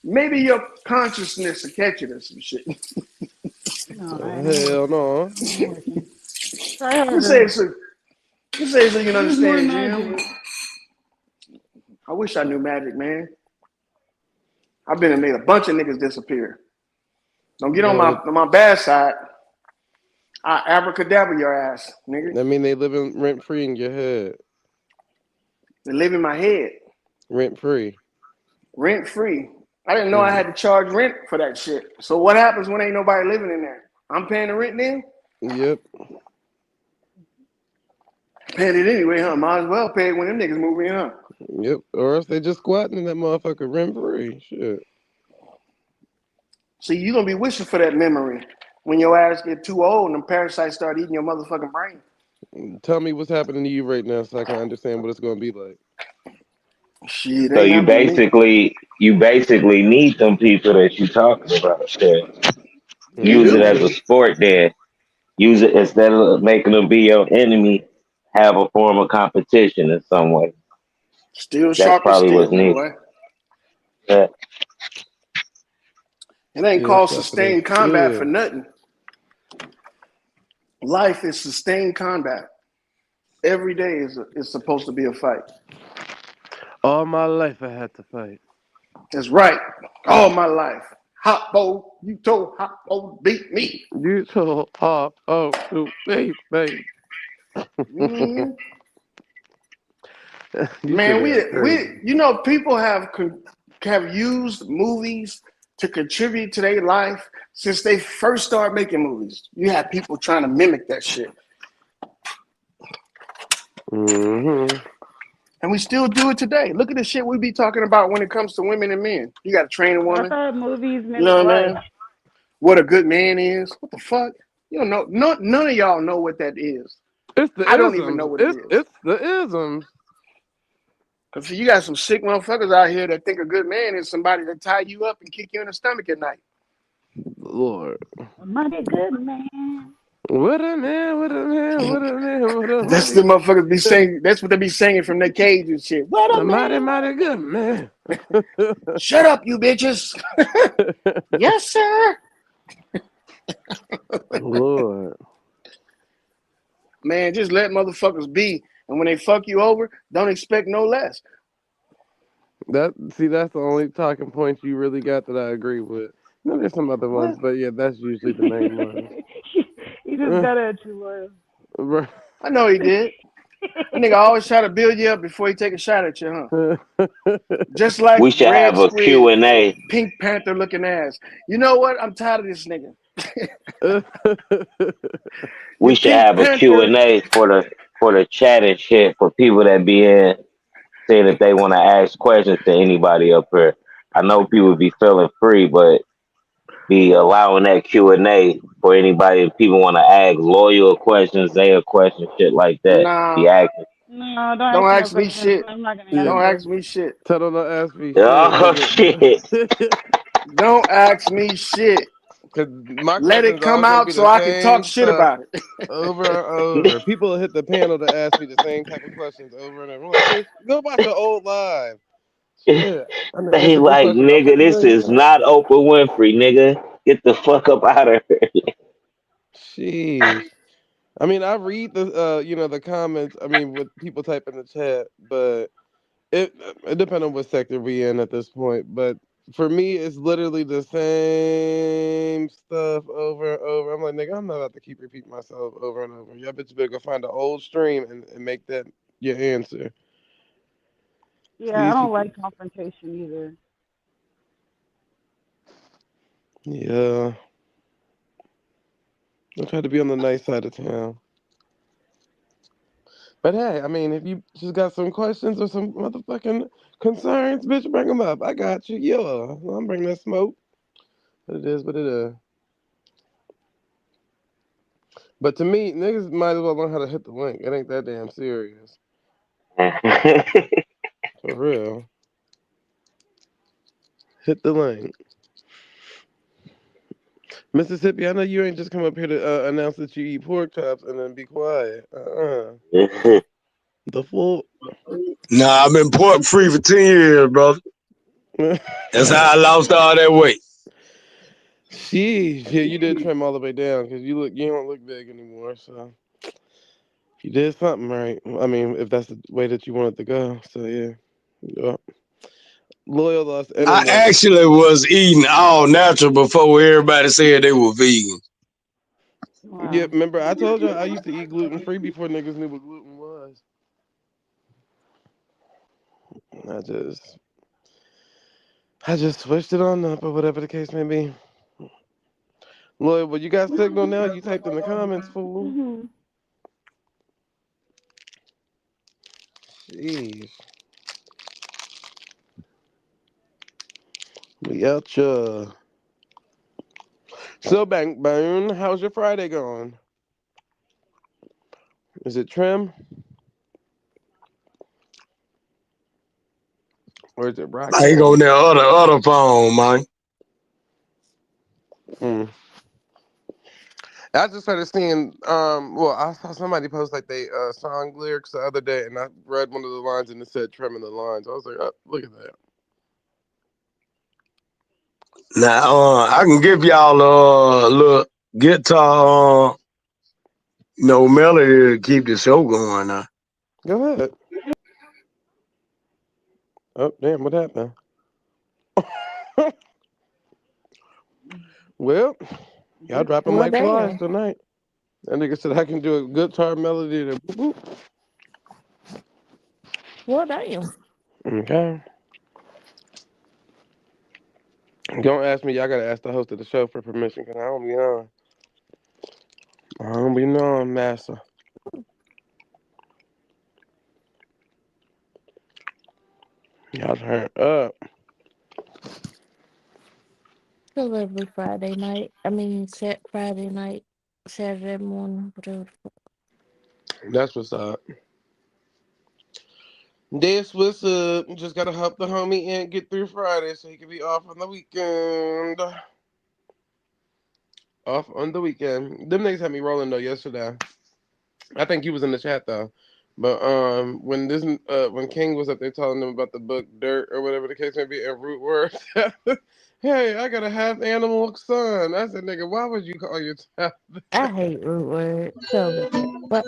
Maybe your consciousness will catch it or some shit. No, that ain't gonna work. Hell no. It ain't working. Try You say harder. it so you can Use more understand, Jim. magic. I wish I knew magic, man. I've been and made a bunch of niggas disappear. Don't get on But my bad side. I abracadabra your ass, nigga. I mean, they living rent free in your head. They live in my head. Rent free. Rent free. I didn't know I had to charge rent for that shit. So what happens when ain't nobody living in there? I'm paying the rent then? Yep. Paying it anyway, huh? Might as well pay it when them niggas move in, huh? Yep. Or else they just squatting in that motherfucker rent free. Shit. See, you gonna be wishing for that memory when your ass get too old and them parasites start eating your motherfucking brain. Tell me what's happening to you right now so I can understand what it's gonna be like. Shit, So ain't you happening to me. basically need them people that you talking about there. You Use it do. as a sport there. Use it instead of making them be your enemy, have a form of competition in some way. Still That's sharp as probably what's steel, needed. boy. Yeah. It ain't Still called sharper than sustained combat for steel. nothing. Life is sustained combat. Every day is supposed to be a fight. All my life I had to fight. That's right. All my life. Hot bowl, you told hot bowl to beat me. You told to beat me. Mm-hmm. You Man, should have crazy. you know, people have used movies to contribute to their life since they first started making movies. You have people trying to mimic that shit. Mm-hmm. And we still do it today. Look at the shit we be talking about when it comes to women and men. You got to train a I woman. thought movies You know mimic what I life. mean? What a good man is. What the fuck? You don't know. None of y'all know what that is. It's the I don't even know isms. what it is. It's the isms. Because you got some sick motherfuckers out here that think a good man is somebody that tie you up and kick you in the stomach at night. Lord. Mighty good man. What a man, what a man, what a man, what a That's mighty the motherfuckers be saying. That's what they be singing from their cage and shit. What a man. mighty good man. Shut up, you bitches. Yes, sir. Lord. Man, just let motherfuckers be. And when they fuck you over, don't expect no less. That's the only talking point you really got that I agree with. No, there's some other ones, What? but yeah, that's usually the main one. He just got at you, Right. I know he did. That nigga always try to build you up before he take a shot at you, huh? Just like We should Red have a Squid, Q&A. Pink Panther looking ass. You know what? I'm tired of this nigga. We You should Pink have a Panther. Q&A for the for the chat and shit for people that be in saying if they want to ask questions to anybody up here. I know people be feeling free, but be allowing that Q&A for anybody if people want to ask loyal questions, their questions, shit like that. Be Nah, asking. No, don't don't ask me no ask me questions. shit. I'm not gonna Yeah, Don't answer ask them. me shit. tell them to ask me shit, Oh shit. nigga. Don't ask me shit. Cause my Let it questions come always gonna out be so the I can talk same shit stuff about it. over and over. People hit the panel to ask me the same type of questions over and over. I'm like, bitch, go watch an old live. Shit, I done They answered this like, question a nigga, this million is times. not Oprah Winfrey, nigga. Get the fuck up out of here. Sheesh. I mean, I read the the comments. I mean, what people type in the chat, but it depends on what sector we in at this point. But for me, it's literally the same stuff over and over. I'm like, nigga, I'm not about to keep repeating myself over and over. Y'all bitch better go find an old stream and make that your answer. Yeah, I These don't people, like confrontation either. yeah. I try to be on the nice side of town. But hey, I mean, if you just got some questions or some motherfucking concerns, bitch, bring them up. I got you. Yeah, I'm bringing that smoke. But it is what it is. But to me, niggas might as well learn how to hit the link. It ain't that damn serious. For real. Hit the link. Mississippi, I know you ain't just come up here to announce that you eat pork chops and then be quiet. The full. Nah, I've been pork free for 10 years, brother. That's how I lost all that weight. Sheesh. Yeah, you did trim all the way down because you don't look big anymore. So you did something right. I mean, if that's the way that you wanted to go. So yeah. Yep. Loyal lost I internet. actually was eating all natural before everybody said they were vegan. Yeah, Wow. remember I told you I used to eat gluten free before niggas knew what gluten was. I just switched it on up or whatever the case may be. Loyal, well, you got signal now? You typed in the comments, fool. Mhm. Jeez. We out ya. So, Bankbone, how's your Friday going? Is it trim? Or is it I ain't rocking? on that other phone, man. I just started seeing, I saw somebody post like they song lyrics the other day, and I read one of the lines and it said trimming the lines. I was like, oh, look at that. Now, I can give y'all a little guitar, melody to keep the show going now. Go ahead. Oh, damn, what happened? Well, y'all dropping Well, like flies damn. tonight. That nigga said I can do a guitar melody to boop, Well, damn. boop. Okay. Don't ask me. Y'all gotta ask the host of the show for permission, because I don't be on. I don't be knowing, massa. Y'all turn up. It's a lovely Friday night. I mean, Friday night, Saturday morning, whatever. That's what's up. This what's up. Just gotta help the homie and get through Friday so he can be off on the weekend. Off on the weekend. Them niggas had me rolling though yesterday. I think he was in the chat though. But when King was up there telling them about the book Dirt or whatever the case may be and Root Word, hey, I got a half animal son. I said, nigga, why would you call your child? I hate root word so bad. But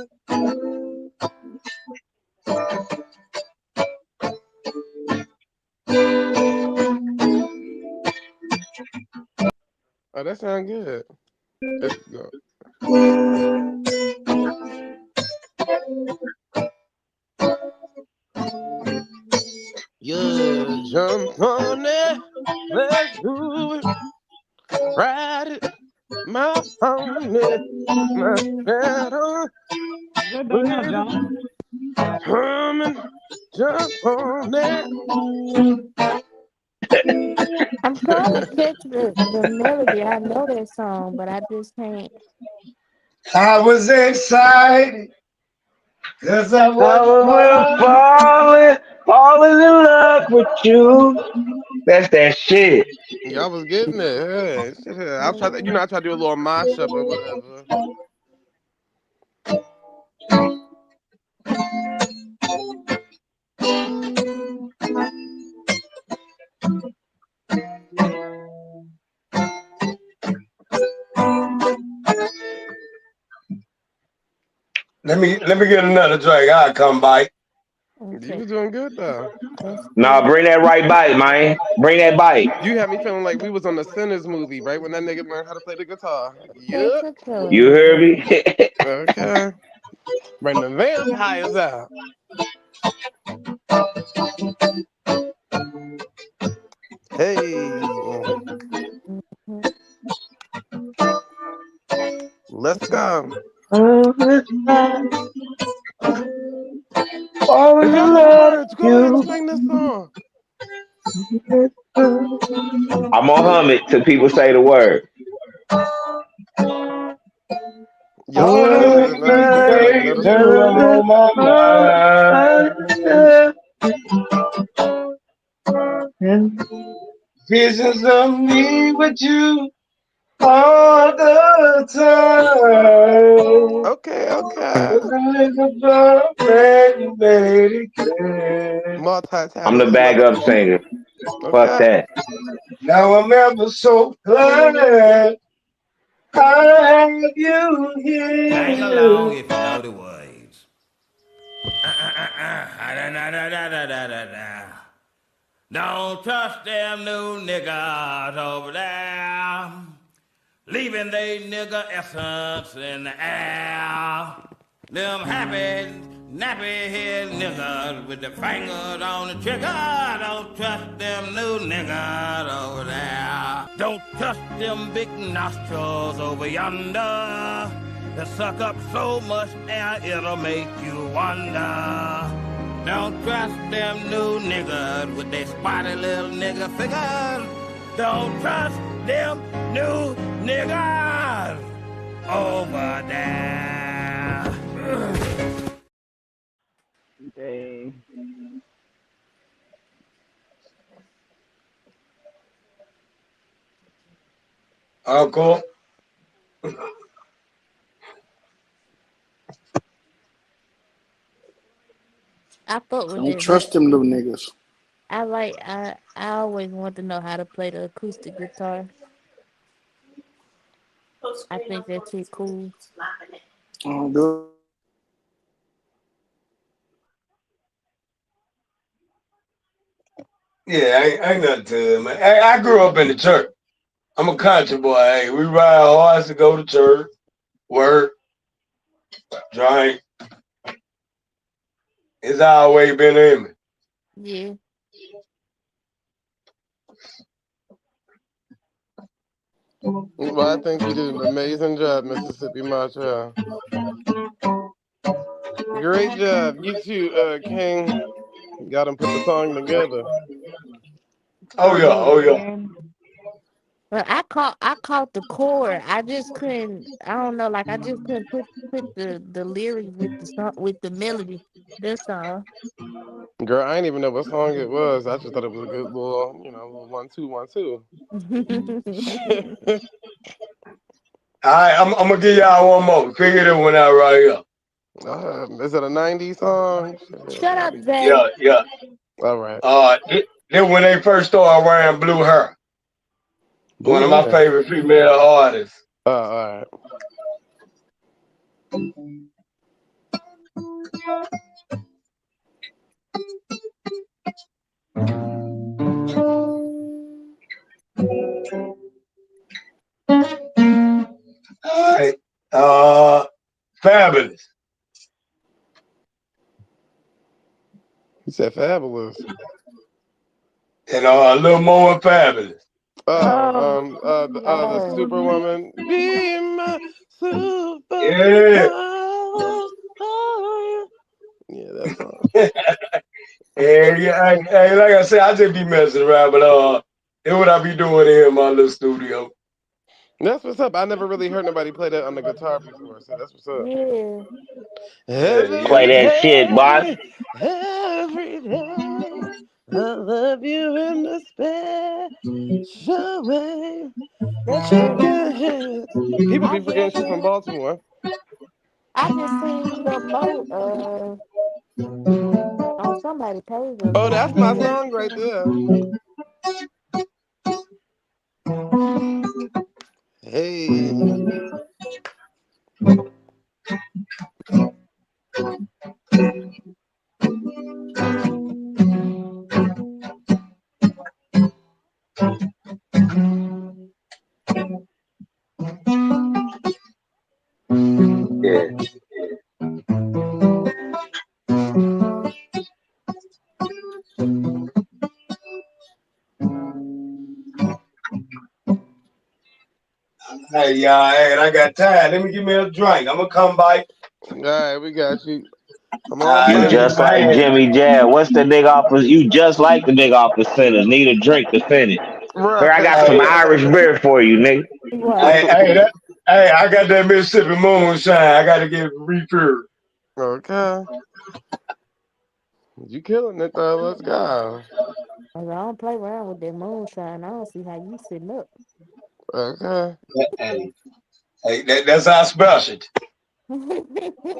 Oh, that sound good. Let's go. Yeah, jump on it. Let's do it. Ride it. My pony. My shadow. That don't count, John. Come and jump on that. I'm trying to catch the melody. I know that song, but I just can't. I was excited because I was I falling. falling in love with you. That's that shit. Y'all was getting it. Hey, shit, hey. I'll try to, I try to do a little mashup or whatever. Let me get another drink. I'll come by. You was doing good though. Nah, bring that right bite, man. Bring that bite. You had me feeling like we was on the Sinners movie, right? When that nigga learned how to play the guitar. Take Yep. a color. You hear me? Okay. Bring the vampires out. Hey. Let's go. Falling If y'all in know the love words, with go ahead and you. sing this song. I'm gonna hum it till people say the word. Y'all All sound the good. Now just act like you know the things are song. on my mind. Visions of me with you all the time. Okay. I'm the Multi-talented bag up lady. singer. Fuck Okay. that. Now I'm ever so glad I have you Sing along here. if you know the words. Da-da-da-da-da-da-da. Don't trust them new niggas over there, leaving they nigga essence in the air. Them happy, nappy head niggas with the fingers on the trigger. Don't trust them new niggas over there. Don't trust them big nostrils over yonder that suck up so much air it'll make you wonder. Don't trust them new niggas with their spotty little nigga figures. Don't trust them new niggas over there. Okay. Uncle. I fuck with Don't that trust them melody. little niggas. I always want to know how to play the acoustic guitar. I think that shit cool. Do Yeah, ain't nothing to it, man. Hey, I grew up in the church. I'm a country boy. Hey, we ride hard to go to church, work, drink. It's always been in me. Yeah. Well, I think you did an amazing job, Mississippi Macho. Great job. You too, King. Got him put the song together. Oh yeah. But I caught the chord. I just couldn't. I don't know. Like I just couldn't put the lyrics with the song with the melody. That's all. Girl, I didn't even know what song it was. I just thought it was a good little, little 1-2, 1-2. All right, I'm gonna give y'all one more. Figure this one out right here. Is it a 90s song? Shut up, Zay. Yeah. All right. Then when they first started wearing blue hair. One Blue of my hair. favorite female artists. All right. All right. Fabulous. He said fabulous. And a little more fabulous. The Superwoman. Be my superwoman. Yeah. that song. Yeah, hey, like I said, I just be messing around, but that's what I be doing here in my little studio. That's what's up. I never really heard nobody play that on the guitar before, so that's what's up. Yeah. Yeah, Play Every yeah. that shit, boss. day, every day, I love you in a special way. That's true. Shaking hands. People I be forgetting just she's from seen Baltimore. some more on somebody's page or Oh, that's my something. song right there. Hey. Yeah. Hey, y'all, hey, I got tired. Let me give me a drink. I'm gonna come by. All right, we got you. Come on You Hey, through. just like hey, Jimmy Jazz. What's the nigga off of you just like the nigga off the center. Need a drink to finish. Here, I got some hey, Irish beer for you, nigga. hey, Right. hey, I got that Mississippi moonshine. I gotta get refilled. Okay. You killing it though. Let's go. I don't play around with that moonshine. I don't see how you sitting up. Okay. Hey, hey, that's our specialty.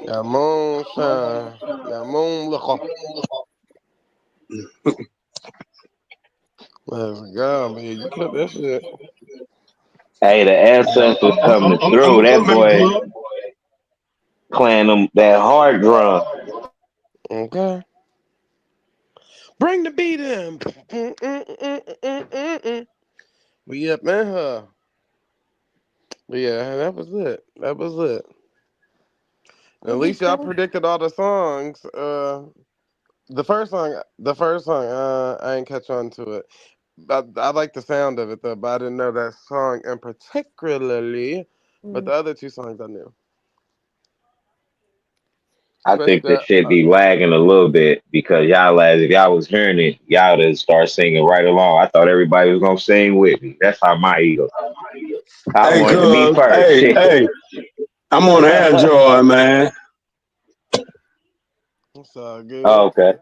That moonshine. That moon liquor. Let's go, man. You killed that shit. Hey, the ancestors coming I'm through. gonna That come back, boy club. playing them that hard drum. Okay. Bring the beat in. Mm. We up in her. But yeah, that was it. That was it. At Did you least y'all say? predicted all the songs. The first song, I ain't catch on to it. I like the sound of it though, but I didn't know that song in particularly. But the Mm. other two songs I knew, I especially think the that. shit be lagging a little bit because y'all lads, if y'all was hearing it, y'all would start singing right along. I thought everybody was gonna sing with me. That's how my ego. I Hey, wanted to be cuz, first. hey, Shit. hey, I'm on Android, man. It's all good. Oh, okay.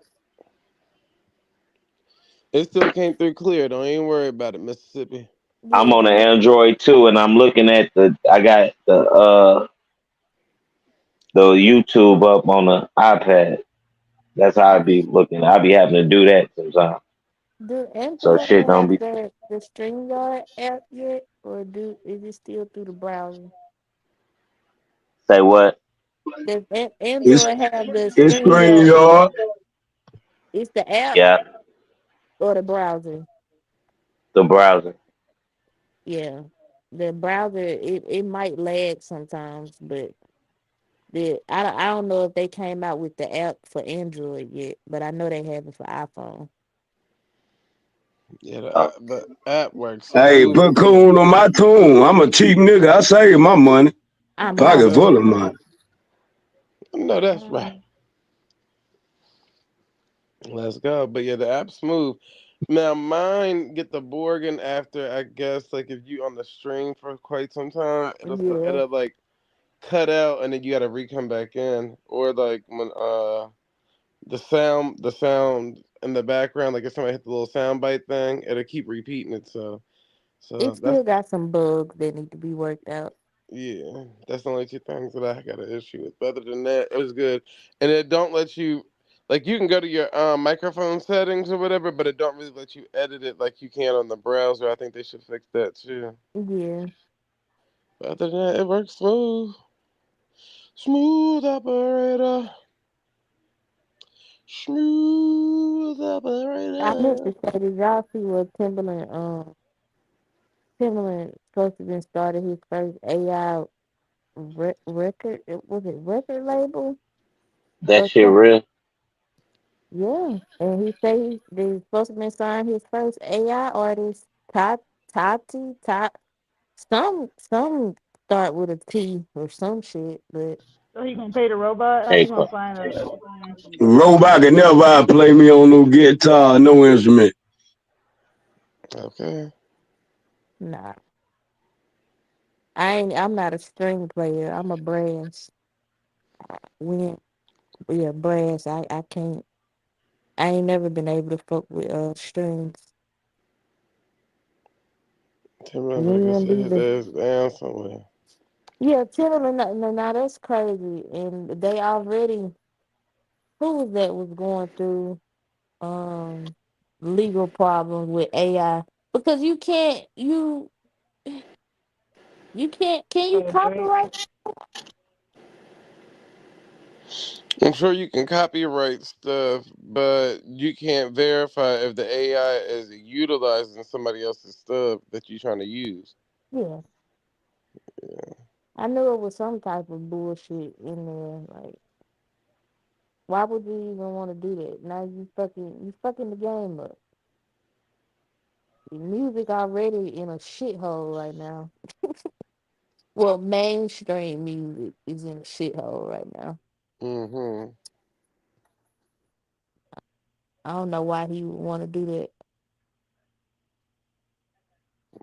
It still came through clear. Don't even worry about it, Mississippi. I'm Did on the Android too, and I'm looking at I got the YouTube up on the iPad. That's how I be looking. I be having to do that sometimes. do So Android shit don't have be. the StreamYard app yet, or is it still through the browser? Say what? Does It's Android have the it's StreamYard? StreamYard. It's the app Yeah, or the browser? the browser. Yeah, the browser it might lag sometimes, but I don't know if they came out with the app for Android yet, but I know they have it for iPhone. Yeah, Uh, the app works Hey, put smooth. coon on my tune. I'm a cheap nigga. I save my money. I'm Pocket full of hollering. money. No, that's right. Let's go. But yeah, the app's smooth. Now mine get the Borgin after I guess like if you on the stream for quite some time, Yeah, it'll like cut out and then you gotta re come back in. Or like when the sound in the background, like if somebody hit the little sound bite thing, it'll keep repeating it. So it that's still got some bugs that need to be worked out. yeah, that's the only two things that I got an issue with. But other than that, it was good. And it don't let you like you can go to your microphone settings or whatever, but it don't really let you edit it like you can on the browser. I think they should fix that too. Yeah, But other than that, it works smooth. Smooth operator. Smooth I meant to operator. say, did y'all see what Timberland supposed to been started his first AI record? Was it record label that or shit something? real. Yeah, and he say he's supposed to be signing his first AI artist, Tati, some start with a T or some shit, but. So he gonna pay the robot? How Hey, you gonna find a Robot can never outplay me on no guitar, no instrument. Okay. Nah, I'm not a string player. I'm a brass. When yeah, brass. I can't. I ain't never been able to fuck with strings. Timberland better go Wind sit his either. ass down somewhere. Yeah, Timberland. No, that's crazy. And they already who was that was going through um legal problems with AI because you can't can you Drake? copyright? I'm sure you can copyright stuff, but you can't verify if the AI is utilizing somebody else's stuff that you're trying to use. Yeah, I knew it was some type of bullshit in there. Like, why would you even want to do that? Now you fucking the game up. The music already in a shithole right now. Well, mainstream music is in a shithole right now. Mm-hmm. I don't know why he would want to do that.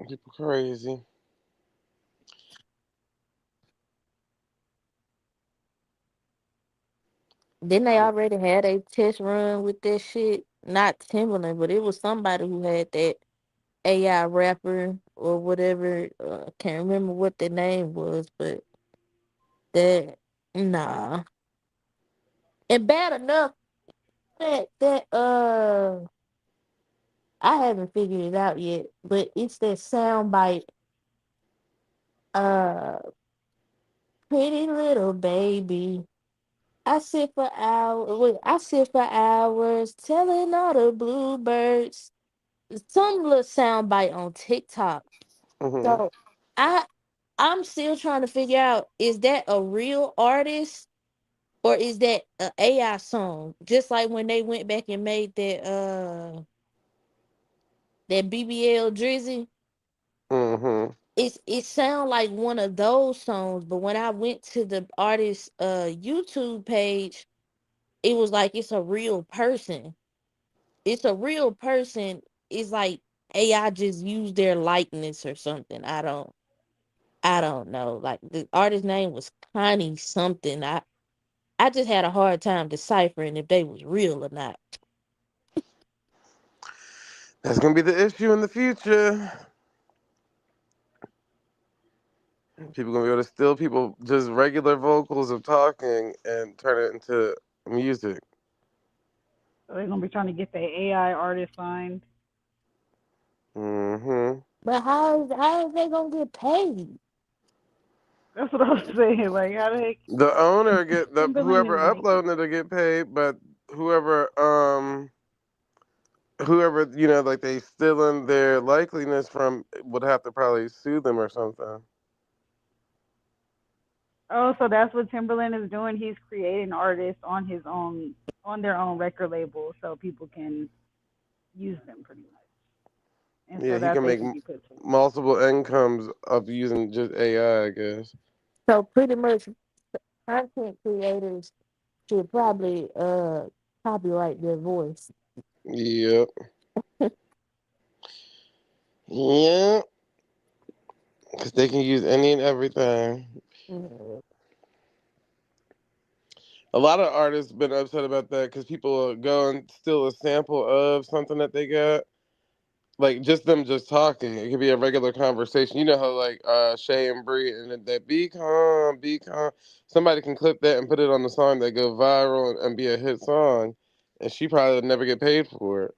People crazy. Then they already had a test run with that shit. Not Timberland, but it was somebody who had that AI rapper or whatever. Can't remember what the name was, but that nah. And bad enough that I haven't figured it out yet, but it's that soundbite. Uh, pretty little baby. I sit for hours. Wait, I sit for hours telling all the bluebirds. Some little soundbite on TikTok. Mm-hmm. So I I'm still trying to figure out, is that a real artist or is that a AI song? Just like when they went back and made that BBL Drizzy. Mm-hmm. It sound like one of those songs, but when I went to the artist YouTube page, it was like it's a real person. It's a real person. It's like AI just used their likeness or something. I don't know. Like the artist name was Connie something. I just had a hard time deciphering if they was real or not. That's gonna be the issue in the future. People gonna be able to steal people just regular vocals of talking and turn it into music. So they're gonna be trying to get the AI artist signed. Mm-hmm. But how is they gonna get paid? That's what I was saying. Like, how the heck The owner get the Timberland whoever is like, uploading it'll get paid, but whoever like they stealing their likeliness from would have to probably sue them or something. oh, so that's what Timberland is doing. He's creating artists on their own record label, so people can use them pretty much, and Yeah, so he that can they make can be put to. multiple incomes of using just AI, I guess. So pretty much content creators should probably copyright their voice. Yep. Yeah, because they can use any and everything. Mhm. A lot of artists been upset about that because people will go and steal a sample of something that they got. Like just them just talking. It could be a regular conversation. You know how like Shay and Bree and that be calm. Somebody can clip that and put it on the song that go viral and be a hit song. And she probably would never get paid for it.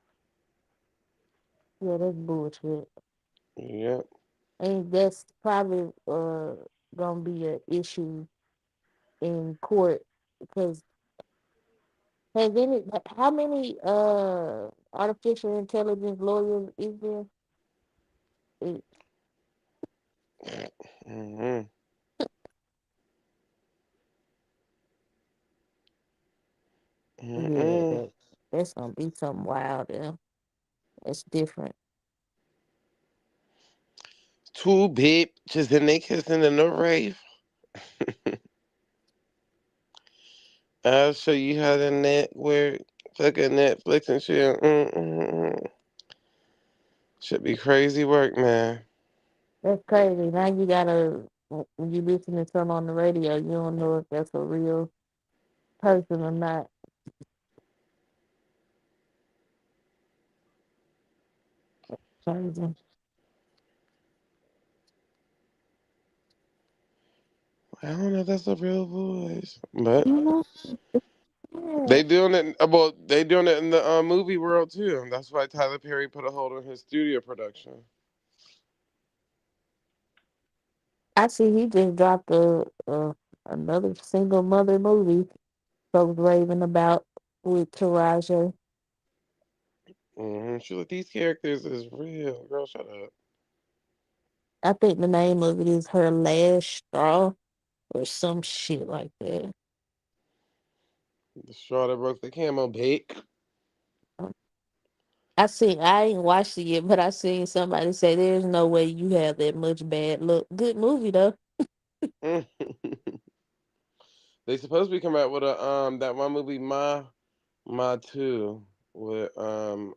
Yeah, that's bullshit. Yep. And that's probably gonna be an issue in court because how many artificial intelligence lawyers is there? It, Mm-hmm. yeah, Mm-mm. that's gonna be something wild there. That's different. Two bitches and they kissing in the rave. I'll show you how the net work. Fucking Netflix and shit. Should be crazy work, man. That's crazy. Now you gotta, when you listen to something on the radio, you don't know if that's a real person or not. Crazy. I don't know if that's a real voice, but You know? Yeah. they doing it. Well, they doing it in the movie world too. That's why Tyler Perry put a hold on his studio production. I see he just dropped another single mother movie folks raving about with Taraja. She like, these characters is real. Girl, shut up. I think the name of it is Her Last Straw or some shit like that. The straw that broke the camel bake. I ain't watched it yet, but I seen somebody say there's no way you have that much bad luck. Good movie though. They supposed to be coming out with a that one movie Ma 2 with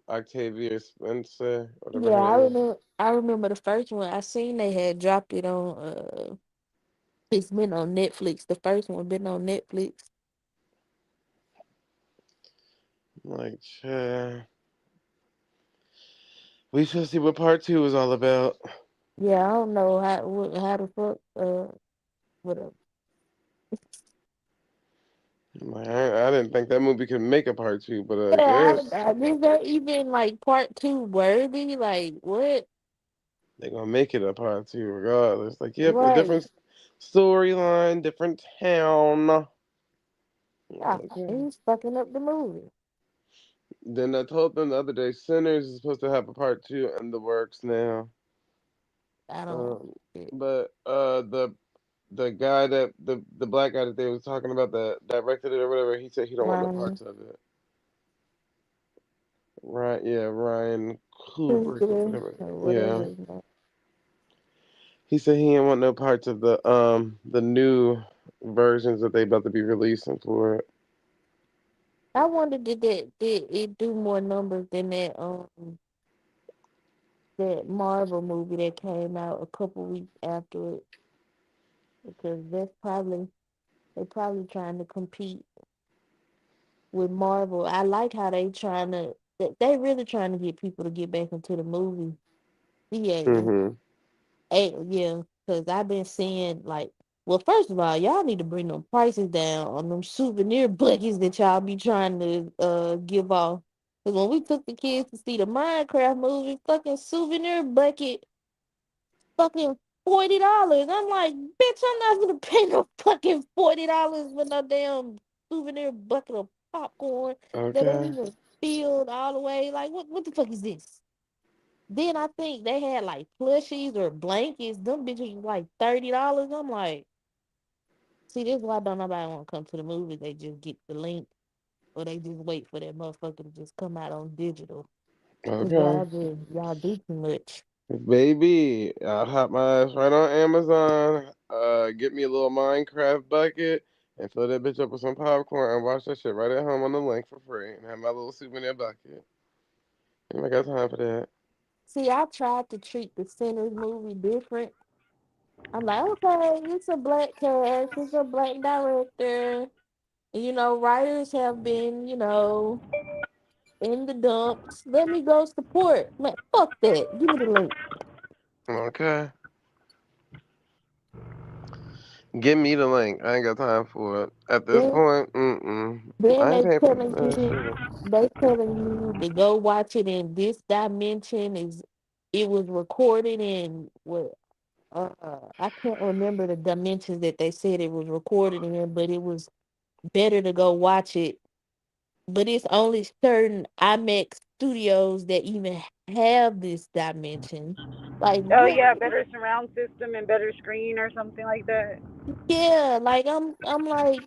Octavia Spencer, whatever Yeah, her name is. I remember the first one. I seen they had dropped it on it's been on Netflix. The first one been on Netflix. Like, we shall see what part 2 is all about. Yeah, I don't know how the fuck whatever. Like, I didn't think that movie could make a part 2, but I Yeah, guess is that even like part two worthy? Like what? they're gonna make it a part 2 regardless. Like, yep, a Right. different storyline, different town. Yeah, Okay. he's fucking up the movie. Then I told them the other day, Sinners is supposed to have a part 2 in the works now. I don't. Um, but the guy that the black guy that they was talking about that directed it or whatever, he said he don't want no Ryan parts of it. Right? Yeah, Ryan Kubrick or Coogler whatever. or Yeah, whatever his name. he said he didn't want no parts of the new versions that they about to be releasing for it. I wonder did it do more numbers than that Marvel movie that came out a couple weeks after it because they probably trying to compete with Marvel. I like how they really trying to get people to get back into the movie theater. Mhm. Hey, yeah, because I've been seeing like, well, first of all, y'all need to bring them prices down on them souvenir buckets that y'all be trying to give off. Because when we took the kids to see the Minecraft movie, fucking souvenir bucket, fucking $40. I'm like, bitch, I'm not gonna pay no fucking $40 for no damn souvenir bucket of popcorn that ain't Okay. even filled all the way. Like, what the fuck is this? Then I think they had like plushies or blankets. Them bitches was like $30. I'm like, see, this is why don't nobody want to come to the movies. They just get the link or they just wait for that motherfucker to just come out on digital. Cause Okay. y'all do too much. Baby, I'll hop my ass right on Amazon. Get me a little Minecraft bucket and fill that bitch up with some popcorn and watch that shit right at home on the link for free and have my little souvenir bucket. I got time for that. See, I tried to treat the Sinners movie different. I'm like, okay, it's a black cast, it's a black director. Writers have been, in the dumps. Let me go support. Man, fuck that. Give me the link. Okay. Give me the link. I ain't got time for it. At this Then, point, then I ain't they paying for telling that you shit. to go watch it in this dimension. It was recorded in what I can't remember the dimensions that they said it was recorded in, but it was better to go watch it. But it's only certain IMAX studios that even have this dimension. Like Oh what? yeah, better surround system and better screen or something like that. Yeah, like I'm like,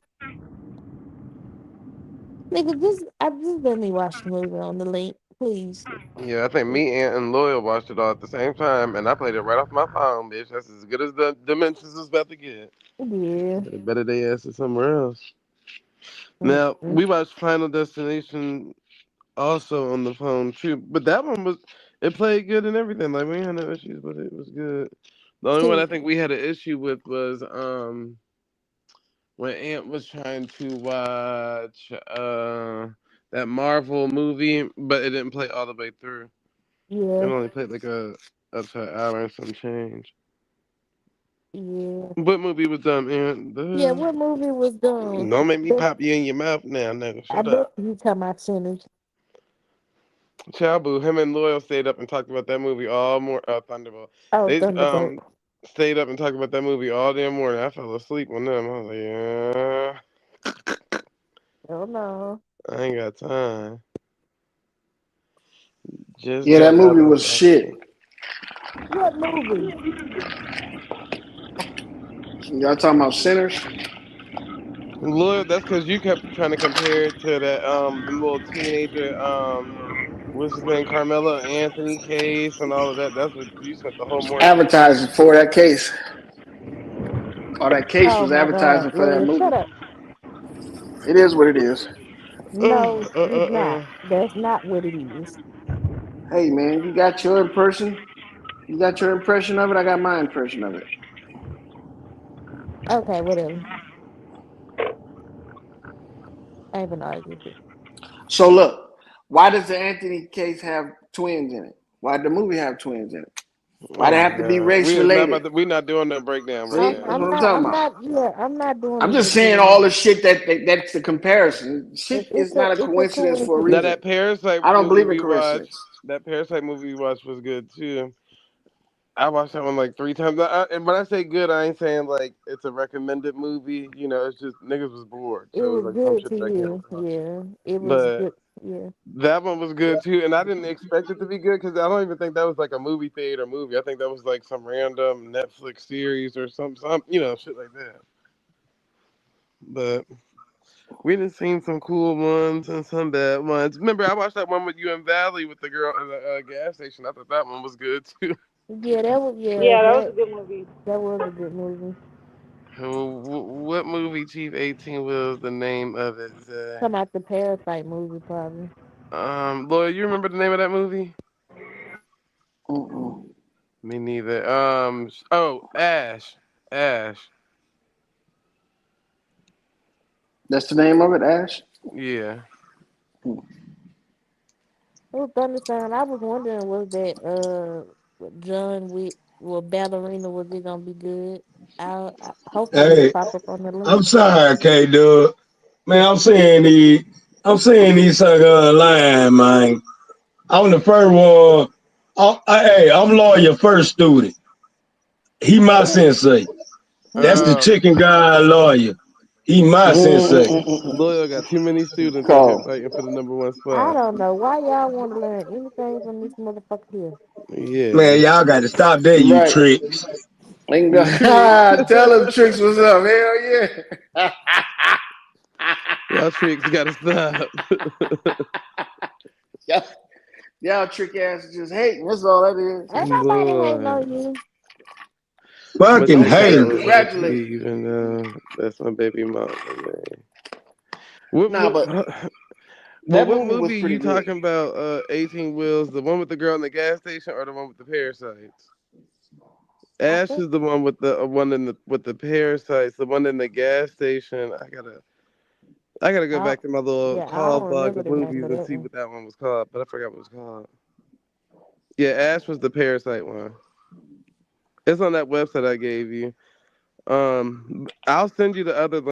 nigga, just let me watch the movie on the link, please. Yeah, I think me, Aunt, and Loyal watched it all at the same time, and I played it right off my phone, bitch. That's as good as the Dimensions is about to get. Yeah. Better they ass it somewhere else. Now Mm-mm. we watched Final Destination also on the phone too, but that one was it played good and everything. Like we had no issues, but it was good. The only one See, I think we had an issue with was when Aunt was trying to watch that Marvel movie, but it didn't play all the way through. It yeah, only played like up to an hour and some change. yeah, What movie was dumb, Aunt? yeah. What movie was done? Don't make me But pop you in your mouth now, nigga. I Shut bet up. you talking about Sinners. Chabu, him and Loyal stayed up and talked about that movie all Thunderbolt. Oh, They Thunderbolt. stayed up and talked about that movie all damn morning. I fell asleep on them. I was like, yeah, Oh no. I ain't got time. Just Yeah, that got out movie of the was shit. bathroom. What movie? Y'all talking about Sinners? Loyal, that's because you kept trying to compare it to that the little teenager what's his name, Carmelo Anthony case and all of that. That's what you spent the whole morning talking about. Advertising for that case. All that case Oh was my God, advertising for that Lawyer, shut movie. up. It is what it is. No, it's not. That's not what it is. Hey man, you got your impression. You got your impression of it. I got my impression of it. Okay, whatever. I ain't been arguing with it. So look, why does the Anthony case have twins in it? Why did the movie have twins in it? Why they Oh have to be God, race we is not related? about to. We not doing that breakdown right See, I'm, that's now. I'm what I'm not. talking I'm about. not. Yeah, I'm not doing I'm the just big saying all deal. the shit that's the comparison. Shit is not a It's a coincidence for a Now coincidence. reason. that Parasite I don't movie believe in we watched, coincidence. was good too. I watched that one like 3 times. And when I say good, I ain't saying like it's a recommended movie. You know, it's just niggas was bored, It so it was was like some good shit to that I came you. across. Yeah, it was But good. Yeah. that one was good too, and I didn't expect it to be good because I don't even think that was like a movie theater movie. I think that was like some random Netflix series or some shit like that. But we done seen some cool ones and some bad ones. Remember, I watched that one with you and Valley with the girl in the gas station. I thought that one was good too. Yeah, that was. Yeah, Yeah, that was a good movie. that was a good movie. What movie, Chief 18 was the name of it? Come out the Parasite movie, probably. Lloyd, you remember the name of that movie? Mm-mm. Me neither. Ash. Ash. That's the name of it, Ash. Yeah. It was Thunderstone. I was wondering, was that John Wick or Ballerina? Was it gonna be good? Hopefully it Hey, pop up on the I'm list. sorry, K Dub. Man, I'm seeing these sucker online, man. I'm the first one. Hey, I'm lawyer first student. He my sensei. That's the Who? chicken guy lawyer. He my sensei. Loyal got too many students out here Call. fighting for the #1 I spot. don't know why y'all want to learn anything from this motherfucker here. Man, Yeah. y'all got to stop that, you Right. tricks. Tricks. Tell them Tricks what's up. Hell yeah. Y'all tricks gotta stop. Y'all trick ass just hating. That's all that is. Ain't nobody hating Lord. on you. But Fucking Don't she hate. haters. showed love to Congratulate. me, even though that's my baby mama, man. What Nah, but well, that what movie was movie pretty you good. talking about? 18 Wheels, the one with the girl in the gas station, or the one with the parasites? I Ash think is the one with the one in the with the parasites. The one in the gas station. I gotta go I back to my little yeah, I call don't log remember of the name movies of and that see one. what that one was called. But I forgot what it was called. Yeah, Ash was the parasite one. It's on that website I gave you. I'll send you the other